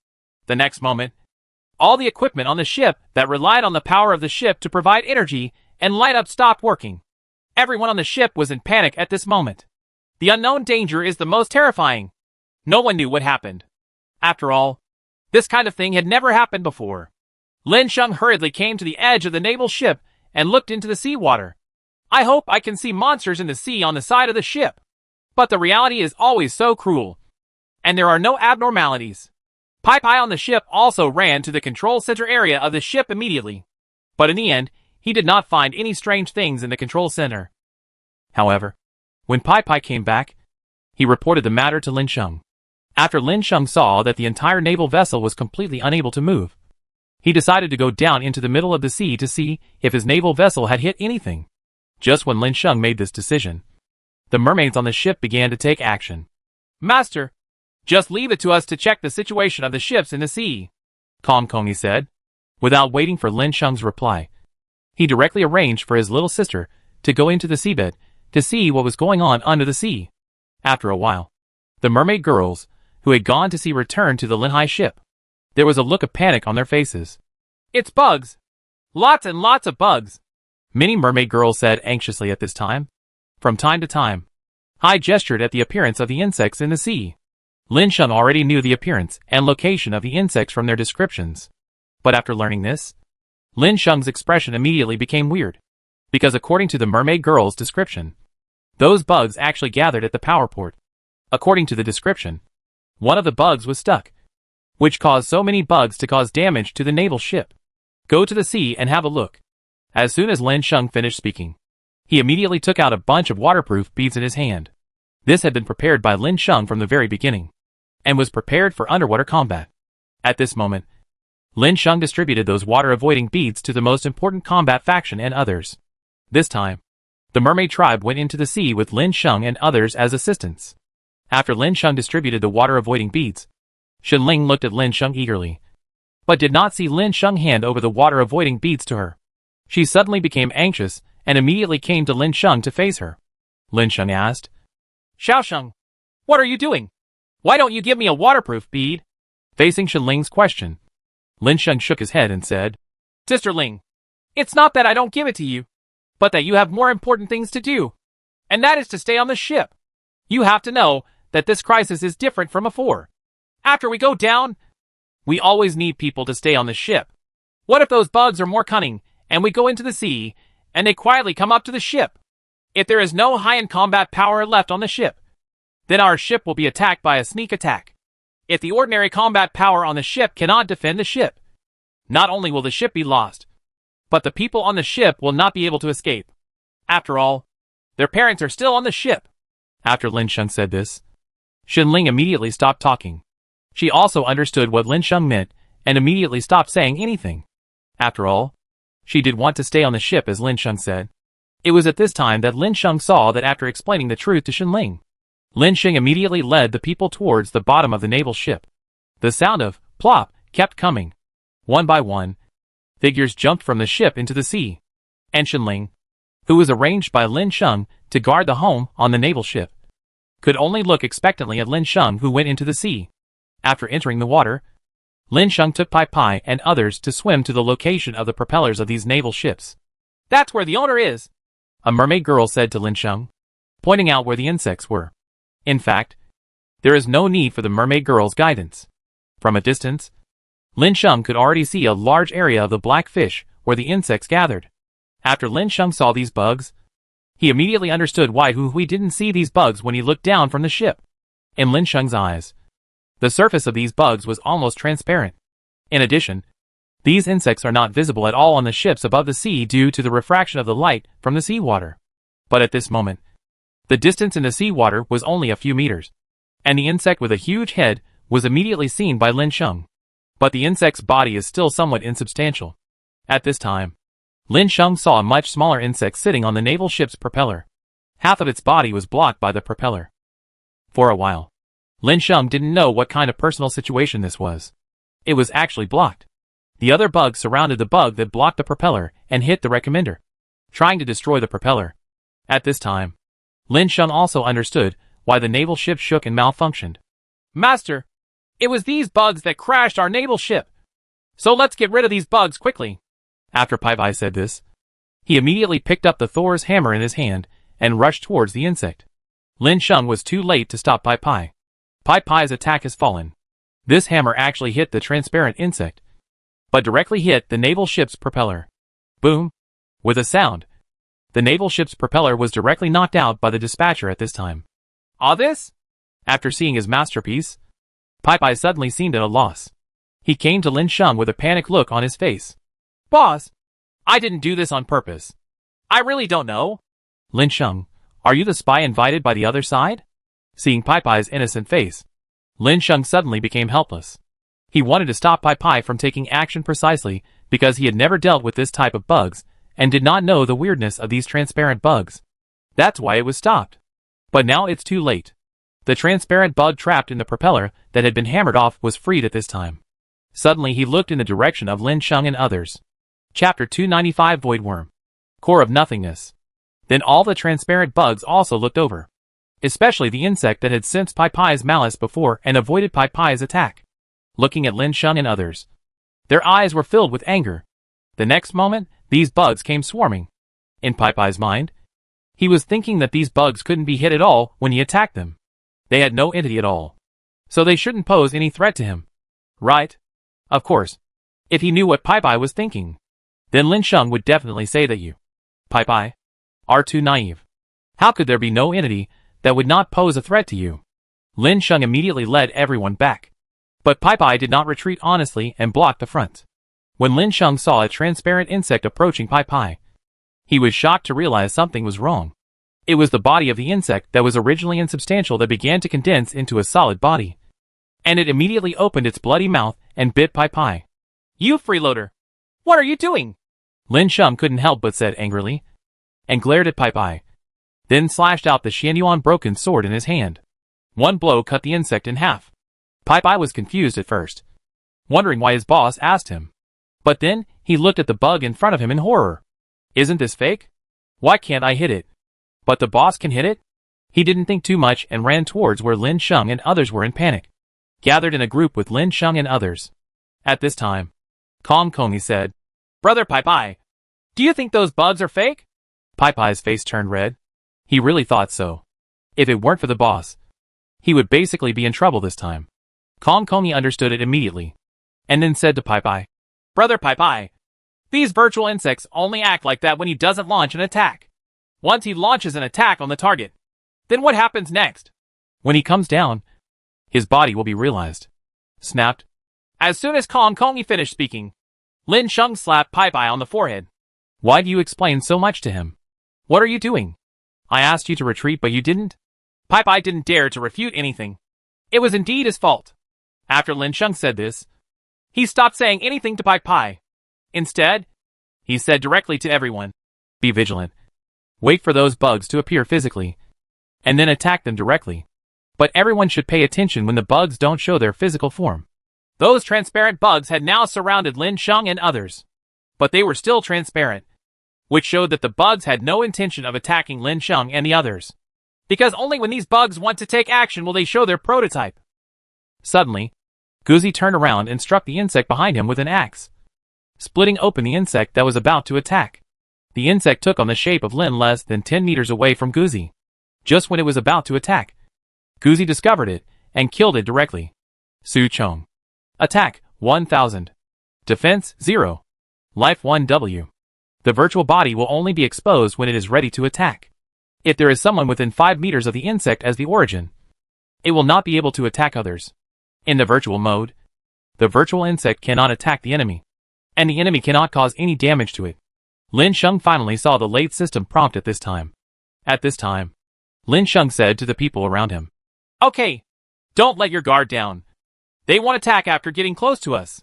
The next moment, all the equipment on the ship that relied on the power of the ship to provide energy and light up stopped working. Everyone on the ship was in panic at this moment. The unknown danger is the most terrifying. No one knew what happened. After all, this kind of thing had never happened before. Lin Sheng hurriedly came to the edge of the naval ship and looked into the seawater. I hope I can see monsters in the sea on the side of the ship. But the reality is always so cruel, and there are no abnormalities. Pai on the ship also ran to the control center area of the ship immediately. But in the end, he did not find any strange things in the control center. However, when Pai came back, he reported the matter to Lin Sheng. After Lin Sheng saw that the entire naval vessel was completely unable to move, he decided to go down into the middle of the sea to see if his naval vessel had hit anything. Just when Lin Sheng made this decision, the mermaids on the ship began to take action. "Master, just leave it to us to check the situation of the ships in the sea," Calm Coney said. Without waiting for Lin Sheng's reply, he directly arranged for his little sister to go into the seabed to see what was going on under the sea. After a while, the mermaid girls who had gone to sea returned to the Linhai ship. There was a look of panic on their faces. "It's bugs. Lots and lots of bugs," many mermaid girls said anxiously at this time. From time to time, Hai gestured at the appearance of the insects in the sea. Lin Sheng already knew the appearance and location of the insects from their descriptions. But after learning this, Lin Sheng's expression immediately became weird. Because according to the mermaid girl's description, those bugs actually gathered at the power port. According to the description, one of the bugs was stuck, which caused so many bugs to cause damage to the naval ship. Go to the sea and have a look. As soon as Lin Sheng finished speaking, he immediately took out a bunch of waterproof beads in his hand. This had been prepared by Lin Sheng from the very beginning, and was prepared for underwater combat. At this moment, Lin Sheng distributed those water-avoiding beads to the most important combat faction and others. This time, the mermaid tribe went into the sea with Lin Sheng and others as assistants. After Lin Sheng distributed the water-avoiding beads, Shenling looked at Lin Sheng eagerly, but did not see Lin Sheng hand over the water-avoiding beads to her. She suddenly became anxious and immediately came to Lin Sheng to face her. Lin Sheng asked, Xiaosheng, what are you doing? Why don't you give me a waterproof bead? Facing Shenling's question, Lin Sheng shook his head and said, Sister Ling, it's not that I don't give it to you, but that you have more important things to do, and that is to stay on the ship. You have to know that this crisis is different from before. After we go down, we always need people to stay on the ship. What if those bugs are more cunning, and we go into the sea, and they quietly come up to the ship? If there is no high-end combat power left on the ship, then our ship will be attacked by a sneak attack. If the ordinary combat power on the ship cannot defend the ship, not only will the ship be lost, but the people on the ship will not be able to escape. After all, their parents are still on the ship. After Lin Sheng said this, Shenling immediately stopped talking. She also understood what Lin Sheng meant and immediately stopped saying anything. After all, she did want to stay on the ship as Lin Sheng said. It was at this time that Lin Sheng saw that after explaining the truth to Shenling, Lin Sheng immediately led the people towards the bottom of the naval ship. The sound of plop kept coming. One by one, figures jumped from the ship into the sea, and Shenling, who was arranged by Lin Sheng to guard the home on the naval ship, could only look expectantly at Lin Sheng, who went into the sea. After entering the water, Lin Sheng took Pai Pai and others to swim to the location of the propellers of these naval ships. That's where the owner is, a mermaid girl said to Lin Sheng, pointing out where the insects were. In fact, there is no need for the mermaid girl's guidance. From a distance, Lin Sheng could already see a large area of the black fish where the insects gathered. After Lin Sheng saw these bugs, he immediately understood why Hui didn't see these bugs when he looked down from the ship. In Lin Sheng's eyes, the surface of these bugs was almost transparent. In addition, these insects are not visible at all on the ships above the sea due to the refraction of the light from the seawater. But at this moment, the distance in the seawater was only a few meters, and the insect with a huge head was immediately seen by Lin Sheng. But the insect's body is still somewhat insubstantial. At this time, Lin Sheng saw a much smaller insect sitting on the naval ship's propeller. Half of its body was blocked by the propeller. For a while, Lin Sheng didn't know what kind of personal situation this was. It was actually blocked. The other bugs surrounded the bug that blocked the propeller and hit the recommender, trying to destroy the propeller. At this time, Lin Sheng also understood why the naval ship shook and malfunctioned. Master, it was these bugs that crashed our naval ship. So let's get rid of these bugs quickly. After Pai Pai said this, he immediately picked up the Thor's hammer in his hand and rushed towards the insect. Lin Sheng was too late to stop Pai Pai. Pai Pai's attack has fallen. This hammer actually hit the transparent insect, but directly hit the naval ship's propeller. Boom! With a sound, the naval ship's propeller was directly knocked out by the dispatcher at this time. All this? After seeing his masterpiece, Pai Pai suddenly seemed at a loss. He came to Lin Sheng with a panicked look on his face. Boss, I didn't do this on purpose. I really don't know. Lin Sheng, are you the spy invited by the other side? Seeing Pai Pai's innocent face, Lin Sheng suddenly became helpless. He wanted to stop Pai Pai from taking action precisely because he had never dealt with this type of bugs and did not know the weirdness of these transparent bugs. That's why it was stopped. But now it's too late. The transparent bug trapped in the propeller that had been hammered off was freed at this time. Suddenly he looked in the direction of Lin Sheng and others. Chapter 295 Voidworm. Core of Nothingness. Then all the transparent bugs also looked over, especially the insect that had sensed Pai Pai's malice before and avoided Pai Pai's attack. Looking at Lin Sheng and others, their eyes were filled with anger. The next moment, these bugs came swarming. In Pai Pai's mind, he was thinking that these bugs couldn't be hit at all when he attacked them. They had no entity at all, so they shouldn't pose any threat to him. Right? Of course. If he knew what Pai Pai was thinking, then Lin Sheng would definitely say that you, Pai Pai, are too naive. How could there be no entity that would not pose a threat to you? Lin Sheng immediately led everyone back. But Pai Pai did not retreat honestly and blocked the front. When Lin Sheng saw a transparent insect approaching Pai Pai, he was shocked to realize something was wrong. It was the body of the insect that was originally insubstantial that began to condense into a solid body. And it immediately opened its bloody mouth and bit Pai Pai. You freeloader! What are you doing? Lin Sheng couldn't help but said angrily, and glared at Pai Pai, then slashed out the Xianyuan broken sword in his hand. One blow cut the insect in half. Pai was confused at first, wondering why his boss asked him. But then, he looked at the bug in front of him in horror. Isn't this fake? Why can't I hit it? But the boss can hit it? He didn't think too much and ran towards where Lin Sheng and others were in panic, gathered in a group with Lin Sheng and others. At this time, Calm Coney said, Brother Pai, do you think those bugs are fake? Pai's face turned red. He really thought so. If it weren't for the boss, he would basically be in trouble this time. Calm Coney understood it immediately, and then said to Pai, Brother Pai, these virtual insects only act like that when he doesn't launch an attack. Once he launches an attack on the target, then what happens next? When he comes down, his body will be realized. Snapped. As soon as Calm Coney finished speaking, Lin Sheng slapped Pai on the forehead. Why do you explain so much to him? What are you doing? I asked you to retreat but you didn't? Pai didn't dare to refute anything. It was indeed his fault. After Lin Sheng said this, he stopped saying anything to Pai. Instead, he said directly to everyone, be vigilant. Wait for those bugs to appear physically, and then attack them directly. But everyone should pay attention when the bugs don't show their physical form. Those transparent bugs had now surrounded Lin Sheng and others. But they were still transparent, which showed that the bugs had no intention of attacking Lin Sheng and the others. Because only when these bugs want to take action will they show their prototype. Suddenly, Guzi turned around and struck the insect behind him with an axe, splitting open the insect that was about to attack. The insect took on the shape of Lin less than 10 meters away from Guzi. Just when it was about to attack, Guzi discovered it and killed it directly. Su Chong. Attack, 1000. Defense, 0. Life 1W. The virtual body will only be exposed when it is ready to attack. If there is someone within 5 meters of the insect as the origin, it will not be able to attack others. In the virtual mode, the virtual insect cannot attack the enemy, and the enemy cannot cause any damage to it. Lin Sheng finally saw the late system prompt at this time. At this time, Lin Sheng said to the people around him, Okay, don't let your guard down. They won't attack after getting close to us.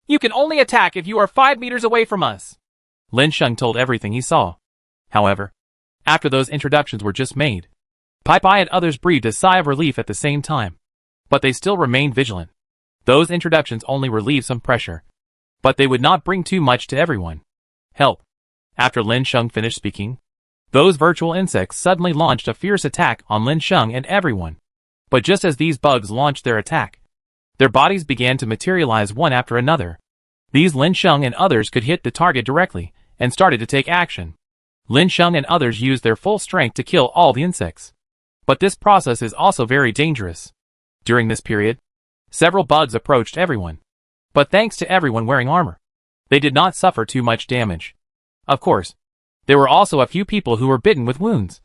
You can only attack if you are 5 meters away from us. Lin Sheng told everything he saw. However, after those introductions were just made, Pai and others breathed a sigh of relief at the same time. But they still remained vigilant. Those introductions only relieved some pressure, but they would not bring too much to everyone. Help. After Lin Sheng finished speaking, those virtual insects suddenly launched a fierce attack on Lin Sheng and everyone. But just as these bugs launched their attack, their bodies began to materialize one after another. These Lin Sheng and others could hit the target directly, and started to take action. Lin Sheng and others used their full strength to kill all the insects. But this process is also very dangerous. During this period, several bugs approached everyone. But thanks to everyone wearing armor, they did not suffer too much damage. Of course, there were also a few people who were bitten with wounds,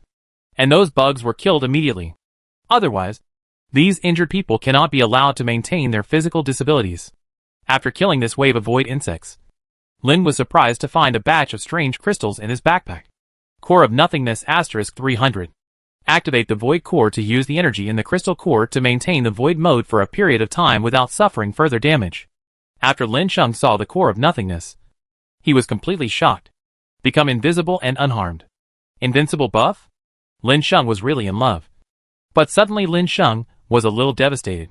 and those bugs were killed immediately. Otherwise, these injured people cannot be allowed to maintain their physical disabilities. After killing this wave of void insects, Lin was surprised to find a batch of strange crystals in his backpack. Core of Nothingness *300. Activate the Void Core to use the energy in the crystal core to maintain the Void mode for a period of time without suffering further damage. After Lin Sheng saw the Core of Nothingness, he was completely shocked. Become invisible and unharmed. Invincible buff? Lin Sheng was really in love. But suddenly Lin Sheng was a little devastated.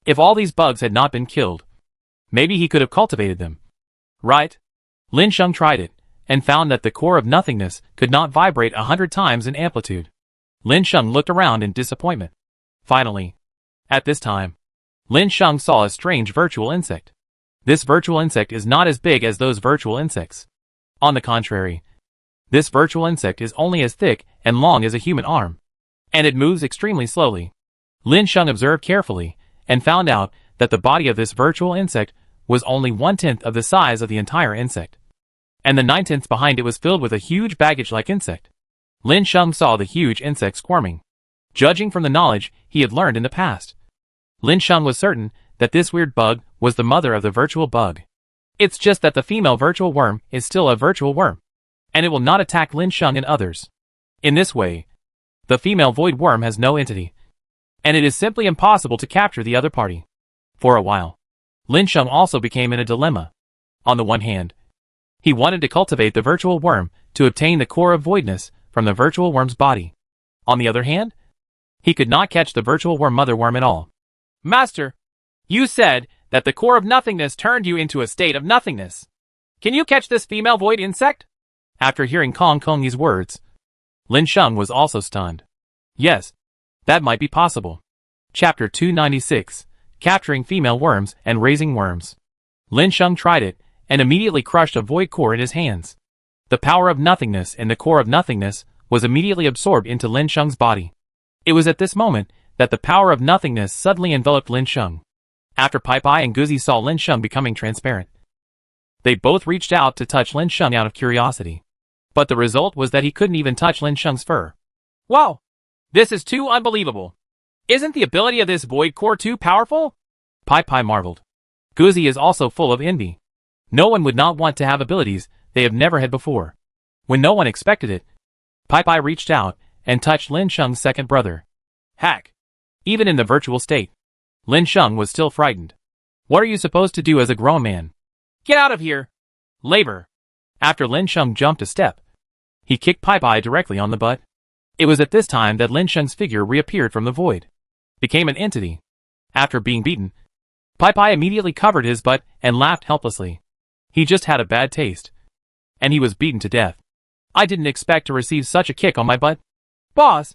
If all these bugs had not been killed, maybe he could have cultivated them. Right? Lin Sheng tried it, and found that the Core of Nothingness could not vibrate 100 times in amplitude. Lin Sheng looked around in disappointment. Finally, at this time, Lin Sheng saw a strange virtual insect. This virtual insect is not as big as those virtual insects. On the contrary, this virtual insect is only as thick and long as a human arm, and it moves extremely slowly. Lin Sheng observed carefully, and found out that the body of this virtual insect was only 1/10 of the size of the entire insect, and the 9/10 behind it was filled with a huge baggage-like insect. Lin Sheng saw the huge insect squirming. Judging from the knowledge he had learned in the past, Lin Sheng was certain that this weird bug was the mother of the virtual bug. It's just that the female virtual worm is still a virtual worm, and it will not attack Lin Sheng and others. In this way, the female void worm has no entity, and it is simply impossible to capture the other party. For a while, Lin Sheng also became in a dilemma. On the one hand, he wanted to cultivate the virtual worm to obtain the core of voidness from the virtual worm's body. On the other hand, he could not catch the virtual worm mother worm at all. Master, You said that the core of nothingness turned you into a state of nothingness. Can you catch this female void insect? After hearing Kong Kong's words, Lin Sheng was also stunned. Yes, that might be possible. Chapter 296, Capturing Female Worms and Raising Worms. Lin Sheng tried it, and immediately crushed a void core in his hands. The power of nothingness in the core of nothingness was immediately absorbed into Lin Sheng's body. It was at this moment that the power of nothingness suddenly enveloped Lin Sheng. After Pai Pai and Guzi saw Lin Sheng becoming transparent, they both reached out to touch Lin Sheng out of curiosity. But the result was that he couldn't even touch Lin Sheng's fur. Wow! This is too unbelievable. Isn't the ability of this void core too powerful? Pai Pai marveled. Guzi is also full of envy. No one would not want to have abilities they have never had before. When no one expected it, Pai Pai reached out and touched Lin Sheng's second brother. Hack! Even in the virtual state, Lin Sheng was still frightened. What are you supposed to do as a grown man? Get out of here! Labor! After Lin Sheng jumped a step, he kicked Pai Pai directly on the butt. It was at this time that Lin Sheng's figure reappeared from the void, became an entity. After being beaten, Pai Pai immediately covered his butt and laughed helplessly. He just had a bad taste, and he was beaten to death. I didn't expect to receive such a kick on my butt. Boss,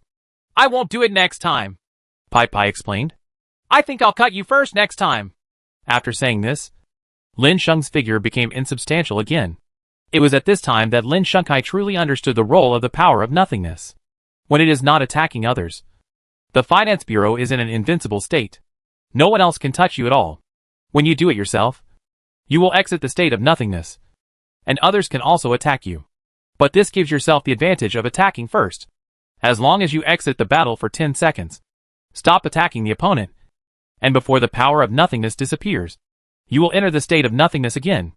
I won't do it next time, Pai Pai explained. I think I'll cut you first next time. After saying this, Lin Sheng's figure became insubstantial again. It was at this time that Lin Shengkai truly understood the role of the power of nothingness. When it is not attacking others, the finance bureau is in an invincible state. No one else can touch you at all. When you do it yourself, you will exit the state of nothingness, and others can also attack you. But this gives yourself the advantage of attacking first. As long as you exit the battle for 10 seconds, stop attacking the opponent, and before the power of nothingness disappears, you will enter the state of nothingness again.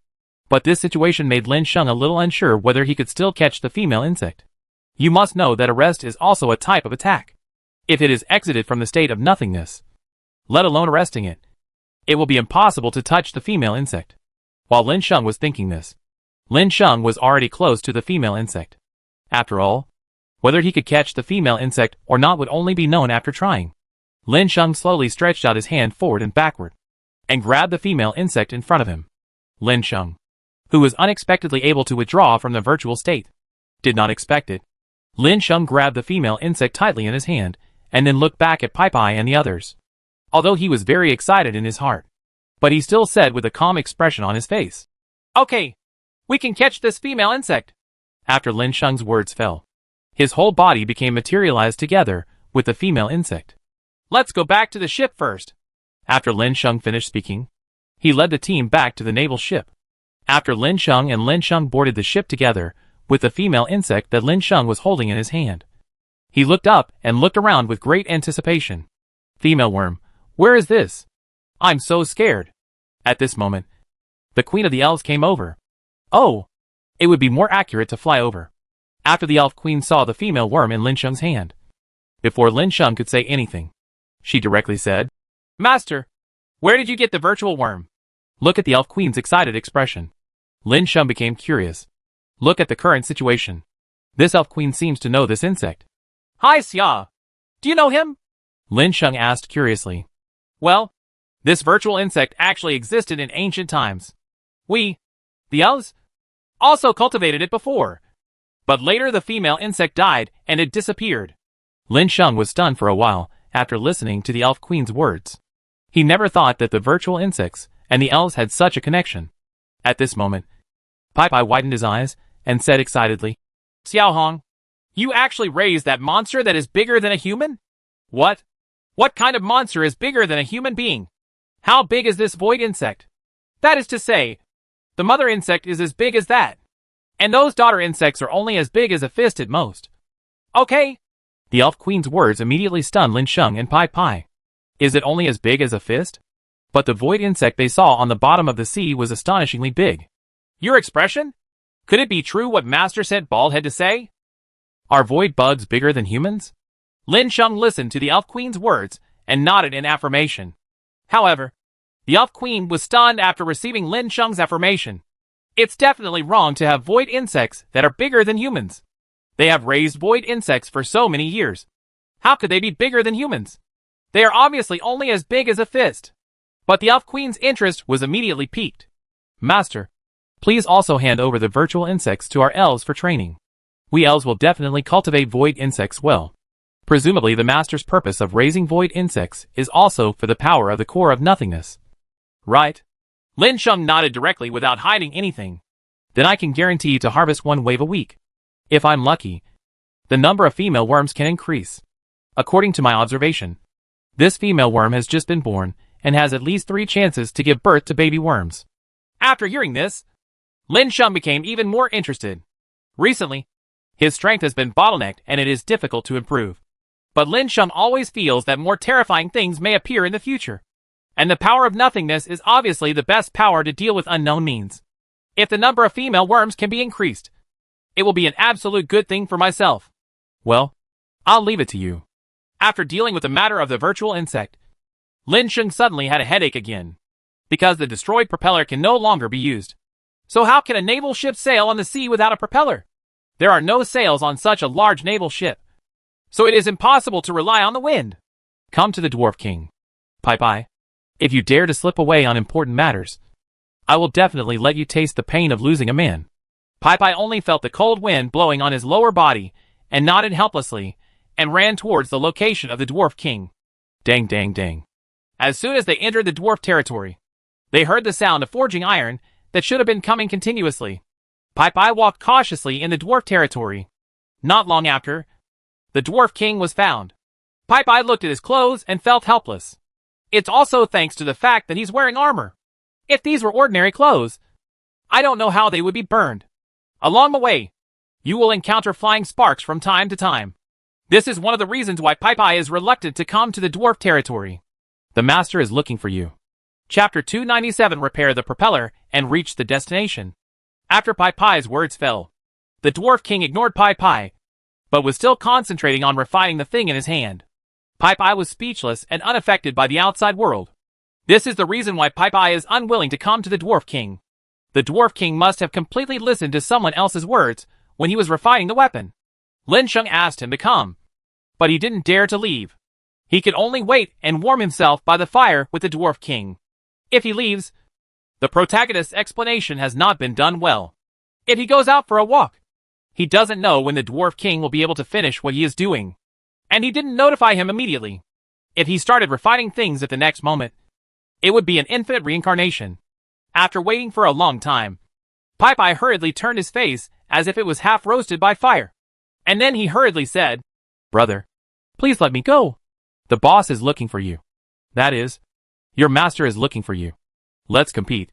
But this situation made Lin Sheng a little unsure whether he could still catch the female insect. You must know that arrest is also a type of attack. If it is exited from the state of nothingness, let alone arresting it, it will be impossible to touch the female insect. While Lin Sheng was thinking this, Lin Sheng was already close to the female insect. After all, whether he could catch the female insect or not would only be known after trying. Lin Sheng slowly stretched out his hand forward and backward, and grabbed the female insect in front of him. Lin Sheng, who was unexpectedly able to withdraw from the virtual state, did not expect it. Lin Sheng grabbed the female insect tightly in his hand, and then looked back at Pai Pai and the others. Although he was very excited in his heart, but he still said with a calm expression on his face, "Okay, we can catch this female insect." After Lin Sheng's words fell, his whole body became materialized together with the female insect. Let's go back to the ship first. After Lin Sheng finished speaking, he led the team back to the naval ship. After Lin Sheng and Lin Sheng boarded the ship together with the female insect that Lin Sheng was holding in his hand, he looked up and looked around with great anticipation. Female worm, where is this? I'm so scared. At this moment, the Queen of the Elves came over. Oh, it would be more accurate to fly over. After the Elf Queen saw the female worm in Lin Sheng's hand, before Lin Sheng could say anything, she directly said, "Master, where did you get the virtual worm?" Look at the Elf Queen's excited expression. Lin Sheng became curious. Look at the current situation. This Elf Queen seems to know this insect. Hi Xia. Do you know him? Lin Sheng asked curiously. Well, this virtual insect actually existed in ancient times. We, the elves, also cultivated it before. But later the female insect died and it disappeared. Lin Sheng was stunned for a while after listening to the Elf Queen's words. He never thought that the virtual insects and the elves had such a connection. At this moment, Pai Pai widened his eyes and said excitedly, "Xiao Hong, you actually raised that monster that is bigger than a human? What? What kind of monster is bigger than a human being? How big is this void insect? That is to say, the mother insect is as big as that, and those daughter insects are only as big as a fist at most. Okay." The Elf Queen's words immediately stunned Lin Sheng and Pai Pai. Is it only as big as a fist? But the void insect they saw on the bottom of the sea was astonishingly big. Your expression? Could it be true what Master Scent Bald had to say? Are void bugs bigger than humans? Lin Sheng listened to the Elf Queen's words and nodded in affirmation. However, the Elf Queen was stunned after receiving Lin Sheng's affirmation. It's definitely wrong to have void insects that are bigger than humans. They have raised void insects for so many years. How could they be bigger than humans? They are obviously only as big as a fist. But the Elf Queen's interest was immediately piqued. Master, please also hand over the virtual insects to our elves for training. We elves will definitely cultivate void insects well. Presumably the master's purpose of raising void insects is also for the power of the core of nothingness. Right? Lin Sheng nodded directly without hiding anything. Then I can guarantee to harvest 1 wave a week. If I'm lucky, the number of female worms can increase. According to my observation, this female worm has just been born and has at least 3 chances to give birth to baby worms. After hearing this, Lin Sheng became even more interested. Recently, his strength has been bottlenecked and it is difficult to improve. But Lin Sheng always feels that more terrifying things may appear in the future. And the power of nothingness is obviously the best power to deal with unknown means. If the number of female worms can be increased, it will be an absolute good thing for myself. Well, I'll leave it to you. After dealing with the matter of the virtual insect, Lin Sheng suddenly had a headache again. Because the destroyed propeller can no longer be used. So how can a naval ship sail on the sea without a propeller? There are no sails on such a large naval ship. So it is impossible to rely on the wind. Come to the Dwarf King. Pai. If you dare to slip away on important matters, I will definitely let you taste the pain of losing a man. Pai only felt the cold wind blowing on his lower body and nodded helplessly and ran towards the location of the Dwarf King. Dang. As soon as they entered the dwarf territory, they heard the sound of forging iron that should have been coming continuously. Pai walked cautiously in the dwarf territory. Not long after, the Dwarf King was found. Pai looked at his clothes and felt helpless. It's also thanks to the fact that he's wearing armor. If these were ordinary clothes, I don't know how they would be burned. Along the way, you will encounter flying sparks from time to time. This is one of the reasons why Pai is reluctant to come to the dwarf territory. The master is looking for you. Chapter 297 Repair the propeller and reach the destination. After Pai's words fell, the Dwarf King ignored Pai, but was still concentrating on refining the thing in his hand. Pai was speechless and unaffected by the outside world. This is the reason why Pai is unwilling to come to the Dwarf King. The Dwarf King must have completely listened to someone else's words when he was refining the weapon. Lin Sheng asked him to come, but he didn't dare to leave. He could only wait and warm himself by the fire with the Dwarf King. If he leaves, the protagonist's explanation has not been done well. If he goes out for a walk, he doesn't know when the Dwarf King will be able to finish what he is doing. And he didn't notify him immediately. If he started refining things at the next moment, it would be an infinite reincarnation. After waiting for a long time, Pai hurriedly turned his face as if it was half roasted by fire. And then he hurriedly said, "Brother, please let me go. The boss is looking for you. That is, your master is looking for you. Let's compete.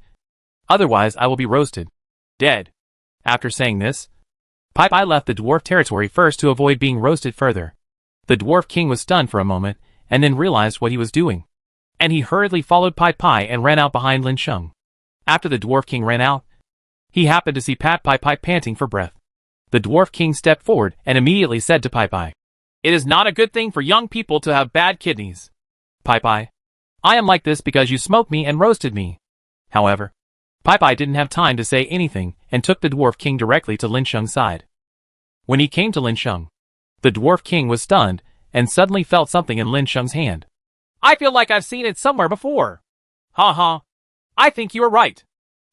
Otherwise I will be roasted. Dead." After saying this, Pai left the dwarf territory first to avoid being roasted further. The Dwarf King was stunned for a moment, and then realized what he was doing. And he hurriedly followed Pai and ran out behind Lin Sheng. After the Dwarf King ran out, he happened to see Pai panting for breath. The Dwarf King stepped forward and immediately said to Pai, "It is not a good thing for young people to have bad kidneys. Pai, I am like this because you smoked me and roasted me." However, Pai didn't have time to say anything and took the Dwarf King directly to Lin Sheng's side. When he came to Lin Sheng, the Dwarf King was stunned and suddenly felt something in Lin Sheng's hand. "I feel like I've seen it somewhere before." "Ha. I think you are right.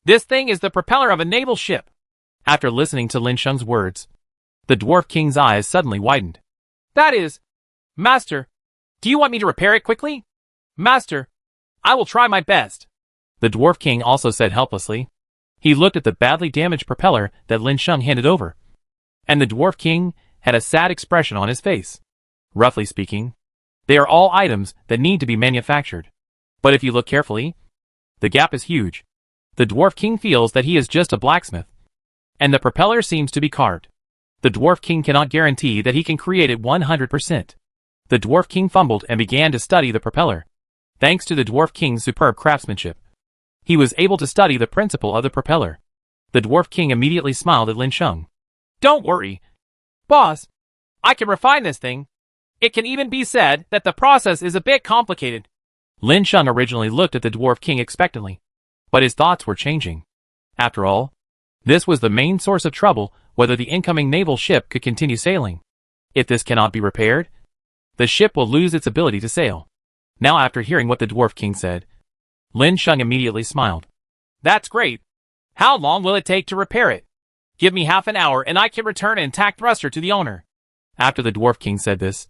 This thing is the propeller of a naval ship." After listening to Lin Sheng's words, the Dwarf King's eyes suddenly widened. "That is, Master, do you want me to repair it quickly?" "Master, I will try my best." The Dwarf King also said helplessly. He looked at the badly damaged propeller that Lin Sheng handed over. And the Dwarf King had a sad expression on his face. Roughly speaking, they are all items that need to be manufactured. But if you look carefully, the gap is huge. The Dwarf King feels that he is just a blacksmith. And the propeller seems to be carved. The Dwarf King cannot guarantee that he can create it 100%. The Dwarf King fumbled and began to study the propeller. Thanks to the Dwarf King's superb craftsmanship, he was able to study the principle of the propeller. The Dwarf King immediately smiled at Lin Sheng. "Don't worry, boss. I can refine this thing. It can even be said that the process is a bit complicated." Lin Sheng originally looked at the Dwarf King expectantly, but his thoughts were changing. After all, this was the main source of trouble whether the incoming naval ship could continue sailing. If this cannot be repaired, the ship will lose its ability to sail. Now after hearing what the Dwarf King said, Lin Sheng immediately smiled. That's great. How long will it take to repair it? Give me half an hour and I can return an intact thruster to the owner. After the Dwarf King said this,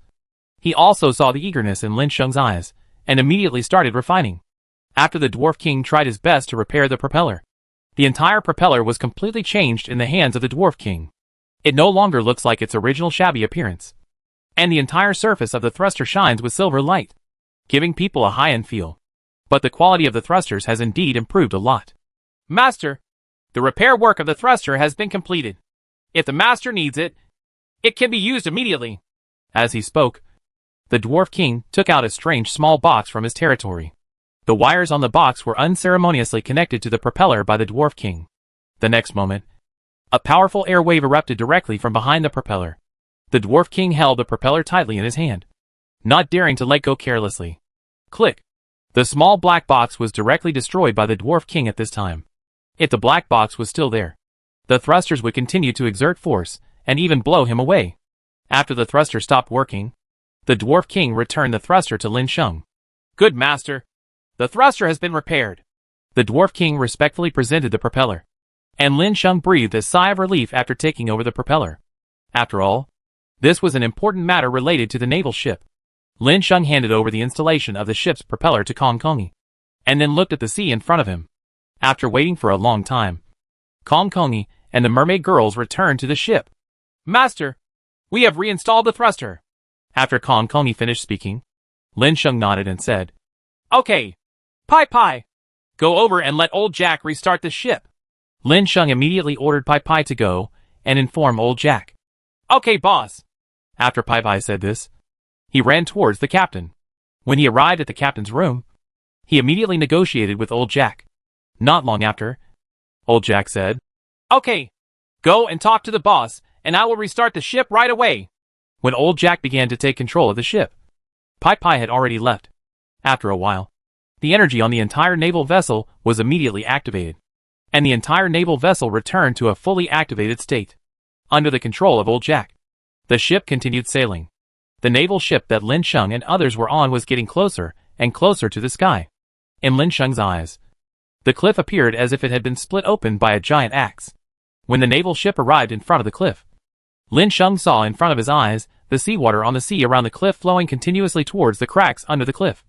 he also saw the eagerness in Lin Sheng's eyes, and immediately started refining. After the Dwarf King tried his best to repair the propeller, the entire propeller was completely changed in the hands of the Dwarf King. It no longer looks like its original shabby appearance, and the entire surface of the thruster shines with silver light, giving people a high-end feel. But the quality of the thrusters has indeed improved a lot. Master, the repair work of the thruster has been completed. If the master needs it, it can be used immediately. As he spoke, the Dwarf King took out a strange small box from his territory. The wires on the box were unceremoniously connected to the propeller by the Dwarf King. The next moment, a powerful air wave erupted directly from behind the propeller. The Dwarf King held the propeller tightly in his hand, not daring to let go carelessly. Click! The small black box was directly destroyed by the Dwarf King at this time. If the black box was still there, the thrusters would continue to exert force, and even blow him away. After the thruster stopped working, the Dwarf King returned the thruster to Lin Sheng. Good master. The thruster has been repaired. The Dwarf King respectfully presented the propeller, and Lin Sheng breathed a sigh of relief after taking over the propeller. After all, this was an important matter related to the naval ship. Lin Sheng handed over the installation of the ship's propeller to Kong Kongi, and then looked at the sea in front of him. After waiting for a long time, Kong Kongi and the mermaid girls returned to the ship. Master, we have reinstalled the thruster. After Kong Kongi finished speaking, Lin Sheng nodded and said, Okay. Pai Pai, go over and let old Jack restart the ship. Lin Sheng immediately ordered Pai Pai to go and inform old Jack. Okay, boss. After Pai Pai said this, he ran towards the captain. When he arrived at the captain's room, he immediately negotiated with old Jack. Not long after, old Jack said, Okay, go and talk to the boss, and I will restart the ship right away. When old Jack began to take control of the ship, Pai Pai had already left. After a while, the energy on the entire naval vessel was immediately activated, and the entire naval vessel returned to a fully activated state. Under the control of old Jack, the ship continued sailing. The naval ship that Lin Sheng and others were on was getting closer and closer to the sky. In Lin Sheng's eyes, the cliff appeared as if it had been split open by a giant axe. When the naval ship arrived in front of the cliff, Lin Sheng saw in front of his eyes the seawater on the sea around the cliff flowing continuously towards the cracks under the cliff.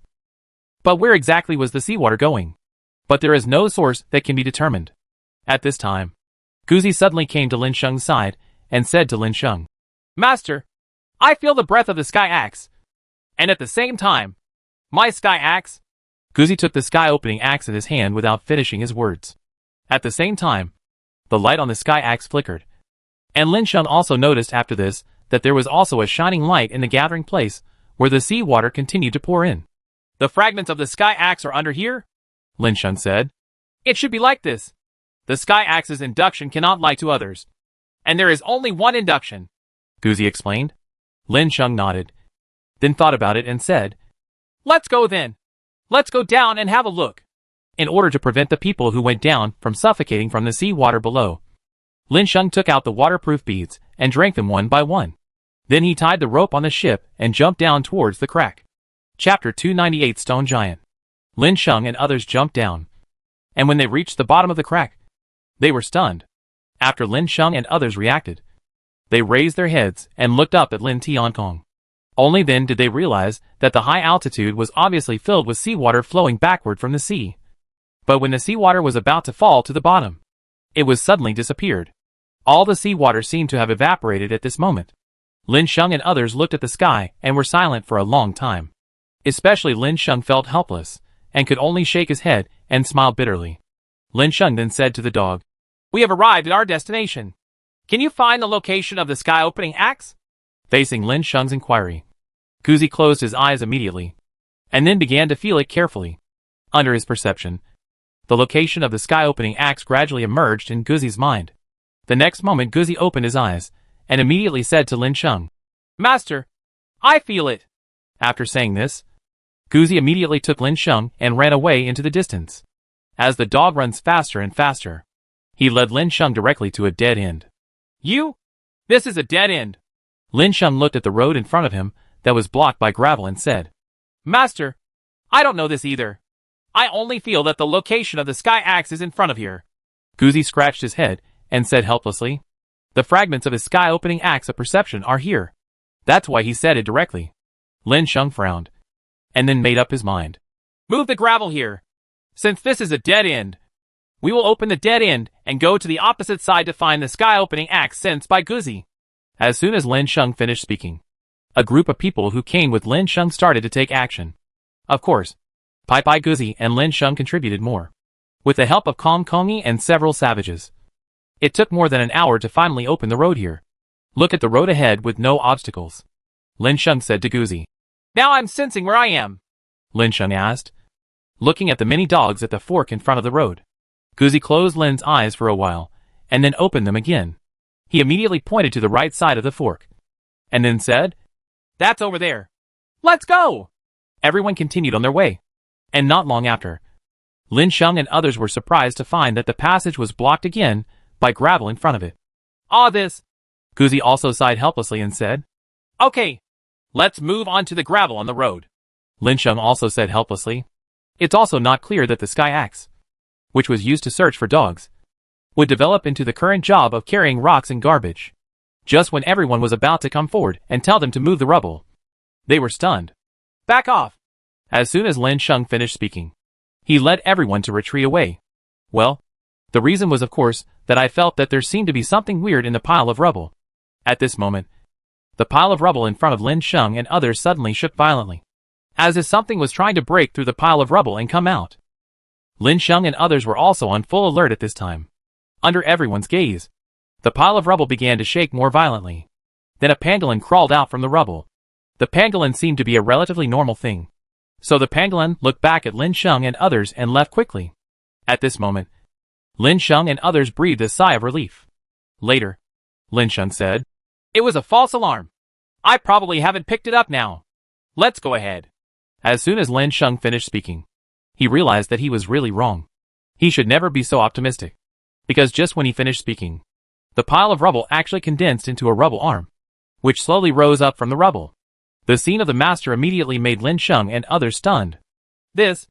But where exactly was the seawater going? But there is no source that can be determined. At this time, Guzi suddenly came to Lin Sheng's side and said to Lin Sheng, Master, I feel the breath of the sky axe. And at the same time, my sky axe. Guzi took the sky opening axe in his hand without finishing his words. At the same time, the light on the sky axe flickered. And Lin Sheng also noticed after this that there was also a shining light in the gathering place where the seawater continued to pour in. The fragments of the sky axe are under here? Lin Sheng said. It should be like this. The sky axe's induction cannot lie to others. And there is only one induction, Guzi explained. Lin Sheng nodded, then thought about it and said, Let's go then. Let's go down and have a look. In order to prevent the people who went down from suffocating from the seawater below, Lin Sheng took out the waterproof beads and drank them one by one. Then he tied the rope on the ship and jumped down towards the crack. Chapter 298 Stone Giant. Lin Sheng and others jumped down, and when they reached the bottom of the crack, they were stunned. After Lin Sheng and others reacted, they raised their heads and looked up at Lin Tiankong. Only then did they realize that the high altitude was obviously filled with seawater flowing backward from the sea. But when the seawater was about to fall to the bottom, it was suddenly disappeared. All the seawater seemed to have evaporated at this moment. Lin Sheng and others looked at the sky and were silent for a long time. Especially Lin Sheng felt helpless, and could only shake his head and smile bitterly. Lin Sheng then said to the dog, We have arrived at our destination. Can you find the location of the sky-opening axe? Facing Lin Sheng's inquiry, Guzi closed his eyes immediately, and then began to feel it carefully. Under his perception, the location of the sky-opening axe gradually emerged in Guzi's mind. The next moment Guzi opened his eyes, and immediately said to Lin Sheng, Master, I feel it. After saying this, Guzi immediately took Lin Sheng and ran away into the distance. As the dog runs faster and faster, he led Lin Sheng directly to a dead end. This is a dead end. Lin Sheng looked at the road in front of him that was blocked by gravel and said, Master, I don't know this either. I only feel that the location of the sky axe is in front of here. Guzi scratched his head and said helplessly. The fragments of his sky-opening axe of perception are here. That's why he said it directly. Lin Sheng frowned, and then made up his mind. Move the gravel here. Since this is a dead end, we will open the dead end and go to the opposite side to find the sky-opening axe sent by Guzi. As soon as Lin Sheng finished speaking, a group of people who came with Lin Sheng started to take action. Of course, Pai Pai, Guzi, and Lin Sheng contributed more, with the help of Kong Kongi and several savages. It took more than an hour to finally open the road here. Look at the road ahead with no obstacles, Lin Sheng said to Guzi. Now I'm sensing where I am, Lin Sheng asked, looking at the many dogs at the fork in front of the road. Guzi closed Lin's eyes for a while, and then opened them again. He immediately pointed to the right side of the fork, and then said, That's over there. Let's go! Everyone continued on their way, and not long after, Lin Sheng and others were surprised to find that the passage was blocked again by gravel in front of it. This. Guzi also sighed helplessly and said, Okay, let's move on to the gravel on the road. Lin Sheng also said helplessly. It's also not clear that the sky axe, which was used to search for dogs, would develop into the current job of carrying rocks and garbage. Just when everyone was about to come forward and tell them to move the rubble, they were stunned. Back off! As soon as Lin Sheng finished speaking, he led everyone to retreat away. Well, the reason was of course that I felt that there seemed to be something weird in the pile of rubble. At this moment, the pile of rubble in front of Lin Sheng and others suddenly shook violently, as if something was trying to break through the pile of rubble and come out. Lin Sheng and others were also on full alert at this time. Under everyone's gaze, the pile of rubble began to shake more violently. Then a pangolin crawled out from the rubble. The pangolin seemed to be a relatively normal thing, so the pangolin looked back at Lin Sheng and others and left quickly. At this moment, Lin Sheng and others breathed a sigh of relief. Later, Lin Sheng said, It was a false alarm. I probably haven't picked it up now. Let's go ahead. As soon as Lin Sheng finished speaking, he realized that he was really wrong. He should never be so optimistic, because just when he finished speaking, the pile of rubble actually condensed into a rubble arm, which slowly rose up from the rubble. The scene of the master immediately made Lin Sheng and others stunned. This,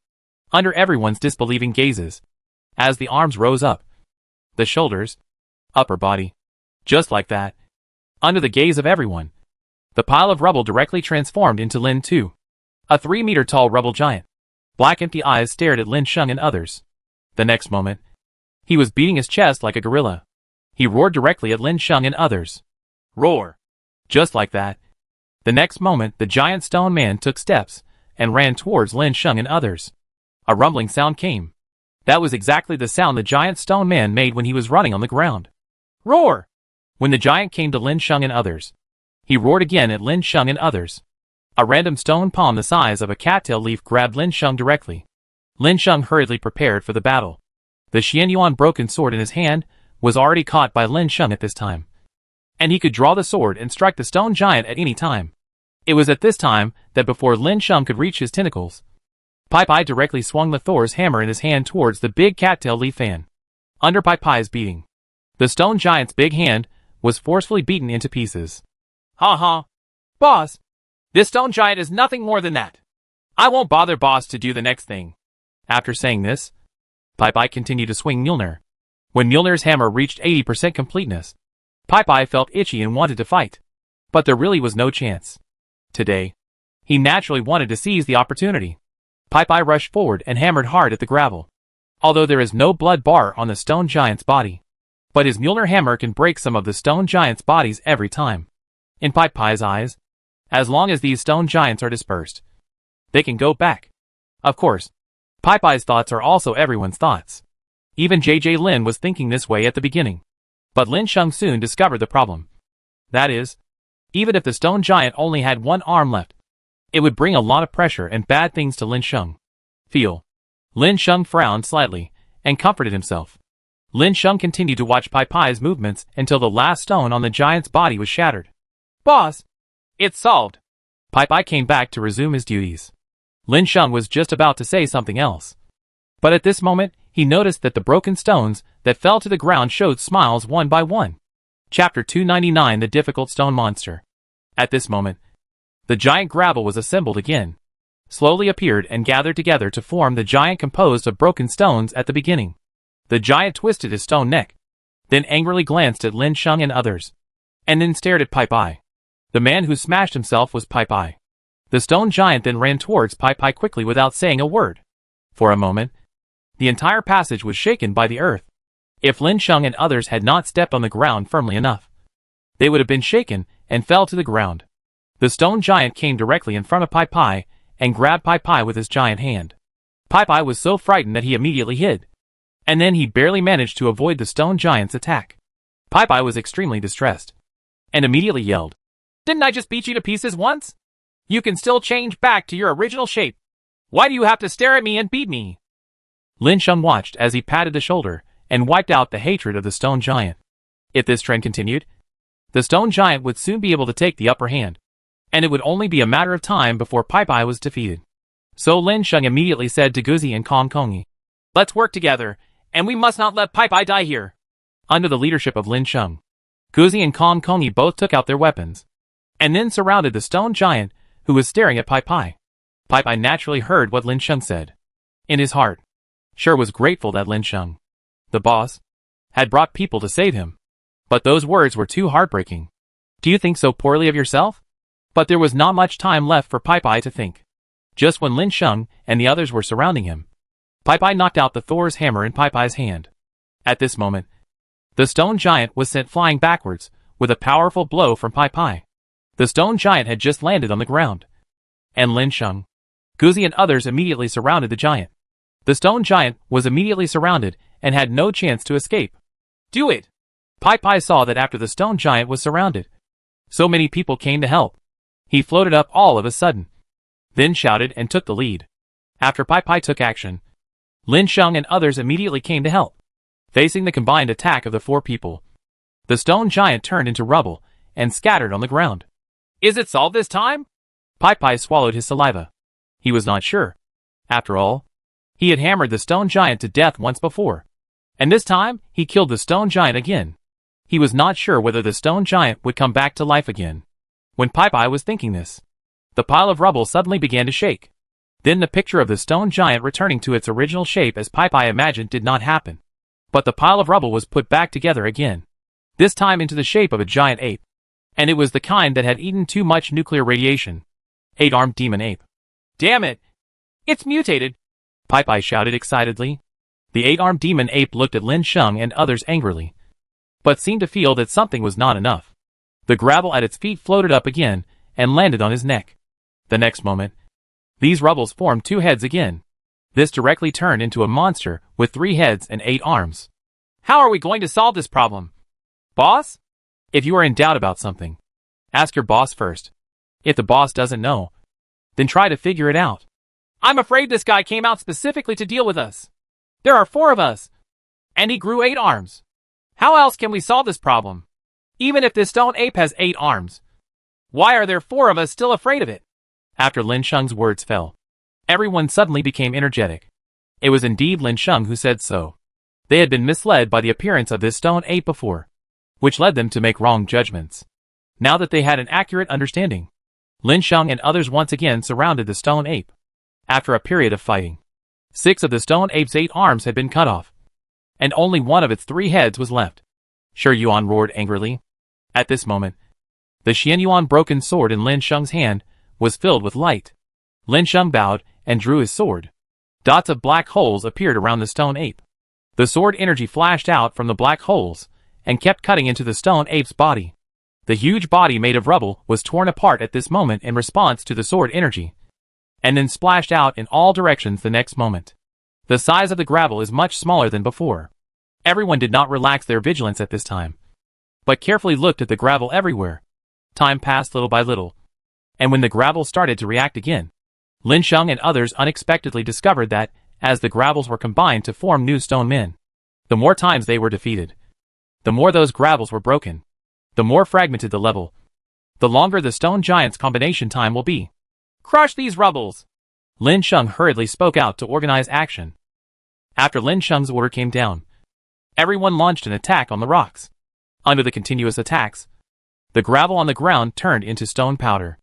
under everyone's disbelieving gazes, as the arms rose up, the shoulders, upper body, just like that, under the gaze of everyone, the pile of rubble directly transformed into Lin 2, a 3-meter-tall rubble giant. Black empty eyes stared at Lin Sheng and others. The next moment, he was beating his chest like a gorilla. He roared directly at Lin Sheng and others. Roar! Just like that. The next moment, the giant stone man took steps and ran towards Lin Sheng and others. A rumbling sound came. That was exactly the sound the giant stone man made when he was running on the ground. Roar! When the giant came to Lin Sheng and others, he roared again at Lin Sheng and others. A random stone palm the size of a cattail leaf grabbed Lin Sheng directly. Lin Sheng hurriedly prepared for the battle. The Xianyuan broken sword in his hand was already caught by Lin Sheng at this time, and he could draw the sword and strike the stone giant at any time. It was at this time that before Lin Sheng could reach his tentacles, Pai Pai directly swung the Thor's hammer in his hand towards the big cattail leaf fan. Under Pai Pai's beating, the stone giant's big hand was forcefully beaten into pieces. Ha ha! Boss! This stone giant is nothing more than that. I won't bother boss to do the next thing. After saying this, Pai Pai continued to swing Mjolnir. When Mjolnir's hammer reached 80% completeness, Pai Pai felt itchy and wanted to fight. But there really was no chance. Today, he naturally wanted to seize the opportunity. Pai Pai rushed forward and hammered hard at the gravel. Although there is no blood bar on the stone giant's body, but his Mjolnir hammer can break some of the stone giant's bodies every time. In Pai Pai's eyes, as long as these stone giants are dispersed, they can go back. Of course, Pai Pai's thoughts are also everyone's thoughts. Even JJ Lin was thinking this way at the beginning. But Lin Sheng soon discovered the problem. That is, even if the stone giant only had one arm left, it would bring a lot of pressure and bad things to Lin Sheng. Feel. Lin Sheng frowned slightly and comforted himself. Lin Sheng continued to watch Pai Pai's movements until the last stone on the giant's body was shattered. Boss! It's solved. Pai Pai came back to resume his duties. Lin Sheng was just about to say something else. But at this moment, he noticed that the broken stones that fell to the ground showed smiles one by one. Chapter 299 The Difficult Stone Monster. At this moment, the giant gravel was assembled again. slowly appeared and gathered together to form the giant composed of broken stones at the beginning. The giant twisted his stone neck, then angrily glanced at Lin Sheng and others, and then stared at Pai Pai. The man who smashed himself was Pai Pai. The stone giant then ran towards Pai Pai quickly without saying a word. For a moment, the entire passage was shaken by the earth. If Lin Sheng and others had not stepped on the ground firmly enough, they would have been shaken and fell to the ground. The stone giant came directly in front of Pai Pai and grabbed Pai Pai with his giant hand. Pai Pai was so frightened that he immediately hid, and then he barely managed to avoid the stone giant's attack. Pai Pai was extremely distressed, and immediately yelled, "Didn't I just beat you to pieces once? You can still change back to your original shape. Why do you have to stare at me and beat me?" Lin Sheng watched as he patted the shoulder and wiped out the hatred of the stone giant. If this trend continued, the stone giant would soon be able to take the upper hand, and it would only be a matter of time before Pai Pai was defeated. So Lin Sheng immediately said to Guzi and Kong Kongi, "Let's work together, and we must not let Pai Pai die here." Under the leadership of Lin Sheng, Guzi and Kong Kongi both took out their weapons, and then surrounded the stone giant who was staring at Pai Pai. Pai Pai naturally heard what Lin Sheng said. In his heart, sure was grateful that Lin Sheng, the boss, had brought people to save him. But those words were too heartbreaking. Do you think so poorly of yourself? But there was not much time left for Pai Pai to think. Just when Lin Sheng and the others were surrounding him, Pai Pai knocked out the Thor's hammer in Pai Pai's hand. At this moment, the stone giant was sent flying backwards with a powerful blow from Pai Pai. The stone giant had just landed on the ground, and Lin Sheng, Guzi and others immediately surrounded the giant. The stone giant was immediately surrounded and had no chance to escape. "Do it!" Pai Pai saw that after the stone giant was surrounded, so many people came to help. He floated up all of a sudden, then shouted and took the lead. After Pai Pai took action, Lin Sheng and others immediately came to help. Facing the combined attack of the four people, the stone giant turned into rubble and scattered on the ground. "Is it solved this time?" Pai Pai swallowed his saliva. He was not sure. After all, he had hammered the stone giant to death once before, and this time he killed the stone giant again. He was not sure whether the stone giant would come back to life again. When Pai Pai was thinking this, the pile of rubble suddenly began to shake. Then the picture of the stone giant returning to its original shape as Pai Pai imagined did not happen. But the pile of rubble was put back together again, this time into the shape of a giant ape. And it was the kind that had eaten too much nuclear radiation. 8-armed demon ape. "Damn it! It's mutated!" Pai Pai shouted excitedly. The 8-armed demon ape looked at Lin Sheng and others angrily, but seemed to feel that something was not enough. The gravel at its feet floated up again and landed on his neck. The next moment, these rubbles formed 2 heads again. This directly turned into a monster with 3 heads and 8 arms. "How are we going to solve this problem, boss?" If you are in doubt about something, ask your boss first. If the boss doesn't know, then try to figure it out. "I'm afraid this guy came out specifically to deal with us. There are 4 of us, and he grew 8 arms. How else can we solve this problem? Even if this stone ape has 8 arms, why are there 4 of us still afraid of it?" After Lin Sheng's words fell, everyone suddenly became energetic. It was indeed Lin Sheng who said so. They had been misled by the appearance of this stone ape before, which led them to make wrong judgments. Now that they had an accurate understanding, Lin Sheng and others once again surrounded the stone ape. After a period of fighting, 6 of the stone ape's 8 arms had been cut off, and only 1 of its 3 heads was left. Shi Yuan roared angrily. At this moment, the Xian Yuan broken sword in Lin Sheng's hand was filled with light. Lin Sheng bowed and drew his sword. Dots of black holes appeared around the stone ape. The sword energy flashed out from the black holes and kept cutting into the stone ape's body. The huge body made of rubble was torn apart at this moment in response to the sword energy, and then splashed out in all directions the next moment. The size of the gravel is much smaller than before. Everyone did not relax their vigilance at this time, but carefully looked at the gravel everywhere. Time passed little by little, and when the gravel started to react again, Lin Sheng and others unexpectedly discovered that, as the gravels were combined to form new stone men, the more times they were defeated, the more those gravels were broken, the more fragmented the level, the longer the stone giant's combination time will be. "Crush these rubbles!" Lin Sheng hurriedly spoke out to organize action. After Lin Sheng's order came down, everyone launched an attack on the rocks. Under the continuous attacks, the gravel on the ground turned into stone powder.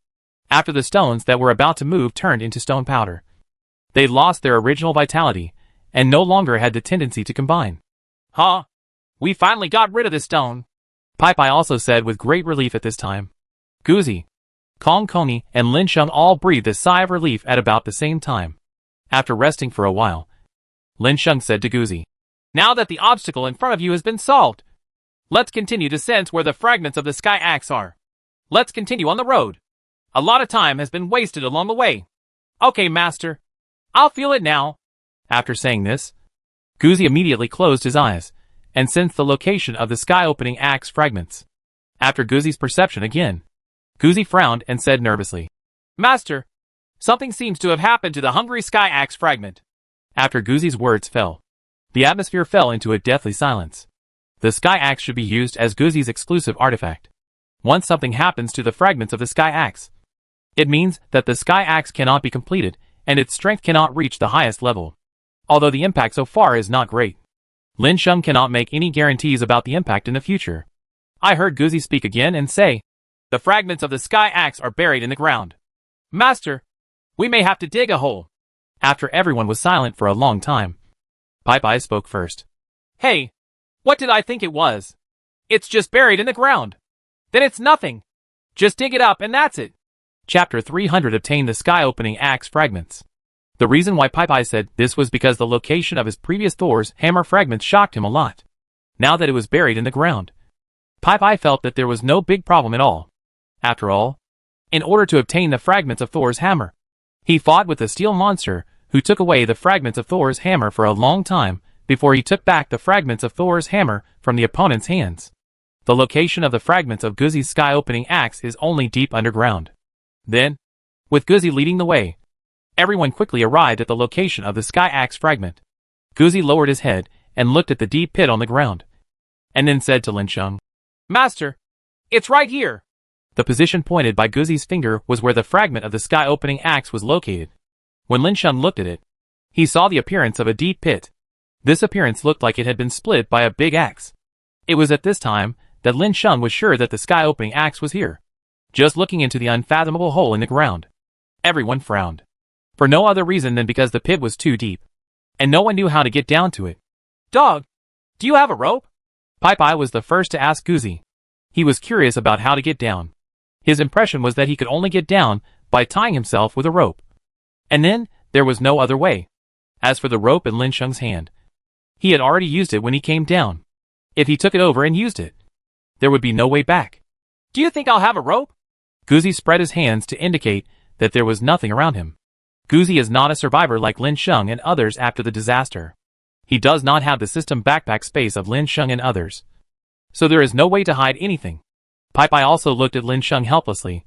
after the stones that were about to move turned into stone powder. They lost their original vitality, and no longer had the tendency to combine. Huh? We finally got rid of this stone, Pai also said with great relief at this time. Guzi, Kong Koni, and Lin Sheng all breathed a sigh of relief at about the same time. After resting for a while, Lin Sheng said to Guzi, now that the obstacle in front of you has been solved, let's continue to sense where the fragments of the sky axe are. Let's continue on the road. A lot of time has been wasted along the way. Okay, master. I'll feel it now. After saying this, Guzi immediately closed his eyes and sensed the location of the sky-opening axe fragments. After Guzi's perception again, Guzi frowned and said nervously, Master, something seems to have happened to the hungry sky axe fragment. After Guzi's words fell, the atmosphere fell into a deathly silence. The sky axe should be used as Guzi's exclusive artifact. Once something happens to the fragments of the sky axe, it means that the sky axe cannot be completed and its strength cannot reach the highest level. Although the impact so far is not great, Lin Sheng cannot make any guarantees about the impact in the future. I heard Guzi speak again and say, the fragments of the sky axe are buried in the ground. Master, we may have to dig a hole. After everyone was silent for a long time, Pai spoke first. Hey, what did I think it was? It's just buried in the ground. Then it's nothing. Just dig it up and that's it. Chapter 300 obtained the sky-opening axe fragments. The reason why Pai said this was because the location of his previous Thor's hammer fragments shocked him a lot. Now that it was buried in the ground, Pai felt that there was no big problem at all. After all, in order to obtain the fragments of Thor's hammer, he fought with the steel monster who took away the fragments of Thor's hammer for a long time before he took back the fragments of Thor's hammer from the opponent's hands. The location of the fragments of Guzi's sky-opening axe is only deep underground. Then, with Guzi leading the way, everyone quickly arrived at the location of the sky axe fragment. Guzi lowered his head and looked at the deep pit on the ground, and then said to Lin Sheng, Master, it's right here. The position pointed by Guzi's finger was where the fragment of the sky-opening axe was located. When Lin Sheng looked at it, he saw the appearance of a deep pit. This appearance looked like it had been split by a big axe. It was at this time that Lin Sheng was sure that the sky-opening axe was here, just looking into the unfathomable hole in the ground. Everyone frowned, for no other reason than because the pit was too deep, and no one knew how to get down to it. Dog, do you have a rope? Pai was the first to ask Guzi. He was curious about how to get down. His impression was that he could only get down by tying himself with a rope. And then, there was no other way. As for the rope in Lin Sheng's hand, he had already used it when he came down. If he took it over and used it, there would be no way back. Do you think I'll have a rope? Guzi spread his hands to indicate that there was nothing around him. Guzi is not a survivor like Lin Sheng and others after the disaster. He does not have the system backpack space of Lin Sheng and others, so there is no way to hide anything. Pai also looked at Lin Sheng helplessly,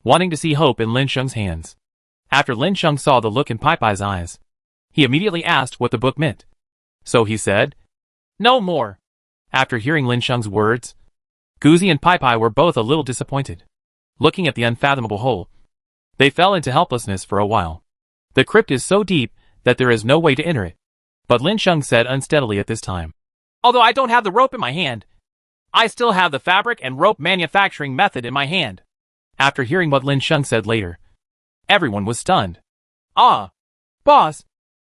wanting to see hope in Lin Sheng's hands. After Lin Sheng saw the look in Pai's eyes, he immediately asked what the book meant. So he said, no more. After hearing Lin Sheng's words, Guzi and Pai were both a little disappointed. Looking at the unfathomable hole, they fell into helplessness for a while. The crypt is so deep that there is no way to enter it. But Lin Sheng said unsteadily at this time, although I don't have the rope in my hand, I still have the fabric and rope manufacturing method in my hand. After hearing what Lin Sheng said later, everyone was stunned. Ah, boss,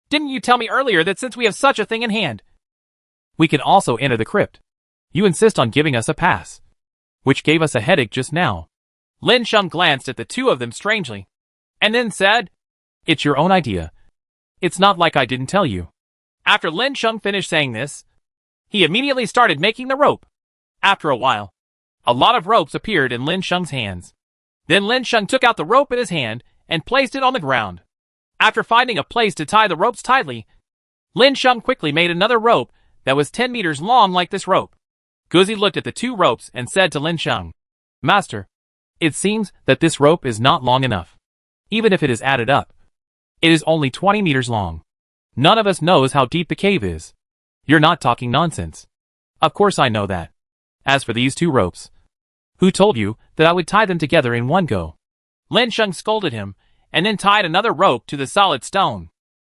didn't you tell me earlier that since we have such a thing in hand, we can also enter the crypt? You insist on giving us a pass, which gave us a headache just now. Lin Sheng glanced at the two of them strangely, and then said, it's your own idea. It's not like I didn't tell you. After Lin Sheng finished saying this, he immediately started making the rope. After a while, a lot of ropes appeared in Lin Sheng's hands. Then Lin Sheng took out the rope in his hand and placed it on the ground. After finding a place to tie the ropes tightly, Lin Sheng quickly made another rope that was 10 meters long like this rope. Guzi looked at the two ropes and said to Lin Sheng, Master, it seems that this rope is not long enough. Even if it is added up, it is only 20 meters long. None of us knows how deep the cave is. You're not talking nonsense. Of course I know that. As for these two ropes, who told you that I would tie them together in one go? Lin Sheng scolded him, and then tied another rope to the solid stone.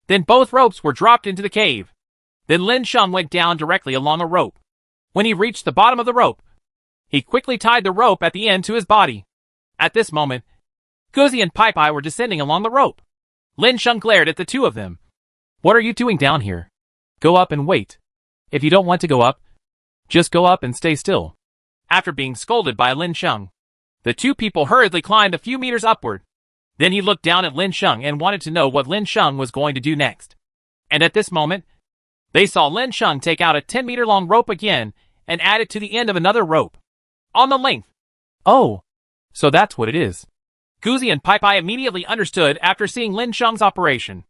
Then both ropes were dropped into the cave. Then Lin Sheng went down directly along a rope. When he reached the bottom of the rope, he quickly tied the rope at the end to his body. At this moment, Guzi and Pai Pai were descending along the rope. Lin Sheng glared at the two of them. What are you doing down here? Go up and wait. If you don't want to go up, just go up and stay still. After being scolded by Lin Sheng, the two people hurriedly climbed a few meters upward. Then he looked down at Lin Sheng and wanted to know what Lin Sheng was going to do next. And at this moment, they saw Lin Sheng take out a 10-meter-long rope again and add it to the end of another rope. On the length. Oh, so that's what it is. Guzi and Pai Pai immediately understood after seeing Lin Sheng's operation.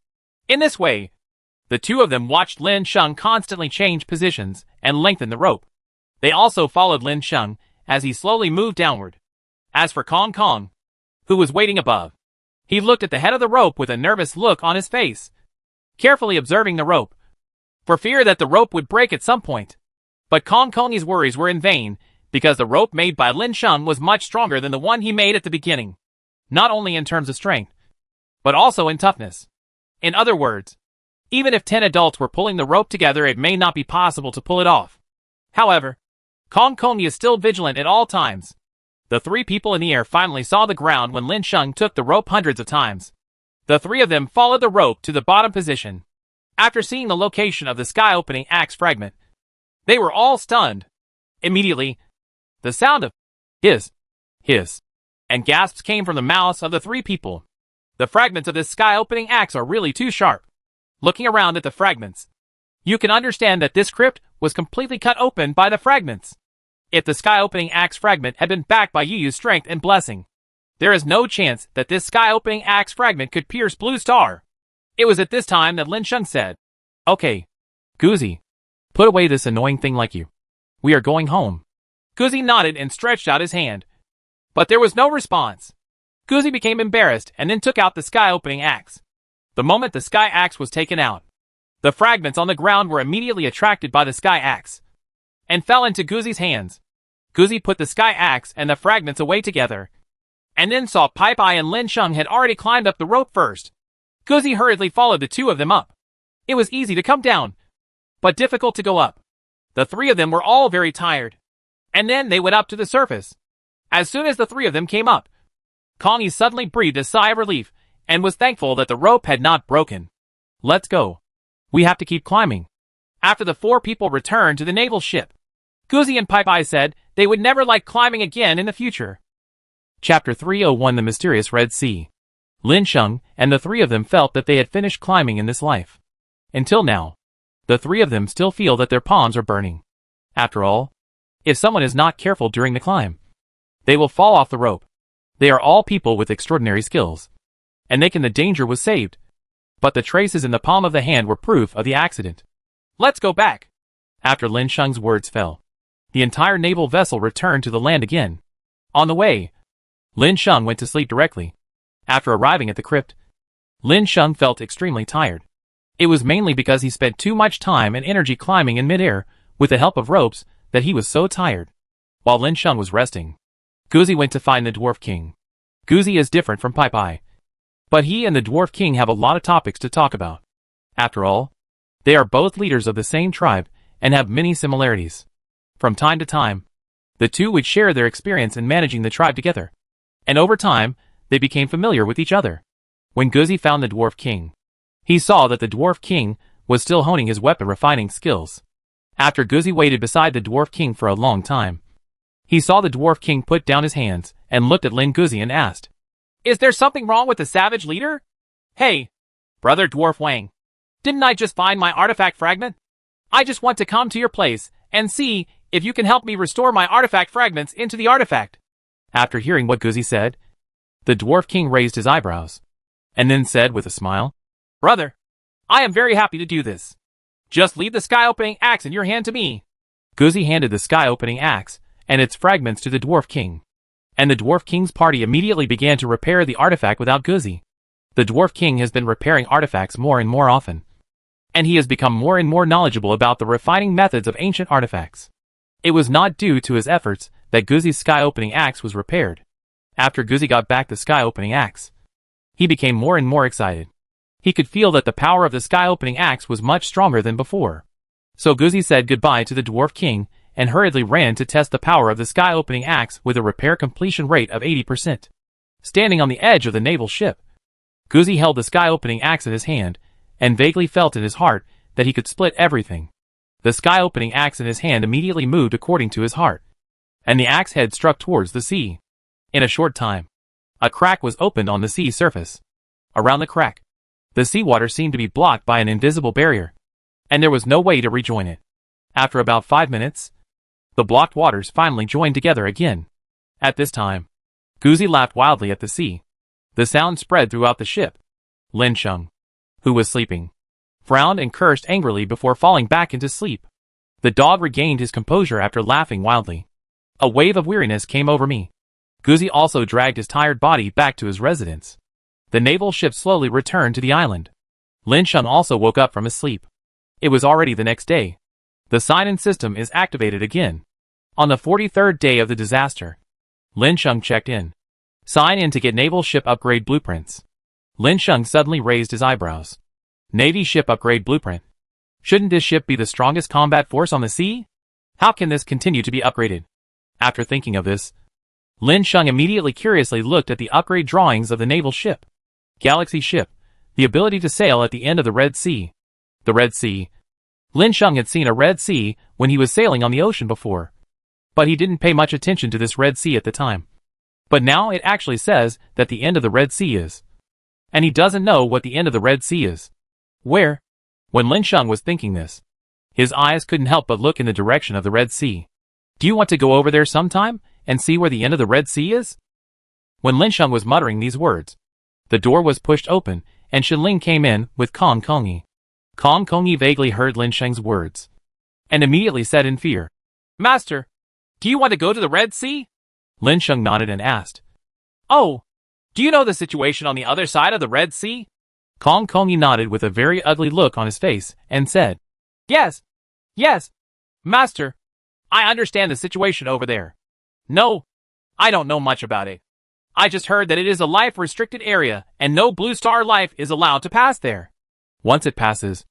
In this way, the two of them watched Lin Sheng constantly change positions and lengthen the rope. They also followed Lin Sheng as he slowly moved downward. As for Kong Kong, who was waiting above, he looked at the head of the rope with a nervous look on his face, carefully observing the rope, for fear that the rope would break at some point. But Kong Kong's worries were in vain, because the rope made by Lin Sheng was much stronger than the one he made at the beginning, not only in terms of strength, but also in toughness. In other words, even if 10 adults were pulling the rope together, it may not be possible to pull it off. However, Kong Kong is still vigilant at all times. The three people in the air finally saw the ground when Lin Sheng took the rope hundreds of times. The three of them followed the rope to the bottom position. After seeing the location of the sky-opening axe fragment, they were all stunned. Immediately, the sound of hiss, and gasps came from the mouths of the three people. The fragments of this sky-opening axe are really too sharp. Looking around at the fragments, you can understand that this crypt was completely cut open by the fragments. If the sky-opening axe fragment had been backed by Yu's strength and blessing, there is no chance that this sky-opening axe fragment could pierce Blue Star. It was at this time that Lin Sheng said, Okay, Guzi, put away this annoying thing like you. We are going home. Guzi nodded and stretched out his hand. But there was no response. Guzi became embarrassed and then took out the sky-opening axe. The moment the sky axe was taken out, the fragments on the ground were immediately attracted by the sky axe and fell into Guzi's hands. Guzi put the sky axe and the fragments away together, and then saw Pai Pai and Lin Sheng had already climbed up the rope first. Guzi hurriedly followed the two of them up. It was easy to come down, but difficult to go up. The three of them were all very tired, and then they went up to the surface. As soon as the three of them came up, Kongi suddenly breathed a sigh of relief and was thankful that the rope had not broken. Let's go. We have to keep climbing. After the four people returned to the naval ship, Guzi and Pai Pai said they would never like climbing again in the future. Chapter 301: The Mysterious Red Sea. Lin Sheng and the three of them felt that they had finished climbing in this life. Until now, the three of them still feel that their palms are burning. After all, if someone is not careful during the climb, they will fall off the rope. They are all people with extraordinary skills, and the danger was saved. But the traces in the palm of the hand were proof of the accident. Let's go back. After Lin Sheng's words fell, the entire naval vessel returned to the land again. On the way, Lin Sheng went to sleep directly. After arriving at the crypt, Lin Sheng felt extremely tired. It was mainly because he spent too much time and energy climbing in midair with the help of ropes that he was so tired. While Lin Sheng was resting, Guzi went to find the Dwarf King. Guzi is different from Pai Pai, but he and the Dwarf King have a lot of topics to talk about. After all, they are both leaders of the same tribe and have many similarities. From time to time, the two would share their experience in managing the tribe together, and over time, they became familiar with each other. When Guzi found the Dwarf King, he saw that the Dwarf King was still honing his weapon refining skills. After Guzi waited beside the Dwarf King for a long time, he saw the Dwarf King put down his hands and looked at Lin Guzi and asked, Is there something wrong with the savage leader? Hey, brother Dwarf Wang, didn't I just find my artifact fragment? I just want to come to your place and see if you can help me restore my artifact fragments into the artifact. After hearing what Guzi said, the Dwarf King raised his eyebrows, and then said with a smile, Brother, I am very happy to do this. Just leave the sky-opening axe in your hand to me. Guzi handed the sky-opening axe and its fragments to the Dwarf King, and the Dwarf King's party immediately began to repair the artifact without Guzi. The Dwarf King has been repairing artifacts more and more often, and he has become more and more knowledgeable about the refining methods of ancient artifacts. It was not due to his efforts that Guzi's sky-opening axe was repaired. After Guzi got back the sky-opening axe, he became more and more excited. He could feel that the power of the sky-opening axe was much stronger than before. So Guzi said goodbye to the Dwarf King and hurriedly ran to test the power of the sky-opening axe with a repair completion rate of 80%. standing on the edge of the naval ship. Guzi held the sky-opening axe in his hand, and vaguely felt in his heart that he could split everything. The sky-opening axe in his hand immediately moved according to his heart, and the axe head struck towards the sea. In a short time, a crack was opened on the sea surface. Around the crack, the seawater seemed to be blocked by an invisible barrier, and there was no way to rejoin it. After about 5 minutes, the blocked waters finally joined together again. At this time, Guzi laughed wildly at the sea. The sound spread throughout the ship. Lin Sheng, who was sleeping, frowned and cursed angrily before falling back into sleep. The dog regained his composure after laughing wildly. A wave of weariness came over me. Guzi also dragged his tired body back to his residence. The naval ship slowly returned to the island. Lin Sheng also woke up from his sleep. It was already the next day. The sign-in system is activated again. On the 43rd day of the disaster, Lin Sheng checked in. Sign in to get naval ship upgrade blueprints. Lin Sheng suddenly raised his eyebrows. Navy ship upgrade blueprint. Shouldn't this ship be the strongest combat force on the sea? How can this continue to be upgraded? After thinking of this, Lin Sheng immediately curiously looked at the upgrade drawings of the naval ship. Galaxy ship, the ability to sail at the end of the Red Sea. The Red Sea. Lin Sheng had seen a Red Sea when he was sailing on the ocean before, but he didn't pay much attention to this Red Sea at the time. But now it actually says that the end of the Red Sea is. And he doesn't know what the end of the Red Sea is. Where? When Lin Sheng was thinking this, his eyes couldn't help but look in the direction of the Red Sea. Do you want to go over there sometime and see where the end of the Red Sea is? When Lin Sheng was muttering these words, the door was pushed open and Shenling came in with Kong Kongyi. Kong Kongyi vaguely heard Lin Sheng's words and immediately said in fear, "Master, do you want to go to the Red Sea?" Lin Sheng nodded and asked, "Oh, do you know the situation on the other side of the Red Sea?" Kong Kongyi nodded with a very ugly look on his face and said, Yes, Master. I understand the situation over there. No, I don't know much about it. I just heard that it is a life-restricted area and no Blue Star life is allowed to pass there. Once it passes,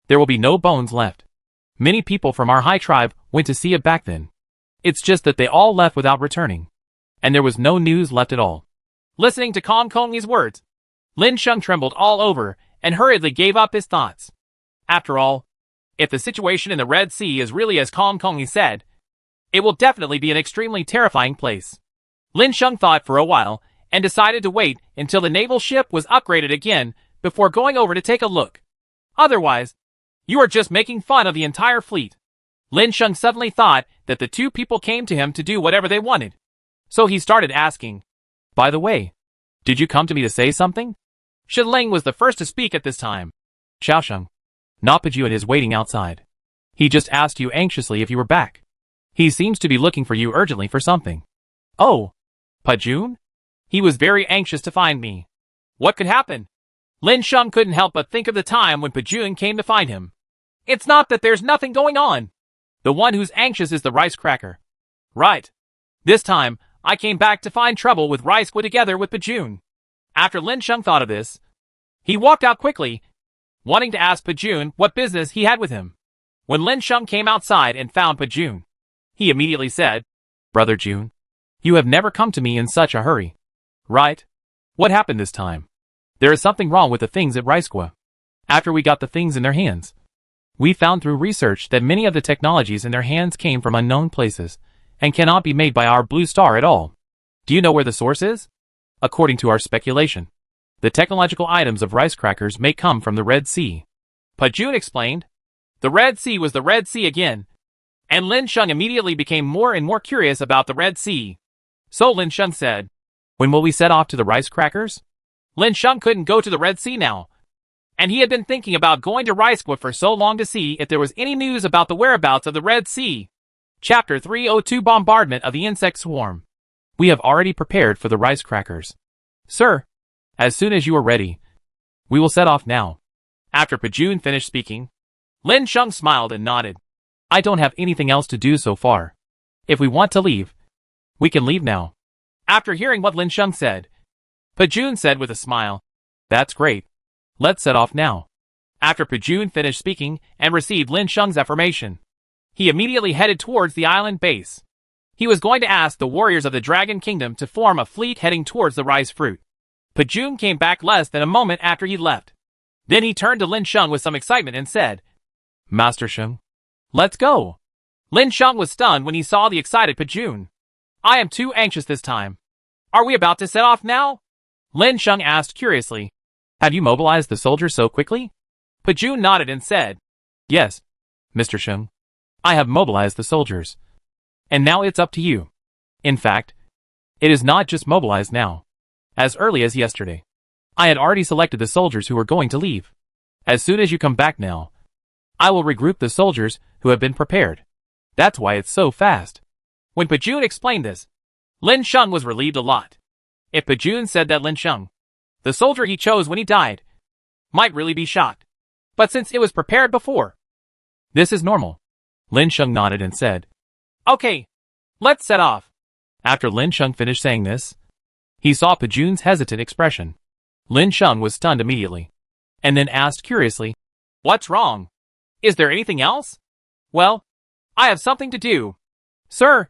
there will be no bones left. Many people from our high tribe went to see it back then. It's just that they all left without returning, and there was no news left at all. Listening to Kong Kongyi's words, Lin Sheng trembled all over and hurriedly gave up his thoughts. After all, if the situation in the Red Sea is really as Kong Kongyi said, it will definitely be an extremely terrifying place. Lin Sheng thought for a while and decided to wait until the naval ship was upgraded again before going over to take a look. Otherwise, you are just making fun of the entire fleet. Lin Sheng suddenly thought that the two people came to him to do whatever they wanted. So he started asking, "By the way, did you come to me to say something?" Shenling was the first to speak at this time. Xiaosheng, not Pajun is waiting outside. He just asked you anxiously if you were back. He seems to be looking for you urgently for something. Oh, Pajun? He was very anxious to find me. What could happen? Lin Sheng couldn't help but think of the time when Pajun came to find him. It's not that there's nothing going on. The one who's anxious is the rice cracker. Right. This time, I came back to find trouble with Rice together with Pajun. After Lin Sheng thought of this, he walked out quickly, wanting to ask Pajun what business he had with him. When Lin Sheng came outside and found Pajun, he immediately said, "Brother Jun, you have never come to me in such a hurry. Right? What happened this time? There is something wrong with the things at Ricequa. After we got the things in their hands, we found through research that many of the technologies in their hands came from unknown places and cannot be made by our Blue Star at all. Do you know where the source is? According to our speculation, the technological items of rice crackers may come from the Red Sea." Pajun explained. The Red Sea was the Red Sea again, and Lin Sheng immediately became more and more curious about the Red Sea. So Lin Sheng said, "When will we set off to the rice crackers?" Lin Sheng couldn't go to the Red Sea now, and he had been thinking about going to Ricequa for so long to see if there was any news about the whereabouts of the Red Sea. Chapter 302 Bombardment of the Insect Swarm. We have already prepared for the rice crackers. Sir, as soon as you are ready, we will set off now. After Pajun finished speaking, Lin Sheng smiled and nodded. I don't have anything else to do so far. If we want to leave, we can leave now. After hearing what Lin Sheng said, Pajun said with a smile, That's great. Let's set off now. After Pajun finished speaking and received Lin Sheng's affirmation, he immediately headed towards the island base. He was going to ask the warriors of the Dragon Kingdom to form a fleet heading towards the rice fruit. Pajun came back less than a moment after he left. Then he turned to Lin Sheng with some excitement and said, Master Sheng, let's go. Lin Sheng was stunned when he saw the excited Pajun. I am too anxious this time. Are we about to set off now? Lin Sheng asked curiously. Have you mobilized the soldiers so quickly? Pajun nodded and said, Yes, Mr. Sheng. I have mobilized the soldiers. And now it's up to you. In fact, it is not just mobilized now. As early as yesterday, I had already selected the soldiers who were going to leave. As soon as you come back now, I will regroup the soldiers who have been prepared. That's why it's so fast. When Pajun explained this, Lin Sheng was relieved a lot. If Pajun said that Lin Sheng, the soldier he chose when he died, might really be shocked. But since it was prepared before, this is normal. Lin Sheng nodded and said, Okay, let's set off. After Lin Sheng finished saying this, he saw Pajun's hesitant expression. Lin Sheng was stunned immediately, and then asked curiously, What's wrong? Is there anything else? Well, I have something to do. Sir,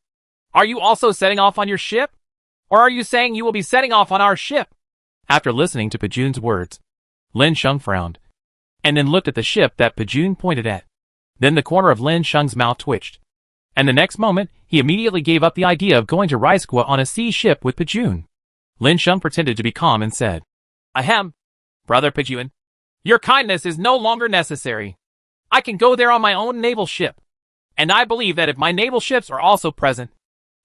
are you also setting off on your ship? Or are you saying you will be setting off on our ship? After listening to Pajun's words, Lin Sheng frowned, and then looked at the ship that Pajun pointed at. Then the corner of Lin Sheng's mouth twitched, and the next moment, he immediately gave up the idea of going to Raiskwa on a sea ship with Pajun. Lin Sheng pretended to be calm and said, Ahem, Brother Pajun, your kindness is no longer necessary. I can go there on my own naval ship. And I believe that if my naval ships are also present,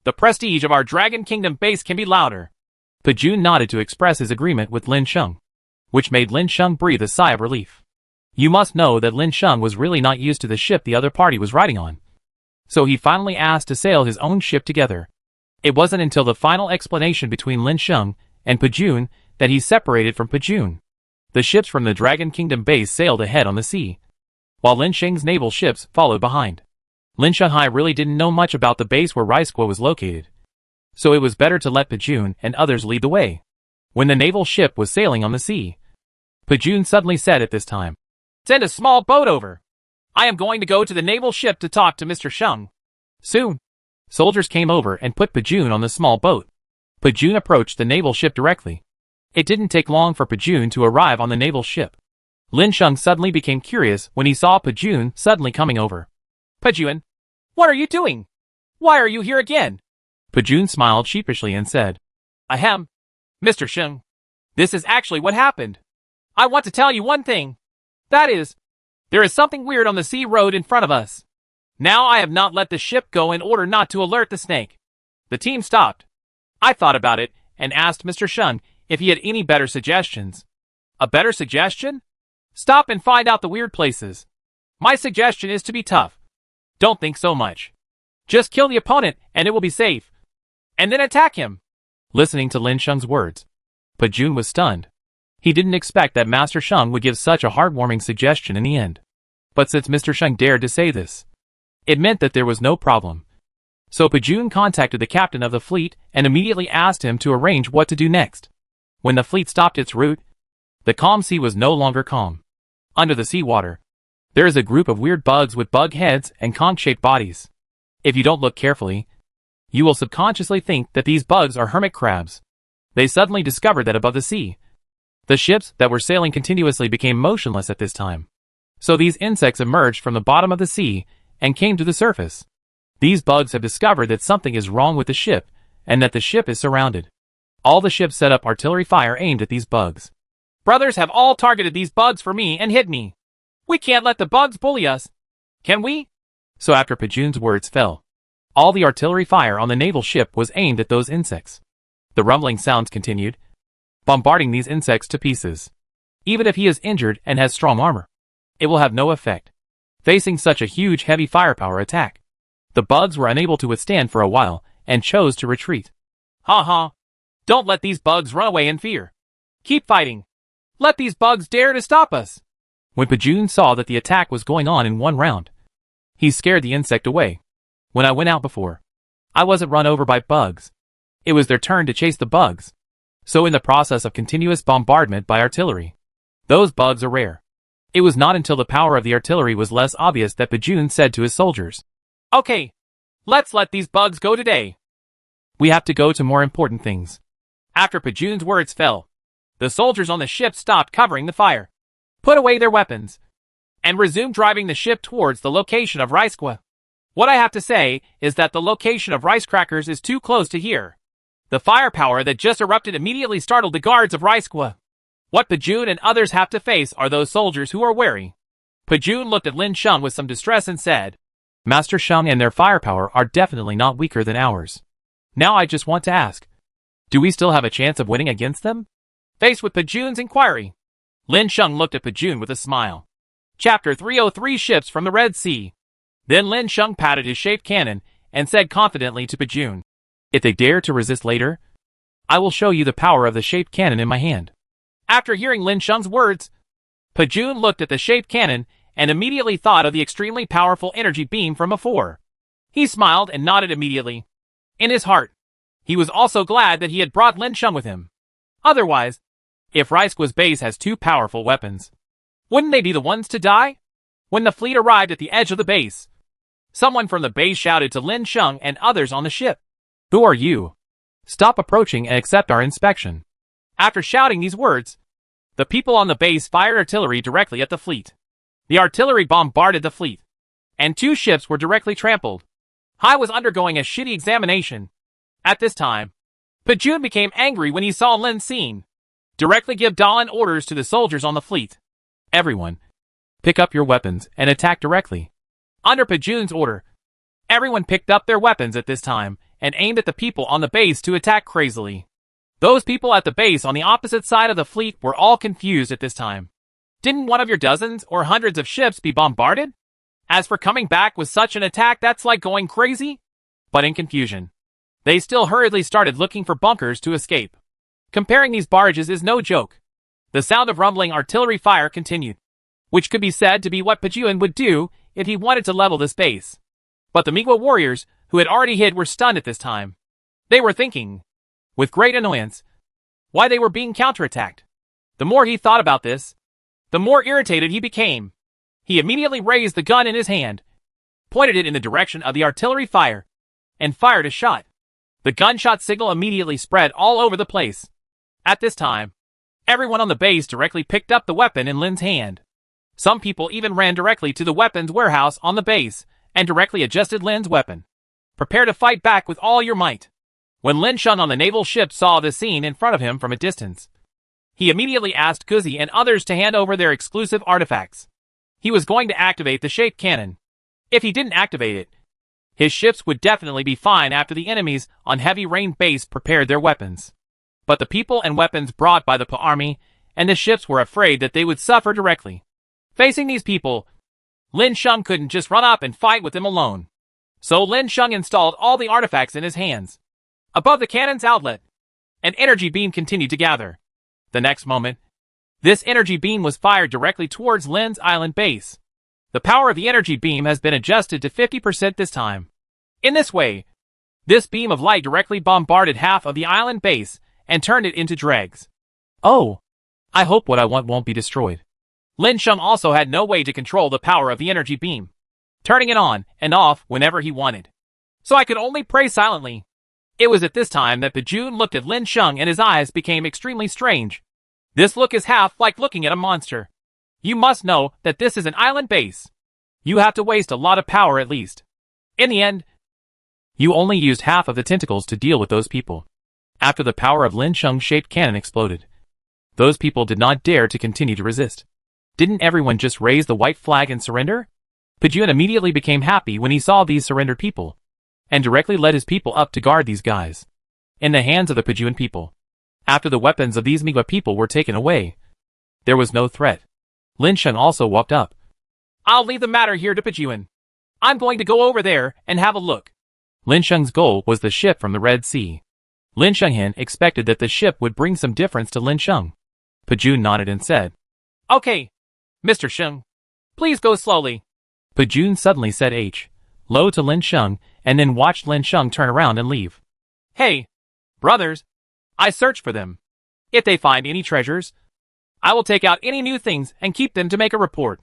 the prestige of our Dragon Kingdom base can be louder. Pajun nodded to express his agreement with Lin Sheng, which made Lin Sheng breathe a sigh of relief. You must know that Lin Sheng was really not used to the ship the other party was riding on. So he finally asked to sail his own ship together. It wasn't until the final explanation between Lin Sheng and Pajun that he separated from Pajun. The ships from the Dragon Kingdom base sailed ahead on the sea, while Lin Sheng's naval ships followed behind. Lin Shanghai really didn't know much about the base where Raiskwa was located, so it was better to let Pajun and others lead the way. When the naval ship was sailing on the sea, Pajun suddenly said at this time, Send a small boat over. I am going to go to the naval ship to talk to Mr. Sheng. Soon, soldiers came over and put Pajun on the small boat. Pajun approached the naval ship directly. It didn't take long for Pajun to arrive on the naval ship. Lin Sheng suddenly became curious when he saw Pajun suddenly coming over. Pajun, what are you doing? Why are you here again? Pajun smiled sheepishly and said, Ahem, Mr. Sheng. This is actually what happened. I want to tell you one thing. That is, there is something weird on the sea road in front of us. Now I have not let the ship go in order not to alert the snake. The team stopped. I thought about it and asked Mr. Sheng if he had any better suggestions. A better suggestion? Stop and find out the weird places. My suggestion is to be tough. Don't think so much. Just kill the opponent and it will be safe. And then attack him. Listening to Lin Sheng's words, Pajun was stunned. He didn't expect that Master Sheng would give such a heartwarming suggestion in the end. But since Mr. Sheng dared to say this, it meant that there was no problem. So Pajun contacted the captain of the fleet and immediately asked him to arrange what to do next. When the fleet stopped its route, the calm sea was no longer calm. Under the seawater, there is a group of weird bugs with bug heads and conch-shaped bodies. If you don't look carefully, you will subconsciously think that these bugs are hermit crabs. They suddenly discovered that above the sea, the ships that were sailing continuously became motionless at this time. So these insects emerged from the bottom of the sea and came to the surface. These bugs have discovered that something is wrong with the ship and that the ship is surrounded. All the ships set up artillery fire aimed at these bugs. Brothers have all targeted these bugs for me and hit me. We can't let the bugs bully us. Can we? So after Pajun's words fell, all the artillery fire on the naval ship was aimed at those insects. The rumbling sounds continued, bombarding these insects to pieces. Even if he is injured and has strong armor, it will have no effect. Facing such a huge heavy firepower attack, the bugs were unable to withstand for a while and chose to retreat. Ha ha. Don't let these bugs run away in fear. Keep fighting. Let these bugs dare to stop us. When Pajun saw that the attack was going on in one round, he scared the insect away. When I went out before, I wasn't run over by bugs. It was their turn to chase the bugs. So in the process of continuous bombardment by artillery, those bugs are rare. It was not until the power of the artillery was less obvious that Pajun said to his soldiers, Okay, Let's let these bugs go today. We have to go to more important things. After Pajun's words fell, the soldiers on the ship stopped covering the fire, put away their weapons, and resumed driving the ship towards the location of Ricequa. What I have to say is that the location of rice crackers is too close to here. The firepower that just erupted immediately startled the guards of Ricequa. What Pajun and others have to face are those soldiers who are wary. Pajun looked at Lin Sheng with some distress and said, Master Sheng and their firepower are definitely not weaker than ours. Now I just want to ask, do we still have a chance of winning against them? Faced with Pajun's inquiry, Lin Sheng looked at Pajun with a smile. Chapter 303 Ships from the Red Sea. Then Lin Sheng patted his shaped cannon and said confidently to Pajun, If they dare to resist later, I will show you the power of the shaped cannon in my hand. After hearing Lin Sheng's words, Pajun looked at the shaped cannon and immediately thought of the extremely powerful energy beam from before. He smiled and nodded immediately. In his heart, he was also glad that he had brought Lin Sheng with him. Otherwise, if Ricequa's base has two powerful weapons, wouldn't they be the ones to die? When the fleet arrived at the edge of the base, someone from the base shouted to Lin Sheng and others on the ship, Who are you? Stop approaching and accept our inspection. After shouting these words, the people on the base fired artillery directly at the fleet. The artillery bombarded the fleet, and two ships were directly trampled. Hai was undergoing a shitty examination. At this time, Pajun became angry when he saw Lin Xing directly give Dalan orders to the soldiers on the fleet. Everyone, pick up your weapons and attack directly. Under Pajun's order, everyone picked up their weapons at this time and aimed at the people on the base to attack crazily. Those people at the base on the opposite side of the fleet were all confused at this time. Didn't one of your dozens or hundreds of ships be bombarded? As for coming back with such an attack, that's like going crazy. But in confusion, they still hurriedly started looking for bunkers to escape. Comparing these barges is no joke. The sound of rumbling artillery fire continued, which could be said to be what Pajun would do if he wanted to level this base. But the Migwa warriors, who had already hid, were stunned at this time. They were thinking, with great annoyance, why they were being counterattacked. The more he thought about this, the more irritated he became. He immediately raised the gun in his hand, pointed it in the direction of the artillery fire, and fired a shot. The gunshot signal immediately spread all over the place. At this time, everyone on the base directly picked up the weapon in Lin's hand. Some people even ran directly to the weapons warehouse on the base and directly adjusted Lin's weapon. Prepare to fight back with all your might. When Lin Sheng on the naval ship saw the scene in front of him from a distance, he immediately asked Guzi and others to hand over their exclusive artifacts. He was going to activate the shaped cannon. If he didn't activate it, his ships would definitely be fine after the enemies on Heavy Rain base prepared their weapons. But the people and weapons brought by the Pa army and the ships were afraid that they would suffer directly. Facing these people, Lin Sheng couldn't just run up and fight with them alone. So Lin Sheng installed all the artifacts in his hands. Above the cannon's outlet, an energy beam continued to gather. The next moment, this energy beam was fired directly towards Lin's island base. The power of the energy beam has been adjusted to 50% this time. In this way, this beam of light directly bombarded half of the island base and turned it into dregs. Oh, I hope what I want won't be destroyed. Lin Sheng also had no way to control the power of the energy beam, turning it on and off whenever he wanted. So I could only pray silently. It was at this time that Pajun looked at Lin Sheng and his eyes became extremely strange. This look is half like looking at a monster. You must know that this is an island base. You have to waste a lot of power at least. In the end, you only used half of the tentacles to deal with those people. After the power of Lin Sheng's shaped cannon exploded, those people did not dare to continue to resist. Didn't everyone just raise the white flag and surrender? Pajun immediately became happy when he saw these surrendered people, and directly led his people up to guard these guys. In the hands of the Pajun people, after the weapons of these Migwa people were taken away, there was no threat. Lin Sheng also walked up. I'll leave the matter here to Pajun. I'm going to go over there and have a look. Lin Sheng's goal was the ship from the Red Sea. Lin Shenghen expected that the ship would bring some difference to Lin Sheng. Pajun nodded and said, Okay, Mr. Sheng, please go slowly. Pajun suddenly said low to Lin Sheng and then watched Lin Sheng turn around and leave. Hey, brothers, I search for them. If they find any treasures, I will take out any new things and keep them to make a report.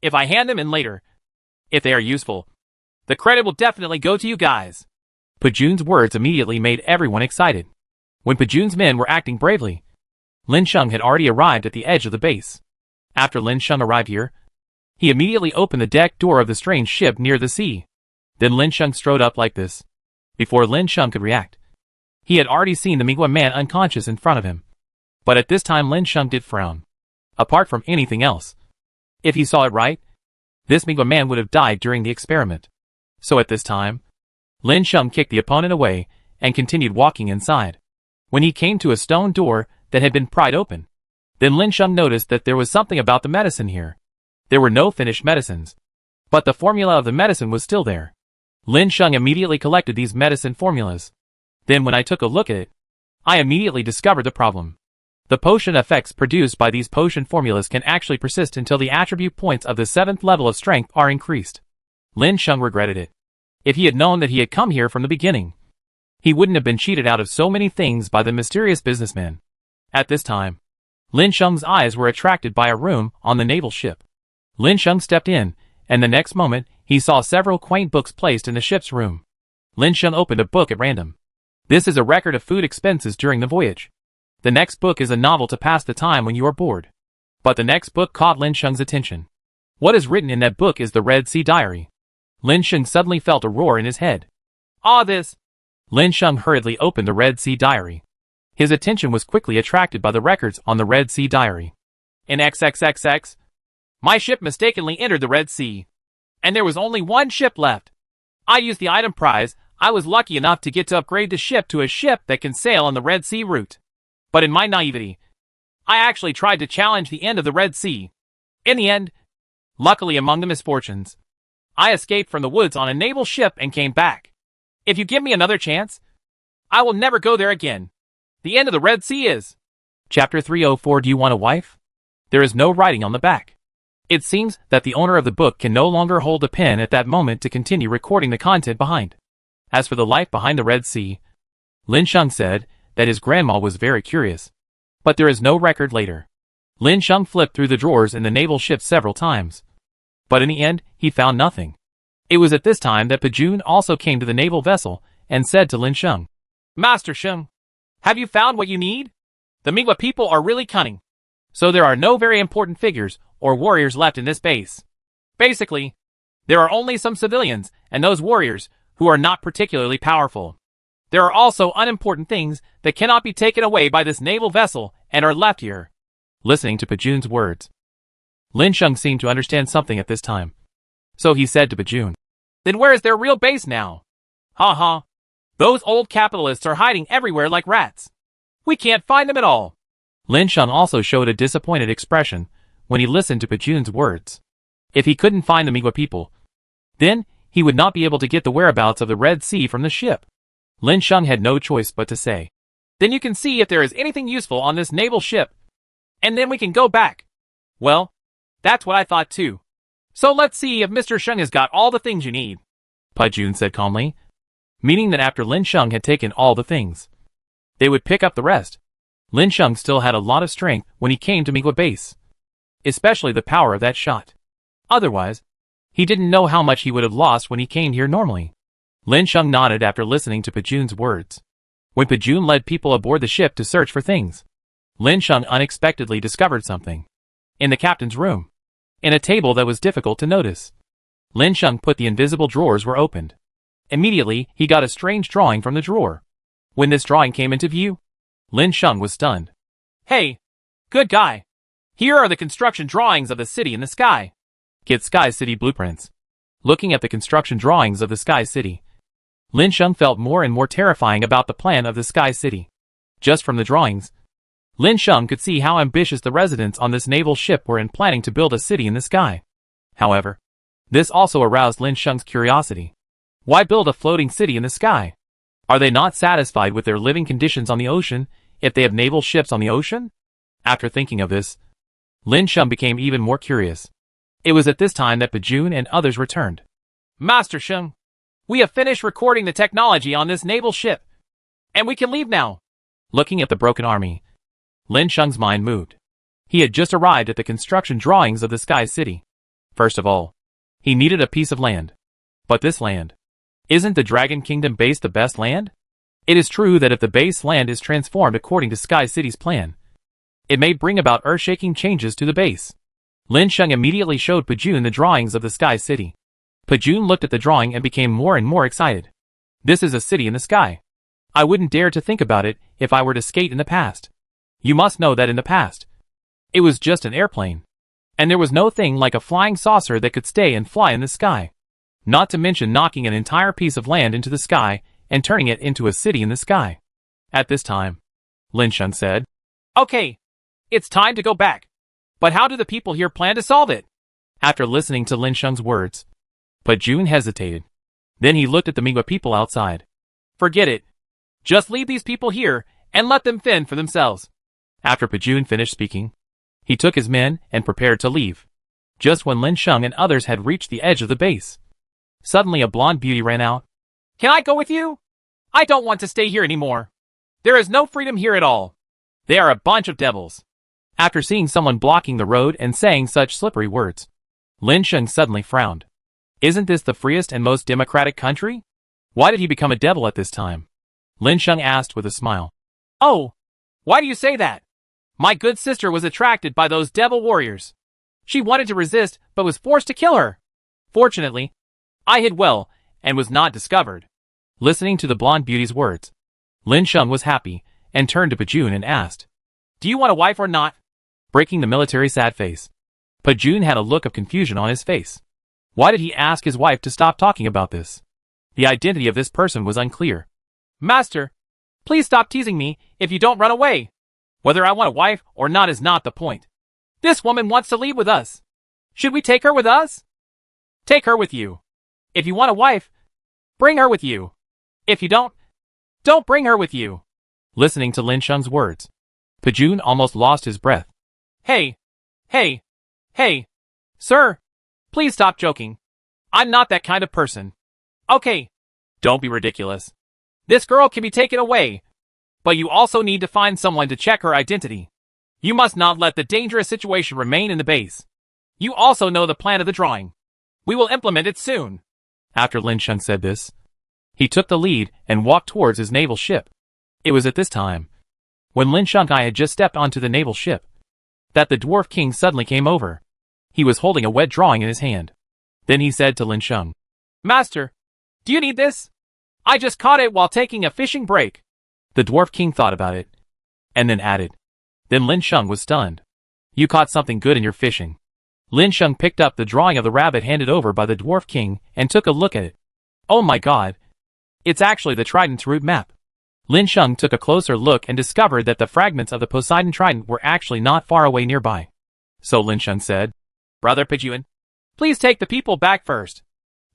If I hand them in later, if they are useful, The credit will definitely go to you guys. Pajun's words immediately made everyone excited. When Pajun's men were acting bravely, Lin Sheng had already arrived at the edge of the base. After Lin Sheng arrived here, he immediately opened the deck door of the strange ship near the sea. Then Lin Sheng strode up like this. Before Lin Sheng could react, he had already seen the Mingwa man unconscious in front of him. But at this time Lin Sheng did frown. Apart from anything else, if he saw it right, this Mingwa man would have died during the experiment. So at this time, Lin Sheng kicked the opponent away and continued walking inside. When he came to a stone door that had been pried open, then Lin Sheng noticed that there was something about the medicine here. There were no finished medicines, but the formula of the medicine was still there. Lin Sheng immediately collected these medicine formulas. Then when I took a look at it, I immediately discovered the problem. The potion effects produced by these potion formulas can actually persist until the attribute points of the 7th level of strength are increased. Lin Sheng regretted it. If he had known that he had come here from the beginning, he wouldn't have been cheated out of so many things by the mysterious businessman. At this time, Lin Sheng's eyes were attracted by a room on the naval ship. Lin Sheng stepped in, and the next moment, he saw several quaint books placed in the ship's room. Lin Sheng opened a book at random. This is a record of food expenses during the voyage. The next book is a novel to pass the time when you are bored. But the next book caught Lin Sheng's attention. What is written in that book is the Red Sea Diary. Lin Sheng suddenly felt a roar in his head. This! Lin Sheng hurriedly opened the Red Sea Diary. His attention was quickly attracted by the records on the Red Sea Diary. In XXXX, my ship mistakenly entered the Red Sea, and there was only one ship left. I used the item prize. I was lucky enough to get to upgrade the ship to a ship that can sail on the Red Sea route. But in my naivety, I actually tried to challenge the end of the Red Sea. In the end, luckily among the misfortunes, I escaped from the woods on a naval ship and came back. If you give me another chance, I will never go there again. The end of the Red Sea is... Chapter 304. Do you want a wife? There is no writing on the back. It seems that the owner of the book can no longer hold a pen at that moment to continue recording the content behind. As for the life behind the Red Sea, Lin Sheng said that his grandma was very curious. But there is no record later. Lin Sheng flipped through the drawers in the naval ship several times. But in the end, he found nothing. It was at this time that Pajun also came to the naval vessel and said to Lin Sheng, Master Sheng, have you found what you need? The Mingwa people are really cunning. So there are no very important figures or warriors left in this base. Basically, there are only some civilians and those warriors who are not particularly powerful. There are also unimportant things that cannot be taken away by this naval vessel and are left here. Listening to Pajun's words, Lin Sheng seemed to understand something at this time. So he said to Pajun, Then where is their real base now? Ha ha. Those old capitalists are hiding everywhere like rats. We can't find them at all. Lin Sheng also showed a disappointed expression when he listened to Pajun's words. If he couldn't find the Mingwa people, then he would not be able to get the whereabouts of the Red Sea from the ship. Lin Sheng had no choice but to say, Then you can see if there is anything useful on this naval ship. And then we can go back. Well, that's what I thought too. So let's see if Mr. Sheng has got all the things you need. Pajun said calmly, meaning that after Lin Sheng had taken all the things, they would pick up the rest. Lin Sheng still had a lot of strength when he came to Mingwa base, especially the power of that shot. Otherwise, he didn't know how much he would have lost when he came here normally. Lin Sheng nodded after listening to Pajun's words. When Pajun led people aboard the ship to search for things, Lin Sheng unexpectedly discovered something. In the captain's room, in a table that was difficult to notice, Lin Sheng put the invisible drawers were opened. Immediately, he got a strange drawing from the drawer. When this drawing came into view, Lin Sheng was stunned. Hey, good guy. Here are the construction drawings of the city in the sky. Get Sky City blueprints. Looking at the construction drawings of the Sky City, Lin Sheng felt more and more terrifying about the plan of the Sky City. Just from the drawings, Lin Sheng could see how ambitious the residents on this naval ship were in planning to build a city in the sky. However, this also aroused Lin Sheng's curiosity. Why build a floating city in the sky? Are they not satisfied with their living conditions on the ocean if they have naval ships on the ocean? After thinking of this, Lin Sheng became even more curious. It was at this time that Pajun and others returned. Master Sheng, we have finished recording the technology on this naval ship, and we can leave now. Looking at the broken army, Lin Sheng's mind moved. He had just arrived at the construction drawings of the Sky City. First of all, he needed a piece of land. But this land. Isn't the Dragon Kingdom base the best land? It is true that if the base land is transformed according to Sky City's plan, it may bring about earth-shaking changes to the base. Lin Sheng immediately showed Pajun the drawings of the Sky City. Pajun looked at the drawing and became more and more excited. This is a city in the sky. I wouldn't dare to think about it if I were to skate in the past. You must know that in the past, it was just an airplane. And there was no thing like a flying saucer that could stay and fly in the sky. Not to mention knocking an entire piece of land into the sky and turning it into a city in the sky. At this time, Lin Sheng said, "Okay, it's time to go back. But how do the people here plan to solve it?" After listening to Lin Sheng's words, Pajun hesitated. Then he looked at the Mingwa people outside. "Forget it. Just leave these people here and let them fend for themselves." After Pajun finished speaking, he took his men and prepared to leave. Just when Lin Sheng and others had reached the edge of the base, suddenly a blonde beauty ran out. "Can I go with you? I don't want to stay here anymore. There is no freedom here at all. They are a bunch of devils." After seeing someone blocking the road and saying such slippery words, Lin Sheng suddenly frowned. Isn't this the freest and most democratic country? Why did he become a devil at this time? Lin Sheng asked with a smile. "Oh, why do you say that? My good sister was attracted by those devil warriors. She wanted to resist but was forced to kill her. Fortunately, I hid well and was not discovered." Listening to the blonde beauty's words, Lin Sheng was happy and turned to Pajun and asked, "Do you want a wife or not?" Breaking the military sad face, Pajun had a look of confusion on his face. Why did he ask his wife to stop talking about this? The identity of this person was unclear. "Master, please stop teasing me if you don't run away. Whether I want a wife or not is not the point. This woman wants to leave with us. Should we take her with us?" "Take her with you. If you want a wife, bring her with you. If you don't bring her with you." Listening to Lin Sheng's words, Pajun almost lost his breath. Hey, sir, please stop joking. I'm not that kind of person. Okay, don't be ridiculous. This girl can be taken away, but you also need to find someone to check her identity. You must not let the dangerous situation remain in the base. You also know the plan of the drawing. We will implement it soon." After Lin Sheng said this, he took the lead and walked towards his naval ship. It was at this time, when Lin Sheng had just stepped onto the naval ship, that the Dwarf King suddenly came over. He was holding a wet drawing in his hand. Then he said to Lin Sheng, "Master, do you need this? I just caught it while taking a fishing break." The Dwarf King thought about it, and then added. Then Lin Sheng was stunned. "You caught something good in your fishing." Lin Sheng picked up the drawing of the rabbit handed over by the Dwarf King and took a look at it. Oh my god! It's actually the Trident's route map. Lin Sheng took a closer look and discovered that the fragments of the Poseidon Trident were actually not far away nearby. So Lin Sheng said, "Brother Pajun, please take the people back first.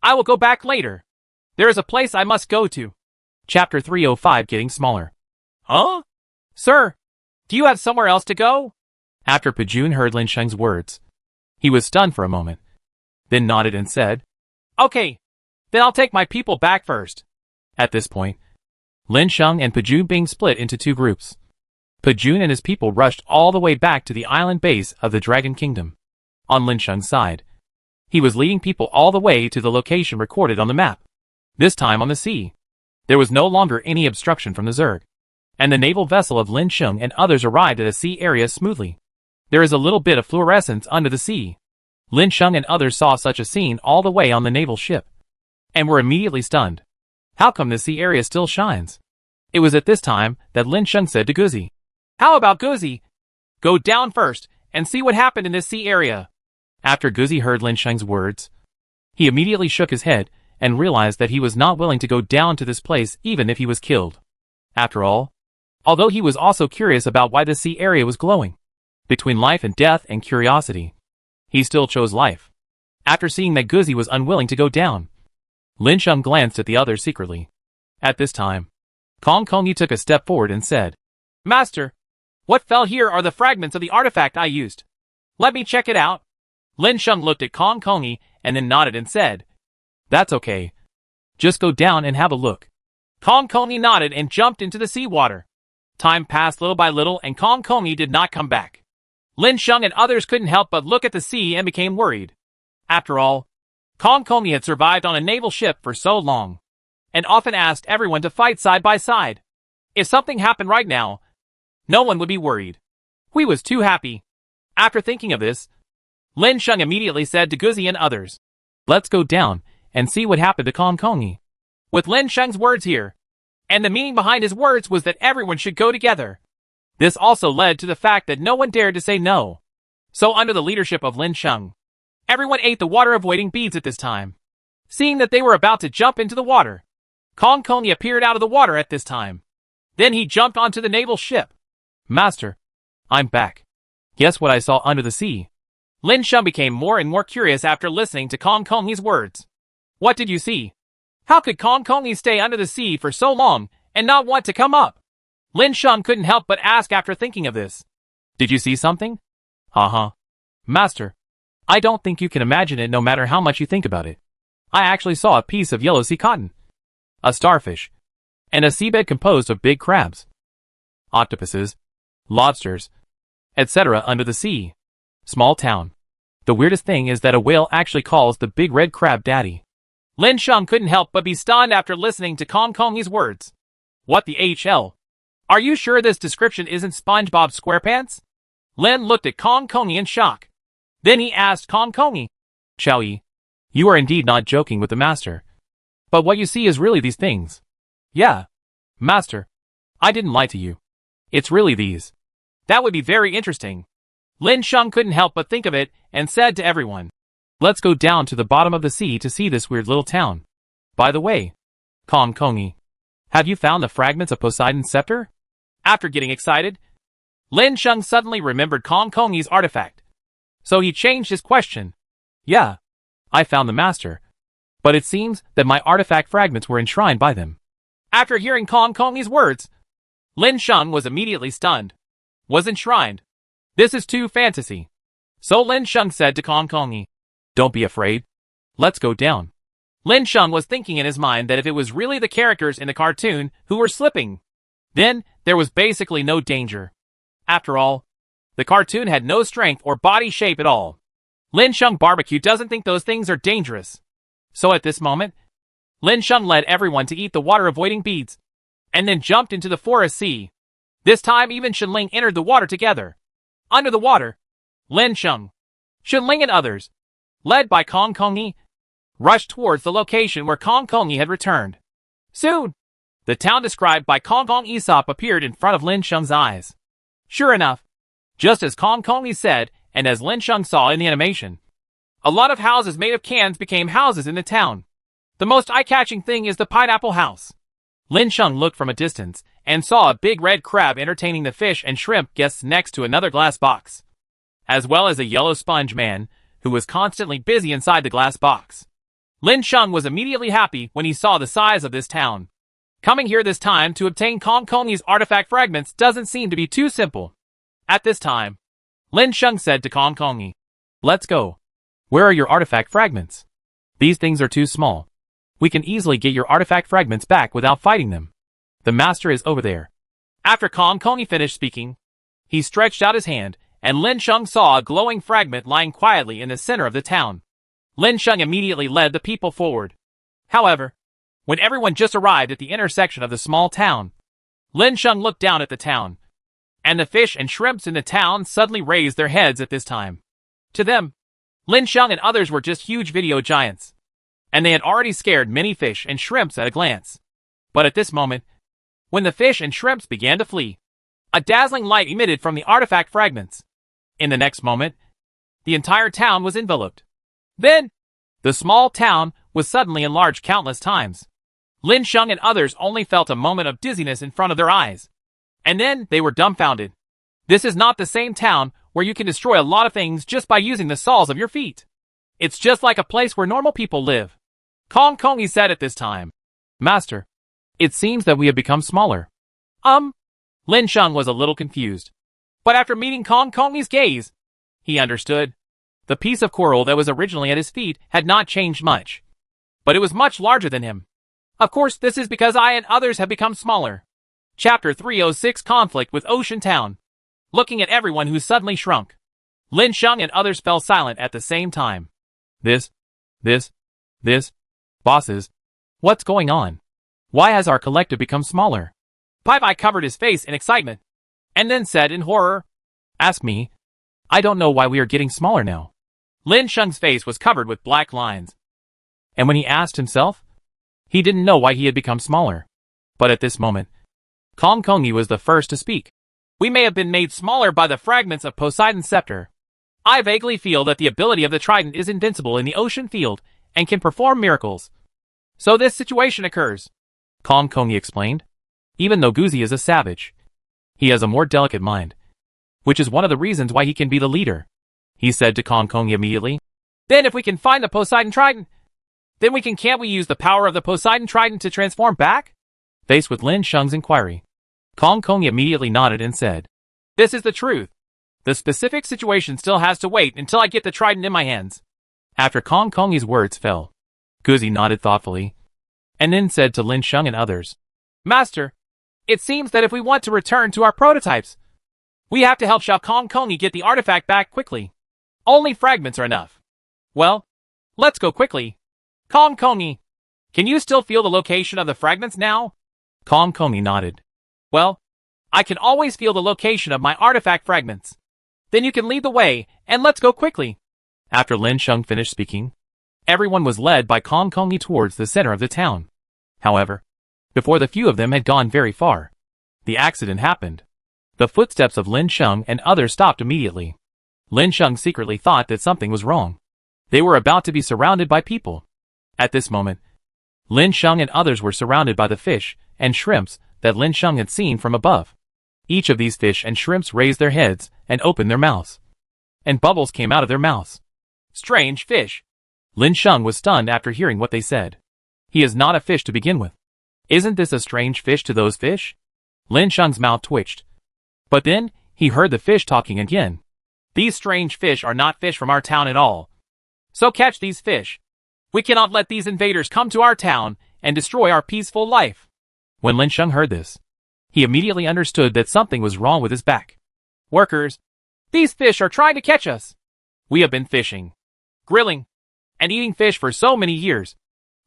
I will go back later. There is a place I must go to." Chapter 305 Getting Smaller. "Huh? Sir, do you have somewhere else to go?" After Pajun heard Lin Sheng's words, he was stunned for a moment, then nodded and said, "Okay, then I'll take my people back first." At this point, Lin Sheng and Pajun being split into two groups. Pajun and his people rushed all the way back to the island base of the Dragon Kingdom. On Lin Sheng's side, he was leading people all the way to the location recorded on the map. This time on the sea. There was no longer any obstruction from the Zerg, and the naval vessel of Lin Sheng and others arrived at a sea area smoothly. There is a little bit of fluorescence under the sea. Lin Sheng and others saw such a scene all the way on the naval ship, and were immediately stunned. How come the sea area still shines? It was at this time that Lin Sheng said to Guzi, "How about Guzi? Go down first and see what happened in this sea area." After Guzi heard Lin Sheng's words, he immediately shook his head and realized that he was not willing to go down to this place even if he was killed. After all, although he was also curious about why the sea area was glowing, between life and death and curiosity, he still chose life. After seeing that Guzi was unwilling to go down, Lin Sheng glanced at the others secretly. At this time, Kong Kongi took a step forward and said, "Master, what fell here are the fragments of the artifact I used. Let me check it out." Lin Sheng looked at Kong Kongi and then nodded and said, "That's okay. Just go down and have a look." Kong Kongi nodded and jumped into the seawater. Time passed little by little and Kong Kongi did not come back. Lin Sheng and others couldn't help but look at the sea and became worried. After all, Kong Kongi had survived on a naval ship for so long, and often asked everyone to fight side by side. If something happened right now, no one would be worried. He was too happy. After thinking of this, Lin Sheng immediately said to Guzi and others, "Let's go down and see what happened to Kong Kongi." With Lin Sheng's words here, and the meaning behind his words was that everyone should go together. This also led to the fact that no one dared to say no. So under the leadership of Lin Sheng, everyone ate the water-avoiding beads at this time. Seeing that they were about to jump into the water, Kong Kongi appeared out of the water at this time. Then he jumped onto the naval ship. "Master, I'm back. Guess what I saw under the sea?" Lin Sheng became more and more curious after listening to Kong Kongi's words. What did you see? How could Kong Kongi stay under the sea for so long and not want to come up? Lin Sheng couldn't help but ask after thinking of this. "Did you see something?" Master, I don't think you can imagine it no matter how much you think about it. I actually saw a piece of yellow sea cotton, a starfish, and a seabed composed of big crabs, octopuses, lobsters, etc. under the sea. Small town. The weirdest thing is that a whale actually calls the big red crab daddy." Lin Sheng couldn't help but be stunned after listening to Kong Kongi's words. What the HL? Are you sure this description isn't SpongeBob SquarePants? Lin looked at Kong Kongi in shock. Then he asked Kong Kongi, "Xiao Yi, you are indeed not joking with the master. But what you see is really these things." "Yeah, master, I didn't lie to you. It's really these." "That would be very interesting." Lin Sheng couldn't help but think of it and said to everyone, "Let's go down to the bottom of the sea to see this weird little town. By the way, Kong Kongi, have you found the fragments of Poseidon's scepter?" After getting excited, Lin Sheng suddenly remembered Kong Kongi's artifact. So he changed his question. "Yeah, I found the master. But it seems that my artifact fragments were enshrined by them." After hearing Kong Kongi's words, Lin Sheng was immediately stunned. Was enshrined. This is too fantasy. So Lin Sheng said to Kong Kongi, "Don't be afraid. Let's go down." Lin Sheng was thinking in his mind that if it was really the characters in the cartoon who were slipping, then there was basically no danger. After all, the cartoon had no strength or body shape at all. Lin Sheng Barbecue doesn't think those things are dangerous. So at this moment, Lin Sheng led everyone to eat the water-avoiding beads, and then jumped into the forest sea. This time even Shenling entered the water together. Under the water, Lin Sheng, Shenling and others, led by Kong Kongi, rushed towards the location where Kong Kongi had returned. Soon, the town described by Kong Kong Aesop appeared in front of Lin Sheng's eyes. Sure enough, just as Kong Kongi said, and as Lin Sheng saw in the animation, a lot of houses made of cans became houses in the town. The most eye-catching thing is the pineapple house. Lin Sheng looked from a distance and saw a big red crab entertaining the fish and shrimp guests next to another glass box, as well as a yellow sponge man who was constantly busy inside the glass box. Lin Sheng was immediately happy when he saw the size of this town. Coming here this time to obtain Kong Kongi's artifact fragments doesn't seem to be too simple. At this time, Lin Sheng said to Kong Kongi, "Let's go. Where are your artifact fragments? These things are too small. We can easily get your artifact fragments back without fighting them. The master is over there." After Kong Kongi finished speaking, he stretched out his hand, and Lin Sheng saw a glowing fragment lying quietly in the center of the town. Lin Sheng immediately led the people forward. However, when everyone just arrived at the intersection of the small town, Lin Sheng looked down at the town, and the fish and shrimps in the town suddenly raised their heads at this time. To them, Lin Sheng and others were just huge video giants, and they had already scared many fish and shrimps at a glance. But at this moment, when the fish and shrimps began to flee, a dazzling light emitted from the artifact fragments. In the next moment, the entire town was enveloped. Then, the small town was suddenly enlarged countless times. Lin Sheng and others only felt a moment of dizziness in front of their eyes, and then they were dumbfounded. This is not the same town where you can destroy a lot of things just by using the soles of your feet. It's just like a place where normal people live. Kong Kongi said at this time, "Master, it seems that we have become smaller." Lin Sheng was a little confused. But after meeting Kong Kongi's gaze, he understood. The piece of coral that was originally at his feet had not changed much, but it was much larger than him. Of course, this is because I and others have become smaller. Chapter 306 Conflict with Ocean Town. Looking at everyone who suddenly shrunk, Lin Sheng and others fell silent at the same time. This This? Bosses? What's going on? Why has our collective become smaller? Pai covered his face in excitement, and then said in horror, Ask me. I don't know why we are getting smaller now. Lin Sheng's face was covered with black lines. And when he asked himself, he didn't know why he had become smaller. But at this moment, Kong Kongi was the first to speak. We may have been made smaller by the fragments of Poseidon's scepter. I vaguely feel that the ability of the trident is invincible in the ocean field and can perform miracles. So this situation occurs, Kong Kongi explained. Even though Guzi is a savage, he has a more delicate mind, which is one of the reasons why he can be the leader, he said to Kong Kongi immediately. Then if we can find the Poseidon trident, then can't we use the power of the Poseidon trident to transform back? Faced with Lin Sheng's inquiry, Kong Kongi immediately nodded and said, This is the truth. The specific situation still has to wait until I get the trident in my hands. After Kong Kongi's words fell, Guzi nodded thoughtfully, and then said to Lin Sheng and others, Master, it seems that if we want to return to our prototypes, we have to help Xiao Kong Kongi get the artifact back quickly. Only fragments are enough. Well, let's go quickly. Kong Kongi, can you still feel the location of the fragments now? Kong Kongi nodded. Well, I can always feel the location of my artifact fragments. Then you can lead the way, and let's go quickly. After Lin Sheng finished speaking, everyone was led by Kong Kongi towards the center of the town. However, before the few of them had gone very far, the accident happened. The footsteps of Lin Sheng and others stopped immediately. Lin Sheng secretly thought that something was wrong. They were about to be surrounded by people. At this moment, Lin Sheng and others were surrounded by the fish and shrimps that Lin Sheng had seen from above. Each of these fish and shrimps raised their heads and opened their mouths, and bubbles came out of their mouths. Strange fish. Lin Sheng was stunned after hearing what they said. He is not a fish to begin with. Isn't this a strange fish to those fish? Lin Sheng's mouth twitched. But then, he heard the fish talking again. These strange fish are not fish from our town at all. So catch these fish. We cannot let these invaders come to our town and destroy our peaceful life. When Lin Sheng heard this, he immediately understood that something was wrong with his back. Workers, these fish are trying to catch us. We have been fishing, grilling, and eating fish for so many years,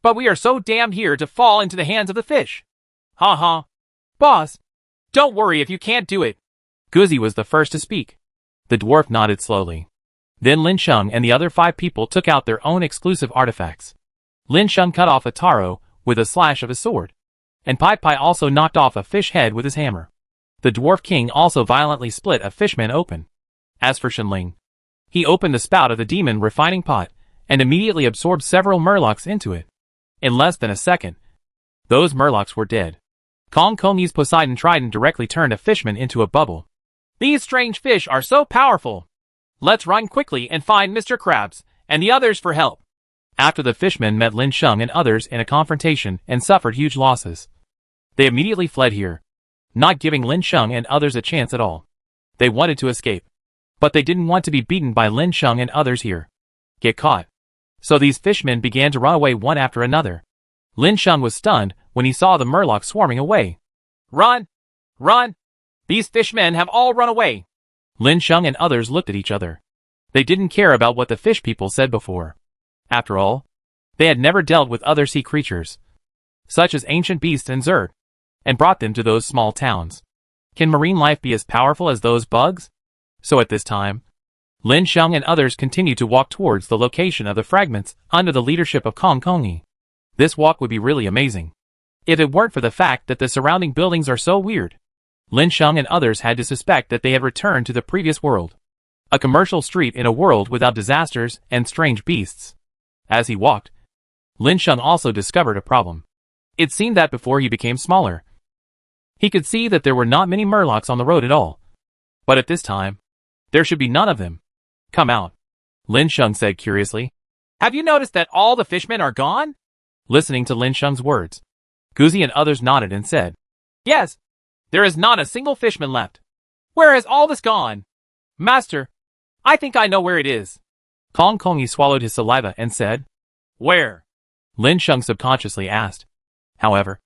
but we are so damned here to fall into the hands of the fish. Ha ha. Boss, don't worry if you can't do it. Guzi was the first to speak. The dwarf nodded slowly. Then Lin Sheng and the other 5 people took out their own exclusive artifacts. Lin Sheng cut off a taro with a slash of his sword, and Pai also knocked off a fish head with his hammer. The dwarf king also violently split a fishman open. As for Shenling, he opened the spout of the demon refining pot and immediately absorbed several murlocs into it. In less than a second, those murlocs were dead. Kong Kongi's Poseidon trident directly turned a fishman into a bubble. These strange fish are so powerful. Let's run quickly and find Mr. Krabs and the others for help. After the fishmen met Lin Sheng and others in a confrontation and suffered huge losses, they immediately fled here, not giving Lin Sheng and others a chance at all. They wanted to escape, but they didn't want to be beaten by Lin Sheng and others here. Get caught. So these fishmen began to run away one after another. Lin Sheng was stunned when he saw the murlocs swarming away. Run! Run! These fishmen have all run away. Lin Sheng and others looked at each other. They didn't care about what the fish people said before. After all, they had never dealt with other sea creatures, such as ancient beasts and Zerd, and brought them to those small towns. Can marine life be as powerful as those bugs? So at this time, Lin Sheng and others continued to walk towards the location of the fragments under the leadership of Kong Kongi. This walk would be really amazing, if it weren't for the fact that the surrounding buildings are so weird. Lin Sheng and others had to suspect that they had returned to the previous world, a commercial street in a world without disasters and strange beasts. As he walked, Lin Sheng also discovered a problem. It seemed that before he became smaller, he could see that there were not many murlocs on the road at all. But at this time, there should be none of them. Come out, Lin Sheng said curiously. Have you noticed that all the fishmen are gone? Listening to Lin Sheng's words, Guzi and others nodded and said, Yes, there is not a single fishman left. Where has all this gone? Master, I think I know where it is. Kong Kongi swallowed his saliva and said, Where? Lin Sheng subconsciously asked. However,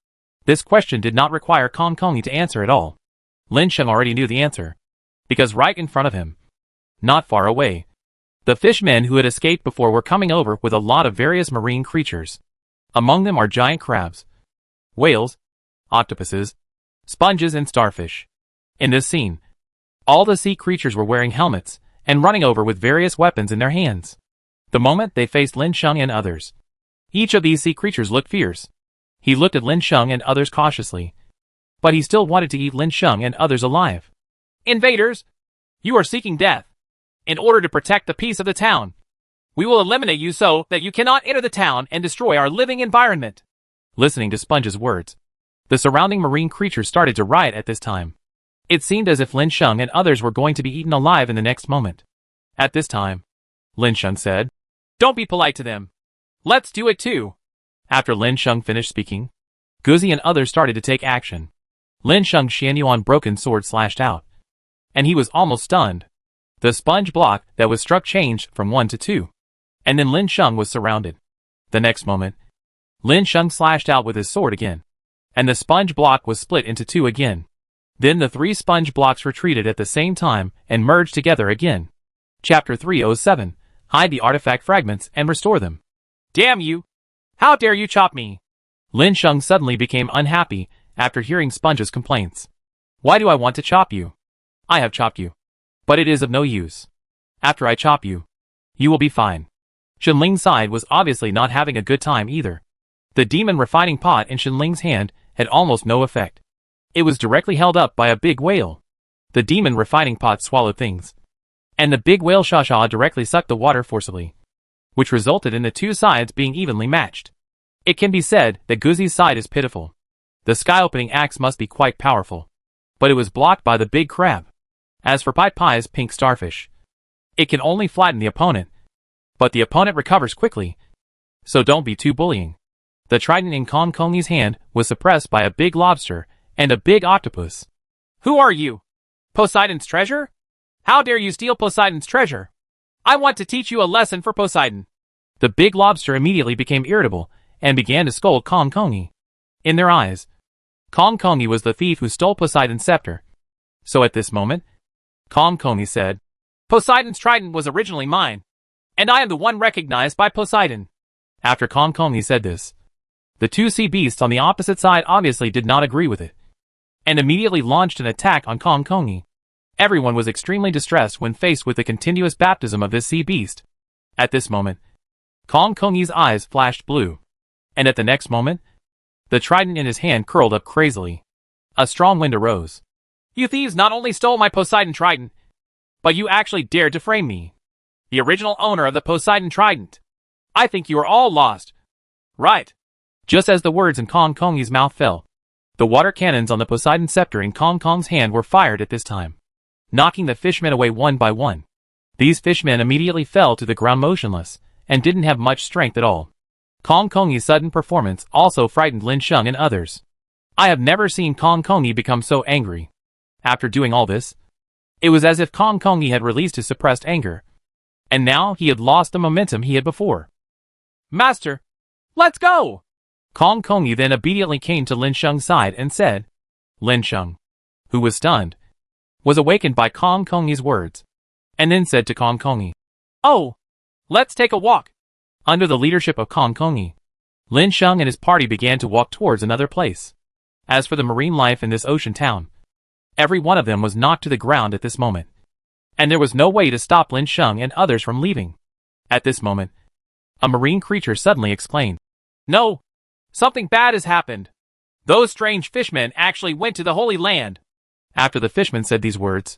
this question did not require Kong Kongi to answer at all. Lin Sheng already knew the answer, because right in front of him, not far away, The fishmen who had escaped before were coming over with a lot of various marine creatures. Among them are giant crabs, whales, octopuses, sponges and starfish. In this scene, all the sea creatures were wearing helmets and running over with various weapons in their hands. The moment they faced Lin Sheng and others, each of these sea creatures looked fierce. He looked at Lin Sheng and others cautiously, but he still wanted to eat Lin Sheng and others alive. Invaders! You are seeking death. In order to protect the peace of the town, we will eliminate you so that you cannot enter the town and destroy our living environment. Listening to Sponge's words, the surrounding marine creatures started to riot at this time. It seemed as if Lin Sheng and others were going to be eaten alive in the next moment. At this time, Lin Sheng said, "Don't be polite to them. Let's do it too." After Lin Sheng finished speaking, Guzi and others started to take action. Lin Sheng's Xianyuan broken sword slashed out, and he was almost stunned. The sponge block that was struck changed from 1 to 2, and then Lin Sheng was surrounded. The next moment, Lin Sheng slashed out with his sword again, and the sponge block was split into 2 again. Then the 3 sponge blocks retreated at the same time and merged together again. Chapter 307. Hide the artifact fragments and restore them. Damn you! How dare you chop me? Lin Sheng suddenly became unhappy after hearing Sponge's complaints. Why do I want to chop you? I have chopped you, but it is of no use. After I chop you, you will be fine. Shenling's side was obviously not having a good time either. The demon refining pot in Shenling's hand had almost no effect. It was directly held up by a big whale. The demon refining pot swallowed things, and the big whale Shasha directly sucked the water forcibly, which resulted in the 2 sides being evenly matched. It can be said that Guzi's side is pitiful. The sky-opening axe must be quite powerful, but it was blocked by the big crab. As for Pai Pai's pink starfish, it can only flatten the opponent, but the opponent recovers quickly, so don't be too bullying. The trident in Kong Kongi's hand was suppressed by a big lobster and a big octopus. Who are you? Poseidon's treasure? How dare you steal Poseidon's treasure? I want to teach you a lesson for Poseidon. The big lobster immediately became irritable and began to scold Kong Kongi. In their eyes, Kong Kongi was the thief who stole Poseidon's scepter. So at this moment, Kong Kongi said, Poseidon's trident was originally mine, and I am the one recognized by Poseidon. After Kong Kongi said this, the 2 sea beasts on the opposite side obviously did not agree with it, and immediately launched an attack on Kong Kongi. Everyone was extremely distressed when faced with the continuous baptism of this sea beast. At this moment, Kong Kongi's eyes flashed blue, and at the next moment, the trident in his hand curled up crazily. A strong wind arose. You thieves not only stole my Poseidon trident, but you actually dared to frame me, the original owner of the Poseidon trident. I think you are all lost. Right. Just as the words in Kong Kongi's mouth fell, the water cannons on the Poseidon scepter in Kong Kong's hand were fired at this time, knocking the fishmen away one by one. These fishmen immediately fell to the ground motionless, and didn't have much strength at all. Kong Kongi's sudden performance also frightened Lin Sheng and others. I have never seen Kong Kongi become so angry. After doing all this, it was as if Kong Kongi had released his suppressed anger, and now he had lost the momentum he had before. Master, let's go! Kong Kongi then obediently came to Lin Sheng's side and said, Lin Sheng, who was stunned, was awakened by Kong Kongi's words, and then said to Kong Kongi, Oh, let's take a walk. Under the leadership of Kong Kongi, Lin Sheng and his party began to walk towards another place. As for the marine life in this ocean town, every one of them was knocked to the ground at this moment, and there was no way to stop Lin Sheng and others from leaving. At this moment, a marine creature suddenly exclaimed, No! Something bad has happened. Those strange fishmen actually went to the Holy Land. After the fishmen said these words,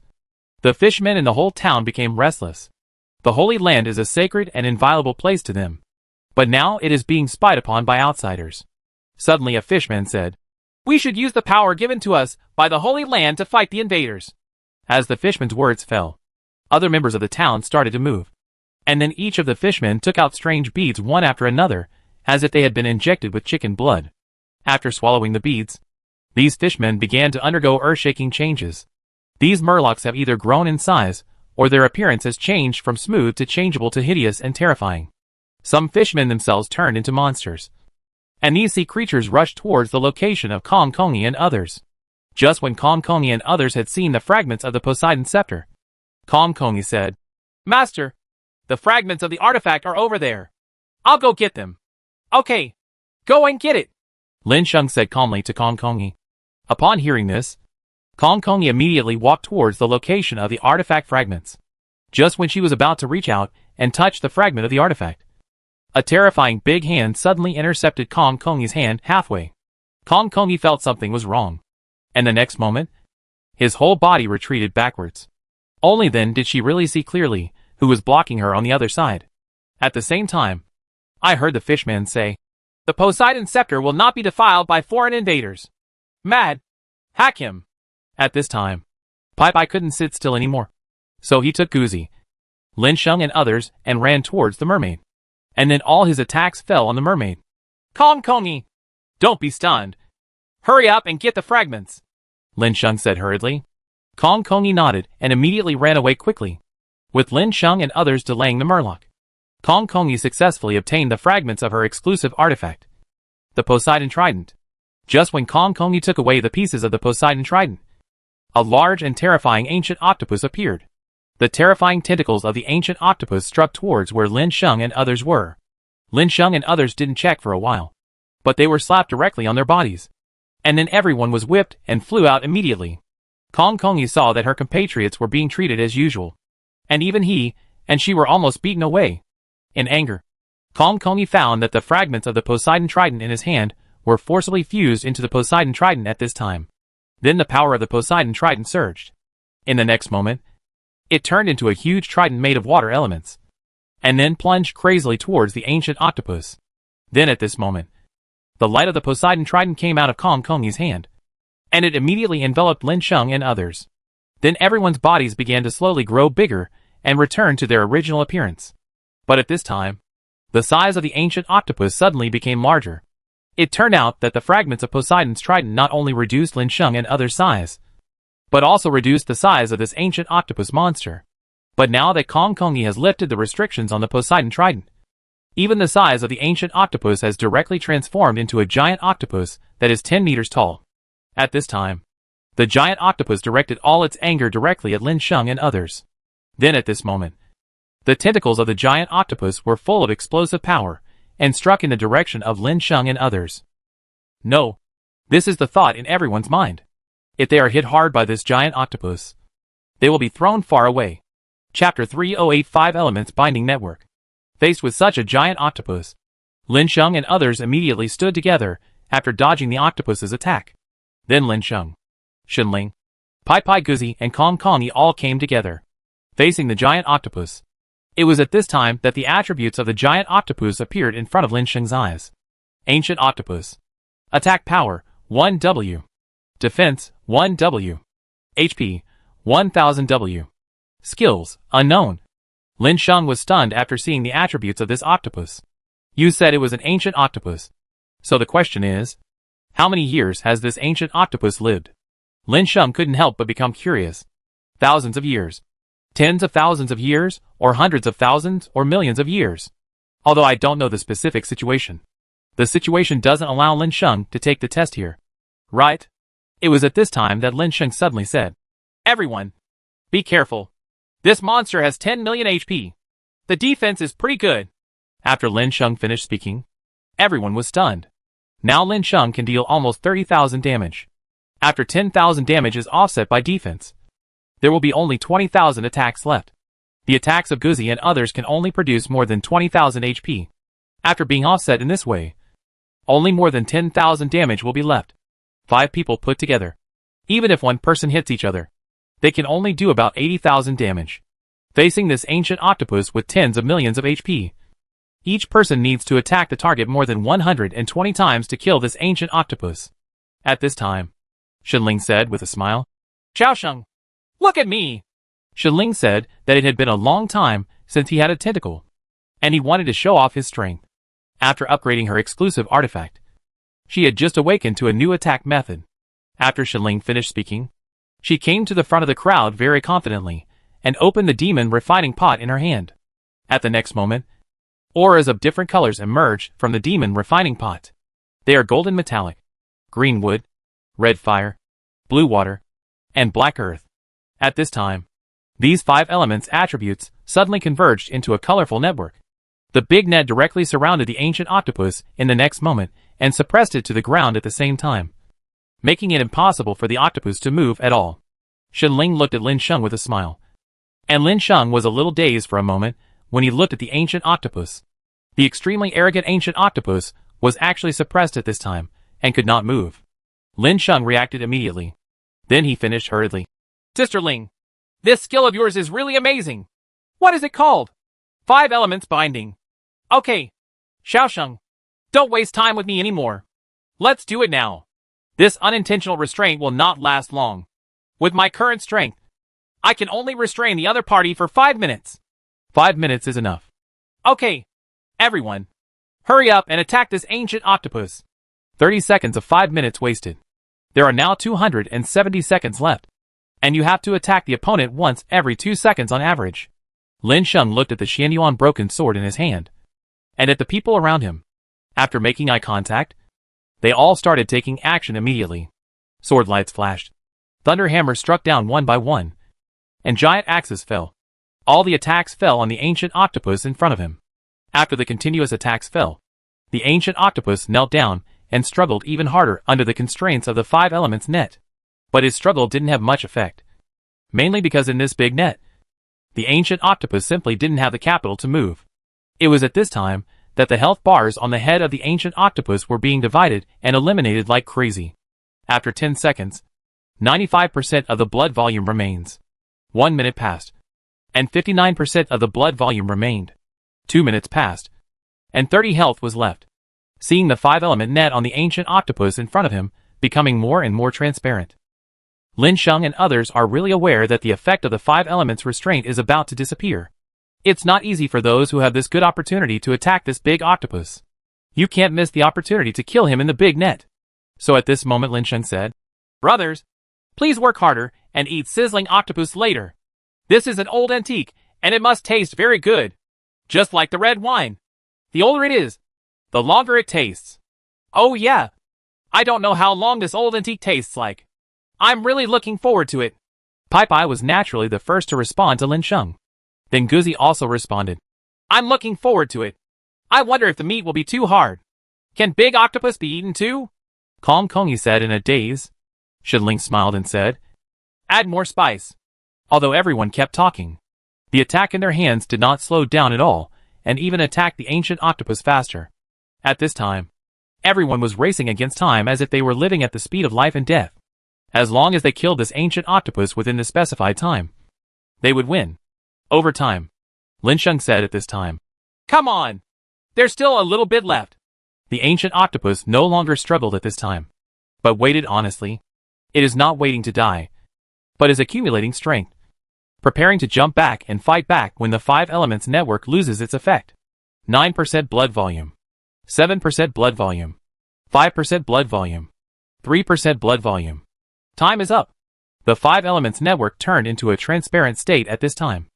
the fishmen in the whole town became restless. The Holy Land is a sacred and inviolable place to them, but now it is being spied upon by outsiders. Suddenly a fishman said, We should use the power given to us by the Holy Land to fight the invaders. As the fishman's words fell, other members of the town started to move, and then each of the fishmen took out strange beads one after another, as if they had been injected with chicken blood. After swallowing the beads, these fishmen began to undergo earth-shaking changes. These murlocs have either grown in size, or their appearance has changed from smooth to changeable to hideous and terrifying. Some fishmen themselves turned into monsters, and these sea creatures rushed towards the location of Kong Kongi and others. Just when Kong Kongi and others had seen the fragments of the Poseidon scepter, Kong Kongi said, Master, The fragments of the artifact are over there. I'll go get them. Okay. Go and get it, Lin Sheng said calmly to Kong Kongi. Upon hearing this, Kong Kongi immediately walked towards the location of the artifact fragments. Just when she was about to reach out and touch the fragment of the artifact, a terrifying big hand suddenly intercepted Kong Kongi's hand halfway. Kong Kongi felt something was wrong, and the next moment, his whole body retreated backwards. Only then did she really see clearly who was blocking her on the other side. At the same time, I heard the fishman say, "The Poseidon scepter will not be defiled by foreign invaders. Mad. Hack him." At this time, Pai couldn't sit still anymore. So he took Guzi, Lin Sheng and others and ran towards the mermaid. And then all his attacks fell on the mermaid. Kong Kongi, don't be stunned. Hurry up and get the fragments, Lin Sheng said hurriedly. Kong Kongi nodded and immediately ran away quickly, with Lin Sheng and others delaying the murloc. Kong Kongi successfully obtained the fragments of her exclusive artifact, the Poseidon Trident. Just when Kong Kongi took away the pieces of the Poseidon Trident, a large and terrifying ancient octopus appeared. The terrifying tentacles of the ancient octopus struck towards where Lin Sheng and others were. Lin Sheng and others didn't check for a while, but they were slapped directly on their bodies. And then everyone was whipped and flew out immediately. Kong Kongi saw that her compatriots were being treated as usual, and even he and she were almost beaten away. In anger, Kong Kongi found that the fragments of the Poseidon Trident in his hand were forcibly fused into the Poseidon Trident at this time. Then the power of the Poseidon Trident surged. In the next moment, it turned into a huge trident made of water elements, and then plunged crazily towards the ancient octopus. Then at this moment, the light of the Poseidon Trident came out of Kong Kongi's hand, and it immediately enveloped Lin Sheng and others. Then everyone's bodies began to slowly grow bigger and return to their original appearance. But at this time, the size of the ancient octopus suddenly became larger. It turned out that the fragments of Poseidon's trident not only reduced Lin Sheng and others' size, but also reduced the size of this ancient octopus monster. But now that Kong Kongi has lifted the restrictions on the Poseidon Trident, even the size of the ancient octopus has directly transformed into a giant octopus that is 10 meters tall. At this time, the giant octopus directed all its anger directly at Lin Sheng and others. Then at this moment, the tentacles of the giant octopus were full of explosive power and struck in the direction of Lin Sheng and others. No. This is the thought in everyone's mind. If they are hit hard by this giant octopus, they will be thrown far away. Chapter 3085 Elements Binding Network. Faced with such a giant octopus, Lin Sheng and others immediately stood together after dodging the octopus's attack. Then Lin Sheng, Shenling, Pai Guzi and Kong Kongi all came together, facing the giant octopus. It was at this time that the attributes of the giant octopus appeared in front of Lin Sheng's eyes. Ancient Octopus. Attack Power, 1W. Defense, 1W. HP, 1000W. Skills, Unknown. Lin Sheng was stunned after seeing the attributes of this octopus. You said it was an ancient octopus. So the question is, how many years has this ancient octopus lived? Lin Sheng couldn't help but become curious. Thousands of years. Tens of thousands of years, or hundreds of thousands, or millions of years. Although I don't know the specific situation. The situation doesn't allow Lin Sheng to take the test here. Right? It was at this time that Lin Sheng suddenly said, "Everyone, be careful. This monster has 10 million HP. The defense is pretty good." After Lin Sheng finished speaking, everyone was stunned. Now Lin Sheng can deal almost 30,000 damage. After 10,000 damage is offset by defense, there will be only 20,000 attacks left. The attacks of Guzi and others can only produce more than 20,000 HP. After being offset in this way, only more than 10,000 damage will be left. 5 people put together. Even if one person hits each other, they can only do about 80,000 damage. Facing this ancient octopus with tens of millions of HP, each person needs to attack the target more than 120 times to kill this ancient octopus. At this time, Shenling said with a smile, "Xiaosheng, look at me." Shenling said that it had been a long time since he had a tentacle, and he wanted to show off his strength. After upgrading her exclusive artifact, she had just awakened to a new attack method. After Shenling finished speaking, she came to the front of the crowd very confidently and opened the demon refining pot in her hand. At the next moment, auras of different colors emerged from the demon refining pot. They are golden metallic, green wood, red fire, blue water, and black earth. At this time, these 5 elements attributes suddenly converged into a colorful network. The big net directly surrounded the ancient octopus in the next moment and suppressed it to the ground at the same time, making it impossible for the octopus to move at all. Shenling looked at Lin Sheng with a smile. And Lin Sheng was a little dazed for a moment when he looked at the ancient octopus. The extremely arrogant ancient octopus was actually suppressed at this time and could not move. Lin Sheng reacted immediately. Then he finished hurriedly. Sister Ling, this skill of yours is really amazing. What is it called? 5 elements binding. Okay. Xiaosheng, don't waste time with me anymore. Let's do it now. This unintentional restraint will not last long. With my current strength, I can only restrain the other party for 5 minutes. 5 minutes is enough. Okay. Everyone, hurry up and attack this ancient octopus. 30 seconds of 5 minutes wasted. There are now 270 seconds left, and you have to attack the opponent once every 2 seconds on average. Lin Sheng looked at the Xianyuan broken sword in his hand, and at the people around him. After making eye contact, they all started taking action immediately. Sword lights flashed. Thunder hammers struck down one by one, and giant axes fell. All the attacks fell on the ancient octopus in front of him. After the continuous attacks fell, the ancient octopus knelt down and struggled even harder under the constraints of the 5 elements net. But his struggle didn't have much effect. Mainly because in this big net, the ancient octopus simply didn't have the capital to move. It was at this time that the health bars on the head of the ancient octopus were being divided and eliminated like crazy. After 10 seconds, 95% of the blood volume remains. 1 minute passed, and 59% of the blood volume remained. 2 minutes passed, and 30 health was left. Seeing the 5-element net on the ancient octopus in front of him becoming more and more transparent, Lin Sheng and others are really aware that the effect of the 5 elements restraint is about to disappear. It's not easy for those who have this good opportunity to attack this big octopus. You can't miss the opportunity to kill him in the big net. So at this moment Lin Sheng said, Brothers, please work harder and eat sizzling octopus later. This is an old antique, and it must taste very good. Just like the red wine. The older it is, the longer it tastes. Oh yeah. I don't know how long this old antique tastes like. I'm really looking forward to it. Pai Pai was naturally the first to respond to Lin Sheng. Then Guzi also responded. I'm looking forward to it. I wonder if the meat will be too hard. Can big octopus be eaten too? Kong Kongi said in a daze. Shenling smiled and said, Add more spice. Although everyone kept talking, the attack in their hands did not slow down at all, and even attacked the ancient octopus faster. At this time, everyone was racing against time as if they were living at the speed of life and death. As long as they killed this ancient octopus within the specified time, they would win. Over time, Lin Sheng said at this time, Come on! There's still a little bit left. The ancient octopus no longer struggled at this time, but waited honestly. It is not waiting to die, but is accumulating strength, preparing to jump back and fight back when the 5 elements network loses its effect. 9% blood volume, 7% blood volume, 5% blood volume, 3% blood volume. Time is up. The 5 elements network turned into a transparent state at this time.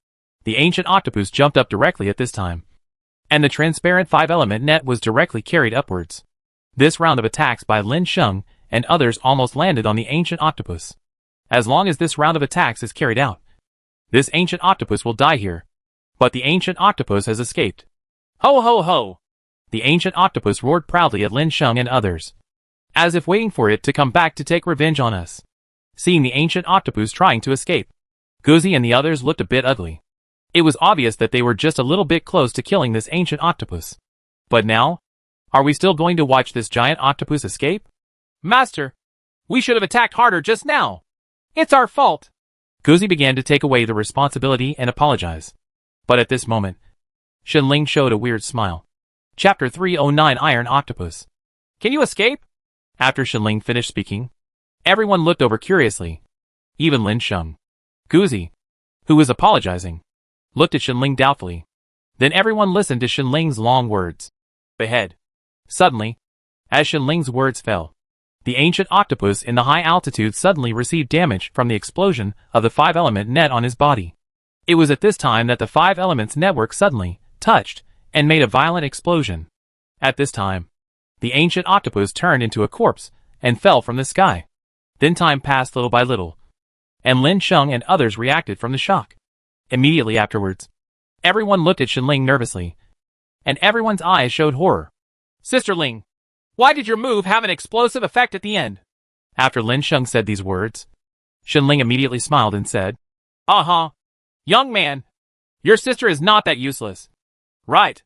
The ancient octopus jumped up directly at this time, and the transparent 5-element net was directly carried upwards. This round of attacks by Lin Sheng and others almost landed on the ancient octopus. As long as this round of attacks is carried out, this ancient octopus will die here. But the ancient octopus has escaped. Ho ho ho! The ancient octopus roared proudly at Lin Sheng and others, as if waiting for it to come back to take revenge on us. Seeing the ancient octopus trying to escape, Guzi and the others looked a bit ugly. It was obvious that they were just a little bit close to killing this ancient octopus. But now, are we still going to watch this giant octopus escape? Master, we should have attacked harder just now. It's our fault. Guzi began to take away the responsibility and apologize. But at this moment, Shenling showed a weird smile. Chapter 309 Iron Octopus. Can you escape? After Shenling finished speaking, everyone looked over curiously. Even Lin Sheng. Guzi, who was apologizing, looked at Shenling doubtfully. Then everyone listened to Shenling's long words. Ahead. Suddenly, as Shenling's words fell, the ancient octopus in the high altitude suddenly received damage from the explosion of the 5-element net on his body. It was at this time that the 5 elements network suddenly touched and made a violent explosion. At this time, the ancient octopus turned into a corpse and fell from the sky. Then time passed little by little, and Lin Sheng and others reacted from the shock. Immediately afterwards, Everyone looked at Shenling nervously, and everyone's eyes showed horror. Sister Ling, why did your move have an explosive effect at the end? After Lin Sheng said these words, Shenling immediately smiled and said, Uh-huh. Young man, your sister is not that useless. Right.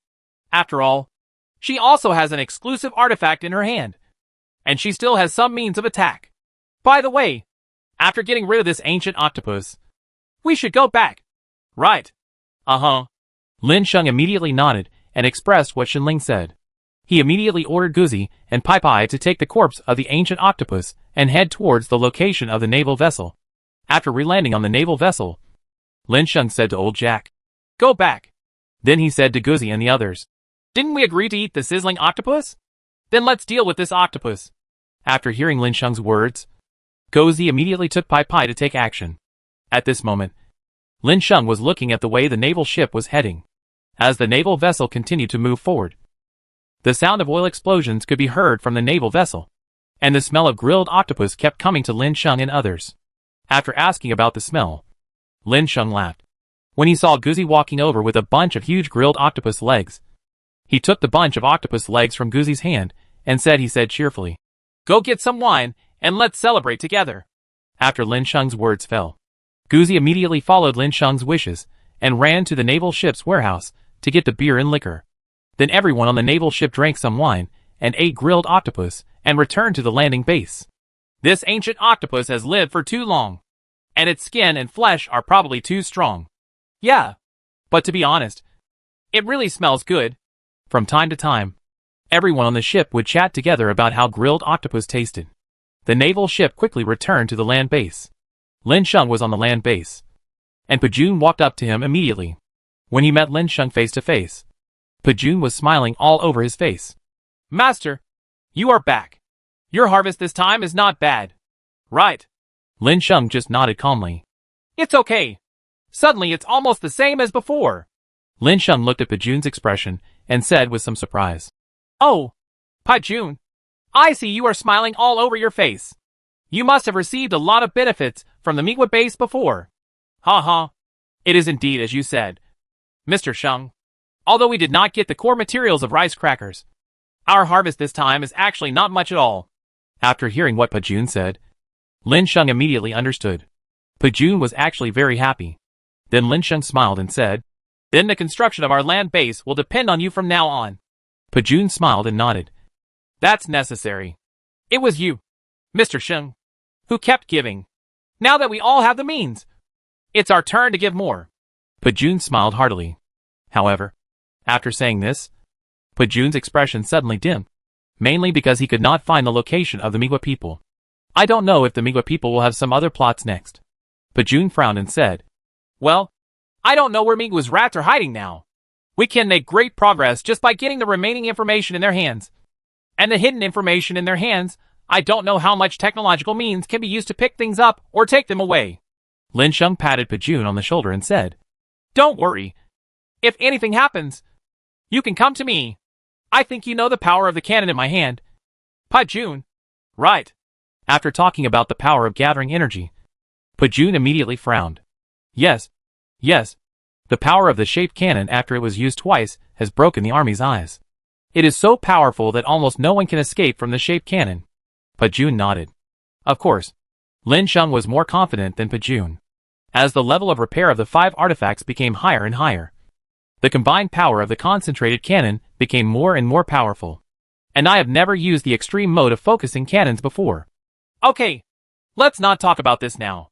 After all, she also has an exclusive artifact in her hand, and she still has some means of attack. By the way, after getting rid of this ancient octopus, we should go back. Right. Uh-huh. Lin Sheng immediately nodded and expressed what Shenling said. He immediately ordered Guzi and Pai Pai to take the corpse of the ancient octopus and head towards the location of the naval vessel. After relanding on the naval vessel, Lin Sheng said to old Jack, Go back. Then he said to Guzi and the others, Didn't we agree to eat the sizzling octopus? Then let's deal with this octopus. After hearing Lin Sheng's words, Guzi immediately took Pai Pai to take action. At this moment, Lin Sheng was looking at the way the naval ship was heading. As the naval vessel continued to move forward, the sound of oil explosions could be heard from the naval vessel, and the smell of grilled octopus kept coming to Lin Sheng and others. After asking about the smell, Lin Sheng laughed. When he saw Guzi walking over with a bunch of huge grilled octopus legs, he took the bunch of octopus legs from Guzi's hand and said cheerfully, Go get some wine and let's celebrate together. After Lin Sheng's words fell, Guzi immediately followed Lin Sheng's wishes and ran to the naval ship's warehouse to get the beer and liquor. Then everyone on the naval ship drank some wine and ate grilled octopus and returned to the landing base. This ancient octopus has lived for too long, and its skin and flesh are probably too strong. Yeah, but to be honest, it really smells good. From time to time, everyone on the ship would chat together about how grilled octopus tasted. The naval ship quickly returned to the land base. Lin Sheng was on the land base, and Pajun walked up to him immediately. When he met Lin Sheng face to face, Pajun was smiling all over his face. Master, you are back. Your harvest this time is not bad. Right. Lin Sheng just nodded calmly. It's okay. Suddenly it's almost the same as before. Lin Sheng looked at Pajun's expression and said with some surprise, Oh, Pajun, I see you are smiling all over your face. You must have received a lot of benefits from the Miigwa base before. Ha ha. It is indeed as you said, Mr. Sheng. Although we did not get the core materials of rice crackers, our harvest this time is actually not much at all. After hearing what Pajun said, Lin Sheng immediately understood. Pajun was actually very happy. Then Lin Sheng smiled and said, Then the construction of our land base will depend on you from now on. Pajun smiled and nodded. That's necessary. It was you, Mr. Sheng, who kept giving. Now that we all have the means, it's our turn to give more. Pajun smiled heartily. However, after saying this, Pajun's expression suddenly dimmed, mainly because he could not find the location of the Miigwa people. I don't know if the Miigwa people will have some other plots next. Pajun frowned and said, Well, I don't know where Miigwa's rats are hiding now. We can make great progress just by getting the remaining information in their hands. And the hidden information in their hands, I don't know how much technological means can be used to pick things up or take them away. Lin Sheng patted Pajun on the shoulder and said, Don't worry. If anything happens, you can come to me. I think you know the power of the cannon in my hand. Pajun. Right. After talking about the power of gathering energy, Pajun immediately frowned. Yes. The power of the shaped cannon after it was used twice has broken the army's eyes. It is so powerful that almost no one can escape from the shaped cannon. Pajun nodded. Of course, Lin Sheng was more confident than Pajun. As the level of repair of the 5 artifacts became higher and higher, the combined power of the concentrated cannon became more and more powerful. And I have never used the extreme mode of focusing cannons before. Okay, let's not talk about this now.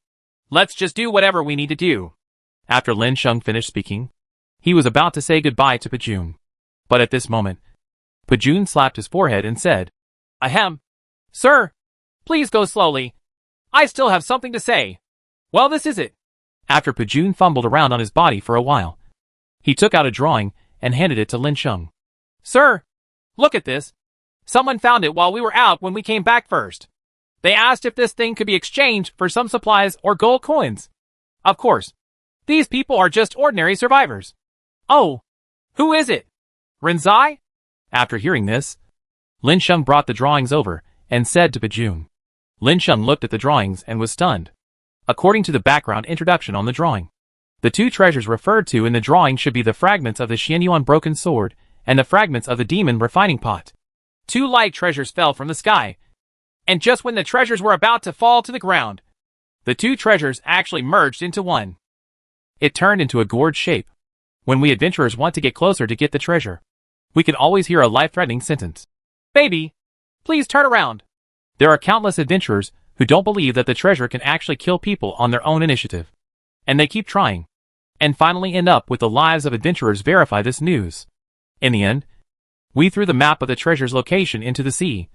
Let's just do whatever we need to do. After Lin Sheng finished speaking, he was about to say goodbye to Pajun. But at this moment, Pajun slapped his forehead and said, Ahem. Sir, please go slowly. I still have something to say. Well, this is it. After Pajun fumbled around on his body for a while, he took out a drawing and handed it to Lin Sheng. Sir, look at this. Someone found it while we were out when we came back first. They asked if this thing could be exchanged for some supplies or gold coins. Of course, these people are just ordinary survivors. Oh, who is it? Renzai? After hearing this, Lin Sheng brought the drawings over and said to Pajun. Lin Sheng looked at the drawings and was stunned. According to the background introduction on the drawing, The two treasures referred to in the drawing should be the fragments of the Xianyuan broken sword and the fragments of the demon refining pot. Two light treasures fell from the sky, and just when the treasures were about to fall to the ground, the two treasures actually merged into one. It turned into a gourd shape. When we adventurers want to get closer to get the treasure, we can always hear a life-threatening sentence. Baby, please turn around. There are countless adventurers who don't believe that the treasure can actually kill people on their own initiative. And they keep trying, and finally end up with the lives of adventurers verify this news. In the end, we threw the map of the treasure's location into the sea,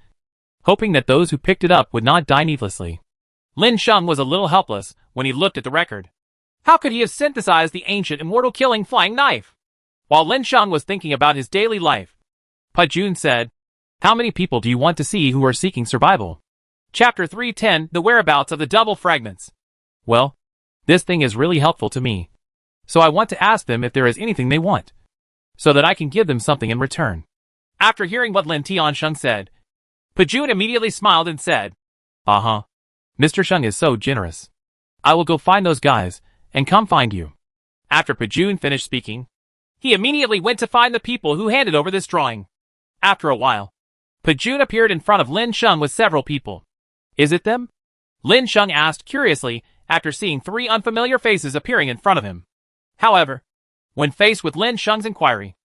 hoping that those who picked it up would not die needlessly. Lin Sheng was a little helpless when he looked at the record. How could he have synthesized the ancient immortal killing flying knife? While Lin Sheng was thinking about his daily life, Pajun said, "How many people do you want to see who are seeking survival?" Chapter 310, The Whereabouts of the Double Fragments. Well, this thing is really helpful to me. So I want to ask them if there is anything they want, so that I can give them something in return. After hearing what Lin Tiansheng said, Pajun immediately smiled and said, "Uh-huh. Mr. Sheng is so generous. I will go find those guys and come find you." After Pajun finished speaking, he immediately went to find the people who handed over this drawing. After a while, Pajun appeared in front of Lin Sheng with several people. "Is it them?" Lin Sheng asked curiously after seeing three unfamiliar faces appearing in front of him. However, when faced with Lin Sheng's inquiry,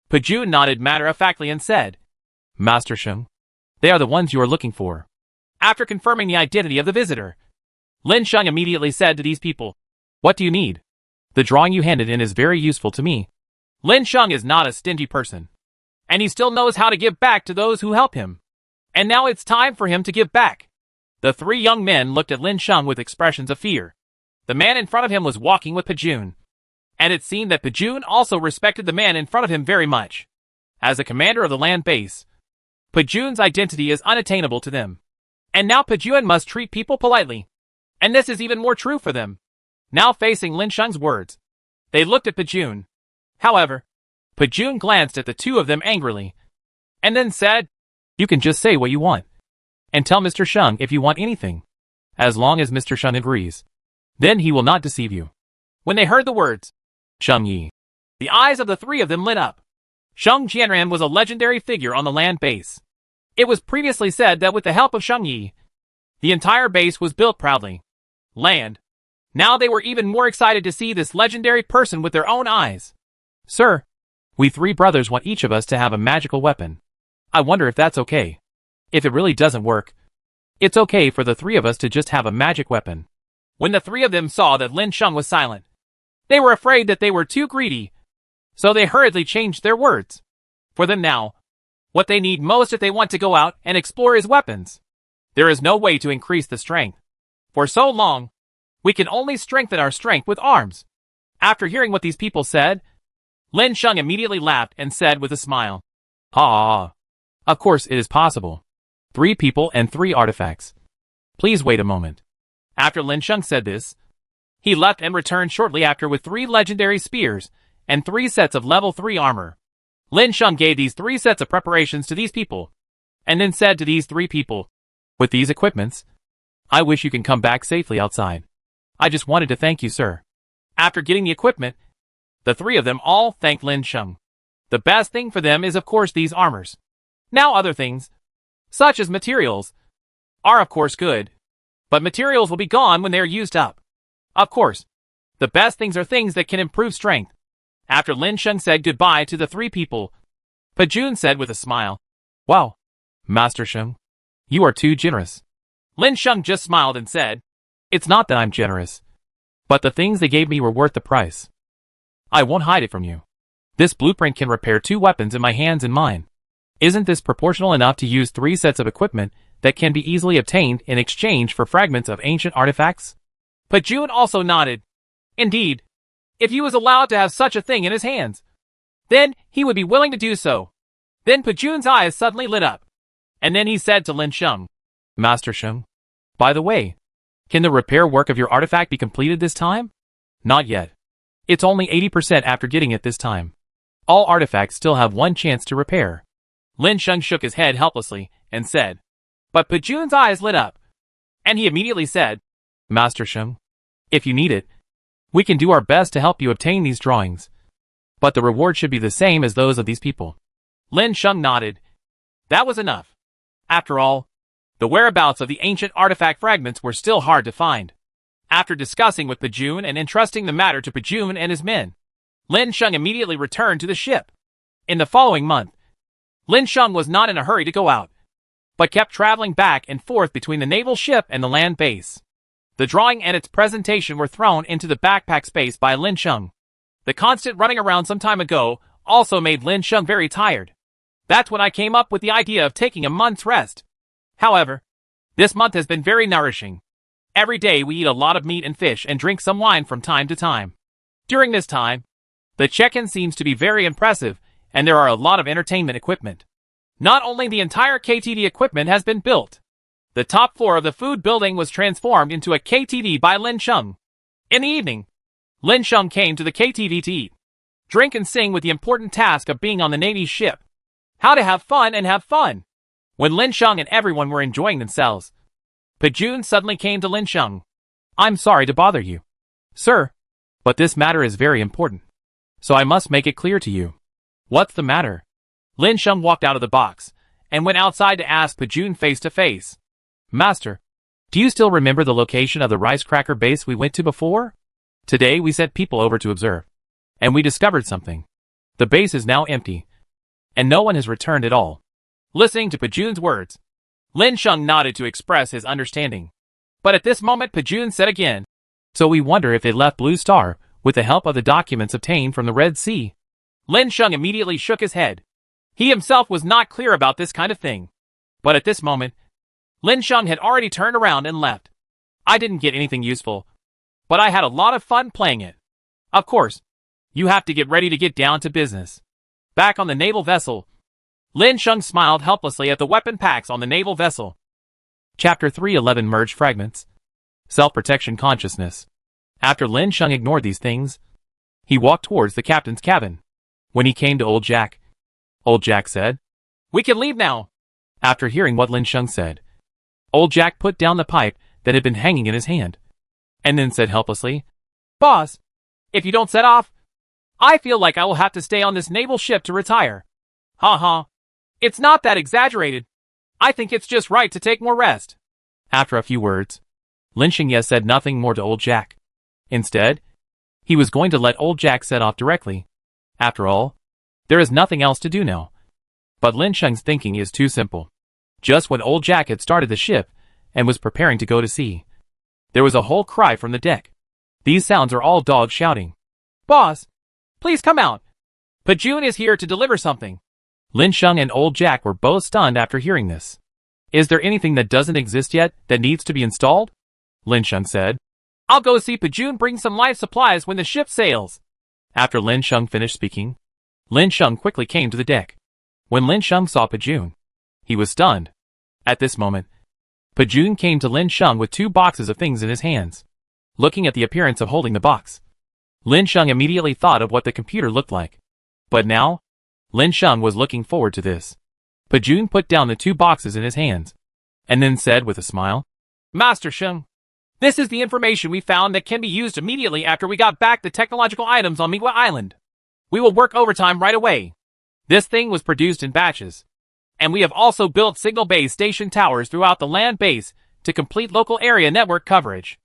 Pajun nodded matter-of-factly and said, "Master Sheng, they are the ones you are looking for." After confirming the identity of the visitor, Lin Sheng immediately said to these people, "What do you need? The drawing you handed in is very useful to me." Lin Sheng is not a stingy person, and he still knows how to give back to those who help him. And now it's time for him to give back. The three young men looked at Lin Sheng with expressions of fear. The man in front of him was walking with Pajun, and it seemed that Pajun also respected the man in front of him very much. As the commander of the land base, Pajun's identity is unattainable to them. And now Pajun must treat people politely. And this is even more true for them. Now facing Lin Sheng's words, they looked at Pajun. However, Pajun glanced at the two of them angrily, and then said, "You can just say what you want, and tell Mr. Sheng if you want anything, as long as Mr. Sheng agrees. Then he will not deceive you." When they heard the words, Sheng Yi, the eyes of the three of them lit up. Sheng Jianran was a legendary figure on the land base. It was previously said that with the help of Sheng Yi, the entire base was built proudly. Land. Now they were even more excited to see this legendary person with their own eyes. "Sir, we three brothers want each of us to have a magical weapon. I wonder if that's okay. If it really doesn't work, it's okay for the three of us to just have a magic weapon." When the three of them saw that Lin Sheng was silent, they were afraid that they were too greedy, so they hurriedly changed their words. For them now, what they need most if they want to go out and explore is weapons. There is no way to increase the strength. For so long, we can only strengthen our strength with arms. After hearing what these people said, Lin Sheng immediately laughed and said with a smile, "Ah, of course it is possible. 3 people and 3 artifacts. Please wait a moment." After Lin Sheng said this, he left and returned shortly after with 3 legendary spears and 3 sets of level 3 armor. Lin Sheng gave these 3 sets of preparations to these people, and then said to these 3 people, "With these equipments, I wish you can come back safely outside. I just wanted to thank you, sir." After getting the equipment, the 3 of them all thanked Lin Sheng. The best thing for them is of course these armors. Now other things, such as materials, are of course good, but materials will be gone when they are used up. Of course, the best things are things that can improve strength. After Lin Sheng said goodbye to the 3 people, Pajun said with a smile, "Wow, Master Sheng, you are too generous." Lin Sheng just smiled and said, "It's not that I'm generous, but the things they gave me were worth the price. I won't hide it from you. This blueprint can repair 2 weapons in my hands and mine. Isn't this proportional enough to use 3 sets of equipment that can be easily obtained in exchange for fragments of ancient artifacts?" Pajun also nodded. Indeed, if he was allowed to have such a thing in his hands, then he would be willing to do so. Then Pajun's eyes suddenly lit up, and then he said to Lin Sheng, "Master Sheng, by the way, can the repair work of your artifact be completed this time?" "Not yet. It's only 80% after getting it this time. All artifacts still have 1 chance to repair." Lin Sheng shook his head helplessly and said, but Pajun's eyes lit up, and he immediately said, "Master Sheng, if you need it, We can do our best to help you obtain these drawings. But the reward should be the same as those of these people. Lin Sheng nodded. That was enough. After all, the whereabouts of the ancient artifact fragments were still hard to find. After discussing with Pajun and entrusting the matter to Pajun and his men, Lin Sheng immediately returned to the ship. In the following month, Lin Sheng was not in a hurry to go out, but kept traveling back and forth between the naval ship and the land base. The drawing and its presentation were thrown into the backpack space by Lin Sheng. The constant running around some time ago also made Lin Sheng very tired. That's when I came up with the idea of taking a month's rest. However, this month has been very nourishing. Every day we eat a lot of meat and fish and drink some wine from time to time. During this time, the check-in seems to be very impressive, and there are a lot of entertainment equipment. Not only the entire KTV equipment has been built. The top floor of the food building was transformed into a KTV by Lin Sheng. In the evening, Lin Sheng came to the KTV to eat, drink and sing with the important task of being on the Navy's ship. How to have fun and have fun. When Lin Sheng and everyone were enjoying themselves, Pajun suddenly came to Lin Sheng. I'm sorry to bother you, sir, but this matter is very important, so I must make it clear to you. What's the matter? Lin Sheng walked out of the box and went outside to ask Pajun face to face. Master, do you still remember the location of the rice cracker base we went to before? Today we sent people over to observe, and we discovered something. The base is now empty, and no one has returned at all. Listening to Pajun's words, Lin Sheng nodded to express his understanding. But at this moment Pajun said again, so we wonder if they left Blue Star with the help of the documents obtained from the Red Sea. Lin Sheng immediately shook his head. He himself was not clear about this kind of thing. But at this moment, Lin Sheng had already turned around and left. I didn't get anything useful, but I had a lot of fun playing it. Of course, you have to get ready to get down to business. Back on the naval vessel, Lin Sheng smiled helplessly at the weapon packs on the naval vessel. Chapter 311 Merged Fragments. Self-Protection Consciousness. After Lin Sheng ignored these things, he walked towards the captain's cabin. When he came to Old Jack said, "We can leave now." After hearing what Lin Sheng said, Old Jack put down the pipe that had been hanging in his hand, and then said helplessly, "Boss, if you don't set off, I feel like I will have to stay on this naval ship to retire." "Ha. It's not that exaggerated. I think it's just right to take more rest." After a few words, Lin Sheng said nothing more to Old Jack. Instead, he was going to let Old Jack set off directly. After all, there is nothing else to do now. But Lin Sheng's thinking is too simple. Just when Old Jack had started the ship and was preparing to go to sea, there was a whole cry from the deck. These sounds are all dogs shouting. "Boss, please come out. Pajun is here to deliver something." Lin Sheng and Old Jack were both stunned after hearing this. Is there anything that doesn't exist yet that needs to be installed? Lin Sheng said. "I'll go see Pajun bring some life supplies when the ship sails." After Lin Sheng finished speaking, Lin Sheng quickly came to the deck. When Lin Sheng saw Pajun, he was stunned. At this moment, Pajun came to Lin Sheng with 2 boxes of things in his hands. Looking at the appearance of holding the box, Lin Sheng immediately thought of what the computer looked like. But now, Lin Sheng was looking forward to this. Pajun put down the 2 boxes in his hands, and then said with a smile, "Master Sheng, this is the information we found that can be used immediately after we got back the technological items on Miwa Island. We will work overtime right away. This thing was produced in batches. And we have also built signal base station towers throughout the land base to complete local area network coverage."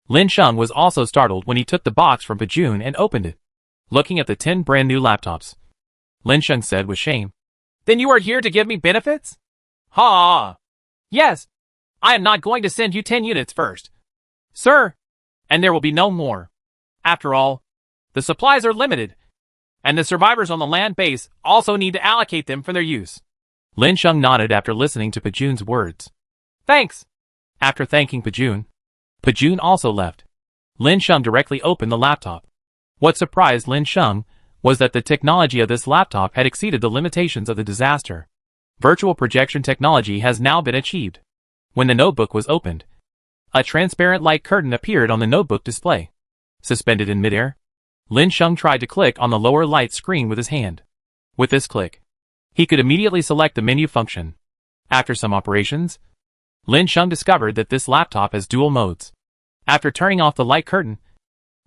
Lin Sheng was also startled when he took the box from Pajun and opened it. Looking at the 10 brand new laptops, Lin Sheng said with shame, "Then you are here to give me benefits?" "Ha! Yes, I am not going to send you 10 units first, sir, and there will be no more. After all, the supplies are limited, and the survivors on the land base also need to allocate them for their use." Lin Sheng nodded after listening to Pajun's words. "Thanks." After thanking Pajun, Pajun also left. Lin Sheng directly opened the laptop. What surprised Lin Sheng was that the technology of this laptop had exceeded the limitations of the disaster. Virtual projection technology has now been achieved. When the notebook was opened, a transparent light curtain appeared on the notebook display. Suspended in midair, Lin Sheng tried to click on the lower light screen with his hand. With this click, he could immediately select the menu function. After some operations, Lin Sheng discovered that this laptop has dual modes. After turning off the light curtain,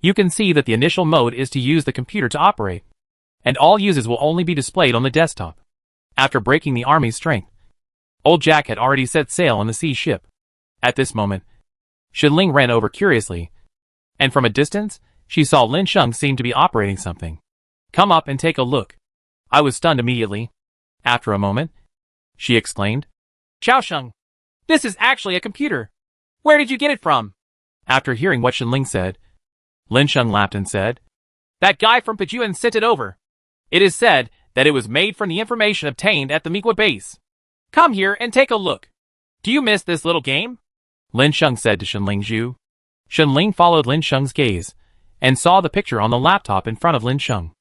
You can see that the initial mode is to use the computer to operate, and all uses will only be displayed on the desktop. After breaking the army's strength, old Jack had already set sail on the sea ship. At this moment, Shenling ran over curiously, and from a distance, she saw Lin Sheng seem to be operating something. Come up and take a look. I was stunned immediately. After a moment, she exclaimed, Xiao Sheng, this is actually a computer. Where did you get it from? After hearing what Shenling said, Lin Sheng laughed and said, That guy from Pijun sent it over. It is said that it was made from the information obtained at the Migwa base. Come here and take a look. Do you miss this little game? Lin Sheng said to Shenling Zhu. Shenling followed Lin Sheng's gaze, and saw the picture on the laptop in front of Lin Sheng.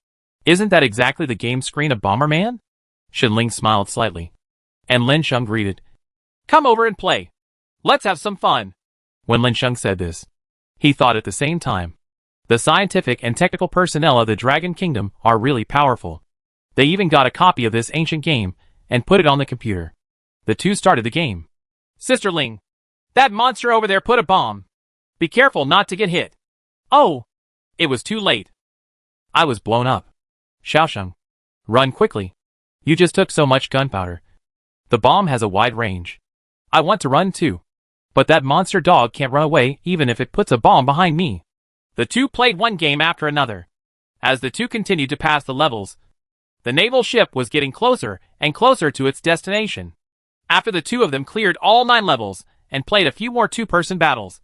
Isn't that exactly the game screen of Bomberman? Shenling smiled slightly, and Lin Sheng greeted, Come over and play. Let's have some fun. When Lin Sheng said this, he thought at the same time, the scientific and technical personnel of the Dragon Kingdom are really powerful. They even got a copy of this ancient game and put it on the computer. The two started the game. Sister Ling, that monster over there put a bomb. Be careful not to get hit. Oh, it was too late. I was blown up. Xiaosheng, run quickly. You just took so much gunpowder. The bomb has a wide range. I want to run too. But that monster dog can't run away even if it puts a bomb behind me. The two played one game after another. As the two continued to pass the levels, the naval ship was getting closer and closer to its destination. After the two of them cleared all 9 levels and played a few more two-person battles,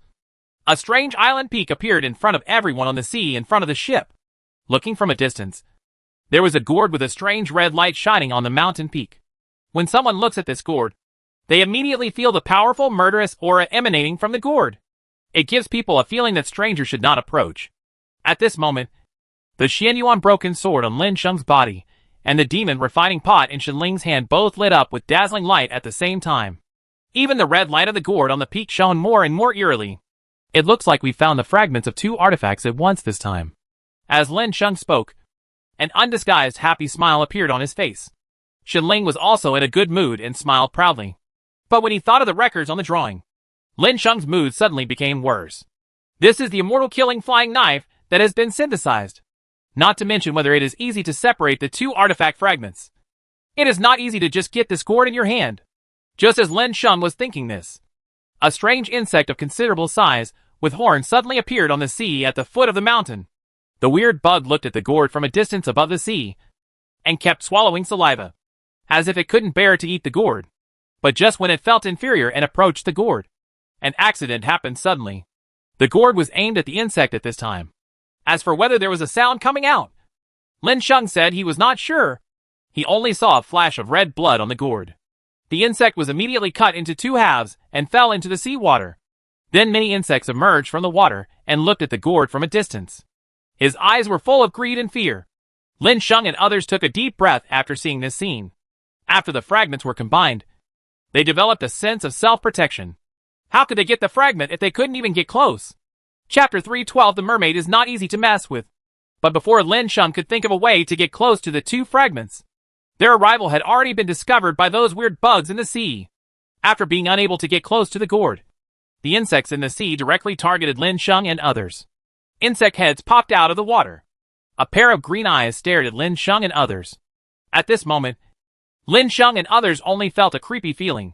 a strange island peak appeared in front of everyone on the sea in front of the ship. Looking from a distance, there was a gourd with a strange red light shining on the mountain peak. When someone looks at this gourd, they immediately feel the powerful murderous aura emanating from the gourd. It gives people a feeling that strangers should not approach. At this moment, the Xianyuan broken sword on Lin Sheng's body and the demon refining pot in Shenling's hand both lit up with dazzling light at the same time. Even the red light of the gourd on the peak shone more and more eerily. It looks like we found the fragments of 2 artifacts at once this time. As Lin Sheng spoke, an undisguised happy smile appeared on his face. Shenling was also in a good mood and smiled proudly. But when he thought of the records on the drawing, Lin Sheng's mood suddenly became worse. This is the immortal killing flying knife that has been synthesized. Not to mention whether it is easy to separate the 2 artifact fragments. It is not easy to just get this gourd in your hand. Just as Lin Sheng was thinking this, a strange insect of considerable size with horns suddenly appeared on the sea at the foot of the mountain. The weird bug looked at the gourd from a distance above the sea and kept swallowing saliva, as if it couldn't bear to eat the gourd. But just when it felt inferior and approached the gourd, an accident happened suddenly. The gourd was aimed at the insect at this time. As for whether there was a sound coming out, Lin Sheng said he was not sure. He only saw a flash of red blood on the gourd. The insect was immediately cut into 2 halves and fell into the seawater. Then many insects emerged from the water and looked at the gourd from a distance. His eyes were full of greed and fear. Lin Sheng and others took a deep breath after seeing this scene. After the fragments were combined, they developed a sense of self-protection. How could they get the fragment if they couldn't even get close? Chapter 312 The mermaid is not easy to mess with. But before Lin Sheng could think of a way to get close to the 2 fragments, their arrival had already been discovered by those weird bugs in the sea. After being unable to get close to the gourd, the insects in the sea directly targeted Lin Sheng and others. Insect heads popped out of the water. A pair of green eyes stared at Lin Sheng and others. At this moment, Lin Sheng and others only felt a creepy feeling.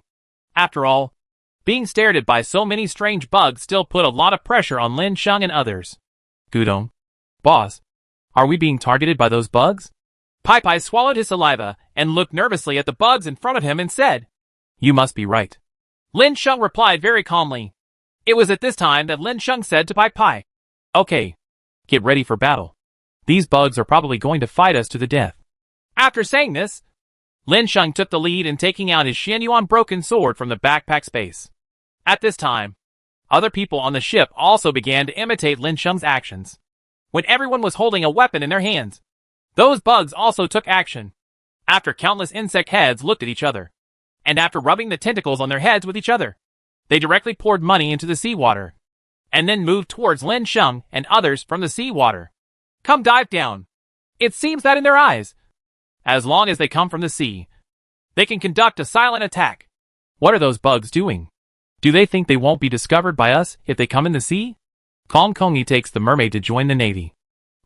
After all, being stared at by so many strange bugs still put a lot of pressure on Lin Sheng and others. Gudong, boss, are we being targeted by those bugs? Pai Pai swallowed his saliva and looked nervously at the bugs in front of him and said, You must be right. Lin Sheng replied very calmly. It was at this time that Lin Sheng said to Pai Pai, Okay, get ready for battle. These bugs are probably going to fight us to the death. After saying this, Lin Sheng took the lead in taking out his Xianyuan broken sword from the backpack space. At this time, other people on the ship also began to imitate Lin Sheng's actions. When everyone was holding a weapon in their hands, those bugs also took action. After countless insect heads looked at each other, and after rubbing the tentacles on their heads with each other, they directly poured money into the seawater, and then moved towards Lin Sheng and others from the seawater. Come dive down. It seems that in their eyes, as long as they come from the sea, they can conduct a silent attack. What are those bugs doing? Do they think they won't be discovered by us if they come in the sea? Kong Kongi takes the mermaid to join the navy.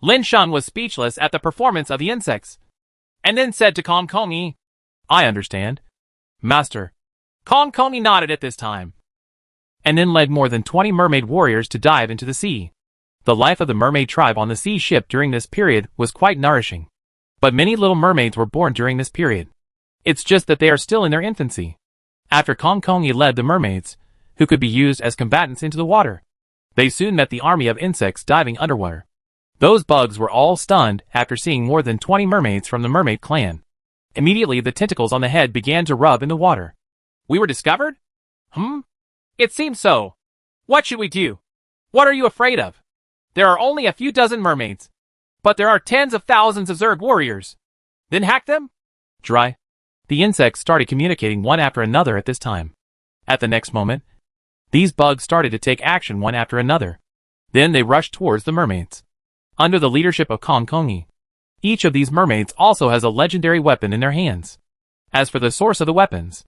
Lin Sheng was speechless at the performance of the insects, and then said to Kong Kongi, I understand, Master. Kong Kongi nodded at this time, and then led more than 20 mermaid warriors to dive into the sea. The life of the mermaid tribe on the sea ship during this period was quite nourishing. But many little mermaids were born during this period. It's just that they are still in their infancy. After Kong Kongi led the mermaids, who could be used as combatants, into the water, they soon met the army of insects diving underwater. Those bugs were all stunned after seeing more than 20 mermaids from the mermaid clan. Immediately the tentacles on the head began to rub in the water. We were discovered? It seems so. What should we do? What are you afraid of? There are only a few dozen mermaids, but there are tens of thousands of Zerg warriors. Then hack them? Dry. The insects started communicating one after another at this time. At the next moment, these bugs started to take action one after another. Then they rushed towards the mermaids. Under the leadership of Kong Kongi, each of these mermaids also has a legendary weapon in their hands. As for the source of the weapons,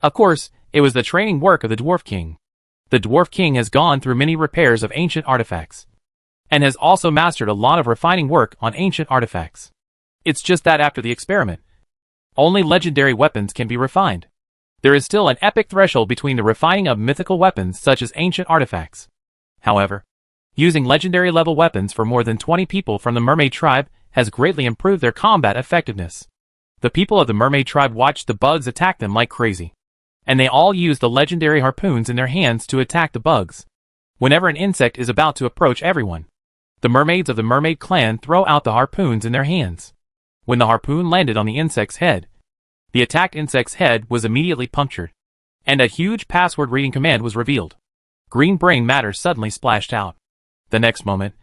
of course, it was the training work of the Dwarf King. The Dwarf King has gone through many repairs of ancient artifacts, and has also mastered a lot of refining work on ancient artifacts. It's just that after the experiment, only legendary weapons can be refined. There is still an epic threshold between the refining of mythical weapons such as ancient artifacts. However, using legendary level weapons for more than 20 people from the mermaid tribe has greatly improved their combat effectiveness. The people of the mermaid tribe watched the bugs attack them like crazy, and they all used the legendary harpoons in their hands to attack the bugs. Whenever an insect is about to approach everyone, the mermaids of the mermaid clan throw out the harpoons in their hands. When the harpoon landed on the insect's head, the attacked insect's head was immediately punctured, and a huge password-reading command was revealed. Green brain matter suddenly splashed out. The next moment,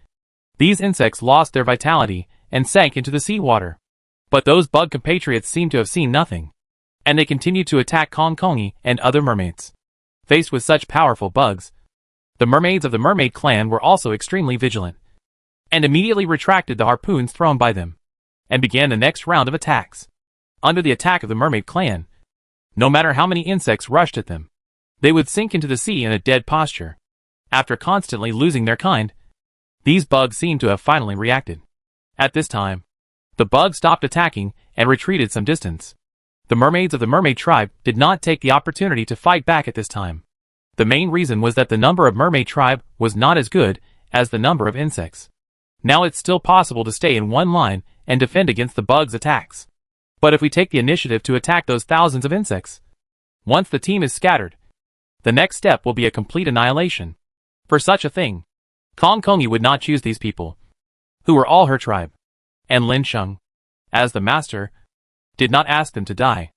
these insects lost their vitality and sank into the seawater. But those bug compatriots seemed to have seen nothing, and they continued to attack Kong Kongi and other mermaids. Faced with such powerful bugs, the mermaids of the mermaid clan were also extremely vigilant, and immediately retracted the harpoons thrown by them, and began the next round of attacks. Under the attack of the mermaid clan, no matter how many insects rushed at them, they would sink into the sea in a dead posture. After constantly losing their kind, these bugs seemed to have finally reacted. At this time, the bugs stopped attacking and retreated some distance. The mermaids of the mermaid tribe did not take the opportunity to fight back at this time. The main reason was that the number of mermaid tribe was not as good as the number of insects. Now it's still possible to stay in one line and defend against the bugs' attacks. But if we take the initiative to attack those thousands of insects, once the team is scattered, the next step will be a complete annihilation. For such a thing, Kong Kongi would not choose these people, who were all her tribe, and Lin Sheng, as the master, did not ask them to die.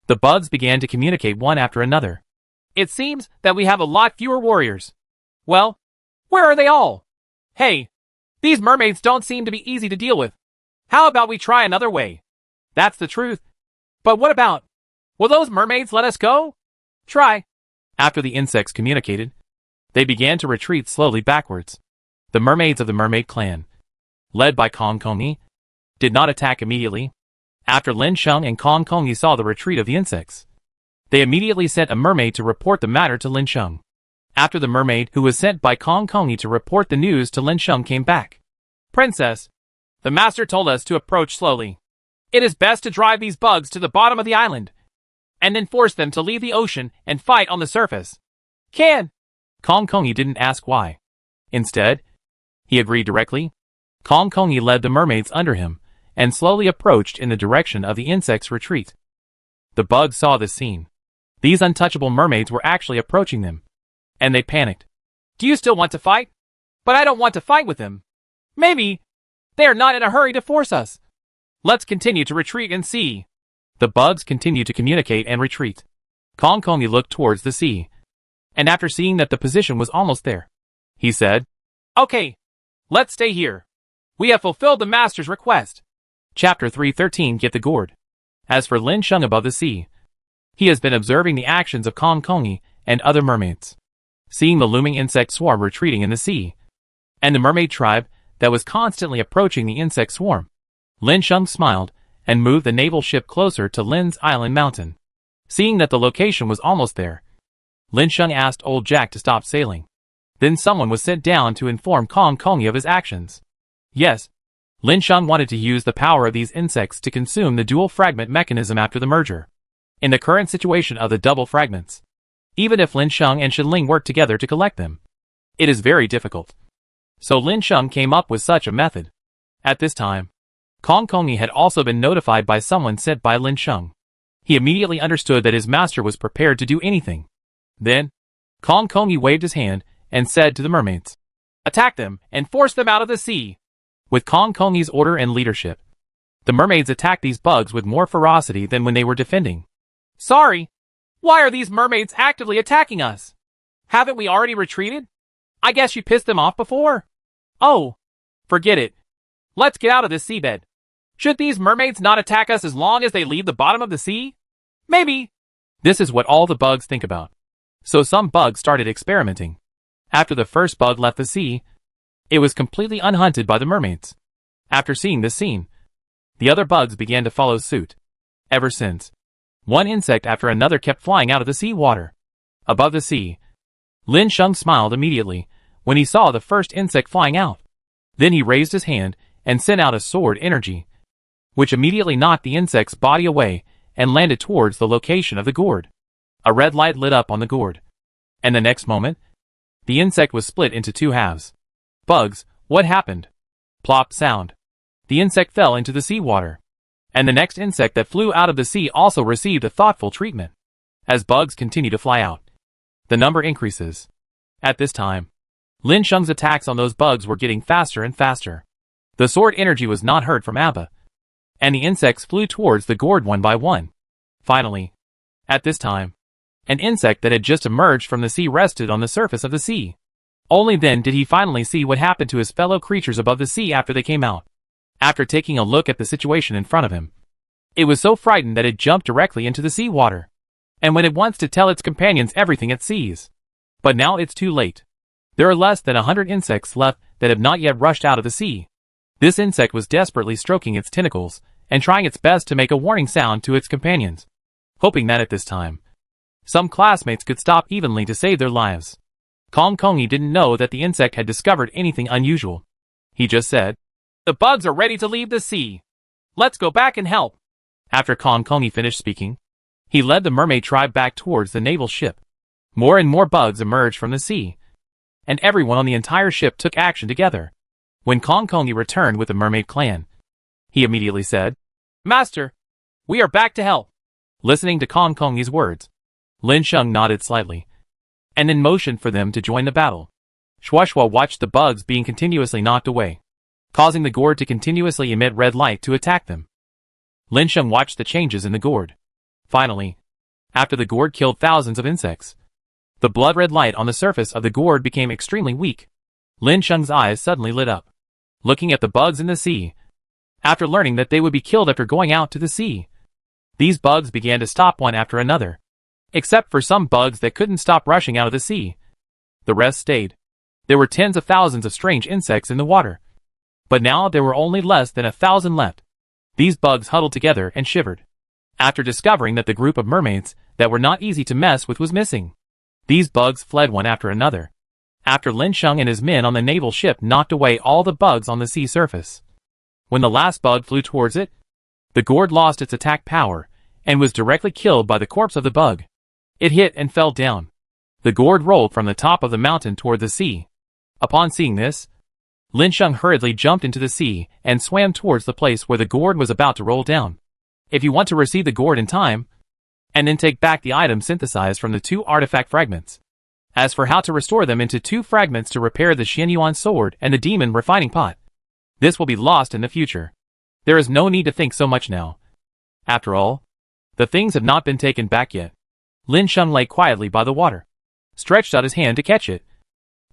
The bugs began to communicate one after another. It seems that we have a lot fewer warriors. Well, where are they all? Hey, these mermaids don't seem to be easy to deal with. How about we try another way? That's the truth. But what about? Will those mermaids let us go? Try. After the insects communicated, they began to retreat slowly backwards. The mermaids of the mermaid clan, led by Kong Kongi, did not attack immediately. After Lin Sheng and Kong Kongi saw the retreat of the insects, they immediately sent a mermaid to report the matter to Lin Sheng. After the mermaid who was sent by Kong Kongi to report the news to Lin Sheng came back. Princess, the master told us to approach slowly. It is best to drive these bugs to the bottom of the island, and then force them to leave the ocean and fight on the surface. Can? Kong Kongi didn't ask why. Instead, he agreed directly. Kong Kongi led the mermaids under him, and slowly approached in the direction of the insects' retreat. The bugs saw this scene. These untouchable mermaids were actually approaching them, and they panicked. Do you still want to fight? But I don't want to fight with them. Maybe they are not in a hurry to force us. Let's continue to retreat and see. The bugs continued to communicate and retreat. Kong Kongi looked towards the sea, and after seeing that the position was almost there, he said, Okay, let's stay here. We have fulfilled the master's request. Chapter 313 Get the Gourd. As for Lin Sheng above the sea, he has been observing the actions of Kong Kongi and other mermaids. Seeing the looming insect swarm retreating in the sea, and the mermaid tribe that was constantly approaching the insect swarm, Lin Sheng smiled and moved the naval ship closer to Lin's Island Mountain. Seeing that the location was almost there, Lin Sheng asked Old Jack to stop sailing. Then someone was sent down to inform Kong Kongi of his actions. Yes, Lin Sheng wanted to use the power of these insects to consume the dual fragment mechanism after the merger. In the current situation of the double fragments, even if Lin Sheng and Shen Ling work together to collect them, it is very difficult. So Lin Sheng came up with such a method. At this time, Kong Kongi had also been notified by someone sent by Lin Sheng. He immediately understood that his master was prepared to do anything. Then, Kong Kongi waved his hand and said to the mermaids, "Attack them and force them out of the sea." With Kong Kongi's order and leadership, the mermaids attacked these bugs with more ferocity than when they were defending. Sorry, why are these mermaids actively attacking us? Haven't we already retreated? I guess you pissed them off before. Oh, forget it. Let's get out of this seabed. Should these mermaids not attack us as long as they leave the bottom of the sea? Maybe. This is what all the bugs think about. So some bugs started experimenting. After the first bug left the sea, it was completely unhunted by the mermaids. After seeing this scene, the other bugs began to follow suit. Ever since, one insect after another kept flying out of the sea water. Above the sea, Lin Sheng smiled immediately when he saw the first insect flying out. Then he raised his hand and sent out a sword energy, which immediately knocked the insect's body away and landed towards the location of the gourd. A red light lit up on the gourd, and the next moment, the insect was split into two halves. Bugs, what happened? Plop sound. The insect fell into the seawater. And the next insect that flew out of the sea also received a thoughtful treatment. As bugs continue to fly out, the number increases. At this time, Lin Sheng's attacks on those bugs were getting faster and faster. The sword energy was not heard from Abba, and the insects flew towards the gourd one by one. Finally, at this time, an insect that had just emerged from the sea rested on the surface of the sea. Only then did he finally see what happened to his fellow creatures above the sea after they came out. After taking a look at the situation in front of him, it was so frightened that it jumped directly into the sea water, and went at once to tell its companions everything it sees. But now it's too late. There are less than 100 insects left that have not yet rushed out of the sea. This insect was desperately stroking its tentacles and trying its best to make a warning sound to its companions, hoping that at this time, some classmates could stop evenly to save their lives. Kong Kongi didn't know that the insect had discovered anything unusual. He just said, "The bugs are ready to leave the sea. Let's go back and help." After Kong Kongi finished speaking, he led the mermaid tribe back towards the naval ship. More and more bugs emerged from the sea, and everyone on the entire ship took action together. When Kong Kongi returned with the mermaid clan, he immediately said, "Master, we are back to help." Listening to Kong Kongi's words, Lin Sheng nodded slightly, and then motioned for them to join the battle. Shuashua watched the bugs being continuously knocked away, causing the gourd to continuously emit red light to attack them. Lin Sheng watched the changes in the gourd. Finally, after the gourd killed thousands of insects, the blood-red light on the surface of the gourd became extremely weak. Lin Sheng's eyes suddenly lit up, looking at the bugs in the sea. After learning that they would be killed after going out to the sea, these bugs began to stop one after another, except for some bugs that couldn't stop rushing out of the sea. The rest stayed. There were tens of thousands of strange insects in the water, but now there were only less than 1,000 left. These bugs huddled together and shivered, after discovering that the group of mermaids that were not easy to mess with was missing. These bugs fled one after another, after Lin Sheng and his men on the naval ship knocked away all the bugs on the sea surface. When the last bug flew towards it, the gourd lost its attack power and was directly killed by the corpse of the bug. It hit and fell down. The gourd rolled from the top of the mountain toward the sea. Upon seeing this, Lin Sheng hurriedly jumped into the sea and swam towards the place where the gourd was about to roll down. If you want to receive the gourd in time, and then take back the item synthesized from the 2 artifact fragments. As for how to restore them into 2 fragments to repair the Xianyuan sword and the demon refining pot, this will be lost in the future. There is no need to think so much now. After all, the things have not been taken back yet. Lin Sheng lay quietly by the water, stretched out his hand to catch it,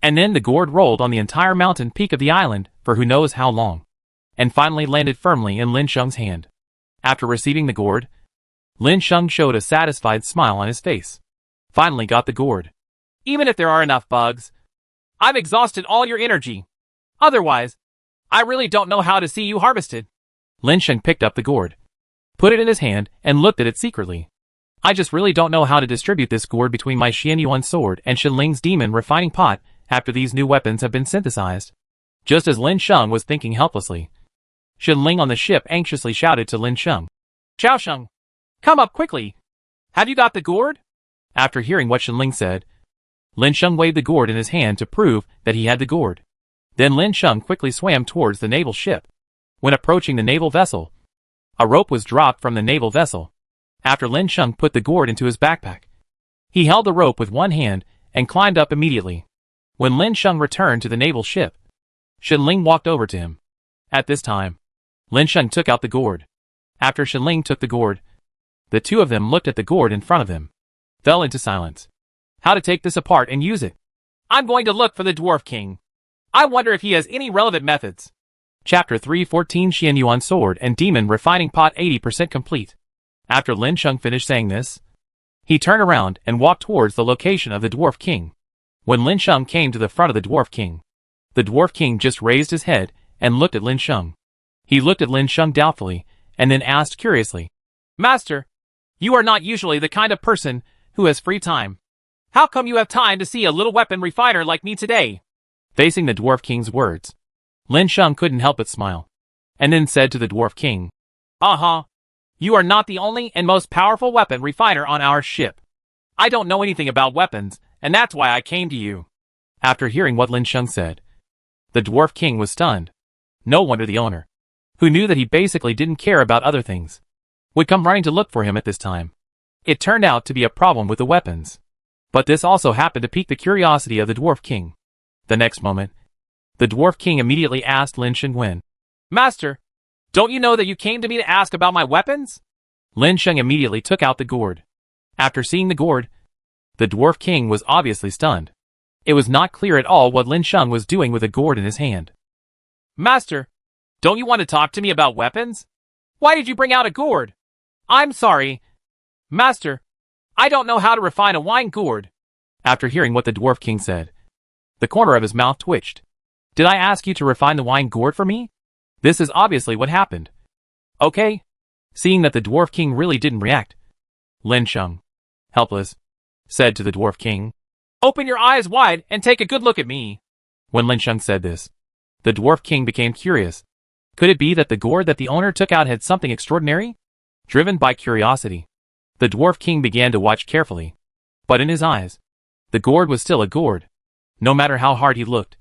and then the gourd rolled on the entire mountain peak of the island for who knows how long, and finally landed firmly in Lin Sheng's hand. After receiving the gourd, Lin Sheng showed a satisfied smile on his face. Finally got the gourd. "Even if there are enough bugs, I've exhausted all your energy. Otherwise, I really don't know how to see you harvested." Lin Sheng picked up the gourd, put it in his hand, and looked at it secretly. "I just really don't know how to distribute this gourd between my Xianyuan sword and Shen Ling's demon refining pot after these new weapons have been synthesized. Just as Lin Sheng was thinking helplessly, Shen Ling on the ship anxiously shouted to Lin Sheng. Xiao Sheng, come up quickly. Have you got the gourd? After hearing what Shen Ling said, Lin Sheng waved the gourd in his hand to prove that he had the gourd. Then Lin Sheng quickly swam towards the naval ship. When approaching the naval vessel, a rope was dropped from the naval vessel. After Lin Sheng put the gourd into his backpack, he held the rope with one hand and climbed up immediately. When Lin Sheng returned to the naval ship, Shen Ling walked over to him. At this time, Lin Sheng took out the gourd. After Shen Ling took the gourd, the two of them looked at the gourd in front of them, fell into silence. How to take this apart and use it? I'm going to look for the Dwarf King. I wonder if he has any relevant methods. Chapter 314 Xian Yuan Sword and Demon Refining Pot 80% complete. After Lin Sheng finished saying this, he turned around and walked towards the location of the Dwarf King. When Lin Sheng came to the front of the Dwarf King just raised his head and looked at Lin Sheng. He looked at Lin Sheng doubtfully and then asked curiously, Master, you are not usually the kind of person who has free time. How come you have time to see a little weapon refiner like me today? Facing the Dwarf King's words, Lin Sheng couldn't help but smile, and then said to the Dwarf King, You are not the only and most powerful weapon refiner on our ship. I don't know anything about weapons, and that's why I came to you. After hearing what Lin Sheng said, the Dwarf King was stunned. No wonder the owner, who knew that he basically didn't care about other things, would come running to look for him at this time. It turned out to be a problem with the weapons. But this also happened to pique the curiosity of the Dwarf King. The next moment, the Dwarf King immediately asked Lin Sheng when, Master, don't you know that you came to me to ask about my weapons? Lin Sheng immediately took out the gourd. After seeing the gourd, the Dwarf King was obviously stunned. It was not clear at all what Lin Sheng was doing with a gourd in his hand. Master, don't you want to talk to me about weapons? Why did you bring out a gourd? I'm sorry. Master, I don't know how to refine a wine gourd. After hearing what the Dwarf King said, the corner of his mouth twitched. Did I ask you to refine the wine gourd for me? This is obviously what happened. Okay. Seeing that the Dwarf King really didn't react, Lin Sheng, helpless, said to the Dwarf King, Open your eyes wide and take a good look at me. When Lin Sheng said this, the Dwarf King became curious. Could it be that the gourd that the owner took out had something extraordinary? Driven by curiosity, the Dwarf King began to watch carefully. But in his eyes, the gourd was still a gourd. No matter how hard he looked,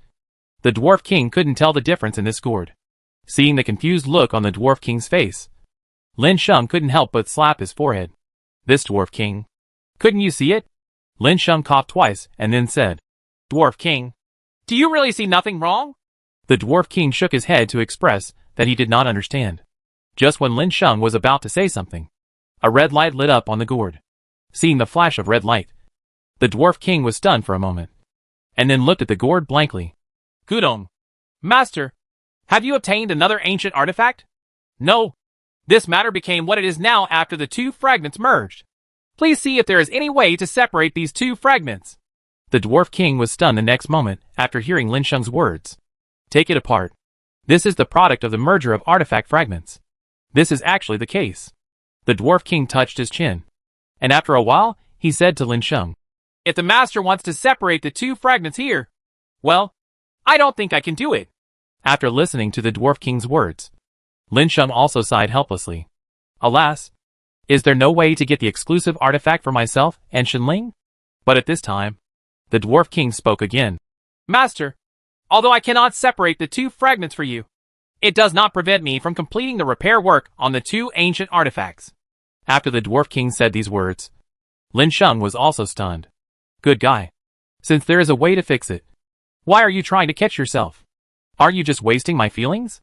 the Dwarf King couldn't tell the difference in this gourd. Seeing the confused look on the Dwarf King's face, Lin Sheng couldn't help but slap his forehead. This Dwarf King. Couldn't you see it? Lin Sheng coughed twice and then said, Dwarf King, do you really see nothing wrong? The Dwarf King shook his head to express that he did not understand. Just when Lin Sheng was about to say something, a red light lit up on the gourd. Seeing the flash of red light, the Dwarf King was stunned for a moment, and then looked at the gourd blankly. Gudong. Master, have you obtained another ancient artifact? No. This matter became what it is now after the two fragments merged. Please see if there is any way to separate these two fragments. The Dwarf King was stunned the next moment after hearing Lin Sheng's words. Take it apart. This is the product of the merger of artifact fragments. This is actually the case. The Dwarf King touched his chin, and after a while, he said to Lin Sheng, If the master wants to separate the two fragments here, well, I don't think I can do it. After listening to the Dwarf King's words, Lin Sheng also sighed helplessly. Alas, is there no way to get the exclusive artifact for myself and Shen Ling? But at this time, the Dwarf King spoke again. Master, although I cannot separate the two fragments for you, it does not prevent me from completing the repair work on the two ancient artifacts. After the Dwarf King said these words, Lin Sheng was also stunned. Good guy. Since there is a way to fix it, why are you trying to catch yourself? Are you just wasting my feelings?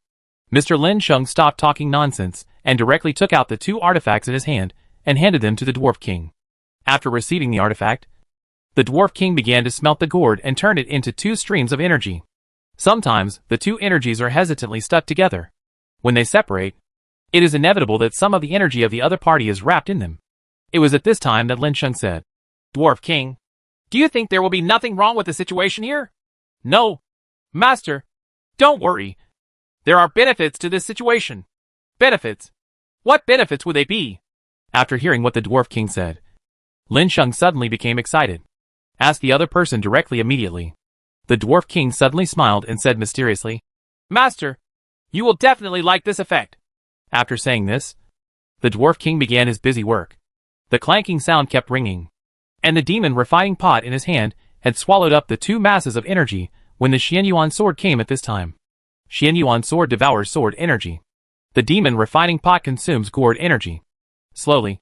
Mr. Lin Sheng stopped talking nonsense and directly took out the two artifacts in his hand and handed them to the Dwarf King. After receiving the artifact, the Dwarf King began to smelt the gourd and turn it into two streams of energy. Sometimes, the two energies are hesitantly stuck together. When they separate, it is inevitable that some of the energy of the other party is wrapped in them. It was at this time that Lin Sheng said, Dwarf King, do you think there will be nothing wrong with the situation here? No. Master, don't worry. There are benefits to this situation. Benefits? What benefits would they be? After hearing what the Dwarf King said, Lin Sheng suddenly became excited. Asked the other person directly immediately. The Dwarf King suddenly smiled and said mysteriously, Master, you will definitely like this effect. After saying this, the Dwarf King began his busy work. The clanking sound kept ringing, and the demon refining pot in his hand had swallowed up the two masses of energy when the Xianyuan sword came at this time. Xianyuan sword devours sword energy. The demon refining pot consumes gourd energy. Slowly,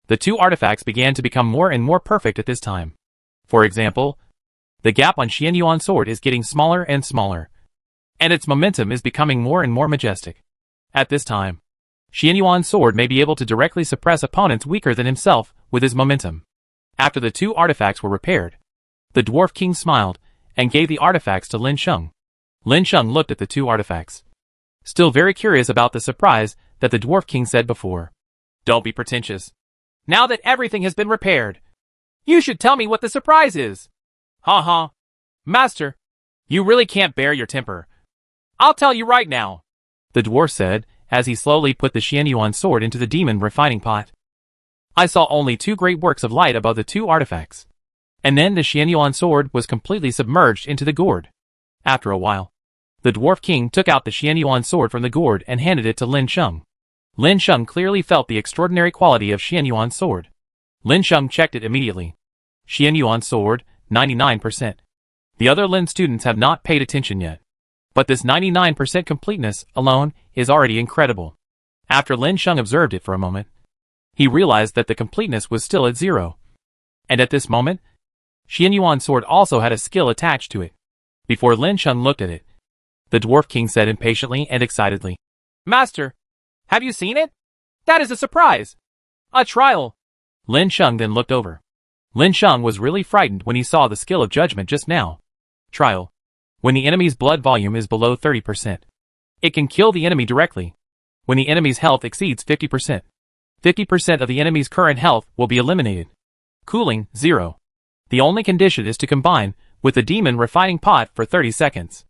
the two artifacts began to become more and more perfect at this time. For example, the gap on Xianyuan sword is getting smaller and smaller, and its momentum is becoming more and more majestic. At this time, Xianyuan sword may be able to directly suppress opponents weaker than himself with his momentum. After the two artifacts were repaired, the Dwarf King smiled and gave the artifacts to Lin Sheng. Lin Sheng looked at the two artifacts, still very curious about the surprise that the Dwarf King said before. Don't be pretentious. Now that everything has been repaired, you should tell me what the surprise is. Ha ha. Master, you really can't bear your temper. I'll tell you right now, the dwarf said as he slowly put the Xianyuan sword into the demon refining pot. I saw only two great works of light above the two artifacts, and then the Xianyuan sword was completely submerged into the gourd. After a while, the Dwarf King took out the Xianyuan sword from the gourd and handed it to Lin Sheng. Lin Sheng clearly felt the extraordinary quality of Xianyuan's sword. Lin Sheng checked it immediately. Xianyuan sword, 99%. The other Lin students have not paid attention yet, but this 99% completeness alone is already incredible. After Lin Sheng observed it for a moment, he realized that the completeness was still at 0. And at this moment, Xianyuan sword also had a skill attached to it. Before Lin Sheng looked at it, the Dwarf King said impatiently and excitedly, Master, have you seen it? That is a surprise. A trial. Lin Sheng then looked over. Lin Sheng was really frightened when he saw the skill of judgment just now. Trial. When the enemy's blood volume is below 30%. It can kill the enemy directly. When the enemy's health exceeds 50%. 50% of the enemy's current health will be eliminated. Cooling, 0. The only condition is to combine with the demon refining pot for 30 seconds.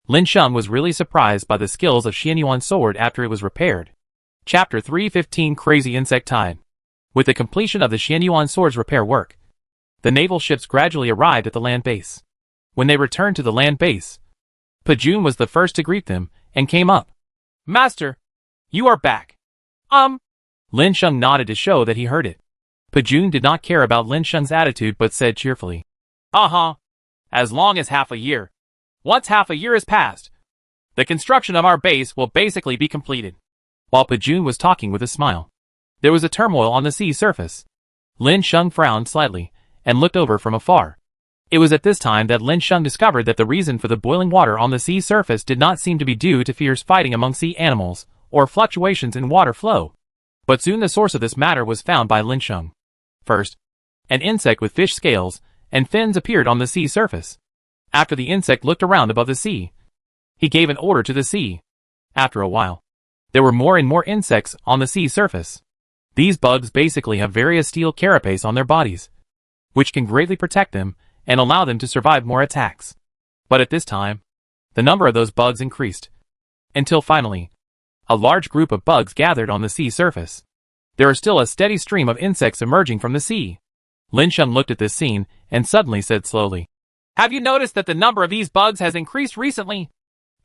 Lin Sheng was really surprised by the skills of Xianyuan's sword after it was repaired. Chapter 315 Crazy Insect Tide. With the completion of the Xianyuan sword's repair work, the naval ships gradually arrived at the land base. When they returned to the land base, Pajun was the first to greet them and came up. Master, you are back. Lin Sheng nodded to show that he heard it. Pajun did not care about Lin Sheng's attitude but said cheerfully, As long as half a year. Once half a year is passed, the construction of our base will basically be completed. While Pajun was talking with a smile, there was a turmoil on the sea surface. Lin Sheng frowned slightly and looked over from afar. It was at this time that Lin Sheng discovered that the reason for the boiling water on the sea surface did not seem to be due to fierce fighting among sea animals or fluctuations in water flow. But soon the source of this matter was found by Lin Sheng. First, an insect with fish scales and fins appeared on the sea surface. After the insect looked around above the sea, he gave an order to the sea. After a while, there were more and more insects on the sea surface. These bugs basically have various steel carapace on their bodies, which can greatly protect them and allow them to survive more attacks. But at this time, the number of those bugs increased, until finally, a large group of bugs gathered on the sea surface. There is still a steady stream of insects emerging from the sea. Lin Sheng looked at this scene and suddenly said slowly, Have you noticed that the number of these bugs has increased recently?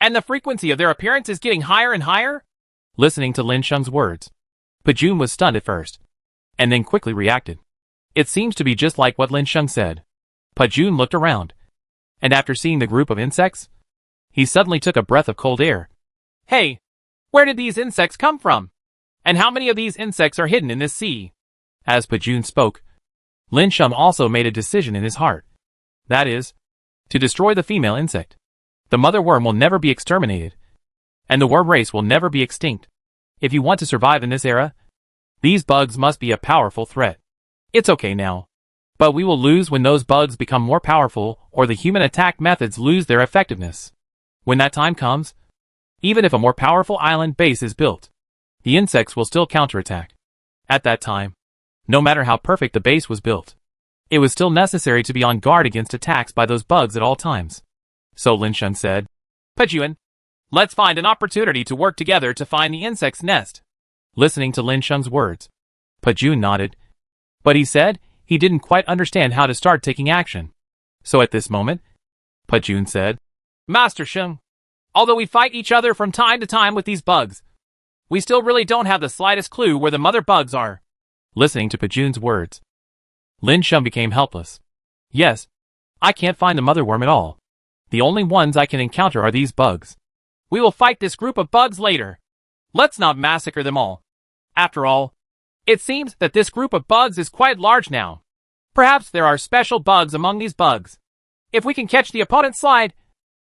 And the frequency of their appearance is getting higher and higher? Listening to Lin Sheng's words, Pajun was stunned at first, and then quickly reacted. It seems to be just like what Lin Sheng said. Pajun looked around, and after seeing the group of insects, he suddenly took a breath of cold air. Hey, where did these insects come from? And how many of these insects are hidden in this sea? As Pajun spoke, Lin Sheng also made a decision in his heart. That is, to destroy the female insect. The mother worm will never be exterminated, and the worm race will never be extinct. If you want to survive in this era, these bugs must be a powerful threat. It's okay now, but we will lose when those bugs become more powerful or the human attack methods lose their effectiveness. When that time comes, even if a more powerful island base is built, the insects will still counterattack. At that time, no matter how perfect the base was built, it was still necessary to be on guard against attacks by those bugs at all times. So Lin Sheng said, Pajun, let's find an opportunity to work together to find the insect's nest. Listening to Lin Sheng's words, Pajun nodded, but he said he didn't quite understand how to start taking action. So at this moment, Pajun said. Master Sheng, although we fight each other from time to time with these bugs, we still really don't have the slightest clue where the mother bugs are. Listening to Pajun's words, Lin Sheng became helpless. Yes, I can't find the mother worm at all. The only ones I can encounter are these bugs. We will fight this group of bugs later. Let's not massacre them all. After all, it seems that this group of bugs is quite large now. Perhaps there are special bugs among these bugs. If we can catch the opponent's slide,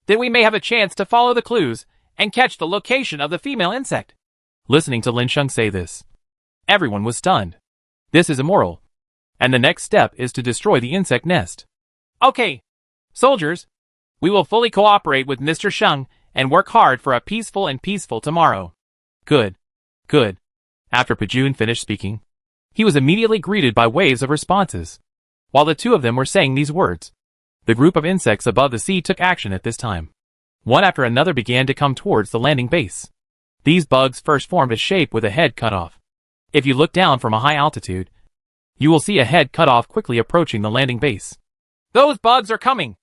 then we may have a chance to follow the clues and catch the location of the female insect. Listening to Lin Sheng say this, everyone was stunned. This is immoral. And the next step is to destroy the insect nest. Okay, soldiers, we will fully cooperate with Mr. Sheng and work hard for a peaceful tomorrow. Good. Good. After Pajun finished speaking, he was immediately greeted by waves of responses. While the two of them were saying these words, the group of insects above the sea took action at this time. One after another began to come towards the landing base. These bugs first formed a shape with a head cut off. If you look down from a high altitude, you will see a head cut off quickly approaching the landing base. Those bugs are coming.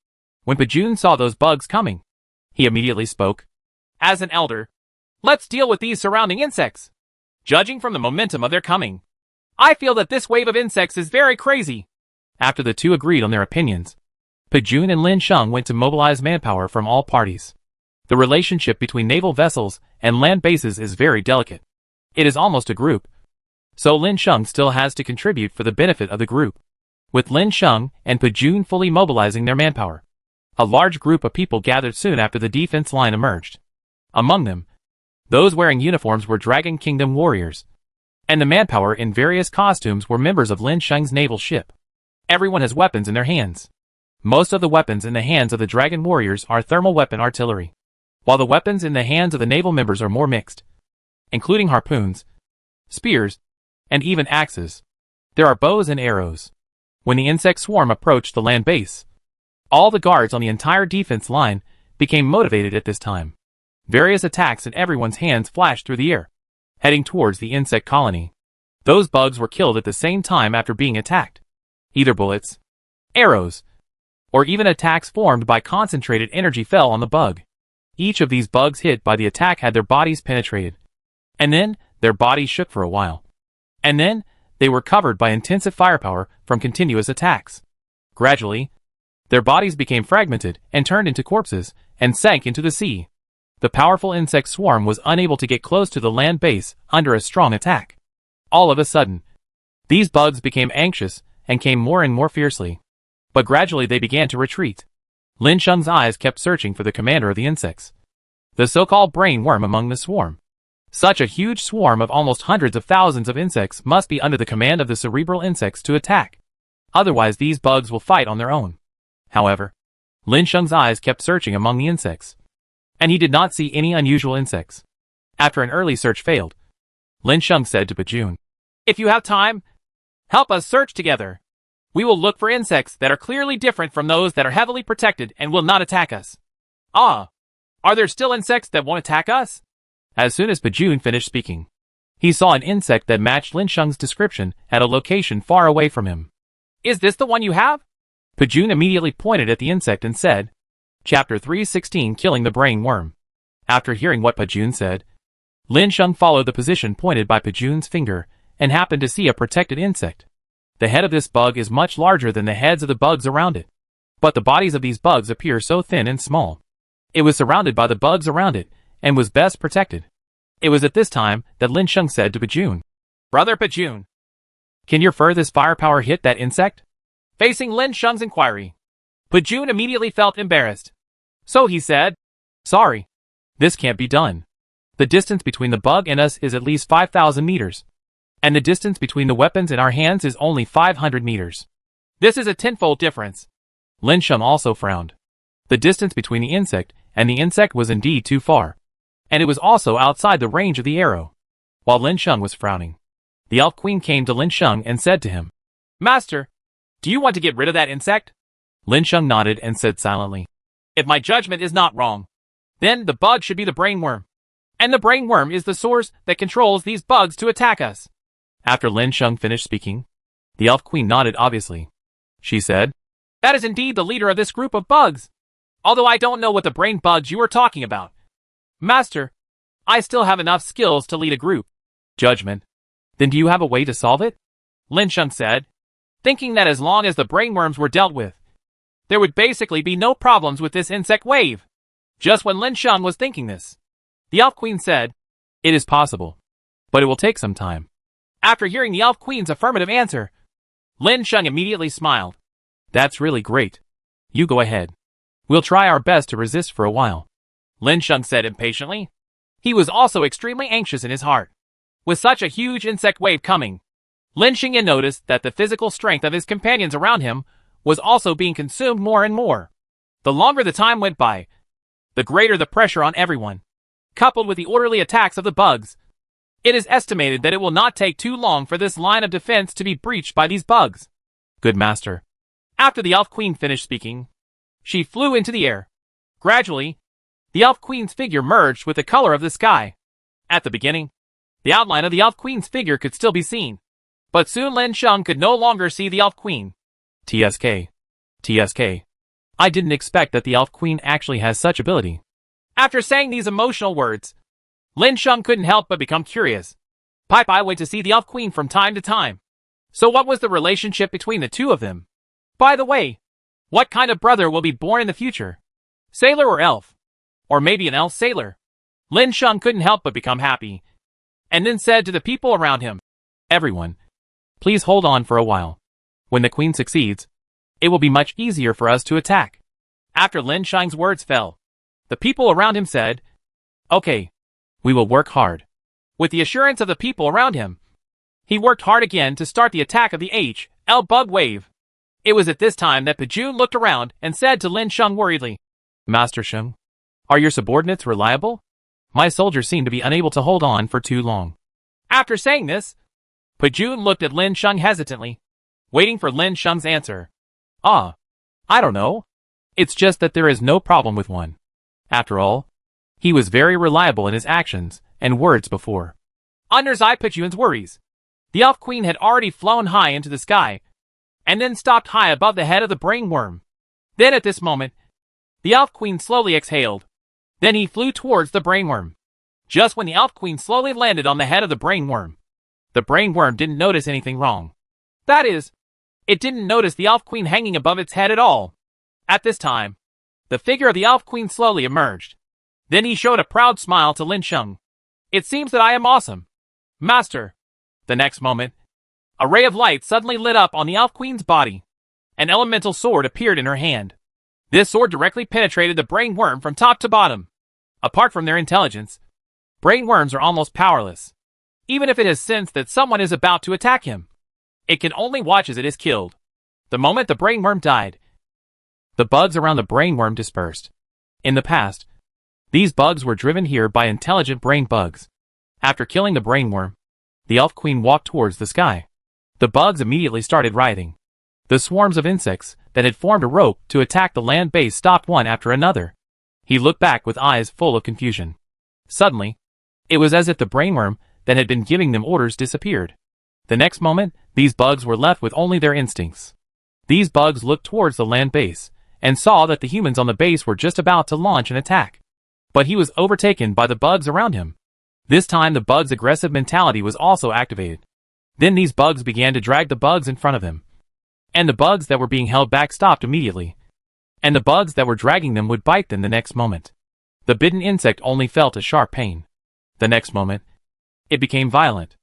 When Pajun saw those bugs coming, he immediately spoke. As an elder, let's deal with these surrounding insects. Judging from the momentum of their coming, I feel that this wave of insects is very crazy. After the two agreed on their opinions, Pajun and Lin Sheng went to mobilize manpower from all parties. The relationship between naval vessels and land bases is very delicate. It is almost a group. So Lin Sheng still has to contribute for the benefit of the group. With Lin Sheng and Pajun fully mobilizing their manpower, a large group of people gathered soon after the defense line emerged. Among them, those wearing uniforms were Dragon Kingdom warriors, and the manpower in various costumes were members of Lin Sheng's naval ship. Everyone has weapons in their hands. Most of the weapons in the hands of the Dragon warriors are thermal weapon artillery, while the weapons in the hands of the naval members are more mixed, including harpoons, spears, and even axes. There are bows and arrows. When the insect swarm approached the land base, all the guards on the entire defense line became motivated at this time. Various attacks in everyone's hands flashed through the air, heading towards the insect colony. Those bugs were killed at the same time after being attacked. Either bullets, arrows, or even attacks formed by concentrated energy fell on the bug. Each of these bugs hit by the attack had their bodies penetrated, and then their bodies shook for a while. And then they were covered by intensive firepower from continuous attacks. Gradually, their bodies became fragmented and turned into corpses and sank into the sea. The powerful insect swarm was unable to get close to the land base under a strong attack. All of a sudden, these bugs became anxious and came more and more fiercely. But gradually they began to retreat. Lin Sheng's eyes kept searching for the commander of the insects, the so-called brain worm among the swarm. Such a huge swarm of almost hundreds of thousands of insects must be under the command of the cerebral insects to attack. Otherwise these bugs will fight on their own. However, Lin Sheng's eyes kept searching among the insects, and he did not see any unusual insects. After an early search failed, Lin Sheng said to Pajun, "If you have time, help us search together. We will look for insects that are clearly different from those that are heavily protected and will not attack us." "Ah, are there still insects that won't attack us?" As soon as Pajun finished speaking, he saw an insect that matched Lin Sheng's description at a location far away from him. "Is this the one you have?" Pajun immediately pointed at the insect and said, Chapter 316 Killing the Brain Worm. After hearing what Pajun said, Lin Sheng followed the position pointed by Pajun's finger and happened to see a protected insect. The head of this bug is much larger than the heads of the bugs around it, but the bodies of these bugs appear so thin and small. It was surrounded by the bugs around it and was best protected. It was at this time that Lin Sheng said to Pajun, "Brother Pajun, can your furthest firepower hit that insect?" Facing Lin Sheng's inquiry, Pajun immediately felt embarrassed. So he said, "Sorry, this can't be done. The distance between the bug and us is at least 5,000 meters, and the distance between the weapons in our hands is only 500 meters. This is a tenfold difference." Lin Sheng also frowned. The distance between the insect and the insect was indeed too far, and it was also outside the range of the arrow. While Lin Sheng was frowning, the Elf Queen came to Lin Sheng and said to him, "Master, do you want to get rid of that insect?" Lin Sheng nodded and said silently, "If my judgment is not wrong, then the bug should be the brain worm. And the brain worm is the source that controls these bugs to attack us." After Lin Sheng finished speaking, the Elf Queen nodded obviously. She said, "That is indeed the leader of this group of bugs. Although I don't know what the brain bugs you are talking about. Master, I still have enough skills to lead a group. Judgment. Then do you have a way to solve it? Lin Sheng said, thinking that as long as the brainworms were dealt with, there would basically be no problems with this insect wave. Just when Lin Sheng was thinking this, the Elf Queen said, It is possible, but it will take some time. After hearing the Elf Queen's affirmative answer, Lin Sheng immediately smiled. That's really great. You go ahead. We'll try our best to resist for a while. Lin Sheng said impatiently. He was also extremely anxious in his heart. With such a huge insect wave coming, Lin Sheng noticed that the physical strength of his companions around him was also being consumed more and more. The longer the time went by, the greater the pressure on everyone. Coupled with the orderly attacks of the bugs, it is estimated that it will not take too long for this line of defense to be breached by these bugs. Good master. After the Elf Queen finished speaking, she flew into the air. Gradually, the Elf Queen's figure merged with the color of the sky. At the beginning, the outline of the Elf Queen's figure could still be seen, but soon Lin Sheng could no longer see the Elf Queen. TSK. I didn't expect that the Elf Queen actually has such ability. After saying these emotional words, Lin Sheng couldn't help but become curious. I went to see the Elf Queen from time to time. So what was the relationship between the two of them? By the way, what kind of brother will be born in the future? Sailor or elf? Or maybe an elf sailor? Lin Sheng couldn't help but become happy, and then said to the people around him, Everyone, please hold on for a while. When the queen succeeds, it will be much easier for us to attack. After Lin Sheng's words fell, the people around him said, Okay, we will work hard. With the assurance of the people around him, he worked hard again to start the attack of the HL bug wave. It was at this time that Pajun looked around and said to Lin Sheng worriedly, Master Sheng, are your subordinates reliable? My soldiers seem to be unable to hold on for too long. After saying this, Pajun looked at Lin Sheng hesitantly, waiting for Lin Sheng's answer. I don't know. It's just that there is no problem with one. After all, he was very reliable in his actions and words before. Under Pajun's worries, the Elf Queen had already flown high into the sky, and then stopped high above the head of the brainworm. Then at this moment, the Elf Queen slowly exhaled. Then he flew towards the brainworm. Just when the Elf Queen slowly landed on the head of the brainworm didn't notice anything wrong. That is, it didn't notice the Elf Queen hanging above its head at all. At this time, the figure of the Elf Queen slowly emerged. Then he showed a proud smile to Lin Sheng. It seems that I am awesome, Master. The next moment, a ray of light suddenly lit up on the Elf Queen's body. An elemental sword appeared in her hand. This sword directly penetrated the brainworm from top to bottom. Apart from their intelligence, brainworms are almost powerless. Even if it has sensed that someone is about to attack him, it can only watch as it is killed. The moment the brainworm died, the bugs around the brainworm dispersed. In the past, these bugs were driven here by intelligent brain bugs. After killing the brainworm, the Elf Queen walked towards the sky. The bugs immediately started rioting. The swarms of insects that had formed a rope to attack the land base stopped one after another. He looked back with eyes full of confusion. Suddenly, it was as if the brainworm that had been giving them orders disappeared. The next moment, these bugs were left with only their instincts. These bugs looked towards the land base and saw that the humans on the base were just about to launch an attack. But he was overtaken by the bugs around him. This time the bugs' aggressive mentality was also activated. Then these bugs began to drag the bugs in front of him. And the bugs that were being held back stopped immediately. And the bugs that were dragging them would bite them the next moment. The bitten insect only felt a sharp pain. The next moment, it became violent.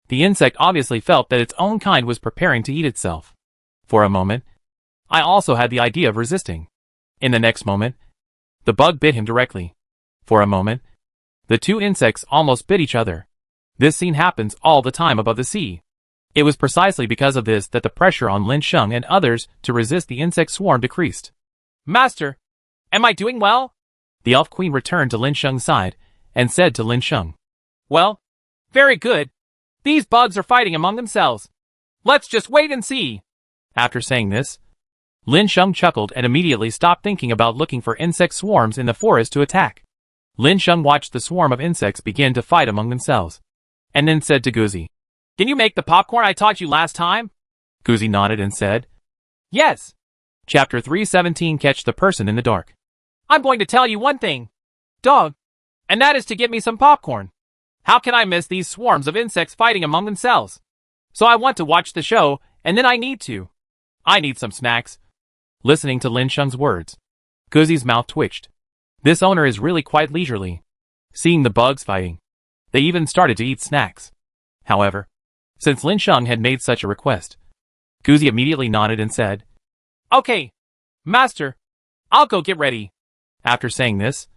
The insect obviously felt that its own kind was preparing to eat itself. For a moment, I also had the idea of resisting. In the next moment, the bug bit him directly. For a moment, the two insects almost bit each other. This scene happens all the time above the sea. It was precisely because of this that the pressure on Lin Sheng and others to resist the insect swarm decreased. Master, am I doing well? The Elf Queen returned to Lin Sheng's side and said to Lin Sheng, Well, very good. These bugs are fighting among themselves. Let's just wait and see. After saying this, Lin Sheng chuckled and immediately stopped thinking about looking for insect swarms in the forest to attack. Lin Sheng watched the swarm of insects begin to fight among themselves, and then said to Guzi, Can you make the popcorn I taught you last time? Guzi nodded and said, Yes. Chapter 317 Catch the Person in the Dark. I'm going to tell you one thing, dog, and that is to get me some popcorn. How can I miss these swarms of insects fighting among themselves? So I want to watch the show, and then I need some snacks. Listening to Lin Sheng's words, Guzi's mouth twitched. This owner is really quite leisurely. Seeing the bugs fighting, they even started to eat snacks. However, since Lin Sheng had made such a request, Guzi immediately nodded and said, Okay, master, I'll go get ready. After saying this,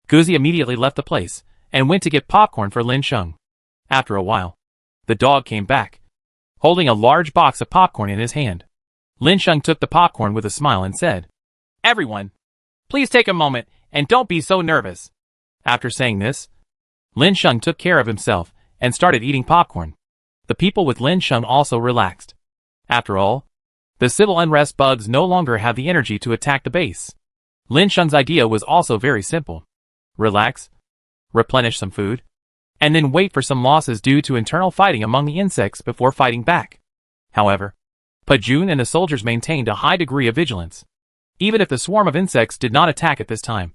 Guzi immediately left the place and went to get popcorn for Lin Sheng. After a while, the dog came back, holding a large box of popcorn in his hand. Lin Sheng took the popcorn with a smile and said, Everyone, please take a moment and don't be so nervous. After saying this, Lin Sheng took care of himself and started eating popcorn. The people with Lin Sheng also relaxed. After all, the civil unrest bugs no longer have the energy to attack the base. Lin Sheng's idea was also very simple. Relax, replenish some food, and then wait for some losses due to internal fighting among the insects before fighting back. However, Pajun and the soldiers maintained a high degree of vigilance. Even if the swarm of insects did not attack at this time,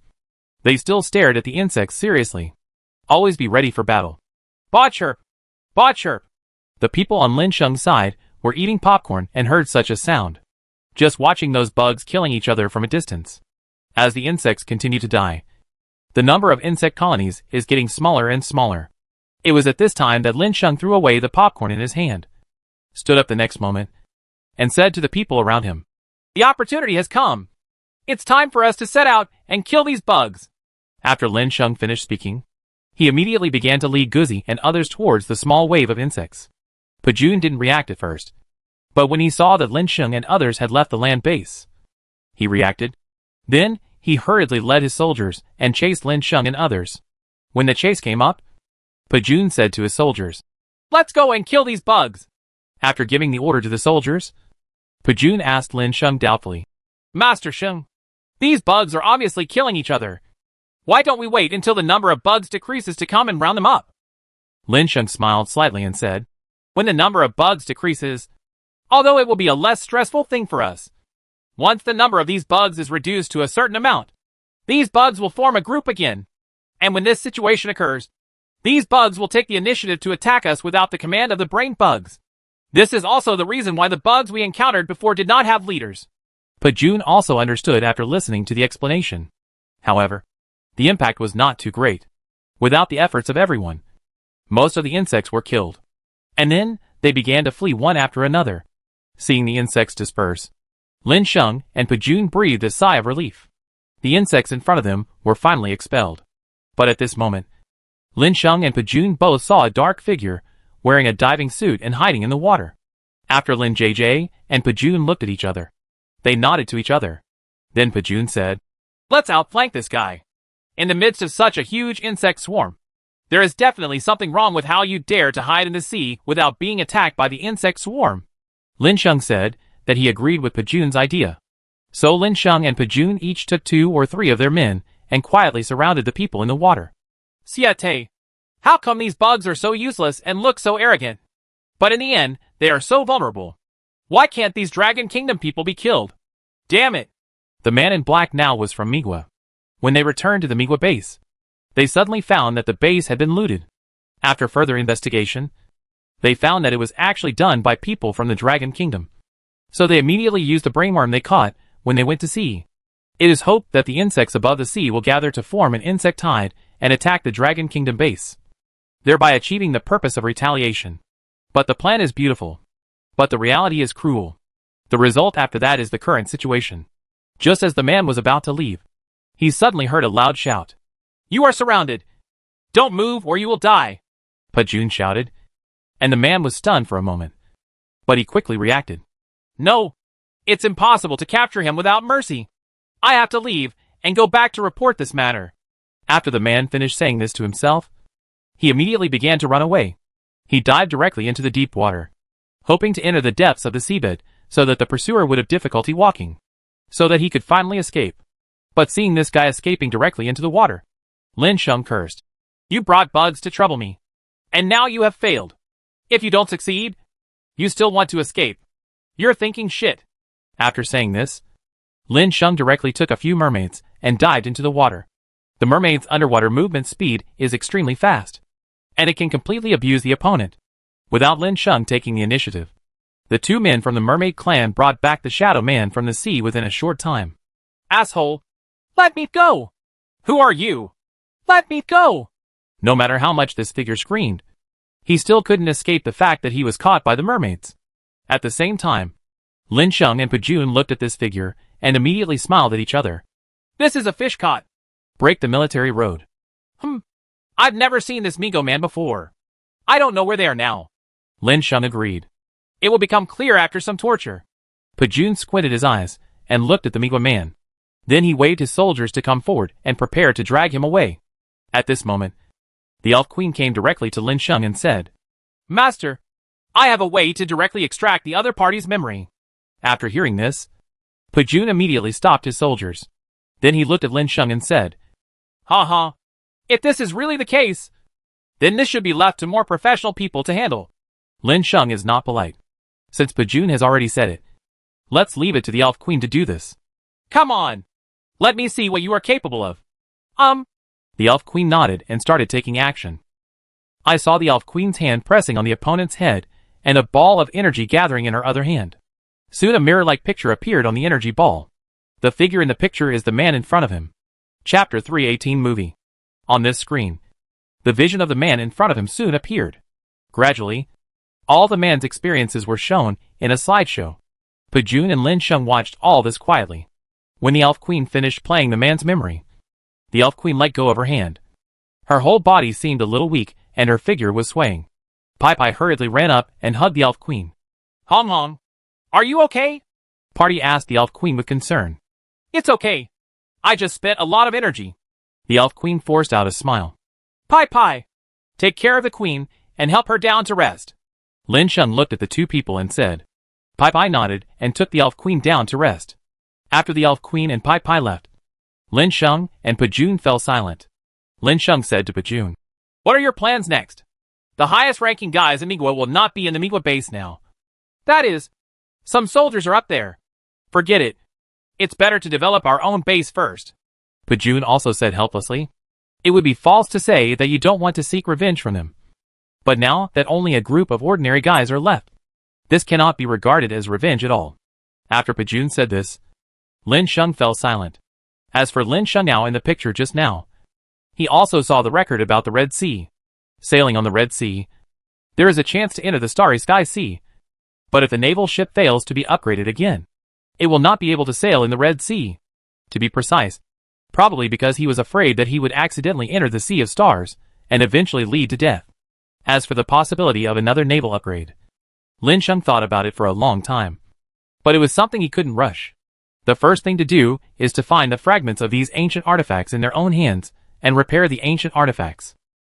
they still stared at the insects seriously. Always be ready for battle. Botchirp! Botchirp! The people on Lin Sheng's side were eating popcorn and heard such a sound, just watching those bugs killing each other from a distance. As the insects continue to die, the number of insect colonies is getting smaller and smaller. It was at this time that Lin Sheng threw away the popcorn in his hand, stood up the next moment, and said to the people around him, The opportunity has come. It's time for us to set out and kill these bugs. After Lin Sheng finished speaking, he immediately began to lead Guzi and others towards the small wave of insects. Pajun didn't react at first, but when he saw that Lin Sheng and others had left the land base, he reacted. Then, he hurriedly led his soldiers and chased Lin Sheng and others. When the chase came up, Pajun said to his soldiers, Let's go and kill these bugs. After giving the order to the soldiers, Pajun asked Lin Sheng doubtfully, Master Sheng, these bugs are obviously killing each other. Why don't we wait until the number of bugs decreases to come and round them up? Lin Sheng smiled slightly and said, When the number of bugs decreases, although it will be a less stressful thing for us. Once the number of these bugs is reduced to a certain amount, these bugs will form a group again. And when this situation occurs, these bugs will take the initiative to attack us without the command of the brain bugs. This is also the reason why the bugs we encountered before did not have leaders. Pajun also understood after listening to the explanation. However, the impact was not too great. Without the efforts of everyone, most of the insects were killed. And then, they began to flee one after another. Seeing the insects disperse, Lin Sheng and Pajun breathed a sigh of relief. The insects in front of them were finally expelled. But at this moment, Lin Sheng and Pajun both saw a dark figure wearing a diving suit and hiding in the water. After Lin JJ and Pajun looked at each other, they nodded to each other. Then Pajun said, Let's outflank this guy. In the midst of such a huge insect swarm, there is definitely something wrong with how you dare to hide in the sea without being attacked by the insect swarm. Lin Sheng said that he agreed with Pajun's idea. So Lin Sheng and Pajun each took 2 or 3 of their men and quietly surrounded the people in the water. Siete, how come these bugs are so useless and look so arrogant? But in the end, they are so vulnerable. Why can't these Dragon Kingdom people be killed? Damn it! The man in black now was from Migwa. When they returned to the Migwa base, they suddenly found that the base had been looted. After further investigation, they found that it was actually done by people from the Dragon Kingdom. So they immediately used the brainworm they caught when they went to sea. It is hoped that the insects above the sea will gather to form an insect tide and attack the Dragon Kingdom base, thereby achieving the purpose of retaliation. But the plan is beautiful. But the reality is cruel. The result after that is the current situation. Just as the man was about to leave, he suddenly heard a loud shout. You are surrounded. Don't move or you will die. Pajun shouted, and the man was stunned for a moment. But he quickly reacted. No, it's impossible to capture him without mercy. I have to leave and go back to report this matter. After the man finished saying this to himself, he immediately began to run away. He dived directly into the deep water, hoping to enter the depths of the seabed so that the pursuer would have difficulty walking, so that he could finally escape. But seeing this guy escaping directly into the water, Lin Sheng cursed. You brought bugs to trouble me, and now you have failed. If you don't succeed, you still want to escape. You're thinking shit. After saying this, Lin Sheng directly took a few mermaids and dived into the water. The mermaid's underwater movement speed is extremely fast, and it can completely abuse the opponent, without Lin Sheng taking the initiative. The two men from the mermaid clan brought back the shadow man from the sea within a short time. Asshole! Let me go! Who are you? Let me go! No matter how much this figure screamed, he still couldn't escape the fact that he was caught by the mermaids. At the same time, Lin Sheng and Pajun looked at this figure and immediately smiled at each other. This is a fish caught. Break the military road. I've never seen this Migo man before. I don't know where they are now. Lin Sheng agreed. It will become clear after some torture. Pajun squinted his eyes and looked at the Migo man. Then he waved his soldiers to come forward and prepare to drag him away. At this moment, the Elf Queen came directly to Lin Sheng and said, Master, I have a way to directly extract the other party's memory. After hearing this, Pajun immediately stopped his soldiers. Then he looked at Lin Sheng and said, Ha ha. If this is really the case, then this should be left to more professional people to handle. Lin Sheng is not polite. Since Pajun has already said it, let's leave it to the Elf Queen to do this. Come on. Let me see what you are capable of. The Elf Queen nodded and started taking action. I saw the Elf Queen's hand pressing on the opponent's head and a ball of energy gathering in her other hand. Soon a mirror-like picture appeared on the energy ball. The figure in the picture is the man in front of him. Chapter 318 Movie. On this screen, the vision of the man in front of him soon appeared. Gradually, all the man's experiences were shown in a slideshow. Pajun and Lin Sheng watched all this quietly. When the Elf Queen finished playing the man's memory, the Elf Queen let go of her hand. Her whole body seemed a little weak and her figure was swaying. Pai Pai hurriedly ran up and hugged the Elf Queen. Hong Hong, are you okay? Party asked the Elf Queen with concern. It's okay. I just spent a lot of energy. The Elf Queen forced out a smile. Pai Pai, take care of the Queen and help her down to rest. Lin Sheng looked at the two people and said. Pai Pai nodded and took the Elf Queen down to rest. After the Elf Queen and Pai Pai left, Lin Sheng and Pajun fell silent. Lin Sheng said to Pajun, What are your plans next? The highest ranking guys in Migwa will not be in the Migwa base now. That is, some soldiers are up there. Forget it. It's better to develop our own base first. Pajun also said helplessly. It would be false to say that you don't want to seek revenge from them. But now that only a group of ordinary guys are left, this cannot be regarded as revenge at all. After Pajun said this, Lin Sheng fell silent. As for Lin Sheng now in the picture just now, he also saw the record about the Red Sea. Sailing on the Red Sea, there is a chance to enter the Starry Sky Sea. But if the naval ship fails to be upgraded again, it will not be able to sail in the Red Sea. To be precise, probably because he was afraid that he would accidentally enter the Sea of Stars and eventually lead to death. As for the possibility of another naval upgrade, Lin Sheng thought about it for a long time. But it was something he couldn't rush. The first thing to do is to find the fragments of these ancient artifacts in their own hands and repair the ancient artifacts.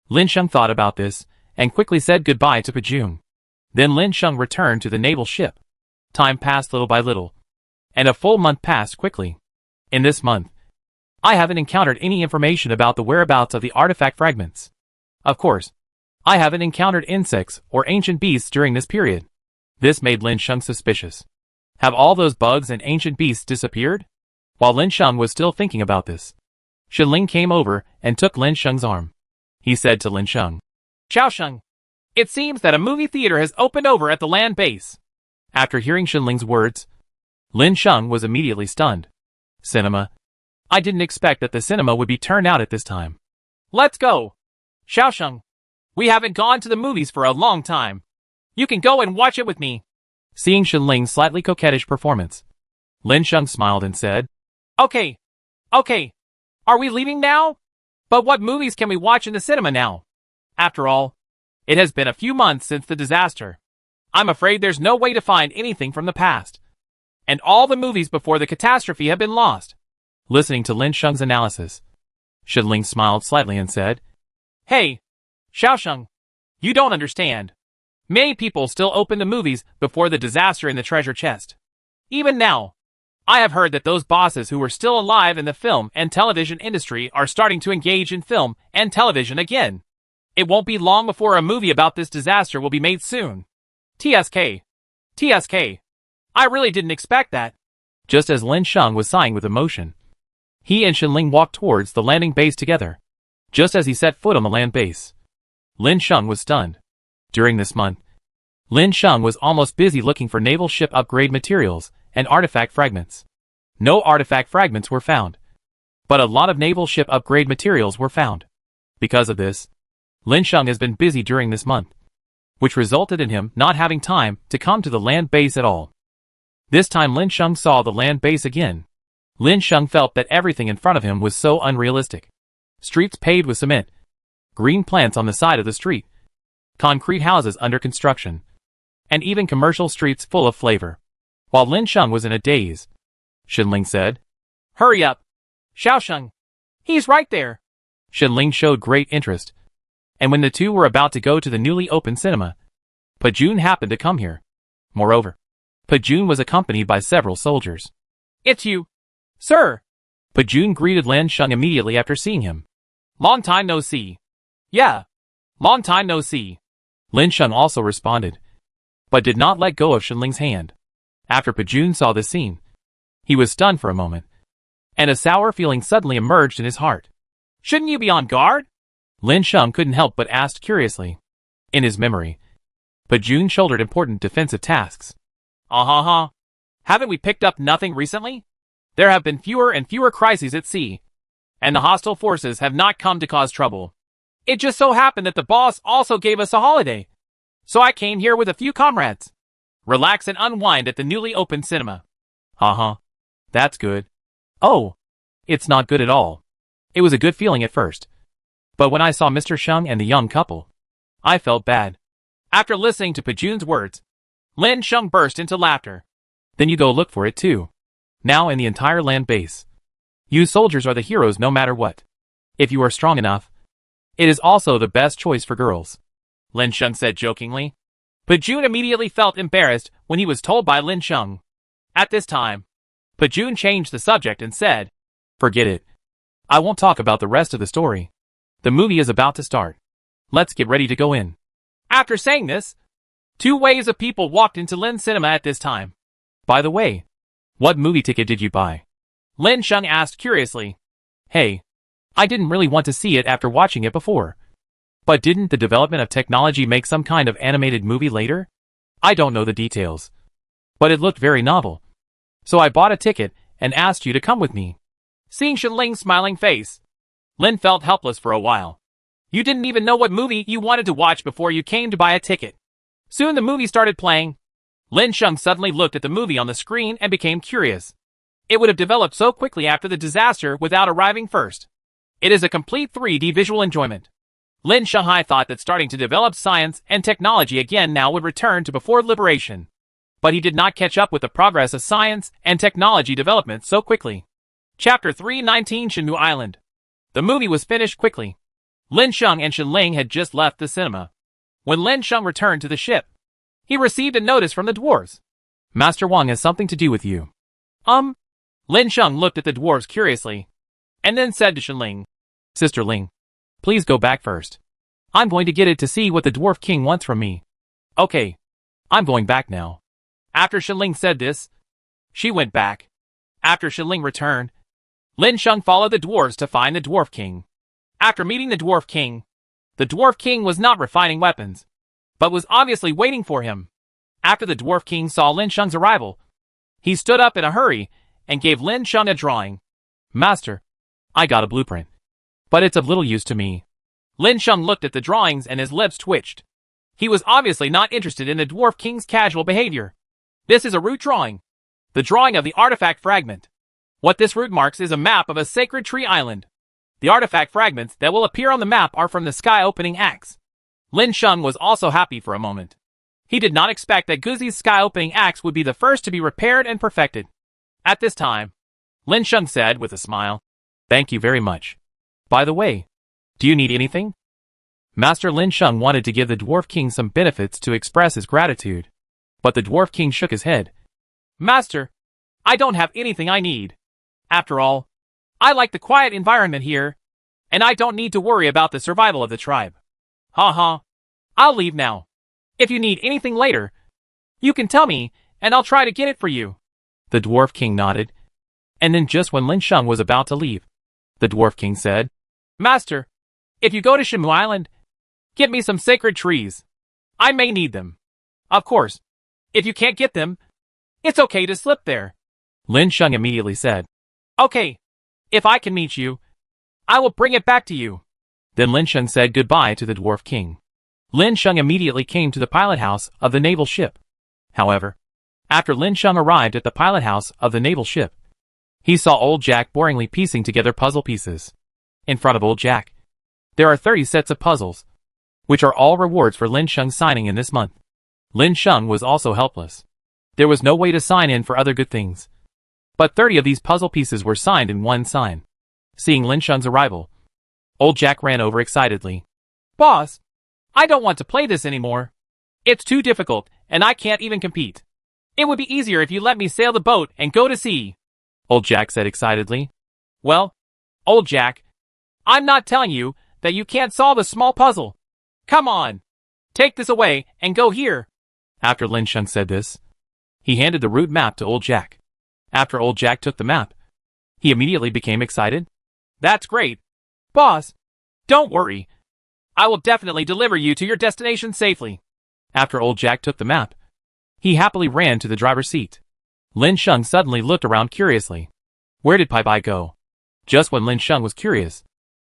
Lin Sheng thought about this and quickly said goodbye to Pajun. Then Lin Sheng returned to the naval ship. Time passed little by little, and a full month passed quickly. In this month, I haven't encountered any information about the whereabouts of the artifact fragments. Of course, I haven't encountered insects or ancient beasts during this period. This made Lin Sheng suspicious. Have all those bugs and ancient beasts disappeared? While Lin Sheng was still thinking about this, Shenling came over and took Lin Sheng's arm. He said to Lin Sheng, Xiaosheng, it seems that a movie theater has opened over at the land base. After hearing Shenling's words, Lin Sheng was immediately stunned. Cinema. I didn't expect that the cinema would be turned out at this time. Let's go. Xiaosheng, we haven't gone to the movies for a long time. You can go and watch it with me. Seeing Shenling's slightly coquettish performance, Lin Sheng smiled and said, Okay. Are we leaving now? But what movies can we watch in the cinema now? After all, it has been a few months since the disaster. I'm afraid there's no way to find anything from the past. And all the movies before the catastrophe have been lost. Listening to Lin Sheng's analysis, Shenling smiled slightly and said, Hey, Xiaosheng, you don't understand. Many people still open the movies before the disaster in the treasure chest. Even now, I have heard that those bosses who were still alive in the film and television industry are starting to engage in film and television again. It won't be long before a movie about this disaster will be made soon. TSK. I really didn't expect that. Just as Lin Sheng was sighing with emotion, he and Shenling walked towards the landing base together. Just as he set foot on the land base, Lin Sheng was stunned. During this month, Lin Sheng was almost busy looking for naval ship upgrade materials and artifact fragments. No artifact fragments were found, but a lot of naval ship upgrade materials were found. Because of this, Lin Sheng has been busy during this month, which resulted in him not having time to come to the land base at all. This time Lin Sheng saw the land base again. Lin Sheng felt that everything in front of him was so unrealistic. Streets paved with cement, green plants on the side of the street, concrete houses under construction, and even commercial streets full of flavor. While Lin Sheng was in a daze, Shenling said, "Hurry up, Xiaosheng. He's right there." Shenling showed great interest, and when the two were about to go to the newly opened cinema, Pajun happened to come here. Moreover, Pajun was accompanied by several soldiers. "It's you, sir." Pajun greeted Lin Sheng immediately after seeing him. "Long time no see." "Yeah, long time no see." Lin Sheng also responded, but did not let go of Shenling's hand. After Pajun saw this scene, he was stunned for a moment, and a sour feeling suddenly emerged in his heart. "Shouldn't you be on guard?" Lin Sheng couldn't help but ask curiously. In his memory, Pajun shouldered important defensive tasks. Haven't we picked up nothing recently? There have been fewer and fewer crises at sea, and the hostile forces have not come to cause trouble. It just so happened that the boss also gave us a holiday, so I came here with a few comrades. Relax and unwind at the newly opened cinema. That's good. Oh, it's not good at all. It was a good feeling at first, but when I saw Mr. Sheng and the young couple, I felt bad. After listening to Pajun's words, Lin Sheng burst into laughter. Then you go look for it too. Now in the entire land base. You soldiers are the heroes no matter what. If you are strong enough, it is also the best choice for girls, Lin Sheng said jokingly. Pajun immediately felt embarrassed when he was told by Lin Sheng. At this time, Pajun changed the subject and said, "Forget it. I won't talk about the rest of the story. The movie is about to start. Let's get ready to go in." After saying this, two waves of people walked into Lin's cinema at this time. By the way, what movie ticket did you buy? Lin Sheng asked curiously. Hey, I didn't really want to see it after watching it before. But didn't the development of technology make some kind of animated movie later? I don't know the details, but it looked very novel. So I bought a ticket and asked you to come with me. Seeing Shenling's smiling face, Lin felt helpless for a while. You didn't even know what movie you wanted to watch before you came to buy a ticket. Soon the movie started playing. Lin Sheng suddenly looked at the movie on the screen and became curious. It would have developed so quickly after the disaster without arriving first. It is a complete 3D visual enjoyment. Lin Shanghai thought that starting to develop science and technology again now would return to before liberation. But he did not catch up with the progress of science and technology development so quickly. Chapter 319 Shenhu Island. The movie was finished quickly. Lin Sheng and Shenling had just left the cinema. When Lin Sheng returned to the ship, he received a notice from the dwarves. Master Wang has something to do with you. Lin Sheng looked at the dwarves curiously, and then said to Shenling, Sister Ling, please go back first. I'm going to get it to see what the Dwarf King wants from me. Okay, I'm going back now. After Shenling said this, she went back. After Shenling returned, Lin Sheng followed the dwarves to find the Dwarf King. After meeting the Dwarf King was not refining weapons, but was obviously waiting for him. After the Dwarf King saw Lin Sheng's arrival, he stood up in a hurry and gave Lin Sheng a drawing. Master, I got a blueprint, but it's of little use to me. Lin Sheng looked at the drawings and his lips twitched. He was obviously not interested in the Dwarf King's casual behavior. This is a root drawing. The drawing of the artifact fragment. What this root marks is a map of a sacred tree island. The artifact fragments that will appear on the map are from the sky-opening axe. Lin Sheng was also happy for a moment. He did not expect that Guzi's sky-opening axe would be the first to be repaired and perfected. At this time, Lin Sheng said with a smile, Thank you very much. By the way, do you need anything? Master Lin Sheng wanted to give the Dwarf King some benefits to express his gratitude, but the Dwarf King shook his head. Master, I don't have anything I need. After all, I like the quiet environment here, and I don't need to worry about the survival of the tribe. I'll leave now. If you need anything later, you can tell me, and I'll try to get it for you. The Dwarf King nodded. And then just when Lin Sheng was about to leave, the Dwarf King said, Master, if you go to Shenmue Island, get me some sacred trees. I may need them. Of course, if you can't get them, it's okay to slip there. Lin Sheng immediately said, Okay, if I can meet you, I will bring it back to you. Then Lin Sheng said goodbye to the Dwarf King. Lin Sheng immediately came to the pilot house of the naval ship. However, after Lin Sheng arrived at the pilot house of the naval ship, he saw old Jack boringly piecing together puzzle pieces. In front of old Jack, there are 30 sets of puzzles, which are all rewards for Lin Sheng's signing in this month. Lin Sheng was also helpless. There was no way to sign in for other good things. But 30 of these puzzle pieces were signed in one sign. Seeing Lin Sheng's arrival, old Jack ran over excitedly. Boss, I don't want to play this anymore. It's too difficult, and I can't even compete. It would be easier if you let me sail the boat and go to sea. Old Jack said excitedly. Well, old Jack, I'm not telling you that you can't solve a small puzzle. Come on, take this away and go here. After Lin Sheng said this, he handed the route map to old Jack. After old Jack took the map, he immediately became excited. That's great. Boss, don't worry. I will definitely deliver you to your destination safely. After old Jack took the map, he happily ran to the driver's seat. Lin Sheng suddenly looked around curiously. Where did Pai Pai go? Just when Lin Sheng was curious,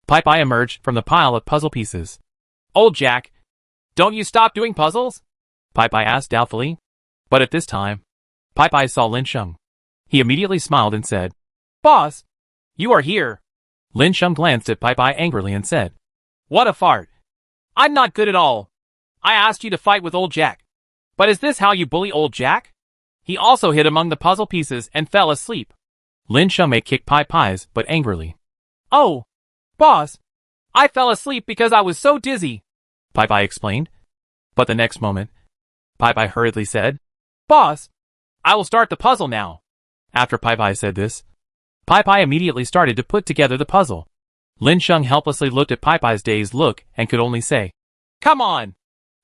Pai Pai emerged from the pile of puzzle pieces. Old Jack, don't you stop doing puzzles? Pai Pai asked doubtfully. But at this time, Pai Pai saw Lin Sheng. He immediately smiled and said, Boss, you are here. Lin Sheng glanced at Pai Pai angrily and said, What a fart. I'm not good at all. I asked you to fight with old Jack. But is this how you bully old Jack? He also hid among the puzzle pieces and fell asleep. Lin Sheng may kick Pai Pai's, but angrily. Oh, boss, I fell asleep because I was so dizzy, Pai Pai explained. But the next moment, Pai Pai hurriedly said, Boss, I will start the puzzle now. After Pai Pai said this, Pai Pai immediately started to put together the puzzle. Lin Sheng helplessly looked at Pai Pai's dazed look and could only say, Come on.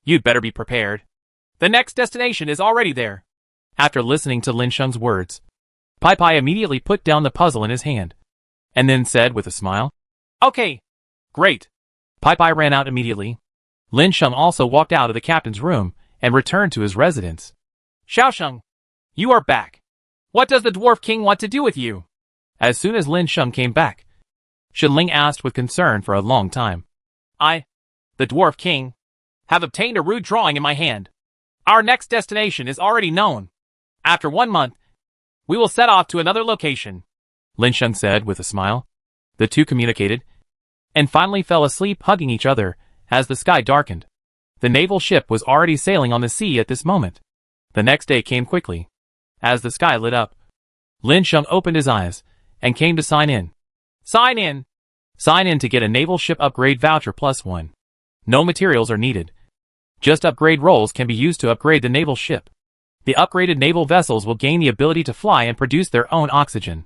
You'd better be prepared. The next destination is already there. After listening to Lin Sheng's words, Pai Pai immediately put down the puzzle in his hand, and then said with a smile, Okay, great. Pai Pai ran out immediately. Lin Sheng also walked out of the captain's room and returned to his residence. Xiaosheng, you are back. What does the Dwarf King want to do with you? As soon as Lin Sheng came back, Shenling asked with concern for a long time. I, the Dwarf King, have obtained a rude drawing in my hand. Our next destination is already known. After 1 month, we will set off to another location, Lin Sheng said with a smile. The two communicated, and finally fell asleep hugging each other as the sky darkened. The naval ship was already sailing on the sea at this moment. The next day came quickly. As the sky lit up, Lin Sheng opened his eyes and came to sign in. Sign in. Sign in to get a naval ship upgrade voucher +1. No materials are needed. Just upgrade rolls can be used to upgrade the naval ship. The upgraded naval vessels will gain the ability to fly and produce their own oxygen.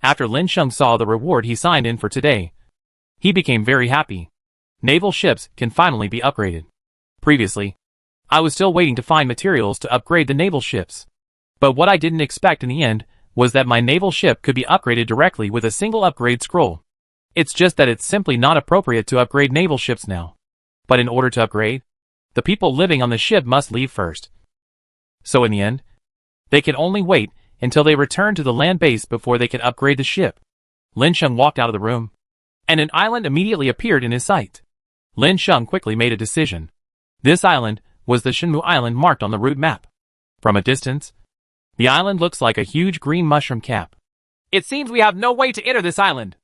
After Lin Sheng saw the reward he signed in for today, he became very happy. Naval ships can finally be upgraded. Previously, I was still waiting to find materials to upgrade the naval ships. But what I didn't expect in the end was that my naval ship could be upgraded directly with a single upgrade scroll. It's just that it's simply not appropriate to upgrade naval ships now. But in order to upgrade, the people living on the ship must leave first. So in the end, they can only wait until they return to the land base before they can upgrade the ship. Lin Sheng walked out of the room, and an island immediately appeared in his sight. Lin Sheng quickly made a decision. This island was the Shenmue Island marked on the route map. From a distance, the island looks like a huge green mushroom cap. It seems we have no way to enter this island.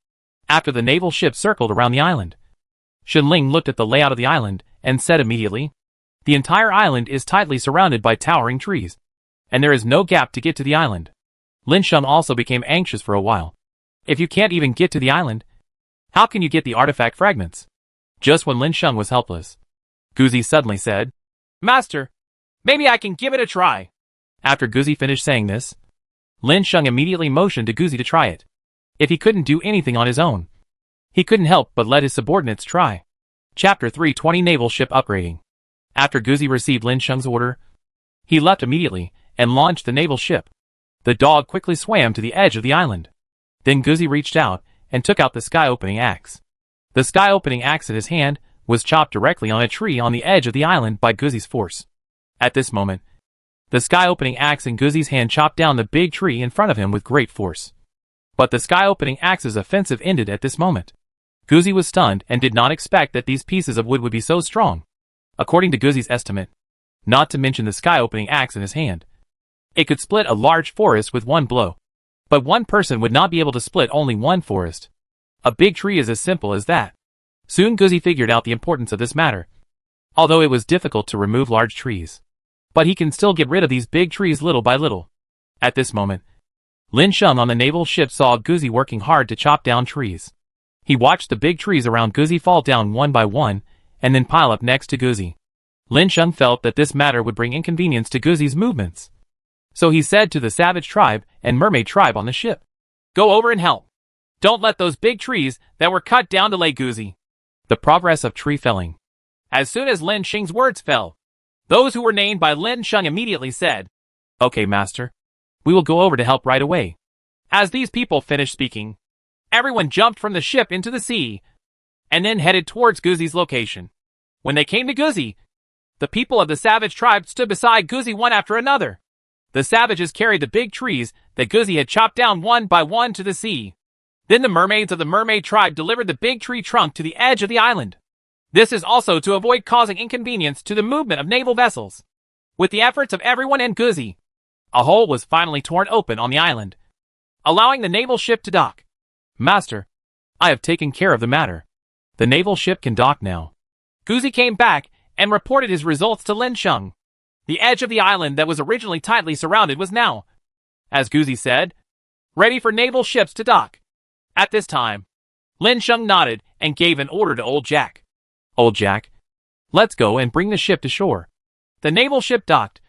After the naval ship circled around the island, Shenling looked at the layout of the island and said immediately, The entire island is tightly surrounded by towering trees, and there is no gap to get to the island. Lin Sheng also became anxious for a while. If you can't even get to the island, how can you get the artifact fragments? Just when Lin Sheng was helpless, Guzi suddenly said, Master, maybe I can give it a try. After Guzi finished saying this, Lin Sheng immediately motioned to Guzi to try it. If he couldn't do anything on his own, he couldn't help but let his subordinates try. Chapter 320 Naval Ship Upgrading. After Guzi received Lin Sheng's order, he left immediately and launched the naval ship. The dog quickly swam to the edge of the island. Then Guzzi reached out and took out the sky-opening axe. The sky-opening axe in his hand was chopped directly on a tree on the edge of the island by Guzzi's force. At this moment, the sky-opening axe in Guzzi's hand chopped down the big tree in front of him with great force. But the sky-opening axe's offensive ended at this moment. Guzzi was stunned and did not expect that these pieces of wood would be so strong. According to Guzzi's estimate, not to mention the sky-opening axe in his hand, it could split a large forest with one blow. But one person would not be able to split only one forest. A big tree is as simple as that. Soon Guzzi figured out the importance of this matter. Although it was difficult to remove large trees, but he can still get rid of these big trees little by little. At this moment, Lin Sheng on the naval ship saw Guzzi working hard to chop down trees. He watched the big trees around Guzzi fall down one by one, and then pile up next to Guzzi. Lin Sheng felt that this matter would bring inconvenience to Guzzi's movements. So he said to the savage tribe and mermaid tribe on the ship, "Go over and help. Don't let those big trees that were cut down delay Guzzi." The progress of tree felling. As soon as Lin Sheng's words fell, those who were named by Lin Sheng immediately said, "Okay, master. We will go over to help right away." As these people finished speaking, everyone jumped from the ship into the sea, and then headed towards Guzzi's location. When they came to Guzzi, the people of the savage tribe stood beside Guzzi one after another. The savages carried the big trees that Guzzi had chopped down one by one to the sea. Then the mermaids of the mermaid tribe delivered the big tree trunk to the edge of the island. This is also to avoid causing inconvenience to the movement of naval vessels. With the efforts of everyone and Guzzi, a hole was finally torn open on the island, allowing the naval ship to dock. "Master, I have taken care of the matter. The naval ship can dock now." Guzzi came back and reported his results to Lin Sheng. The edge of the island that was originally tightly surrounded was now, as Guzzi said, ready for naval ships to dock. At this time, Lin Sheng nodded and gave an order to Old Jack. "Old Jack, let's go and bring the ship to shore." The naval ship docked,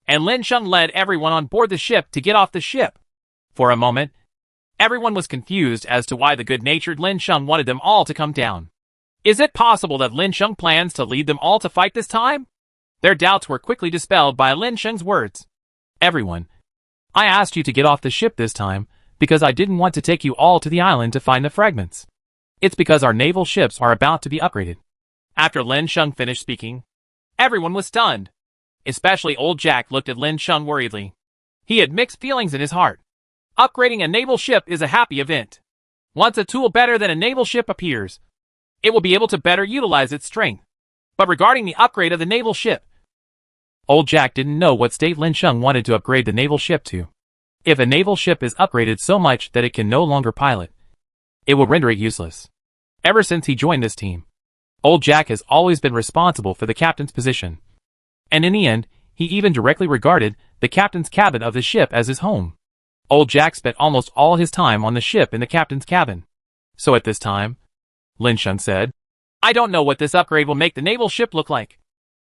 and Lin Sheng led everyone on board the ship to get off the ship. For a moment, everyone was confused as to why the good-natured Lin Sheng wanted them all to come down. Is it possible that Lin Sheng plans to lead them all to fight this time? Their doubts were quickly dispelled by Lin Sheng's words. "Everyone, I asked you to get off the ship this time because I didn't want to take you all to the island to find the fragments. It's because our naval ships are about to be upgraded." After Lin Sheng finished speaking, everyone was stunned. Especially Old Jack looked at Lin Sheng worriedly. He had mixed feelings in his heart. Upgrading a naval ship is a happy event. Once a tool better than a naval ship appears, it will be able to better utilize its strength. But regarding the upgrade of the naval ship, Old Jack didn't know what state Lin Sheng wanted to upgrade the naval ship to. If a naval ship is upgraded so much that it can no longer pilot, it will render it useless. Ever since he joined this team, Old Jack has always been responsible for the captain's position. And in the end, he even directly regarded the captain's cabin of the ship as his home. Old Jack spent almost all his time on the ship in the captain's cabin. So at this time, Lin Sheng said, "I don't know what this upgrade will make the naval ship look like,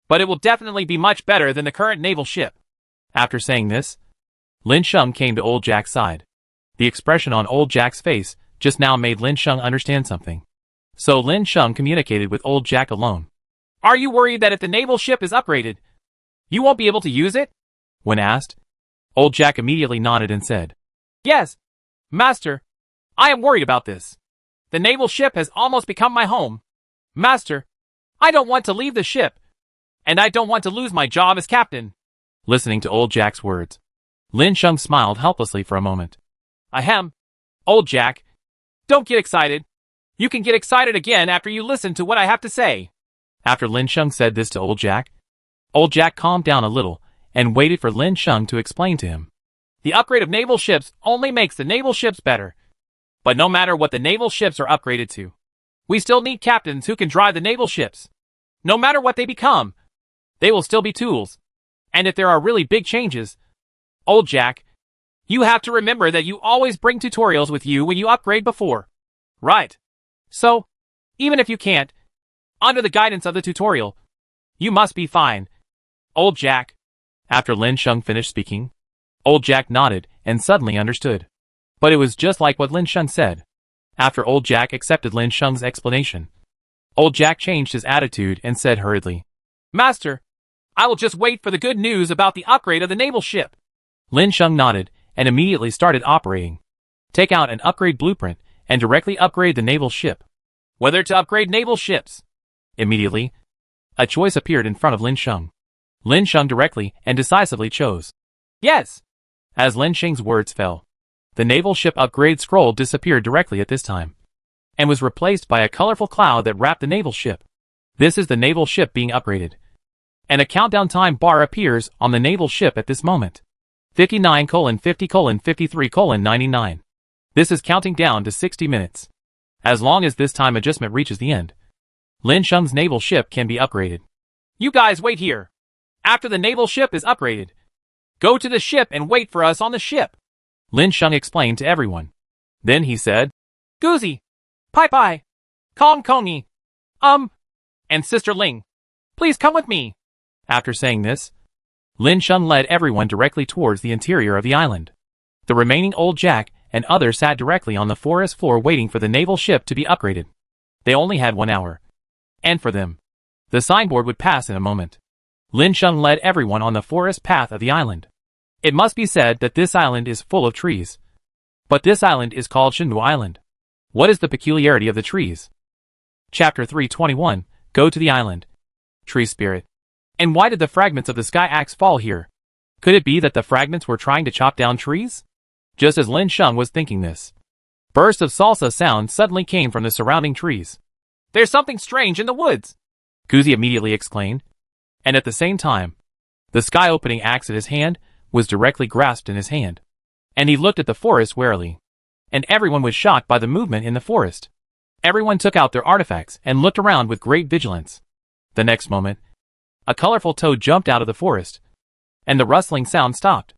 but it will definitely be much better than the current naval ship." After saying this, Lin Sheng came to Old Jack's side. The expression on Old Jack's face just now made Lin Sheng understand something. So Lin Sheng communicated with Old Jack alone. "Are you worried that if the naval ship is upgraded, you won't be able to use it?" When asked, Old Jack immediately nodded and said, "Yes, Master, I am worried about this. The naval ship has almost become my home. Master, I don't want to leave the ship, and I don't want to lose my job as captain." Listening to Old Jack's words, Lin Sheng smiled helplessly for a moment. "Ahem, Old Jack, don't get excited. You can get excited again after you listen to what I have to say." After Lin Sheng said this to Old Jack calmed down a little and waited for Lin Sheng to explain to him. The upgrade of naval ships only makes the naval ships better. But no matter what the naval ships are upgraded to, we still need captains who can drive the naval ships. No matter what they become, they will still be tools. And if there are really big changes, Old Jack, you have to remember that you always bring tutorials with you when you upgrade before. Right? So, even if you can't, under the guidance of the tutorial, you must be fine. Old Jack. After Lin Sheng finished speaking, Old Jack nodded and suddenly understood. But it was just like what Lin Sheng said. After Old Jack accepted Lin Sheng's explanation, Old Jack changed his attitude and said hurriedly, "Master, I will just wait for the good news about the upgrade of the naval ship." Lin Sheng nodded and immediately started operating. Take out an upgrade blueprint and directly upgrade the naval ship. Whether to upgrade naval ships. Immediately, a choice appeared in front of Lin Sheng. Lin Sheng directly and decisively chose yes. As Lin Sheng's words fell, the naval ship upgrade scroll disappeared directly at this time, and was replaced by a colorful cloud that wrapped the naval ship. This is the naval ship being upgraded. And a countdown time bar appears on the naval ship at this moment. 59:50:53:99. This is counting down to 60 minutes. As long as this time adjustment reaches the end, Lin Sheng's naval ship can be upgraded. You guys wait here. After the naval ship is upgraded, go to the ship and wait for us on the ship, Lin Sheng explained to everyone. Then he said, Guzi, Pai Pai, Kong Kongi, and Sister Ling, please come with me. After saying this, Lin Sheng led everyone directly towards the interior of the island. The remaining old Jack and others sat directly on the forest floor waiting for the naval ship to be upgraded. They only had 1 hour. And for them, the signboard would pass in a moment. Lin Sheng led everyone on the forest path of the island. It must be said that this island is full of trees. But this island is called Shenwu Island. What is the peculiarity of the trees? Chapter 321, Go to the Island. Tree Spirit. And why did the fragments of the sky axe fall here? Could it be that the fragments were trying to chop down trees? Just as Lin Sheng was thinking this, bursts of salsa sound suddenly came from the surrounding trees. There's something strange in the woods, Guzi immediately exclaimed. And at the same time, the sky-opening axe in his hand was directly grasped in his hand. And he looked at the forest warily. And everyone was shocked by the movement in the forest. Everyone took out their artifacts and looked around with great vigilance. The next moment, a colorful toad jumped out of the forest, and the rustling sound stopped.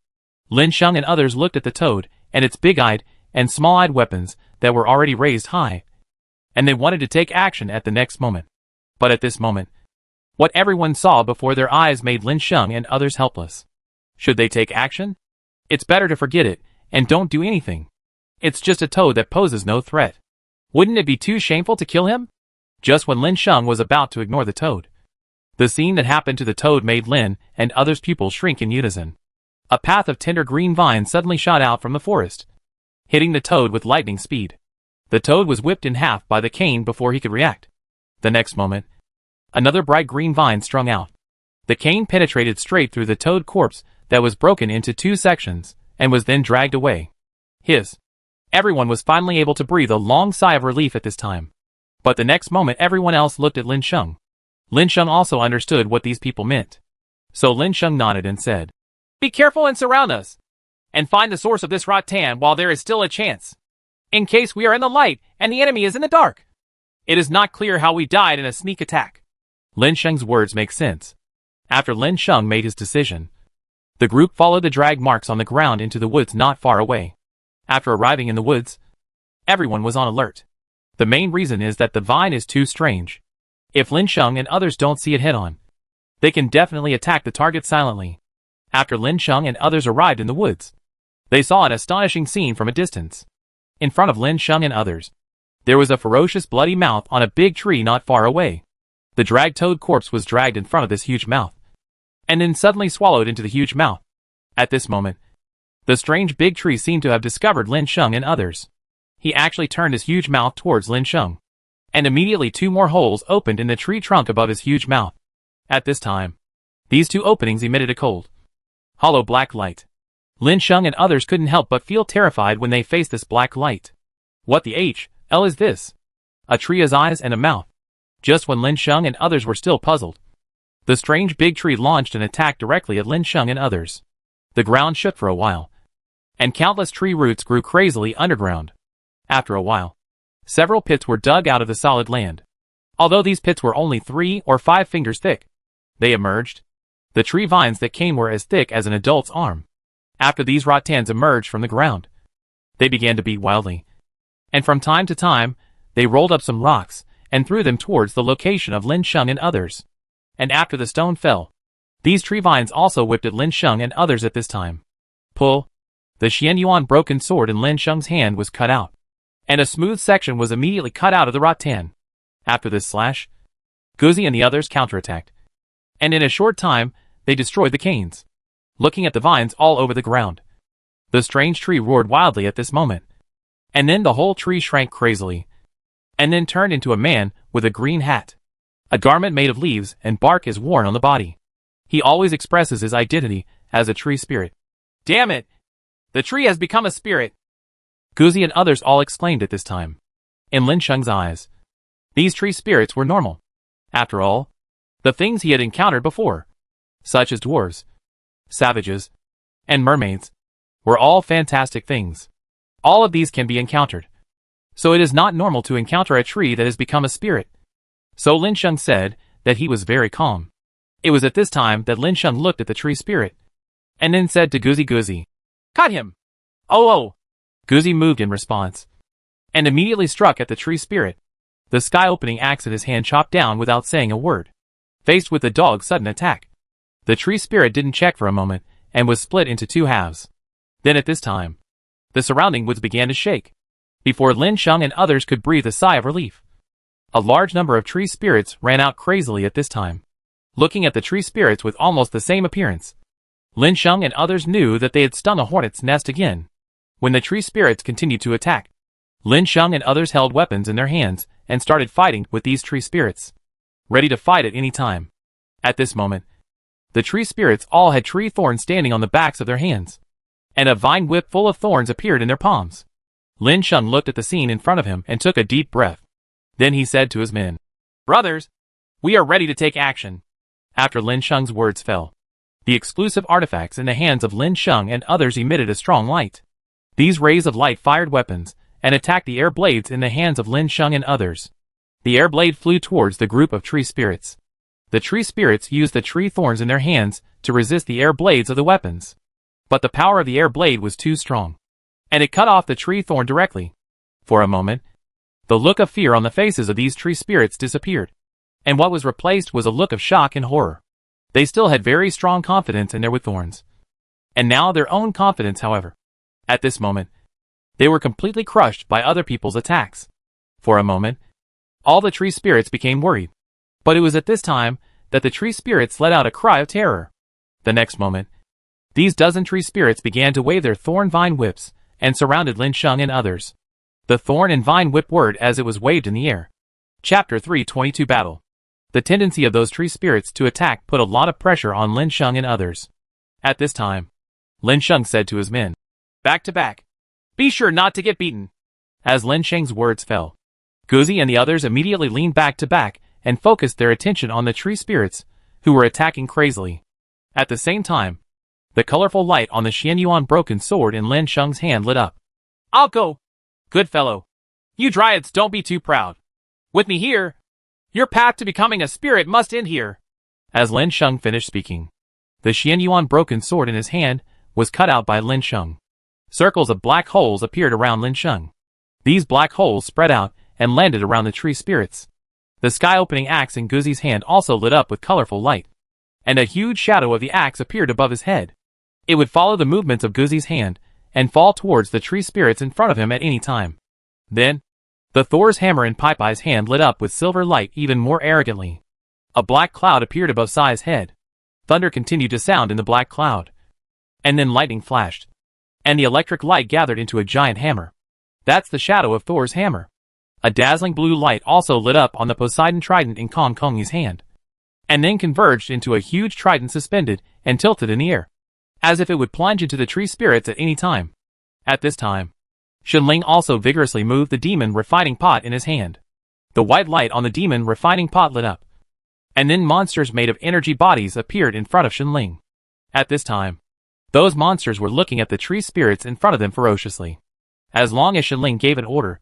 Lin Sheng and others looked at the toad and its big-eyed and small-eyed weapons that were already raised high, and they wanted to take action at the next moment. But at this moment, what everyone saw before their eyes made Lin Sheng and others helpless. Should they take action? It's better to forget it and don't do anything. It's just a toad that poses no threat. Wouldn't it be too shameful to kill him? Just when Lin Sheng was about to ignore the toad, the scene that happened to the toad made Lin and others' pupils shrink in unison. A path of tender green vines suddenly shot out from the forest, hitting the toad with lightning speed. The toad was whipped in half by the cane before he could react. The next moment, another bright green vine strung out. The cane penetrated straight through the toad corpse that was broken into 2 sections and was then dragged away. Hiss. Everyone was finally able to breathe a long sigh of relief at this time. But the next moment everyone else looked at Lin Sheng. Lin Sheng also understood what these people meant. So Lin Sheng nodded and said, Be careful and surround us, and find the source of this rattan while there is still a chance. In case we are in the light and the enemy is in the dark. It is not clear how we died in a sneak attack. Lin Sheng's words make sense. After Lin Sheng made his decision, the group followed the drag marks on the ground into the woods not far away. After arriving in the woods, everyone was on alert. The main reason is that the vine is too strange. If Lin Sheng and others don't see it head-on, they can definitely attack the target silently. After Lin Sheng and others arrived in the woods, they saw an astonishing scene from a distance. In front of Lin Sheng and others, there was a ferocious bloody mouth on a big tree not far away. The dragged toad corpse was dragged in front of this huge mouth, and then suddenly swallowed into the huge mouth. At this moment, the strange big tree seemed to have discovered Lin Sheng and others. He actually turned his huge mouth towards Lin Sheng, and immediately 2 more holes opened in the tree trunk above his huge mouth. At this time, these 2 openings emitted a cold, hollow black light. Lin Sheng and others couldn't help but feel terrified when they faced this black light. What the hell is this? A tree has eyes and a mouth. Just when Lin Sheng and others were still puzzled, the strange big tree launched an attack directly at Lin Sheng and others. The ground shook for a while, and countless tree roots grew crazily underground. After a while, several pits were dug out of the solid land. Although these pits were only 3 or 5 fingers thick, they emerged. The tree vines that came were as thick as an adult's arm. After these rattans emerged from the ground, they began to beat wildly. And from time to time, they rolled up some rocks and threw them towards the location of Lin Sheng and others. And after the stone fell, these tree vines also whipped at Lin Sheng and others at this time. Pull. The Xianyuan broken sword in Lin Sheng's hand was cut out, and a smooth section was immediately cut out of the rattan. After this slash, Guzi and the others counterattacked, and in a short time, they destroyed the canes. Looking at the vines all over the ground, The strange tree roared wildly at this moment. And then the whole tree shrank crazily. And then turned into a man with a green hat. A garment made of leaves and bark is worn on the body. He always expresses his identity as a tree spirit. Damn it! The tree has become a spirit! Guzi and others all exclaimed at this time. In Lin Sheng's eyes, these tree spirits were normal. After all, the things he had encountered before, such as dwarves, savages, and mermaids, were all fantastic things. All of these can be encountered. So it is not normal to encounter a tree that has become a spirit. So Lin Sheng said that he was very calm. It was at this time that Lin Sheng looked at the tree spirit, and then said to Guzi, Cut him! Oh! Guzi moved in response, and immediately struck at the tree spirit. The sky-opening axe in his hand chopped down without saying a word. Faced with the dog's sudden attack, the tree spirit didn't check for a moment, and was split into two halves. Then at this time, the surrounding woods began to shake. Before Lin Sheng and others could breathe a sigh of relief, a large number of tree spirits ran out crazily at this time. Looking at the tree spirits with almost the same appearance, Lin Sheng and others knew that they had stung a hornet's nest again. When the tree spirits continued to attack, Lin Sheng and others held weapons in their hands and started fighting with these tree spirits, ready to fight at any time. At this moment, the tree spirits all had tree thorns standing on the backs of their hands, and a vine whip full of thorns appeared in their palms. Lin Sheng looked at the scene in front of him and took a deep breath. Then he said to his men, Brothers, we are ready to take action. After Lin Sheng's words fell, the exclusive artifacts in the hands of Lin Sheng and others emitted a strong light. These rays of light fired weapons and attacked the air blades in the hands of Lin Sheng and others. The air blade flew towards the group of tree spirits. The tree spirits used the tree thorns in their hands to resist the air blades of the weapons. But the power of the air blade was too strong, and it cut off the tree thorn directly. For a moment, the look of fear on the faces of these tree spirits disappeared, and what was replaced was a look of shock and horror. They still had very strong confidence in their wood thorns, and now their own confidence, however. At this moment, they were completely crushed by other people's attacks. For a moment, all the tree spirits became worried, but it was at this time that the tree spirits let out a cry of terror. The next moment, these dozen tree spirits began to wave their thorn vine whips and surrounded Lin Sheng and others. The thorn and vine whip whirred as it was waved in the air. Chapter 322 Battle. The tendency of those tree spirits to attack put a lot of pressure on Lin Sheng and others. At this time, Lin Sheng said to his men, Back to back. Be sure not to get beaten. As Lin Sheng's words fell, Guzi and the others immediately leaned back to back and focused their attention on the tree spirits, who were attacking crazily. At the same time, the colorful light on the Xianyuan broken sword in Lin Sheng's hand lit up. I'll go. Good fellow. You dryads don't be too proud. With me here, your path to becoming a spirit must end here. As Lin Sheng finished speaking, the Xianyuan broken sword in his hand was cut out by Lin Sheng. Circles of black holes appeared around Lin Sheng. These black holes spread out and landed around the tree spirits. The sky-opening axe in Guzi's hand also lit up with colorful light, and a huge shadow of the axe appeared above his head. It would follow the movements of Guzi's hand and fall towards the tree spirits in front of him at any time. Then, the Thor's hammer in Pipei's hand lit up with silver light even more arrogantly. A black cloud appeared above Sai's head. Thunder continued to sound in the black cloud. And then lightning flashed, and the electric light gathered into a giant hammer. That's the shadow of Thor's hammer. A dazzling blue light also lit up on the Poseidon trident in Kong Kong's hand, and then converged into a huge trident suspended and tilted in the air, as if it would plunge into the tree spirits at any time. At this time, Shenling also vigorously moved the demon refining pot in his hand. The white light on the demon refining pot lit up, and then monsters made of energy bodies appeared in front of Shenling. At this time, those monsters were looking at the tree spirits in front of them ferociously. As long as Shenling gave an order,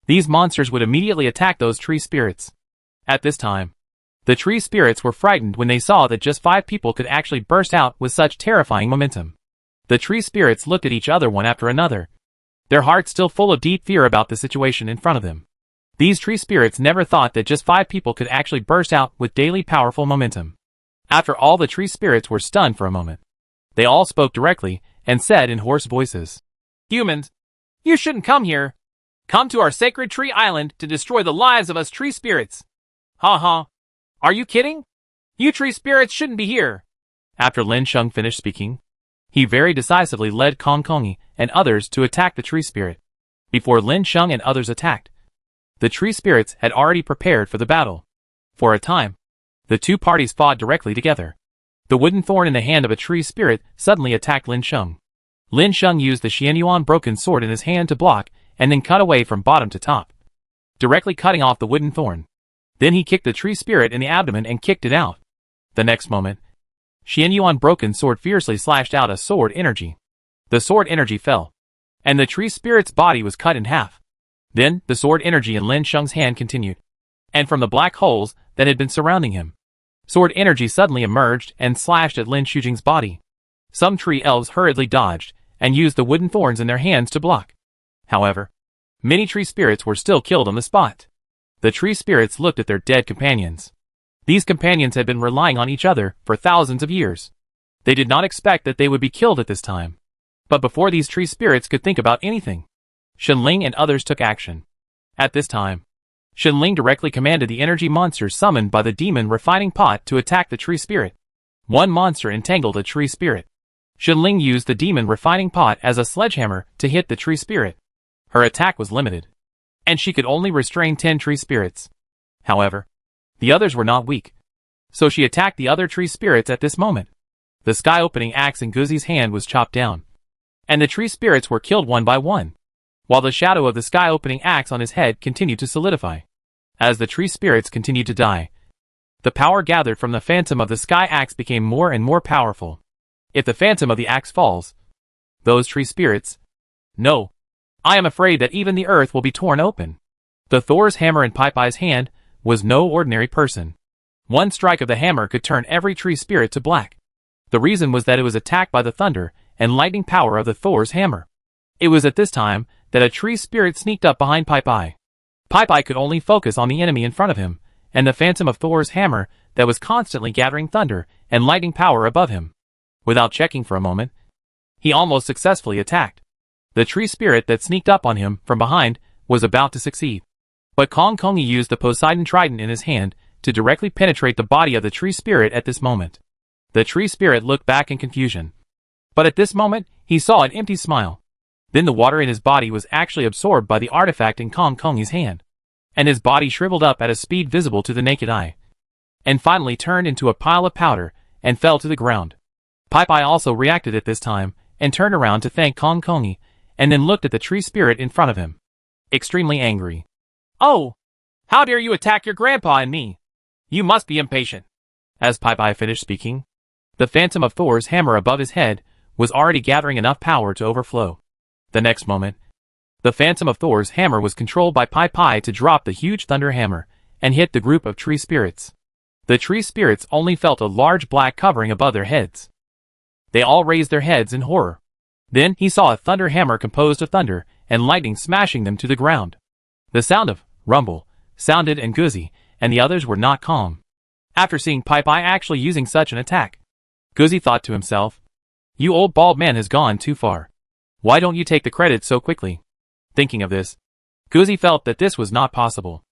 these monsters would immediately attack those tree spirits. At this time, the tree spirits were frightened when they saw that just 5 people could actually burst out with such terrifying momentum. The tree spirits looked at each other one after another, their hearts still full of deep fear about the situation in front of them. These tree spirits never thought that just 5 people could actually burst out with daily powerful momentum. After all, the tree spirits were stunned for a moment. They all spoke directly and said in hoarse voices, Humans, you shouldn't come here. Come to our sacred tree island to destroy the lives of us tree spirits. Ha ha. Are you kidding? You tree spirits shouldn't be here. After Lin Sheng finished speaking, He very decisively led Kong Kongi and others to attack the tree spirit. Before Lin Sheng and others attacked, the tree spirits had already prepared for the battle. For a time, the two parties fought directly together. The wooden thorn in the hand of a tree spirit suddenly attacked Lin Sheng. Lin Sheng used the Xianyuan broken sword in his hand to block and then cut away from bottom to top, directly cutting off the wooden thorn. Then he kicked the tree spirit in the abdomen and kicked it out. The next moment, Xianyuan broken sword fiercely slashed out a sword energy. The sword energy fell, and the tree spirit's body was cut in half. Then, the sword energy in Lin Sheng's hand continued, and from the black holes that had been surrounding him, sword energy suddenly emerged and slashed at Lin Shujing's body. Some tree elves hurriedly dodged and used the wooden thorns in their hands to block. However, many tree spirits were still killed on the spot. The tree spirits looked at their dead companions. These companions had been relying on each other for thousands of years. They did not expect that they would be killed at this time. But before these tree spirits could think about anything, Shenling and others took action. At this time, Shenling directly commanded the energy monsters summoned by the demon refining pot to attack the tree spirit. One monster entangled a tree spirit. Shenling used the demon refining pot as a sledgehammer to hit the tree spirit. Her attack was limited, and she could only restrain 10 tree spirits. However, the others were not weak, so she attacked the other tree spirits at this moment. The sky-opening axe in Guzi's hand was chopped down, and the tree spirits were killed one by one, while the shadow of the sky-opening axe on his head continued to solidify. As the tree spirits continued to die, the power gathered from the phantom of the sky axe became more and more powerful. If the phantom of the axe falls, those tree spirits... No. I am afraid that even the earth will be torn open. The Thor's hammer in Pai-Pai's hand was no ordinary person. One strike of the hammer could turn every tree spirit to black. The reason was that it was attacked by the thunder and lightning power of the Thor's hammer. It was at this time that a tree spirit sneaked up behind Pai-Pai. Pai-Pai could only focus on the enemy in front of him, and the phantom of Thor's hammer that was constantly gathering thunder and lightning power above him. Without checking for a moment, he almost successfully attacked. The tree spirit that sneaked up on him from behind was about to succeed. But Kong Kongi used the Poseidon trident in his hand to directly penetrate the body of the tree spirit at this moment. The tree spirit looked back in confusion. But at this moment, he saw an empty smile. Then the water in his body was actually absorbed by the artifact in Kong Kongi's hand, and his body shriveled up at a speed visible to the naked eye, and finally turned into a pile of powder and fell to the ground. Pai-Pai also reacted at this time, and turned around to thank Kong Kongi, and then looked at the tree spirit in front of him, extremely angry. "Oh! How dare you attack your grandpa and me? You must be impatient." As Pai-Pai finished speaking, the phantom of Thor's hammer above his head was already gathering enough power to overflow. The next moment, the phantom of Thor's hammer was controlled by Pai-Pai to drop the huge thunder hammer and hit the group of tree spirits. The tree spirits only felt a large black covering above their heads. They all raised their heads in horror. Then he saw a thunder hammer composed of thunder and lightning smashing them to the ground. The sound of rumble sounded and Guzi and the others were not calm. After seeing Pai-Pai actually using such an attack, Guzi thought to himself, "You old bald man has gone too far. Why don't you take the credit so quickly?" Thinking of this, Guzi felt that this was not possible.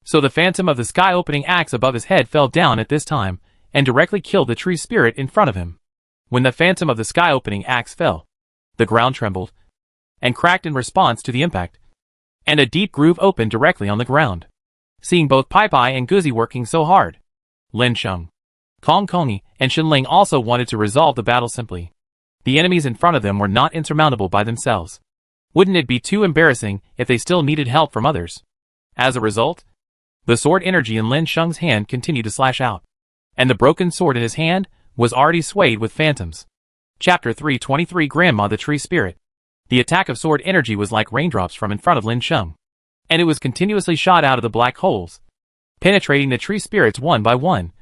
So the phantom of the sky-opening axe above his head fell down at this time and directly killed the tree spirit in front of him. When the phantom of the sky-opening axe fell, the ground trembled and cracked in response to the impact, and a deep groove opened directly on the ground. Seeing both Pai-Pai and Guzi working so hard, Lin Sheng, Kong Kongi, and Shenling also wanted to resolve the battle simply. The enemies in front of them were not insurmountable by themselves. Wouldn't it be too embarrassing if they still needed help from others? As a result, the sword energy in Lin Sheng's hand continued to slash out, and the broken sword in his hand was already swayed with phantoms. Chapter 323 Grandma the Tree Spirit. The attack of sword energy was like raindrops from in front of Lin Sheng, and it was continuously shot out of the black holes, penetrating the tree spirits one by one,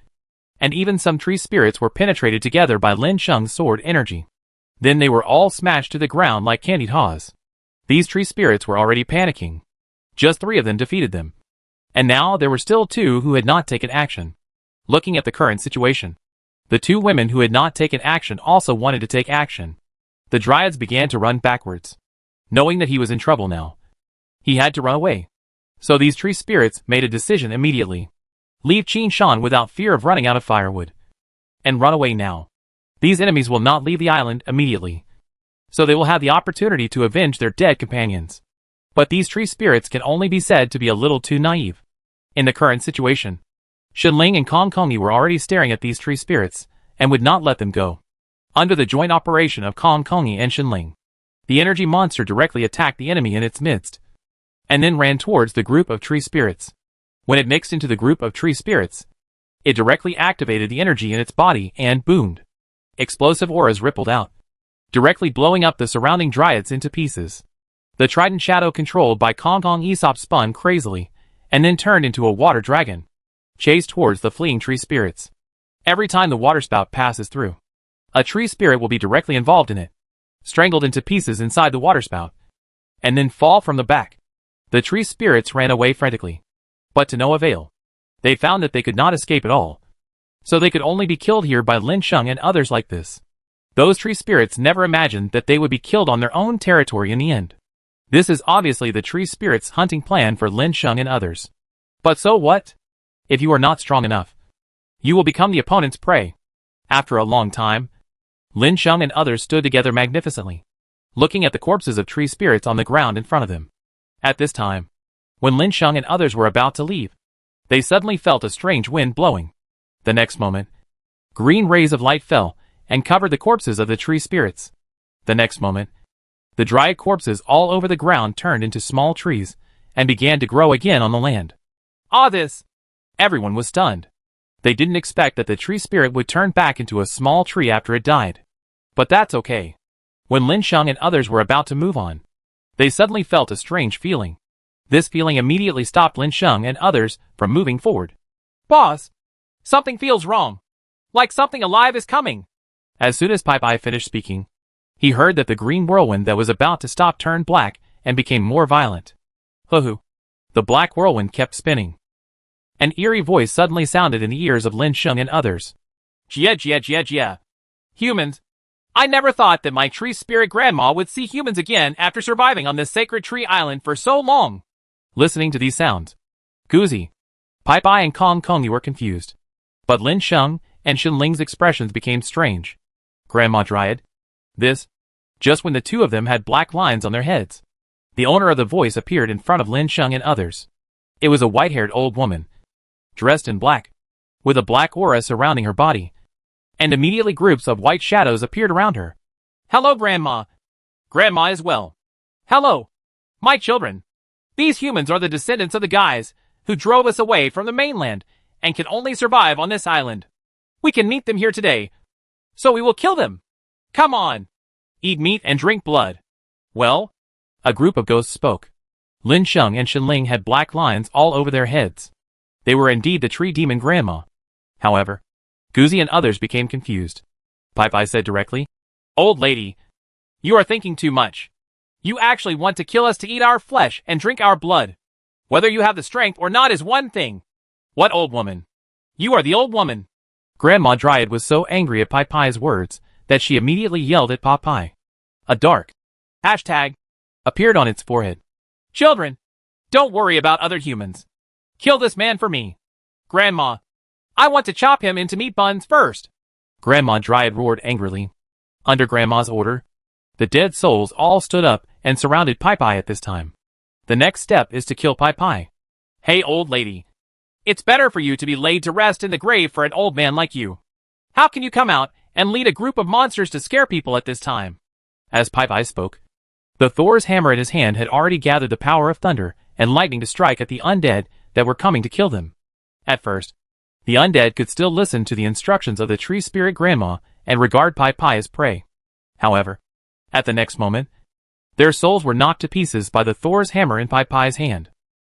and even some tree spirits were penetrated together by Lin Sheng's sword energy. Then they were all smashed to the ground like candied haws. These tree spirits were already panicking. Just 3 of them defeated them, and now there were still 2 who had not taken action. Looking at the current situation, the 2 women who had not taken action also wanted to take action. The Dryads began to run backwards. Knowing that he was in trouble now, he had to run away. So these tree spirits made a decision immediately. Leave Qin Shan without fear of running out of firewood, and run away now. These enemies will not leave the island immediately, so they will have the opportunity to avenge their dead companions. But these tree spirits can only be said to be a little too naive. In the current situation, Shenling and Kong Kongi were already staring at these tree spirits, and would not let them go. Under the joint operation of Kong Kongi and Shenling, the energy monster directly attacked the enemy in its midst, and then ran towards the group of tree spirits. When it mixed into the group of tree spirits, it directly activated the energy in its body and boomed. Explosive auras rippled out, directly blowing up the surrounding dryads into pieces. The trident shadow controlled by Kong Kong Aesop spun crazily, and then turned into a water dragon, chased towards the fleeing tree spirits. Every time the water spout passes through, a tree spirit will be directly involved in it, strangled into pieces inside the water spout, and then fall from the back. The tree spirits ran away frantically, but to no avail. They found that they could not escape at all, so they could only be killed here by Lin Sheng and others like this. Those tree spirits never imagined that they would be killed on their own territory in the end. This is obviously the tree spirits' hunting plan for Lin Sheng and others. But so what? If you are not strong enough, you will become the opponent's prey. After a long time, Lin Sheng and others stood together magnificently, looking at the corpses of tree spirits on the ground in front of them. At this time, when Lin Sheng and others were about to leave, they suddenly felt a strange wind blowing. The next moment, green rays of light fell and covered the corpses of the tree spirits. The next moment, the dryad corpses all over the ground turned into small trees and began to grow again on the land. This! Everyone was stunned. They didn't expect that the tree spirit would turn back into a small tree after it died. But that's okay. When Lin Sheng and others were about to move on, they suddenly felt a strange feeling. This feeling immediately stopped Lin Sheng and others from moving forward. Boss! Something feels wrong. Like something alive is coming. As soon as Pai Pai finished speaking, he heard that the green whirlwind that was about to stop turned black and became more violent. Hoo-hoo. The black whirlwind kept spinning. An eerie voice suddenly sounded in the ears of Lin Sheng and others. Jia. Humans. I never thought that my tree spirit grandma would see humans again after surviving on this sacred tree island for so long. Listening to these sounds, Guzi, Pai Pai and Kong Kongi were confused. But Lin Sheng and Shenling's expressions became strange. Grandma Dryad. This. Just when the two of them had black lines on their heads, the owner of the voice appeared in front of Lin Sheng and others. It was a white-haired old woman, dressed in black, with a black aura surrounding her body, and immediately groups of white shadows appeared around her. Hello, Grandma. Grandma is well. Hello, my children. These humans are the descendants of the guys who drove us away from the mainland and can only survive on this island. We can meet them here today, so we will kill them. Come on. Eat meat and drink blood. Well, a group of ghosts spoke. Lin Sheng and Shenling had black lines all over their heads. They were indeed the tree demon grandma. However, Guzi and others became confused. Pai Pai said directly, Old lady, you are thinking too much. You actually want to kill us to eat our flesh and drink our blood. Whether you have the strength or not is one thing. What old woman? You are the old woman. Grandma Dryad was so angry at Pai Pai's words that she immediately yelled at Pai Pai. A dark hashtag appeared on its forehead. Children, don't worry about other humans. Kill this man for me. Grandma, I want to chop him into meat buns first. Grandma Dryad roared angrily. Under Grandma's order, the dead souls all stood up and surrounded Pai Pai at this time. The next step is to kill Pai Pai. Hey old lady, it's better for you to be laid to rest in the grave for an old man like you. How can you come out and lead a group of monsters to scare people at this time? As Pai Pai spoke, the Thor's hammer in his hand had already gathered the power of thunder and lightning to strike at the undead that were coming to kill them. At first, the undead could still listen to the instructions of the tree spirit grandma and regard Pai Pai as prey. However, at the next moment, their souls were knocked to pieces by the Thor's hammer in Pai Pai's hand.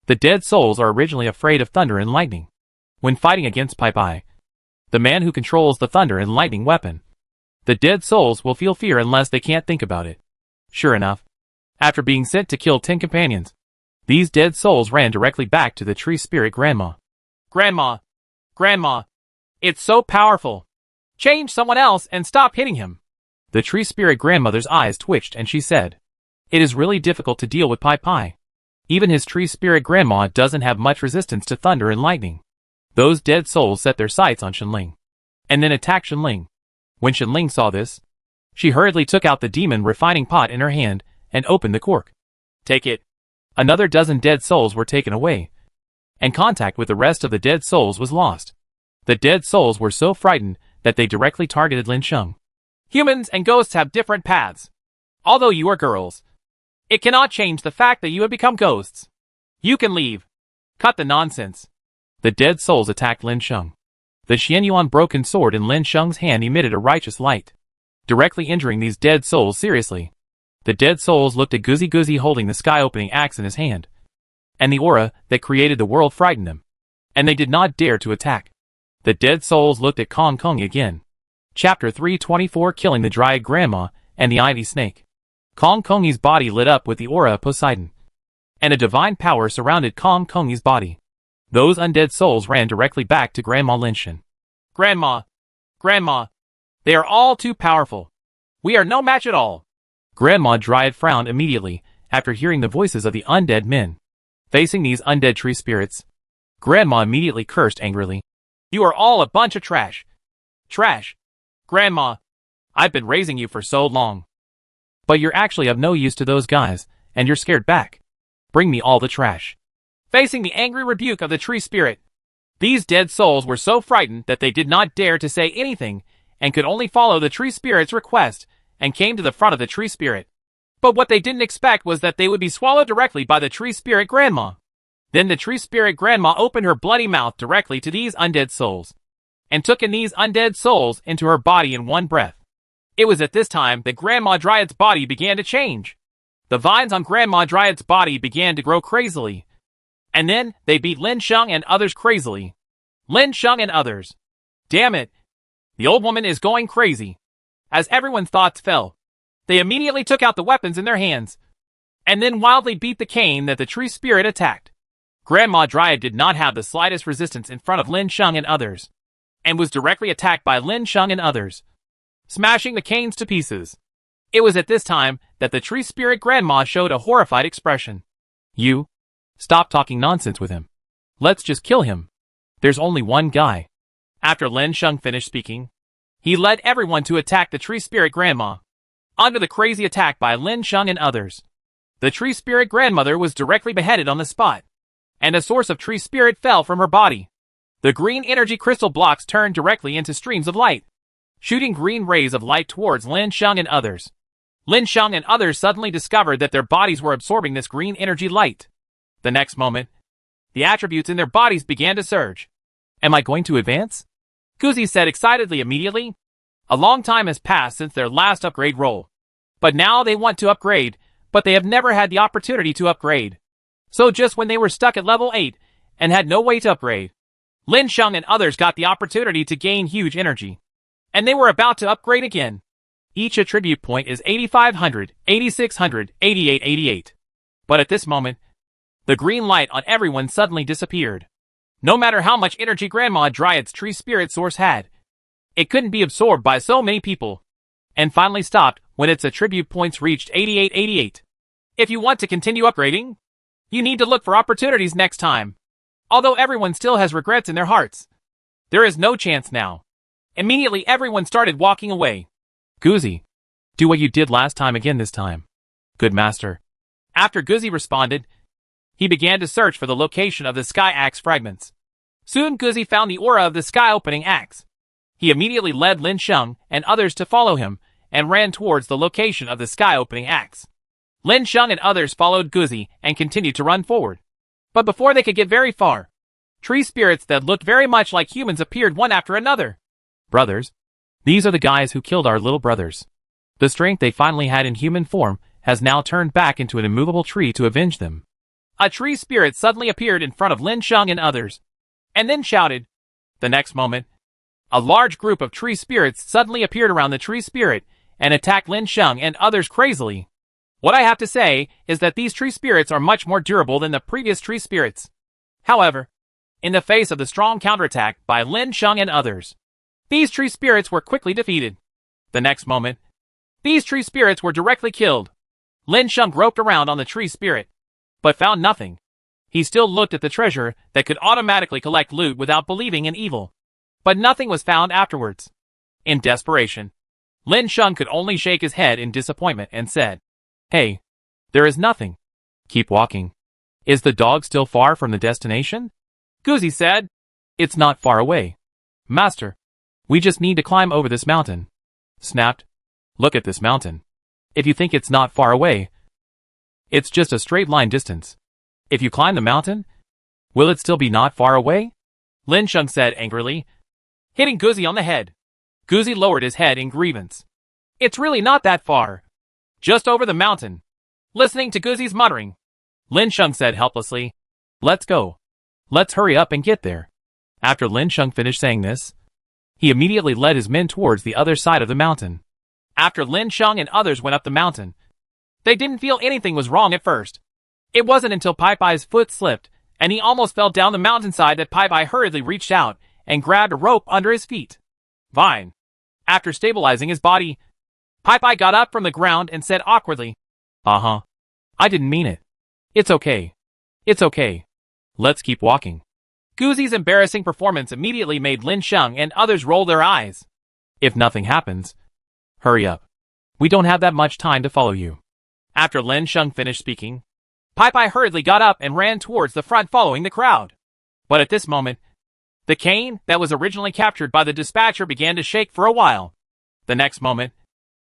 The dead souls are originally afraid of thunder and lightning. When fighting against Pai Pai, the man who controls the thunder and lightning weapon, the dead souls will feel fear unless they can't think about it. Sure enough, after being sent to kill 10 companions, these dead souls ran directly back to the tree spirit grandma. Grandma, it's so powerful. Change someone else and stop hitting him. The tree spirit grandmother's eyes twitched and she said, It is really difficult to deal with Pai Pai. Even his tree spirit grandma doesn't have much resistance to thunder and lightning. Those dead souls set their sights on Shenling, and then attacked Shenling. When Shenling saw this, she hurriedly took out the demon refining pot in her hand and opened the cork. Take it. Another dozen dead souls were taken away, and contact with the rest of the dead souls was lost. The dead souls were so frightened that they directly targeted Lin Sheng. Humans and ghosts have different paths. Although you are girls, it cannot change the fact that you have become ghosts. You can leave. Cut the nonsense. The dead souls attacked Lin Sheng. The Xianyuan broken sword in Lin Sheng's hand emitted a righteous light, directly injuring these dead souls seriously. The dead souls looked at Guzi Guzi holding the sky-opening axe in his hand, and the aura that created the world frightened them, and they did not dare to attack. The dead souls looked at Kong Kong again. Chapter 324 Killing the Dryad Grandma and the Ivy Snake. Kong Kongi's body lit up with the aura of Poseidon, and a divine power surrounded Kong Kongi's body. Those undead souls ran directly back to Grandma Linshan. Grandma! Grandma! They are all too powerful. We are no match at all. Grandma Dryad frowned immediately after hearing the voices of the undead men. Facing these undead tree spirits, Grandma immediately cursed angrily. You are all a bunch of trash. Trash. Grandma, I've been raising you for so long. But you're actually of no use to those guys, and you're scared back. Bring me all the trash. Facing the angry rebuke of the tree spirit, these dead souls were so frightened that they did not dare to say anything and could only follow the tree spirit's request and came to the front of the tree spirit. But what they didn't expect was that they would be swallowed directly by the tree spirit grandma. Then the tree spirit grandma opened her bloody mouth directly to these undead souls, and took in these undead souls into her body in one breath. It was at this time that Grandma Dryad's body began to change. The vines on Grandma Dryad's body began to grow crazily. And then they beat Lin Sheng and others crazily. Lin Sheng and others. Damn it. The old woman is going crazy. As everyone's thoughts fell, they immediately took out the weapons in their hands, and then wildly beat the cane that the tree spirit attacked. Grandma Dryad did not have the slightest resistance in front of Lin Sheng and others, and was directly attacked by Lin Sheng and others, smashing the canes to pieces. It was at this time that the tree spirit grandma showed a horrified expression. You? Stop talking nonsense with him. Let's just kill him. There's only one guy. After Lin Sheng finished speaking, he led everyone to attack the tree spirit grandma. Under the crazy attack by Lin Sheng and others, the tree spirit grandmother was directly beheaded on the spot, and a source of tree spirit fell from her body. The green energy crystal blocks turned directly into streams of light, shooting green rays of light towards Lin Sheng and others. Lin Sheng and others suddenly discovered that their bodies were absorbing this green energy light. The next moment, the attributes in their bodies began to surge. Am I going to advance? Guzi said excitedly immediately. A long time has passed since their last upgrade roll. But now they want to upgrade, but they have never had the opportunity to upgrade. So just when they were stuck at level 8 and had no way to upgrade, Lin Sheng and others got the opportunity to gain huge energy. And they were about to upgrade again. Each attribute point is 8500, 8600, 8888. But at this moment, the green light on everyone suddenly disappeared. No matter how much energy Grandma Dryad's tree spirit source had, it couldn't be absorbed by so many people, and finally stopped when its attribute points reached 8888. If you want to continue upgrading, you need to look for opportunities next time. Although everyone still has regrets in their hearts, there is no chance now. Immediately everyone started walking away. Guzi, do what you did last time again this time. Good master. After Guzi responded, he began to search for the location of the sky axe fragments. Soon Guzi found the aura of the sky opening axe. He immediately led Lin Sheng and others to follow him and ran towards the location of the sky opening axe. Lin Sheng and others followed Guzi and continued to run forward. But before they could get very far, tree spirits that looked very much like humans appeared one after another. Brothers, these are the guys who killed our little brothers. The strength they finally had in human form has now turned back into an immovable tree to avenge them. A tree spirit suddenly appeared in front of Lin Sheng and others, and then shouted. The next moment, a large group of tree spirits suddenly appeared around the tree spirit and attacked Lin Sheng and others crazily. What I have to say is that these tree spirits are much more durable than the previous tree spirits. However, in the face of the strong counterattack by Lin Sheng and others, these tree spirits were quickly defeated. The next moment, these tree spirits were directly killed. Lin Sheng groped around on the tree spirit, but found nothing. He still looked at the treasure that could automatically collect loot without believing in evil, but nothing was found afterwards. In desperation, Lin Sheng could only shake his head in disappointment and said, "Hey, there is nothing. Keep walking. Is the dog still far from the destination?" Guzi said, "It's not far away. Master, we just need to climb over this mountain." Snapped, "Look at this mountain. If you think it's not far away, it's just a straight line distance. If you climb the mountain, will it still be not far away?" Lin Sheng said angrily, hitting Guzi on the head. Guzi lowered his head in grievance. "It's really not that far. Just over the mountain." Listening to Guzi's muttering, Lin Sheng said helplessly, "Let's go. Let's hurry up and get there." After Lin Sheng finished saying this, he immediately led his men towards the other side of the mountain. After Lin Sheng and others went up the mountain, they didn't feel anything was wrong at first. It wasn't until Pai Pai's foot slipped and he almost fell down the mountainside that Pai Pai hurriedly reached out and grabbed a rope under his feet. Fine. After stabilizing his body, Pai Pai got up from the ground and said awkwardly, I didn't mean it. It's okay. It's okay. Let's keep walking." Guzi's embarrassing performance immediately made Lin Sheng and others roll their eyes. "If nothing happens, hurry up. We don't have that much time to follow you." After Lin Sheng finished speaking, Pai Pai hurriedly got up and ran towards the front following the crowd. But at this moment, the cane that was originally captured by the dispatcher began to shake for a while. The next moment,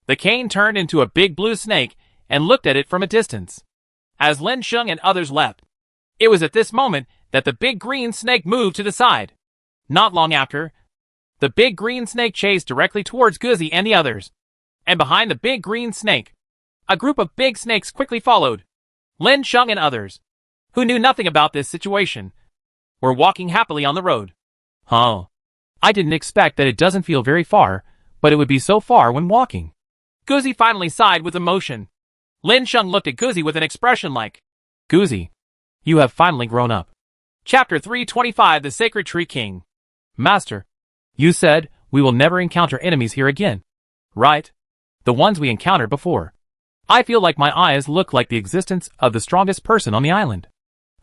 the cane turned into a big blue snake and looked at it from a distance. As Lin Sheng and others leapt, it was at this moment that the big green snake moved to the side. Not long after, the big green snake chased directly towards Guzi and the others. And behind the big green snake, a group of big snakes quickly followed. Lin Sheng and others, who knew nothing about this situation, were walking happily on the road. I didn't expect that it doesn't feel very far, but it would be so far when walking." Guzi finally sighed with emotion. Lin Sheng looked at Guzi with an expression like, "Guzi, you have finally grown up." Chapter 325 The Sacred Tree King. "Master, you said we will never encounter enemies here again, right? The ones we encountered before. I feel like my eyes look like the existence of the strongest person on the island.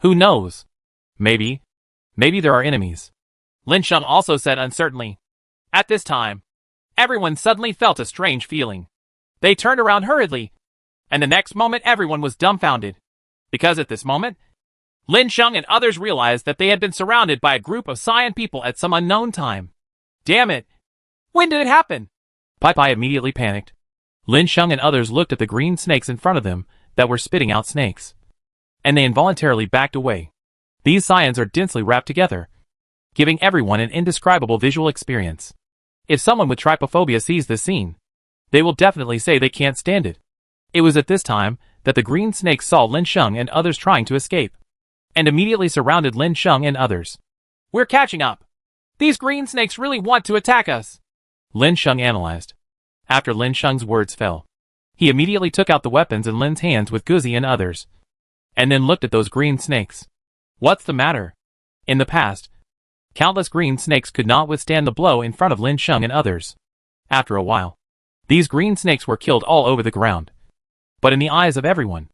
Who knows? Maybe there are enemies." Lin Sheng also said uncertainly. At this time, everyone suddenly felt a strange feeling. They turned around hurriedly, and the next moment everyone was dumbfounded. Because at this moment, Lin Sheng and others realized that they had been surrounded by a group of Cyan people at some unknown time. Damn it! When did it happen? Pai Pai immediately panicked. Lin Sheng and others looked at the green snakes in front of them that were spitting out snakes, and they involuntarily backed away. These Cyans are densely wrapped together, giving everyone an indescribable visual experience. If someone with trypophobia sees this scene, they will definitely say they can't stand it. It was at this time that the green snakes saw Lin Sheng and others trying to escape, and immediately surrounded Lin Sheng and others. "We're catching up. These green snakes really want to attack us," Lin Sheng analyzed. After Lin Sheng's words fell, he immediately took out the weapons in Lin's hands with Guzi and others, and then looked at those green snakes. What's the matter? In the past, countless green snakes could not withstand the blow in front of Lin Sheng and others. After a while, these green snakes were killed all over the ground. But in the eyes of everyone,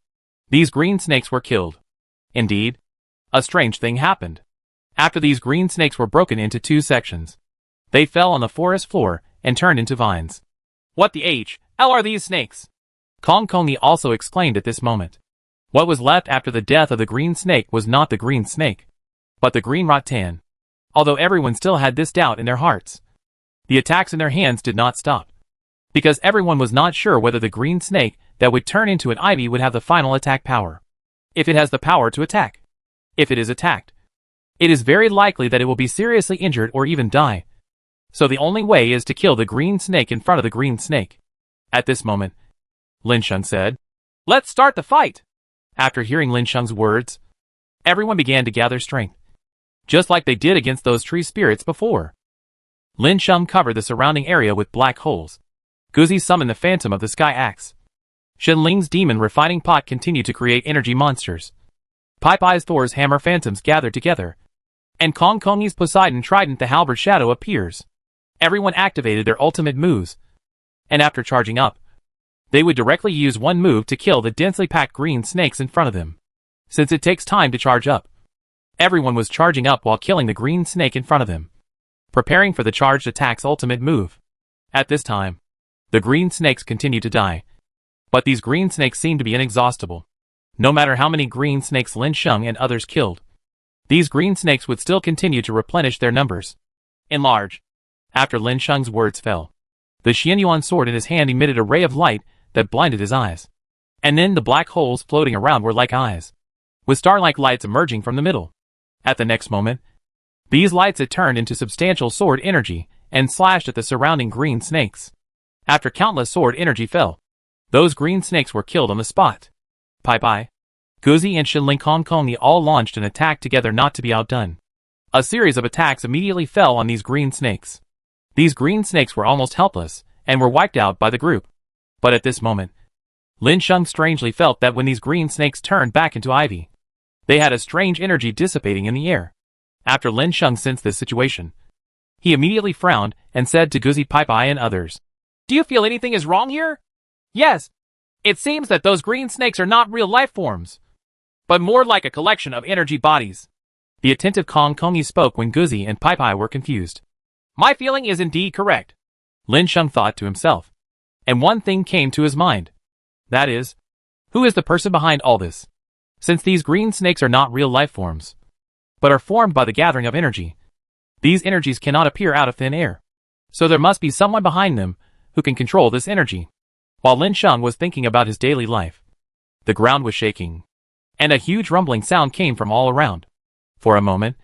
these green snakes were killed. Indeed, a strange thing happened. After these green snakes were broken into two sections, they fell on the forest floor and turned into vines. What the hell are these snakes? Kong Kongi also exclaimed at this moment. What was left after the death of the green snake was not the green snake, but the green rattan. Although everyone still had this doubt in their hearts, the attacks in their hands did not stop, because everyone was not sure whether the green snake that would turn into an ivy would have the final attack power. If it has the power to attack. If it is attacked, it is very likely that it will be seriously injured or even die. So the only way is to kill the green snake in front of the green snake. At this moment, Lin Sheng said, "Let's start the fight." After hearing Lin Sheng's words, everyone began to gather strength, just like they did against those tree spirits before. Lin Sheng covered the surrounding area with black holes. Guzi summoned the phantom of the sky axe. Shenling's demon refining pot continued to create energy monsters. Pai Pai's Thor's hammer phantoms gathered together, and Kong Kongi's Poseidon trident the halberd shadow appears. Everyone activated their ultimate moves, and after charging up, they would directly use one move to kill the densely packed green snakes in front of them. Since it takes time to charge up, everyone was charging up while killing the green snake in front of them, preparing for the charged attack's ultimate move. At this time, the green snakes continued to die. But these green snakes seemed to be inexhaustible. No matter how many green snakes Lin Sheng and others killed, these green snakes would still continue to replenish their numbers. Enlarge. After Lin Sheng's words fell, the Xianyuan sword in his hand emitted a ray of light that blinded his eyes. And then the black holes floating around were like eyes, with star-like lights emerging from the middle. At the next moment, these lights had turned into substantial sword energy and slashed at the surrounding green snakes. After countless sword energy fell, those green snakes were killed on the spot. Pai, Guzi and Shinling Kongkongi all launched an attack together not to be outdone. A series of attacks immediately fell on these green snakes. These green snakes were almost helpless and were wiped out by the group. But at this moment, Lin Sheng strangely felt that when these green snakes turned back into ivy, they had a strange energy dissipating in the air. After Lin Sheng sensed this situation, he immediately frowned and said to Guzi Pai and others, "Do you feel anything is wrong here?" "Yes. It seems that those green snakes are not real life forms, but more like a collection of energy bodies." The attentive Kongkongi spoke when Guzi and Pai were confused. "My feeling is indeed correct," Lin Sheng thought to himself. And one thing came to his mind. That is, who is the person behind all this? Since these green snakes are not real life forms, but are formed by the gathering of energy, these energies cannot appear out of thin air. So there must be someone behind them who can control this energy. While Lin Sheng was thinking about his daily life, the ground was shaking, and a huge rumbling sound came from all around. For a moment,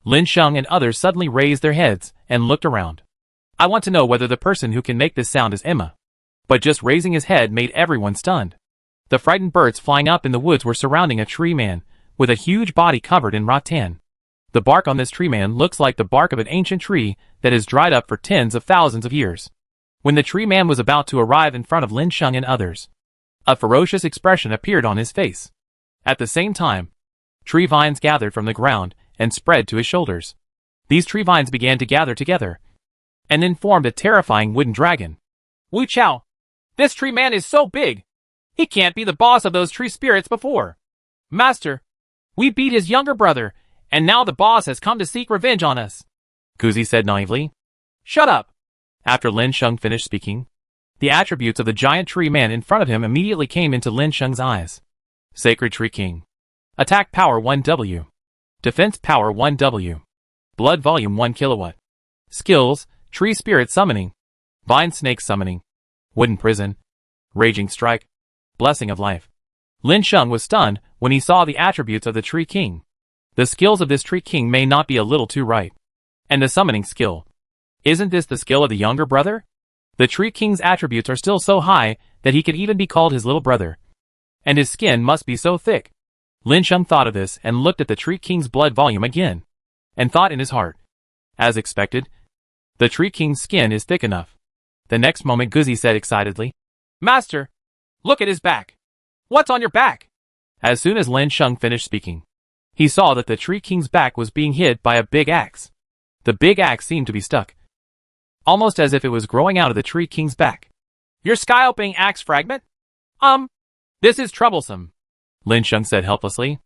Lin Sheng and others suddenly raised their heads and looked around. I want to know whether the person who can make this sound is Emma. But just raising his head made everyone stunned. The frightened birds flying up in the woods were surrounding a tree man with a huge body covered in rattan. The bark on this tree man looks like the bark of an ancient tree that has dried up for tens of thousands of years. When the tree man was about to arrive in front of Lin Sheng and others, a ferocious expression appeared on his face. At the same time, tree vines gathered from the ground and spread to his shoulders. These tree vines began to gather together, and then formed a terrifying wooden dragon. "Wu Chao! This tree man is so big! He can't be the boss of those tree spirits before. Master, we beat his younger brother, and now the boss has come to seek revenge on us," Guzi said naively. "Shut up!" After Lin Sheng finished speaking, the attributes of the giant tree man in front of him immediately came into Lin Sheng's eyes. Sacred Tree King. Attack Power 1W. Defense Power 1W. Blood Volume 1 kilowatt. Skills, Tree Spirit Summoning. Vine Snake Summoning. Wooden Prison. Raging Strike. Blessing of Life. Lin Sheng was stunned when he saw the attributes of the Tree King. The skills of this Tree King may not be a little too right. And the summoning skill. Isn't this the skill of the younger brother? The Tree King's attributes are still so high that he could even be called his little brother. And his skin must be so thick. Lin Sheng thought of this and looked at the Tree King's blood volume again, and thought in his heart. As expected, the Tree King's skin is thick enough. The next moment Guzi said excitedly, "Master, look at his back. What's on your back?" As soon as Lin Sheng finished speaking, he saw that the Tree King's back was being hit by a big axe. The big axe seemed to be stuck, almost as if it was growing out of the Tree King's back. "Your sky-opening axe fragment? This is troublesome," Lin Sheng said helplessly.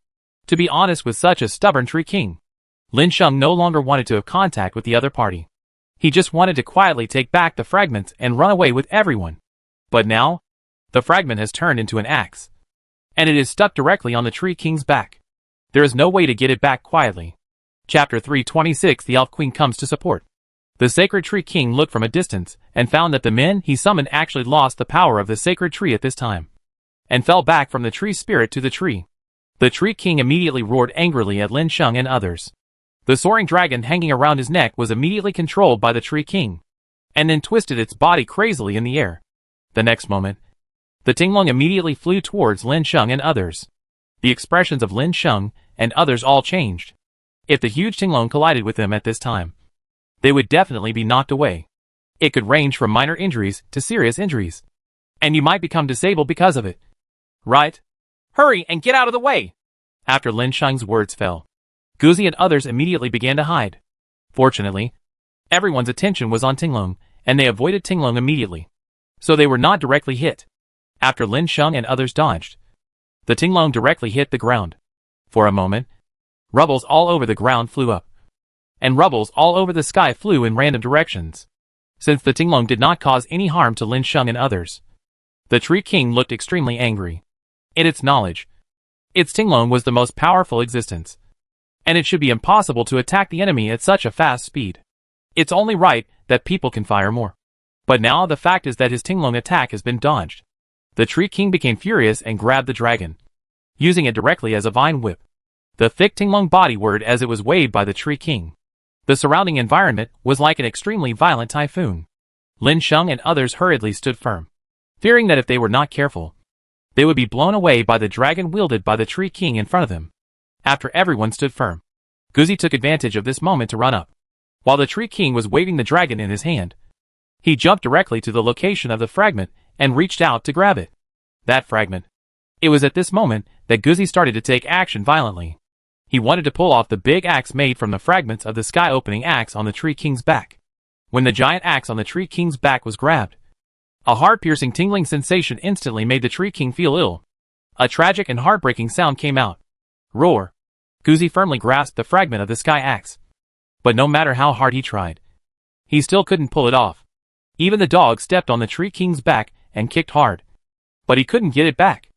To be honest with such a stubborn Tree King, Lin Sheng no longer wanted to have contact with the other party. He just wanted to quietly take back the fragments and run away with everyone. But now, the fragment has turned into an axe, and it is stuck directly on the Tree King's back. There is no way to get it back quietly. Chapter 326. The Elf Queen comes to support. The Sacred Tree King looked from a distance and found that the men he summoned actually lost the power of the sacred tree at this time, and fell back from the tree spirit to the tree. The Tree King immediately roared angrily at Lin Sheng and others. The soaring dragon hanging around his neck was immediately controlled by the Tree King, and then twisted its body crazily in the air. The next moment, the Tinglong immediately flew towards Lin Sheng and others. The expressions of Lin Sheng and others all changed. If the huge Tinglong collided with them at this time, they would definitely be knocked away. It could range from minor injuries to serious injuries, and you might become disabled because of it. Right? Hurry and get out of the way! After Lin Sheng's words fell, Guzi and others immediately began to hide. Fortunately, everyone's attention was on Tinglong, and they avoided Tinglong immediately, so they were not directly hit. After Lin Sheng and others dodged, the Tinglong directly hit the ground. For a moment, rubbles all over the ground flew up, and rubbles all over the sky flew in random directions. since the Tinglong did not cause any harm to Lin Sheng and others. The Tree King looked extremely angry. In its knowledge, its Tinglong was the most powerful existence, and it should be impossible to attack the enemy at such a fast speed. It's only right that people can fire more. But now the fact is that his Tinglong attack has been dodged. The Tree King became furious and grabbed the dragon, using it directly as a vine whip. The thick Tinglong body whirred as it was waved by the Tree King. The surrounding environment was like an extremely violent typhoon. Lin Sheng and others hurriedly stood firm, fearing that if they were not careful, they would be blown away by the dragon wielded by the Tree King in front of them. After everyone stood firm, Guzi took advantage of this moment to run up. While the Tree King was waving the dragon in his hand, he jumped directly to the location of the fragment and reached out to grab it. That fragment. It was at this moment that Guzi started to take action violently. He wanted to pull off the big axe made from the fragments of the sky-opening axe on the Tree King's back. When the giant axe on the Tree King's back was grabbed, a heart-piercing tingling sensation instantly made the Tree King feel ill. A tragic and heartbreaking sound came out. Roar! Guzi firmly grasped the fragment of the sky axe. But no matter how hard he tried, he still couldn't pull it off. Even the dog stepped on the Tree King's back and kicked hard, but he couldn't get it back.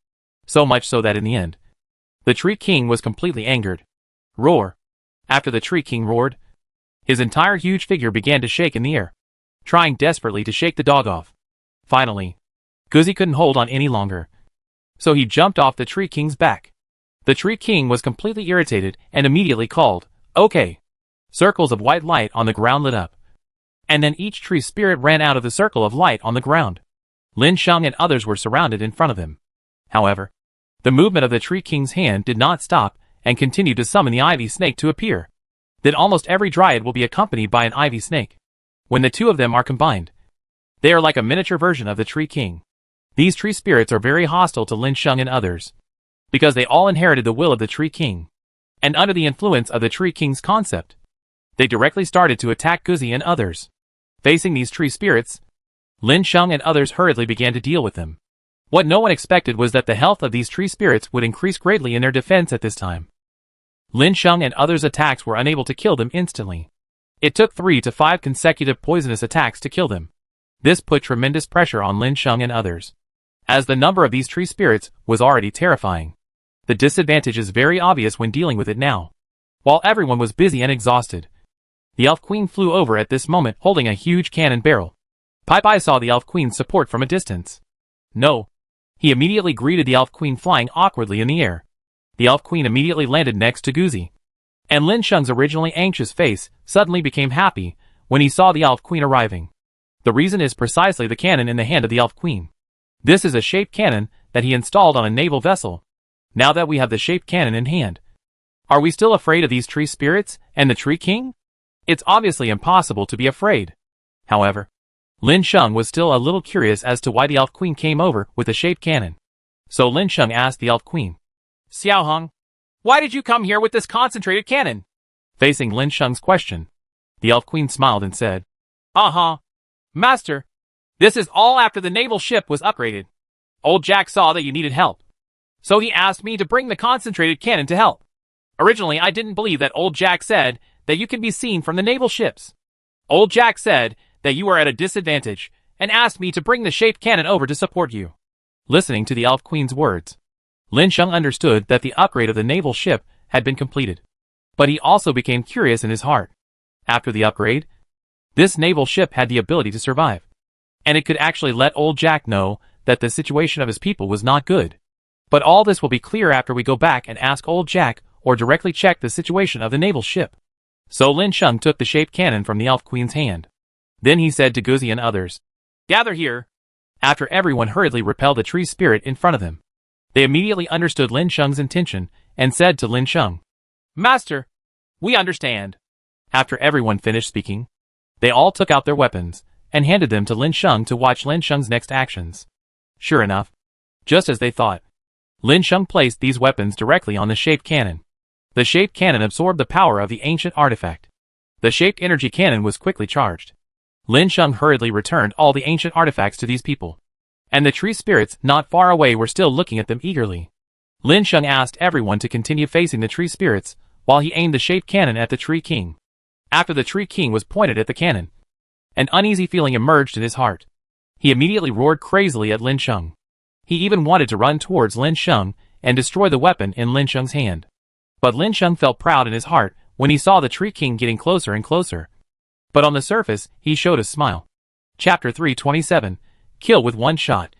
So much so that in the end, the Tree King was completely angered. Roar! After the Tree King roared, his entire huge figure began to shake in the air, trying desperately to shake the dog off. Finally, Guzi couldn't hold on any longer, so he jumped off the Tree King's back. The Tree King was completely irritated and immediately called, "Okay!" Circles of white light on the ground lit up, and then each tree spirit ran out of the circle of light on the ground. Lin Sheng and others were surrounded in front of him. However, the movement of the Tree King's hand did not stop and continued to summon the ivy snake to appear. Then almost every dryad will be accompanied by an ivy snake. When the two of them are combined, they are like a miniature version of the Tree King. These tree spirits are very hostile to Lin Sheng and others, because they all inherited the will of the Tree King. And under the influence of the Tree King's concept, they directly started to attack Guzi and others. Facing these tree spirits, Lin Sheng and others hurriedly began to deal with them. What no one expected was that the health of these tree spirits would increase greatly in their defense at this time. Lin Sheng and others' attacks were unable to kill them instantly. It took 3 to 5 consecutive poisonous attacks to kill them. This put tremendous pressure on Lin Sheng and others, as the number of these tree spirits was already terrifying. The disadvantage is very obvious when dealing with it now. While everyone was busy and exhausted, the Elf Queen flew over at this moment holding a huge cannon barrel. Pai saw the Elf Queen's support from a distance. No. He immediately greeted the Elf Queen flying awkwardly in the air. The Elf Queen immediately landed next to Guzi. And Lin Sheng's originally anxious face suddenly became happy when he saw the Elf Queen arriving. The reason is precisely the cannon in the hand of the Elf Queen. This is a shaped cannon that he installed on a naval vessel. Now that we have the shaped cannon in hand, are we still afraid of these tree spirits and the Tree King? It's obviously impossible to be afraid. However, Lin Sheng was still a little curious as to why the Elf Queen came over with a shaped cannon. So Lin Sheng asked the Elf Queen, "Xiao Hong, why did you come here with this concentrated cannon?" Facing Lin Sheng's question, the Elf Queen smiled and said, Master, this is all after the naval ship was upgraded. Old Jack saw that you needed help, so he asked me to bring the concentrated cannon to help. Originally, I didn't believe that Old Jack said that you can be seen from the naval ships. Old Jack said that you are at a disadvantage and asked me to bring the shaped cannon over to support you." Listening to the Elf Queen's words, Lin Sheng understood that the upgrade of the naval ship had been completed. But he also became curious in his heart. After the upgrade, this naval ship had the ability to survive, and it could actually let Old Jack know that the situation of his people was not good. But all this will be clear after we go back and ask Old Jack or directly check the situation of the naval ship. So Lin Sheng took the shaped cannon from the Elf Queen's hand. Then he said to Guzi and others, "Gather here." After everyone hurriedly repelled the tree spirit in front of them, they immediately understood Lin Sheng's intention and said to Lin Sheng, "Master, we understand." After everyone finished speaking, they all took out their weapons and handed them to Lin Sheng to watch Lin Sheng's next actions. Sure enough, just as they thought, Lin Sheng placed these weapons directly on the shaped cannon. The shaped cannon absorbed the power of the ancient artifact. The shaped energy cannon was quickly charged. Lin Sheng hurriedly returned all the ancient artifacts to these people, and the tree spirits not far away were still looking at them eagerly. Lin Sheng asked everyone to continue facing the tree spirits while he aimed the shaped cannon at the Tree King. After the Tree King was pointed at the cannon, An uneasy feeling emerged in his heart. He immediately roared crazily at Lin Sheng. He even wanted to run towards Lin Sheng and destroy the weapon in Lin Sheng's hand. But Lin Sheng felt proud in his heart when he saw the Tree King getting closer and closer. But on the surface, he showed a smile. Chapter 327, Kill with One Shot.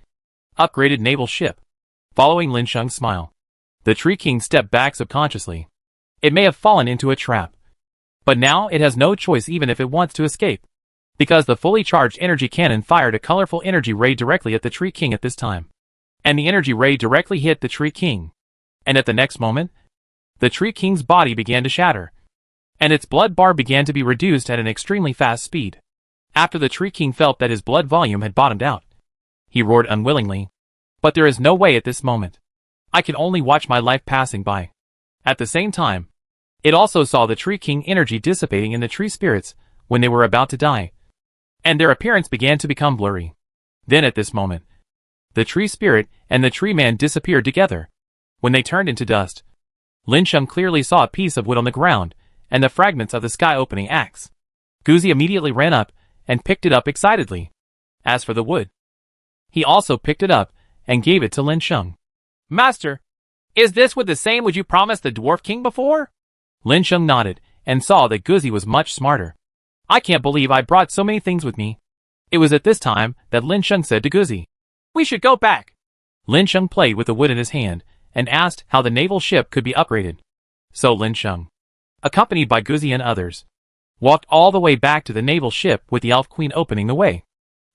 Upgraded Naval Ship. Following Lin Sheng's smile, the Tree King stepped back subconsciously. It may have fallen into a trap. But now it has no choice even if it wants to escape. Because the fully charged energy cannon fired a colorful energy ray directly at the Tree King at this time. And the energy ray directly hit the Tree King. And at the next moment, the Tree King's body began to shatter. And its blood bar began to be reduced at an extremely fast speed. After the Tree King felt that his blood volume had bottomed out, he roared unwillingly. But there is no way at this moment. I can only watch my life passing by. At the same time, it also saw the Tree King energy dissipating in the tree spirits when they were about to die. And their appearance began to become blurry. Then at this moment, the tree spirit and the tree man disappeared together. When they turned into dust, Lin Sheng clearly saw a piece of wood on the ground and the fragments of the sky-opening axe. Guzi immediately ran up and picked it up excitedly. As for the wood, he also picked it up and gave it to Lin Sheng. Master, is this wood the same wood you promised the Dwarf King before? Lin Sheng nodded and saw that Guzi was much smarter. I can't believe I brought so many things with me. It was at this time that Lin Sheng said to Guzi, We should go back. Lin Sheng played with the wood in his hand and asked how the naval ship could be upgraded. So Lin Sheng, accompanied by Guzi and others, walked all the way back to the naval ship with the Elf Queen opening the way.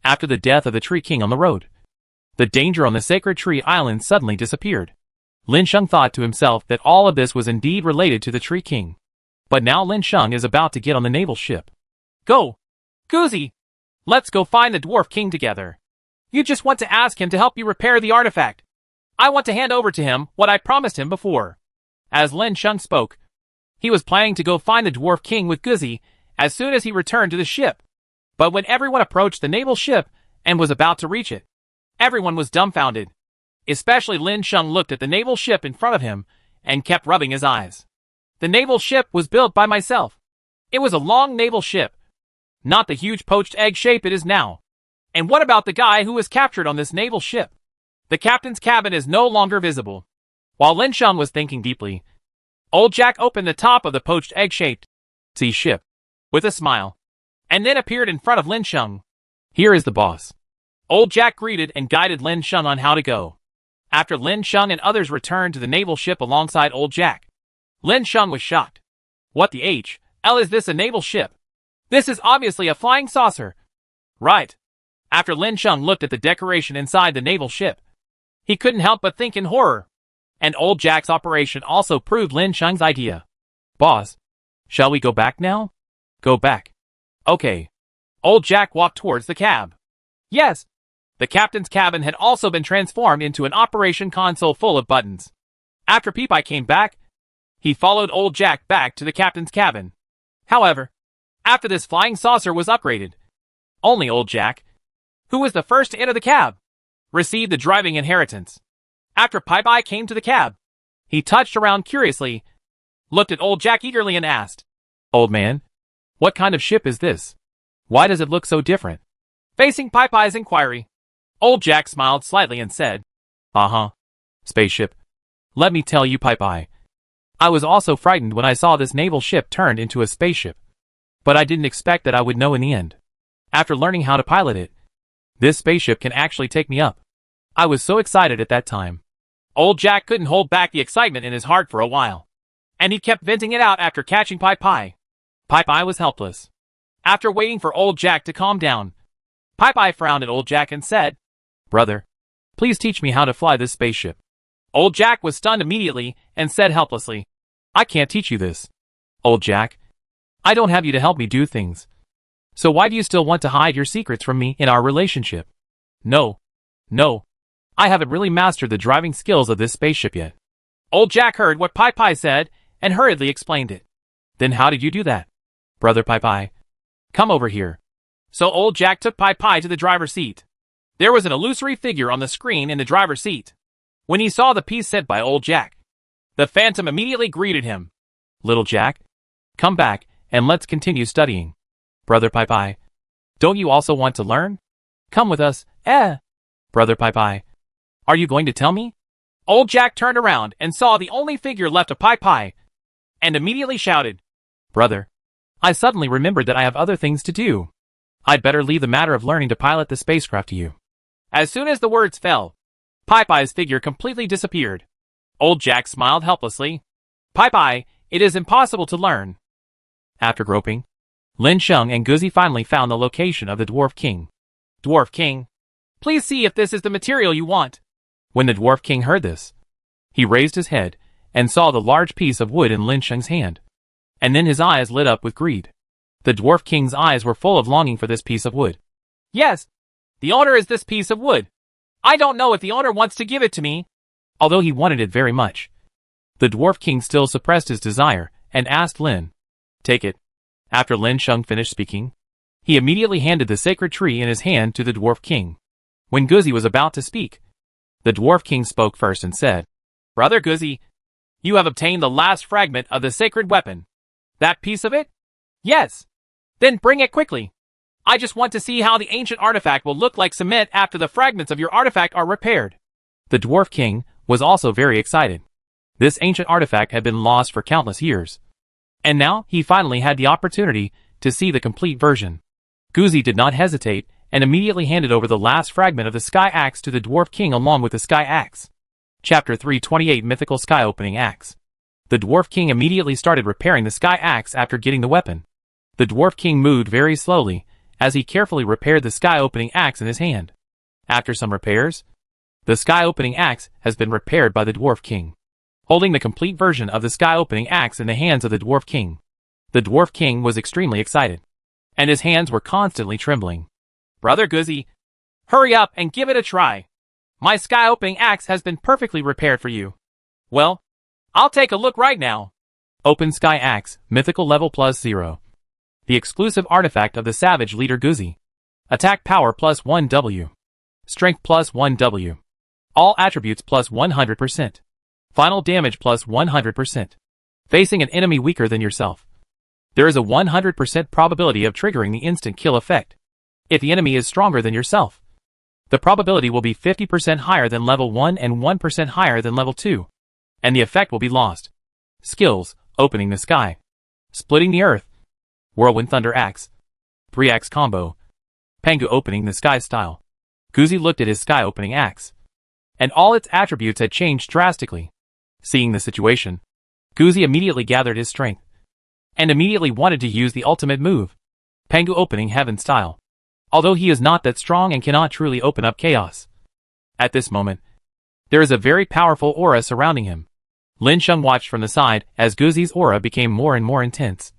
After the death of the Tree King on the road, the danger on the Sacred Tree Island suddenly disappeared. Lin Sheng thought to himself that all of this was indeed related to the Tree King. But now Lin Sheng is about to get on the naval ship. Go! Guzi! Let's go find the Dwarf King together. You just want to ask him to help you repair the artifact. I want to hand over to him what I promised him before. As Lin Sheng spoke, he was planning to go find the Dwarf King with Guzi as soon as he returned to the ship. But when everyone approached the naval ship and was about to reach it, everyone was dumbfounded. Especially Lin Sheng looked at the naval ship in front of him and kept rubbing his eyes. The naval ship was built by myself. It was a long naval ship, not the huge poached egg shape it is now. And what about the guy who was captured on this naval ship? The captain's cabin is no longer visible. While Lin Sheng was thinking deeply, Old Jack opened the top of the poached egg-shaped sea ship with a smile, and then appeared in front of Lin Sheng. Here is the boss. Old Jack greeted and guided Lin Sheng on how to go. After Lin Sheng and others returned to the naval ship alongside Old Jack, Lin Sheng was shocked. What the hell is this, a naval ship? This is obviously a flying saucer. Right. After Lin Sheng looked at the decoration inside the naval ship, he couldn't help but think in horror. And Old Jack's operation also proved Lin Sheng's idea. Boss, shall we go back now? Go back. Okay. Old Jack walked towards the cab. Yes. The captain's cabin had also been transformed into an operation console full of buttons. After Peepeye came back, he followed Old Jack back to the captain's cabin. However, after this flying saucer was upgraded, only Old Jack, who was the first to enter the cab, received the driving inheritance. After Peepeye came to the cab, he touched around curiously, looked at Old Jack eagerly and asked, Old man, what kind of ship is this? Why does it look so different? Facing Peepeye's inquiry, Old Jack smiled slightly and said, Spaceship. Let me tell you, Peepeye, I was also frightened when I saw this naval ship turned into a spaceship. But I didn't expect that I would know in the end. After learning how to pilot it, this spaceship can actually take me up. I was so excited at that time. Old Jack couldn't hold back the excitement in his heart for a while, and he kept venting it out after catching Peepeye. Peepeye was helpless. After waiting for Old Jack to calm down, Peepeye frowned at Old Jack and said, Brother, please teach me how to fly this spaceship. Old Jack was stunned immediately and said helplessly, I can't teach you this. Old Jack, I don't have you to help me do things. So why do you still want to hide your secrets from me in our relationship? No. I haven't really mastered the driving skills of this spaceship yet. Old Jack heard what Peepeye said and hurriedly explained it. Then how did you do that? Brother Peepeye, come over here. So Old Jack took Peepeye to the driver's seat. There was an illusory figure on the screen in the driver's seat. When he saw the piece sent by Old Jack, the Phantom immediately greeted him. Little Jack, come back and let's continue studying. Brother Peepeye, Don't you also want to learn? Come with us, Brother Pai Pai. Are you going to tell me? Old Jack turned around and saw the only figure left of Pai Pai, and immediately shouted, Brother, I suddenly remembered that I have other things to do. I'd better leave the matter of learning to pilot the spacecraft to you. As soon as the words fell, Pai Pai's figure completely disappeared. Old Jack smiled helplessly. Pai Pai, it is impossible to learn. After groping, Lin Sheng and Guzi finally found the location of the Dwarf King. Dwarf King, please see if this is the material you want. When the Dwarf King heard this, he raised his head and saw the large piece of wood in Lin Sheng's hand. And then his eyes lit up with greed. The Dwarf King's eyes were full of longing for this piece of wood. Yes, the owner is this piece of wood. I don't know if the owner wants to give it to me. Although he wanted it very much, the Dwarf King still suppressed his desire and asked Lin, take it. After Lin Sheng finished speaking, he immediately handed the sacred tree in his hand to the Dwarf King. When Guzi was about to speak, the Dwarf King spoke first and said, Brother Guzi, you have obtained the last fragment of the sacred weapon. That piece of it? Yes. Then bring it quickly. I just want to see how the ancient artifact will look like cement after the fragments of your artifact are repaired. The Dwarf King was also very excited. This ancient artifact had been lost for countless years, and now he finally had the opportunity to see the complete version. Guzi did not hesitate and immediately handed over the last fragment of the Sky Axe to the Dwarf King along with the Sky Axe. Chapter 328 Mythical Sky Opening Axe. The Dwarf King immediately started repairing the Sky Axe after getting the weapon. The Dwarf King moved very slowly as he carefully repaired the Sky Opening Axe in his hand. After some repairs, the Sky Opening Axe has been repaired by the Dwarf King. Holding the complete version of the Sky Opening Axe in the hands of the Dwarf King, the Dwarf King was extremely excited, and his hands were constantly trembling. Brother Guzi, hurry up and give it a try. My Sky Opening Axe has been perfectly repaired for you. Well, I'll take a look right now. Open Sky Axe, Mythical Level +0. The exclusive artifact of the Savage Leader Guzi. Attack Power +1W. Strength +1W. All attributes +100%. Final damage +100%. Facing an enemy weaker than yourself, there is a 100% probability of triggering the instant kill effect. If the enemy is stronger than yourself, the probability will be 50% higher than level 1 and 1% higher than level 2, and the effect will be lost. Skills: Opening the Sky, Splitting the Earth, Whirlwind Thunder Axe, 3-Axe Combo, Pangu Opening the Sky Style. Guzi looked at his Sky Opening Axe, and all its attributes had changed drastically. Seeing the situation, Guzi immediately gathered his strength, and immediately wanted to use the ultimate move, Pangu Opening Heaven Style. Although he is not that strong and cannot truly open up chaos. At this moment, there is a very powerful aura surrounding him. Lin Sheng watched from the side as Guzi's aura became more and more intense,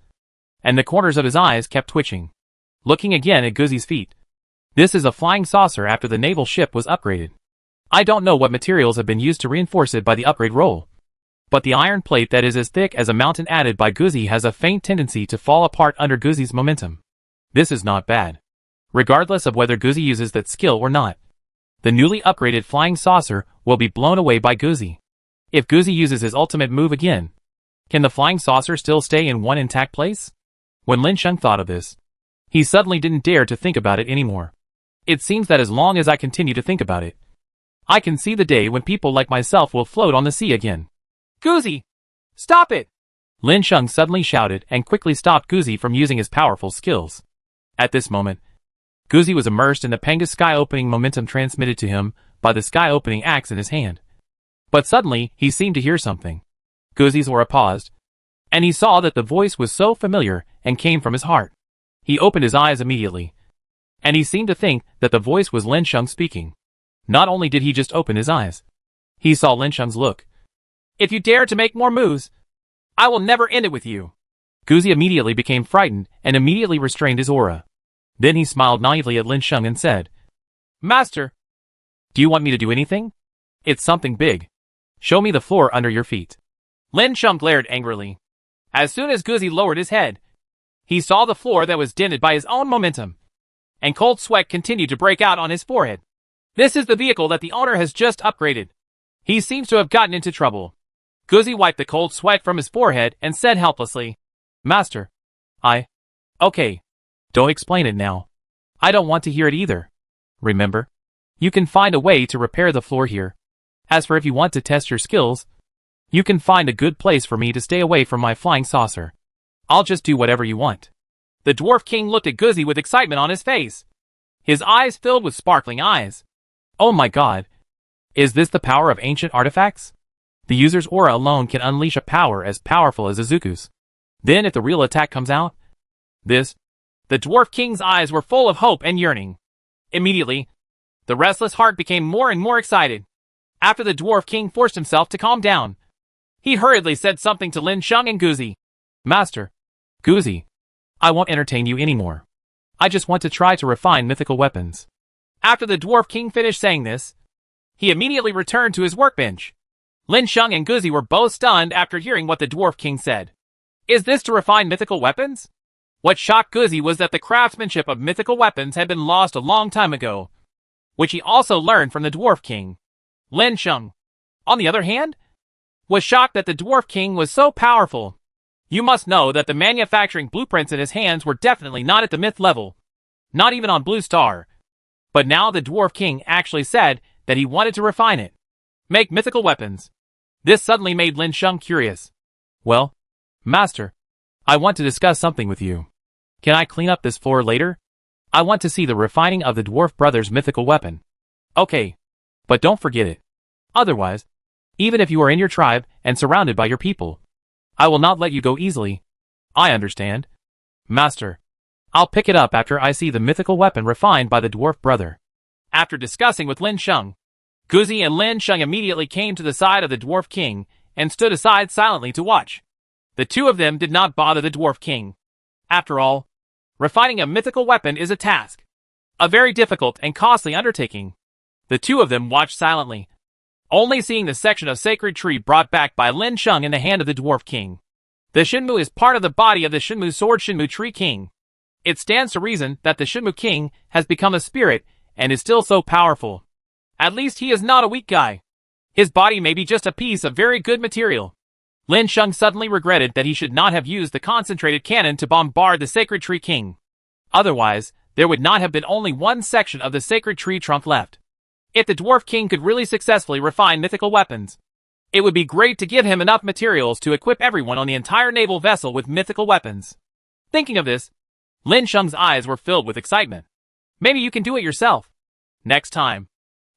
and the corners of his eyes kept twitching. Looking again at Guzi's feet. This is a flying saucer after the naval ship was upgraded. I don't know what materials have been used to reinforce it by the upgrade roll, but the iron plate that is as thick as a mountain added by Guzi has a faint tendency to fall apart under Guzi's momentum. This is not bad. Regardless of whether Guzi uses that skill or not, the newly upgraded flying saucer will be blown away by Guzi. If Guzi uses his ultimate move again, can the flying saucer still stay in one intact place? When Lin Sheng thought of this, he suddenly didn't dare to think about it anymore. It seems that as long as I continue to think about it, I can see the day when people like myself will float on the sea again. Guzi! Stop it! Lin Sheng suddenly shouted and quickly stopped Guzi from using his powerful skills. At this moment, Guzi was immersed in the Pangu Sky Opening momentum transmitted to him by the Sky Opening Axe in his hand. But suddenly, he seemed to hear something. Guzi's aura paused, and he saw that the voice was so familiar and came from his heart. He opened his eyes immediately, and he seemed to think that the voice was Lin Sheng speaking. Not only did he just open his eyes, he saw Lin Sheng's look. If you dare to make more moves, I will never end it with you. Guzi immediately became frightened and immediately restrained his aura. Then he smiled naively at Lin Sheng and said, Master, do you want me to do anything? It's something big. Show me the floor under your feet. Lin Sheng glared angrily. As soon as Guzi lowered his head, he saw the floor that was dented by his own momentum, and cold sweat continued to break out on his forehead. This is the vehicle that the owner has just upgraded. He seems to have gotten into trouble. Guzi wiped the cold sweat from his forehead and said helplessly, Master, okay. Don't explain it now. I don't want to hear it either. Remember, you can find a way to repair the floor here. As for if you want to test your skills, you can find a good place for me to stay away from my flying saucer. I'll just do whatever you want. The Dwarf King looked at Guzzi with excitement on his face. His eyes filled with sparkling eyes. Oh my god. Is this the power of ancient artifacts? The user's aura alone can unleash a power as powerful as Izuku's. Then if the real attack comes out, the Dwarf King's eyes were full of hope and yearning. Immediately, the restless heart became more and more excited. After the Dwarf King forced himself to calm down, he hurriedly said something to Lin Sheng and Guzzi. Master, Guzzi, I won't entertain you anymore. I just want to try to refine mythical weapons. After the Dwarf King finished saying this, he immediately returned to his workbench. Lin Sheng and Guzzi were both stunned after hearing what the Dwarf King said. Is this to refine mythical weapons? What shocked Guzzi was that the craftsmanship of mythical weapons had been lost a long time ago, which he also learned from the Dwarf King. Lin Sheng, on the other hand, was shocked that the Dwarf King was so powerful. You must know that the manufacturing blueprints in his hands were definitely not at the myth level, not even on Blue Star. But now the Dwarf King actually said that he wanted to refine it, make mythical weapons. This suddenly made Lin Sheng curious. Well, Master, I want to discuss something with you. Can I clean up this floor later? I want to see the refining of the Dwarf Brothers' mythical weapon. Okay, but don't forget it. Otherwise, even if you are in your tribe and surrounded by your people, I will not let you go easily. I understand. Master, I'll pick it up after I see the mythical weapon refined by the Dwarf Brother. After discussing with Lin Sheng, Guzzi and Lin Sheng immediately came to the side of the Dwarf King and stood aside silently to watch. The two of them did not bother the Dwarf King. After all, refining a mythical weapon is a task, a very difficult and costly undertaking. The two of them watched silently, only seeing the section of sacred tree brought back by Lin Sheng in the hand of the Dwarf King. The Shinmu is part of the body of the Shinmu Sword Shinmu Tree King. It stands to reason that the Shinmu King has become a spirit and is still so powerful. At least he is not a weak guy. His body may be just a piece of very good material. Lin Sheng suddenly regretted that he should not have used the concentrated cannon to bombard the Sacred Tree King. Otherwise, there would not have been only one section of the Sacred Tree trunk left. If the Dwarf King could really successfully refine mythical weapons, it would be great to give him enough materials to equip everyone on the entire naval vessel with mythical weapons. Thinking of this, Lin Sheng's eyes were filled with excitement. Maybe you can do it yourself. Next time,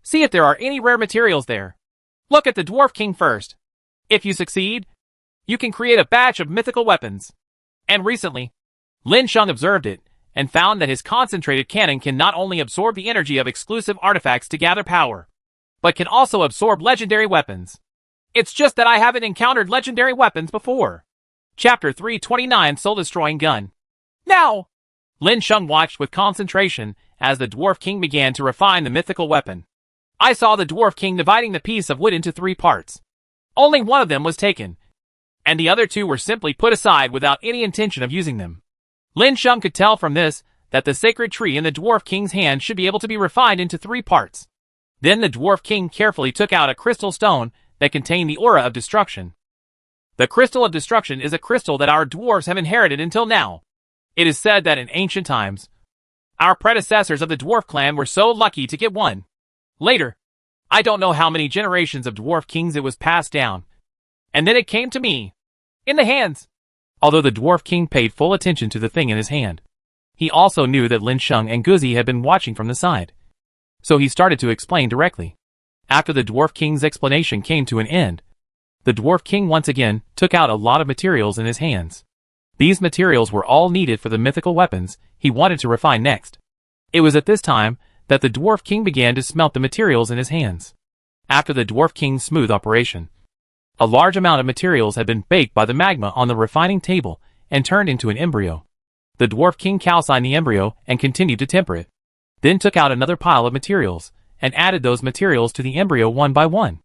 see if there are any rare materials there. Look at the Dwarf King first. If you succeed, you can create a batch of mythical weapons. And recently, Lin Sheng observed it, and found that his concentrated cannon can not only absorb the energy of exclusive artifacts to gather power, but can also absorb legendary weapons. It's just that I haven't encountered legendary weapons before. Chapter 329 Soul Destroying Gun. Now! Lin Sheng watched with concentration as the Dwarf King began to refine the mythical weapon. I saw the Dwarf King dividing the piece of wood into 3 parts. Only one of them was taken, and the other 2 were simply put aside without any intention of using them. Lin Sheng could tell from this that the sacred tree in the Dwarf King's hand should be able to be refined into 3 parts. Then the Dwarf King carefully took out a crystal stone that contained the aura of destruction. The crystal of destruction is a crystal that our dwarves have inherited until now. It is said that in ancient times, our predecessors of the dwarf clan were so lucky to get one. Later, I don't know how many generations of Dwarf Kings it was passed down, and then it came to me, in the hands. Although the Dwarf King paid full attention to the thing in his hand, he also knew that Lin Sheng and Guzzi had been watching from the side. So he started to explain directly. After the Dwarf King's explanation came to an end, the Dwarf King once again took out a lot of materials in his hands. These materials were all needed for the mythical weapons he wanted to refine next. It was at this time that the Dwarf King began to smelt the materials in his hands. After the Dwarf King's smooth operation, a large amount of materials had been baked by the magma on the refining table and turned into an embryo. The Dwarf King calcined the embryo and continued to temper it, then took out another pile of materials and added those materials to the embryo one by one.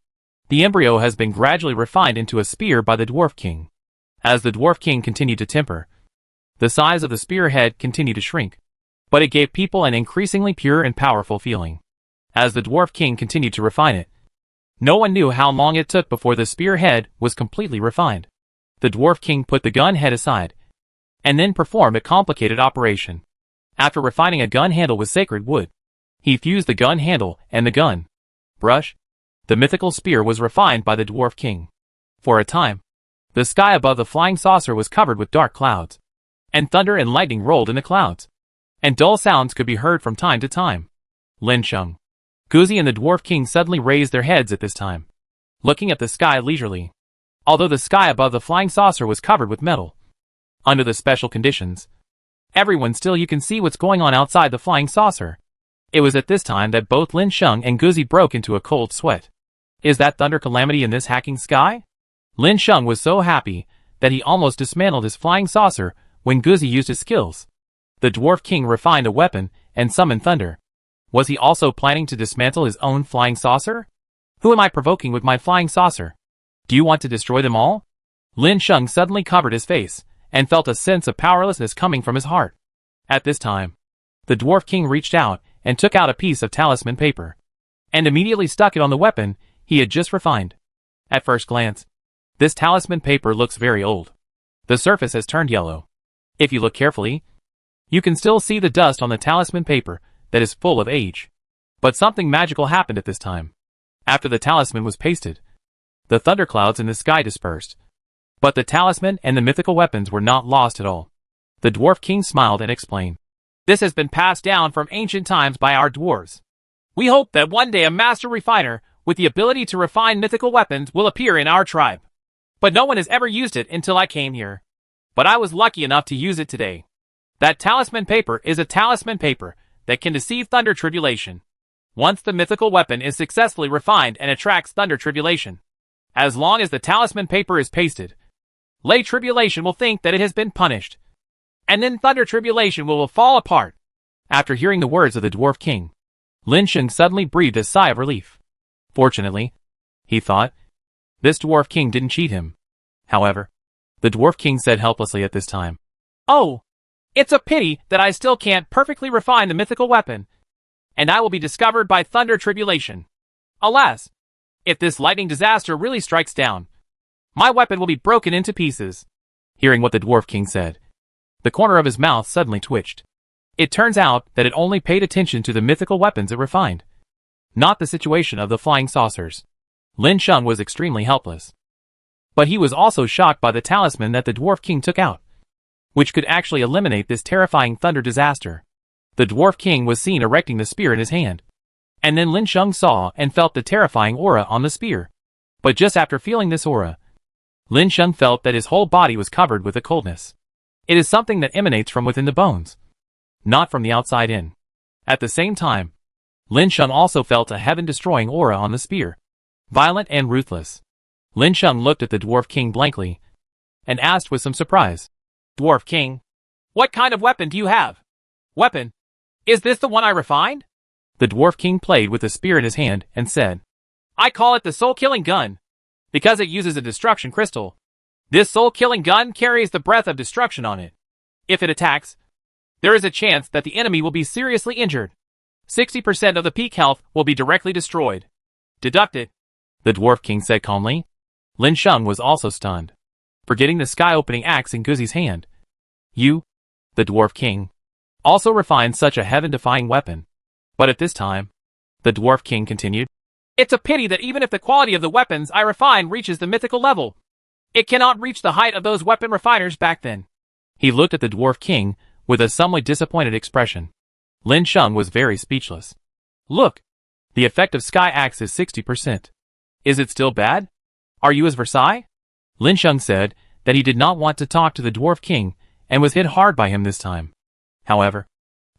The embryo has been gradually refined into a spear by the Dwarf King. As the Dwarf King continued to temper, the size of the spearhead continued to shrink, but it gave people an increasingly pure and powerful feeling. As the Dwarf King continued to refine it, no one knew how long it took before the spearhead was completely refined. The Dwarf King put the gun head aside, and then performed a complicated operation. After refining a gun handle with sacred wood, he fused the gun handle and the gun brush. The mythical spear was refined by the Dwarf King. For a time, the sky above the flying saucer was covered with dark clouds, and thunder and lightning rolled in the clouds, and dull sounds could be heard from time to time. Lin Sheng, Guzi and the Dwarf King suddenly raised their heads at this time, looking at the sky leisurely. Although the sky above the flying saucer was covered with metal, under the special conditions, everyone still you can see what's going on outside the flying saucer. It was at this time that both Lin Sheng and Guzi broke into a cold sweat. Is that thunder calamity in this hacking sky? Lin Sheng was so happy that he almost dismantled his flying saucer when Guzi used his skills. The Dwarf King refined a weapon and summoned thunder. Was he also planning to dismantle his own flying saucer? Who am I provoking with my flying saucer? Do you want to destroy them all? Lin Sheng suddenly covered his face and felt a sense of powerlessness coming from his heart. At this time, the Dwarf King reached out and took out a piece of talisman paper, and immediately stuck it on the weapon he had just refined. At first glance, this talisman paper looks very old. The surface has turned yellow. If you look carefully, you can still see the dust on the talisman paper that is full of age. But something magical happened at this time. After the talisman was pasted, the thunderclouds in the sky dispersed. But the talisman and the mythical weapons were not lost at all. The Dwarf King smiled and explained, "This has been passed down from ancient times by our dwarves. We hope that one day a master refiner with the ability to refine mythical weapons will appear in our tribe. But no one has ever used it until I came here. But I was lucky enough to use it today. That talisman paper is a talisman paper that can deceive thunder tribulation. Once the mythical weapon is successfully refined and attracts thunder tribulation, as long as the talisman paper is pasted, lay tribulation will think that it has been punished, and then thunder tribulation will fall apart." After hearing the words of the Dwarf King, Lin Sheng suddenly breathed a sigh of relief. Fortunately, he thought, this Dwarf King didn't cheat him. However, the Dwarf King said helplessly at this time, "Oh, it's a pity that I still can't perfectly refine the mythical weapon, and I will be discovered by thunder tribulation. Alas, if this lightning disaster really strikes down, my weapon will be broken into pieces." Hearing what the Dwarf King said, the corner of his mouth suddenly twitched. It turns out that it only paid attention to the mythical weapons it refined, not the situation of the flying saucers. Lin Sheng was extremely helpless. But he was also shocked by the talisman that the Dwarf King took out, which could actually eliminate this terrifying thunder disaster. The Dwarf King was seen erecting the spear in his hand, and then Lin Sheng saw and felt the terrifying aura on the spear. But just after feeling this aura, Lin Sheng felt that his whole body was covered with a coldness. It is something that emanates from within the bones, not from the outside in. At the same time, Lin Sheng also felt a heaven-destroying aura on the spear, violent and ruthless. Lin Sheng looked at the Dwarf King blankly, and asked with some surprise, "Dwarf King, what kind of weapon do you have?" "Weapon? Is this the one I refined?" The Dwarf King played with the spear in his hand and said, "I call it the soul-killing gun, because it uses a destruction crystal. This soul-killing gun carries the breath of destruction on it. If it attacks, there is a chance that the enemy will be seriously injured. 60% of the peak health will be directly destroyed. Deduct it," the Dwarf King said calmly. Lin Sheng was also stunned, forgetting the sky-opening axe in Guzi's hand. "You, the Dwarf King, also refined such a heaven-defying weapon." But at this time, the Dwarf King continued, "It's a pity that even if the quality of the weapons I refine reaches the mythical level, it cannot reach the height of those weapon refiners back then." He looked at the Dwarf King with a somewhat disappointed expression. Lin Sheng was very speechless. "Look, the effect of Sky Axe is 60%. Is it still bad? Are you as Versailles?" Lin Sheng said that he did not want to talk to the Dwarf King and was hit hard by him this time. However,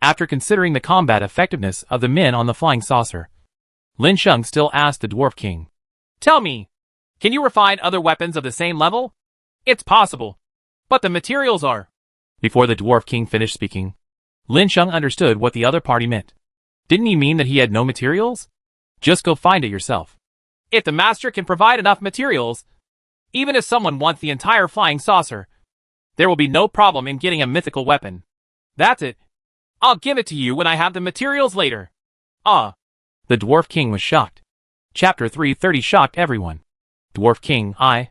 after considering the combat effectiveness of the men on the flying saucer, Lin Sheng still asked the Dwarf King, "Tell me, can you refine other weapons of the same level?" "It's possible, but the materials are..." Before the Dwarf King finished speaking, Lin Sheng understood what the other party meant. Didn't he mean that he had no materials? Just go find it yourself. If the master can provide enough materials, even if someone wants the entire flying saucer, there will be no problem in getting a mythical weapon. That's it. I'll give it to you when I have the materials later. Ah. The Dwarf King was shocked. Chapter 330 shocked everyone. Dwarf King, I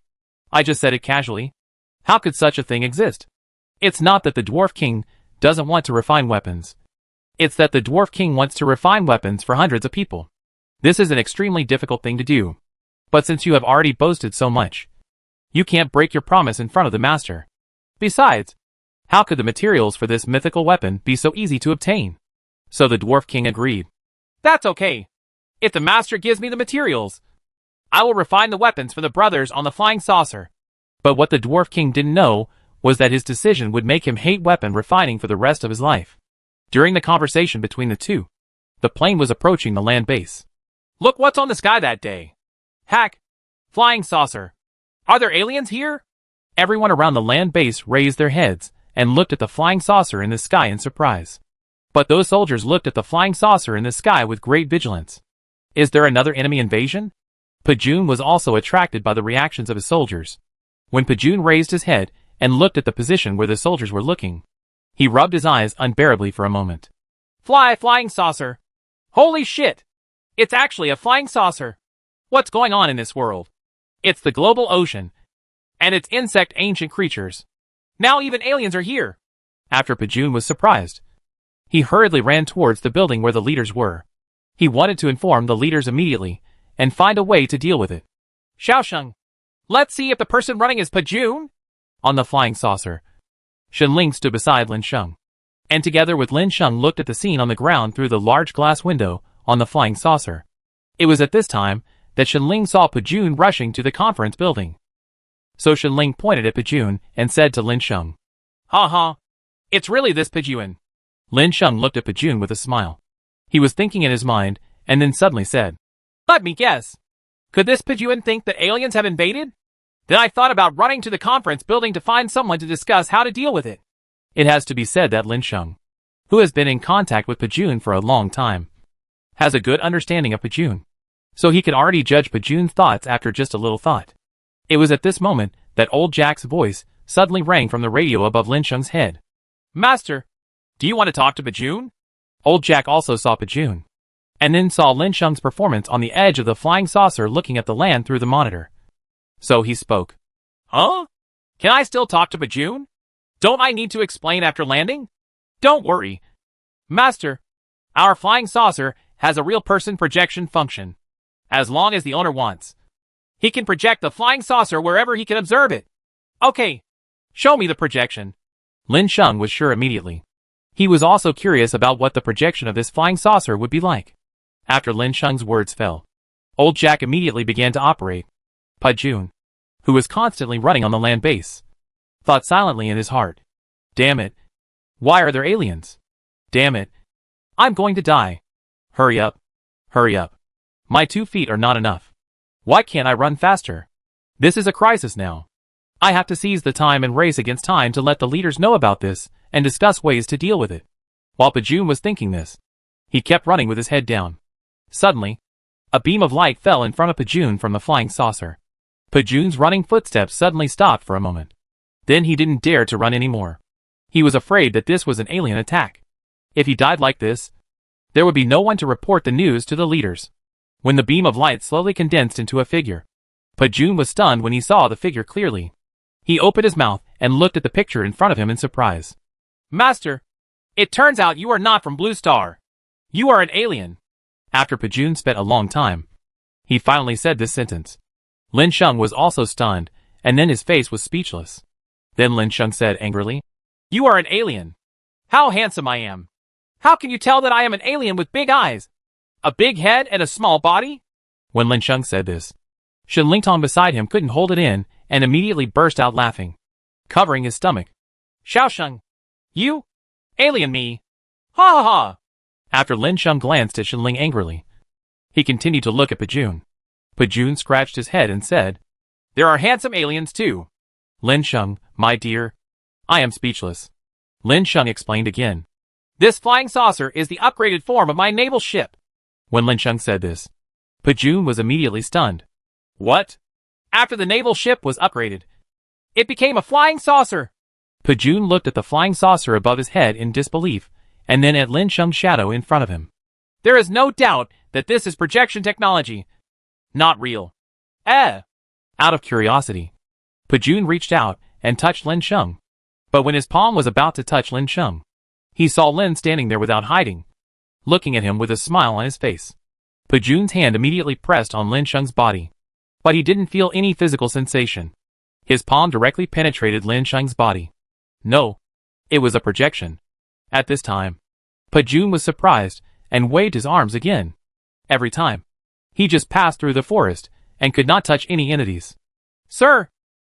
just said it casually. How could such a thing exist? It's not that the Dwarf King doesn't want to refine weapons. It's that the Dwarf King wants to refine weapons for hundreds of people. This is an extremely difficult thing to do. But since you have already boasted so much, you can't break your promise in front of the master. Besides, how could the materials for this mythical weapon be so easy to obtain? So the Dwarf King agreed. That's okay. If the master gives me the materials, I will refine the weapons for the brothers on the flying saucer. But what the Dwarf King didn't know was that his decision would make him hate weapon refining for the rest of his life. During the conversation between the two, the plane was approaching the land base. Look what's on the sky that day. Hack. Flying saucer. Are there aliens here? Everyone around the land base raised their heads and looked at the flying saucer in the sky in surprise. But those soldiers looked at the flying saucer in the sky with great vigilance. Is there another enemy invasion? Pajun was also attracted by the reactions of his soldiers. When Pajun raised his head and looked at the position where the soldiers were looking, he rubbed his eyes unbearably for a moment. Flying saucer. Holy shit! It's actually a flying saucer. What's going on in this world? It's the global ocean, and its insect ancient creatures. Now even aliens are here. After Pajun was surprised, he hurriedly ran towards the building where the leaders were. He wanted to inform the leaders immediately and find a way to deal with it. Xiaosheng, let's see if the person running is Pajun. On the flying saucer, Shenling stood beside Lin Sheng, and together with Lin Sheng looked at the scene on the ground through the large glass window on the flying saucer. It was at this time that Shenling saw Pajun rushing to the conference building. So Shenling pointed at Pajun and said to Lin Sheng, "Ha ha, it's really this Pajun." Lin Sheng looked at Pajun with a smile. He was thinking in his mind, and then suddenly said, "Let me guess. Could this Pajun think that aliens have invaded?" Then I thought about running to the conference building to find someone to discuss how to deal with it. It has to be said that Lin Sheng, who has been in contact with Pajun for a long time, has a good understanding of Pajun, so he can already judge Pajun's thoughts after just a little thought. It was at this moment that old Jack's voice suddenly rang from the radio above Lin Sheng's head. "Master, do you want to talk to Pajun?" Old Jack also saw Pajun, and then saw Lin Sheng's performance on the edge of the flying saucer looking at the land through the monitor. So he spoke. "Huh? Can I still talk to Pajun? Don't I need to explain after landing?" "Don't worry. Master, our flying saucer has a real person projection function. As long as the owner wants, he can project the flying saucer wherever he can observe it." "Okay, show me the projection." Lin Sheng was sure immediately. He was also curious about what the projection of this flying saucer would be like. After Lin Sheng's words fell, old Jack immediately began to operate. Pajun, who was constantly running on the land base, thought silently in his heart, "Damn it. Why are there aliens? Damn it. I'm going to die. Hurry up. Hurry up. My 2 feet are not enough. Why can't I run faster? This is a crisis now. I have to seize the time and race against time to let the leaders know about this and discuss ways to deal with it." While Pajun was thinking this, he kept running with his head down. Suddenly, a beam of light fell in front of Pajun from the flying saucer. Pajun's running footsteps suddenly stopped for a moment. Then he didn't dare to run anymore. He was afraid that this was an alien attack. If he died like this, there would be no one to report the news to the leaders. When the beam of light slowly condensed into a figure, Pajun was stunned when he saw the figure clearly. He opened his mouth and looked at the picture in front of him in surprise. "Master, it turns out you are not from Blue Star. You are an alien." After Pajun spent a long time, he finally said this sentence. Lin Sheng was also stunned, and then his face was speechless. Then Lin Sheng said angrily, "You are an alien. How handsome I am. How can you tell that I am an alien with big eyes, a big head, and a small body?" When Lin Sheng said this, Shen Lingtong beside him couldn't hold it in and immediately burst out laughing, covering his stomach. "Xiaosheng, you? Alien me? Ha ha ha!" After Lin Sheng glanced at Shenling angrily, he continued to look at Pajun. Pajun scratched his head and said, "There are handsome aliens too." "Lin Sheng, my dear, I am speechless." Lin Sheng explained again. "This flying saucer is the upgraded form of my naval ship." When Lin Sheng said this, Pajun was immediately stunned. "What? After the naval ship was upgraded, it became a flying saucer?" Pajun looked at the flying saucer above his head in disbelief, and then at Lin Sheng's shadow in front of him. "There is no doubt that this is projection technology. Not real." Out of curiosity, Pajun reached out and touched Lin Sheng. But when his palm was about to touch Lin Sheng, He saw Lin standing there without hiding, looking at him with a smile on his face. Pajun's hand immediately pressed on Lin Sheng's body, but he didn't feel any physical sensation. His palm directly penetrated Lin Sheng's body. No, it was a projection. At this time, Pajun was surprised and waved his arms again. Every time, he just passed through the forest and could not touch any entities. Sir,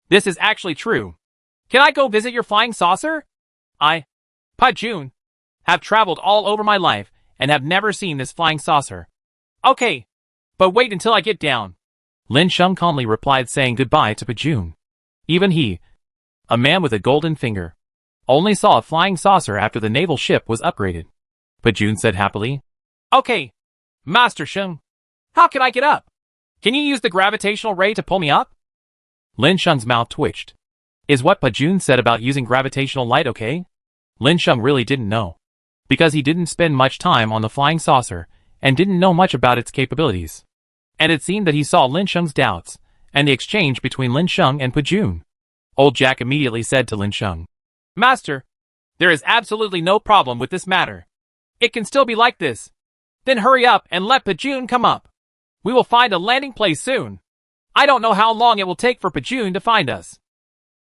this is actually true. Can I go visit your flying saucer? I, Pajun, have traveled all over my life and have never seen this flying saucer. Okay, but wait until I get down. Lin Sheng calmly replied, saying goodbye to Pajun. Even he, a man with a golden finger, only saw a flying saucer after the naval ship was upgraded. Pajun said happily. Okay, Master Sheng, how can I get up? Can you use the gravitational ray to pull me up? Lin Sheng's mouth twitched. Is what Pajun said about using gravitational light okay? Lin Sheng really didn't know, because he didn't spend much time on the flying saucer and didn't know much about its capabilities. And it seemed that he saw Lin Sheng's doubts and the exchange between Lin Sheng and Pajun. Old Jack immediately said to Lin Sheng, Master, there is absolutely no problem with this matter. It can still be like this. Then hurry up and let Pajun come up. We will find a landing place soon. I don't know how long it will take for Pajun to find us.